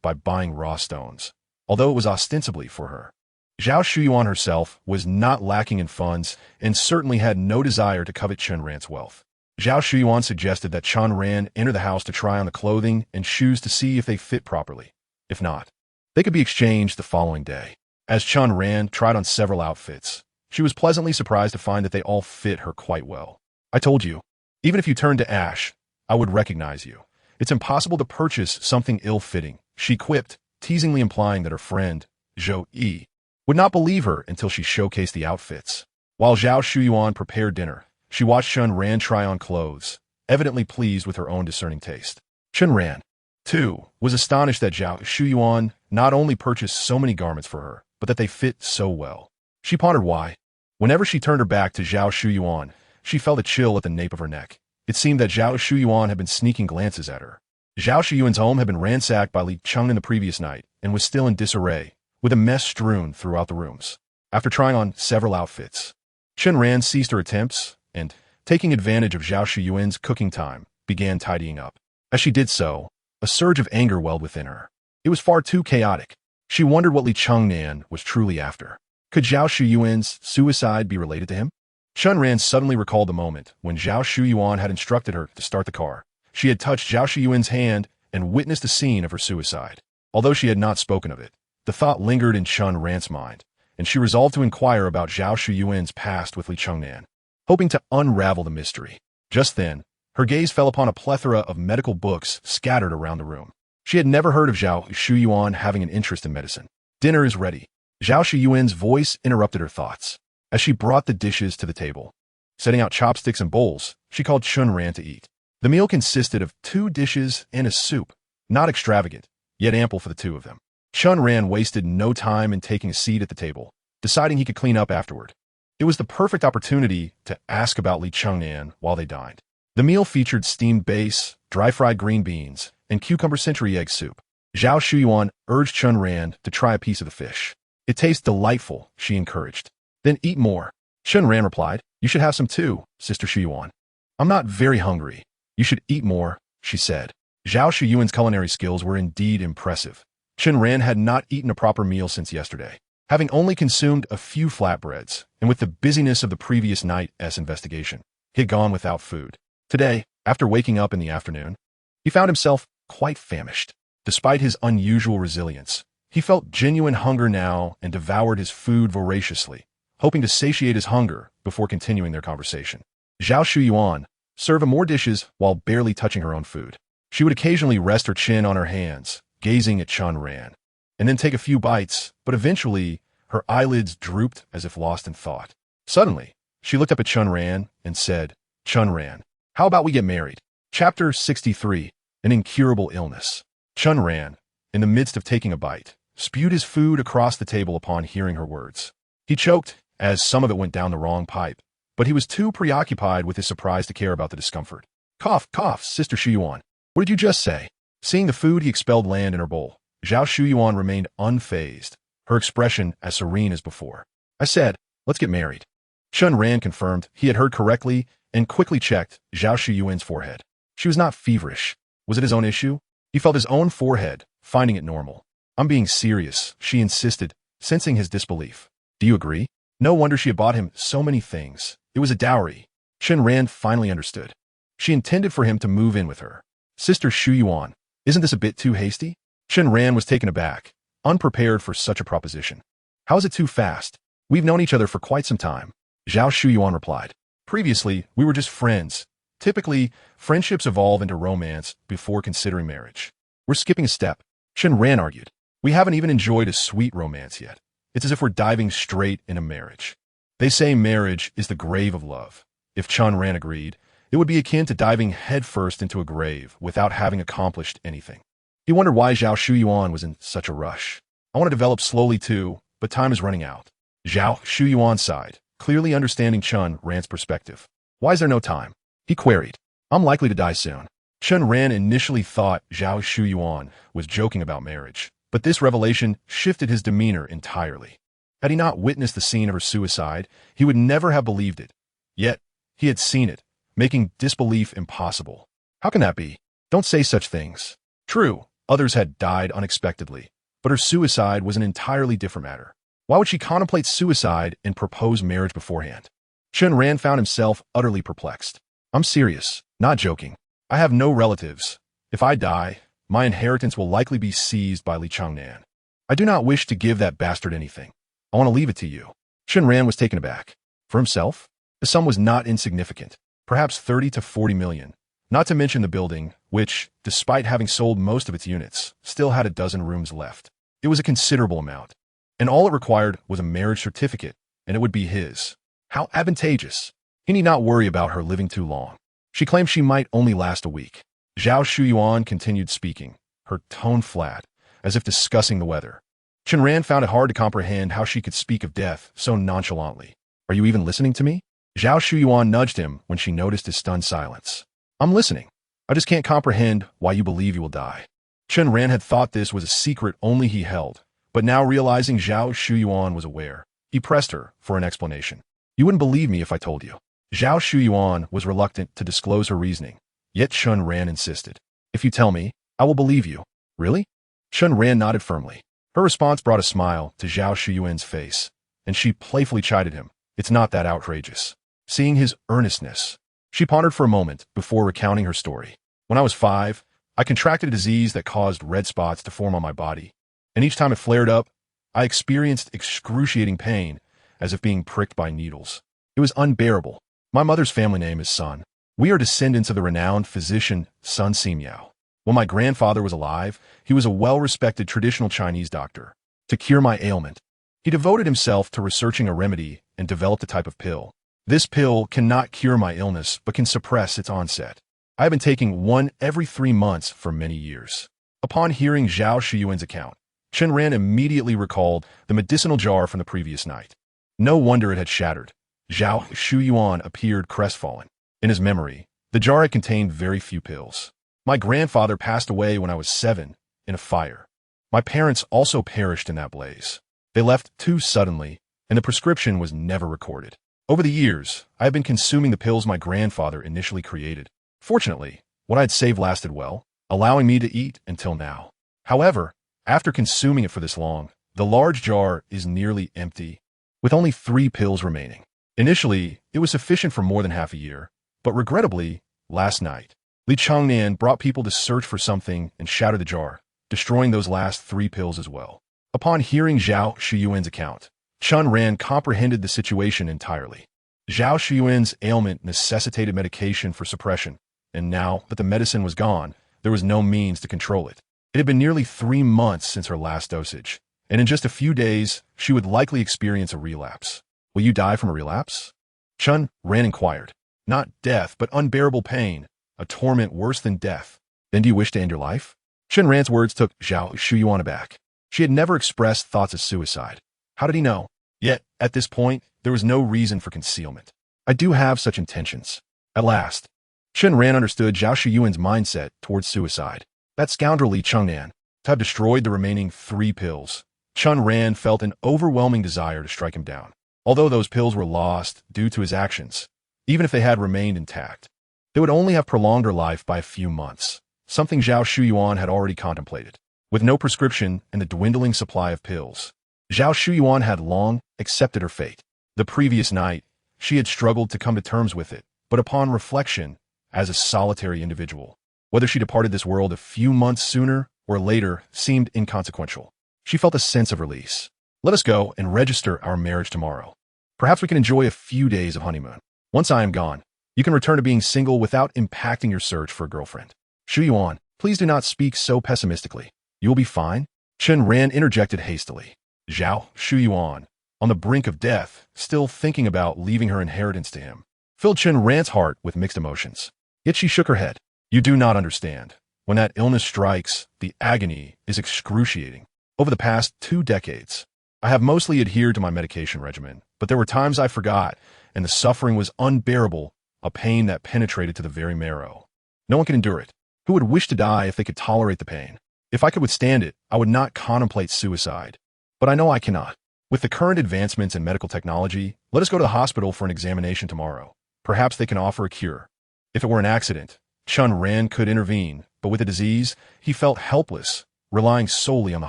by buying raw stones, although it was ostensibly for her. Zhao Shuyuan herself was not lacking in funds and certainly had no desire to covet Chen Ran's wealth. Zhao Shuyuan suggested that Chen Ran enter the house to try on the clothing and shoes to see if they fit properly. If not, they could be exchanged the following day. As Chen Ran tried on several outfits, she was pleasantly surprised to find that they all fit her quite well. "I told you, even if you turned to ash, I would recognize you," It's impossible to purchase something ill-fitting, she quipped, teasingly implying that her friend, Zhou Yi, would not believe her until she showcased the outfits. While Zhao Shuyuan prepared dinner, she watched Chen Ran try on clothes, evidently pleased with her own discerning taste. Chen Ran, too, was astonished that Zhao Shuyuan not only purchased so many garments for her, but that they fit so well. She pondered why. Whenever she turned her back to Zhao Shuyuan, she felt a chill at the nape of her neck. It seemed that Zhao Shuyuan had been sneaking glances at her. Zhao Shuyuan's home had been ransacked by Li Cheng in the previous night and was still in disarray, with a mess strewn throughout the rooms. After trying on several outfits, Chen Ran ceased her attempts and, taking advantage of Zhao Shuyuan's cooking time, began tidying up. As she did so, a surge of anger welled within her. It was far too chaotic. She wondered what Li Chengnan was truly after. Could Zhao Shuyuan's suicide be related to him? Chen Ran suddenly recalled the moment when Zhao Shuyuan had instructed her to start the car. She had touched Zhao Shuyuan's hand and witnessed the scene of her suicide. Although she had not spoken of it, the thought lingered in Chen Ran's mind, and she resolved to inquire about Zhao Shuyuan's past with Li Chengnan, hoping to unravel the mystery. Just then, her gaze fell upon a plethora of medical books scattered around the room. She had never heard of Zhao Shuyuan having an interest in medicine. Dinner is ready. Zhao Shuyuan's voice interrupted her thoughts as she brought the dishes to the table. Setting out chopsticks and bowls, she called Chen Ran to eat. The meal consisted of 2 dishes and a soup, not extravagant, yet ample for the two of them. Chen Ran wasted no time in taking a seat at the table, deciding he could clean up afterward. It was the perfect opportunity to ask about Li Chengnan while they dined. The meal featured steamed base, dry-fried green beans, and cucumber century egg soup. Zhao Shuyuan urged Chen Ran to try a piece of the fish. It tastes delightful, she encouraged. Then eat more. Chen Ran replied, you should have some too, Sister Shuyuan. I'm not very hungry. You should eat more, she said. Zhao Shuyuan's culinary skills were indeed impressive. Chen Ran had not eaten a proper meal since yesterday, having only consumed a few flatbreads, and with the busyness of the previous night's investigation, he had gone without food. Today, after waking up in the afternoon, he found himself quite famished. Despite his unusual resilience, he felt genuine hunger now and devoured his food voraciously, hoping to satiate his hunger before continuing their conversation. Zhao Shuyuan served more dishes while barely touching her own food. She would occasionally rest her chin on her hands, gazing at Chen Ran, and then take a few bites, but eventually her eyelids drooped as if lost in thought. Suddenly, she looked up at Chen Ran and said, Chen Ran, how about we get married? Chapter 63, An Incurable Illness. Chen Ran, in the midst of taking a bite, spewed his food across the table upon hearing her words. He choked, as some of it went down the wrong pipe, but he was too preoccupied with his surprise to care about the discomfort. Cough, cough, Sister Shuyuan. What did you just say? Seeing the food he expelled land in her bowl, Zhao Shuyuan remained unfazed, her expression as serene as before. I said, let's get married. Chen Ran confirmed he had heard correctly and quickly checked Zhao Shuyuan's forehead. She was not feverish. Was it his own issue? He felt his own forehead, finding it normal. I'm being serious, she insisted, sensing his disbelief. Do you agree? No wonder she had bought him so many things. It was a dowry. Chen Ran finally understood. She intended for him to move in with her. Sister Shuyuan, isn't this a bit too hasty? Chen Ran was taken aback, unprepared for such a proposition. How is it too fast? We've known each other for quite some time. Zhao Shuyuan replied. Previously, we were just friends. Typically, friendships evolve into romance before considering marriage. We're skipping a step. Chen Ran argued. We haven't even enjoyed a sweet romance yet. It's as if we're diving straight into marriage. They say marriage is the grave of love. If Chen Ran agreed, it would be akin to diving headfirst into a grave without having accomplished anything. He wondered why Zhao Shuyuan was in such a rush. I want to develop slowly too, but time is running out. Zhao Shuyuan sighed, clearly understanding Chen Ran's perspective. Why is there no time? He queried. I'm likely to die soon. Chen Ran initially thought Zhao Shuyuan was joking about marriage, but this revelation shifted his demeanor entirely. Had he not witnessed the scene of her suicide, he would never have believed it. Yet, he had seen it, making disbelief impossible. How can that be? Don't say such things. True, others had died unexpectedly, but her suicide was an entirely different matter. Why would she contemplate suicide and propose marriage beforehand? Chen Ran found himself utterly perplexed. I'm serious, not joking. I have no relatives. If I die, my inheritance will likely be seized by Li Chengnan. I do not wish to give that bastard anything. I want to leave it to you. Chen Ran was taken aback. For himself? The sum was not insignificant, perhaps 30 to 40 million, Not to mention the building, which, despite having sold most of its units, still had a dozen rooms left. It was a considerable amount, and all it required was a marriage certificate, and it would be his. How advantageous! He need not worry about her living too long. She claimed she might only last a week. Zhao Shuyuan continued speaking, her tone flat, as if discussing the weather. Chen Ran found it hard to comprehend how she could speak of death so nonchalantly. Are you even listening to me? Zhao Shuyuan nudged him when she noticed his stunned silence. I'm listening. I just can't comprehend why you believe you will die. Chen Ran had thought this was a secret only he held, but now realizing Zhao Shuyuan was aware, he pressed her for an explanation. You wouldn't believe me if I told you. Zhao Shuyuan was reluctant to disclose her reasoning, yet Chen Ran insisted. If you tell me, I will believe you. Really? Chen Ran nodded firmly. Her response brought a smile to Zhao Shuyuan's face, and she playfully chided him. It's not that outrageous. Seeing his earnestness, she pondered for a moment before recounting her story. When I was 5, I contracted a disease that caused red spots to form on my body, and each time it flared up, I experienced excruciating pain, as if being pricked by needles. It was unbearable. My mother's family name is Sun. We are descendants of the renowned physician Sun Simiao. When my grandfather was alive, he was a well-respected traditional Chinese doctor. To cure my ailment, he devoted himself to researching a remedy and developed a type of pill. This pill cannot cure my illness, but can suppress its onset. I have been taking one every 3 months for many years. Upon hearing Zhao Shuyuan's account, Chen Ran immediately recalled the medicinal jar from the previous night. No wonder it had shattered. Zhao Shuyuan appeared crestfallen. In his memory, the jar had contained very few pills. My grandfather passed away when I was 7 in a fire. My parents also perished in that blaze. They left too suddenly, and the prescription was never recorded. Over the years, I have been consuming the pills my grandfather initially created. Fortunately, what I had saved lasted well, allowing me to eat until now. However, after consuming it for this long, the large jar is nearly empty, with only 3 pills remaining. Initially, it was sufficient for more than half a year, but regrettably, last night, Li Changnan brought people to search for something and shattered the jar, destroying those last 3 pills as well. Upon hearing Zhao Shuyuan's account, Chen Ran comprehended the situation entirely. Zhao Shuyuan's ailment necessitated medication for suppression, and now that the medicine was gone, there was no means to control it. It had been nearly 3 months since her last dosage, and in just a few days, she would likely experience a relapse. Will you die from a relapse? Chen Ran inquired. Not death, but unbearable pain, a torment worse than death. Then do you wish to end your life? Chen Ran's words took Zhao Shuyuan aback. She had never expressed thoughts of suicide. How did he know? Yet, at this point, there was no reason for concealment. I do have such intentions. At last, Chen Ran understood Zhao Shuyuan's mindset towards suicide. That scoundrel Li Changnan, to have destroyed the remaining 3 pills. Chen Ran felt an overwhelming desire to strike him down. Although those pills were lost due to his actions, even if they had remained intact, they would only have prolonged her life by a few months, something Zhao Shuyuan had already contemplated. With no prescription and the dwindling supply of pills, Zhao Shuyuan had long accepted her fate. The previous night, she had struggled to come to terms with it, but upon reflection, as a solitary individual, whether she departed this world a few months sooner or later seemed inconsequential. She felt a sense of release. Let us go and register our marriage tomorrow. Perhaps we can enjoy a few days of honeymoon. Once I am gone, you can return to being single without impacting your search for a girlfriend. Shuyuan, please do not speak so pessimistically. You will be fine. Chen Ran interjected hastily. Zhao Shuyuan, on the brink of death, still thinking about leaving her inheritance to him, filled Chen Ran's heart with mixed emotions. Yet she shook her head. You do not understand. When that illness strikes, the agony is excruciating. Over the past 2 decades, I have mostly adhered to my medication regimen, but there were times I forgot, and the suffering was unbearable, a pain that penetrated to the very marrow. No one can endure it. Who would wish to die if they could tolerate the pain? If I could withstand it, I would not contemplate suicide. But I know I cannot. With the current advancements in medical technology, let us go to the hospital for an examination tomorrow. Perhaps they can offer a cure. If it were an accident, Chen Ran could intervene, but with the disease, he felt helpless, relying solely on the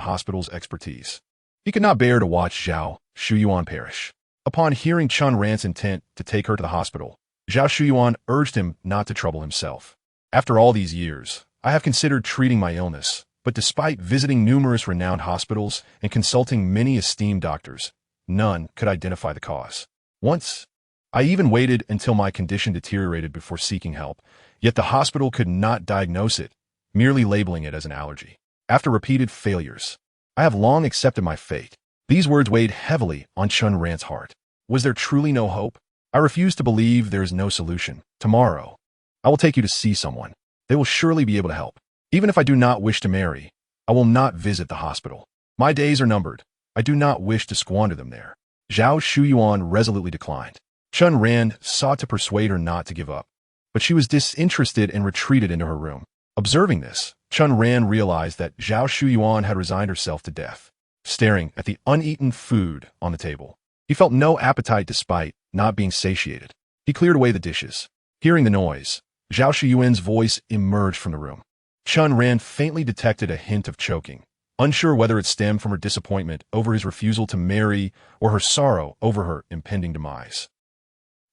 hospital's expertise. He could not bear to watch Zhao Shuyuan perish. Upon hearing Chen Ran's intent to take her to the hospital, Zhao Shuyuan urged him not to trouble himself. After all these years, I have considered treating my illness, but despite visiting numerous renowned hospitals and consulting many esteemed doctors, none could identify the cause. Once, I even waited until my condition deteriorated before seeking help, Yet the hospital could not diagnose it, merely labeling it as an allergy. After repeated failures, I have long accepted my fate. These words weighed heavily on Chen Ran's heart. Was there truly no hope? I refuse to believe there is no solution. Tomorrow, I will take you to see someone. They will surely be able to help. Even if I do not wish to marry, I will not visit the hospital. My days are numbered. I do not wish to squander them there. Zhao Shuyuan resolutely declined. Chen Ran sought to persuade her not to give up, but she was disinterested and retreated into her room. Observing this, Chen Ran realized that Zhao Shuyuan had resigned herself to death. Staring at the uneaten food on the table, he felt no appetite despite not being satiated. He cleared away the dishes. Hearing the noise, Zhao Shuyuan's voice emerged from the room. Chen Ran faintly detected a hint of choking, unsure whether it stemmed from her disappointment over his refusal to marry or her sorrow over her impending demise.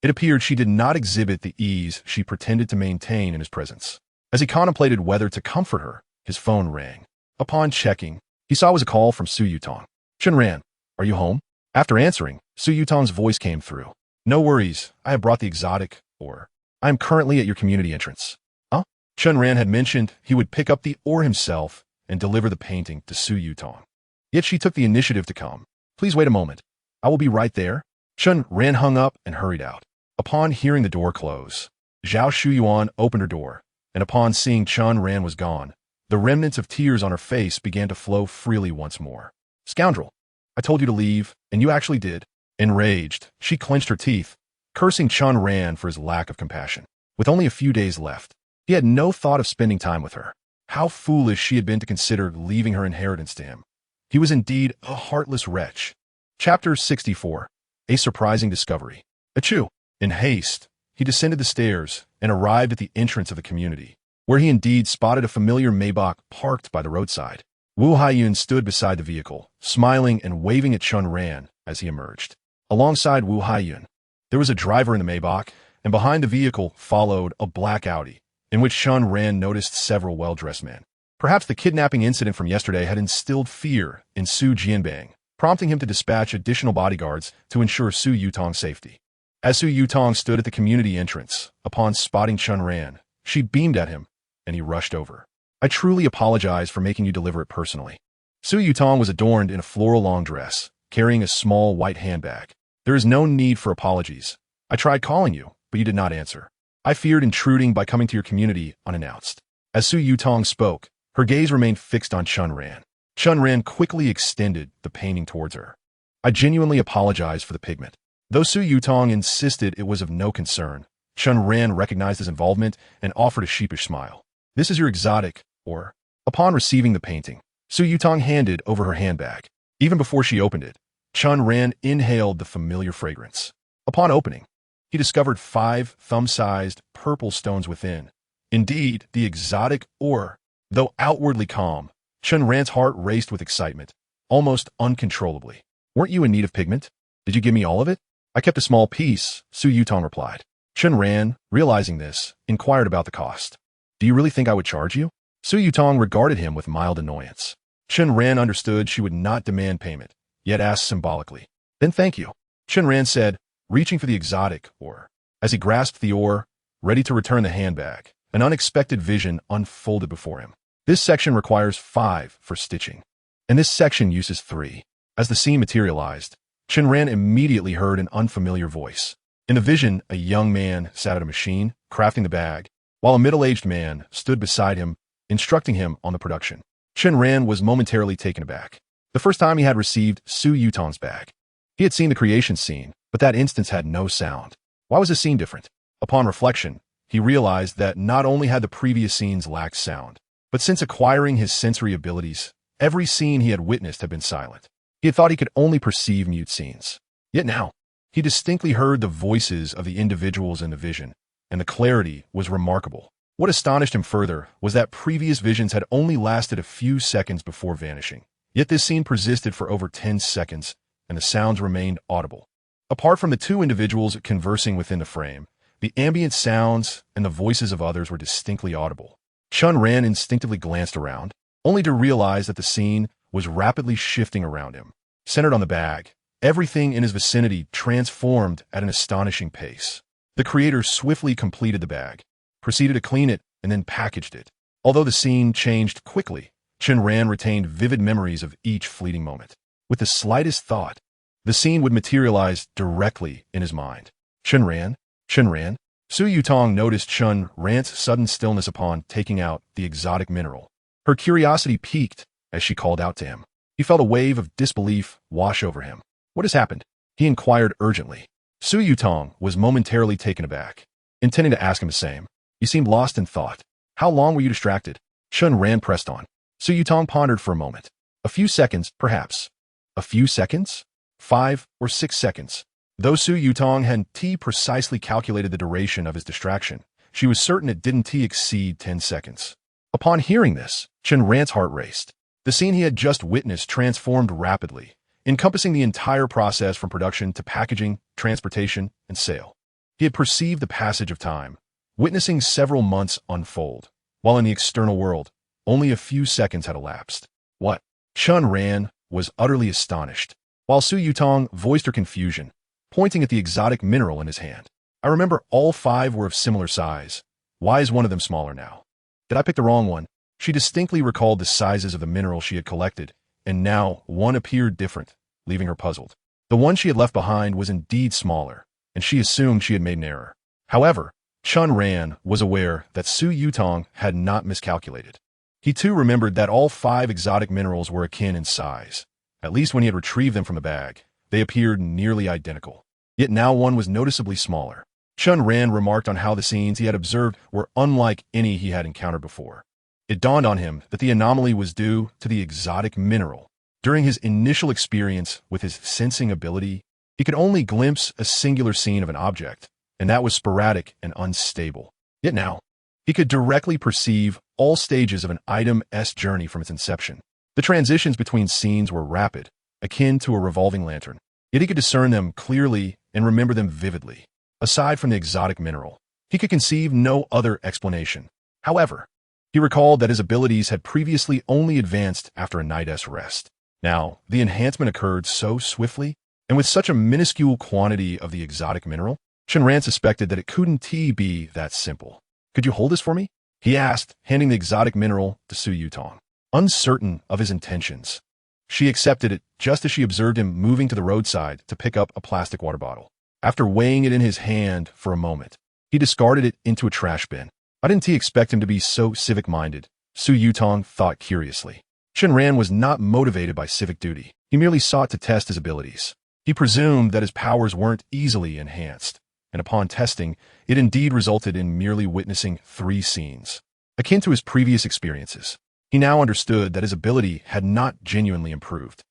It appeared she did not exhibit the ease she pretended to maintain in his presence. As he contemplated whether to comfort her, his phone rang. Upon checking, he saw it was a call from Su Yutong. Chen Ran, are you home? After answering, Su Yutong's voice came through. No worries, I have brought the exotic, or I am currently at your community entrance. Huh? Chen Ran had mentioned he would pick up the ore himself and deliver the painting to Su Yutong. Yet she took the initiative to come. Please wait a moment. I will be right there. Chen Ran hung up and hurried out. Upon hearing the door close, Zhao Shuyuan opened her door, and upon seeing Chen Ran was gone, the remnants of tears on her face began to flow freely once more. Scoundrel! I told you to leave, and you actually did. Enraged, she clenched her teeth, cursing Chen Ran for his lack of compassion. With only a few days left, he had no thought of spending time with her. How foolish she had been to consider leaving her inheritance to him. He was indeed a heartless wretch. Chapter 64. A Surprising Discovery. Achoo! In haste, he descended the stairs and arrived at the entrance of the community, where he indeed spotted a familiar Maybach parked by the roadside. Wu Haiyun stood beside the vehicle, smiling and waving at Chen Ran as he emerged. Alongside Wu Haiyun, there was a driver in the Maybach, and behind the vehicle followed a black Audi, in which Chen Ran noticed several well-dressed men. Perhaps the kidnapping incident from yesterday had instilled fear in Su Jianbang, prompting him to dispatch additional bodyguards to ensure Su Yutong's safety. As Su Yutong stood at the community entrance, upon spotting Chen Ran, she beamed at him, and he rushed over. I truly apologize for making you deliver it personally. Su Yutong was adorned in a floral long dress, carrying a small white handbag. There is no need for apologies. I tried calling you, but you did not answer. I feared intruding by coming to your community unannounced. As Su Yutong spoke, her gaze remained fixed on Chen Ran. Chen Ran quickly extended the painting towards her. I genuinely apologize for the pigment. Though Su Yutong insisted it was of no concern, Chen Ran recognized his involvement and offered a sheepish smile. This is your exotic, or... Upon receiving the painting, Su Yutong handed over her handbag. Even before she opened it, Chen Ran inhaled the familiar fragrance. Upon opening, he discovered 5 thumb-sized purple stones within. Indeed, the exotic ore. Though outwardly calm, Chen Ran's heart raced with excitement, almost uncontrollably. Weren't you in need of pigment? Did you give me all of it? I kept a small piece, Su Yutong replied. Chen Ran, realizing this, inquired about the cost. Do you really think I would charge you? Su Yutong regarded him with mild annoyance. Chen Ran understood she would not demand payment, yet asked symbolically. Then thank you, Chen Ran said, reaching for the exotic ore. As he grasped the ore, ready to return the handbag, an unexpected vision unfolded before him. This section requires 5 for stitching, and this section uses 3. As the scene materialized, Chen Ran immediately heard an unfamiliar voice. In the vision, a young man sat at a machine, crafting the bag, while a middle-aged man stood beside him, instructing him on the production. Chen Ran was momentarily taken aback. The first time he had received Su Yutong's bag. He had seen the creation scene, but that instance had no sound. Why was the scene different? Upon reflection, he realized that not only had the previous scenes lacked sound, but since acquiring his sensory abilities, every scene he had witnessed had been silent. He had thought he could only perceive mute scenes. Yet now, he distinctly heard the voices of the individuals in the vision, and the clarity was remarkable. What astonished him further was that previous visions had only lasted a few seconds before vanishing. Yet this scene persisted for over 10 seconds, and the sounds remained audible. Apart from the 2 individuals conversing within the frame, the ambient sounds and the voices of others were distinctly audible. Chen Ran instinctively glanced around, only to realize that the scene was rapidly shifting around him. Centered on the bag, everything in his vicinity transformed at an astonishing pace. The creator swiftly completed the bag, proceeded to clean it, and then packaged it. Although the scene changed quickly, Chen Ran retained vivid memories of each fleeting moment. With the slightest thought, the scene would materialize directly in his mind. Chen Ran? Chen Ran? Su Yutong noticed Chen Ran's sudden stillness upon taking out the exotic mineral. Her curiosity piqued as she called out to him. He felt a wave of disbelief wash over him. What has happened? He inquired urgently. Su Yutong was momentarily taken aback, intending to ask him the same. You seemed lost in thought. How long were you distracted? Chen Ran pressed on. Su Yutong pondered for a moment. A few seconds, perhaps. A few seconds? 5 or 6 seconds. Though Su Yutong had precisely calculated the duration of his distraction, she was certain it didn't exceed 10 seconds. Upon hearing this, Chen Ran's heart raced. The scene he had just witnessed transformed rapidly, encompassing the entire process from production to packaging, transportation, and sale. He had perceived the passage of time, witnessing several months unfold, while in the external world, only a few seconds had elapsed. What? Chen Ran was utterly astonished, while Su Yutong voiced her confusion, pointing at the exotic mineral in his hand. I remember all 5 were of similar size. Why is one of them smaller now? Did I pick the wrong one? She distinctly recalled the sizes of the mineral she had collected, and now one appeared different, leaving her puzzled. The one she had left behind was indeed smaller, and she assumed she had made an error. However, Chen Ran was aware that Su Yutong had not miscalculated. He too remembered that all 5 exotic minerals were akin in size. At least when he had retrieved them from the bag, they appeared nearly identical. Yet now one was noticeably smaller. Chen Ran remarked on how the scenes he had observed were unlike any he had encountered before. It dawned on him that the anomaly was due to the exotic mineral. During his initial experience with his sensing ability, he could only glimpse a singular scene of an object, and that was sporadic and unstable. Yet now, he could directly perceive all stages of an item's journey from its inception. The transitions between scenes were rapid, akin to a revolving lantern. Yet he could discern them clearly and remember them vividly. Aside from the exotic mineral, he could conceive no other explanation. However, he recalled that his abilities had previously only advanced after a night's rest. Now, the enhancement occurred so swiftly, and with such a minuscule quantity of the exotic mineral, Chen Ran suspected that it couldn't be that simple. Could you hold this for me? He asked, handing the exotic mineral to Su Yutong. Uncertain of his intentions, she accepted it just as she observed him moving to the roadside to pick up a plastic water bottle. After weighing it in his hand for a moment, he discarded it into a trash bin. Why didn't he expect him to be so civic-minded? Su Yutong thought curiously. Chen Ran was not motivated by civic duty. He merely sought to test his abilities. He presumed that his powers weren't easily enhanced, and upon testing, it indeed resulted in merely witnessing 3 scenes. Akin to his previous experiences, he now understood that his ability had not genuinely improved.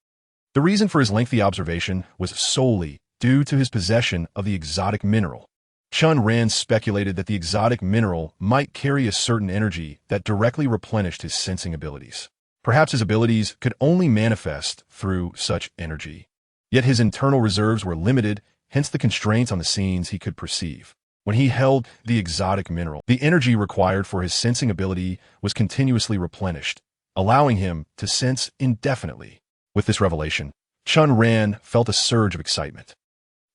The reason for his lengthy observation was solely due to his possession of the exotic mineral. Chen Ran speculated that the exotic mineral might carry a certain energy that directly replenished his sensing abilities. Perhaps his abilities could only manifest through such energy. Yet his internal reserves were limited, hence the constraints on the scenes he could perceive. When he held the exotic mineral, the energy required for his sensing ability was continuously replenished, allowing him to sense indefinitely. With this revelation, Chen Ran felt a surge of excitement.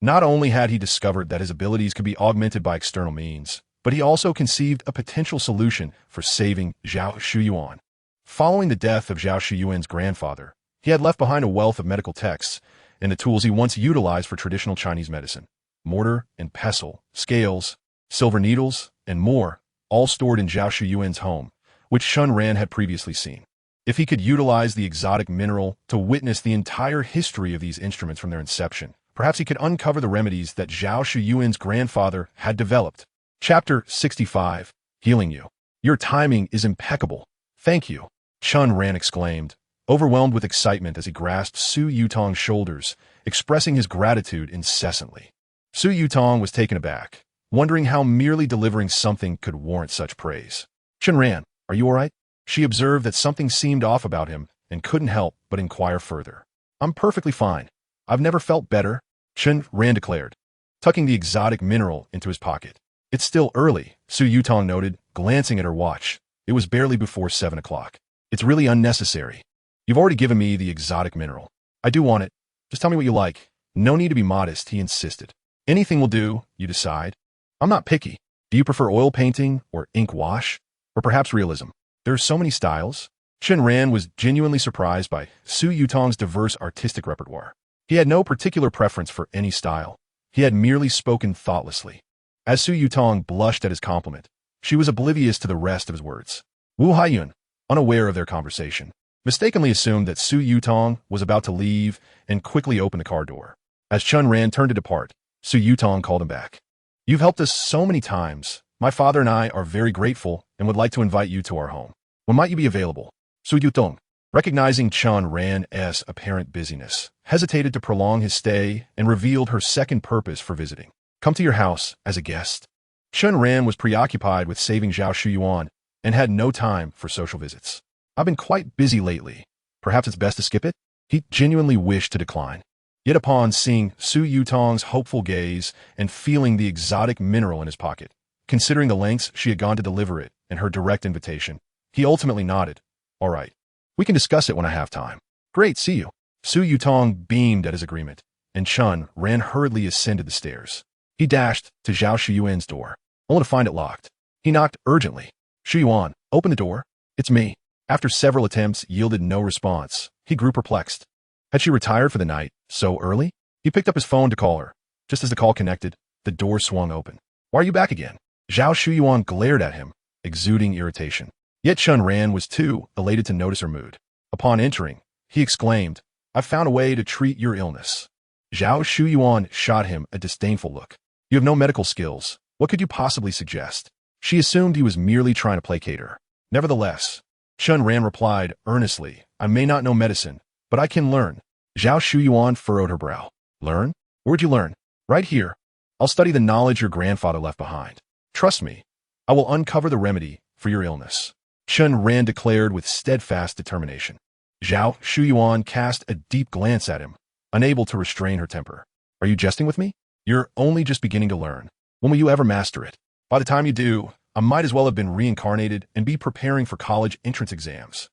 Not only had he discovered that his abilities could be augmented by external means, but he also conceived a potential solution for saving Zhao Shuyuan. Following the death of Zhao Shuyuan's grandfather, he had left behind a wealth of medical texts and the tools he once utilized for traditional Chinese medicine. Mortar and pestle, scales, silver needles, and more, all stored in Zhao Shuyuan's home, which Chen Ran had previously seen. If he could utilize the exotic mineral to witness the entire history of these instruments from their inception, perhaps he could uncover the remedies that Zhao Shuyuan's grandfather had developed. Chapter 65. Healing You. Your timing is impeccable. Thank you, Chen Ran exclaimed, overwhelmed with excitement as he grasped Su Yutong's shoulders, expressing his gratitude incessantly. Su Yutong was taken aback, wondering how merely delivering something could warrant such praise. Chen Ran, are you all right? She observed that something seemed off about him and couldn't help but inquire further. I'm perfectly fine. I've never felt better, Chen Ran declared, tucking the exotic mineral into his pocket. It's still early, Su Yutong noted, glancing at her watch. It was barely before 7 o'clock. It's really unnecessary. You've already given me the exotic mineral. I do want it. Just tell me what you like. No need to be modest, he insisted. Anything will do, you decide. I'm not picky. Do you prefer oil painting or ink wash? Or perhaps realism? There are so many styles. Chen Ran was genuinely surprised by Su Yutong's diverse artistic repertoire. He had no particular preference for any style. He had merely spoken thoughtlessly. As Su Yutong blushed at his compliment, she was oblivious to the rest of his words. Wu Haiyun, unaware of their conversation, mistakenly assumed that Su Yutong was about to leave and quickly opened the car door. As Chen Ran turned to depart, Su Yutong called him back. You've helped us so many times. My father and I are very grateful and would like to invite you to our home. When might you be available? Su Yutong, recognizing Chen Ran's apparent busyness, hesitated to prolong his stay and revealed her second purpose for visiting. Come to your house as a guest. Chen Ran was preoccupied with saving Zhao Shuyuan and had no time for social visits. I've been quite busy lately. Perhaps it's best to skip it? He genuinely wished to decline. Yet upon seeing Su Yutong's hopeful gaze and feeling the exotic mineral in his pocket, considering the lengths she had gone to deliver it and her direct invitation, he ultimately nodded. All right. We can discuss it when I have time. Great, see you. Su Yutong beamed at his agreement, and Chen Ran hurriedly ascended the stairs. He dashed to Zhao Shuyuan's door, only to find it locked. He knocked urgently. Shuyuan, open the door. It's me. After several attempts yielded no response, he grew perplexed. Had she retired for the night so early? He picked up his phone to call her. Just as the call connected, the door swung open. Why are you back again? Zhao Shuyuan glared at him, exuding irritation. Yet Chen Ran was too elated to notice her mood. Upon entering, he exclaimed, I've found a way to treat your illness. Zhao Shuyuan shot him a disdainful look. You have no medical skills. What could you possibly suggest? She assumed he was merely trying to placate her. Nevertheless, Chen Ran replied earnestly, I may not know medicine, but I can learn. Zhao Shuyuan furrowed her brow. Learn? Where'd you learn? Right here. I'll study the knowledge your grandfather left behind. Trust me, I will uncover the remedy for your illness. Chen Ran declared with steadfast determination. Zhao Shuyuan cast a deep glance at him, unable to restrain her temper. Are you jesting with me? You're only just beginning to learn. When will you ever master it? By the time you do, I might as well have been reincarnated and be preparing for college entrance exams.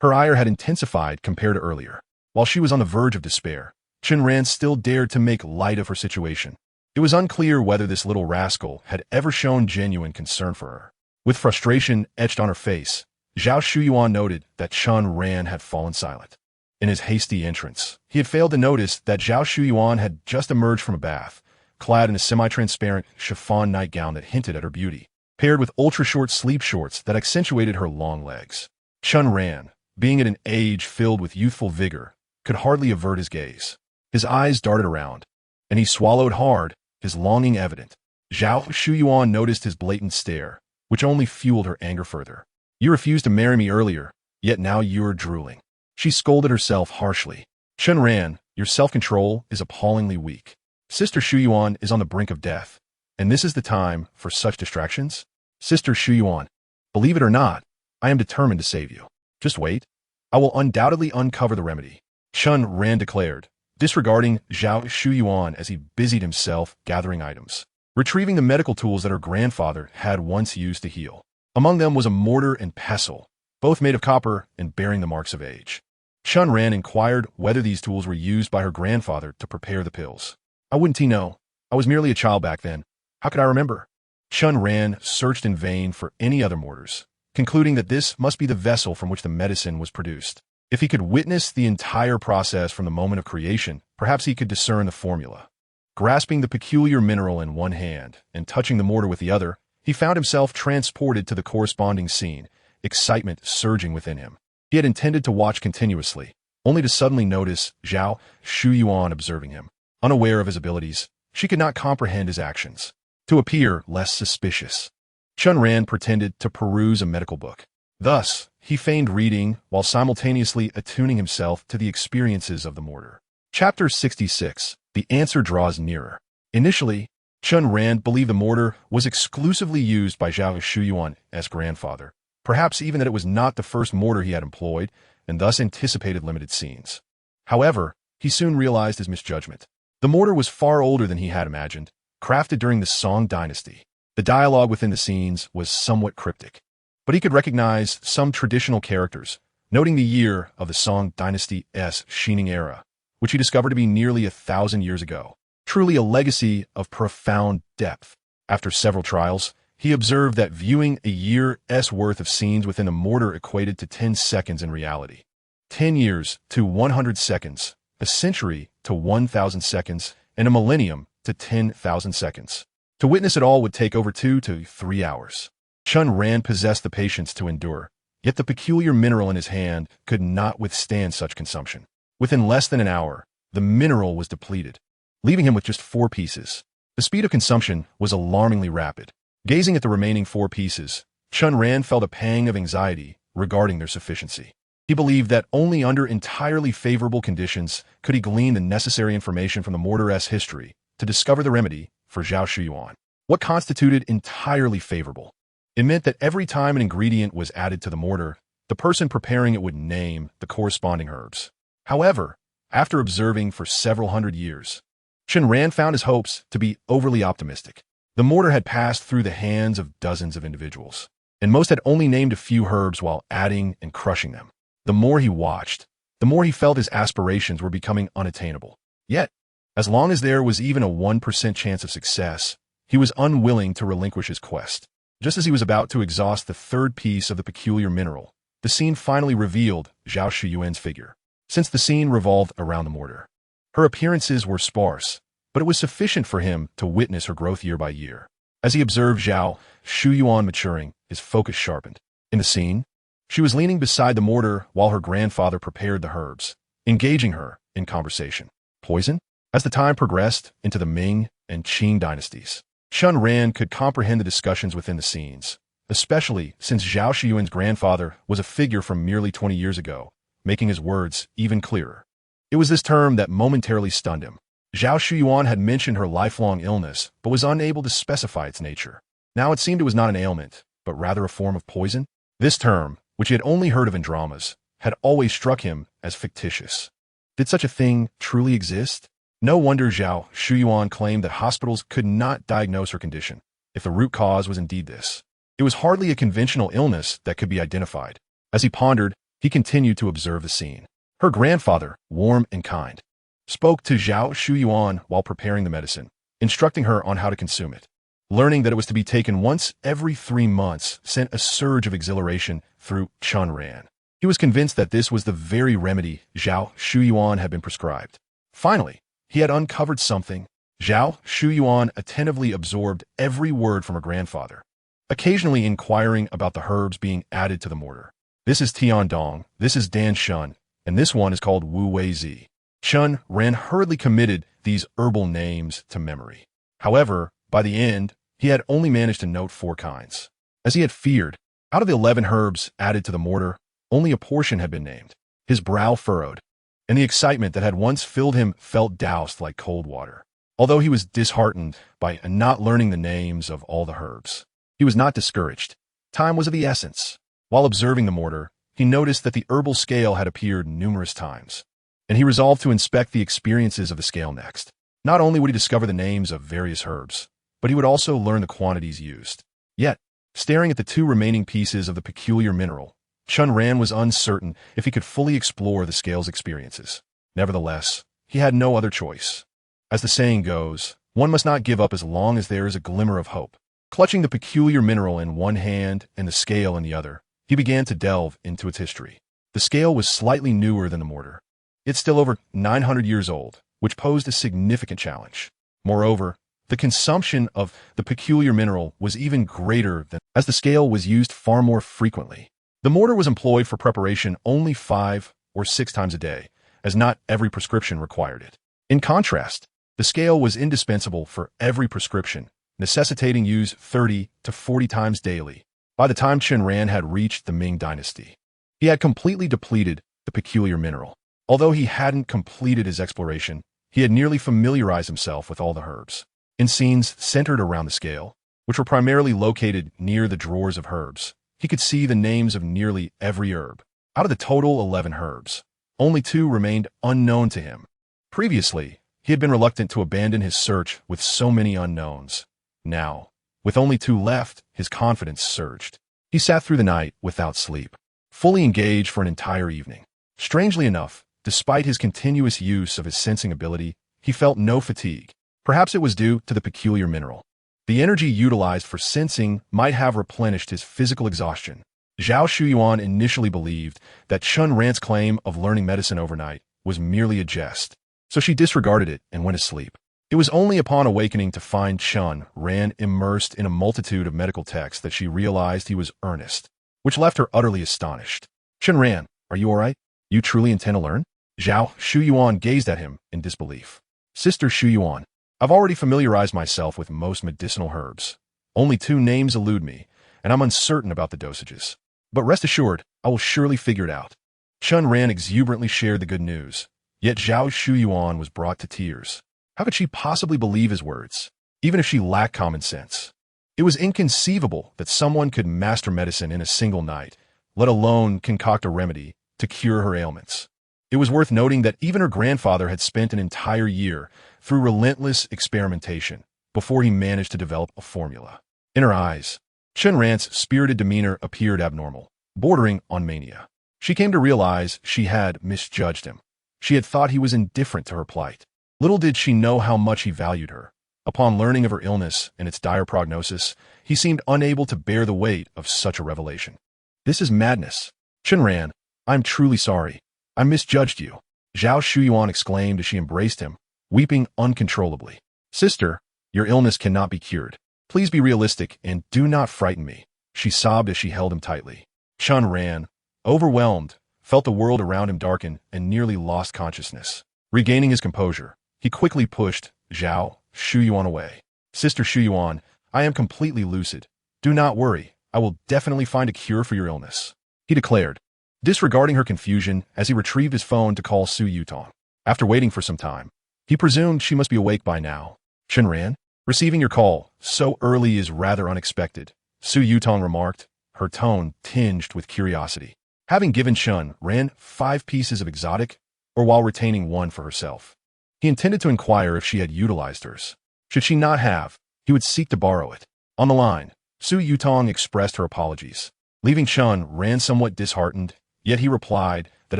Her ire had intensified compared to earlier. While she was on the verge of despair, Chen Ran still dared to make light of her situation. It was unclear whether this little rascal had ever shown genuine concern for her. With frustration etched on her face, Zhao Shuyuan noted that Chen Ran had fallen silent. In his hasty entrance, he had failed to notice that Zhao Shuyuan had just emerged from a bath, clad in a semi-transparent chiffon nightgown that hinted at her beauty, paired with ultra-short sleep shorts that accentuated her long legs. Chen Ran, being at an age filled with youthful vigor, could hardly avert his gaze. His eyes darted around, and he swallowed hard, his longing evident. Zhao Shuyuan noticed his blatant stare, which only fueled her anger further. You refused to marry me earlier, yet now you're drooling. She scolded herself harshly. Chen Ran, your self-control is appallingly weak. Sister Shuyuan is on the brink of death, and this is the time for such distractions? Sister Shuyuan, believe it or not, I am determined to save you. Just wait. I will undoubtedly uncover the remedy. Chen Ran declared, disregarding Zhao Shuyuan as he busied himself gathering items, retrieving the medical tools that her grandfather had once used to heal. Among them was a mortar and pestle, both made of copper and bearing the marks of age. Chen Ran inquired whether these tools were used by her grandfather to prepare the pills. How wouldn't he know? I was merely a child back then. How could I remember? Chen Ran searched in vain for any other mortars, concluding that this must be the vessel from which the medicine was produced. If he could witness the entire process from the moment of creation, perhaps he could discern the formula. Grasping the peculiar mineral in one hand and touching the mortar with the other, he found himself transported to the corresponding scene, excitement surging within him. He had intended to watch continuously, only to suddenly notice Zhao Shuyuan observing him. Unaware of his abilities, she could not comprehend his actions. To appear less suspicious, Chen Ran pretended to peruse a medical book. Thus, he feigned reading while simultaneously attuning himself to the experiences of the mortar. Chapter 66. The answer draws nearer. Initially, Chen Ran believed the mortar was exclusively used by Zhao Shuyuan as grandfather, perhaps even that it was not the first mortar he had employed, and thus anticipated limited scenes. However, he soon realized his misjudgment. The mortar was far older than he had imagined, crafted during the Song dynasty. The dialogue within the scenes was somewhat cryptic, but he could recognize some traditional characters, noting the year of the Song dynasty's Shining era, which he discovered to be nearly 1,000 years ago. Truly a legacy of profound depth. After several trials, he observed that viewing a year's worth of scenes within the mortar equated to 10 seconds in reality, 10 years to 100 seconds, a century to 1,000 seconds, and a millennium to 10,000 seconds. To witness it all would take over 2 to 3 hours. Chen Ran possessed the patience to endure, yet the peculiar mineral in his hand could not withstand such consumption. Within less than an hour, the mineral was depleted, leaving him with just 4 pieces. The speed of consumption was alarmingly rapid. Gazing at the remaining 4 pieces, Chen Ran felt a pang of anxiety regarding their sufficiency. He believed that only under entirely favorable conditions could he glean the necessary information from the mortar's history to discover the remedy for Zhao Shuyuan. What constituted entirely favorable? It meant that every time an ingredient was added to the mortar, the person preparing it would name the corresponding herbs. However, after observing for several hundred years, Chen Ran found his hopes to be overly optimistic. The mortar had passed through the hands of dozens of individuals, and most had only named a few herbs while adding and crushing them. The more he watched, the more he felt his aspirations were becoming unattainable. Yet, as long as there was even a 1% chance of success, he was unwilling to relinquish his quest. Just as he was about to exhaust the 3rd piece of the peculiar mineral, the scene finally revealed Zhao Shuyuan's figure. Since the scene revolved around the mortar, her appearances were sparse, but it was sufficient for him to witness her growth year by year. As he observed Zhao Shuyuan maturing, his focus sharpened. In the scene, she was leaning beside the mortar while her grandfather prepared the herbs, engaging her in conversation. Poison? As the time progressed into the Ming and Qing dynasties, Chen Ran could comprehend the discussions within the scenes, especially since Zhao Shuyuan's grandfather was a figure from merely 20 years ago, making his words even clearer. It was this term that momentarily stunned him. Zhao Shuyuan had mentioned her lifelong illness, but was unable to specify its nature. Now it seemed it was not an ailment, but rather a form of poison. This term, which he had only heard of in dramas, had always struck him as fictitious. Did such a thing truly exist? No wonder Zhao Shuyuan claimed that hospitals could not diagnose her condition, if the root cause was indeed this. It was hardly a conventional illness that could be identified. As he pondered, he continued to observe the scene. Her grandfather, warm and kind, spoke to Zhao Shuyuan while preparing the medicine, instructing her on how to consume it. Learning that it was to be taken once every 3 months sent a surge of exhilaration through Chen Ran. He was convinced that this was the very remedy Zhao Shuyuan had been prescribed. Finally, he had uncovered something. Zhao Shuyuan attentively absorbed every word from her grandfather, occasionally inquiring about the herbs being added to the mortar. This is Tiandong, this is Dan Shun, and this one is called Wu Wei Zi. Chen Ran hurriedly committed these herbal names to memory. However, by the end, he had only managed to note 4 kinds. As he had feared, out of the 11 herbs added to the mortar, only a portion had been named. His brow furrowed, and the excitement that had once filled him felt doused like cold water. Although he was disheartened by not learning the names of all the herbs, he was not discouraged. Time was of the essence. While observing the mortar, he noticed that the herbal scale had appeared numerous times, and he resolved to inspect the experiences of the scale next. Not only would he discover the names of various herbs, but he would also learn the quantities used. Yet, staring at the 2 remaining pieces of the peculiar mineral, Chen Ran was uncertain if he could fully explore the scale's experiences. Nevertheless, he had no other choice. As the saying goes, one must not give up as long as there is a glimmer of hope. Clutching the peculiar mineral in one hand and the scale in the other, he began to delve into its history. The scale was slightly newer than the mortar. It's still over 900 years old, which posed a significant challenge. Moreover, the consumption of the peculiar mineral was even greater than, as the scale was used far more frequently. The mortar was employed for preparation only 5 or 6 times a day, as not every prescription required it. In contrast, the scale was indispensable for every prescription, necessitating use 30 to 40 times daily. By the time Chen Ran had reached the Ming dynasty, he had completely depleted the peculiar mineral. Although he hadn't completed his exploration, he had nearly familiarized himself with all the herbs. In scenes centered around the scale, which were primarily located near the drawers of herbs, he could see the names of nearly every herb. Out of the total 11 herbs, only 2 remained unknown to him. Previously, he had been reluctant to abandon his search with so many unknowns. Now, with only 2 left, his confidence surged. He sat through the night without sleep, fully engaged for an entire evening. Strangely enough, despite his continuous use of his sensing ability, he felt no fatigue. Perhaps it was due to the peculiar mineral. The energy utilized for sensing might have replenished his physical exhaustion. Zhao Shuyuan initially believed that Chen Ran's claim of learning medicine overnight was merely a jest, so she disregarded it and went to sleep. It was only upon awakening to find Chen Ran immersed in a multitude of medical texts that she realized he was earnest, which left her utterly astonished. Chen Ran, are you all right? You truly intend to learn? Zhao Shuyuan gazed at him in disbelief. Sister Shuyuan, I've already familiarized myself with most medicinal herbs. Only 2 names elude me, and I'm uncertain about the dosages. But rest assured, I will surely figure it out. Chen Ran exuberantly shared the good news, yet Zhao Shuyuan was brought to tears. How could she possibly believe his words, even if she lacked common sense? It was inconceivable that someone could master medicine in a single night, let alone concoct a remedy to cure her ailments. It was worth noting that even her grandfather had spent an entire year through relentless experimentation before he managed to develop a formula. In her eyes, Chen Ran's spirited demeanor appeared abnormal, bordering on mania. She came to realize she had misjudged him. She had thought he was indifferent to her plight. Little did she know how much he valued her. Upon learning of her illness and its dire prognosis, he seemed unable to bear the weight of such a revelation. This is madness. Chen Ran, I'm truly sorry. I misjudged you. Zhao Shuyuan exclaimed as she embraced him, weeping uncontrollably. Sister, your illness cannot be cured. Please be realistic and do not frighten me. She sobbed as she held him tightly. Chen Ran, overwhelmed, felt the world around him darken and nearly lost consciousness. Regaining his composure, he quickly pushed Zhao Shuyuan away. Sister Shuyuan, I am completely lucid. Do not worry. I will definitely find a cure for your illness, he declared, disregarding her confusion as he retrieved his phone to call Su Yutong. After waiting for some time, he presumed she must be awake by now. Chen Ran, receiving your call so early is rather unexpected, Su Yutong remarked, her tone tinged with curiosity. Having given Chen Ran 5 pieces of exotic, or while retaining 1 for herself, he intended to inquire if she had utilized hers. Should she not have, he would seek to borrow it. On the line, Su Yutong expressed her apologies, leaving Chen Ran somewhat disheartened, yet he replied that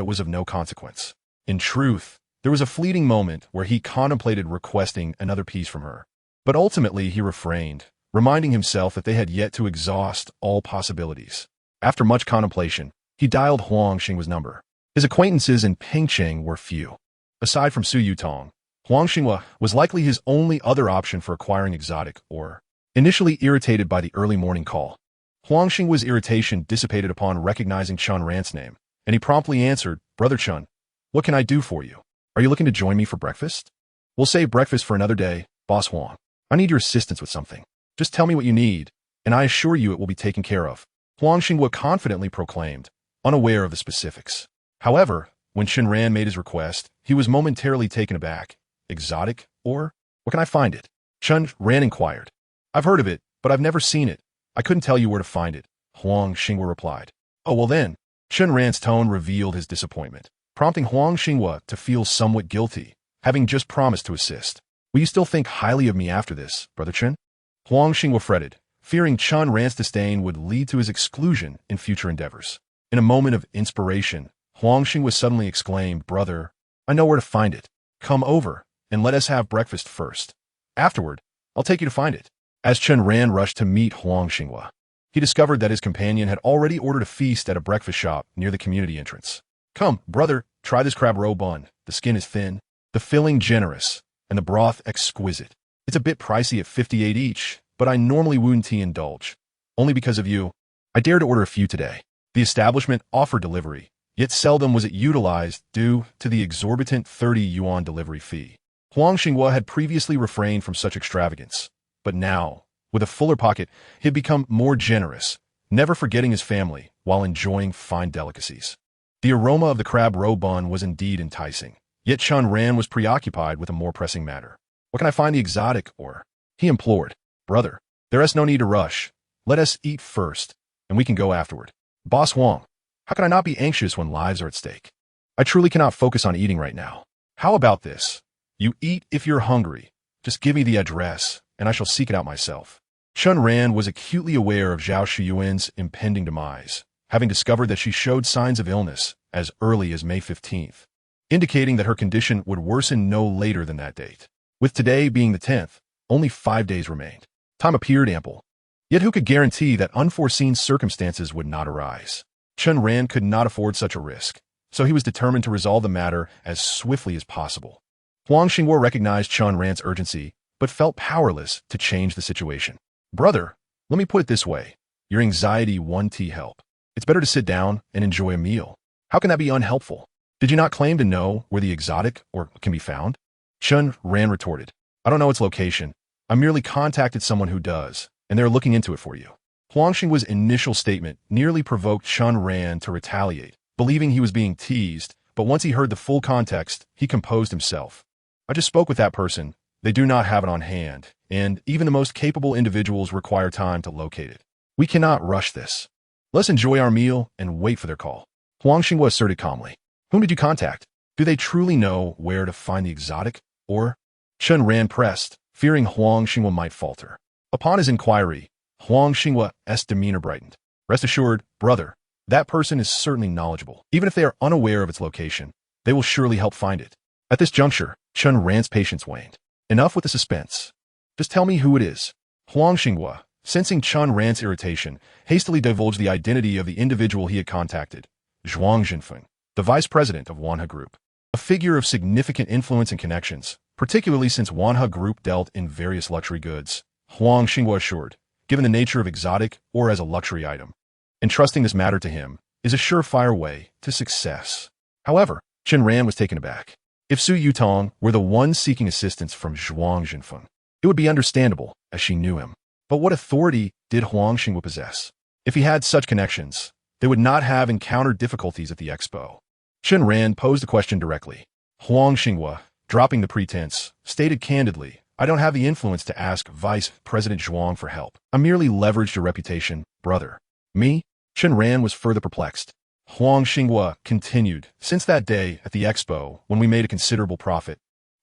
it was of no consequence. In truth, there was a fleeting moment where he contemplated requesting another piece from her, but ultimately he refrained, reminding himself that they had yet to exhaust all possibilities. After much contemplation, he dialed Huang Xinghua's number. His acquaintances in Pingcheng were few. Aside from Su Yutong, Huang Xinghua was likely his only other option for acquiring exotic ore. Initially irritated by the early morning call, Huang Xinghua's irritation dissipated upon recognizing Chen Ran's name, and he promptly answered, Brother Chen, what can I do for you? Are you looking to join me for breakfast? We'll save breakfast for another day, Boss Huang. I need your assistance with something. Just tell me what you need, and I assure you it will be taken care of, Huang Xinghua confidently proclaimed, unaware of the specifics. However, when Chen Ran made his request, he was momentarily taken aback. Exotic, or where can I find it? Chen Ran inquired. I've heard of it, but I've never seen it. I couldn't tell you where to find it, Huang Xinghua replied. Oh, well then. Chen Ran's tone revealed his disappointment, prompting Huang Xinghua to feel somewhat guilty, having just promised to assist. Will you still think highly of me after this, Brother Chen? Huang Xinghua fretted, fearing Chen Ran's disdain would lead to his exclusion in future endeavors. In a moment of inspiration, Huang Xinghua suddenly exclaimed, Brother, I know where to find it. Come over, and let us have breakfast first. Afterward, I'll take you to find it. As Chen Ran rushed to meet Huang Xinghua, he discovered that his companion had already ordered a feast at a breakfast shop near the community entrance. Come, brother, try this crab roe bun. The skin is thin, the filling generous, and the broth exquisite. It's a bit pricey at 58 each, but I normally wouldn't indulge. Only because of you, I dare to order a few today. The establishment offered delivery, yet seldom was it utilized due to the exorbitant 30 yuan delivery fee. Huang Xinghua had previously refrained from such extravagance, but now, with a fuller pocket, he had become more generous, never forgetting his family while enjoying fine delicacies. The aroma of the crab roe bun was indeed enticing, yet Chen Ran was preoccupied with a more pressing matter. What can I find the exotic or? He implored. Brother, there is no need to rush. Let us eat first, and we can go afterward. Boss Huang, how can I not be anxious when lives are at stake? I truly cannot focus on eating right now. How about this? You eat if you're hungry. Just give me the address, and I shall seek it out myself. Chen Ran was acutely aware of Zhao Shuyuan's impending demise, having discovered that she showed signs of illness as early as May 15th, indicating that her condition would worsen no later than that date. With today being the 10th, only 5 days remained. Time appeared ample. Yet who could guarantee that unforeseen circumstances would not arise? Chen Ran could not afford such a risk, so he was determined to resolve the matter as swiftly as possible. Huang Xinguo recognized Chen Ran's urgency, but felt powerless to change the situation. Brother, let me put it this way. Your anxiety won't help. It's better to sit down and enjoy a meal. How can that be unhelpful? Did you not claim to know where the exotic or can be found? Chen Ran retorted. I don't know its location. I merely contacted someone who does, and they're looking into it for you. Huang Xinguo's initial statement nearly provoked Chen Ran to retaliate, believing he was being teased, but once he heard the full context, he composed himself. I just spoke with that person. They do not have it on hand, and even the most capable individuals require time to locate it. We cannot rush this. Let's enjoy our meal and wait for their call. Huang Xinguo asserted calmly. Whom did you contact? Do they truly know where to find the exotic? Or? Chen Ran pressed, fearing Huang Xinguo might falter. Upon his inquiry, Huang Xinguo's demeanor brightened. Rest assured, brother, that person is certainly knowledgeable. Even if they are unaware of its location, they will surely help find it. At this juncture, Chen Ran's patience waned. Enough with the suspense. Just tell me who it is. Huang Xinguo, sensing Chen Ran's irritation, hastily divulged the identity of the individual he had contacted, Zhuang Jinfeng, the vice president of Wanhe Group. A figure of significant influence and connections, particularly since Wanhe Group dealt in various luxury goods, Huang Xinguo assured, given the nature of exotic or as a luxury item. Entrusting this matter to him is a surefire way to success. However, Chen Ran was taken aback. If Su Yutong were the one seeking assistance from Zhuang Jinfeng, it would be understandable, as she knew him. But what authority did Huang Xinguo possess? If he had such connections, they would not have encountered difficulties at the expo. Chen Ran posed the question directly. Huang Xinguo, dropping the pretense, stated candidly, I don't have the influence to ask Vice President Zhuang for help. I merely leveraged your reputation, brother. Me? Chen Ran was further perplexed. Huang Xinguo continued, since that day at the expo, when we made a considerable profit,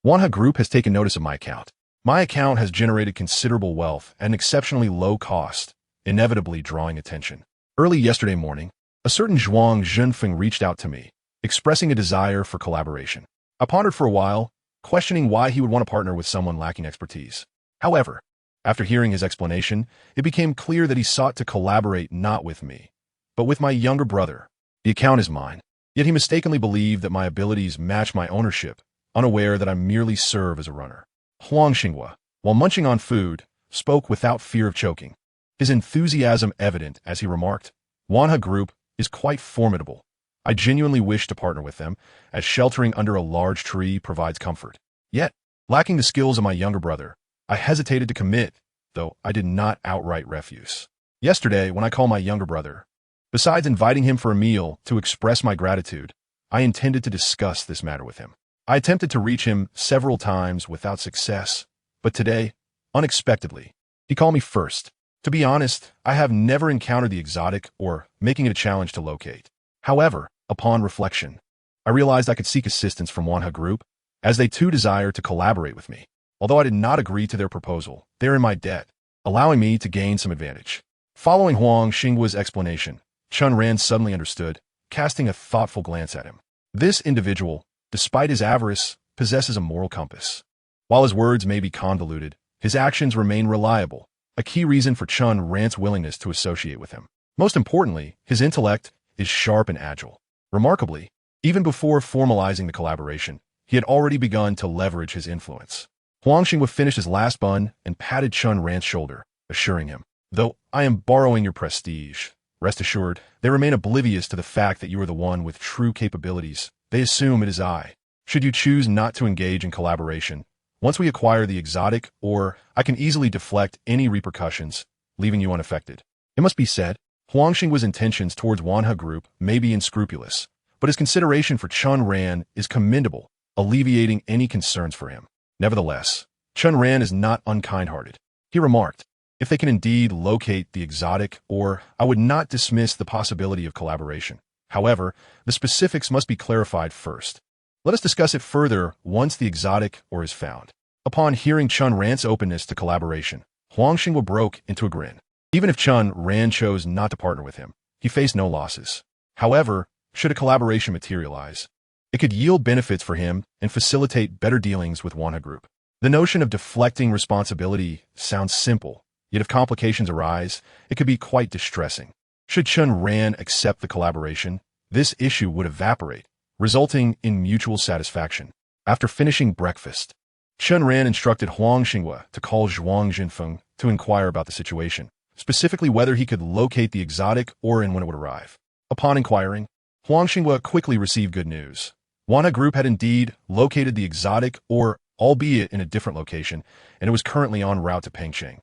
Wanhe Group has taken notice of my account. My account has generated considerable wealth at an exceptionally low cost, inevitably drawing attention. Early yesterday morning, a certain Zhuang Jinfeng reached out to me, expressing a desire for collaboration. I pondered for a while, questioning why he would want to partner with someone lacking expertise. However, after hearing his explanation, it became clear that he sought to collaborate not with me, but with my younger brother. The account is mine, yet he mistakenly believed that my abilities match my ownership, unaware that I merely serve as a runner. Huang Xinguo, while munching on food, spoke without fear of choking, his enthusiasm evident as he remarked, Wanhe Group is quite formidable. I genuinely wish to partner with them, as sheltering under a large tree provides comfort. Yet, lacking the skills of my younger brother, I hesitated to commit, though I did not outright refuse. Yesterday, when I called my younger brother, besides inviting him for a meal to express my gratitude, I intended to discuss this matter with him. I attempted to reach him several times without success, but today, unexpectedly, he called me first. To be honest, I have never encountered the exotic or making it a challenge to locate. However, upon reflection, I realized I could seek assistance from Wanhe Group, as they too desire to collaborate with me. Although I did not agree to their proposal, they are in my debt, allowing me to gain some advantage. Following Huang Xinguo's explanation, Chen Ran suddenly understood, casting a thoughtful glance at him. This individual, despite his avarice, possesses a moral compass. While his words may be convoluted, his actions remain reliable, a key reason for Chen Ran's willingness to associate with him. Most importantly, his intellect is sharp and agile. Remarkably, even before formalizing the collaboration, he had already begun to leverage his influence. Huang Xinguo finished his last bun and patted Chen Ran's shoulder, assuring him, though I am borrowing your prestige, rest assured, they remain oblivious to the fact that you are the one with true capabilities. They assume it is I. Should you choose not to engage in collaboration, once we acquire the exotic, or I can easily deflect any repercussions, leaving you unaffected. It must be said, Huang Xinguo's intentions towards Wanhe Group may be unscrupulous, but his consideration for Chen Ran is commendable, alleviating any concerns for him. Nevertheless, Chen Ran is not unkind-hearted. He remarked, if they can indeed locate the exotic, or I would not dismiss the possibility of collaboration. However, the specifics must be clarified first. Let us discuss it further once the exotic or is found. Upon hearing Chen Ran's openness to collaboration, Huang Xinguo broke into a grin. Even if Chen Ran chose not to partner with him, he faced no losses. However, should a collaboration materialize, it could yield benefits for him and facilitate better dealings with Wanhe Group. The notion of deflecting responsibility sounds simple, Yet if complications arise, it could be quite distressing. Should Chen Ran accept the collaboration, this issue would evaporate, resulting in mutual satisfaction. After finishing breakfast, Chen Ran instructed Huang Xinghua to call Zhuang Jinfeng to inquire about the situation, specifically whether he could locate the exotic or when it would arrive. Upon inquiring, Huang Xinghua quickly received good news. Wana Group had indeed located the exotic or, albeit in a different location, and it was currently en route to Pengcheng.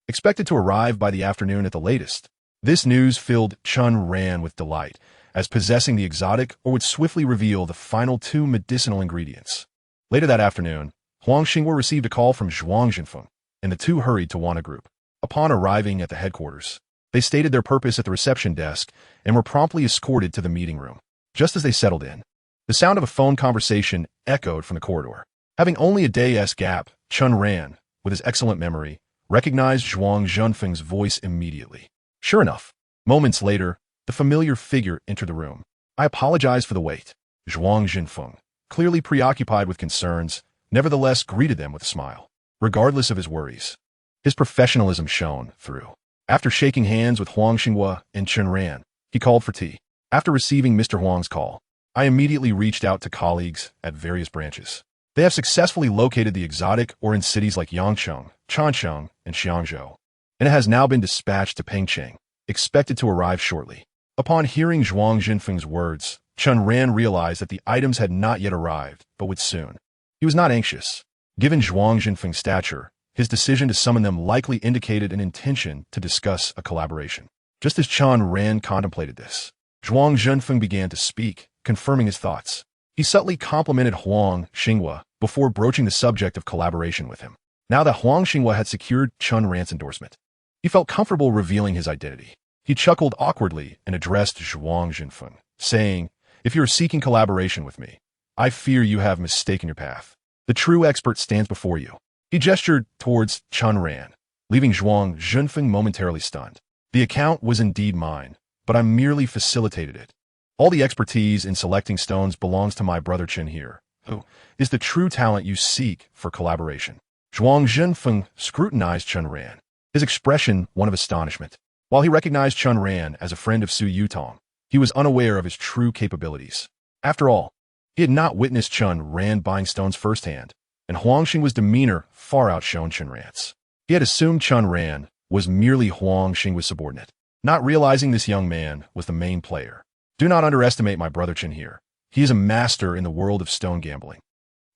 Expected to arrive by the afternoon at the latest. This news filled Chen Ran with delight, as possessing the exotic or would swiftly reveal the final 2 medicinal ingredients. Later that afternoon, Huang Xinghua received a call from Zhuang Jinfeng, and the two hurried to Wana Group. Upon arriving at the headquarters, they stated their purpose at the reception desk and were promptly escorted to the meeting room. Just as they settled in, the sound of a phone conversation echoed from the corridor. Having only a day's gap, Chen Ran, with his excellent memory, recognized Zhuang Jinfeng's voice immediately. Sure enough, moments later, the familiar figure entered the room. I apologize for the wait. Zhuang Jinfeng, clearly preoccupied with concerns, nevertheless greeted them with a smile. Regardless of his worries, his professionalism shone through. After shaking hands with Huang Xinghua and Chen Ran, he called for tea. After receiving Mr. Huang's call, I immediately reached out to colleagues at various branches. They have successfully located the exotic or in cities like Yangcheng, Changcheng, and Xiangzhou, and it has now been dispatched to Pengcheng, expected to arrive shortly. Upon hearing Zhuang Jinfeng's words, Chen Ran realized that the items had not yet arrived, but would soon. He was not anxious. Given Zhuang Jinfeng's stature, his decision to summon them likely indicated an intention to discuss a collaboration. Just as Chen Ran contemplated this, Zhuang Jinfeng began to speak, confirming his thoughts. He subtly complimented Huang Xinghua before broaching the subject of collaboration with him. Now that Huang Xinghua had secured Chen Ran's endorsement, he felt comfortable revealing his identity. He chuckled awkwardly and addressed Zhuang Jinfeng, saying, "If you are seeking collaboration with me, I fear you have mistaken your path. The true expert stands before you." He gestured towards Chen Ran, leaving Zhuang Jinfeng momentarily stunned. The account was indeed mine, but I merely facilitated it. All the expertise in selecting stones belongs to my brother Chen here, who is the true talent you seek for collaboration. Zhuang Jinfeng scrutinized Chen Ran, his expression one of astonishment. While he recognized Chen Ran as a friend of Su Yutong, he was unaware of his true capabilities. After all, he had not witnessed Chen Ran buying stones firsthand, and Huang Xinghua's demeanor far outshone Chen Ran's. He had assumed Chen Ran was merely Huang Xinghua's subordinate, not realizing this young man was the main player. Do not underestimate my brother Chen here. He is a master in the world of stone gambling,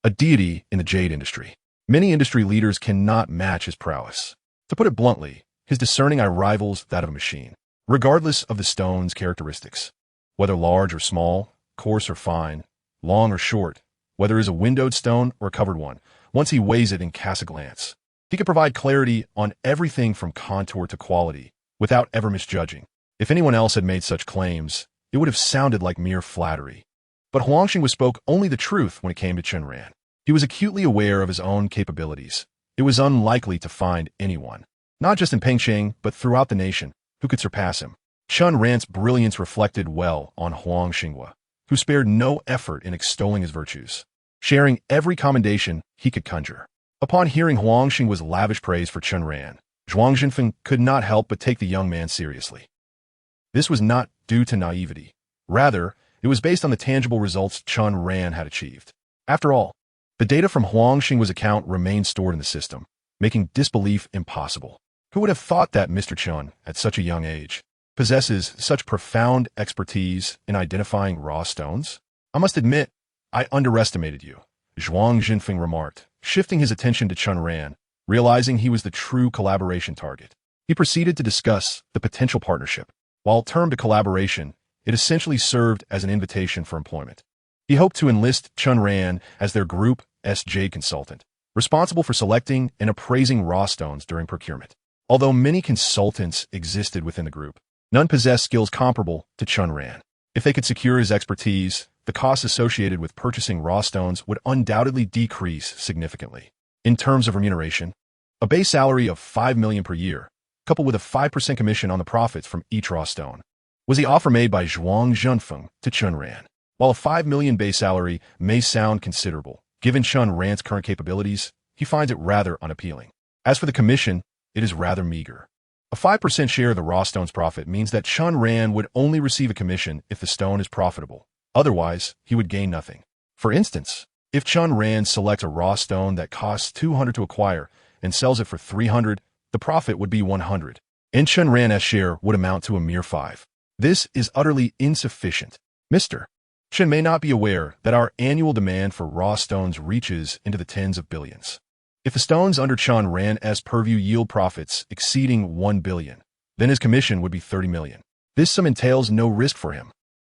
a deity in the jade industry. Many industry leaders cannot match his prowess. To put it bluntly, his discerning eye rivals that of a machine, regardless of the stone's characteristics. Whether large or small, coarse or fine, long or short, whether it is a windowed stone or a covered one, once he weighs it and casts a glance, he can provide clarity on everything from contour to quality, without ever misjudging. If anyone else had made such claims, it would have sounded like mere flattery. But Huang Xinghua spoke only the truth when it came to Chen Ran. He was acutely aware of his own capabilities. It was unlikely to find anyone, not just in Pengcheng, but throughout the nation, who could surpass him. Chen Ran's brilliance reflected well on Huang Xinghua, who spared no effort in extolling his virtues, sharing every commendation he could conjure. Upon hearing Huang Xinghua's lavish praise for Chen Ran, Zhuang Jinfeng could not help but take the young man seriously. This was not due to naivety. Rather, it was based on the tangible results Chen Ran had achieved. After all, the data from Huang Xinghua's account remained stored in the system, making disbelief impossible. Who would have thought that Mr. Chen, at such a young age, possesses such profound expertise in identifying raw stones? I must admit, I underestimated you, Zhuang Jinfeng remarked, shifting his attention to Chen Ran, realizing he was the true collaboration target. He proceeded to discuss the potential partnership. While termed a collaboration, it essentially served as an invitation for employment. He hoped to enlist Chen Ran as their Group jade consultant, responsible for selecting and appraising raw stones during procurement. Although many consultants existed within the group, none possessed skills comparable to Chen Ran. If they could secure his expertise, the costs associated with purchasing raw stones would undoubtedly decrease significantly. In terms of remuneration, a base salary of 5 million per year, coupled with a 5% commission on the profits from each raw stone, was the offer made by Zhuang Jinfeng to Chen Ran. While a 5 million base salary may sound considerable, given Chen Ran's current capabilities, he finds it rather unappealing. As for the commission, it is rather meager. A 5% share of the raw stone's profit means that Chen Ran would only receive a commission if the stone is profitable. Otherwise, he would gain nothing. For instance, if Chen Ran selects a raw stone that costs 200 to acquire and sells it for 300, the profit would be 100. And Chen Ran's share would amount to a mere 5. This is utterly insufficient. Mr. Chen may not be aware that our annual demand for raw stones reaches into the tens of billions. If the stones under Chen Ran's purview yield profits exceeding 1 billion, then his commission would be 30 million. This sum entails no risk for him.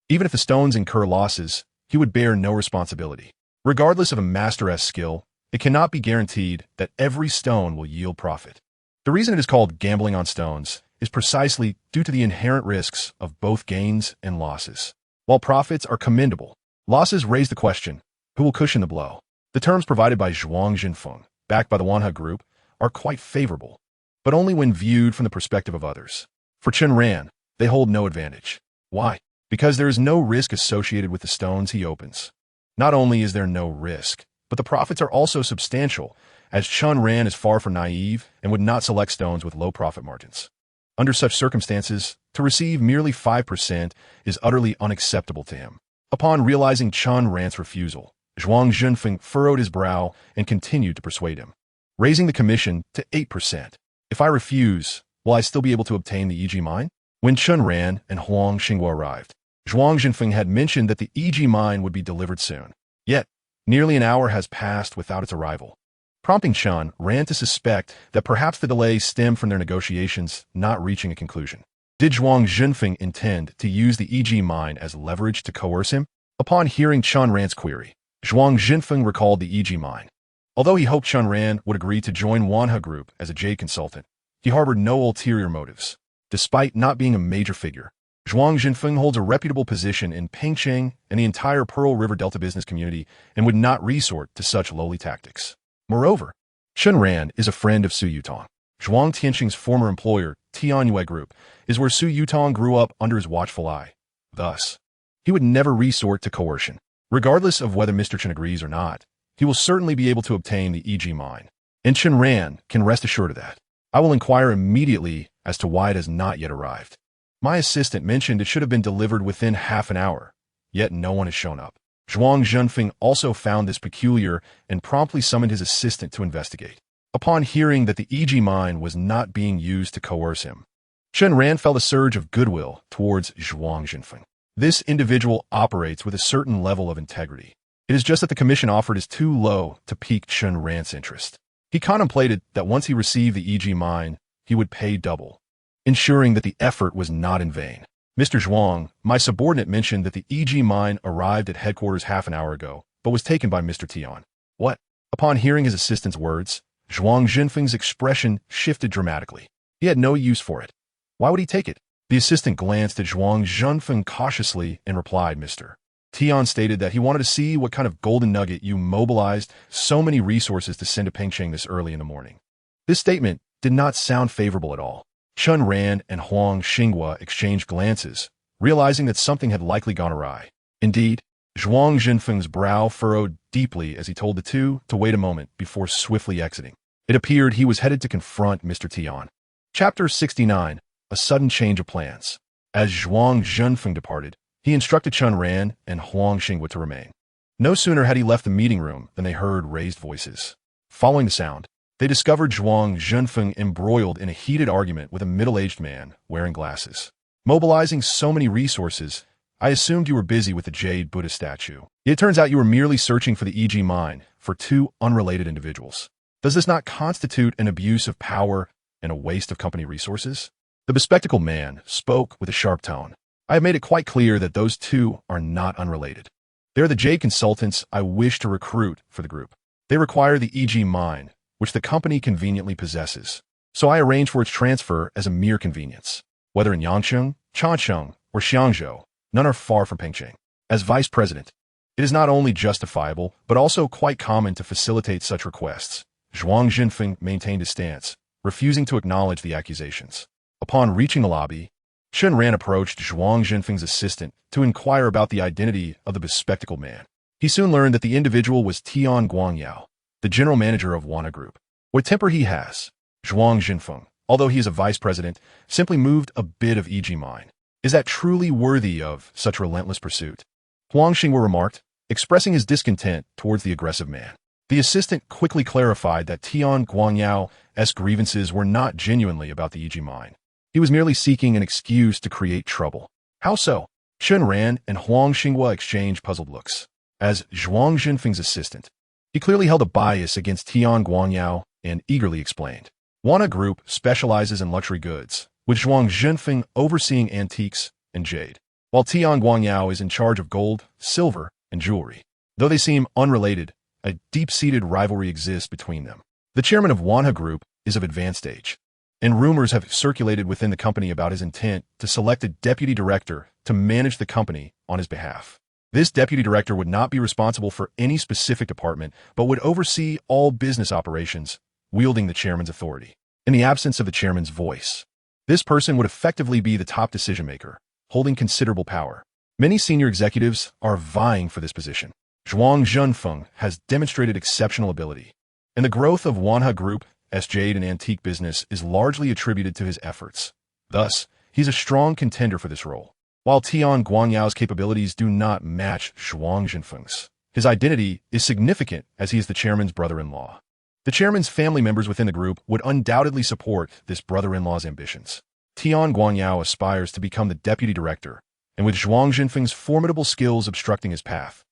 Even if the stones incur losses, he would bear no responsibility. Regardless of a master's skill, it cannot be guaranteed that every stone will yield profit. The reason it is called gambling on stones is precisely due to the inherent risks of both gains and losses. While profits are commendable, losses raise the question, who will cushion the blow? The terms provided by Zhuang Jinfeng, backed by the Wanhe Group, are quite favorable, but only when viewed from the perspective of others. For Chen Ran, they hold no advantage. Why? Because there is no risk associated with the stones he opens. Not only is there no risk, but the profits are also substantial, as Chen Ran is far from naive and would not select stones with low profit margins. Under such circumstances, to receive merely 5% is utterly unacceptable to him. Upon realizing Chen Ran's refusal, Zhuang Jinfeng furrowed his brow and continued to persuade him, raising the commission to 8%. If I refuse, will I still be able to obtain the EG mine? When Chen Ran and Huang Xinghua arrived, Zhuang Jinfeng had mentioned that the EG mine would be delivered soon. Yet, nearly an hour has passed without its arrival, prompting Chen Ran to suspect that perhaps the delay stemmed from their negotiations not reaching a conclusion. Did Zhuang Jinfeng intend to use the EG mine as leverage to coerce him? Upon hearing Chen Ran's query, Zhuang Jinfeng recalled the EG mine. Although he hoped Chen Ran would agree to join Wanhe Group as a jade consultant, he harbored no ulterior motives. Despite not being a major figure, Zhuang Jinfeng holds a reputable position in Pengcheng and the entire Pearl River Delta business community and would not resort to such lowly tactics. Moreover, Chen Ran is a friend of Su Yutong. Zhuang Tianxing's former employer, Tianyue Group, is where Su Yutong grew up under his watchful eye. Thus, he would never resort to coercion. Regardless of whether Mr. Chen agrees or not, he will certainly be able to obtain the EG mine. And Chen Ran can rest assured of that. I will inquire immediately as to why it has not yet arrived. My assistant mentioned it should have been delivered within half an hour, yet no one has shown up. Zhuang Jinfeng also found this peculiar and promptly summoned his assistant to investigate. Upon hearing that the EG mine was not being used to coerce him, Chen Ran felt a surge of goodwill towards Zhuang Jinfeng. This individual operates with a certain level of integrity. It is just that the commission offered is too low to pique Chen Ran's interest. He contemplated that once he received the EG mine, he would pay double, ensuring that the effort was not in vain. Mr. Zhuang, my subordinate mentioned that the EG mine arrived at headquarters half an hour ago, but was taken by Mr. Tian. What? Upon hearing his assistant's words, Zhuang Jinfeng's expression shifted dramatically. He had no use for it. Why would he take it? The assistant glanced at Zhuang Jinfeng cautiously and replied, Mr. Tian stated that he wanted to see what kind of golden nugget you mobilized so many resources to send to Pengcheng this early in the morning. This statement did not sound favorable at all. Chen Ran and Huang Xinghua exchanged glances, realizing that something had likely gone awry. Indeed, Zhuang Jinfeng's brow furrowed deeply as he told the two to wait a moment before swiftly exiting. It appeared he was headed to confront Mr. Tian. Chapter 69. A Sudden Change of Plans. As Zhuang Jinfeng departed, he instructed Chen Ran and Huang Xinghua to remain. No sooner had he left the meeting room than they heard raised voices. Following the sound, they discovered Zhuang Jinfeng embroiled in a heated argument with a middle-aged man wearing glasses. Mobilizing so many resources, I assumed you were busy with the jade Buddha statue. It turns out you were merely searching for the EG mine for two unrelated individuals. Does this not constitute an abuse of power and a waste of company resources? The bespectacled man spoke with a sharp tone. I have made it quite clear that those two are not unrelated. They are the jade consultants I wish to recruit for the group. They require the EG mine, which the company conveniently possesses. So I arrange for its transfer as a mere convenience. Whether in Yangcheng, Changcheng, or Xiangzhou, none are far from Pengcheng. As vice president, it is not only justifiable, but also quite common to facilitate such requests. Zhuang Jinfeng maintained his stance, refusing to acknowledge the accusations. Upon reaching the lobby, Chen Ran approached Zhuang Jinfeng's assistant to inquire about the identity of the bespectacled man. He soon learned that the individual was Tian Guangyao, the general manager of Wanhe Group. What temper he has! Zhuang Jinfeng, although he is a vice president, simply moved a bit of E.G. mine. Is that truly worthy of such relentless pursuit? Huang Xingwu remarked, expressing his discontent towards the aggressive man. The assistant quickly clarified that Tian Guangyao's grievances were not genuinely about the E.G. mine. He was merely seeking an excuse to create trouble. How so? Chen Ran and Huang Xingwu exchanged puzzled looks. As Zhuang Jinfeng's assistant, he clearly held a bias against Tian Guangyao and eagerly explained. Wana Group specializes in luxury goods, with Zhuang Jinfeng overseeing antiques and jade, while Tian Guangyao is in charge of gold, silver, and jewelry. Though they seem unrelated, a deep-seated rivalry exists between them. The chairman of Wanha Group is of advanced age, and rumors have circulated within the company about his intent to select a deputy director to manage the company on his behalf. This deputy director would not be responsible for any specific department, but would oversee all business operations, wielding the chairman's authority. In the absence of the chairman's voice, this person would effectively be the top decision-maker, holding considerable power. Many senior executives are vying for this position. Zhuang Jinfeng has demonstrated exceptional ability, and the growth of Wanha Group's jade and antique business is largely attributed to his efforts. Thus, he's a strong contender for this role. While Tian Guangyao's capabilities do not match Zhuang Jinfeng's, his identity is significant as he is the chairman's brother-in-law. The chairman's family members within the group would undoubtedly support this brother-in-law's ambitions. Tian Guangyao aspires to become the deputy director, and with Zhuang Jinfeng's formidable skills obstructing his path,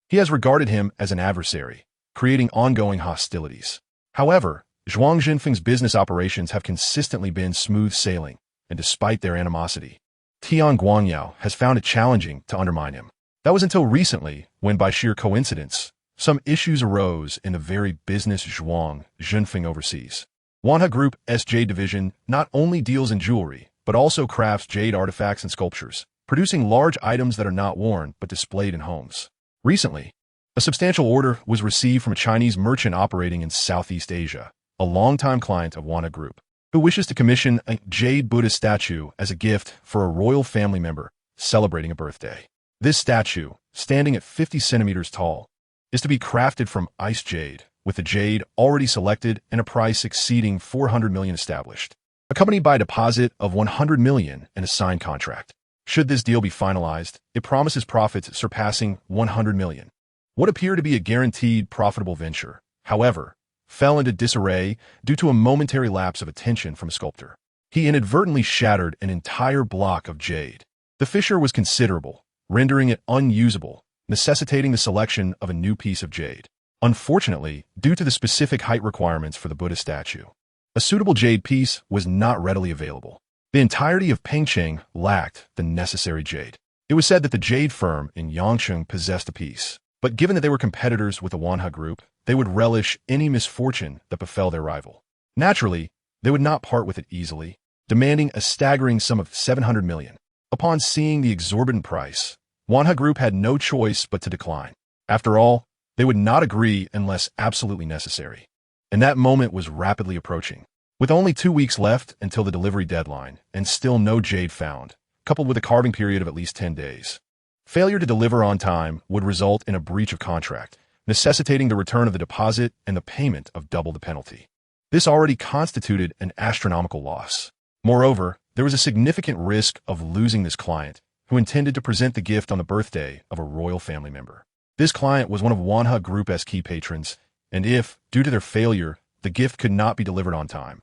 he has regarded him as an adversary, creating ongoing hostilities. However, Zhuang Jinfeng's business operations have consistently been smooth sailing, and despite their animosity, Tian Guangyao has found it challenging to undermine him. That was until recently, when by sheer coincidence, some issues arose in the very business Zhuang Jinfeng oversees. Wanha Group's jade division not only deals in jewelry, but also crafts jade artifacts and sculptures, producing large items that are not worn but displayed in homes. Recently, a substantial order was received from a Chinese merchant operating in Southeast Asia, a longtime client of Wanha Group, who wishes to commission a jade Buddha statue as a gift for a royal family member celebrating a birthday. This statue, standing at 50 centimeters tall, is to be crafted from ice jade, with the jade already selected and a price exceeding 400 million established, accompanied by a deposit of 100 million and a signed contract. Should this deal be finalized, it promises profits surpassing 100 million. What appeared to be a guaranteed profitable venture, however, fell into disarray due to a momentary lapse of attention from a sculptor. He inadvertently shattered an entire block of jade. The fissure was considerable, rendering it unusable, necessitating the selection of a new piece of jade. Unfortunately, due to the specific height requirements for the Buddha statue, a suitable jade piece was not readily available. The entirety of Pengcheng lacked the necessary jade. It was said that the jade firm in Yangcheng possessed a piece, but given that they were competitors with the Wanha Group, they would relish any misfortune that befell their rival. Naturally, they would not part with it easily, demanding a staggering sum of 700 million. Upon seeing the exorbitant price, Wanha Group had no choice but to decline. After all, they would not agree unless absolutely necessary. And that moment was rapidly approaching. With only 2 weeks left until the delivery deadline and still no jade found, coupled with a carving period of at least 10 days, failure to deliver on time would result in a breach of contract, necessitating the return of the deposit and the payment of double the penalty. This already constituted an astronomical loss. Moreover, there was a significant risk of losing this client, who intended to present the gift on the birthday of a royal family member. This client was one of Wanha Group's key patrons, and if, due to their failure, the gift could not be delivered on time,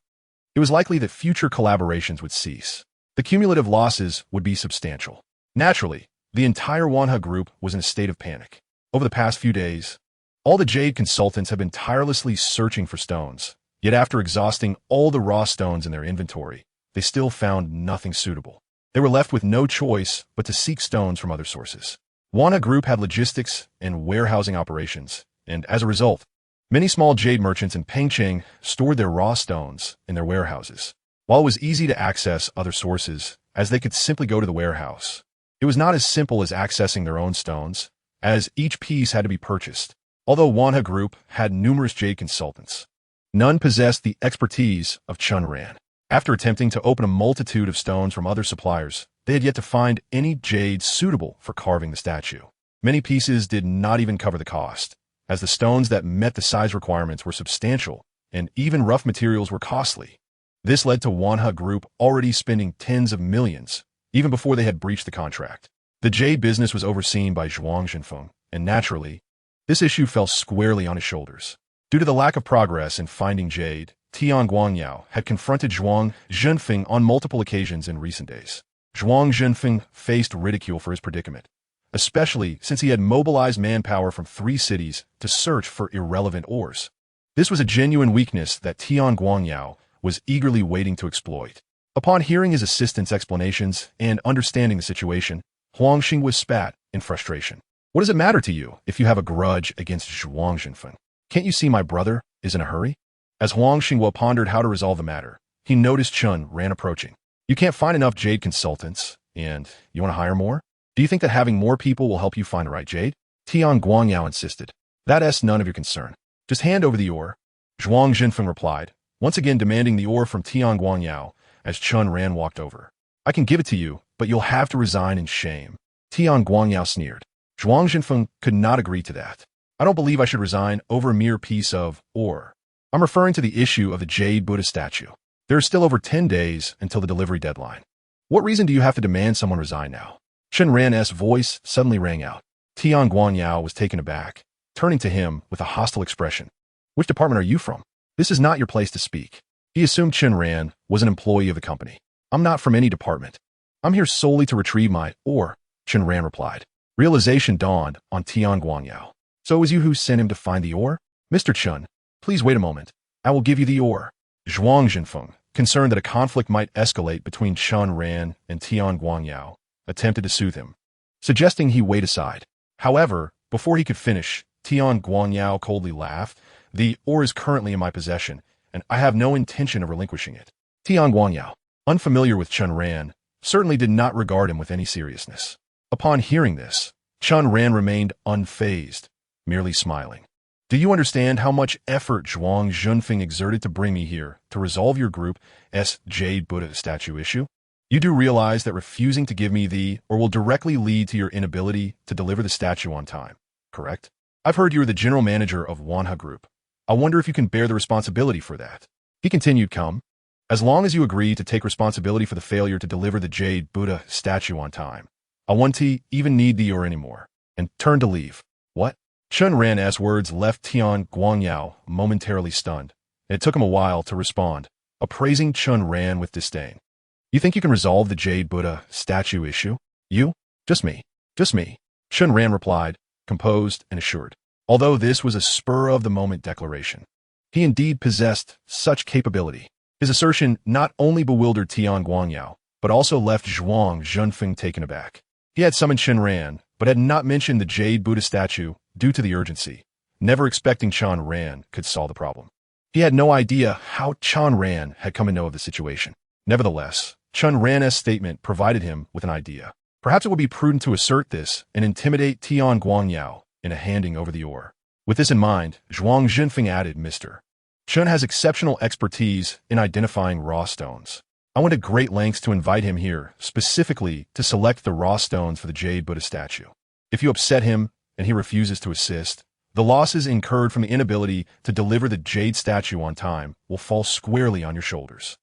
it was likely that future collaborations would cease. The cumulative losses would be substantial. Naturally, the entire Wanha Group was in a state of panic. Over the past few days, all the jade consultants have been tirelessly searching for stones, yet after exhausting all the raw stones in their inventory, they still found nothing suitable. They were left with no choice but to seek stones from other sources. Wanha Group had logistics and warehousing operations, and as a result, many small jade merchants in Pengcheng stored their raw stones in their warehouses. While it was easy to access other sources, as they could simply go to the warehouse, it was not as simple as accessing their own stones, as each piece had to be purchased. Although Wanha Group had numerous jade consultants, none possessed the expertise of Chen Ran. After attempting to open a multitude of stones from other suppliers, they had yet to find any jade suitable for carving the statue. Many pieces did not even cover the cost, as the stones that met the size requirements were substantial and even rough materials were costly. This led to Wanha Group already spending tens of millions, even before they had breached the contract. The jade business was overseen by Zhuang Zhenfeng, and naturally, this issue fell squarely on his shoulders. Due to the lack of progress in finding jade, Tian Guangyao had confronted Zhuang Zhenfeng on multiple occasions in recent days. Zhuang Zhenfeng faced ridicule for his predicament, especially since he had mobilized manpower from 3 cities to search for irrelevant ores. This was a genuine weakness that Tian Guangyao was eagerly waiting to exploit. Upon hearing his assistant's explanations and understanding the situation, Huang Xing spat in frustration. What does it matter to you if you have a grudge against Zhuang Zhenfeng? Can't you see my brother is in a hurry? As Huang Xing pondered how to resolve the matter, he noticed Chen Ran approaching. You can't find enough jade consultants, and you want to hire more? Do you think that having more people will help you find the right jade? Tian Guangyao insisted. That's none of your concern. Just hand over the ore. Zhuang Zhenfeng replied, once again demanding the ore from Tian Guangyao as Chen Ran walked over. I can give it to you, but you'll have to resign in shame. Tian Guangyao sneered. Zhuang Zhenfeng could not agree to that. I don't believe I should resign over a mere piece of ore. I'm referring to the issue of the jade Buddha statue. There are still over 10 days until the delivery deadline. What reason do you have to demand someone resign now? Chen Ran's voice suddenly rang out. Tian Guangyao was taken aback, turning to him with a hostile expression. Which department are you from? This is not your place to speak. He assumed Chen Ran was an employee of the company. I'm not from any department. I'm here solely to retrieve my ore, Chen Ran replied. Realization dawned on Tian Guangyao. So it was you who sent him to find the ore? Mr. Chen, please wait a moment. I will give you the ore. Zhuang Zhenfeng, concerned that a conflict might escalate between Chen Ran and Tian Guangyao, attempted to soothe him, suggesting he wait aside. However, before he could finish, Tian Guangyao coldly laughed. The ore is currently in my possession, and I have no intention of relinquishing it. Tian Guangyao, unfamiliar with Chen Ran, certainly did not regard him with any seriousness. Upon hearing this, Chen Ran remained unfazed, merely smiling. Do you understand how much effort Zhuang Zhenfeng exerted to bring me here to resolve your group's jade Buddha statue issue? You do realize that refusing to give me the ore will directly lead to your inability to deliver the statue on time, correct? I've heard you are the general manager of Wanha Group. I wonder if you can bear the responsibility for that. He continued, come. As long as you agree to take responsibility for the failure to deliver the jade Buddha statue on time, I won't even need the ore anymore, and turned to leave. What? Chen Ran's words left Tian Guangyao momentarily stunned. It took him a while to respond, appraising Chen Ran with disdain. You think you can resolve the jade Buddha statue issue? You? Just me. Just me. Chen Ran replied, composed and assured. Although this was a spur-of-the-moment declaration, he indeed possessed such capability. His assertion not only bewildered Tian Guangyao, but also left Zhuang Zhenfeng taken aback. He had summoned Chen Ran, but had not mentioned the jade Buddha statue due to the urgency, never expecting Chen Ran could solve the problem. He had no idea how Chen Ran had come to know of the situation. Nevertheless, Chen Ran's statement provided him with an idea. Perhaps it would be prudent to assert this and intimidate Tian Guangyao into handing over the ore. With this in mind, Zhuang Zhenfeng added, Mr. Chen has exceptional expertise in identifying raw stones. I went to great lengths to invite him here, specifically to select the raw stones for the jade Buddha statue. If you upset him and he refuses to assist, the losses incurred from the inability to deliver the jade statue on time will fall squarely on your shoulders.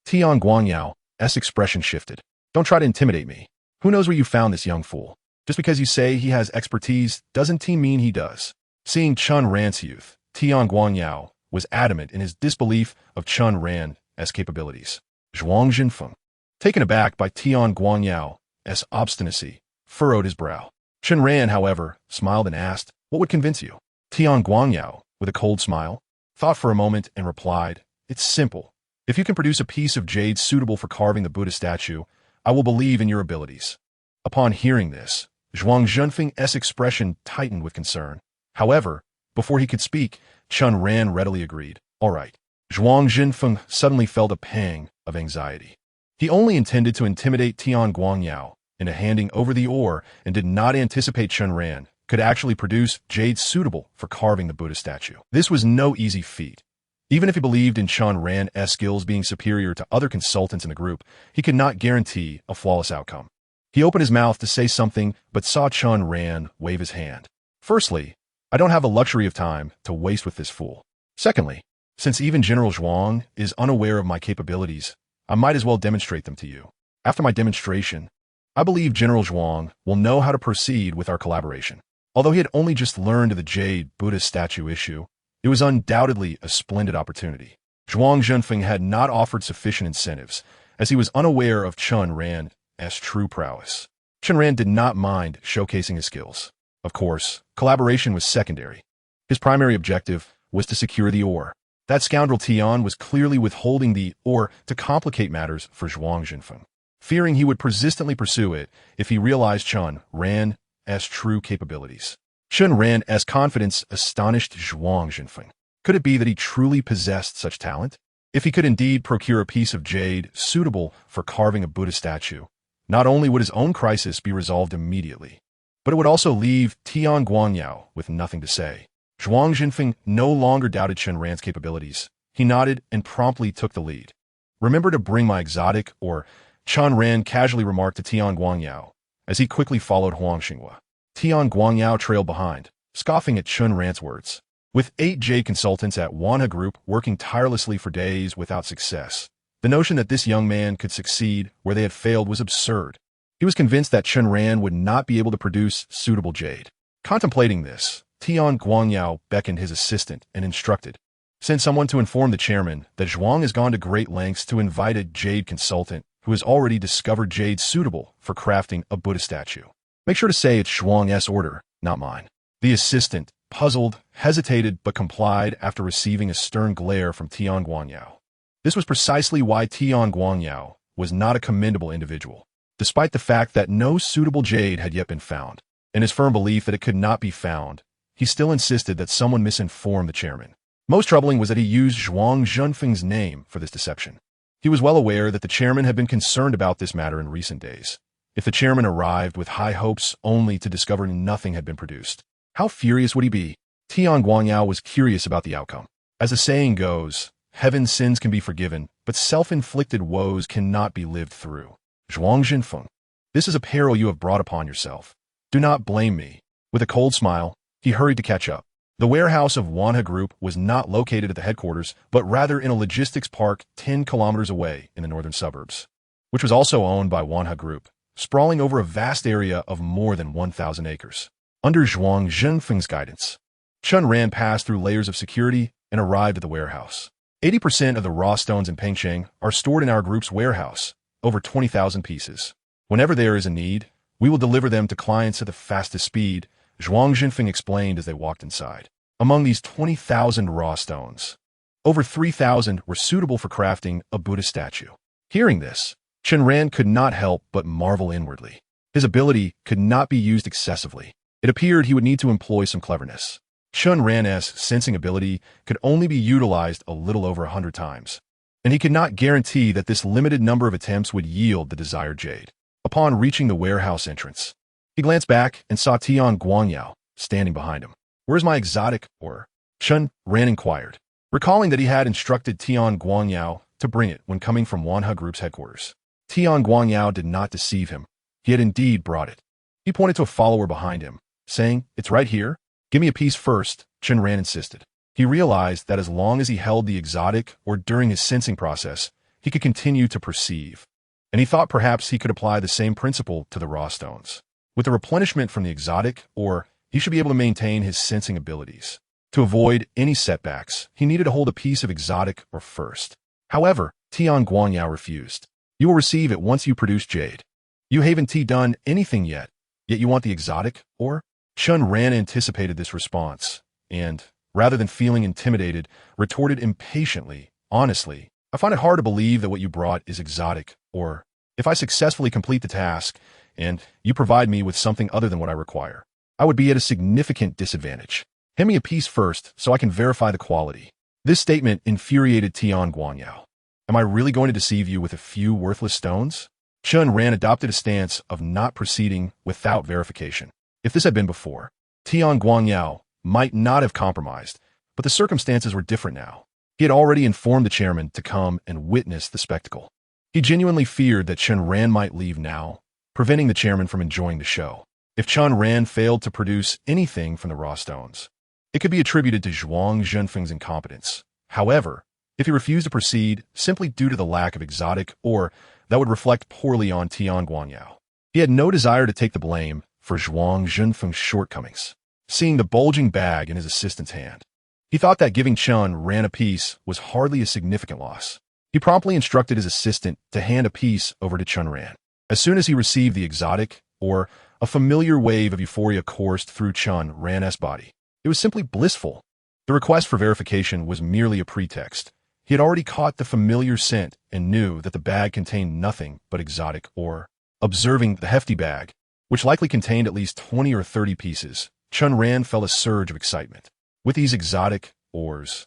Tian Guangyao's expression shifted. Don't try to intimidate me. Who knows where you found this young fool? Just because you say he has expertise doesn't mean he does. Seeing Chen Ran's youth, Tian Guangyao was adamant in his disbelief of Chen Ran's capabilities. Zhuang Zhenfeng, taken aback by Tian Guangyao's obstinacy, furrowed his brow. Chen Ran, however, smiled and asked, what would convince you? Tian Guangyao, with a cold smile, thought for a moment and replied, it's simple. If you can produce a piece of jade suitable for carving the Buddha statue, I will believe in your abilities. Upon hearing this, Zhuang Zhenfeng's expression tightened with concern. However, before he could speak, Chen Ran readily agreed. All right. Zhuang Zhenfeng suddenly felt a pang of anxiety. He only intended to intimidate Tian Guangyao into handing over the ore and did not anticipate Chen Ran could actually produce jade suitable for carving the Buddha statue. This was no easy feat. Even if he believed in Chen Ran's skills being superior to other consultants in the group, he could not guarantee a flawless outcome. He opened his mouth to say something, but saw Chen Ran wave his hand. Firstly, I don't have the luxury of time to waste with this fool. Secondly, Since even General Zhuang is unaware of my capabilities, I might as well demonstrate them to you. After my demonstration, I believe General Zhuang will know how to proceed with our collaboration. Although he had only just learned of the Jade Buddha statue issue, it was undoubtedly a splendid opportunity. Zhuang Zhenfeng had not offered sufficient incentives, as he was unaware of Chen Ran's true prowess. Chen Ran did not mind showcasing his skills. Of course, collaboration was secondary. His primary objective was to secure the ore. That scoundrel Tian was clearly withholding the ore to complicate matters for Zhuang Zhenfeng, fearing he would persistently pursue it if he realized Chen Ran's true capabilities. Chen Ran's confidence astonished Zhuang Zhenfeng. Could it be that he truly possessed such talent? If he could indeed procure a piece of jade suitable for carving a Buddha statue, not only would his own crisis be resolved immediately, but it would also leave Tian Guangyao with nothing to say. Zhuang Zhenfeng no longer doubted Chen Ran's capabilities. He nodded and promptly took the lead. Remember to bring my exotic, or Chen Ran casually remarked to Tian Guangyao, as he quickly followed Huang Xinghua. Tian Guangyao trailed behind, scoffing at Chen Ran's words. With 8 jade consultants at Wanha Group working tirelessly for days without success, the notion that this young man could succeed where they had failed was absurd. He was convinced that Chen Ran would not be able to produce suitable jade. Contemplating this, Tian Guangyao beckoned his assistant and instructed, "Send someone to inform the chairman that Zhuang has gone to great lengths to invite a jade consultant who has already discovered jade suitable for crafting a Buddha statue. Make sure to say it's Zhuang's order, not mine." The assistant, puzzled, hesitated but complied after receiving a stern glare from Tian Guangyao. This was precisely why Tian Guangyao was not a commendable individual. Despite the fact that no suitable jade had yet been found, and his firm belief that it could not be found, he still insisted that someone misinform the chairman. Most troubling was that he used Zhuang Zhenfeng's name for this deception. He was well aware that the chairman had been concerned about this matter in recent days. If the chairman arrived with high hopes only to discover nothing had been produced, how furious would he be? Tian Guangyao was curious about the outcome. As the saying goes, heaven's sins can be forgiven, but self-inflicted woes cannot be lived through. Zhuang Zhenfeng, this is a peril you have brought upon yourself. Do not blame me. With a cold smile, he hurried to catch up. The warehouse of Wanha Group was not located at the headquarters, but rather in a logistics park 10 kilometers away in the northern suburbs, which was also owned by Wanha Group, sprawling over a vast area of more than 1,000 acres. Under Zhuang Zhenfeng's guidance, Chen Ran passed through layers of security and arrived at the warehouse. 80% of the raw stones in Pengcheng are stored in our group's warehouse, over 20,000 pieces. Whenever there is a need, we will deliver them to clients at the fastest speed, Zhuang Zhenfeng explained as they walked inside. Among these 20,000 raw stones, over 3,000 were suitable for crafting a Buddha statue. Hearing this, Chen Ran could not help but marvel inwardly. His ability could not be used excessively. It appeared he would need to employ some cleverness. Chen Ran's sensing ability could only be utilized a little over 100 times, and he could not guarantee that this limited number of attempts would yield the desired jade. Upon reaching the warehouse entrance, he glanced back and saw Tian Guangyao standing behind him. "Where's my exotic, or?" Chen Ran inquired, recalling that he had instructed Tian Guangyao to bring it when coming from Wanha Group's headquarters. Tian Guangyao did not deceive him. He had indeed brought it. He pointed to a follower behind him, saying, "It's right here. Give me a piece first," Chen Ran insisted. He realized that as long as he held the exotic or during his sensing process, he could continue to perceive. And he thought perhaps he could apply the same principle to the raw stones. With the replenishment from the exotic, or he should be able to maintain his sensing abilities. To avoid any setbacks, he needed to hold a piece of exotic or first. However, Tian Guangyao refused. "You will receive it once you produce jade. You haven't done anything yet you want the exotic, or?" Chen Ran anticipated this response, and, rather than feeling intimidated, retorted impatiently, "Honestly, I find it hard to believe that what you brought is exotic, or if I successfully complete the task, and you provide me with something other than what I require, I would be at a significant disadvantage. Hand me a piece first so I can verify the quality." This statement infuriated Tian Guangyao. "Am I really going to deceive you with a few worthless stones?" Chen Ran adopted a stance of not proceeding without verification. If this had been before, Tian Guangyao might not have compromised, but the circumstances were different now. He had already informed the chairman to come and witness the spectacle. He genuinely feared that Chen Ran might leave now, preventing the chairman from enjoying the show. If Chen Ran failed to produce anything from the raw stones, it could be attributed to Zhuang Zhenfeng's incompetence. However, if he refused to proceed simply due to the lack of exotic ore, that would reflect poorly on Tian Guanyao. He had no desire to take the blame for Zhuang Zhenfeng's shortcomings. Seeing the bulging bag in his assistant's hand, he thought that giving Chen Ran a piece was hardly a significant loss. He promptly instructed his assistant to hand a piece over to Chen Ran. As soon as he received the exotic ore, a familiar wave of euphoria coursed through Chen Ran's body. It was simply blissful. The request for verification was merely a pretext. He had already caught the familiar scent and knew that the bag contained nothing but exotic ore. Observing the hefty bag, which likely contained at least 20 or 30 pieces, Chen Ran felt a surge of excitement. With these exotic ores,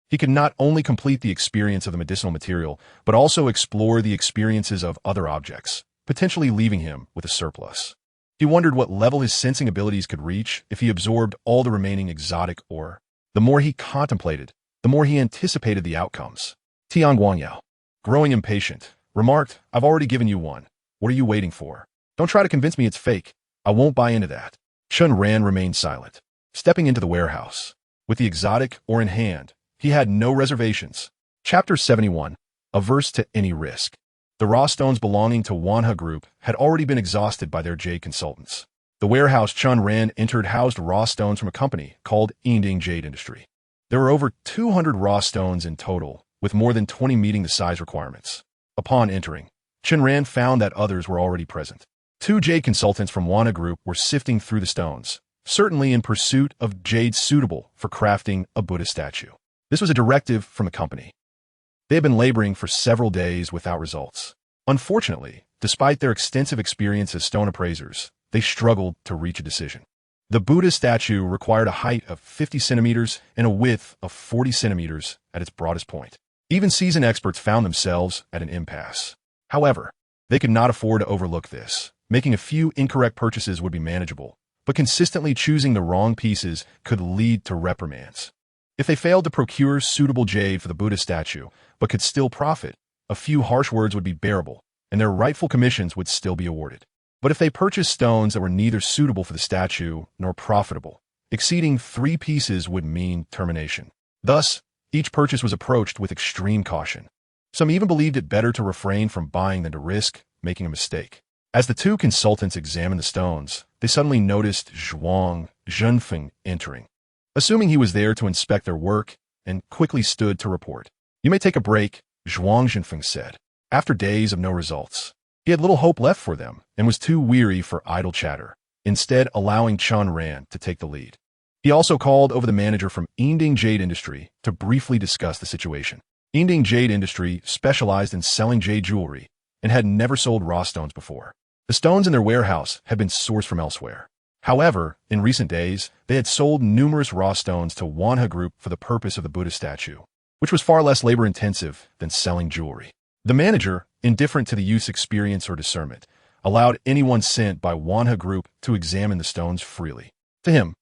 he could not only complete the experience of the medicinal material, but also explore the experiences of other objects, potentially leaving him with a surplus. He wondered what level his sensing abilities could reach if he absorbed all the remaining exotic ore. The more he contemplated, the more he anticipated the outcomes. Tian Guanyao, growing impatient, remarked, "I've already given you one. What are you waiting for? Don't try to convince me it's fake. I won't buy into that." Chen Ran remained silent. Stepping into the warehouse, with the exotic ore in hand, he had no reservations. Chapter 71, Averse to Any Risk. The raw stones belonging to Wanhe Group had already been exhausted by their jade consultants. The warehouse Chen Ran entered housed raw stones from a company called Yingding Jade Industry. There were over 200 raw stones in total, with more than 20 meeting the size requirements. Upon entering, Chen Ran found that others were already present. 2 jade consultants from Wanhe Group were sifting through the stones, certainly in pursuit of jade suitable for crafting a Buddha statue. This was a directive from the company. They had been laboring for several days without results. Unfortunately, despite their extensive experience as stone appraisers, they struggled to reach a decision. The Buddha statue required a height of 50 centimeters and a width of 40 centimeters at its broadest point. Even seasoned experts found themselves at an impasse. However, they could not afford to overlook this. Making a few incorrect purchases would be manageable, but consistently choosing the wrong pieces could lead to reprimands. If they failed to procure suitable jade for the Buddha statue, but could still profit, a few harsh words would be bearable, and their rightful commissions would still be awarded. But if they purchased stones that were neither suitable for the statue nor profitable, exceeding 3 pieces would mean termination. Thus, each purchase was approached with extreme caution. Some even believed it better to refrain from buying than to risk making a mistake. As the 2 consultants examined the stones, they suddenly noticed Zhuang Zhenfeng entering. Assuming he was there to inspect their work, and quickly stood to report. "You may take a break," Zhuang Zhenfeng said. After days of no results, he had little hope left for them and was too weary for idle chatter, instead allowing Chen Ran to take the lead. He also called over the manager from Yingding Jade Industry to briefly discuss the situation. Yingding Jade Industry specialized in selling jade jewelry and had never sold raw stones before. The stones in their warehouse had been sourced from elsewhere. However, in recent days, they had sold numerous raw stones to Wanhe Group for the purpose of the Buddha statue, which was far less labor-intensive than selling jewelry. The manager, indifferent to the youth's experience or discernment, allowed anyone sent by Wanhe Group to examine the stones freely. To him,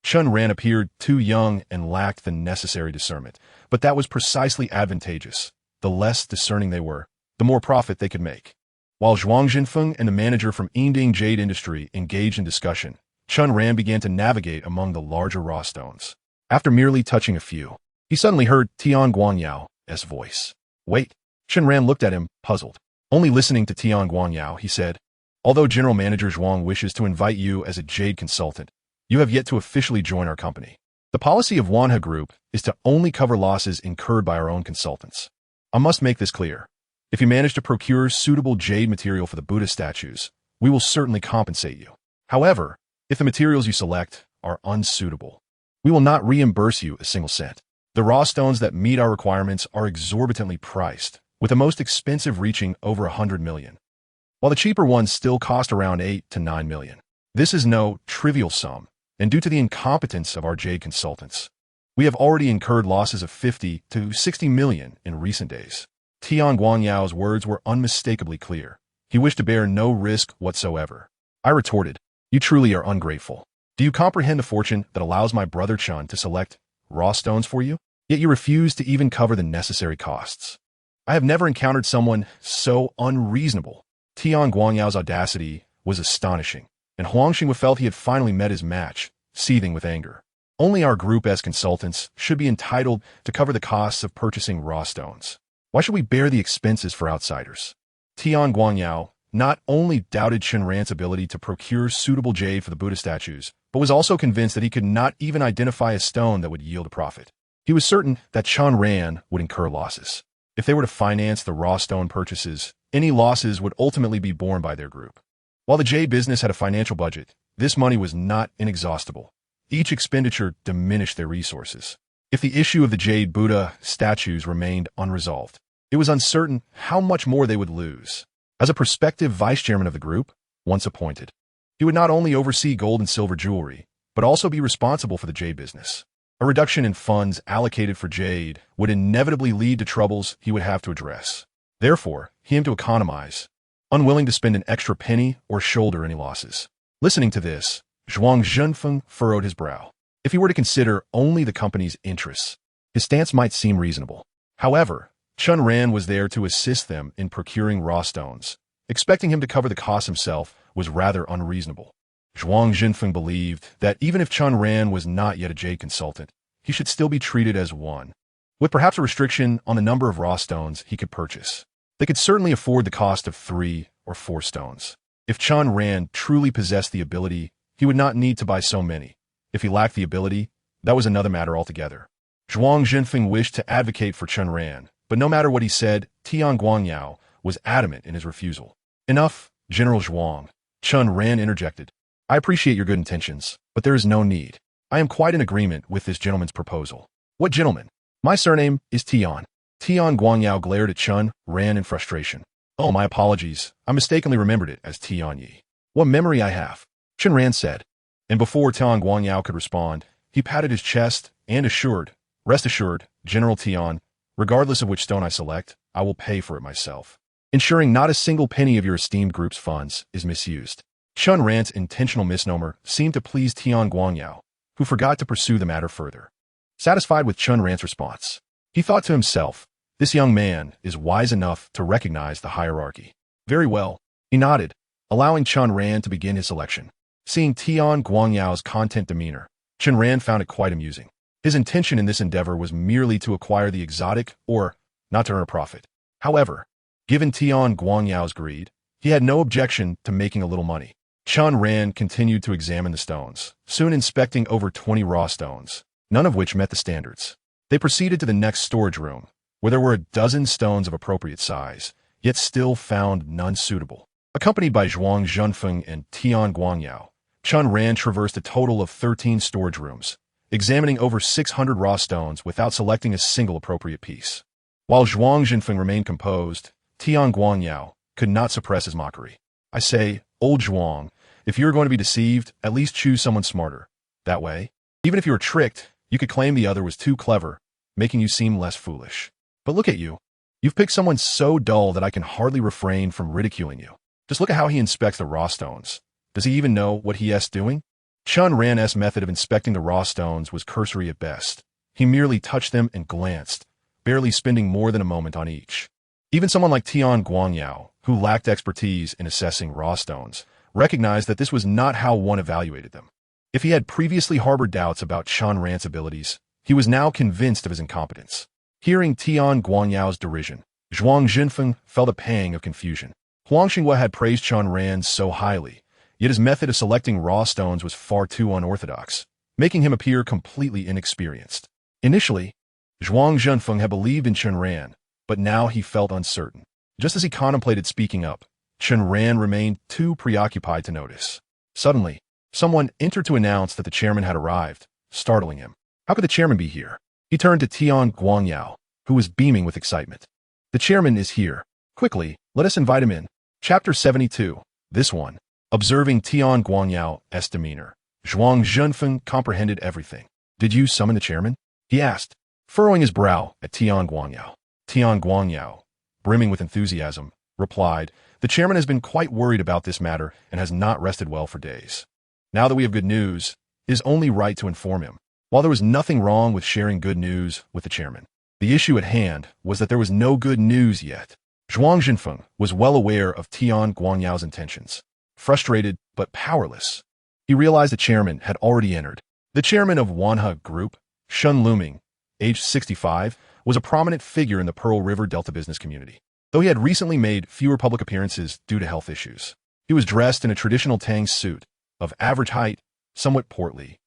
Chen Ran appeared too young and lacked the necessary discernment, but that was precisely advantageous. The less discerning they were, the more profit they could make. While Zhuang Zhenfeng and the manager from Yingding Jade Industry engaged in discussion, Chen Ran began to navigate among the larger raw stones. After merely touching a few, he suddenly heard Tian Guanyao's voice. "Wait." Chen Ran looked at him, puzzled. Only listening to Tian Guanyao, he said, "Although General Manager Zhuang wishes to invite you as a jade consultant, you have yet to officially join our company. The policy of Wanhe Group is to only cover losses incurred by our own consultants. I must make this clear. If you manage to procure suitable jade material for the Buddha statues, we will certainly compensate you. However, if the materials you select are unsuitable, we will not reimburse you a single cent. The raw stones that meet our requirements are exorbitantly priced, with the most expensive reaching over 100 million, while the cheaper ones still cost around 8 to 9 million. This is no trivial sum, and due to the incompetence of our jade consultants, we have already incurred losses of 50 to 60 million in recent days." Tian Guanyao's words were unmistakably clear. He wished to bear no risk whatsoever. I retorted, "You truly are ungrateful. Do you comprehend the fortune that allows my brother Chen to select raw stones for you? Yet you refuse to even cover the necessary costs. I have never encountered someone so unreasonable." Tian Guanyao's audacity was astonishing, and Huang Xingwu felt he had finally met his match, seething with anger. Only our group as consultants should be entitled to cover the costs of purchasing raw stones. Why should we bear the expenses for outsiders? Tian Guangyao not only doubted Chen Ran's ability to procure suitable jade for the Buddha statues, but was also convinced that he could not even identify a stone that would yield a profit. He was certain that Chen Ran would incur losses. If they were to finance the raw stone purchases, any losses would ultimately be borne by their group. While the jade business had a financial budget, this money was not inexhaustible. Each expenditure diminished their resources. If the issue of the jade Buddha statues remained unresolved, it was uncertain how much more they would lose. As a prospective vice chairman of the group, once appointed, he would not only oversee gold and silver jewelry, but also be responsible for the jade business. A reduction in funds allocated for jade would inevitably lead to troubles he would have to address. Therefore, he aimed to economize, unwilling to spend an extra penny or shoulder any losses. Listening to this, Zhuang Zhenfeng furrowed his brow. If he were to consider only the company's interests, his stance might seem reasonable. However, Chen Ran was there to assist them in procuring raw stones. Expecting him to cover the cost himself was rather unreasonable. Zhuang Zhenfeng believed that even if Chen Ran was not yet a jade consultant, he should still be treated as one, with perhaps a restriction on the number of raw stones he could purchase. They could certainly afford the cost of 3 or 4 stones. If Chen Ran truly possessed the ability, he would not need to buy so many. If he lacked the ability, that was another matter altogether. Zhuang Zhenfeng wished to advocate for Chen Ran, but no matter what he said, Tian Guangyao was adamant in his refusal. Enough, General Zhuang, Chen Ran interjected. I appreciate your good intentions, but there is no need. I am quite in agreement with this gentleman's proposal. What gentleman? My surname is Tian. Tian Guangyao glared at Chen Ran in frustration. Oh, my apologies. I mistakenly remembered it as Tian Yi. What memory I have, Chen Ran said. And before Tian Guangyao could respond, he patted his chest and assured, rest assured, General Tian, regardless of which stone I select, I will pay for it myself, ensuring not a single penny of your esteemed group's funds is misused. Chen Ran's intentional misnomer seemed to please Tian Guangyao, who forgot to pursue the matter further. Satisfied with Chen Ran's response, he thought to himself, this young man is wise enough to recognize the hierarchy. Very well, he nodded, allowing Chen Ran to begin his selection. Seeing Tian Guangyao's content demeanor, Chen Ran found it quite amusing. His intention in this endeavor was merely to acquire the exotic or not to earn a profit. However, given Tian Guangyao's greed, he had no objection to making a little money. Chen Ran continued to examine the stones, soon inspecting over 20 raw stones, none of which met the standards. They proceeded to the next storage room, where there were a dozen stones of appropriate size, yet still found none suitable. Accompanied by Zhuang Zhenfeng and Tian Guangyao, Chen Ran traversed a total of 13 storage rooms, examining over 600 raw stones without selecting a single appropriate piece. While Zhuang Zhenfeng remained composed, Tian Guangyao could not suppress his mockery. I say, old Zhuang, if you're going to be deceived, at least choose someone smarter. That way, even if you were tricked, you could claim the other was too clever, making you seem less foolish. But look at you. You've picked someone so dull that I can hardly refrain from ridiculing you. Just look at how he inspects the raw stones. Does he even know what he is doing? Chen Ran's method of inspecting the raw stones was cursory at best. He merely touched them and glanced, barely spending more than a moment on each. Even someone like Tian Guangyao, who lacked expertise in assessing raw stones, recognized that this was not how one evaluated them. If he had previously harbored doubts about Chen Ran's abilities, he was now convinced of his incompetence. Hearing Tian Guangyao's derision, Zhuang Zhenfeng felt a pang of confusion. Huang Xinghua had praised Chen Ran so highly, yet his method of selecting raw stones was far too unorthodox, making him appear completely inexperienced. Initially, Zhuang Zhenfeng had believed in Chen Ran, but now he felt uncertain. Just as he contemplated speaking up, Chen Ran remained too preoccupied to notice. Suddenly, someone entered to announce that the chairman had arrived, startling him. How could the chairman be here? He turned to Tian Guangyao, who was beaming with excitement. The chairman is here. Quickly, let us invite him in. Chapter 72. This one. Observing Tian Guangyao's demeanor, Zhuang Zhenfeng comprehended everything. Did you summon the chairman? He asked, furrowing his brow at Tian Guangyao. Tian Guangyao, brimming with enthusiasm, replied, the chairman has been quite worried about this matter and has not rested well for days. Now that we have good news, it is only right to inform him. While there was nothing wrong with sharing good news with the chairman, the issue at hand was that there was no good news yet. Zhuang Zhenfeng was well aware of Tian Guangyao's intentions. Frustrated but powerless, he realized the chairman had already entered. The chairman of Wanhe Group, Chen Ran, aged 65, was a prominent figure in the Pearl River Delta business community. Though he had recently made fewer public appearances due to health issues, he was dressed in a traditional Tang suit, of average height, somewhat portly,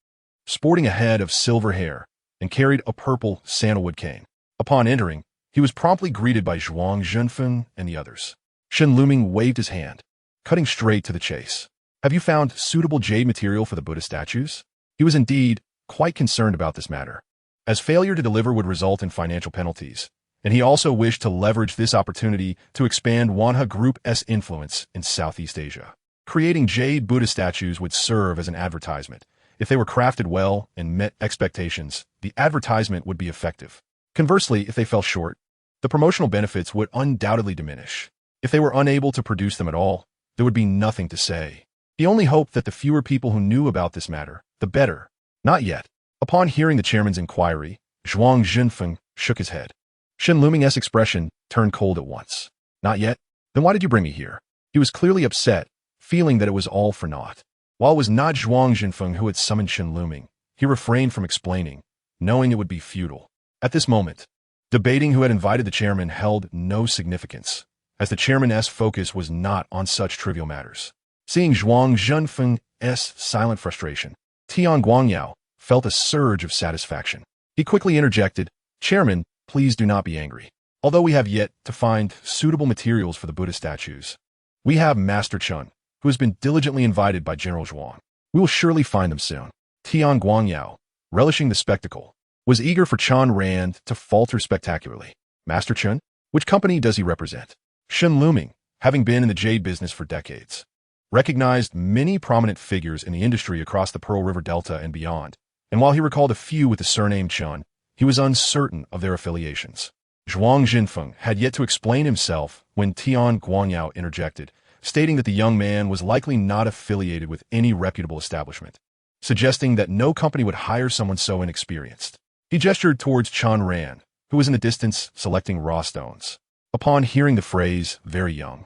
sporting a head of silver hair, and carried a purple sandalwood cane. Upon entering, he was promptly greeted by Zhuang Zhenfeng and the others. Chen Ran waved his hand, cutting straight to the chase. Have you found suitable jade material for the Buddha statues? He was indeed quite concerned about this matter, as failure to deliver would result in financial penalties, and he also wished to leverage this opportunity to expand Wanhe Group's influence in Southeast Asia. Creating jade Buddha statues would serve as an advertisement. If they were crafted well and met expectations, the advertisement would be effective. Conversely, if they fell short, the promotional benefits would undoubtedly diminish. If they were unable to produce them at all, there would be nothing to say. He only hoped that the fewer people who knew about this matter, the better. Not yet. Upon hearing the chairman's inquiry, Zhuang Zhenfeng shook his head. Chen Ran's expression turned cold at once. Not yet? Then why did you bring me here? He was clearly upset, feeling that it was all for naught. While it was not Zhuang Zhenfeng who had summoned Chen Ran, he refrained from explaining, knowing it would be futile. At this moment, debating who had invited the chairman held no significance, as the chairman's focus was not on such trivial matters. Seeing Zhuang Zhenfeng's silent frustration, Tian Guangyao felt a surge of satisfaction. He quickly interjected, "Chairman, please do not be angry. Although we have yet to find suitable materials for the Buddha statues, we have Master Chen, who has been diligently invited by General Zhuang. We will surely find them soon." Tian Guangyao, relishing the spectacle, was eager for Chen Ran to falter spectacularly. Master Chen? Which company does he represent? Chen Ran, having been in the jade business for decades, recognized many prominent figures in the industry across the Pearl River Delta and beyond, and while he recalled a few with the surname Chen, he was uncertain of their affiliations. Zhuang Zhenfeng had yet to explain himself when Tian Guangyao interjected, stating that the young man was likely not affiliated with any reputable establishment, suggesting that no company would hire someone so inexperienced. He gestured towards Chen Ran, who was in the distance selecting raw stones. Upon hearing the phrase, very young,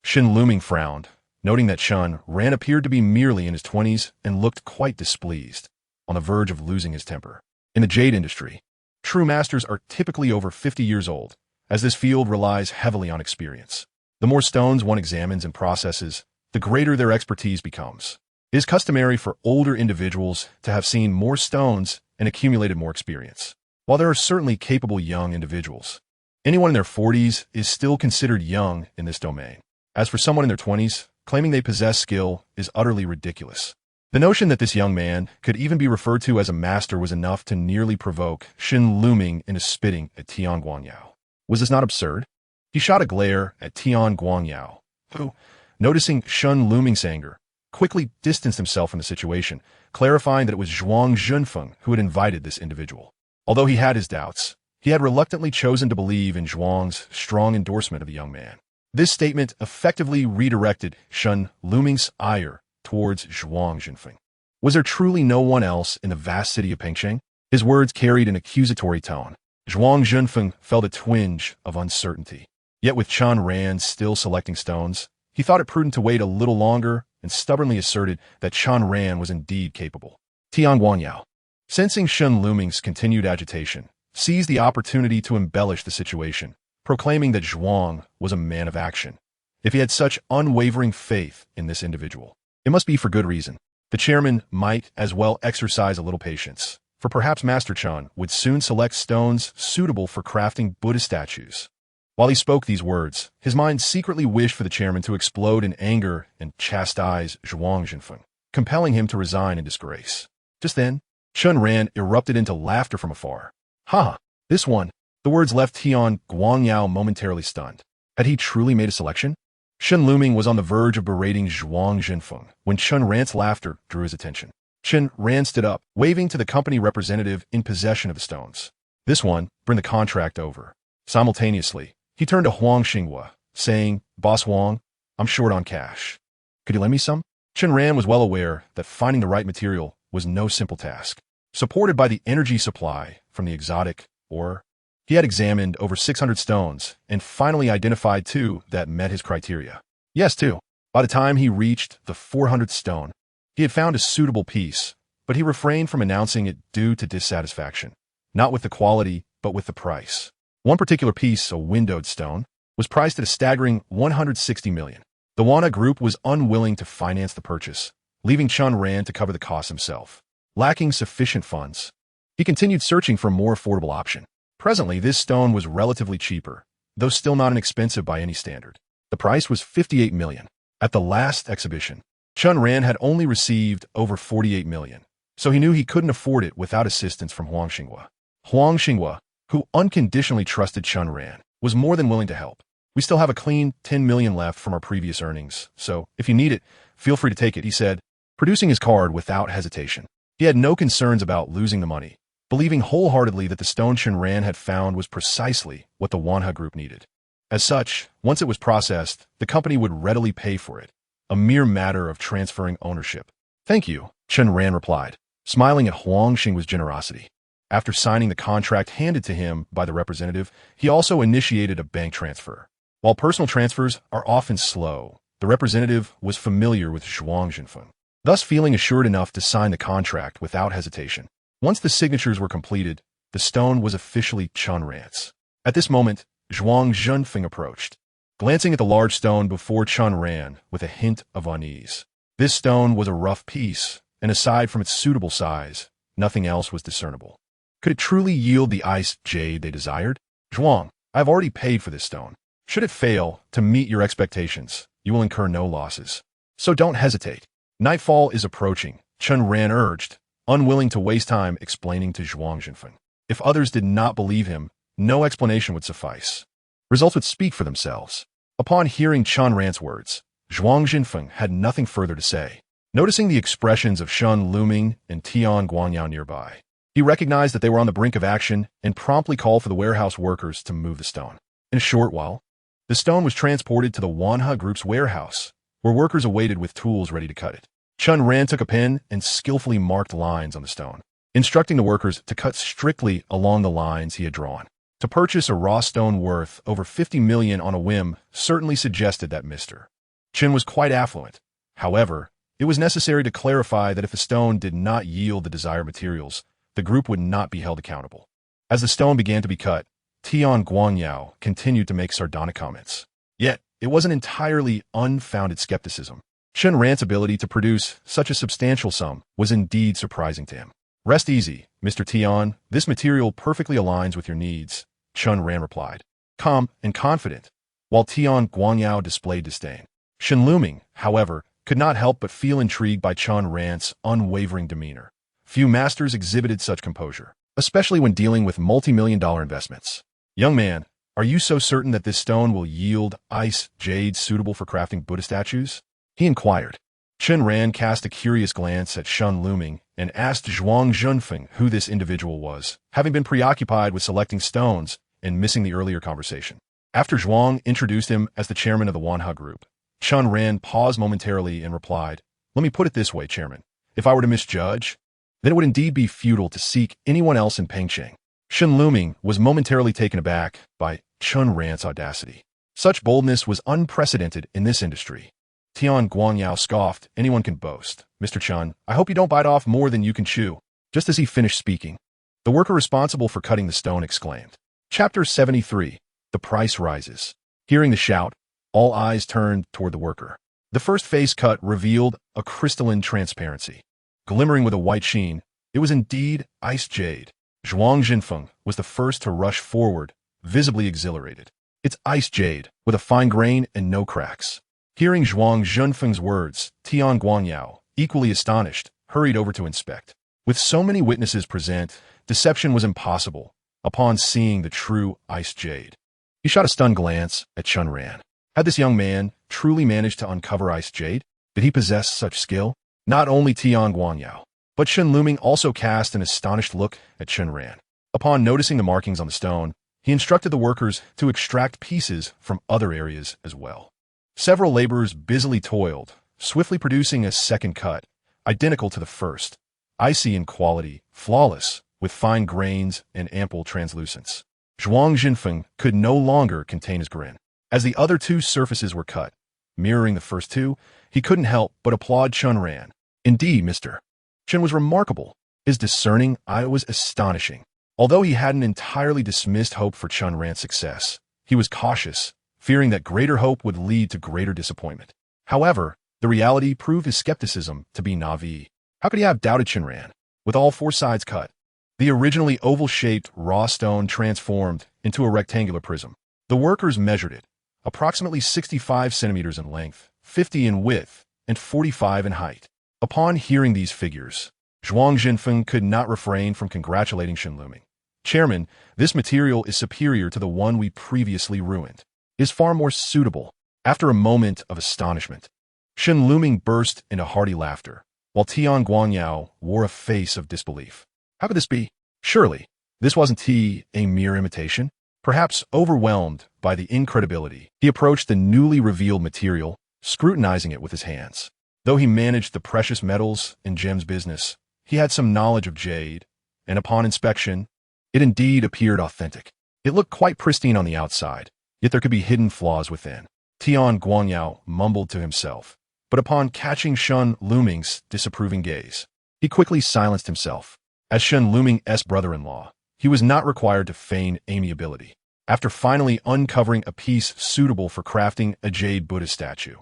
Chen Ran frowned, noting that Chen Ran appeared to be merely in his 20s and looked quite displeased, on the verge of losing his temper. In the jade industry, true masters are typically over 50 years old, as this field relies heavily on experience. The more stones one examines and processes, the greater their expertise becomes. It is customary for older individuals to have seen more stones and accumulated more experience. While there are certainly capable young individuals, anyone in their 40s is still considered young in this domain. As for someone in their 20s, claiming they possess skill is utterly ridiculous. The notion that this young man could even be referred to as a master was enough to nearly provoke Chen Ran into spitting at Tian Guangyao. Was this not absurd? He shot a glare at Tian Guangyao, who, noticing Chen Ran's anger, quickly distanced himself from the situation, clarifying that it was Zhuang Zhenfeng who had invited this individual. Although he had his doubts, he had reluctantly chosen to believe in Zhuang's strong endorsement of the young man. This statement effectively redirected Chen Ran's ire towards Zhuang Zhenfeng. Was there truly no one else in the vast city of Pengsheng? His words carried an accusatory tone. Zhuang Zhenfeng felt a twinge of uncertainty. Yet with Chen Ran still selecting stones, he thought it prudent to wait a little longer and stubbornly asserted that Chen Ran was indeed capable. Tian Guangyao, sensing Chen Ran's continued agitation, seized the opportunity to embellish the situation, proclaiming that Zhuang was a man of action. If he had such unwavering faith in this individual, it must be for good reason. The chairman might as well exercise a little patience, for perhaps Master Chen would soon select stones suitable for crafting Buddha statues. While he spoke these words, his mind secretly wished for the chairman to explode in anger and chastise Zhuang Zhenfeng, compelling him to resign in disgrace. Just then, Chen Ran erupted into laughter from afar. "Ha! This one!" The words left Tian Guangyao momentarily stunned. Had he truly made a selection? Chen Ran was on the verge of berating Zhuang Zhenfeng when Chen Ran's laughter drew his attention. Chen Ran stood up, waving to the company representative in possession of the stones. "This one, bring the contract over." Simultaneously, he turned to Huang Xinghua, saying, "Boss Huang, I'm short on cash. Could you lend me some?" Chen Ran was well aware that finding the right material was no simple task. Supported by the energy supply from the exotic ore, he had examined over 600 stones and finally identified 2 that met his criteria. Yes, 2. By the time he reached the 400th stone, he had found a suitable piece, but he refrained from announcing it due to dissatisfaction, not with the quality, but with the price. One particular piece, a windowed stone, was priced at a staggering 160 million. The Wana Group was unwilling to finance the purchase, leaving Chen Ran to cover the cost himself. Lacking sufficient funds, he continued searching for a more affordable option. Presently, this stone was relatively cheaper, though still not inexpensive by any standard. The price was 58 million. At the last exhibition, Chen Ran had only received over 48 million, so he knew he couldn't afford it without assistance from Huang Xinghua. Huang Xinghua, who unconditionally trusted Chen Ran, was more than willing to help. We still have a clean 10 million left from our previous earnings, so if you need it, feel free to take it, he said, producing his card without hesitation. He had no concerns about losing the money, believing wholeheartedly that the stone Chen Ran had found was precisely what the Wanha Group needed. As such, once it was processed, the company would readily pay for it, a mere matter of transferring ownership. Thank you, Chen Ran replied, smiling at Huang Xinghua's generosity. After signing the contract handed to him by the representative, he also initiated a bank transfer. While personal transfers are often slow, the representative was familiar with Zhuang Jinfeng, thus feeling assured enough to sign the contract without hesitation. Once the signatures were completed, the stone was officially Chen Ran's. At this moment, Zhuang Jinfeng approached, glancing at the large stone before Chen Ran with a hint of unease. This stone was a rough piece, and aside from its suitable size, nothing else was discernible. Could it truly yield the ice jade they desired? Zhuang, I've already paid for this stone. Should it fail to meet your expectations, you will incur no losses. So don't hesitate. Nightfall is approaching, Chen Ran urged, unwilling to waste time explaining to Zhuang Jinfeng. If others did not believe him, no explanation would suffice. Results would speak for themselves. Upon hearing Chen Ran's words, Zhuang Jinfeng had nothing further to say. Noticing the expressions of Shen Luming and Tian Guangyao nearby, he recognized that they were on the brink of action and promptly called for the warehouse workers to move the stone. In a short while, the stone was transported to the Wanha Group's warehouse, where workers awaited with tools ready to cut it. Chen Ran took a pen and skillfully marked lines on the stone, instructing the workers to cut strictly along the lines he had drawn. To purchase a raw stone worth over 50 million on a whim certainly suggested that Mr. Chen was quite affluent. However, it was necessary to clarify that if the stone did not yield the desired materials, the group would not be held accountable. As the stone began to be cut, Tian Guangyao continued to make sardonic comments. Yet, it wasn't entirely unfounded skepticism. Chen Ran's ability to produce such a substantial sum was indeed surprising to him. Rest easy, Mr. Tian, this material perfectly aligns with your needs, Chen Ran replied, calm and confident, while Tian Guangyao displayed disdain. Shen Luming, however, could not help but feel intrigued by Chen Ran's unwavering demeanor. Few masters exhibited such composure, especially when dealing with multi-million-dollar investments. Young man, are you so certain that this stone will yield ice jade suitable for crafting Buddha statues? He inquired. Chen Ran cast a curious glance at Shen Luming and asked Zhuang Jinfeng who this individual was, having been preoccupied with selecting stones and missing the earlier conversation. After Zhuang introduced him as the chairman of the Wanha Group, Chen Ran paused momentarily and replied, "Let me put it this way, Chairman. If I were to misjudge, then it would indeed be futile to seek anyone else in Pengcheng." Shen Luming was momentarily taken aback by Chen Ran's audacity. Such boldness was unprecedented in this industry. Tian Guangyao scoffed, "Anyone can boast. Mr. Chen, I hope you don't bite off more than you can chew." Just as he finished speaking, the worker responsible for cutting the stone exclaimed. Chapter 73. The Price Rises. Hearing the shout, all eyes turned toward the worker. The first face cut revealed a crystalline transparency. Glimmering with a white sheen, it was indeed ice jade. Zhuang Jinfeng was the first to rush forward, visibly exhilarated. It's ice jade, with a fine grain and no cracks. Hearing Zhuang Jinfeng's words, Tian Guangyao, equally astonished, hurried over to inspect. With so many witnesses present, deception was impossible upon seeing the true ice jade. He shot a stunned glance at Chen Ran. Had this young man truly managed to uncover ice jade? Did he possess such skill? Not only Tian Guangyao, but Shen Luming also cast an astonished look at Chen Ran. Upon noticing the markings on the stone, he instructed the workers to extract pieces from other areas as well. Several laborers busily toiled, swiftly producing a second cut, identical to the first, icy in quality, flawless, with fine grains and ample translucence. Zhuang Jinfeng could no longer contain his grin. As the other two surfaces were cut, mirroring the first two, he couldn't help but applaud Chen Ran. "Indeed, Mr. Chen was remarkable. His discerning eye was astonishing. Although he hadn't entirely dismissed hope for Chen Ran's success, he was cautious, fearing that greater hope would lead to greater disappointment. However, the reality proved his skepticism to be naive. How could he have doubted Chen Ran? With all four sides cut, the originally oval-shaped raw stone transformed into a rectangular prism. The workers measured it, approximately 65 centimeters in length, 50 in width, and 45 in height. Upon hearing these figures, Zhuang Jinfeng could not refrain from congratulating Shen Luming. Chairman, this material is superior to the one we previously ruined. It is far more suitable. After a moment of astonishment, Shen Luming burst into hearty laughter, while Tian Guangyao wore a face of disbelief. How could this be? Surely, this wasn't a mere imitation? Perhaps overwhelmed by the incredibility, he approached the newly revealed material, scrutinizing it with his hands. Though he managed the precious metals and gems business, he had some knowledge of jade, and upon inspection, it indeed appeared authentic. It looked quite pristine on the outside, yet there could be hidden flaws within. Tian Guangyao mumbled to himself, but upon catching Shen Luming's disapproving gaze, he quickly silenced himself. As Shen Luming's brother-in-law, he was not required to feign amiability. After finally uncovering a piece suitable for crafting a jade Buddha statue,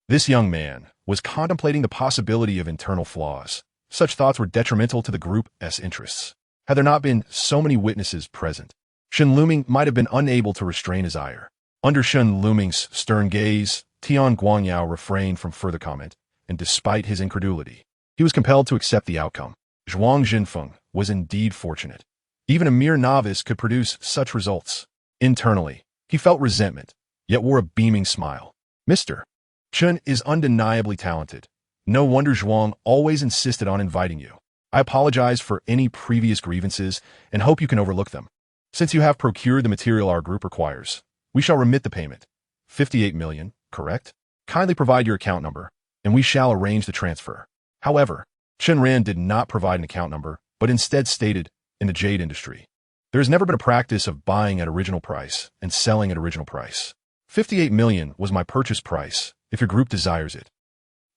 this young man was contemplating the possibility of internal flaws. Such thoughts were detrimental to the group's interests. Had there not been so many witnesses present, Shen Luming might have been unable to restrain his ire. Under Shen Luming's stern gaze, Tian Guangyao refrained from further comment, and despite his incredulity, he was compelled to accept the outcome. Zhuang Jinfeng was indeed fortunate. Even a mere novice could produce such results. Internally, he felt resentment, yet wore a beaming smile. Mr. Chen is undeniably talented. No wonder Zhuang always insisted on inviting you. I apologize for any previous grievances and hope you can overlook them. Since you have procured the material our group requires, we shall remit the payment. 58 million, correct? Kindly provide your account number, and we shall arrange the transfer. However, Chen Ran did not provide an account number, but instead stated, in the jade industry, there has never been a practice of buying at original price and selling at original price. 58 million was my purchase price, if your group desires it.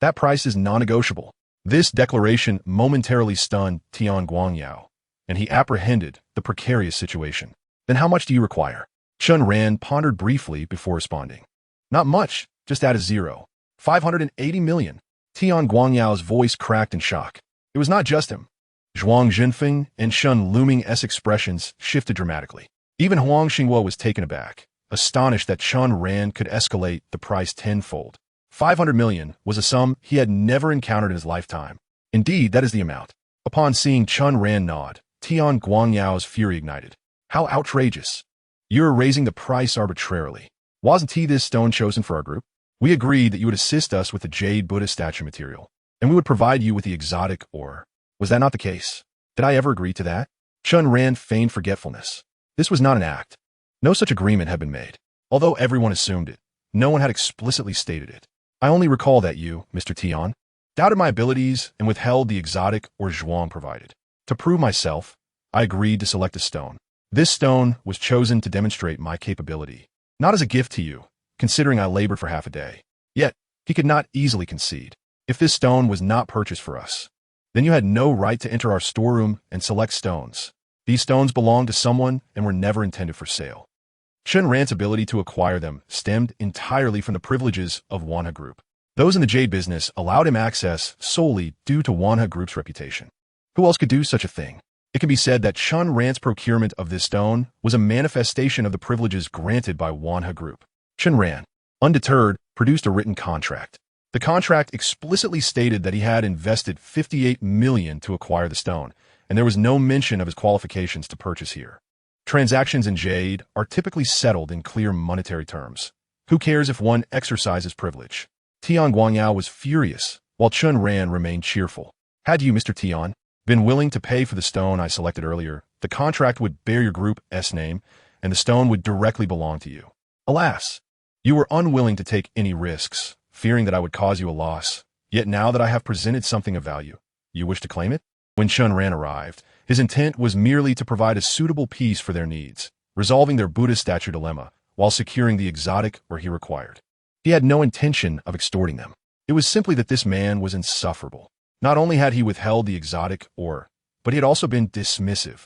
That price is non-negotiable. This declaration momentarily stunned Tian Guangyao, and he apprehended the precarious situation. Then how much do you require? Chen Ran pondered briefly before responding. Not much, just add a zero. 580 million. Tian Guangyao's voice cracked in shock. It was not just him. Zhuang Jinfeng and Shen Luming's expressions shifted dramatically. Even Huang Xingguo was taken aback, astonished that Chen Ran could escalate the price tenfold. 500 million was a sum he had never encountered in his lifetime. Indeed, that is the amount. Upon seeing Chen Ran nod, Tian Guangyao's fury ignited. How outrageous. You're raising the price arbitrarily. Wasn't this stone chosen for our group? We agreed that you would assist us with the jade Buddha statue material, and we would provide you with the exotic ore. Was that not the case? Did I ever agree to that? Chen Ran feigned forgetfulness. This was not an act. No such agreement had been made. Although everyone assumed it, no one had explicitly stated it. I only recall that you, Mr. Tian, doubted my abilities and withheld the exotic ore Zhuang provided. To prove myself, I agreed to select a stone. This stone was chosen to demonstrate my capability, not as a gift to you, considering I labored for half a day. Yet, he could not easily concede. If this stone was not purchased for us, then you had no right to enter our storeroom and select stones. These stones belonged to someone and were never intended for sale. Chen Ran's ability to acquire them stemmed entirely from the privileges of Wanha Group. Those in the jade business allowed him access solely due to Wanha Group's reputation. Who else could do such a thing? It can be said that Chen Ran's procurement of this stone was a manifestation of the privileges granted by Wanha Group. Chen Ran, undeterred, produced a written contract. The contract explicitly stated that he had invested 58 million to acquire the stone, and there was no mention of his qualifications to purchase here. Transactions in jade are typically settled in clear monetary terms. Who cares if one exercises privilege? Tian Guangyao was furious, while Chen Ran remained cheerful. Had you, Mr. Tian, been willing to pay for the stone I selected earlier, the contract would bear your group's name, and the stone would directly belong to you. Alas, you were unwilling to take any risks, fearing that I would cause you a loss. Yet now that I have presented something of value, you wish to claim it? When Chen Ran arrived, his intent was merely to provide a suitable piece for their needs, resolving their Buddha statue dilemma while securing the exotic where he required. He had no intention of extorting them. It was simply that this man was insufferable. Not only had he withheld the exotic ore, but he had also been dismissive,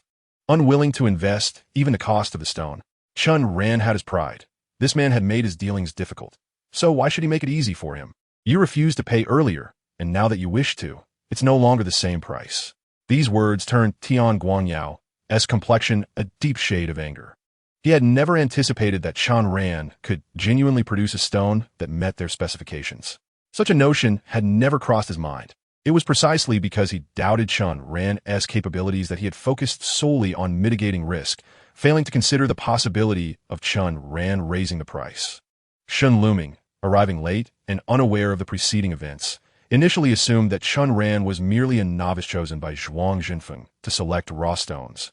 unwilling to invest even the cost of the stone. Chen Ran had his pride. This man had made his dealings difficult. So why should he make it easy for him? You refused to pay earlier, and now that you wish to, it's no longer the same price. These words turned Tian Guanyao's complexion a deep shade of anger. He had never anticipated that Chen Ran could genuinely produce a stone that met their specifications. Such a notion had never crossed his mind. It was precisely because he doubted Chen Ran's capabilities that he had focused solely on mitigating risk, failing to consider the possibility of Chen Ran raising the price. Shen Luming, arriving late and unaware of the preceding events, initially assumed that Chen Ran was merely a novice chosen by Zhuang Jinfeng to select raw stones,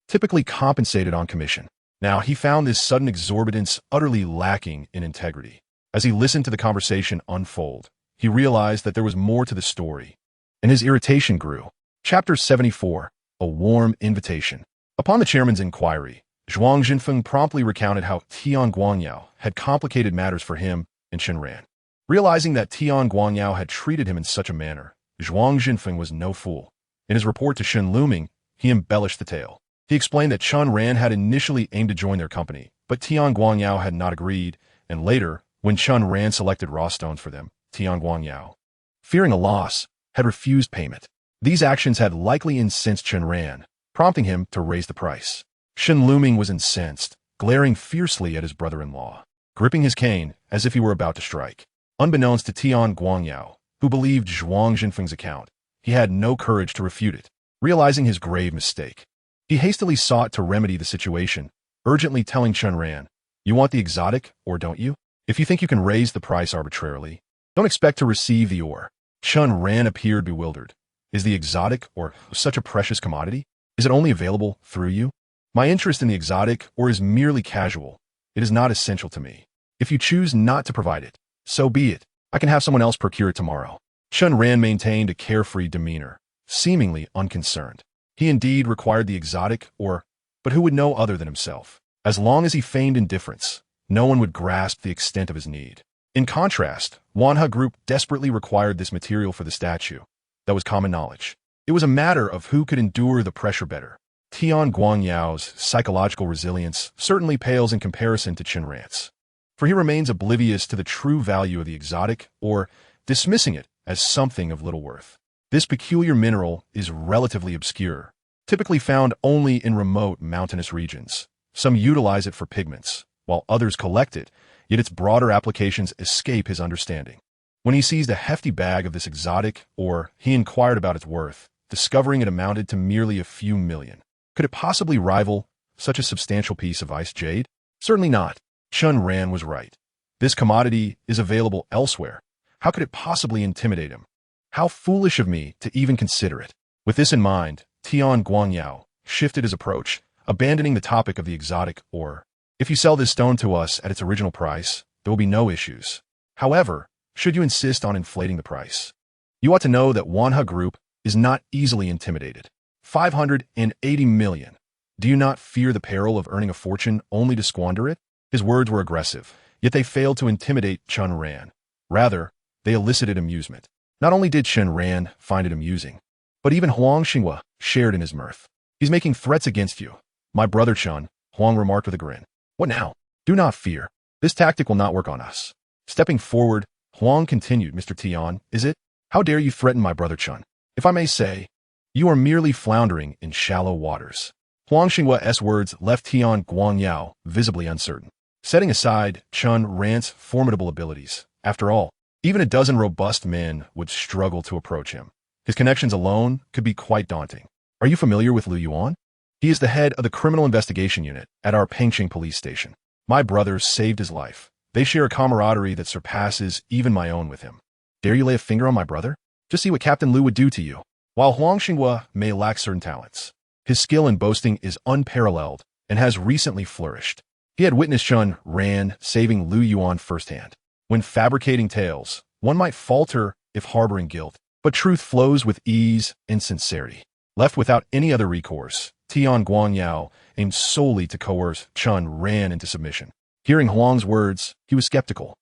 typically compensated on commission. Now, he found this sudden exorbitance utterly lacking in integrity. As he listened to the conversation unfold, he realized that there was more to the story, and his irritation grew. Chapter 74, A Warm Invitation. Upon the chairman's inquiry, Zhuang Jinfeng promptly recounted how Tian Guanyao had complicated matters for him and Chen Ran. Realizing that Tian Guanyao had treated him in such a manner, Zhuang Jinfeng was no fool. In his report to Shen Luming, he embellished the tale. He explained that Chen Ran had initially aimed to join their company, but Tian Guanyao had not agreed, and later, when Chen Ran selected raw stones for them, Tian Guanyao, fearing a loss, had refused payment. These actions had likely incensed Chen Ran, prompting him to raise the price. Shen Luming was incensed, glaring fiercely at his brother-in-law, gripping his cane as if he were about to strike. Unbeknownst to Tian Guanyao, who believed Zhuang Jinfeng's account, he had no courage to refute it. Realizing his grave mistake, he hastily sought to remedy the situation, urgently telling Chen Ran, "You want the exotic, or don't you? If you think you can raise the price arbitrarily, don't expect to receive the ore." Chen Ran appeared bewildered. "Is the exotic ore such a precious commodity? Is it only available through you? My interest in the exotic ore is merely casual. It is not essential to me. If you choose not to provide it, so be it. I can have someone else procure it tomorrow." Chen Ran maintained a carefree demeanor, seemingly unconcerned. He indeed required the exotic ore, but who would know other than himself? As long as he feigned indifference, no one would grasp the extent of his need. In contrast, Wanha Group desperately required this material for the statue. That was common knowledge. It was a matter of who could endure the pressure better. Tian Guanyao's psychological resilience certainly pales in comparison to Chen Ran's, for he remains oblivious to the true value of the exotic, or dismissing it as something of little worth. This peculiar mineral is relatively obscure, typically found only in remote mountainous regions. Some utilize it for pigments, while others collect it, yet its broader applications escape his understanding. When he seized a hefty bag of this exotic ore, he inquired about its worth, discovering it amounted to merely a few million. Could it possibly rival such a substantial piece of ice jade? Certainly not. Chen Ran was right. This commodity is available elsewhere. How could it possibly intimidate him? How foolish of me to even consider it. With this in mind, Tian Guanyao shifted his approach, abandoning the topic of the exotic ore. "If you sell this stone to us at its original price, there will be no issues. However, should you insist on inflating the price, you ought to know that Wanha Group is not easily intimidated. 580 million. Do you not fear the peril of earning a fortune only to squander it?" His words were aggressive, yet they failed to intimidate Chen Ran. Rather, they elicited amusement. Not only did Chen Ran find it amusing, but even Huang Xinghua shared in his mirth. "He's making threats against you, my brother Chen," Huang remarked with a grin. "What now? Do not fear. This tactic will not work on us." Stepping forward, Huang continued, "Mr. Tian, is it? How dare you threaten my brother Chen? If I may say, you are merely floundering in shallow waters." Huang Xinghua's words left Tian Guanyao visibly uncertain. Setting aside Chen Ran's formidable abilities, after all, even a dozen robust men would struggle to approach him. His connections alone could be quite daunting. "Are you familiar with Lu Yuan? He is the head of the criminal investigation unit at our Pengqing police station. My brothers saved his life. They share a camaraderie that surpasses even my own with him. Dare you lay a finger on my brother? Just see what Captain Lu would do to you." While Huang Xinghua may lack certain talents, his skill in boasting is unparalleled and has recently flourished. He had witnessed Chen Ran saving Lu Yuan firsthand. When fabricating tales, one might falter if harboring guilt, but truth flows with ease and sincerity. Left without any other recourse, Tian Guanyao aimed solely to coerce Chen Ran into submission. Hearing Huang's words, he was skeptical.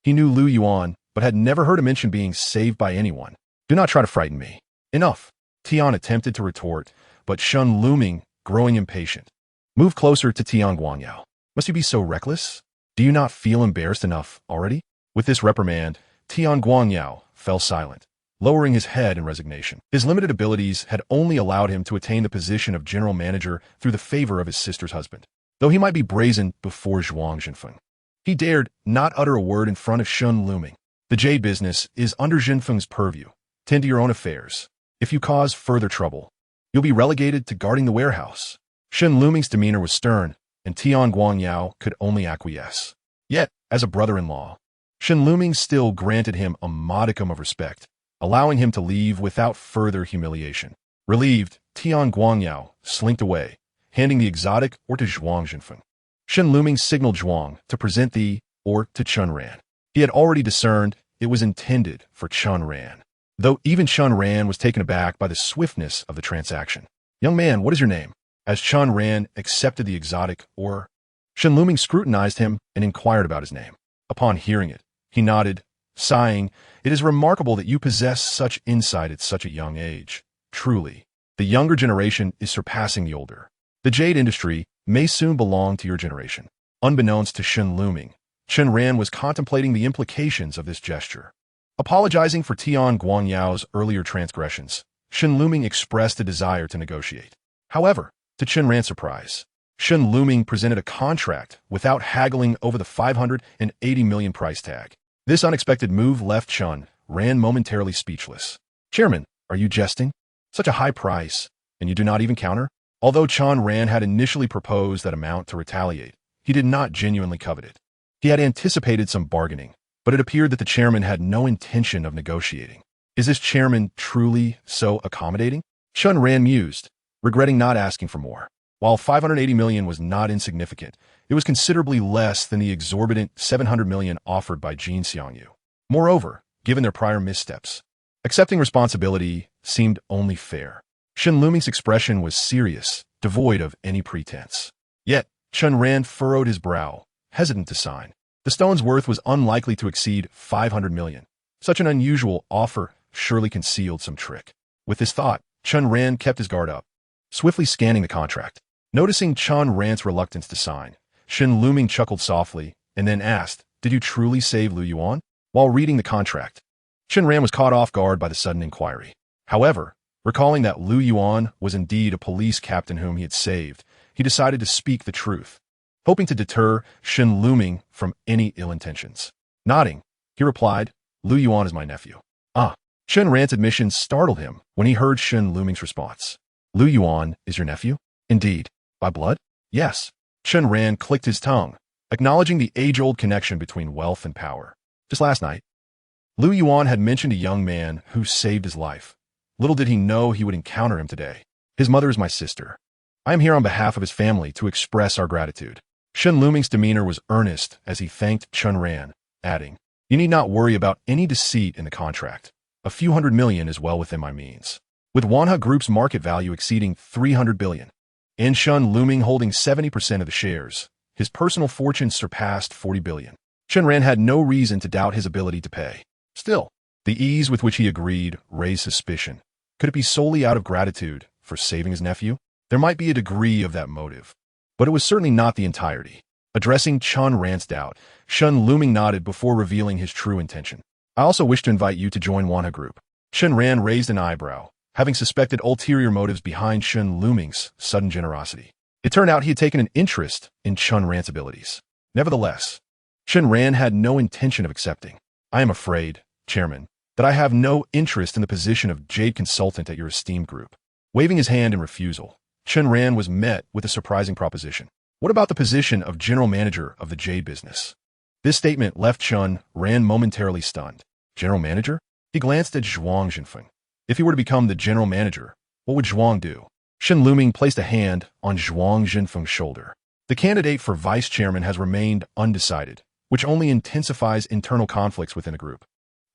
He knew Lu Yuan, but had never heard him mention being saved by anyone. Do not try to frighten me. Enough. Tian attempted to retort, but Shun looming, growing impatient. Move closer to Tian Guangyao. Must you be so reckless? Do you not feel embarrassed enough already? With this reprimand, Tian Guangyao fell silent, lowering his head in resignation. His limited abilities had only allowed him to attain the position of general manager through the favor of his sister's husband. Though he might be brazen before Zhuang Jinfeng, he dared not utter a word in front of Shun looming. The jade business is under Jinfeng's purview. Tend to your own affairs. If you cause further trouble, you'll be relegated to guarding the warehouse. Shun looming's demeanor was stern, and Tian Guangyao could only acquiesce. Yet, as a brother-in-law, Shun looming still granted him a modicum of respect, allowing him to leave without further humiliation. Relieved, Tian Guangyao slinked away, handing the exotic or to Zhuang Jinfeng. Shun looming signaled Zhuang to present the or to Chen Ran. He had already discerned it was intended for Chen Ran, though even Chen Ran was taken aback by the swiftness of the transaction. Young man, what is your name? As Chen Ran accepted the exotic or, Shun looming scrutinized him and inquired about his name. Upon hearing it, he nodded, sighing, "It is remarkable that you possess such insight at such a young age. Truly, the younger generation is surpassing the older. The jade industry may soon belong to your generation." Unbeknownst to Shun looming, Chen Ran was contemplating the implications of this gesture. Apologizing for Tian Guangyao's earlier transgressions, Shun looming expressed a desire to negotiate. However, to Chen Ran's surprise, Shun looming presented a contract without haggling over the 580 million price tag. This unexpected move left Chen Ran momentarily speechless. "Chairman, are you jesting? Such a high price, and you do not even counter?" Although Chen Ran had initially proposed that amount to retaliate, he did not genuinely covet it. He had anticipated some bargaining, but it appeared that the chairman had no intention of negotiating. Is this chairman truly so accommodating? Chen Ran mused, regretting not asking for more. While 580 million was not insignificant, it was considerably less than the exorbitant 700 million offered by Jin Xiangyu. Moreover, given their prior missteps, accepting responsibility seemed only fair. Shun looming's expression was serious, devoid of any pretense. Yet, Chen Ran furrowed his brow, hesitant to sign. The stone's worth was unlikely to exceed 500 million. Such an unusual offer surely concealed some trick. With this thought, Chen Ran kept his guard up, swiftly scanning the contract. Noticing Chen Ran's reluctance to sign, Shun looming chuckled softly and then asked, "Did you truly save Lu Yuan?" While reading the contract, Chen Ran was caught off guard by the sudden inquiry. However, recalling that Lu Yuan was indeed a police captain whom he had saved, he decided to speak the truth, hoping to deter Shun looming from any ill intentions. Nodding, he replied, "Lu Yuan is my nephew." Ah! Chen Ran's admission startled him when he heard Shun looming's response. "Lu Yuan is your nephew?" "Indeed. By blood?" "Yes." Chen Ran clicked his tongue, acknowledging the age-old connection between wealth and power. Just last night, Lu Yuan had mentioned a young man who saved his life. Little did he know he would encounter him today. "His mother is my sister. I am here on behalf of his family to express our gratitude." Shun looming's demeanor was earnest as he thanked Chen Ran, adding, "You need not worry about any deceit in the contract. A few hundred million is well within my means." With Wanha Group's market value exceeding 300 billion, and Shun looming holding 70% of the shares, his personal fortune surpassed 40 billion. Chen Ran had no reason to doubt his ability to pay. Still, the ease with which he agreed raised suspicion. Could it be solely out of gratitude for saving his nephew? There might be a degree of that motive, but it was certainly not the entirety. Addressing Chen Ran's doubt, Shun looming nodded before revealing his true intention. "I also wish to invite you to join Wanha Group." Chen Ran raised an eyebrow, having suspected ulterior motives behind Shun looming's sudden generosity. It turned out he had taken an interest in Chen Ran's abilities. Nevertheless, Chen Ran had no intention of accepting. "I am afraid, Chairman, that I have no interest in the position of jade consultant at your esteemed group." Waving his hand in refusal, Chen Ran was met with a surprising proposition. "What about the position of general manager of the jade business?" This statement left Chen Ran momentarily stunned. General manager? He glanced at Zhuang Jinfeng. If he were to become the general manager, what would Zhuang do? Shun looming placed a hand on Zhuang Jinfeng's shoulder. "The candidate for vice chairman has remained undecided, which only intensifies internal conflicts within the group.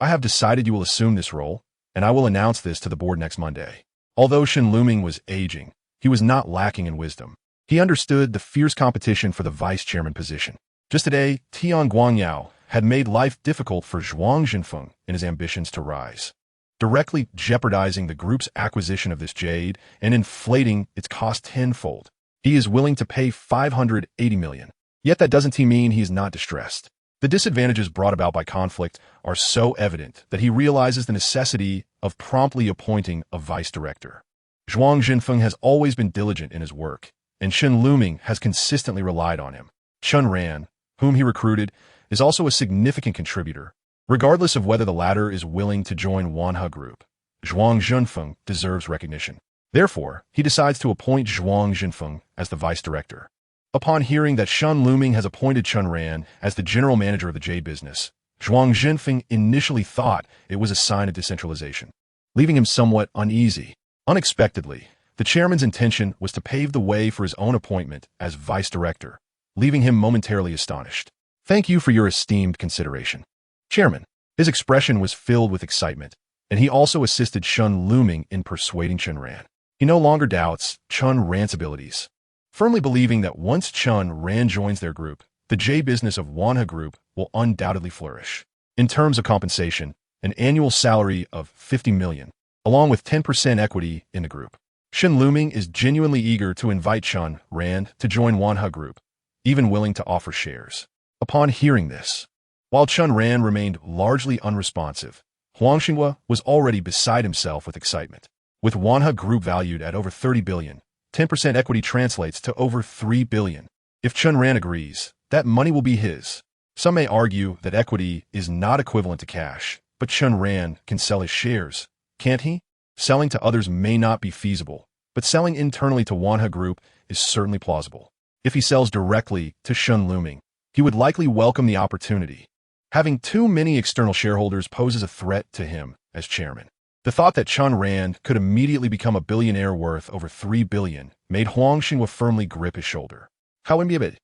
I have decided you will assume this role, and I will announce this to the board next Monday." Although Shun looming was aging, he was not lacking in wisdom. He understood the fierce competition for the vice chairman position. Just today, Tian Guangyao had made life difficult for Zhuang Jinfeng in his ambitions to rise. directly jeopardizing the group's acquisition of this jade and inflating its cost tenfold. He is willing to pay 580 million. Yet that doesn't mean he is not distressed. The disadvantages brought about by conflict are so evident that he realizes the necessity of promptly appointing a vice director. Zhuang Jinfeng has always been diligent in his work, and Shen Luming has consistently relied on him. Chen Ran, whom he recruited, is also a significant contributor. Regardless of whether the latter is willing to join Wanhe Group, Zhuang Jinfeng deserves recognition. Therefore, he decides to appoint Zhuang Jinfeng as the vice director. Upon hearing that Shen Luming has appointed Chen Ran as the general manager of the jade business, Zhuang Jinfeng initially thought it was a sign of decentralization, leaving him somewhat uneasy. Unexpectedly, the chairman's intention was to pave the way for his own appointment as vice director, leaving him momentarily astonished. "Thank you for your esteemed consideration, Chairman." His expression was filled with excitement, and he also assisted Shen Luming in persuading Chen Ran. He no longer doubts Chen Ran's abilities, firmly believing that once Chen Ran joins their group, the jade business of Wanhe Group will undoubtedly flourish. In terms of compensation, an annual salary of 50 million, along with 10% equity in the group. Shen Luming is genuinely eager to invite Chen Ran to join Wanhe Group, even willing to offer shares. Upon hearing this, while Chen Ran remained largely unresponsive, Huang Xinghua was already beside himself with excitement. With Wanhe Group valued at over 30 billion, 10% equity translates to over 3 billion. If Chen Ran agrees, that money will be his. Some may argue that equity is not equivalent to cash, but Chen Ran can sell his shares, can't he? Selling to others may not be feasible, but selling internally to Wanhe Group is certainly plausible. If he sells directly to Shen Luming, he would likely welcome the opportunity. Having too many external shareholders poses a threat to him as chairman. The thought that Chen Ran could immediately become a billionaire worth over 3 billion made Huang Xinghua firmly grip his shoulder. How immediate?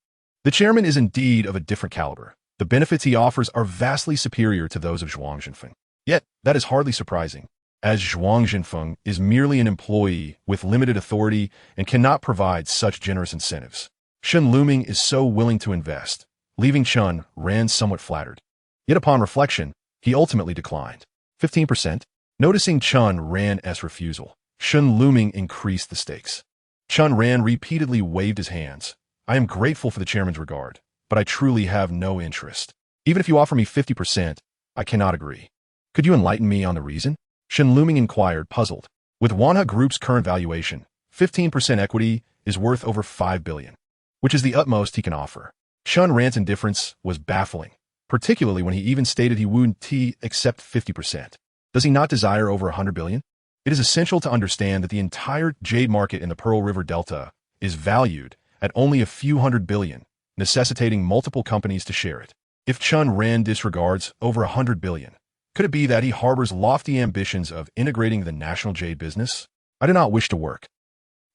The chairman is indeed of a different caliber. The benefits he offers are vastly superior to those of Zhuang Jinfeng. Yet, that is hardly surprising, as Zhuang Jinfeng is merely an employee with limited authority and cannot provide such generous incentives. Shen Luming is so willing to invest, leaving Chen Ran somewhat flattered. Yet upon reflection, he ultimately declined. 15%? Noticing Chen Ran's refusal, Shen Luming increased the stakes. Chen Ran repeatedly waved his hands. "I am grateful for the chairman's regard, but I truly have no interest. Even if you offer me 50%, I cannot agree." "Could you enlighten me on the reason?" Shen Luming inquired, puzzled. With Wanhe Group's current valuation, 15% equity is worth over 5 billion, which is the utmost he can offer. Chen Ran's indifference was baffling, particularly when he even stated he wouldn't accept 50%. Does he not desire over 100 billion? It is essential to understand that the entire jade market in the Pearl River Delta is valued at only a few hundred billion, necessitating multiple companies to share it. If Chen Ran disregards over 100 billion, could it be that he harbors lofty ambitions of integrating the national jade business? "I do not wish to work.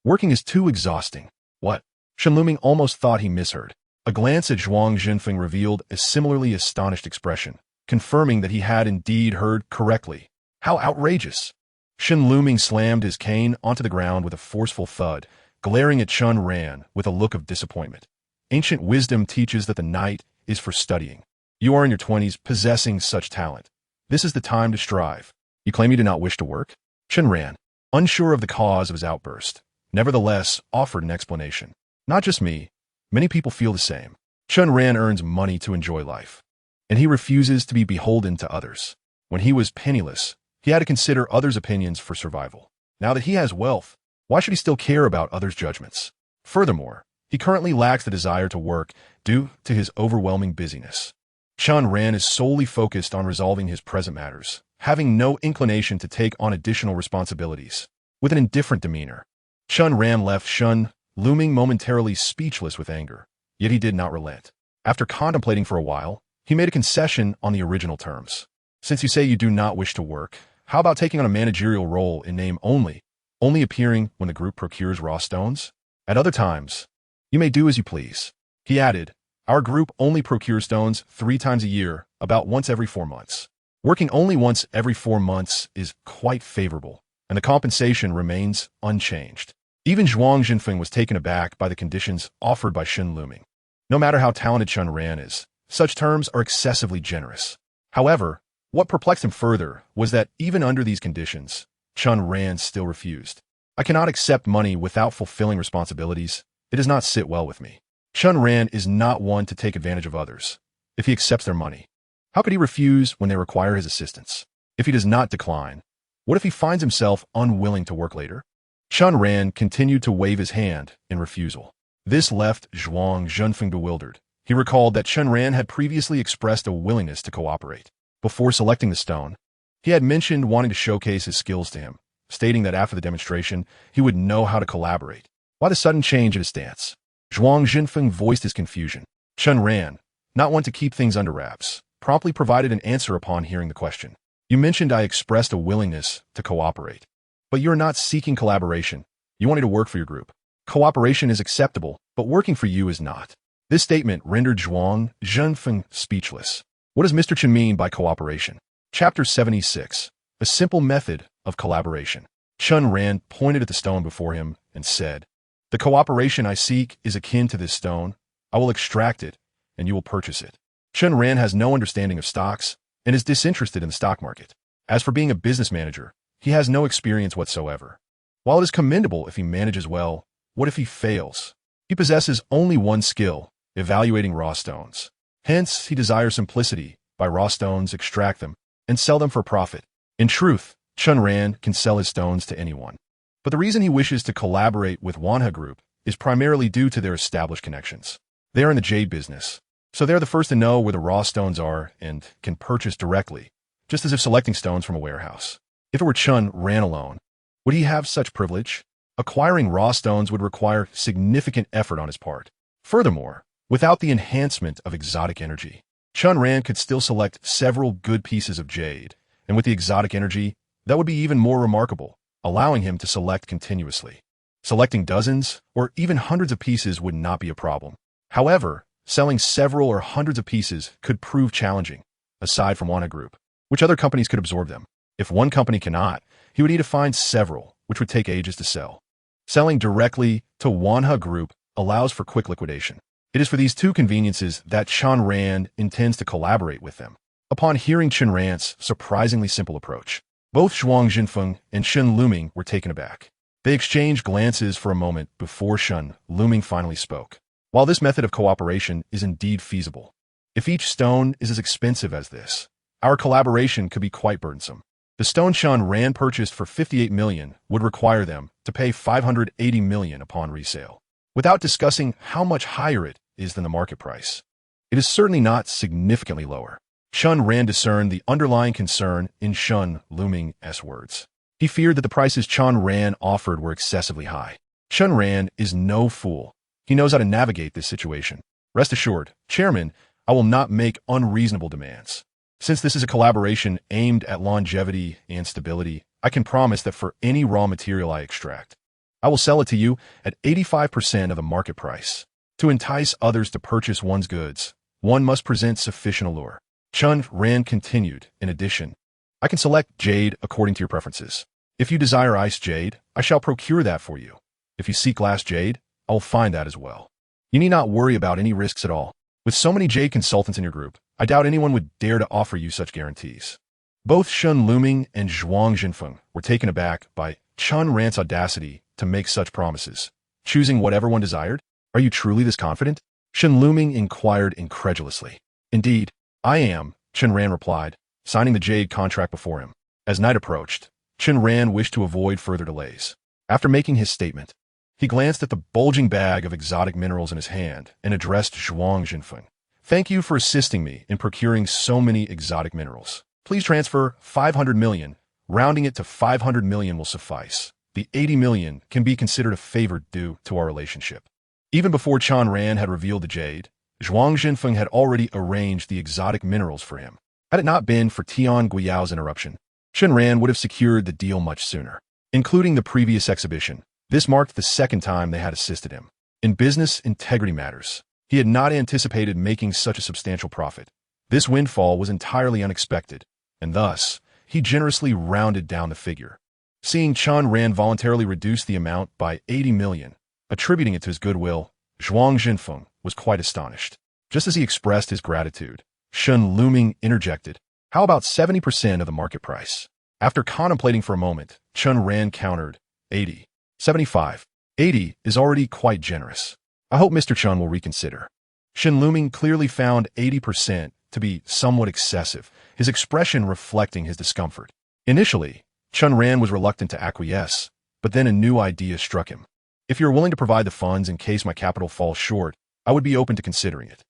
Working is too exhausting." "What?" Shen Luming almost thought he misheard. A glance at Zhuang Jinfeng revealed a similarly astonished expression, confirming that he had indeed heard correctly. How outrageous! Shen Luming slammed his cane onto the ground with a forceful thud, glaring at Chen Ran with a look of disappointment. Ancient wisdom teaches that the night is for studying. You are in your 20s possessing such talent. This is the time to strive. You claim you do not wish to work? Chen Ran, unsure of the cause of his outburst, nevertheless offered an explanation. Not just me. Many people feel the same. Chen Ran earns money to enjoy life, and he refuses to be beholden to others. When he was penniless, he had to consider others' opinions for survival. Now that he has wealth, why should he still care about others' judgments? Furthermore, he currently lacks the desire to work due to his overwhelming busyness. Chen Ran is solely focused on resolving his present matters, having no inclination to take on additional responsibilities. With an indifferent demeanor, Chen Ran left Shen Luming momentarily speechless with anger, yet he did not relent. After contemplating for a while, he made a concession on the original terms. "Since you say you do not wish to work, how about taking on a managerial role in name only appearing when the group procures raw stones? At other times, you may do as you please." He added, "Our group only procures stones 3 times a year, about once every 4 months. Working only once every 4 months is quite favorable, and the compensation remains unchanged." Even Zhuang Jinfeng was taken aback by the conditions offered by Shen Luming. No matter how talented Chen Ran is, such terms are excessively generous. However, What perplexed him further was that even under these conditions, Chen Ran still refused. I cannot accept money without fulfilling responsibilities. It does not sit well with me. Chen Ran is not one to take advantage of others. If he accepts their money, how could he refuse when they require his assistance? If he does not decline, what if he finds himself unwilling to work later? Chen Ran continued to wave his hand in refusal. This left Zhuang Zhenfeng bewildered. He recalled that Chen Ran had previously expressed a willingness to cooperate. Before selecting the stone, he had mentioned wanting to showcase his skills to him, stating that after the demonstration, he would know how to collaborate. Why the sudden change in his stance? Zhuang Zhenfeng voiced his confusion. Chen Ran, not one to keep things under wraps, promptly provided an answer upon hearing the question. You mentioned I expressed a willingness to cooperate. But you're not seeking collaboration. You wanted to work for your group. Cooperation is acceptable, but working for you is not. This statement rendered Zhuang Zhenfeng speechless. What does Mr. Chen mean by cooperation? Chapter 76. A simple method of collaboration. Chen Ran pointed at the stone before him and said, The cooperation I seek is akin to this stone. I will extract it, and you will purchase it. Chen Ran has no understanding of stocks and is disinterested in the stock market. As for being a business manager, he has no experience whatsoever. While it is commendable if he manages well, what if he fails? He possesses only one skill, evaluating raw stones. Hence, he desires simplicity. Buy raw stones, extract them, and sell them for profit. In truth, Chen Ran can sell his stones to anyone. But the reason he wishes to collaborate with Wanha Group is primarily due to their established connections. They are in the jade business, so they are the first to know where the raw stones are and can purchase directly, just as if selecting stones from a warehouse. If it were Chen Ran alone, would he have such privilege? Acquiring raw stones would require significant effort on his part. Furthermore, without the enhancement of exotic energy, Chen Ran could still select several good pieces of jade, and with the exotic energy, that would be even more remarkable, allowing him to select continuously. Selecting dozens or even hundreds of pieces would not be a problem. However, selling several or hundreds of pieces could prove challenging, aside from Wanha Group, which other companies could absorb them. If one company cannot, he would need to find several, which would take ages to sell. Selling directly to Wanha Group allows for quick liquidation. It is for these two conveniences that Chen Ran intends to collaborate with them. Upon hearing Chen Ran's surprisingly simple approach, both Zhuang Zhenfeng and Shen Luming were taken aback. They exchanged glances for a moment before Shen Luming finally spoke. While this method of cooperation is indeed feasible, if each stone is as expensive as this, our collaboration could be quite burdensome. The stone Chen Ran purchased for 58 million would require them to pay 580 million upon resale. Without discussing how much higher it is than the market price, it is certainly not significantly lower. Chen Ran discerned the underlying concern in Shen Luming's words. He feared that the prices Chen Ran offered were excessively high. Chen Ran is no fool. He knows how to navigate this situation. Rest assured, Chairman, I will not make unreasonable demands. Since this is a collaboration aimed at longevity and stability, I can promise that for any raw material I extract, I will sell it to you at 85% of the market price. To entice others to purchase one's goods, one must present sufficient allure. Chen Ran continued, in addition, I can select jade according to your preferences. If you desire ice jade, I shall procure that for you. If you seek glass jade, I will find that as well. You need not worry about any risks at all. With so many jade consultants in your group, I doubt anyone would dare to offer you such guarantees. Both Shen Luming and Zhuang Zhenfeng were taken aback by Chen Ran's audacity to make such promises. Choosing whatever one desired? Are you truly this confident? Shen Luming inquired incredulously. Indeed, I am, Chen Ran replied, signing the jade contract before him. As night approached, Chen Ran wished to avoid further delays. After making his statement, he glanced at the bulging bag of exotic minerals in his hand and addressed Zhuang Zhenfeng. Thank you for assisting me in procuring so many exotic minerals. Please transfer 500 million. Rounding it to 500 million will suffice. The 80 million can be considered a favor due to our relationship. Even before Chen Ran had revealed the jade, Zhuang Zhenfeng had already arranged the exotic minerals for him. Had it not been for Tian Guiyao's interruption, Chen Ran would have secured the deal much sooner. Including the previous exhibition, this marked the second time they had assisted him. In business integrity matters, he had not anticipated making such a substantial profit. This windfall was entirely unexpected, and thus, he generously rounded down the figure. Seeing Chen Ran voluntarily reduce the amount by 80 million, attributing it to his goodwill, Zhuang Zhenfeng was quite astonished. Just as he expressed his gratitude, Shen Luming interjected, How about 70% of the market price? After contemplating for a moment, Chen Ran countered, 80. 75. 80 is already quite generous. I hope Mr. Chen will reconsider. Shen Luming clearly found 80% to be somewhat excessive, his expression reflecting his discomfort. Initially, Chen Ran was reluctant to acquiesce, but then a new idea struck him. If you're willing to provide the funds in case my capital falls short, I would be open to considering it.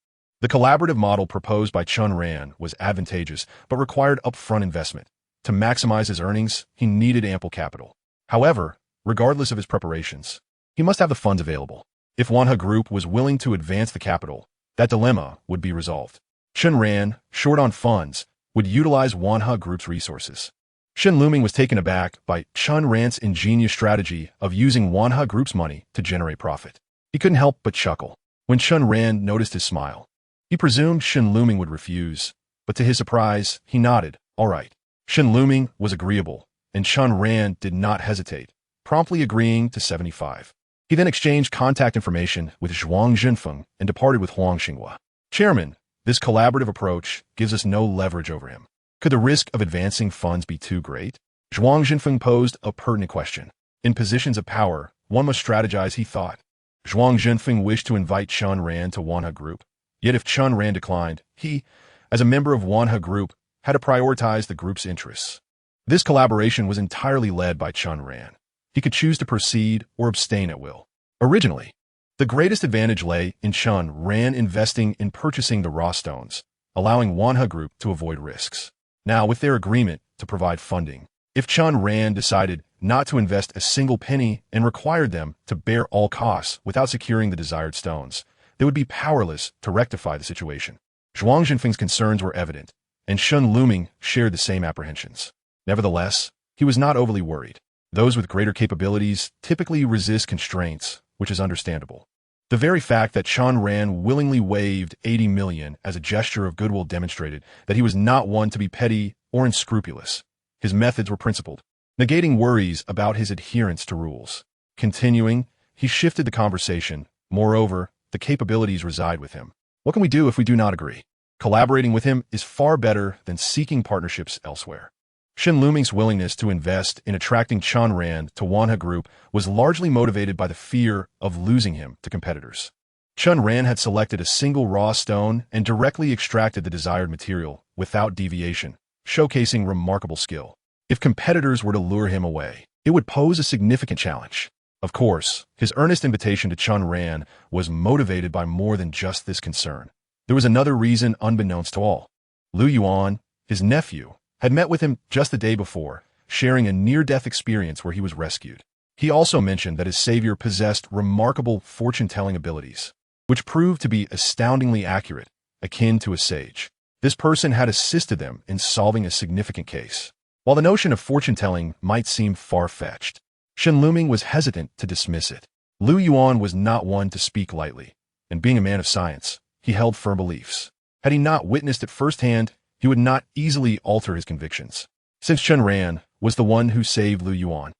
The collaborative model proposed by Chen Ran was advantageous but required upfront investment. To maximize his earnings, he needed ample capital. However, regardless of his preparations, he must have the funds available. If Wanha Group was willing to advance the capital, that dilemma would be resolved. Chen Ran, short on funds, would utilize Wanha Group's resources. Shen Luming was taken aback by Chen Ran's ingenious strategy of using Wanha Group's money to generate profit. He couldn't help but chuckle when Chen Ran noticed his smile. He presumed Shen Luming would refuse, but to his surprise, he nodded, all right. Shen Luming was agreeable, and Chen Ran did not hesitate, promptly agreeing to 75. He then exchanged contact information with Zhuang Zhenfeng and departed with Huang Xinghua. Chairman, this collaborative approach gives us no leverage over him. Could the risk of advancing funds be too great? Zhuang Zhenfeng posed a pertinent question. In positions of power, one must strategize, he thought. Zhuang Zhenfeng wished to invite Chen Ran to Wanha Group. Yet if Chen Ran declined, he, as a member of Wanha Group, had to prioritize the group's interests. This collaboration was entirely led by Chen Ran. He could choose to proceed or abstain at will. Originally, the greatest advantage lay in Chen Ran investing in purchasing the raw stones, allowing Wanha Group to avoid risks. Now, with their agreement to provide funding, if Chen Ran decided not to invest a single penny and required them to bear all costs without securing the desired stones, they would be powerless to rectify the situation. Zhuang Zhenfeng's concerns were evident, and Shen Luming shared the same apprehensions. Nevertheless, he was not overly worried. Those with greater capabilities typically resist constraints, which is understandable. The very fact that Chen Ran willingly waived 80 million as a gesture of goodwill demonstrated that he was not one to be petty or unscrupulous. His methods were principled, negating worries about his adherence to rules. Continuing, he shifted the conversation. Moreover, the capabilities reside with him. What can we do if we do not agree? Collaborating with him is far better than seeking partnerships elsewhere. Shen Luming's willingness to invest in attracting Chen Ran to Wanha Group was largely motivated by the fear of losing him to competitors. Chen Ran had selected a single raw stone and directly extracted the desired material without deviation, showcasing remarkable skill. If competitors were to lure him away, it would pose a significant challenge. Of course, his earnest invitation to Chen Ran was motivated by more than just this concern. There was another reason unbeknownst to all. Lu Yuan, his nephew, had met with him just the day before, sharing a near-death experience where he was rescued. He also mentioned that his savior possessed remarkable fortune-telling abilities, which proved to be astoundingly accurate, akin to a sage. This person had assisted them in solving a significant case. While the notion of fortune-telling might seem far-fetched, Shen Luming was hesitant to dismiss it. Lu Yuan was not one to speak lightly, and being a man of science, he held firm beliefs. Had he not witnessed it firsthand, he would not easily alter his convictions. Since Chen Ran was the one who saved Lu Yuan,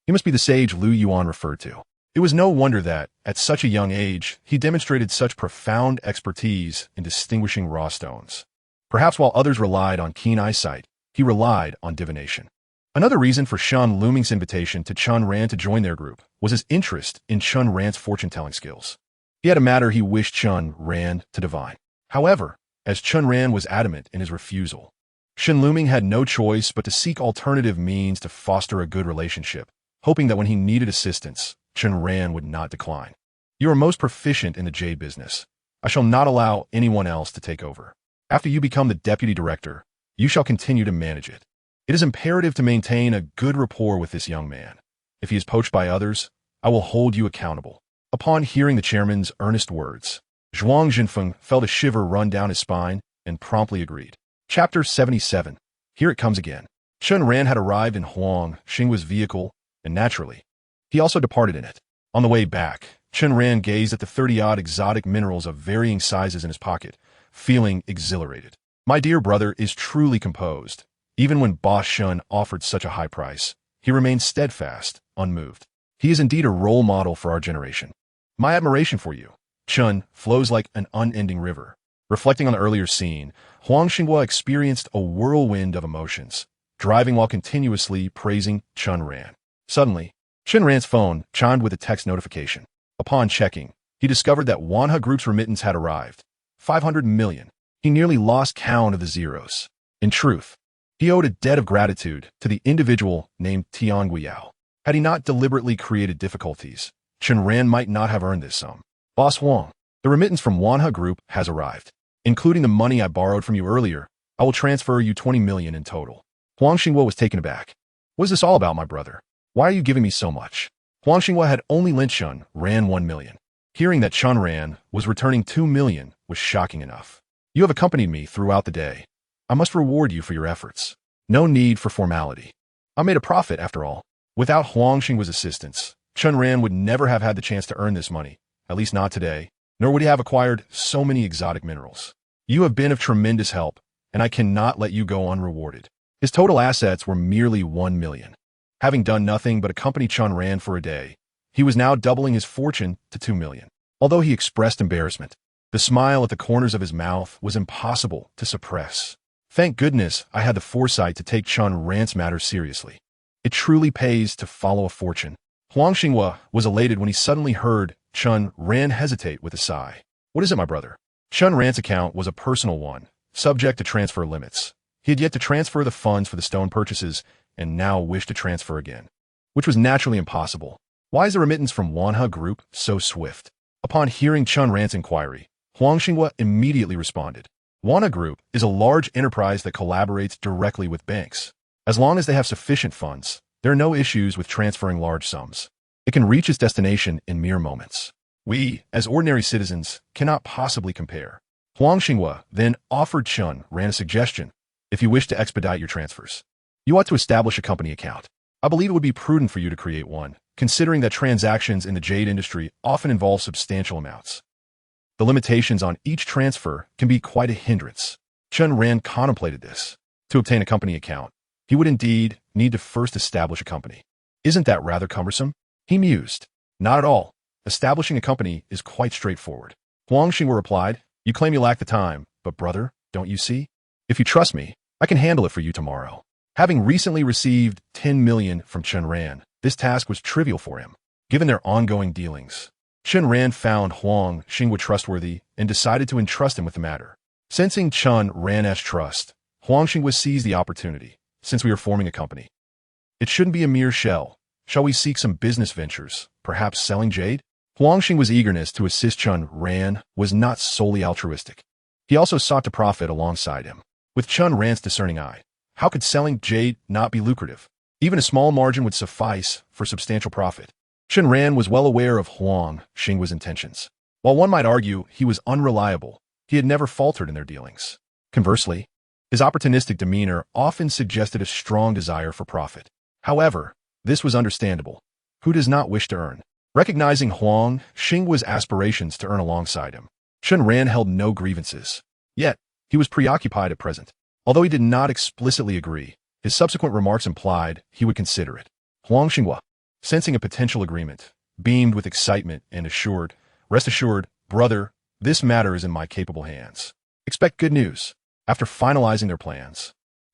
he must be the sage Lu Yuan referred to. It was no wonder that, at such a young age, he demonstrated such profound expertise in distinguishing raw stones. Perhaps while others relied on keen eyesight, he relied on divination. Another reason for Shen Luming's invitation to Chen Ran to join their group was his interest in Chen Ran's fortune-telling skills. He had a matter he wished Chen Ran to divine. However, as Chen Ran was adamant in his refusal, Shen Luming had no choice but to seek alternative means to foster a good relationship, hoping that when he needed assistance, Chen Ran would not decline. You are most proficient in the jade business. I shall not allow anyone else to take over. After you become the deputy director, you shall continue to manage it. It is imperative to maintain a good rapport with this young man. If he is poached by others, I will hold you accountable. Upon hearing the chairman's earnest words, Zhuang Zhenfeng felt a shiver run down his spine and promptly agreed. Chapter 77. Here it comes again. Chen Ran had arrived in Huang Xinghua's vehicle, and naturally, he also departed in it. On the way back, Chen Ran gazed at the 30-odd exotic minerals of varying sizes in his pocket, feeling exhilarated. My dear brother is truly composed. Even when Boss Shun offered such a high price, he remained steadfast, unmoved. He is indeed a role model for our generation. My admiration for you, Chun, flows like an unending river, Reflecting on the earlier scene, Huang Xinghua experienced a whirlwind of emotions, driving while continuously praising Chen Ran. Suddenly, Chen Ran's phone chimed with a text notification. Upon checking, he discovered that Wanha Group's remittance had arrived. 500 million. He nearly lost count of the zeros. In truth, he owed a debt of gratitude to the individual named Tian Guiyao. Had he not deliberately created difficulties, Chen Ran might not have earned this sum. Boss Huang, the remittance from Wanha Group has arrived. Including the money I borrowed from you earlier, I will transfer you 20 million in total. Huang Xinghua was taken aback. What is this all about, my brother? Why are you giving me so much? Huang Xinghua had only lent Chen Ran 1 million. Hearing that Chen Ran was returning 2 million was shocking enough. You have accompanied me throughout the day. I must reward you for your efforts. No need for formality. I made a profit, after all. Without Huang Xinghua's assistance, Chen Ran would never have had the chance to earn this money, at least not today, nor would he have acquired so many exotic minerals. You have been of tremendous help, and I cannot let you go unrewarded. His total assets were merely 1 million. Having done nothing but accompany Chen Ran for a day, he was now doubling his fortune to 2 million. Although he expressed embarrassment, the smile at the corners of his mouth was impossible to suppress. Thank goodness I had the foresight to take Chen Ran's matter seriously. It truly pays to follow a fortune. Huang Xinghua was elated when he suddenly heard Chen Ran hesitate with a sigh. What is it, my brother? Chen Ran's account was a personal one, subject to transfer limits. He had yet to transfer the funds for the stone purchases and now wished to transfer again, which was naturally impossible. Why is the remittance from Wanha Group so swift? Upon hearing Chen Ran's inquiry, Huang Xinghua immediately responded. Wanha Group is a large enterprise that collaborates directly with banks. As long as they have sufficient funds, there are no issues with transferring large sums. It can reach its destination in mere moments. We, as ordinary citizens, cannot possibly compare. Huang Xinghua then offered Chen Ran a suggestion. If you wish to expedite your transfers, you ought to establish a company account. I believe it would be prudent for you to create one, considering that transactions in the jade industry often involve substantial amounts. The limitations on each transfer can be quite a hindrance. Chen Ran contemplated this. To obtain a company account, he would indeed need to first establish a company. Isn't that rather cumbersome? He mused. Not at all. Establishing a company is quite straightforward. Huang Xinghua replied, You claim you lack the time, but brother, don't you see? If you trust me, I can handle it for you tomorrow. Having recently received 10 million from Chen Ran, this task was trivial for him, given their ongoing dealings. Chen Ran found Huang Xinghua trustworthy and decided to entrust him with the matter. Sensing Chen Ran's trust, Huang Xinghua seized the opportunity. Since we are forming a company, it shouldn't be a mere shell. Shall we seek some business ventures, perhaps selling jade? Huang Xinghua's eagerness to assist Chen Ran was not solely altruistic. He also sought to profit alongside him. With Chen Ran's discerning eye, how could selling jade not be lucrative? Even a small margin would suffice for substantial profit. Chen Ran was well aware of Huang Xinghua's intentions. While one might argue he was unreliable, he had never faltered in their dealings. Conversely, his opportunistic demeanor often suggested a strong desire for profit. However, this was understandable. Who does not wish to earn? Recognizing Huang Xinghua's aspirations to earn alongside him, Chen Ran held no grievances. Yet, he was preoccupied at present. Although he did not explicitly agree, his subsequent remarks implied he would consider it. Huang Xinghua, sensing a potential agreement, beamed with excitement and assured, Rest assured, brother, this matter is in my capable hands. Expect good news. After finalizing their plans,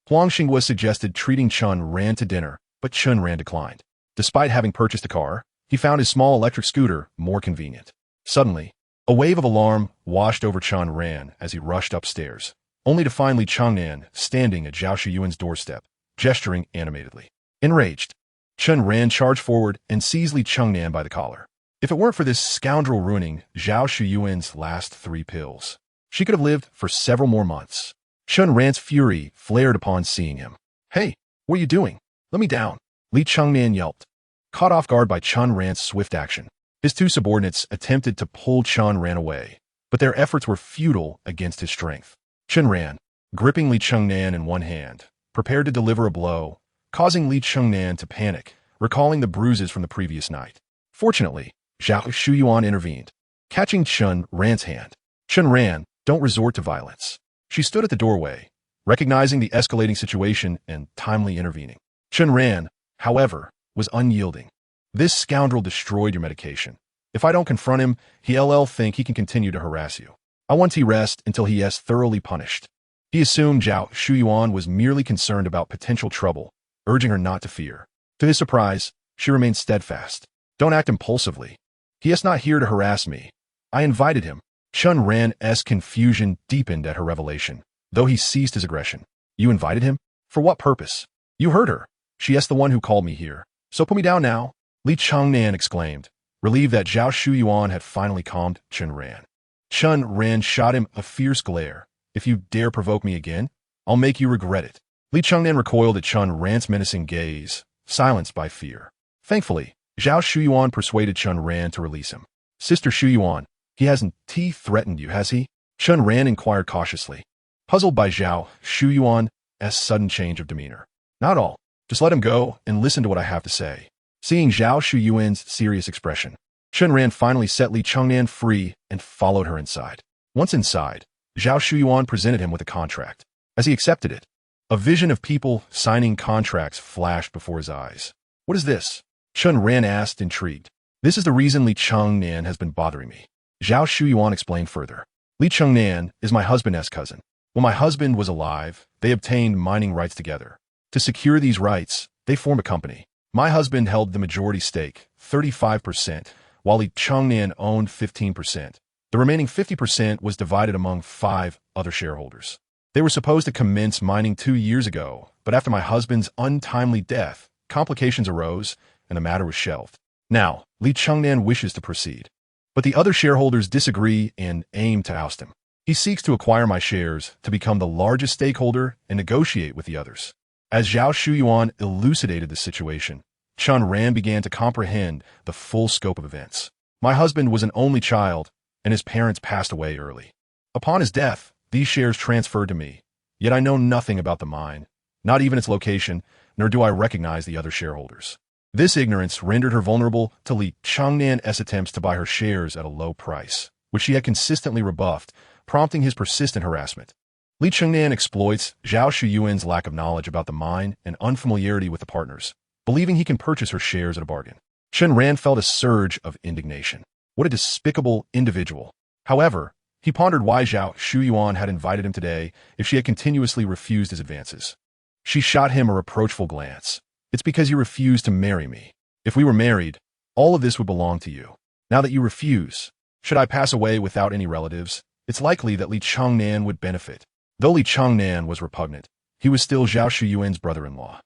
Huang Xinghua suggested treating Chen Ran to dinner, but Chen Ran declined. Despite having purchased a car, he found his small electric scooter more convenient. Suddenly, a wave of alarm washed over Chen Ran as he rushed upstairs, only to find Li Chengnan standing at Zhao Shuyuan's doorstep, gesturing animatedly. Enraged, Chen Ran charged forward and seized Li Chengnan by the collar. If it weren't for this scoundrel ruining Zhao Shuyuan's last 3 pills, she could have lived for several more months. Chen Ran's fury flared upon seeing him. Hey, what are you doing? Let me down, Li Chengnan yelped. Caught off guard by Chen Ran's swift action, his 2 subordinates attempted to pull Chen Ran away, but their efforts were futile against his strength. Chen Ran, gripping Li Chengnan in one hand, prepared to deliver a blow, causing Li Chengnan to panic, recalling the bruises from the previous night. Fortunately, Zhao Shuyuan intervened, catching Chen Ran's hand. Chen Ran, don't resort to violence. She stood at the doorway, recognizing the escalating situation and timely intervening. Chen Ran, however, was unyielding. This scoundrel destroyed your medication. If I don't confront him, he'll think he can continue to harass you. I want to rest until he is thoroughly punished. He assumed Zhao Shuyuan was merely concerned about potential trouble, urging her not to fear. To his surprise, she remained steadfast. Don't act impulsively. He is not here to harass me. I invited him. Chen Ran's confusion deepened at her revelation, though he ceased his aggression. You invited him? For what purpose? You heard her. She is the one who called me here. So put me down now. Li Chengnan exclaimed, relieved that Zhao Shuyuan had finally calmed Chen Ran. Chen Ran shot him a fierce glare. If you dare provoke me again, I'll make you regret it. Li Chengnan recoiled at Chen Ran's menacing gaze, silenced by fear. Thankfully, Zhao Shuyuan persuaded Chen Ran to release him. Sister Shuyuan, he hasn't threatened you, has he? Chen Ran inquired cautiously, puzzled by Zhao Shuyuan's sudden change of demeanor. Not all. Just let him go and listen to what I have to say. Seeing Zhao Shuyuan's serious expression, Chen Ran finally set Li Chengnan free and followed her inside. Once inside, Zhao Shuyuan presented him with a contract. As he accepted it, a vision of people signing contracts flashed before his eyes. What is this? Chen Ran asked, intrigued. This is the reason Li Chengnan has been bothering me. Zhao Shuyuan explained further. Li Chengnan is my husband's cousin. When my husband was alive, they obtained mining rights together. To secure these rights, they formed a company. My husband held the majority stake, 35%, while Li Chengnan owned 15%. The remaining 50% was divided among 5 other shareholders. They were supposed to commence mining 2 years ago, but after my husband's untimely death, complications arose and the matter was shelved. Now, Li Chengnan wishes to proceed, but the other shareholders disagree and aim to oust him. He seeks to acquire my shares to become the largest stakeholder and negotiate with the others. As Zhao Shuyuan elucidated the situation, Chen Ran began to comprehend the full scope of events. My husband was an only child, and his parents passed away early. Upon his death, these shares transferred to me, yet I know nothing about the mine, not even its location, nor do I recognize the other shareholders. This ignorance rendered her vulnerable to Li Chengnan's attempts to buy her shares at a low price, which she had consistently rebuffed, prompting his persistent harassment. Li Chengnan exploits Zhao Shuyuan's lack of knowledge about the mine and unfamiliarity with the partners, believing he can purchase her shares at a bargain. Chen Ran felt a surge of indignation. What a despicable individual. However, he pondered why Zhao Shuyuan had invited him today if she had continuously refused his advances. She shot him a reproachful glance. It's because you refused to marry me. If we were married, all of this would belong to you. Now that you refuse, should I pass away without any relatives, it's likely that Li Chengnan would benefit. Though Li Chengnan was repugnant, he was still Zhao Shuyuan's brother-in-law.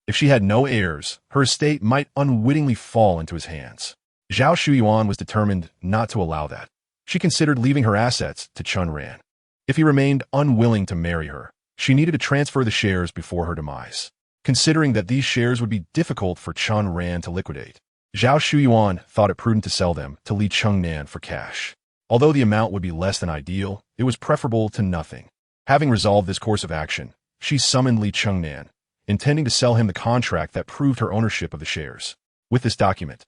If she had no heirs, her estate might unwittingly fall into his hands. Zhao Shuyuan was determined not to allow that. She considered leaving her assets to Chen Ran. If he remained unwilling to marry her, she needed to transfer the shares before her demise. Considering that these shares would be difficult for Chen Ran to liquidate, Zhao Shuyuan thought it prudent to sell them to Li Chengnan for cash. Although the amount would be less than ideal, it was preferable to nothing. Having resolved this course of action, she summoned Li Chengnan, intending to sell him the contract that proved her ownership of the shares. With this document,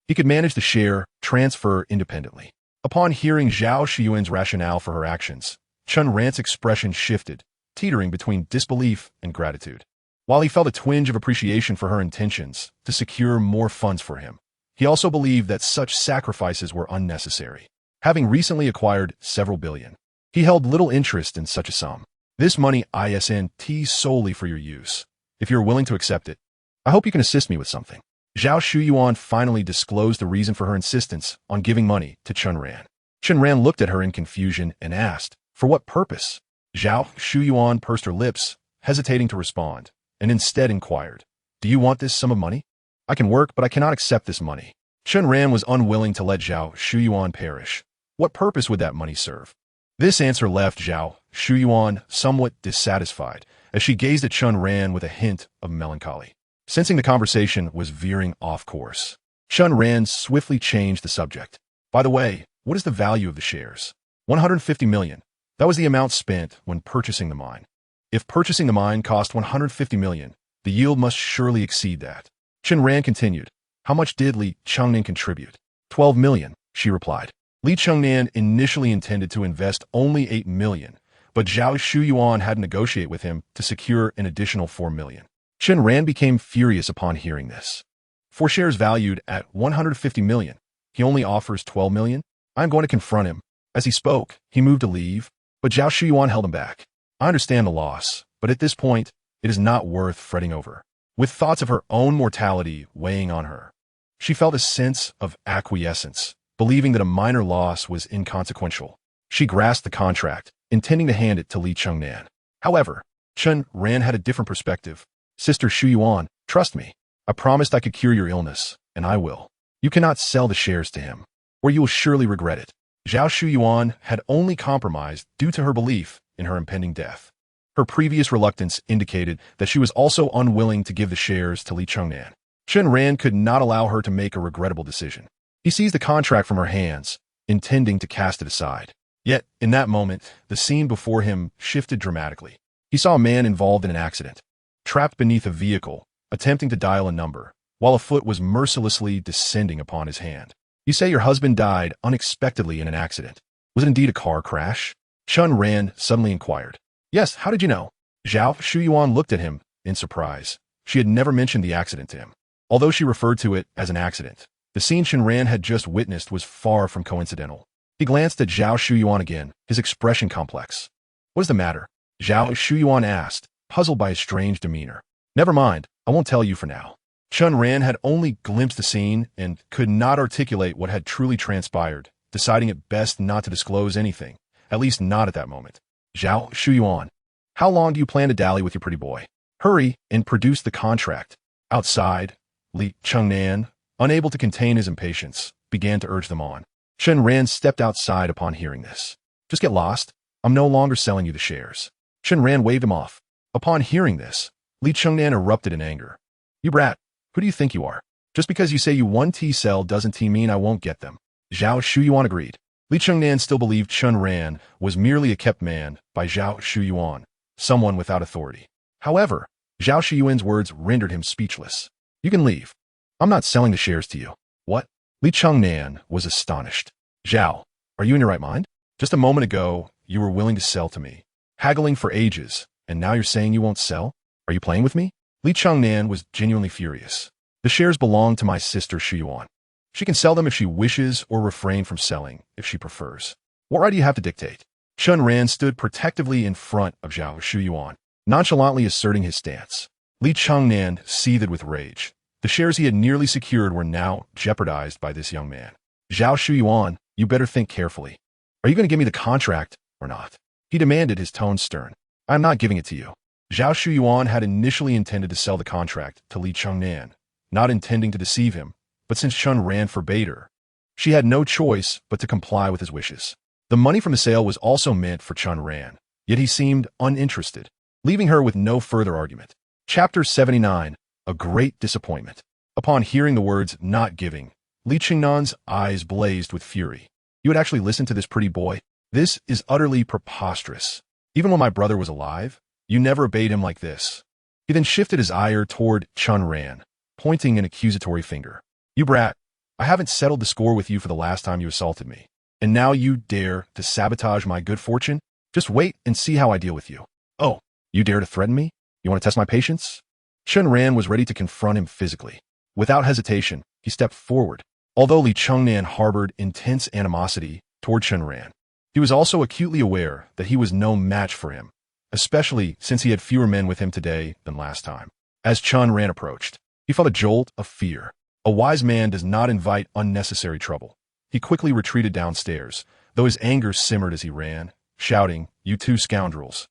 he could manage the share transfer independently. Upon hearing Zhao Shuyuan's rationale for her actions, Chen Ran's expression shifted, teetering between disbelief and gratitude. While he felt a twinge of appreciation for her intentions to secure more funds for him, he also believed that such sacrifices were unnecessary. Having recently acquired several billion, he held little interest in such a sum. This money isn't solely for your use. If you're willing to accept it, I hope you can assist me with something. Zhao Shuyuan finally disclosed the reason for her insistence on giving money to Chen Ran. Chen Ran looked at her in confusion and asked, for what purpose? Zhao Shuyuan pursed her lips, hesitating to respond, and instead inquired, do you want this sum of money? I can work, but I cannot accept this money. Chen Ran was unwilling to let Zhao Shuyuan perish. What purpose would that money serve? This answer left Zhao Shuyuan somewhat dissatisfied as she gazed at Chen Ran with a hint of melancholy. Sensing the conversation was veering off course, Chen Ran swiftly changed the subject. By the way, what is the value of the shares? 150 million. That was the amount spent when purchasing the mine. If purchasing the mine cost 150 million, the yield must surely exceed that. Chen Ran continued. How much did Li Chengnan contribute? 12 million, she replied. Li Chengnan initially intended to invest only 8 million, but Zhao Shuyuan had to negotiate with him to secure an additional 4 million. Chen Ran became furious upon hearing this. For shares valued at 150 million, he only offers 12 million? I am going to confront him. As he spoke, he moved to leave, but Zhao Shuyuan held him back. I understand the loss, but at this point, it is not worth fretting over. With thoughts of her own mortality weighing on her, she felt a sense of acquiescence, believing that a minor loss was inconsequential. She grasped the contract, intending to hand it to Li Chengnan. However, Chen Ran had a different perspective. Sister Shuyuan, trust me. I promised I could cure your illness, and I will. You cannot sell the shares to him, or you will surely regret it. Zhao Shuyuan had only compromised due to her belief in her impending death. Her previous reluctance indicated that she was also unwilling to give the shares to Li Chengnan. Chen Ran could not allow her to make a regrettable decision. He seized the contract from her hands, intending to cast it aside. Yet, in that moment, the scene before him shifted dramatically. He saw a man involved in an accident, trapped beneath a vehicle, attempting to dial a number, while a foot was mercilessly descending upon his hand. You say your husband died unexpectedly in an accident. Was it indeed a car crash? Chen Ran suddenly inquired. Yes, how did you know? Zhao Shuyuan looked at him in surprise. She had never mentioned the accident to him. Although she referred to it as an accident, the scene Chen Ran had just witnessed was far from coincidental. He glanced at Zhao Shuyuan again, his expression complex. What is the matter? Zhao Shuyuan asked, puzzled by his strange demeanor. Never mind, I won't tell you for now. Chen Ran had only glimpsed the scene and could not articulate what had truly transpired, deciding it best not to disclose anything, at least not at that moment. Zhao Shuyuan, how long do you plan to dally with your pretty boy? Hurry and produce the contract. Outside, Li Chengnan, unable to contain his impatience, began to urge them on. Chen Ran stepped outside upon hearing this. Just get lost. I'm no longer selling you the shares. Chen Ran waved him off. Upon hearing this, Li Chengnan erupted in anger. You brat, who do you think you are? Just because you say you want T-cell doesn't mean I won't get them. Zhao Shuyuan agreed. Li Chengnan still believed Chen Ran was merely a kept man by Zhao Shuyuan, someone without authority. However, Zhao Shuyuan's words rendered him speechless. You can leave. I'm not selling the shares to you. What? Li Chengnan was astonished. Zhao, are you in your right mind? Just a moment ago, you were willing to sell to me, haggling for ages, and now you're saying you won't sell? Are you playing with me? Li Chengnan was genuinely furious. The shares belong to my sister Shuyuan. She can sell them if she wishes or refrain from selling if she prefers. What right do you have to dictate? Chen Ran stood protectively in front of Zhao Shuyuan, nonchalantly asserting his stance. Li Chengnan seethed with rage. The shares he had nearly secured were now jeopardized by this young man. Zhao Shuyuan, you better think carefully. Are you going to give me the contract or not? He demanded, his tone stern. I am not giving it to you. Zhao Shuyuan had initially intended to sell the contract to Li Chengnan, not intending to deceive him, but since Chen Ran forbade her, she had no choice but to comply with his wishes. The money from the sale was also meant for Chen Ran, yet he seemed uninterested, leaving her with no further argument. Chapter 79, A Great Disappointment. Upon hearing the words not giving, Li Chengnan's eyes blazed with fury. You would actually listen to this pretty boy? This is utterly preposterous. Even when my brother was alive, you never obeyed him like this. He then shifted his ire toward Chen Ran, pointing an accusatory finger. You brat, I haven't settled the score with you for the last time you assaulted me. And now you dare to sabotage my good fortune? Just wait and see how I deal with you. Oh, you dare to threaten me? You want to test my patience? Chen Ran was ready to confront him physically. Without hesitation, he stepped forward. Although Li Chengnan harbored intense animosity toward Chen Ran, he was also acutely aware that he was no match for him, especially since he had fewer men with him today than last time. As Chen Ran approached, he felt a jolt of fear. A wise man does not invite unnecessary trouble. He quickly retreated downstairs, though his anger simmered as he ran, shouting, You two scoundrels.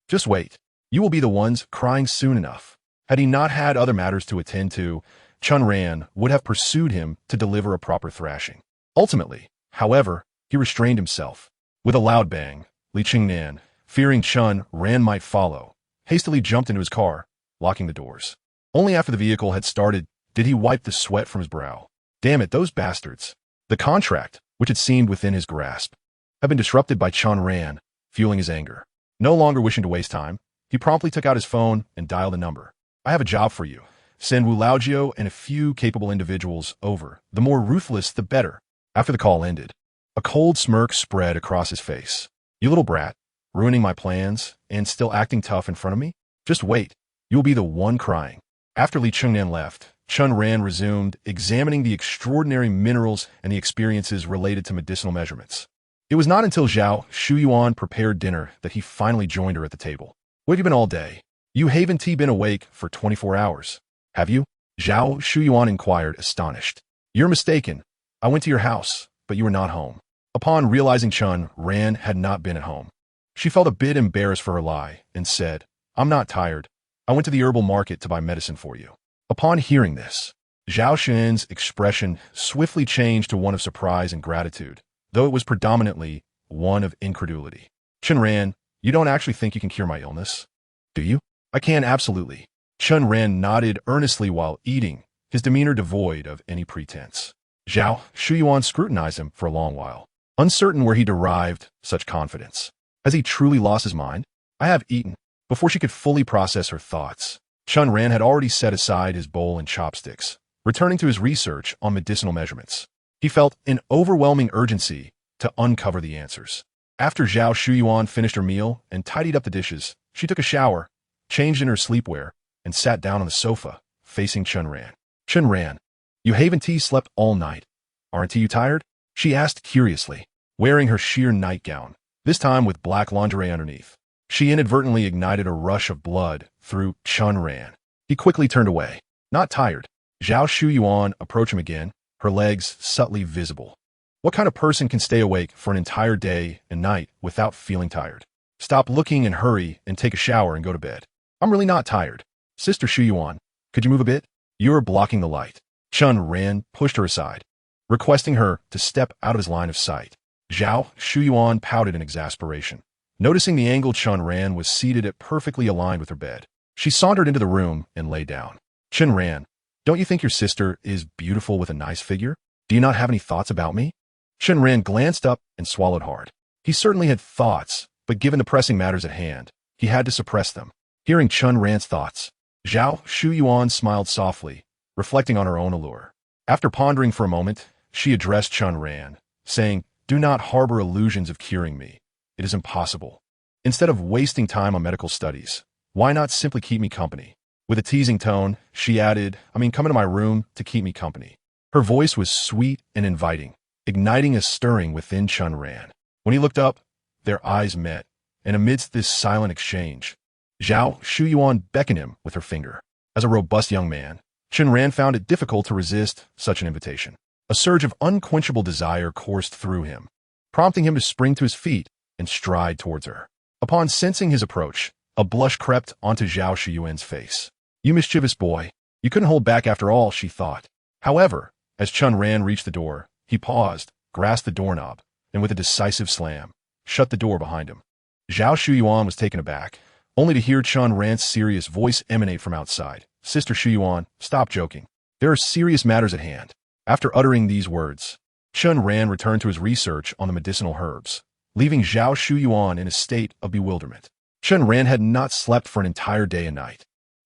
Just wait. You will be the ones crying soon enough. Had he not had other matters to attend to, Chen Ran would have pursued him to deliver a proper thrashing. Ultimately, however, he restrained himself. With a loud bang, Li Chengnan, fearing Chen Ran might follow, hastily jumped into his car, locking the doors. Only after the vehicle had started did he wipe the sweat from his brow. Damn it, those bastards. The contract, which had seemed within his grasp, had been disrupted by Chen Ran, fueling his anger. No longer wishing to waste time, he promptly took out his phone and dialed a number. I have a job for you. Send Wu Laojiu and a few capable individuals over. The more ruthless, the better. After the call ended, a cold smirk spread across his face. You little brat, ruining my plans and still acting tough in front of me? Just wait. You will be the one crying. After Li Chengnan left, Chen Ran resumed examining the extraordinary minerals and the experiences related to medicinal measurements. It was not until Zhao Shuyuan prepared dinner that he finally joined her at the table. Where have you been all day? You haven't been awake for 24 hours, have you? Zhao Shuyuan inquired, astonished. You're mistaken. I went to your house, but you were not home. Upon realizing Chen Ran had not been at home, she felt a bit embarrassed for her lie and said, I'm not tired. I went to the herbal market to buy medicine for you. Upon hearing this, Zhao Xuan's expression swiftly changed to one of surprise and gratitude, though it was predominantly one of incredulity. Chen Ran, you don't actually think you can cure my illness, do you? I can, absolutely. Chen Ran nodded earnestly while eating, his demeanor devoid of any pretense. Zhao Shuyuan scrutinized him for a long while, uncertain where he derived such confidence. Has he truly lost his mind? I have eaten. Before she could fully process her thoughts, Chen Ran had already set aside his bowl and chopsticks, returning to his research on medicinal measurements. He felt an overwhelming urgency to uncover the answers. After Zhao Shuyuan finished her meal and tidied up the dishes, she took a shower, changed in her sleepwear, and sat down on the sofa, facing Chen Ran. Chen Ran, you haven't slept all night. Aren't you tired? She asked curiously, wearing her sheer nightgown, this time with black lingerie underneath. She inadvertently ignited a rush of blood through Chen Ran. He quickly turned away, not tired. Zhao Shuyuan approached him again, her legs subtly visible. What kind of person can stay awake for an entire day and night without feeling tired? Stop looking and hurry and take a shower and go to bed. I'm really not tired. Sister Shuyuan, could you move a bit? You're blocking the light. Chen Ran pushed her aside, requesting her to step out of his line of sight. Zhao Shuyuan pouted in exasperation. Noticing the angle, Chen Ran was seated at perfectly aligned with her bed. She sauntered into the room and lay down. Chen Ran, don't you think your sister is beautiful with a nice figure? Do you not have any thoughts about me? Chen Ran glanced up and swallowed hard. He certainly had thoughts, but given the pressing matters at hand, he had to suppress them. Hearing Chen Ran's thoughts, Zhao Shuyuan smiled softly, reflecting on her own allure. After pondering for a moment, she addressed Chen Ran, saying, Do not harbor illusions of curing me. It is impossible. Instead of wasting time on medical studies, why not simply keep me company? With a teasing tone, she added, come into my room to keep me company. Her voice was sweet and inviting, igniting a stirring within Chen Ran. When he looked up, their eyes met, and amidst this silent exchange, Zhao Shuyuan beckoned him with her finger. As a robust young man, Chen Ran found it difficult to resist such an invitation. A surge of unquenchable desire coursed through him, prompting him to spring to his feet and stride towards her. Upon sensing his approach, a blush crept onto Zhao Shuyuan's face. You mischievous boy. You couldn't hold back after all, she thought. However, as Chen Ran reached the door, he paused, grasped the doorknob, and with a decisive slam, shut the door behind him. Zhao Shuyuan was taken aback, only to hear Chen Ran's serious voice emanate from outside. Sister Shuyuan, stop joking. There are serious matters at hand. After uttering these words, Chen Ran returned to his research on the medicinal herbs, leaving Zhao Shuyuan in a state of bewilderment. Chen Ran had not slept for an entire day and night.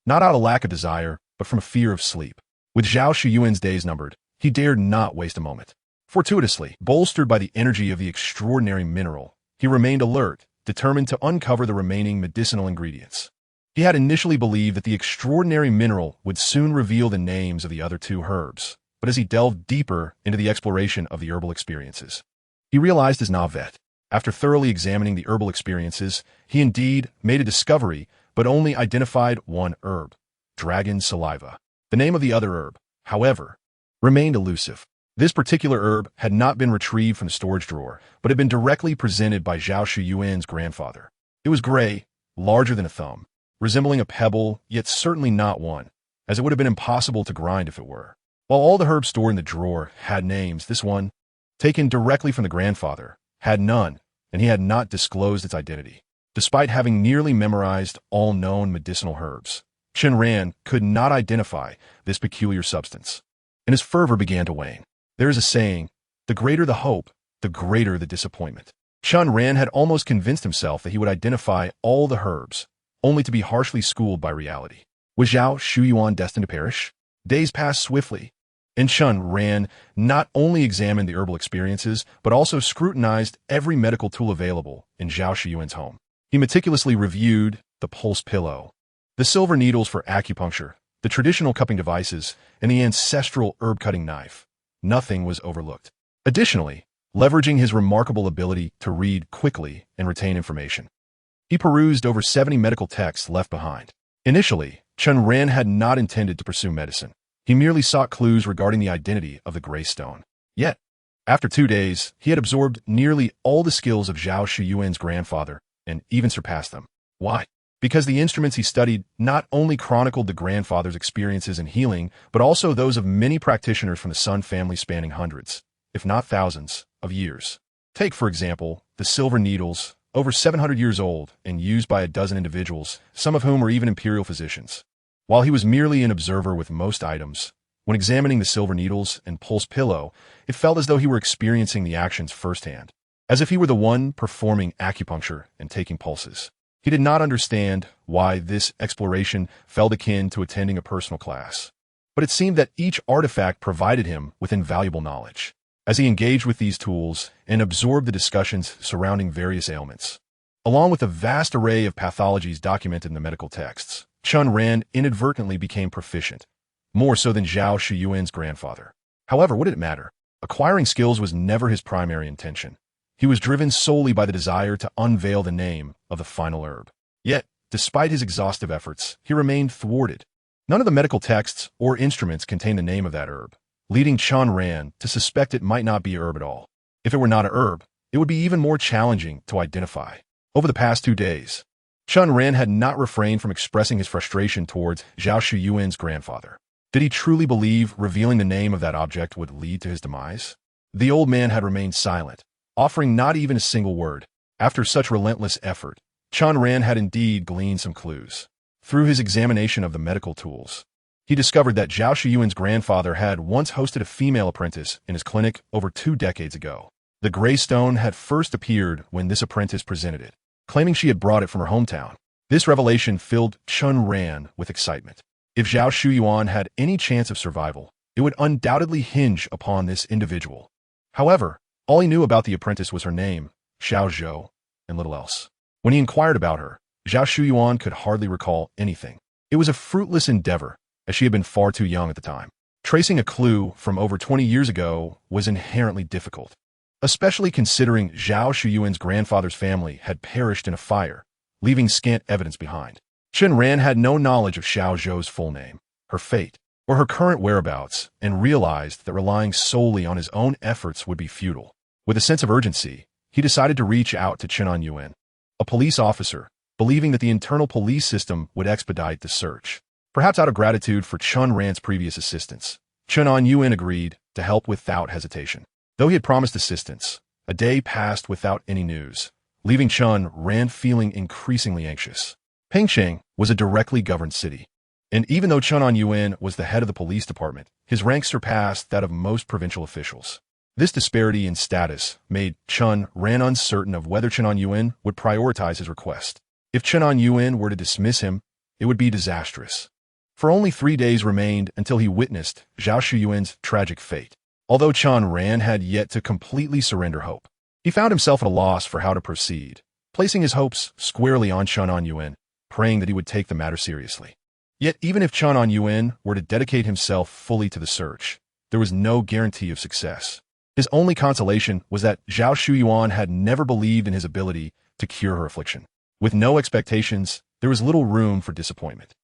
Not out of lack of desire, but from a fear of sleep. With Zhao Shuyuan's days numbered, he dared not waste a moment. Fortuitously, bolstered by the energy of the extraordinary mineral, he remained alert, determined to uncover the remaining medicinal ingredients. He had initially believed that the extraordinary mineral would soon reveal the names of the other two herbs, but as he delved deeper into the exploration of the herbal experiences, he realized his navet. After thoroughly examining the herbal experiences, he indeed made a discovery, but only identified one herb, dragon saliva. The name of the other herb, however, remained elusive. This particular herb had not been retrieved from the storage drawer, but had been directly presented by Zhao Shuyuan's grandfather. It was gray, larger than a thumb, resembling a pebble, yet certainly not one, as it would have been impossible to grind if it were. While all the herbs stored in the drawer had names, this one, taken directly from the grandfather, had none, and he had not disclosed its identity. Despite having nearly memorized all known medicinal herbs, Chen Ran could not identify this peculiar substance, and his fervor began to wane. There is a saying, the greater the hope, the greater the disappointment. Chen Ran had almost convinced himself that he would identify all the herbs, only to be harshly schooled by reality. Was Zhao Shuyuan destined to perish? Days passed swiftly, and Chen Ran not only examined the herbal experiences, but also scrutinized every medical tool available in Zhao Shuyuan's home. He meticulously reviewed the pulse pillow, the silver needles for acupuncture, the traditional cupping devices, and the ancestral herb-cutting knife. Nothing was overlooked. Additionally, leveraging his remarkable ability to read quickly and retain information. He perused over 70 medical texts left behind. Initially, Chen Ran had not intended to pursue medicine. He merely sought clues regarding the identity of the Gray Stone. Yet, after 2 days, he had absorbed nearly all the skills of Zhao Shuyuan's grandfather and even surpassed them. Why? Because the instruments he studied not only chronicled the grandfather's experiences in healing, but also those of many practitioners from the Sun family spanning hundreds, if not thousands, of years. Take, for example, the silver needles, over 700 years old and used by a dozen individuals, some of whom were even imperial physicians. While he was merely an observer with most items, when examining the silver needles and pulse pillow, it felt as though he were experiencing the actions firsthand, as if he were the one performing acupuncture and taking pulses. He did not understand why this exploration felt akin to attending a personal class, but it seemed that each artifact provided him with invaluable knowledge. As he engaged with these tools and absorbed the discussions surrounding various ailments, along with a vast array of pathologies documented in the medical texts, Chen Ran inadvertently became proficient, more so than Zhao Shuyuan's grandfather. However, what did it matter? Acquiring skills was never his primary intention. He was driven solely by the desire to unveil the name of the final herb. Yet, despite his exhaustive efforts, he remained thwarted. None of the medical texts or instruments contained the name of that herb, leading Chen Ran to suspect it might not be a herb at all. If it were not a herb, it would be even more challenging to identify. Over the past 2 days, Chen Ran had not refrained from expressing his frustration towards Zhao Shuyuan's grandfather. Did he truly believe revealing the name of that object would lead to his demise? The old man had remained silent, offering not even a single word. After such relentless effort, Chen Ran had indeed gleaned some clues. Through his examination of the medical tools, he discovered that Zhao Shuyuan's grandfather had once hosted a female apprentice in his clinic over 2 decades ago. The Gray Stone had first appeared when this apprentice presented it, claiming she had brought it from her hometown. This revelation filled Chen Ran with excitement. If Zhao Shuyuan had any chance of survival, it would undoubtedly hinge upon this individual. However, all he knew about the apprentice was her name, Xiao Zhou, and little else. When he inquired about her, Zhao Shuyuan could hardly recall anything. It was a fruitless endeavor, as she had been far too young at the time. Tracing a clue from over 20 years ago was inherently difficult, especially considering Zhao Shuyuan's grandfather's family had perished in a fire, leaving scant evidence behind. Chen Ran had no knowledge of Xiao Zhou's full name, her fate, or her current whereabouts, and realized that relying solely on his own efforts would be futile. With a sense of urgency, he decided to reach out to Chen Yuan, a police officer, believing that the internal police system would expedite the search. Perhaps out of gratitude for Chen Ran's previous assistance, Chen Yuan agreed to help without hesitation. Though he had promised assistance, a day passed without any news, leaving Chen Ran feeling increasingly anxious. Pengcheng was a directly governed city, and even though Chen Yuan was the head of the police department, his rank surpassed that of most provincial officials. This disparity in status made Chen Ran uncertain of whether Chen Yuan would prioritize his request. If Chen Yuan were to dismiss him, it would be disastrous. For only 3 days remained until he witnessed Zhao Shuyuan's tragic fate. Although Chen Ran had yet to completely surrender hope, he found himself at a loss for how to proceed, placing his hopes squarely on Chen Yuan, praying that he would take the matter seriously. Yet even if Chen Yuan were to dedicate himself fully to the search, there was no guarantee of success. His only consolation was that Zhao Shuyuan had never believed in his ability to cure her affliction. With no expectations, there was little room for disappointment.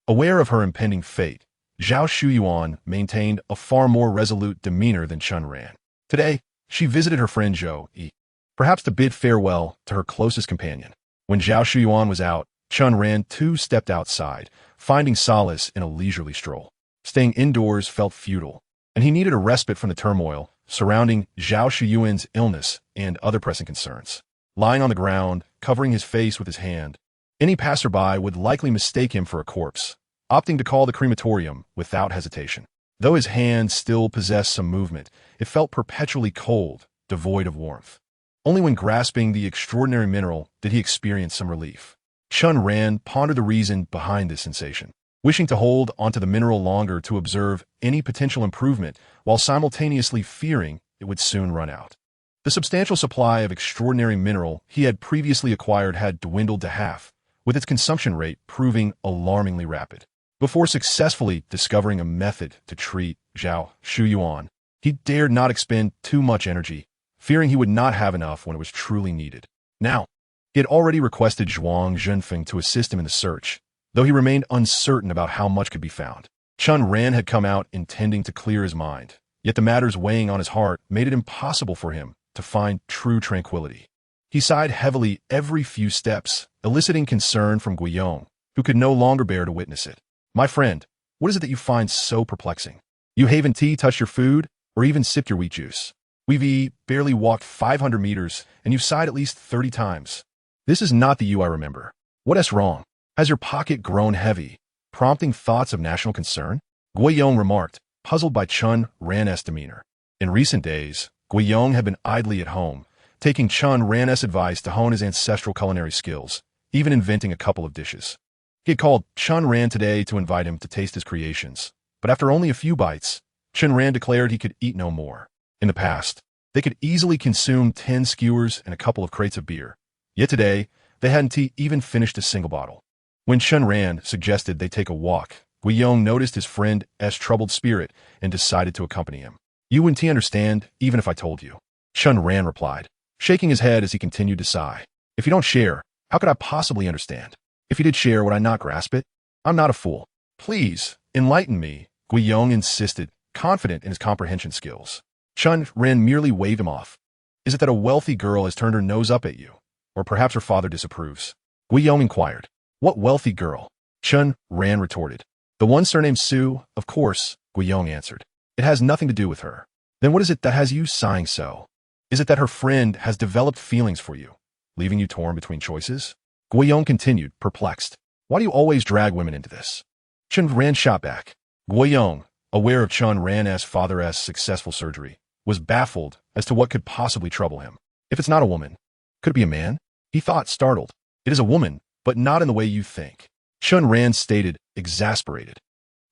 Aware of her impending fate, Zhao Shuyuan maintained a far more resolute demeanor than Chen Ran. Today, she visited her friend Zhou Yi, perhaps to bid farewell to her closest companion. When Zhao Shuyuan was out, Chen Ran too stepped outside, finding solace in a leisurely stroll. Staying indoors felt futile, and he needed a respite from the turmoil surrounding Zhao Shuyuan's illness and other pressing concerns. Lying on the ground, covering his face with his hand, any passerby would likely mistake him for a corpse, opting to call the crematorium without hesitation. Though his hand still possessed some movement, it felt perpetually cold, devoid of warmth. Only when grasping the extraordinary mineral did he experience some relief. Chen Ran pondered the reason behind this sensation, wishing to hold onto the mineral longer to observe any potential improvement while simultaneously fearing it would soon run out. The substantial supply of extraordinary mineral he had previously acquired had dwindled to half, with its consumption rate proving alarmingly rapid. Before successfully discovering a method to treat Zhao Shuyuan, he dared not expend too much energy, fearing he would not have enough when it was truly needed. Now, he had already requested Zhuang Zhenfeng to assist him in the search, though he remained uncertain about how much could be found. Chen Ran had come out intending to clear his mind, yet the matters weighing on his heart made it impossible for him to find true tranquility. He sighed heavily every few steps, eliciting concern from Guiyong, who could no longer bear to witness it. "My friend, what is it that you find so perplexing? You haven't touched your food, or even sipped your wheat juice. We've barely walked 500 meters, and you've sighed at least 30 times. This is not the you I remember. What is wrong? Has your pocket grown heavy, prompting thoughts of national concern?" Guiyong remarked, puzzled by Chen Ran's demeanor. In recent days, Guiyong had been idly at home, taking Chen Ran's advice to hone his ancestral culinary skills, even inventing a couple of dishes. He had called Chen Ran today to invite him to taste his creations, but after only a few bites, Chen Ran declared he could eat no more. In the past, they could easily consume 10 skewers and a couple of crates of beer. Yet today, they hadn't even finished a single bottle. When Chen Ran suggested they take a walk, Guiyong noticed his friend's troubled spirit and decided to accompany him. "You wouldn't understand, even if I told you," Chen Ran replied, shaking his head as he continued to sigh. "If you don't share, how could I possibly understand? If you did share, would I not grasp it? I'm not a fool. Please, enlighten me," Guiyong insisted, confident in his comprehension skills. Chen Ran merely waved him off. "Is it that a wealthy girl has turned her nose up at you? Or perhaps her father disapproves?" Guiyong inquired. "What wealthy girl?" Chen Ran retorted. "The one surnamed Su, of course," Guiyong answered. "It has nothing to do with her." "Then what is it that has you sighing so? Is it that her friend has developed feelings for you, leaving you torn between choices?" Guiyong continued, perplexed. "Why do you always drag women into this?" Chen Ran shot back. Guiyong, aware of Chen Ran's father's successful surgery, was baffled as to what could possibly trouble him. "If it's not a woman, could it be a man?" he thought, startled. "It is a woman, but not in the way you think," Chen Ran stated, exasperated.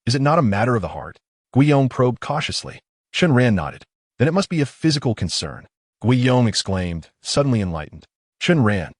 "Is it not a matter of the heart?" Guiyong probed cautiously. Chen Ran nodded. "Then it must be a physical concern," Guiyong exclaimed, suddenly enlightened. "Chen Ran,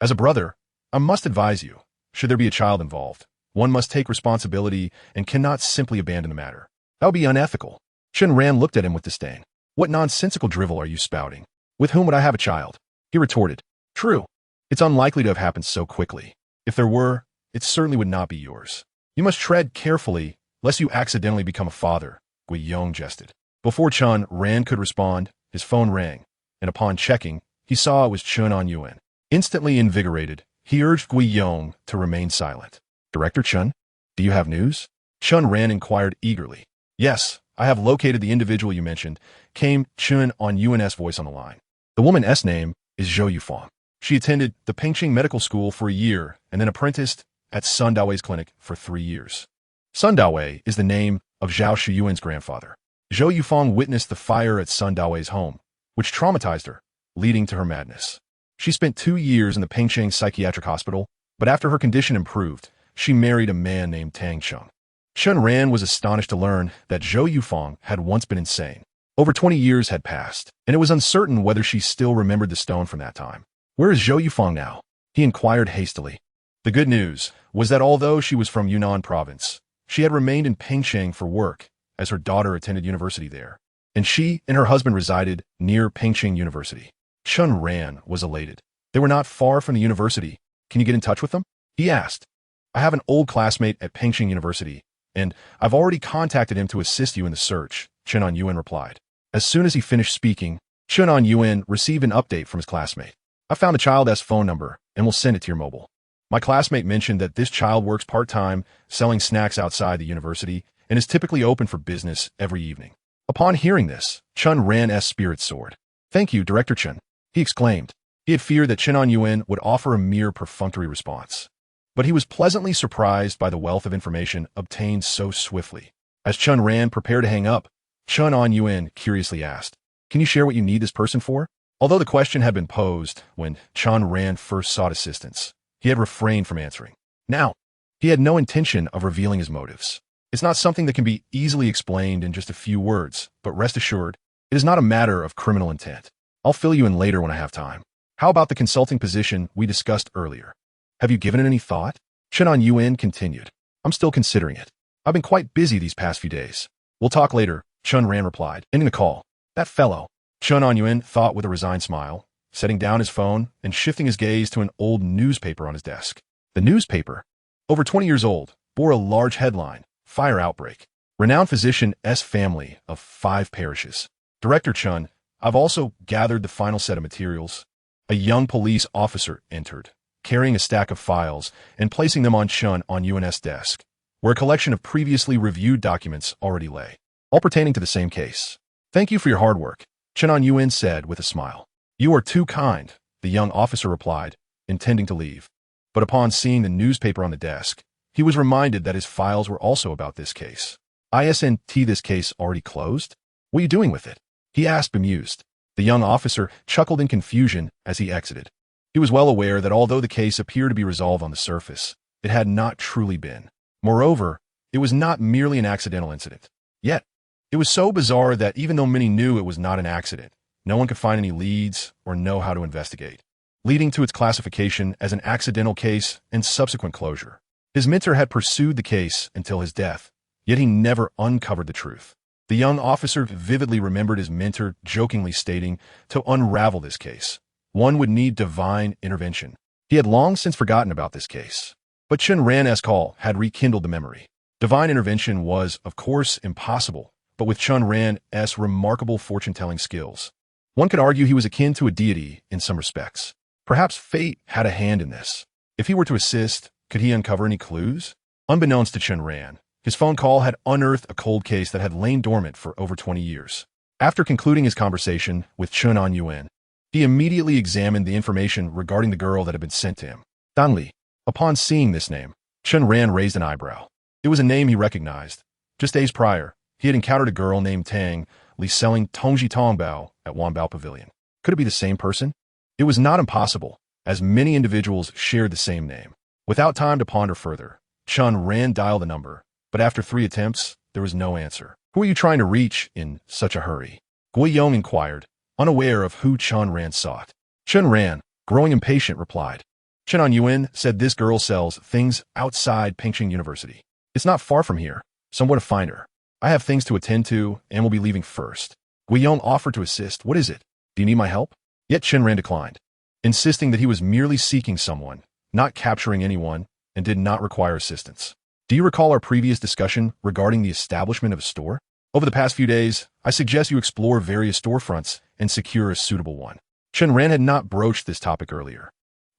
as a brother, I must advise you, should there be a child involved, one must take responsibility and cannot simply abandon the matter. That would be unethical." Chen Ran looked at him with disdain. "What nonsensical drivel are you spouting? With whom would I have a child?" He retorted. "True. It's unlikely to have happened so quickly. If there were, it certainly would not be yours. You must tread carefully, lest you accidentally become a father," Guiyong jested. Before Chen Ran could respond, his phone rang, and upon checking, he saw it was Chen Yuan. Instantly invigorated, he urged Guiyong to remain silent. "Director Chen, do you have news?" Chen Ran inquired eagerly. "Yes, I have located the individual you mentioned," came Chen Yuan's voice on the line. "The woman's name is Zhou Yufang. She attended the Pengqing Medical School for a year and then apprenticed at Sun Dao's clinic for 3 years. Sun Dao is the name of Zhao Shiyuan's grandfather. Zhou Yufang witnessed the fire at Sun Dao's home, which traumatized her, leading to her madness. She spent 2 years in the Pengqing Psychiatric Hospital, but after her condition improved, she married a man named Tang Cheng." Chen Ran was astonished to learn that Zhou Yufang had once been insane. Over 20 years had passed, and it was uncertain whether she still remembered the stone from that time. "Where is Zhou Yufang now?" he inquired hastily. The good news was that although she was from Yunnan province, she had remained in Pengqing for work, as her daughter attended university there, and she and her husband resided near Pengqing University. Chen Ran was elated. "They were not far from the university. Can you get in touch with them?" he asked. "I have an old classmate at Pengqing University, and I've already contacted him to assist you in the search," Chen Yuan replied. As soon as he finished speaking, Chen Yuan received an update from his classmate. "I found the child's phone number and will send it to your mobile. My classmate mentioned that this child works part-time selling snacks outside the university and is typically open for business every evening." Upon hearing this, Chen Ran's spirit soared. "Thank you, Director Chen," he exclaimed. He had feared that Chen Yuan would offer a mere perfunctory response, but he was pleasantly surprised by the wealth of information obtained so swiftly. As Chen Ran prepared to hang up, Chen Yuan curiously asked, "Can you share what you need this person for?" Although the question had been posed when Chen Ran first sought assistance, he had refrained from answering. Now, he had no intention of revealing his motives. It's not something that can be easily explained in just a few words, but rest assured, it is not a matter of criminal intent. I'll fill you in later when I have time. How about the consulting position we discussed earlier? Have you given it any thought? Chen Yuan continued. "I'm still considering it. I've been quite busy these past few days." "We'll talk later," Chen Ran replied, ending the call. "That fellow," Chen Ran thought with a resigned smile, setting down his phone and shifting his gaze to an old newspaper on his desk. The newspaper, over 20 years old, bore a large headline, Fire Outbreak. Renowned physician S. family of 5 parishes. Director Chen, I've also gathered the final set of materials. A young police officer entered, carrying a stack of files and placing them on Chen Ran's desk, where a collection of previously reviewed documents already lay, all pertaining to the same case. Thank you for your hard work, Chen Ran said with a smile. You are too kind, the young officer replied, intending to leave. But upon seeing the newspaper on the desk, he was reminded that his files were also about this case. Isn't this case already closed? What are you doing with it? He asked, bemused. The young officer chuckled in confusion as he exited. He was well aware that although the case appeared to be resolved on the surface, it had not truly been. Moreover, it was not merely an accidental incident. Yet, it was so bizarre that even though many knew it was not an accident, no one could find any leads or know how to investigate, leading to its classification as an accidental case and subsequent closure. His mentor had pursued the case until his death, yet he never uncovered the truth. The young officer vividly remembered his mentor jokingly stating, to unravel this case, one would need divine intervention. He had long since forgotten about this case. But Chen Ran's call had rekindled the memory. Divine intervention was, of course, impossible, but with Chen Ran's remarkable fortune-telling skills, one could argue he was akin to a deity in some respects. Perhaps fate had a hand in this. If he were to assist, could he uncover any clues? Unbeknownst to Chen Ran, his phone call had unearthed a cold case that had lain dormant for over 20 years. After concluding his conversation with Chen Ran, he immediately examined the information regarding the girl that had been sent to him. Dan Li. Upon seeing this name, Chen Ran raised an eyebrow. It was a name he recognized. Just days prior, he had encountered a girl named Tang Li selling Tongji Tongbao at Wanbao Pavilion. Could it be the same person? It was not impossible, as many individuals shared the same name. Without time to ponder further, Chen Ran dialed the number, but after 3 attempts, there was no answer. Who are you trying to reach in such a hurry? Guiyong inquired, unaware of who Chen Ran sought. Chen Ran, growing impatient, replied. Chen Ran said this girl sells things outside Pengqing University. It's not far from here, somewhere to find her. I have things to attend to and will be leaving first. Guiyong offered to assist. What is it? Do you need my help? Yet Chen Ran declined, insisting that he was merely seeking someone, not capturing anyone, and did not require assistance. Do you recall our previous discussion regarding the establishment of a store? Over the past few days, I suggest you explore various storefronts and secure a suitable one. Chen Ran had not broached this topic earlier,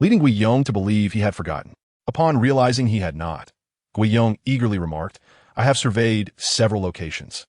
leading Guiyong to believe he had forgotten. Upon realizing he had not, Guiyong eagerly remarked, I have surveyed several locations,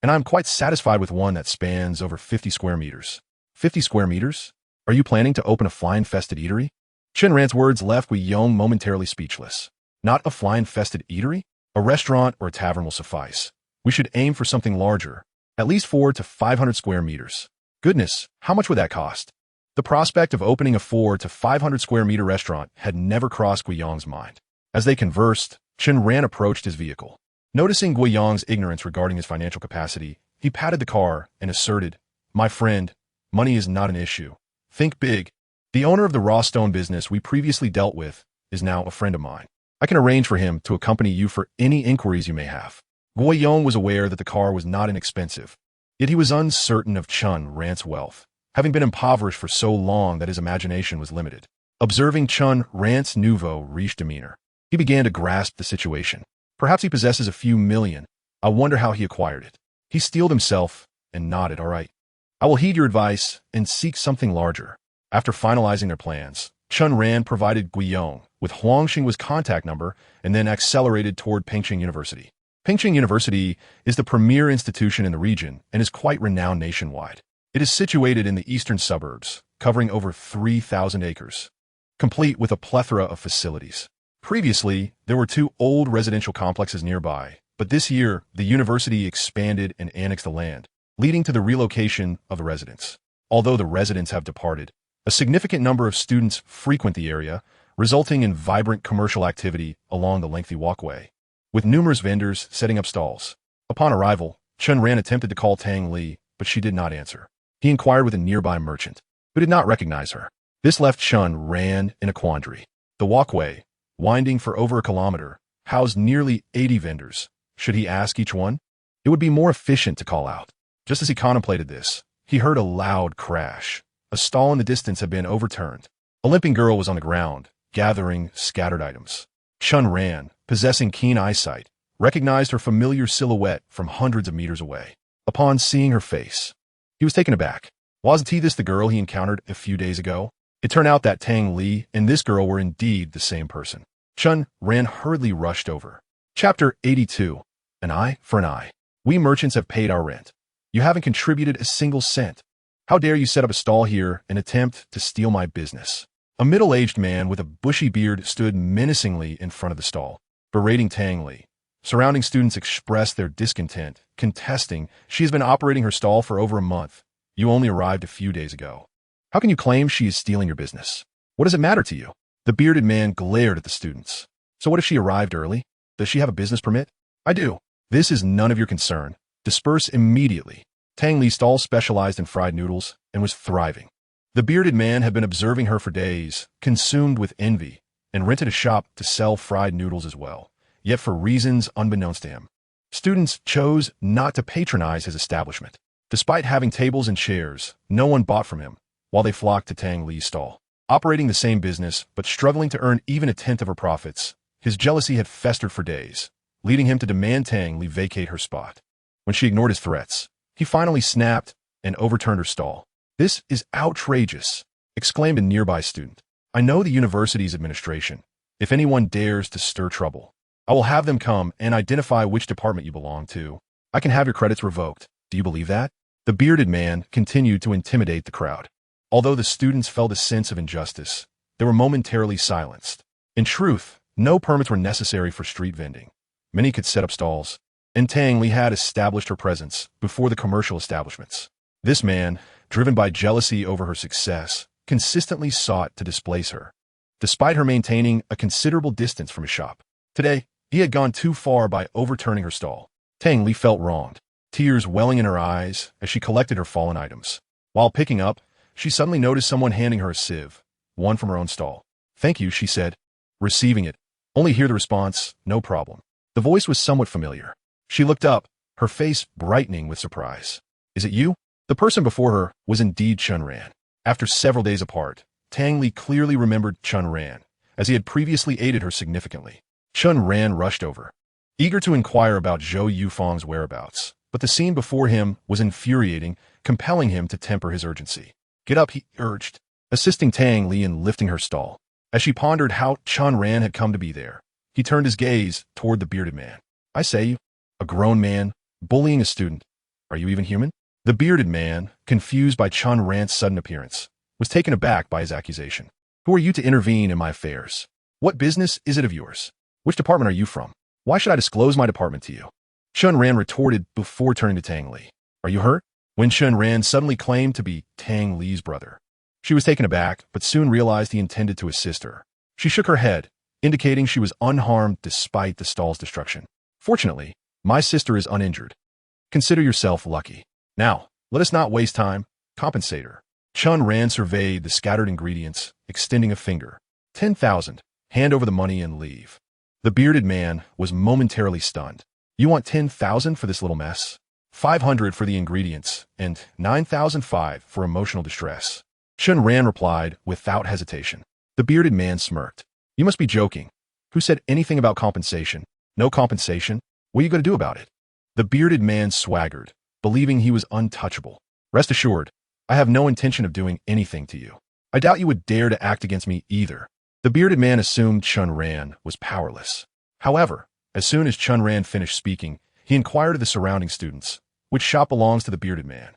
and I am quite satisfied with one that spans over 50 square meters. 50 square meters? Are you planning to open a fly-infested eatery? Chen Ran's words left Guiyong momentarily speechless. Not a fly-infested eatery? A restaurant or a tavern will suffice. We should aim for something larger, at least 400 to 500 square meters. Goodness, how much would that cost? The prospect of opening a 400 to 500 square meter restaurant had never crossed Guiyong's mind. As they conversed, Chen Ran approached his vehicle. Noticing Guiyong's ignorance regarding his financial capacity, he patted the car and asserted, My friend, money is not an issue. Think big. The owner of the raw stone business we previously dealt with is now a friend of mine. I can arrange for him to accompany you for any inquiries you may have. Guiyong was aware that the car was not inexpensive, yet he was uncertain of Chen Ran's wealth, having been impoverished for so long that his imagination was limited. Observing Chen Ran's nouveau riche demeanor, he began to grasp the situation. Perhaps he possesses a few million. I wonder how he acquired it. He steeled himself and nodded, all right. I will heed your advice and seek something larger. After finalizing their plans, Chen Ran provided Guiyong with Huang Xinghua's contact number and then accelerated toward Pengqing University. Pengqing University is the premier institution in the region and is quite renowned nationwide. It is situated in the eastern suburbs, covering over 3,000 acres, complete with a plethora of facilities. Previously, there were 2 old residential complexes nearby, but this year, the university expanded and annexed the land, leading to the relocation of the residents. Although the residents have departed, a significant number of students frequent the area, resulting in vibrant commercial activity along the lengthy walkway, with numerous vendors setting up stalls. Upon arrival, Chen Ran attempted to call Tang Li, but she did not answer. He inquired with a nearby merchant, who did not recognize her. This left Chen Ran in a quandary. The walkway, winding for over a kilometer, housed nearly 80 vendors. Should he ask each one? It would be more efficient to call out. Just as he contemplated this, he heard a loud crash. A stall in the distance had been overturned. A limping girl was on the ground, gathering scattered items. Chen Ran, possessing keen eyesight, recognized her familiar silhouette from hundreds of meters away. Upon seeing her face, he was taken aback. Wasn't this the girl he encountered a few days ago? It turned out that Tang Li and this girl were indeed the same person. Chen Ran hurriedly rushed over. Chapter 82. An eye for an eye. We merchants have paid our rent. You haven't contributed a single cent. How dare you set up a stall here and attempt to steal my business? A middle-aged man with a bushy beard stood menacingly in front of the stall, berating Tang Li. Surrounding students expressed their discontent, contesting she has been operating her stall for over a month. You only arrived a few days ago. How can you claim she is stealing your business? What does it matter to you? The bearded man glared at the students. So what if she arrived early? Does she have a business permit? I do. This is none of your concern. Disperse immediately. Tang Li's stall specialized in fried noodles and was thriving. The bearded man had been observing her for days, consumed with envy, and rented a shop to sell fried noodles as well, yet for reasons unbeknownst to him. Students chose not to patronize his establishment. Despite having tables and chairs, no one bought from him, while they flocked to Tang Li's stall. Operating the same business, but struggling to earn even a tenth of her profits, his jealousy had festered for days, leading him to demand Tang Li vacate her spot. When she ignored his threats, he finally snapped and overturned her stall. This is outrageous, exclaimed a nearby student. I know the university's administration. If anyone dares to stir trouble, I will have them come and identify which department you belong to. I can have your credits revoked. Do you believe that? The bearded man continued to intimidate the crowd. Although the students felt a sense of injustice, they were momentarily silenced. In truth, no permits were necessary for street vending. Many could set up stalls, and Tang Li had established her presence before the commercial establishments. This man, driven by jealousy over her success, consistently sought to displace her, despite her maintaining a considerable distance from his shop. Today, he had gone too far by overturning her stall. Tang Li felt wronged, tears welling in her eyes as she collected her fallen items. While picking up, she suddenly noticed someone handing her a sieve, one from her own stall. Thank you, she said. Receiving it, only hear the response, no problem. The voice was somewhat familiar. She looked up, her face brightening with surprise. Is it you? The person before her was indeed Chen Ran. After several days apart, Tang Li clearly remembered Chen Ran, as he had previously aided her significantly. Chen Ran rushed over, eager to inquire about Zhou Yufeng's whereabouts, but the scene before him was infuriating, compelling him to temper his urgency. Get up, he urged, assisting Tang Li in lifting her stall. As she pondered how Chen Ran had come to be there, he turned his gaze toward the bearded man. I say you, a grown man, bullying a student. Are you even human? The bearded man, confused by Chen Ran's sudden appearance, was taken aback by his accusation. Who are you to intervene in my affairs? What business is it of yours? Which department are you from? Why should I disclose my department to you? Chen Ran retorted before turning to Tang Li. Are you hurt? When Chen Ran suddenly claimed to be Tang Li's brother, she was taken aback, but soon realized he intended to assist her. She shook her head, indicating she was unharmed despite the stall's destruction. Fortunately, my sister is uninjured. Consider yourself lucky. Now, let us not waste time. Compensate her. Chen Ran surveyed the scattered ingredients, extending a finger. 10,000. Hand over the money and leave. The bearded man was momentarily stunned. You want 10,000 for this little mess? 500 for the ingredients, and 9,005 for emotional distress. Chen Ran replied without hesitation. The bearded man smirked. You must be joking. Who said anything about compensation? No compensation? What are you going to do about it? The bearded man swaggered, believing he was untouchable. Rest assured, I have no intention of doing anything to you. I doubt you would dare to act against me either. The bearded man assumed Chen Ran was powerless. However, as soon as Chen Ran finished speaking, he inquired of the surrounding students, which shop belongs to the bearded man.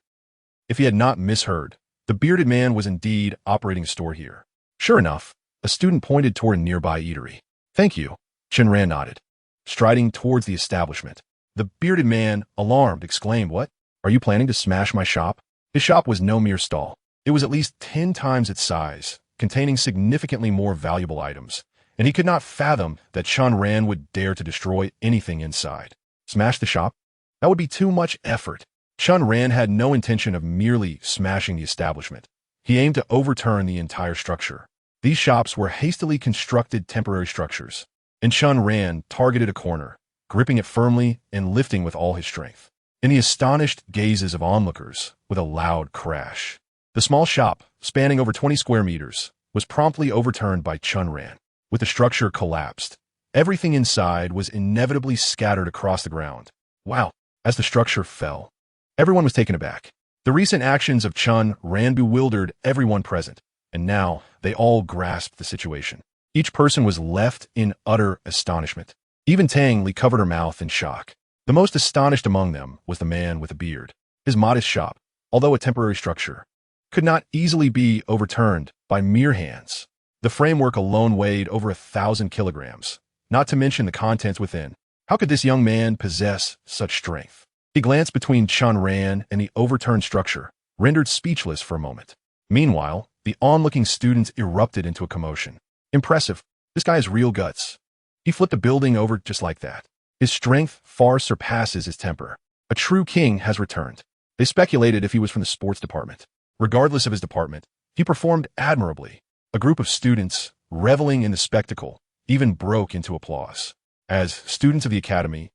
If he had not misheard, the bearded man was indeed operating a store here. Sure enough, a student pointed toward a nearby eatery. Thank you, Chen Ran nodded. Striding towards the establishment, the bearded man, alarmed, exclaimed, What? Are you planning to smash my shop? His shop was no mere stall. It was at least 10 times its size, containing significantly more valuable items, and he could not fathom that Chen Ran would dare to destroy anything inside. Smash the shop? That would be too much effort. Chen Ran had no intention of merely smashing the establishment. He aimed to overturn the entire structure. These shops were hastily constructed temporary structures, and Chen Ran targeted a corner, gripping it firmly and lifting with all his strength. in the astonished gazes of onlookers with a loud crash. The small shop, spanning over 20 square meters, was promptly overturned by Chen Ran. With the structure collapsed, everything inside was inevitably scattered across the ground. Wow! As the structure fell, everyone was taken aback. The recent actions of Chen Ran bewildered everyone present, and now they all grasped the situation. Each person was left in utter astonishment. Even Tang Li covered her mouth in shock. The most astonished among them was the man with a beard. His modest shop, although a temporary structure, could not easily be overturned by mere hands. The framework alone weighed over 1,000 kilograms, not to mention the contents within. How could this young man possess such strength? He glanced between Chen Ran and the overturned structure, rendered speechless for a moment. Meanwhile, the onlooking students erupted into a commotion. Impressive. This guy has real guts. He flipped a building over just like that. His strength far surpasses his temper. A true king has returned. They speculated if he was from the sports department. Regardless of his department, he performed admirably. A group of students, reveling in the spectacle, even broke into applause. As students of the academy,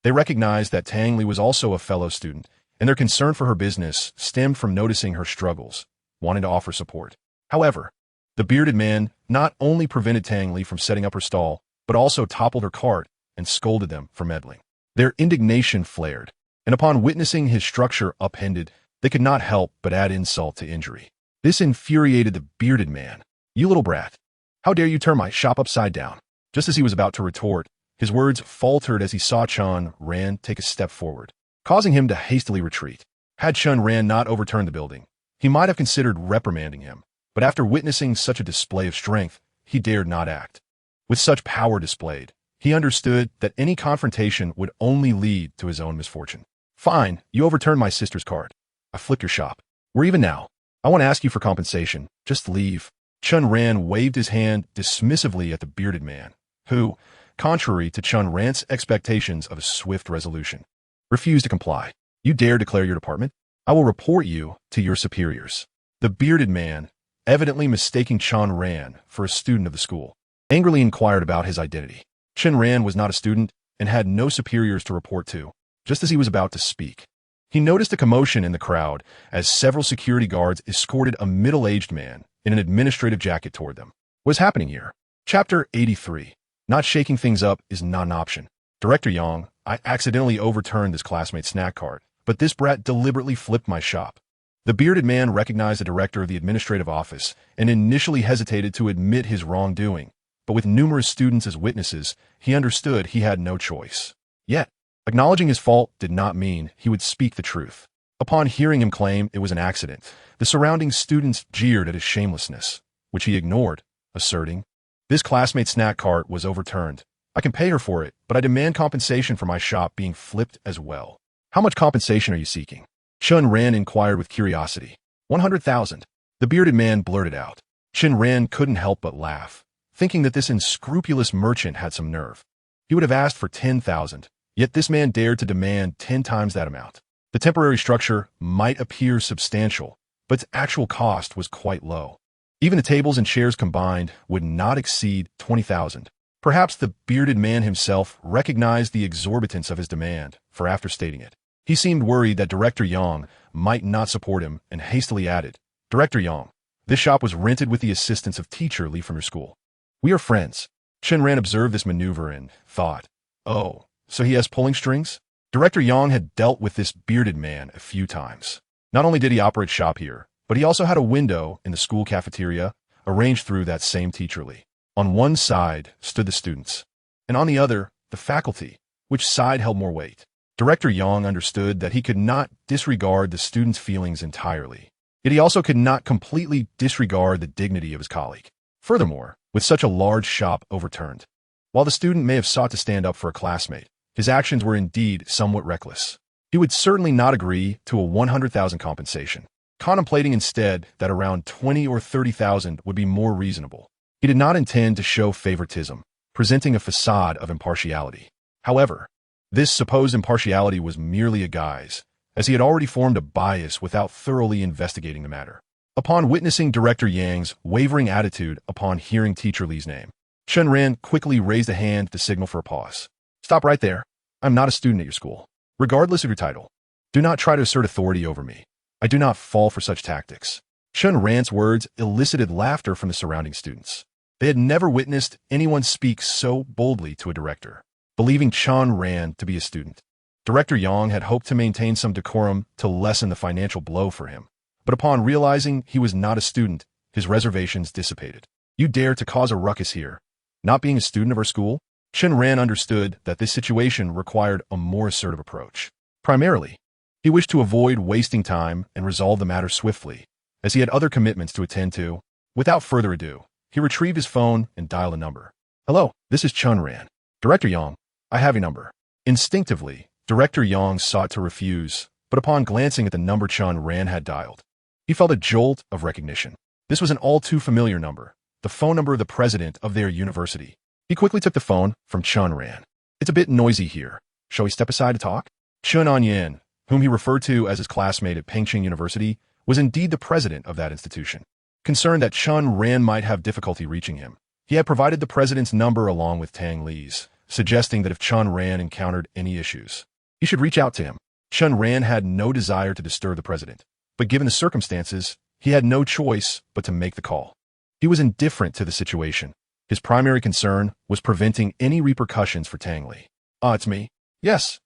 they recognized that Tang Li was also a fellow student, and their concern for her business stemmed from noticing her struggles, wanting to offer support. However, the bearded man not only prevented Tang Li from setting up her stall, but also toppled her cart and scolded them for meddling. Their indignation flared, and upon witnessing his structure upended, they could not help but add insult to injury. This infuriated the bearded man. "You little brat! How dare you turn my shop upside down?" Just as he was about to retort, his words faltered as he saw Chen Ran take a step forward, causing him to hastily retreat. Had Chen Ran not overturned the building, he might have considered reprimanding him, but after witnessing such a display of strength, he dared not act. With such power displayed, he understood that any confrontation would only lead to his own misfortune. "Fine, you overturned my sister's cart. I flipped your shop. We're even now. I won't ask you for compensation. Just leave." Chen Ran waved his hand dismissively at the bearded man, who, contrary to Chen Ran's expectations of a swift resolution, refused to comply. "You dare declare your department? I will report you to your superiors." The bearded man, evidently mistaking Chen Ran for a student of the school, angrily inquired about his identity. Chen Ran was not a student and had no superiors to report to. Just as he was about to speak, he noticed a commotion in the crowd as several security guards escorted a middle-aged man in an administrative jacket toward them. What is happening here? Chapter 83. Not shaking things up is not an option. "Director Yang, I accidentally overturned this classmate's snack cart, but this brat deliberately flipped my shop." The bearded man recognized the director of the administrative office and initially hesitated to admit his wrongdoing, but with numerous students as witnesses, he understood he had no choice. Yet, acknowledging his fault did not mean he would speak the truth. Upon hearing him claim it was an accident, the surrounding students jeered at his shamelessness, which he ignored, asserting, "This classmate's snack cart was overturned. I can pay her for it, but I demand compensation for my shop being flipped as well." "How much compensation are you seeking?" Chen Ran inquired with curiosity. 100,000. The bearded man blurted out. Chen Ran couldn't help but laugh, thinking that this unscrupulous merchant had some nerve. He would have asked for 10,000, yet this man dared to demand 10 times that amount. The temporary structure might appear substantial, but its actual cost was quite low. Even the tables and chairs combined would not exceed 20,000. Perhaps the bearded man himself recognized the exorbitance of his demand, for after stating it, he seemed worried that Director Yang might not support him and hastily added, "Director Yang, this shop was rented with the assistance of Teacher Li from your school. We are friends." Chen Ran observed this maneuver and thought, "Oh, so he has pulling strings?" Director Yang had dealt with this bearded man a few times. Not only did he operate shop here, but he also had a window in the school cafeteria arranged through that same Teacher Li. On one side stood the students, and on the other, the faculty. Which side held more weight? Director Yang understood that he could not disregard the students' feelings entirely, yet he also could not completely disregard the dignity of his colleague. Furthermore, with such a large shop overturned, while the student may have sought to stand up for a classmate, his actions were indeed somewhat reckless. He would certainly not agree to a 100,000 compensation, contemplating instead that around 20 or 30,000 would be more reasonable. He did not intend to show favoritism, presenting a facade of impartiality. However, this supposed impartiality was merely a guise, as he had already formed a bias without thoroughly investigating the matter. Upon witnessing Director Yang's wavering attitude upon hearing Teacher Li's name, Chen Ran quickly raised a hand to signal for a pause. "Stop right there. I'm not a student at your school. Regardless of your title, Do not try to assert authority over me. I do not fall for such tactics. Chen Ran's words elicited laughter from the surrounding students. They had never witnessed anyone speak so boldly to a director, believing Chen Ran to be a student. Director Yang had hoped to maintain some decorum to lessen the financial blow for him, but upon realizing he was not a student, his reservations dissipated. You dare to cause a ruckus here, not being a student of our school? Chen Ran understood that this situation required a more assertive approach. Primarily, he wished to avoid wasting time and resolve the matter swiftly, as he had other commitments to attend to. Without further ado, he retrieved his phone and dialed a number. Hello, this is Chen Ran. Director Yang, I have your number. Instinctively, Director Yang sought to refuse, but upon glancing at the number Chen Ran had dialed, he felt a jolt of recognition. This was an all-too-familiar number, the phone number of the president of their university. He quickly took the phone from Chen Ran. It's a bit noisy here. Shall we step aside to talk? Chen Anyan, whom he referred to as his classmate at Pengcheng University, was indeed the president of that institution. Concerned that Chen Ran might have difficulty reaching him, he had provided the president's number along with Tang Li's, suggesting that if Chen Ran encountered any issues, he should reach out to him. Chen Ran had no desire to disturb the president, but given the circumstances, he had no choice but to make the call. He was indifferent to the situation. His primary concern was preventing any repercussions for Tang Li. It's me. Yes,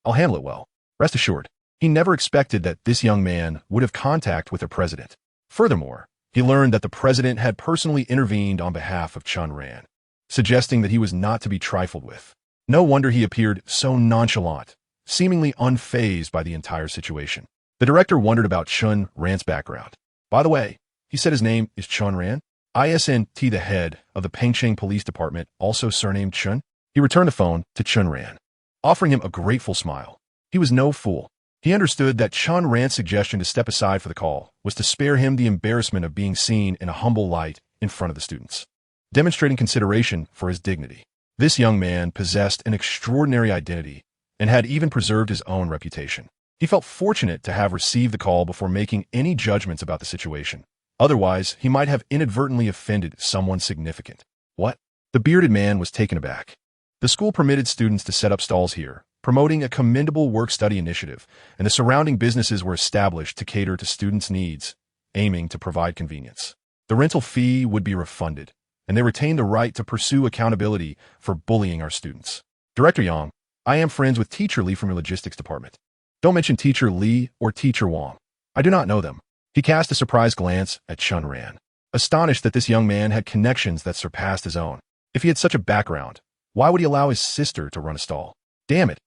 I'll handle it well. Rest assured, he never expected that this young man would have contact with the president. Furthermore, he learned that the president had personally intervened on behalf of Chen Ran, suggesting that he was not to be trifled with. No wonder he appeared so nonchalant, seemingly unfazed by the entire situation. The director wondered about Chen Ran's background. By the way, he said his name is Chen Ran. ISNT, the head of the Pengcheng Police Department, also surnamed Chen. He returned the phone to Chen Ran, offering him a grateful smile. He was no fool. He understood that Chen Ran's suggestion to step aside for the call was to spare him the embarrassment of being seen in a humble light in front of the students, demonstrating consideration for his dignity. This young man possessed an extraordinary identity and had even preserved his own reputation. He felt fortunate to have received the call before making any judgments about the situation. Otherwise, he might have inadvertently offended someone significant. What? The bearded man was taken aback. The school permitted students to set up stalls here, promoting a commendable work-study initiative, and the surrounding businesses were established to cater to students' needs, aiming to provide convenience. The rental fee would be refunded, and they retained the right to pursue accountability for bullying our students. Director Yang, I am friends with Teacher Li from your logistics department. Don't mention Teacher Li or Teacher Wang. I do not know them. He cast a surprised glance at Chen Ran, astonished that this young man had connections that surpassed his own. If he had such a background, why would he allow his sister to run a stall? Damn it.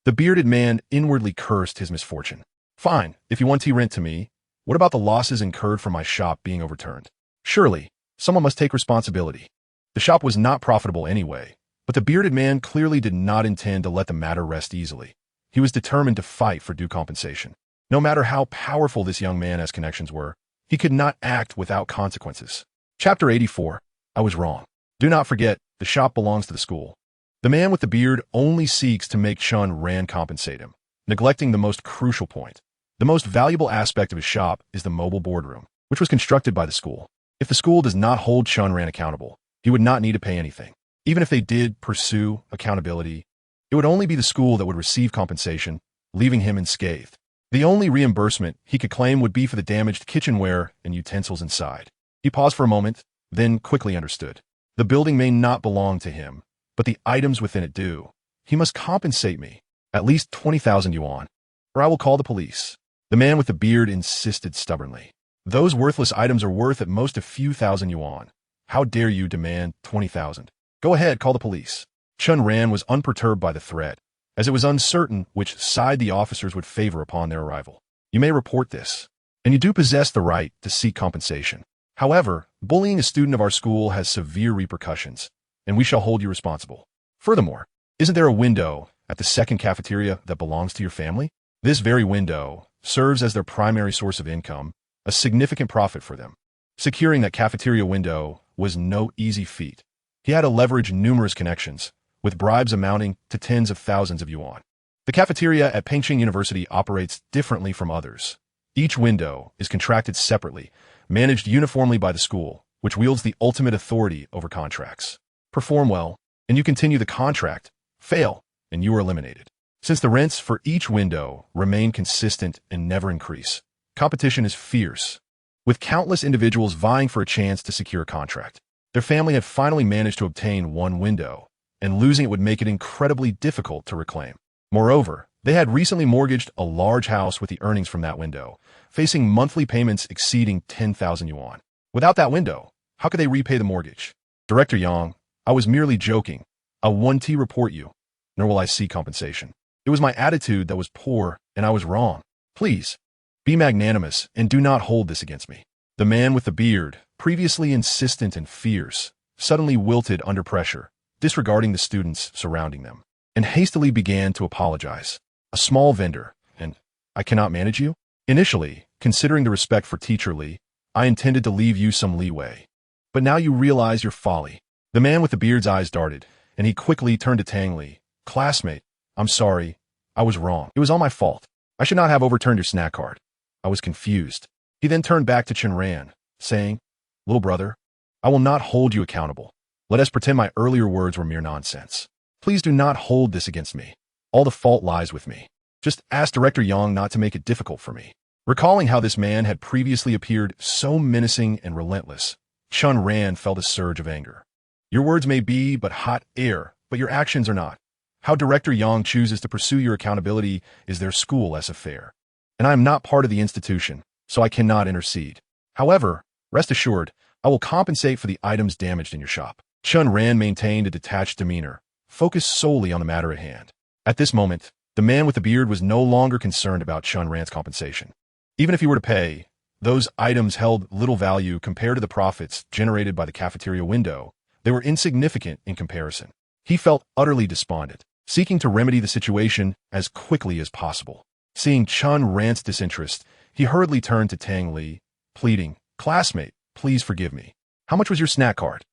The bearded man inwardly cursed his misfortune. Fine, if you want to rent to me, what about the losses incurred from my shop being overturned? Surely, someone must take responsibility. The shop was not profitable anyway, but the bearded man clearly did not intend to let the matter rest easily. He was determined to fight for due compensation. No matter how powerful this young man's connections were, he could not act without consequences. Chapter 84. I was wrong. Do not forget, the shop belongs to the school. The man with the beard only seeks to make Chen Ran compensate him, neglecting the most crucial point. The most valuable aspect of his shop is the mobile boardroom, which was constructed by the school. If the school does not hold Chen Ran accountable, he would not need to pay anything. Even if they did pursue accountability, it would only be the school that would receive compensation, leaving him unscathed. The only reimbursement he could claim would be for the damaged kitchenware and utensils inside. He paused for a moment, then quickly understood. The building may not belong to him, but the items within it do. He must compensate me, at least 20,000 yuan, or I will call the police. The man with the beard insisted stubbornly. Those worthless items are worth at most a few thousand yuan. How dare you demand 20,000? Go ahead, call the police. Chen Ran was unperturbed by the threat, as it was uncertain which side the officers would favor upon their arrival. You may report this, and you do possess the right to seek compensation. However, bullying a student of our school has severe repercussions, and we shall hold you responsible. Furthermore, isn't there a window at the second cafeteria that belongs to your family? This very window serves as their primary source of income, a significant profit for them. Securing that cafeteria window was no easy feat. He had to leverage numerous connections, with bribes amounting to tens of thousands of yuan. The cafeteria at Pengcheng University operates differently from others. Each window is contracted separately, managed uniformly by the school, which wields the ultimate authority over contracts. Perform well, and you continue the contract. Fail, and you are eliminated. Since the rents for each window remain consistent and never increase, competition is fierce, with countless individuals vying for a chance to secure a contract. Their family had finally managed to obtain one window, and losing it would make it incredibly difficult to reclaim. Moreover, they had recently mortgaged a large house with the earnings from that window, facing monthly payments exceeding 10,000 yuan. Without that window, how could they repay the mortgage? Director Yang, I was merely joking. I won't report you, nor will I seek compensation. It was my attitude that was poor, and I was wrong. Please, be magnanimous and do not hold this against me. The man with the beard, previously insistent and fierce, suddenly wilted under pressure, disregarding the students surrounding them, and hastily began to apologize. A small vendor, and I cannot manage you? Initially, considering the respect for Teacher Li, I intended to leave you some leeway. But now you realize your folly. The man with the beard's eyes darted, and he quickly turned to Tang Li. Classmate, I'm sorry. I was wrong. It was all my fault. I should not have overturned your snack card. I was confused. He then turned back to Chen Ran, saying, Little brother, I will not hold you accountable. Let us pretend my earlier words were mere nonsense. Please do not hold this against me. All the fault lies with me. Just ask Director Yang not to make it difficult for me. Recalling how this man had previously appeared so menacing and relentless, Chen Ran felt a surge of anger. Your words may be but hot air, but your actions are not. How Director Yang chooses to pursue your accountability is their school-less affair. And I am not part of the institution, so I cannot intercede. However, rest assured, I will compensate for the items damaged in your shop. Chen Ran maintained a detached demeanor, focused solely on the matter at hand. At this moment, the man with the beard was no longer concerned about Chen Ran's compensation. Even if he were to pay, those items held little value compared to the profits generated by the cafeteria window. They were insignificant in comparison. He felt utterly despondent, seeking to remedy the situation as quickly as possible. Seeing Chen Ran's disinterest, he hurriedly turned to Tang Li, pleading, Classmate, please forgive me. How much was your snack card?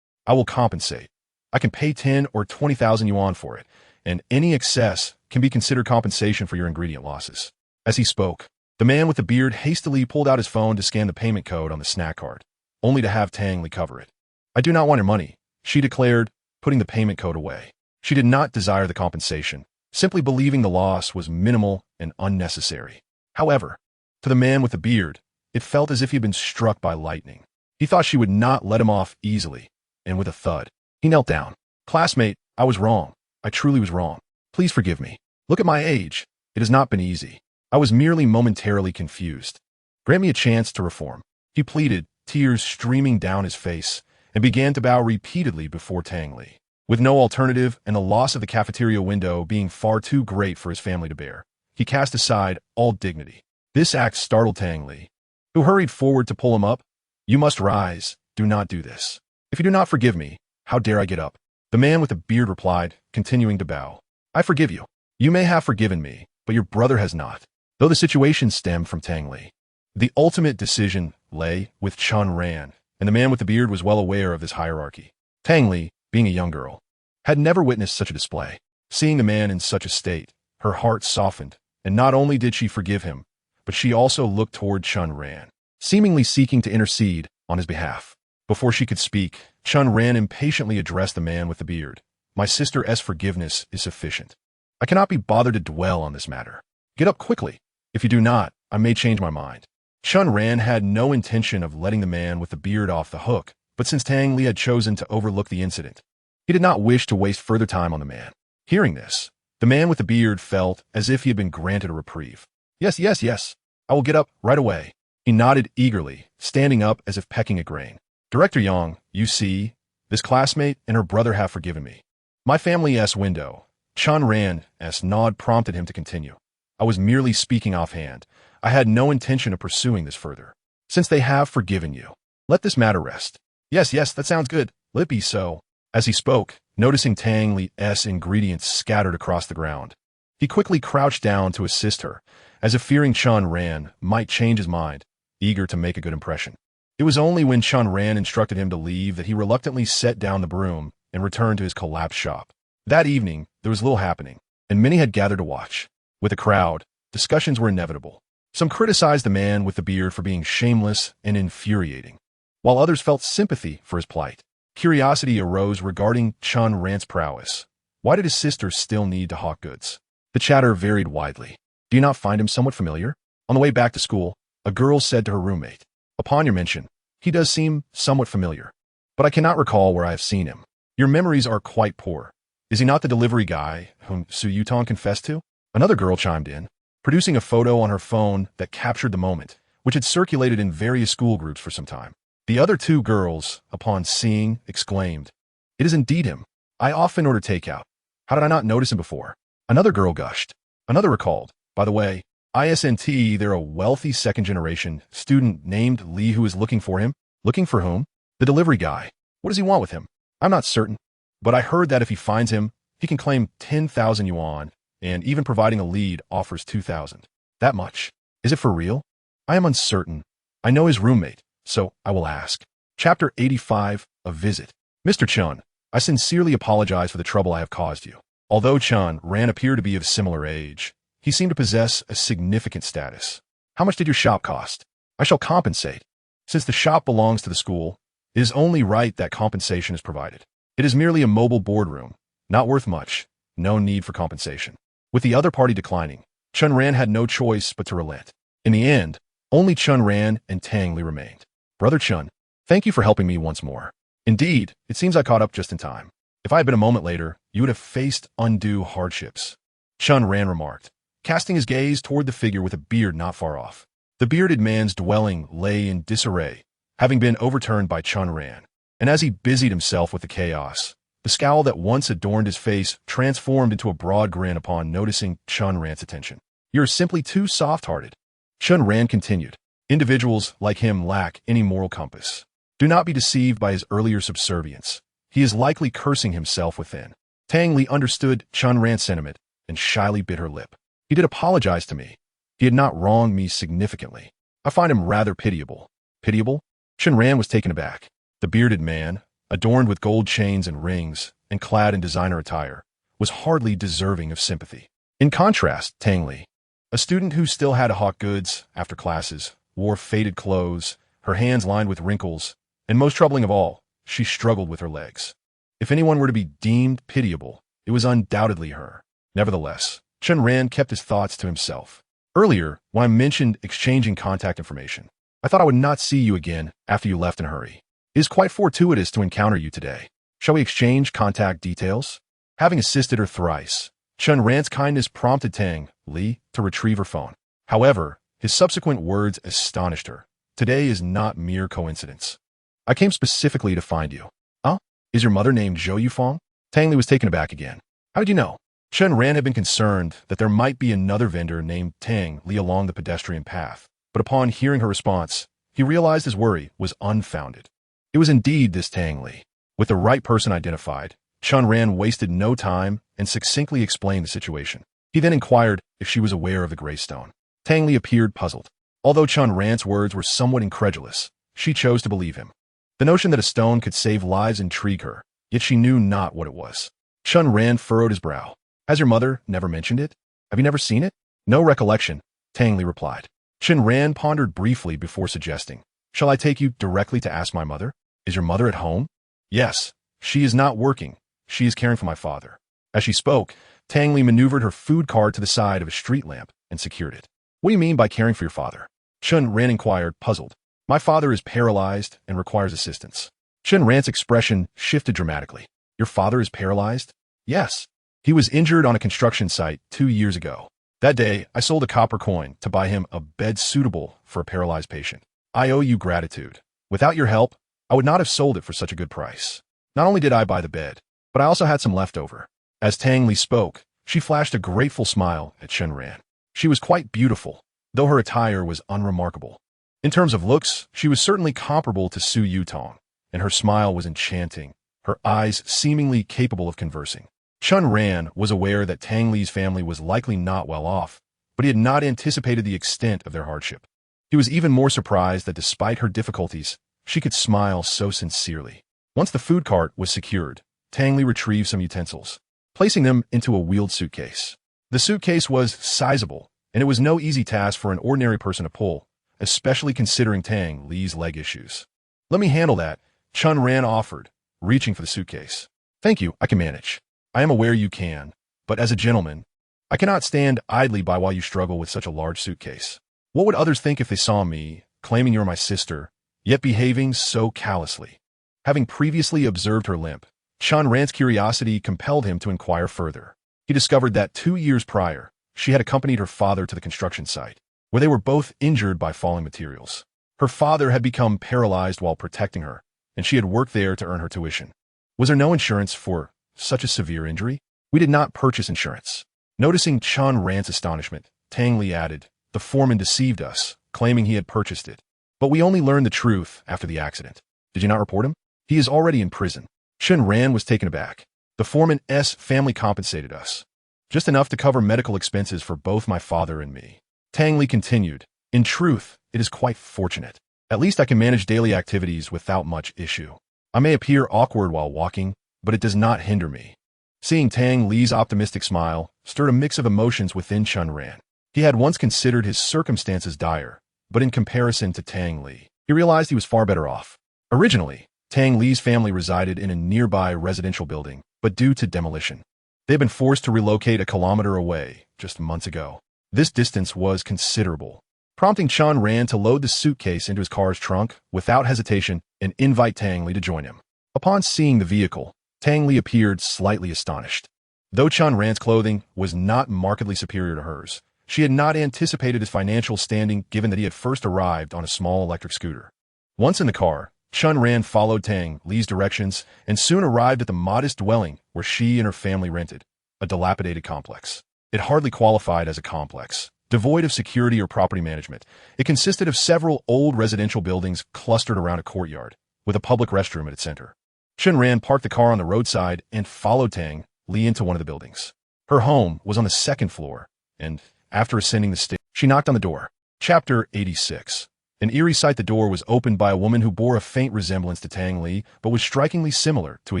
I will compensate. I can pay 10 or 20,000 yuan for it, and any excess can be considered compensation for your ingredient losses. As he spoke, the man with the beard hastily pulled out his phone to scan the payment code on the snack card, only to have Tang Li cover it. I do not want your money, she declared, putting the payment code away. She did not desire the compensation, simply believing the loss was minimal and unnecessary. However, to the man with the beard, it felt as if he had been struck by lightning. He thought she would not let him off easily, and with a thud, he knelt down. Classmate, I was wrong. I truly was wrong. Please forgive me. Look at my age. It has not been easy. I was merely momentarily confused. Grant me a chance to reform. He pleaded, tears streaming down his face, and began to bow repeatedly before Tang Li. With no alternative and the loss of the cafeteria window being far too great for his family to bear, he cast aside all dignity. This act startled Tang Li, who hurried forward to pull him up. You must rise. Do not do this. If you do not forgive me, how dare I get up? The man with the beard replied, continuing to bow. I forgive you. You may have forgiven me, but your brother has not. Though the situation stemmed from Tang Li, the ultimate decision lay with Chen Ran, and the man with the beard was well aware of this hierarchy. Tang Li, being a young girl, had never witnessed such a display. Seeing the man in such a state, her heart softened, and not only did she forgive him, but she also looked toward Chen Ran, seemingly seeking to intercede on his behalf. Before she could speak, Chen Ran impatiently addressed the man with the beard. My sister's forgiveness is sufficient. I cannot be bothered to dwell on this matter. Get up quickly. If you do not, I may change my mind. Chen Ran had no intention of letting the man with the beard off the hook, but since Tang Li had chosen to overlook the incident, he did not wish to waste further time on the man. Hearing this, the man with the beard felt as if he had been granted a reprieve. Yes, yes, yes. I will get up right away. He nodded eagerly, standing up as if pecking a grain. Director Yang, you see, this classmate and her brother have forgiven me. My family's window. Chen Ran's nod prompted him to continue. I was merely speaking offhand. I had no intention of pursuing this further. Since they have forgiven you, let this matter rest. Yes, yes, that sounds good. Let it be so. As he spoke, noticing Tang Li's ingredients scattered across the ground, he quickly crouched down to assist her, as if fearing Chen Ran might change his mind, eager to make a good impression. It was only when Chen Ran instructed him to leave that he reluctantly set down the broom and returned to his collapsed shop. That evening, there was little happening, and many had gathered to watch. With a crowd, discussions were inevitable. Some criticized the man with the beard for being shameless and infuriating, while others felt sympathy for his plight. Curiosity arose regarding Chen Ran's prowess. Why did his sister still need to hawk goods? The chatter varied widely. Do you not find him somewhat familiar? On the way back to school, a girl said to her roommate, upon your mention, he does seem somewhat familiar, but I cannot recall where I have seen him. Your memories are quite poor. Is he not the delivery guy whom Su Yutong confessed to? Another girl chimed in, producing a photo on her phone that captured the moment, which had circulated in various school groups for some time. The other two girls, upon seeing, exclaimed, it is indeed him. I often order takeout. How did I not notice him before? Another girl gushed. Another recalled, by the way, ISNT, they're a wealthy second-generation student named Lee who is looking for him. Looking for whom? The delivery guy. What does he want with him? I'm not certain, but I heard that if he finds him, he can claim 10,000 yuan, and even providing a lead offers 2,000. That much. Is it for real? I am uncertain. I know his roommate, so I will ask. Chapter 85, A Visit. Mr. Chen, I sincerely apologize for the trouble I have caused you. Although Chen Ran appeared to be of similar age, he seemed to possess a significant status. How much did your shop cost? I shall compensate. Since the shop belongs to the school, it is only right that compensation is provided. It is merely a mobile boardroom, not worth much, no need for compensation. With the other party declining, Chen Ran had no choice but to relent. In the end, only Chen Ran and Tang Li remained. Brother Chen, thank you for helping me once more. Indeed, it seems I caught up just in time. If I had been a moment later, you would have faced undue hardships. Chen Ran remarked, casting his gaze toward the figure with a beard not far off. The bearded man's dwelling lay in disarray, having been overturned by Chen Ran, and as he busied himself with the chaos, the scowl that once adorned his face transformed into a broad grin upon noticing Chen Ran's attention. You're simply too soft-hearted. Chen Ran continued, individuals like him lack any moral compass. Do not be deceived by his earlier subservience. He is likely cursing himself within. Tang Li understood Chen Ran's sentiment and shyly bit her lip. He did apologize to me. He had not wronged me significantly. I find him rather pitiable. Pitiable? Chen Ran was taken aback. The bearded man, adorned with gold chains and rings, and clad in designer attire, was hardly deserving of sympathy. In contrast, Tang Li, a student who still had to hawk goods after classes, wore faded clothes, her hands lined with wrinkles, and most troubling of all, she struggled with her legs. If anyone were to be deemed pitiable, it was undoubtedly her. Nevertheless, Chen Ran kept his thoughts to himself. Earlier, when I mentioned exchanging contact information, I thought I would not see you again after you left in a hurry. It is quite fortuitous to encounter you today. Shall we exchange contact details? Having assisted her thrice, Chen Ran's kindness prompted Tang Li to retrieve her phone. However, his subsequent words astonished her. Today is not mere coincidence. I came specifically to find you. Huh? Is your mother named Zhou Yufang? Tang Li was taken aback again. How did you know? Chen Ran had been concerned that there might be another vendor named Tang Li along the pedestrian path, but upon hearing her response, he realized his worry was unfounded. It was indeed this Tang Li. With the right person identified, Chen Ran wasted no time and succinctly explained the situation. He then inquired if she was aware of the gray stone. Tang Li appeared puzzled. Although Chen Ran's words were somewhat incredulous, she chose to believe him. The notion that a stone could save lives intrigued her, yet she knew not what it was. Chen Ran furrowed his brow. Has your mother never mentioned it? Have you never seen it? No recollection, Tang Li replied. Chen Ran pondered briefly before suggesting, shall I take you directly to ask my mother? Is your mother at home? Yes. She is not working. She is caring for my father. As she spoke, Tang Li maneuvered her food cart to the side of a street lamp and secured it. What do you mean by caring for your father? Chen Ran inquired, puzzled. My father is paralyzed and requires assistance. Chen Ran's expression shifted dramatically. Your father is paralyzed? Yes. He was injured on a construction site 2 years ago. That day, I sold a copper coin to buy him a bed suitable for a paralyzed patient. I owe you gratitude. Without your help, I would not have sold it for such a good price. Not only did I buy the bed, but I also had some left over. As Tang Li spoke, she flashed a grateful smile at Chen Ran. She was quite beautiful, though her attire was unremarkable. In terms of looks, she was certainly comparable to Su Yutong, and her smile was enchanting, her eyes seemingly capable of conversing. Chen Ran was aware that Tang Li's family was likely not well off, but he had not anticipated the extent of their hardship. He was even more surprised that despite her difficulties, she could smile so sincerely. Once the food cart was secured, Tang Li retrieved some utensils, placing them into a wheeled suitcase. The suitcase was sizable, and it was no easy task for an ordinary person to pull, especially considering Tang Li's leg issues. Let me handle that, Chen Ran offered, reaching for the suitcase. Thank you, I can manage. I am aware you can, but as a gentleman, I cannot stand idly by while you struggle with such a large suitcase. What would others think if they saw me, claiming you're my sister, yet behaving so callously? Having previously observed her limp, Chen Ran's curiosity compelled him to inquire further. He discovered that 2 years prior, she had accompanied her father to the construction site, where they were both injured by falling materials. Her father had become paralyzed while protecting her, and she had worked there to earn her tuition. Was there no insurance for such a severe injury? We did not purchase insurance. Noticing Chen Ran's astonishment, Tang Li added, the foreman deceived us, claiming he had purchased it. But we only learned the truth after the accident. Did you not report him? He is already in prison. Chen Ran was taken aback. The foreman's family compensated us. Just enough to cover medical expenses for both my father and me. Tang Li continued, in truth, it is quite fortunate. At least I can manage daily activities without much issue. I may appear awkward while walking, but it does not hinder me. Seeing Tang Li's optimistic smile stirred a mix of emotions within Chen Ran. He had once considered his circumstances dire, but in comparison to Tang Li, he realized he was far better off. Originally, Tang Li's family resided in a nearby residential building, but due to demolition, they had been forced to relocate a kilometer away just months ago. This distance was considerable, prompting Chen Ran to load the suitcase into his car's trunk without hesitation and invite Tang Li to join him. Upon seeing the vehicle, Tang Li appeared slightly astonished. Though Chen Ran's clothing was not markedly superior to hers, she had not anticipated his financial standing given that he had first arrived on a small electric scooter. Once in the car, Chen Ran followed Tang Li's directions and soon arrived at the modest dwelling where she and her family rented, a dilapidated complex. It hardly qualified as a complex. Devoid of security or property management, it consisted of several old residential buildings clustered around a courtyard, with a public restroom at its center. Chen Ran parked the car on the roadside and followed Tang Li into one of the buildings. Her home was on the second floor, and after ascending the stairs, she knocked on the door. Chapter 86. An eerie sight. The door was opened by a woman who bore a faint resemblance to Tang Li, but was strikingly similar to a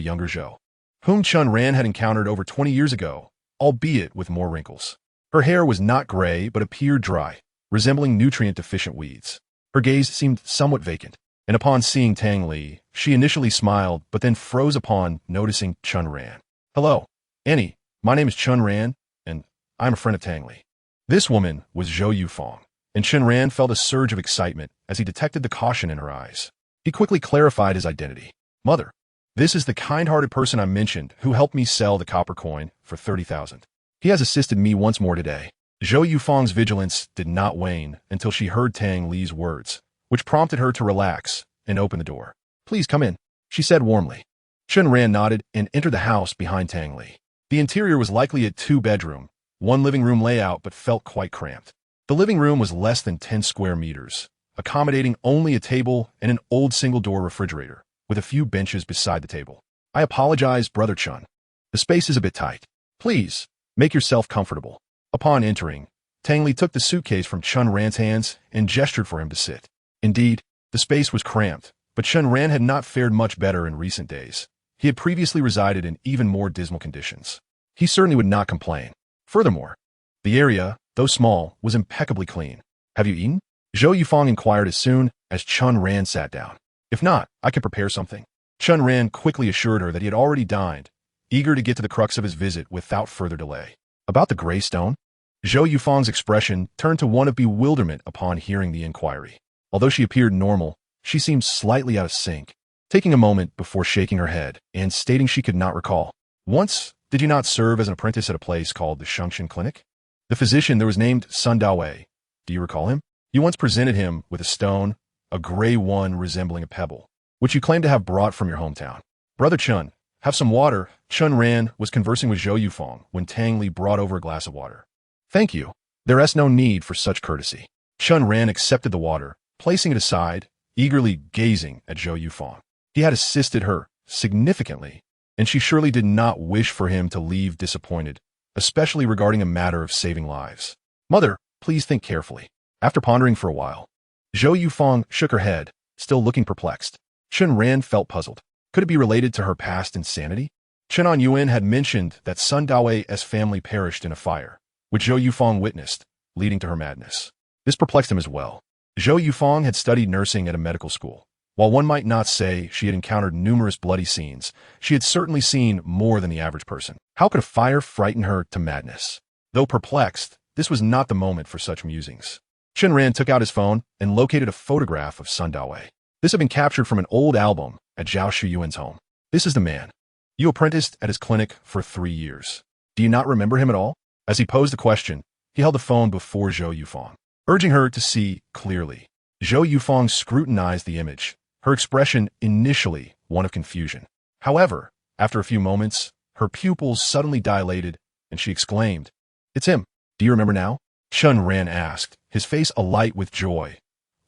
younger Zhou, whom Chen Ran had encountered over 20 years ago, albeit with more wrinkles. Her hair was not gray, but appeared dry, resembling nutrient-deficient weeds. Her gaze seemed somewhat vacant, and upon seeing Tang Li, she initially smiled, but then froze upon noticing Chen Ran. Hello, Annie. My name is Chen Ran, and I'm a friend of Tang Li. This woman was Zhou Yufang, and Chen Ran felt a surge of excitement as he detected the caution in her eyes. He quickly clarified his identity. Mother, this is the kind-hearted person I mentioned who helped me sell the copper coin for 30,000. He has assisted me once more today. Zhou Yufang's vigilance did not wane until she heard Tang Li's words, which prompted her to relax and open the door. Please come in, she said warmly. Chen Ran nodded and entered the house behind Tang Li. The interior was likely a two-bedroom, one living room layout, but felt quite cramped. The living room was less than 10 square meters, accommodating only a table and an old single-door refrigerator, with a few benches beside the table. I apologize, Brother Chen. The space is a bit tight. Please, make yourself comfortable. Upon entering, Tang Li took the suitcase from Chen Ran's hands and gestured for him to sit. Indeed, the space was cramped, but Chen Ran had not fared much better in recent days. He had previously resided in even more dismal conditions. He certainly would not complain. Furthermore, the area, though small, was impeccably clean. Have you eaten? Zhou Yufang inquired as soon as Chen Ran sat down. If not, I can prepare something. Chen Ran quickly assured her that he had already dined, eager to get to the crux of his visit without further delay. About the gray stone? Zhou Yufang's expression turned to one of bewilderment upon hearing the inquiry. Although she appeared normal, she seemed slightly out of sync, taking a moment before shaking her head and stating she could not recall. Once, did you not serve as an apprentice at a place called the Shengxin Clinic? The physician there was named Sun Dawei. Do you recall him? You once presented him with a stone, a gray one resembling a pebble, which you claimed to have brought from your hometown. Brother Chen, have some water. Chen Ran was conversing with Zhou Yufang when Tang Li brought over a glass of water. Thank you. There is no need for such courtesy. Chen Ran accepted the water, placing it aside, eagerly gazing at Zhou Yufang. He had assisted her significantly, and she surely did not wish for him to leave disappointed, especially regarding a matter of saving lives. Mother, please think carefully. After pondering for a while, Zhou Yufang shook her head, still looking perplexed. Chen Ran felt puzzled. Could it be related to her past insanity? Chen Yuan had mentioned that Sun Dawei's family perished in a fire, which Zhou Yufang witnessed, leading to her madness. This perplexed him as well. Zhou Yufang had studied nursing at a medical school. While one might not say she had encountered numerous bloody scenes, she had certainly seen more than the average person. How could a fire frighten her to madness? Though perplexed, this was not the moment for such musings. Chen Ran took out his phone and located a photograph of Sun Dawei. This had been captured from an old album at Zhao Shuyuan's home. This is the man. You apprenticed at his clinic for 3 years. Do you not remember him at all? As he posed the question, he held the phone before Zhou Yufang, urging her to see clearly. Zhou Yufang scrutinized the image, her expression initially one of confusion. However, after a few moments, her pupils suddenly dilated, and she exclaimed, "It's him. Do you remember now?" Chen Ran asked, his face alight with joy,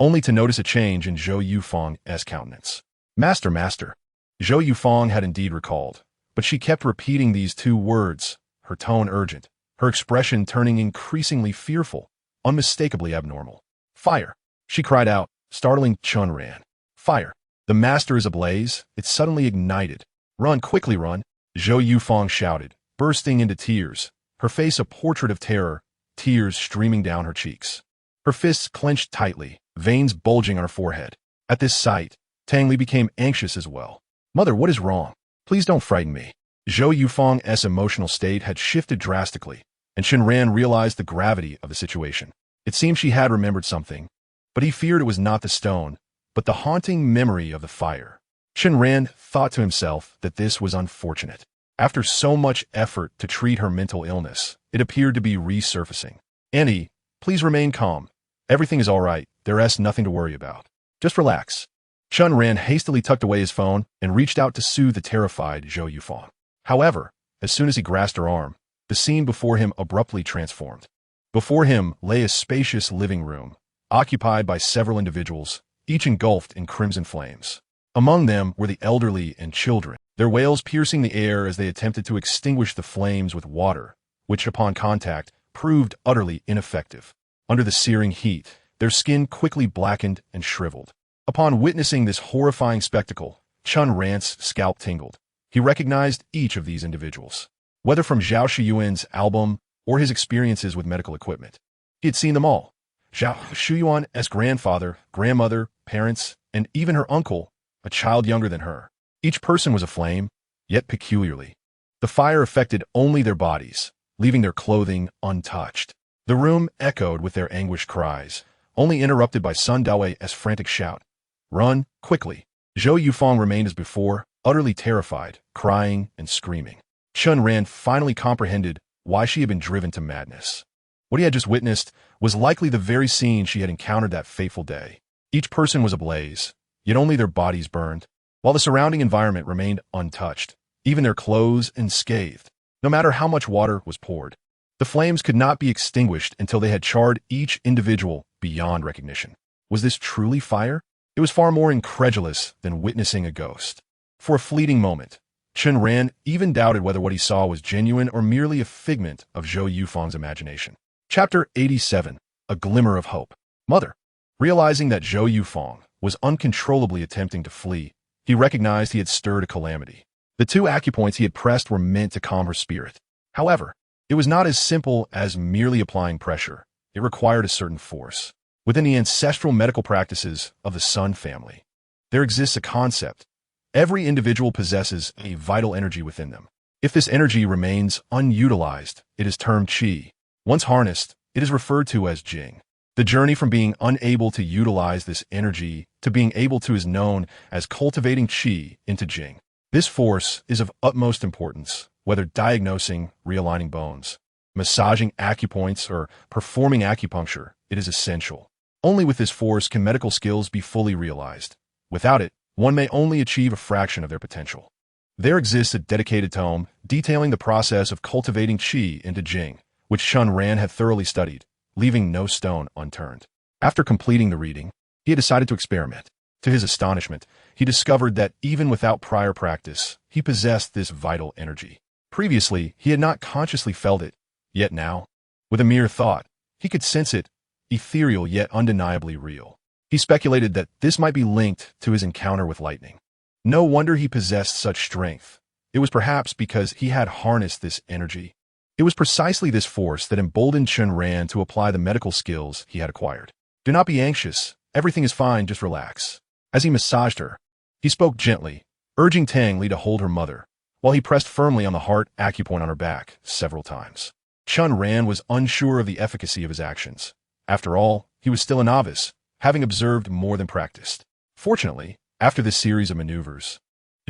only to notice a change in Zhou Yufang's countenance. Master, master. Zhou Yufang had indeed recalled, but she kept repeating these 2 words, her tone urgent, her expression turning increasingly fearful, unmistakably abnormal. "Fire!" she cried out, startling Chen Ran. "Fire! The master is ablaze." It suddenly ignited. "Run, quickly run!" Zhou Yufang shouted, bursting into tears, her face a portrait of terror, tears streaming down her cheeks. Her fists clenched tightly, veins bulging on her forehead. At this sight, Tang Li became anxious as well. "Mother, what is wrong? Please don't frighten me." Zhou Yufang's emotional state had shifted drastically, and Chen Ran realized the gravity of the situation. It seemed she had remembered something, but he feared it was not the stone, but the haunting memory of the fire. Chen Ran thought to himself that this was unfortunate. After so much effort to treat her mental illness, it appeared to be resurfacing. "Annie, please remain calm. Everything is all right. There's nothing to worry about. Just relax." Chen Ran hastily tucked away his phone and reached out to soothe the terrified Zhou Yufang. However, as soon as he grasped her arm, the scene before him abruptly transformed. Before him lay a spacious living room, occupied by several individuals, each engulfed in crimson flames. Among them were the elderly and children, their wails piercing the air as they attempted to extinguish the flames with water, which upon contact proved utterly ineffective. Under the searing heat, their skin quickly blackened and shriveled. Upon witnessing this horrifying spectacle, Chen Ran's scalp tingled. He recognized each of these individuals, whether from Zhao Shuyuan's album or his experiences with medical equipment. He had seen them all. Zhao Shuyuan's grandfather, grandmother, parents, and even her uncle, a child younger than her. Each person was aflame, yet peculiarly. The fire affected only their bodies, leaving their clothing untouched. The room echoed with their anguished cries, only interrupted by Sun Dawei's frantic shout. "Run, quickly!" Zhou Yufang remained as before, utterly terrified, crying and screaming. Chen Ran finally comprehended why she had been driven to madness. What he had just witnessed was likely the very scene she had encountered that fateful day. Each person was ablaze, yet only their bodies burned, while the surrounding environment remained untouched, even their clothes unscathed, no matter how much water was poured. The flames could not be extinguished until they had charred each individual beyond recognition. Was this truly fire? It was far more incredulous than witnessing a ghost. For a fleeting moment, Chen Ran even doubted whether what he saw was genuine or merely a figment of Zhou Yufang's imagination. Chapter 87. A Glimmer of Hope. Mother. Realizing that Zhou Yufang was uncontrollably attempting to flee, he recognized he had stirred a calamity. The 2 acupoints he had pressed were meant to calm her spirit. However, it was not as simple as merely applying pressure. It required a certain force. Within the ancestral medical practices of the Sun family, there exists a concept. Every individual possesses a vital energy within them. If this energy remains unutilized, it is termed qi. Once harnessed, it is referred to as jing. The journey from being unable to utilize this energy to being able to is known as cultivating qi into jing. This force is of utmost importance, whether diagnosing, realigning bones, massaging acupoints, or performing acupuncture. It is essential. Only with this force can medical skills be fully realized. Without it, one may only achieve a fraction of their potential. There exists a dedicated tome detailing the process of cultivating qi into jing, which Chen Ran had thoroughly studied, leaving no stone unturned. After completing the reading, he had decided to experiment. To his astonishment, he discovered that even without prior practice, he possessed this vital energy. Previously, he had not consciously felt it, yet now, with a mere thought, he could sense it, ethereal yet undeniably real. He speculated that this might be linked to his encounter with lightning. No wonder he possessed such strength. It was perhaps because he had harnessed this energy. It was precisely this force that emboldened Chen Ran to apply the medical skills he had acquired. "Do not be anxious. Everything is fine, just relax." As he massaged her, he spoke gently, urging Tang Li to hold her mother, while he pressed firmly on the heart acupoint on her back several times. Chen Ran was unsure of the efficacy of his actions. After all, he was still a novice, having observed more than practiced. Fortunately, after this series of maneuvers,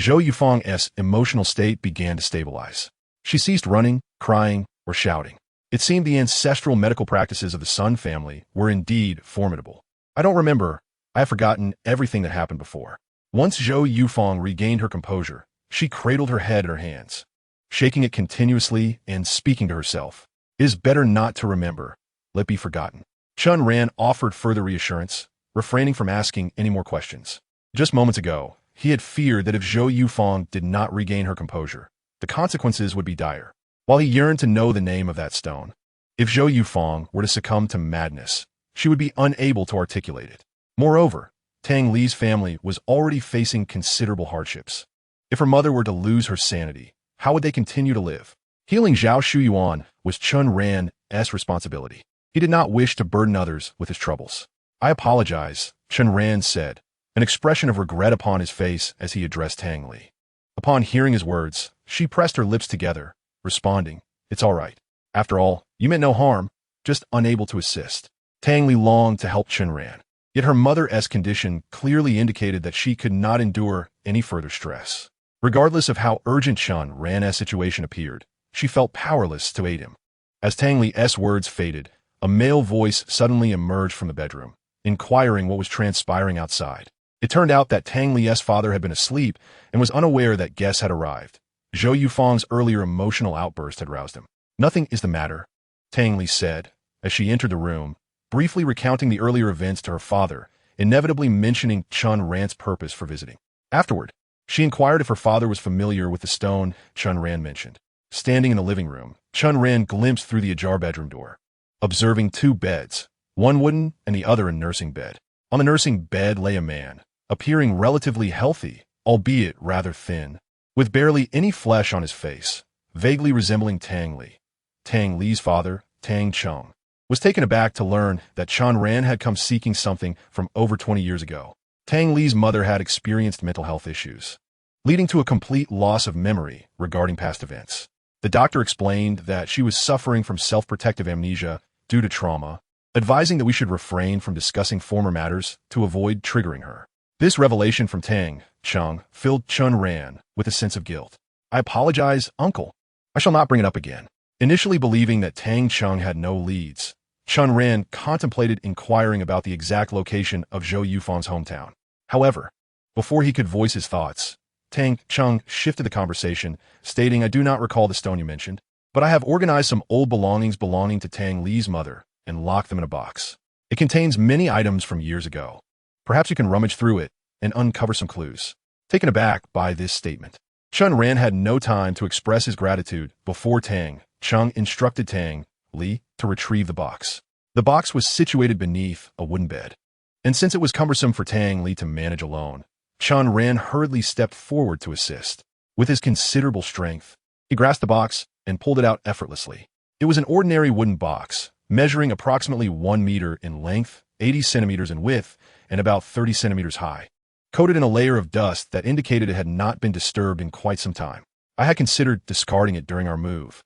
Zhou Yufang's emotional state began to stabilize. She ceased running, crying, or shouting. It seemed the ancestral medical practices of the Sun family were indeed formidable. I don't remember. I have forgotten everything that happened before. Once Zhou Yufang regained her composure, she cradled her head in her hands, shaking it continuously and speaking to herself. It is better not to remember. Let be forgotten. Chen Ran offered further reassurance, refraining from asking any more questions. Just moments ago, he had feared that if Zhou Yufang did not regain her composure, the consequences would be dire. While he yearned to know the name of that stone, if Zhou Yufang were to succumb to madness, she would be unable to articulate it. Moreover, Tang Li's family was already facing considerable hardships. If her mother were to lose her sanity, how would they continue to live? Healing Zhao Shuyuan was Chen Ran's responsibility. He did not wish to burden others with his troubles. I apologize, Chen Ran said, an expression of regret upon his face as he addressed Tang Li. Upon hearing his words, she pressed her lips together, responding, "It's all right. After all, you meant no harm, just unable to assist." Tang Li longed to help Chen Ran, yet her mother's condition clearly indicated that she could not endure any further stress. Regardless of how urgent Chen Ran's situation appeared, she felt powerless to aid him. As Tang Li's words faded, a male voice suddenly emerged from the bedroom, inquiring what was transpiring outside. It turned out that Tang Li's father had been asleep and was unaware that guests had arrived. Zhou Yufang's earlier emotional outburst had roused him. "Nothing is the matter," Tang Li said, as she entered the room, briefly recounting the earlier events to her father, inevitably mentioning Chen Ran's purpose for visiting. Afterward, she inquired if her father was familiar with the stone Chen Ran mentioned. Standing in the living room, Chen Ran glimpsed through the ajar bedroom door, observing two beds, one wooden and the other a nursing bed. On the nursing bed lay a man, appearing relatively healthy, albeit rather thin, with barely any flesh on his face, vaguely resembling Tang Li. Tang Li's father, Tang Cheng, was taken aback to learn that Chen Ran had come seeking something from over 20 years ago. Tang Li's mother had experienced mental health issues, leading to a complete loss of memory regarding past events. The doctor explained that she was suffering from self-protective amnesia due to trauma, advising that we should refrain from discussing former matters to avoid triggering her. This revelation from Tang Cheng filled Chen Ran with a sense of guilt. "I apologize, uncle. I shall not bring it up again." Initially believing that Tang Cheng had no leads, Chen Ran contemplated inquiring about the exact location of Zhou Yufang's hometown. However, before he could voice his thoughts, Tang Cheng shifted the conversation, stating, "I do not recall the stone you mentioned, but I have organized some old belongings belonging to Tang Li's mother and locked them in a box. It contains many items from years ago. Perhaps you can rummage through it and uncover some clues." Taken aback by this statement, Chen Ran had no time to express his gratitude before Tang Cheng instructed Tang Li to retrieve the box. The box was situated beneath a wooden bed, and since it was cumbersome for Tang Li to manage alone, Chen Ran hurriedly stepped forward to assist. With his considerable strength, he grasped the box and pulled it out effortlessly. It was an ordinary wooden box, measuring approximately 1 meter in length, 80 centimeters in width, and about 30 centimeters high, coated in a layer of dust that indicated it had not been disturbed in quite some time. I had considered discarding it during our move,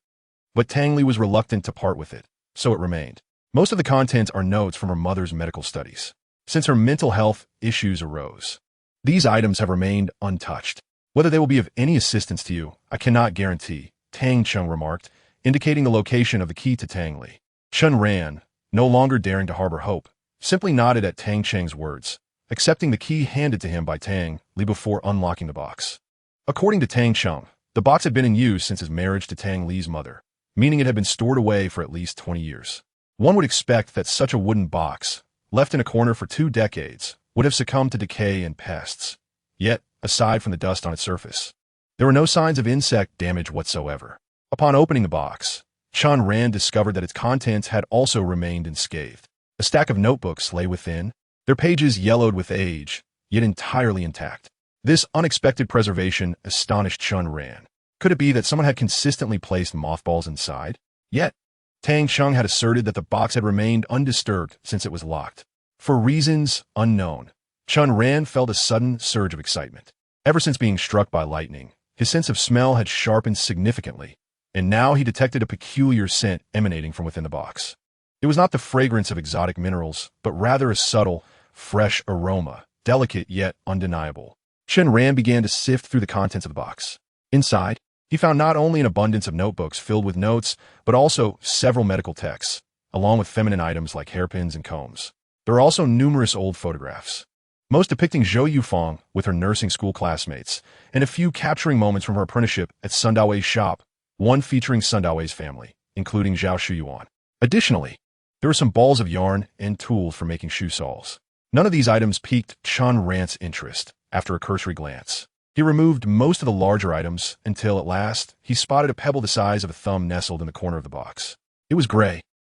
but Tang Li was reluctant to part with it, so it remained. Most of the contents are notes from her mother's medical studies, since her mental health issues arose. These items have remained untouched. Whether they will be of any assistance to you, I cannot guarantee, Tang Cheng remarked, indicating the location of the key to Tang Li. Chen Ran, no longer daring to harbor hope, simply nodded at Tang Cheng's words, accepting the key handed to him by Tang Li before unlocking the box. According to Tang Cheng, the box had been in use since his marriage to Tang Li's mother, meaning it had been stored away for at least 20 years. One would expect that such a wooden box, left in a corner for 2 decades, would have succumbed to decay and pests. Yet, aside from the dust on its surface, there were no signs of insect damage whatsoever. Upon opening the box, Chen Ran discovered that its contents had also remained unscathed. A stack of notebooks lay within, their pages yellowed with age, yet entirely intact. This unexpected preservation astonished Chen Ran. Could it be that someone had consistently placed mothballs inside? Yet, Tang Cheng had asserted that the box had remained undisturbed since it was locked. For reasons unknown, Chen Ran felt a sudden surge of excitement. Ever since being struck by lightning, his sense of smell had sharpened significantly, and now he detected a peculiar scent emanating from within the box. It was not the fragrance of exotic minerals, but rather a subtle, fresh aroma, delicate yet undeniable. Chen Ran began to sift through the contents of the box. Inside, he found not only an abundance of notebooks filled with notes, but also several medical texts, along with feminine items like hairpins and combs. There are also numerous old photographs, most depicting Zhou Yufang with her nursing school classmates, and a few capturing moments from her apprenticeship at Sun Daoi's shop, one featuring Sun Daoi's family, including Zhao Shuyuan. Additionally, there were some balls of yarn and tools for making shoe soles. None of these items piqued Chen Ran's interest after a cursory glance. He removed most of the larger items until, at last, he spotted a pebble the size of a thumb nestled in the corner of the box. It was gray,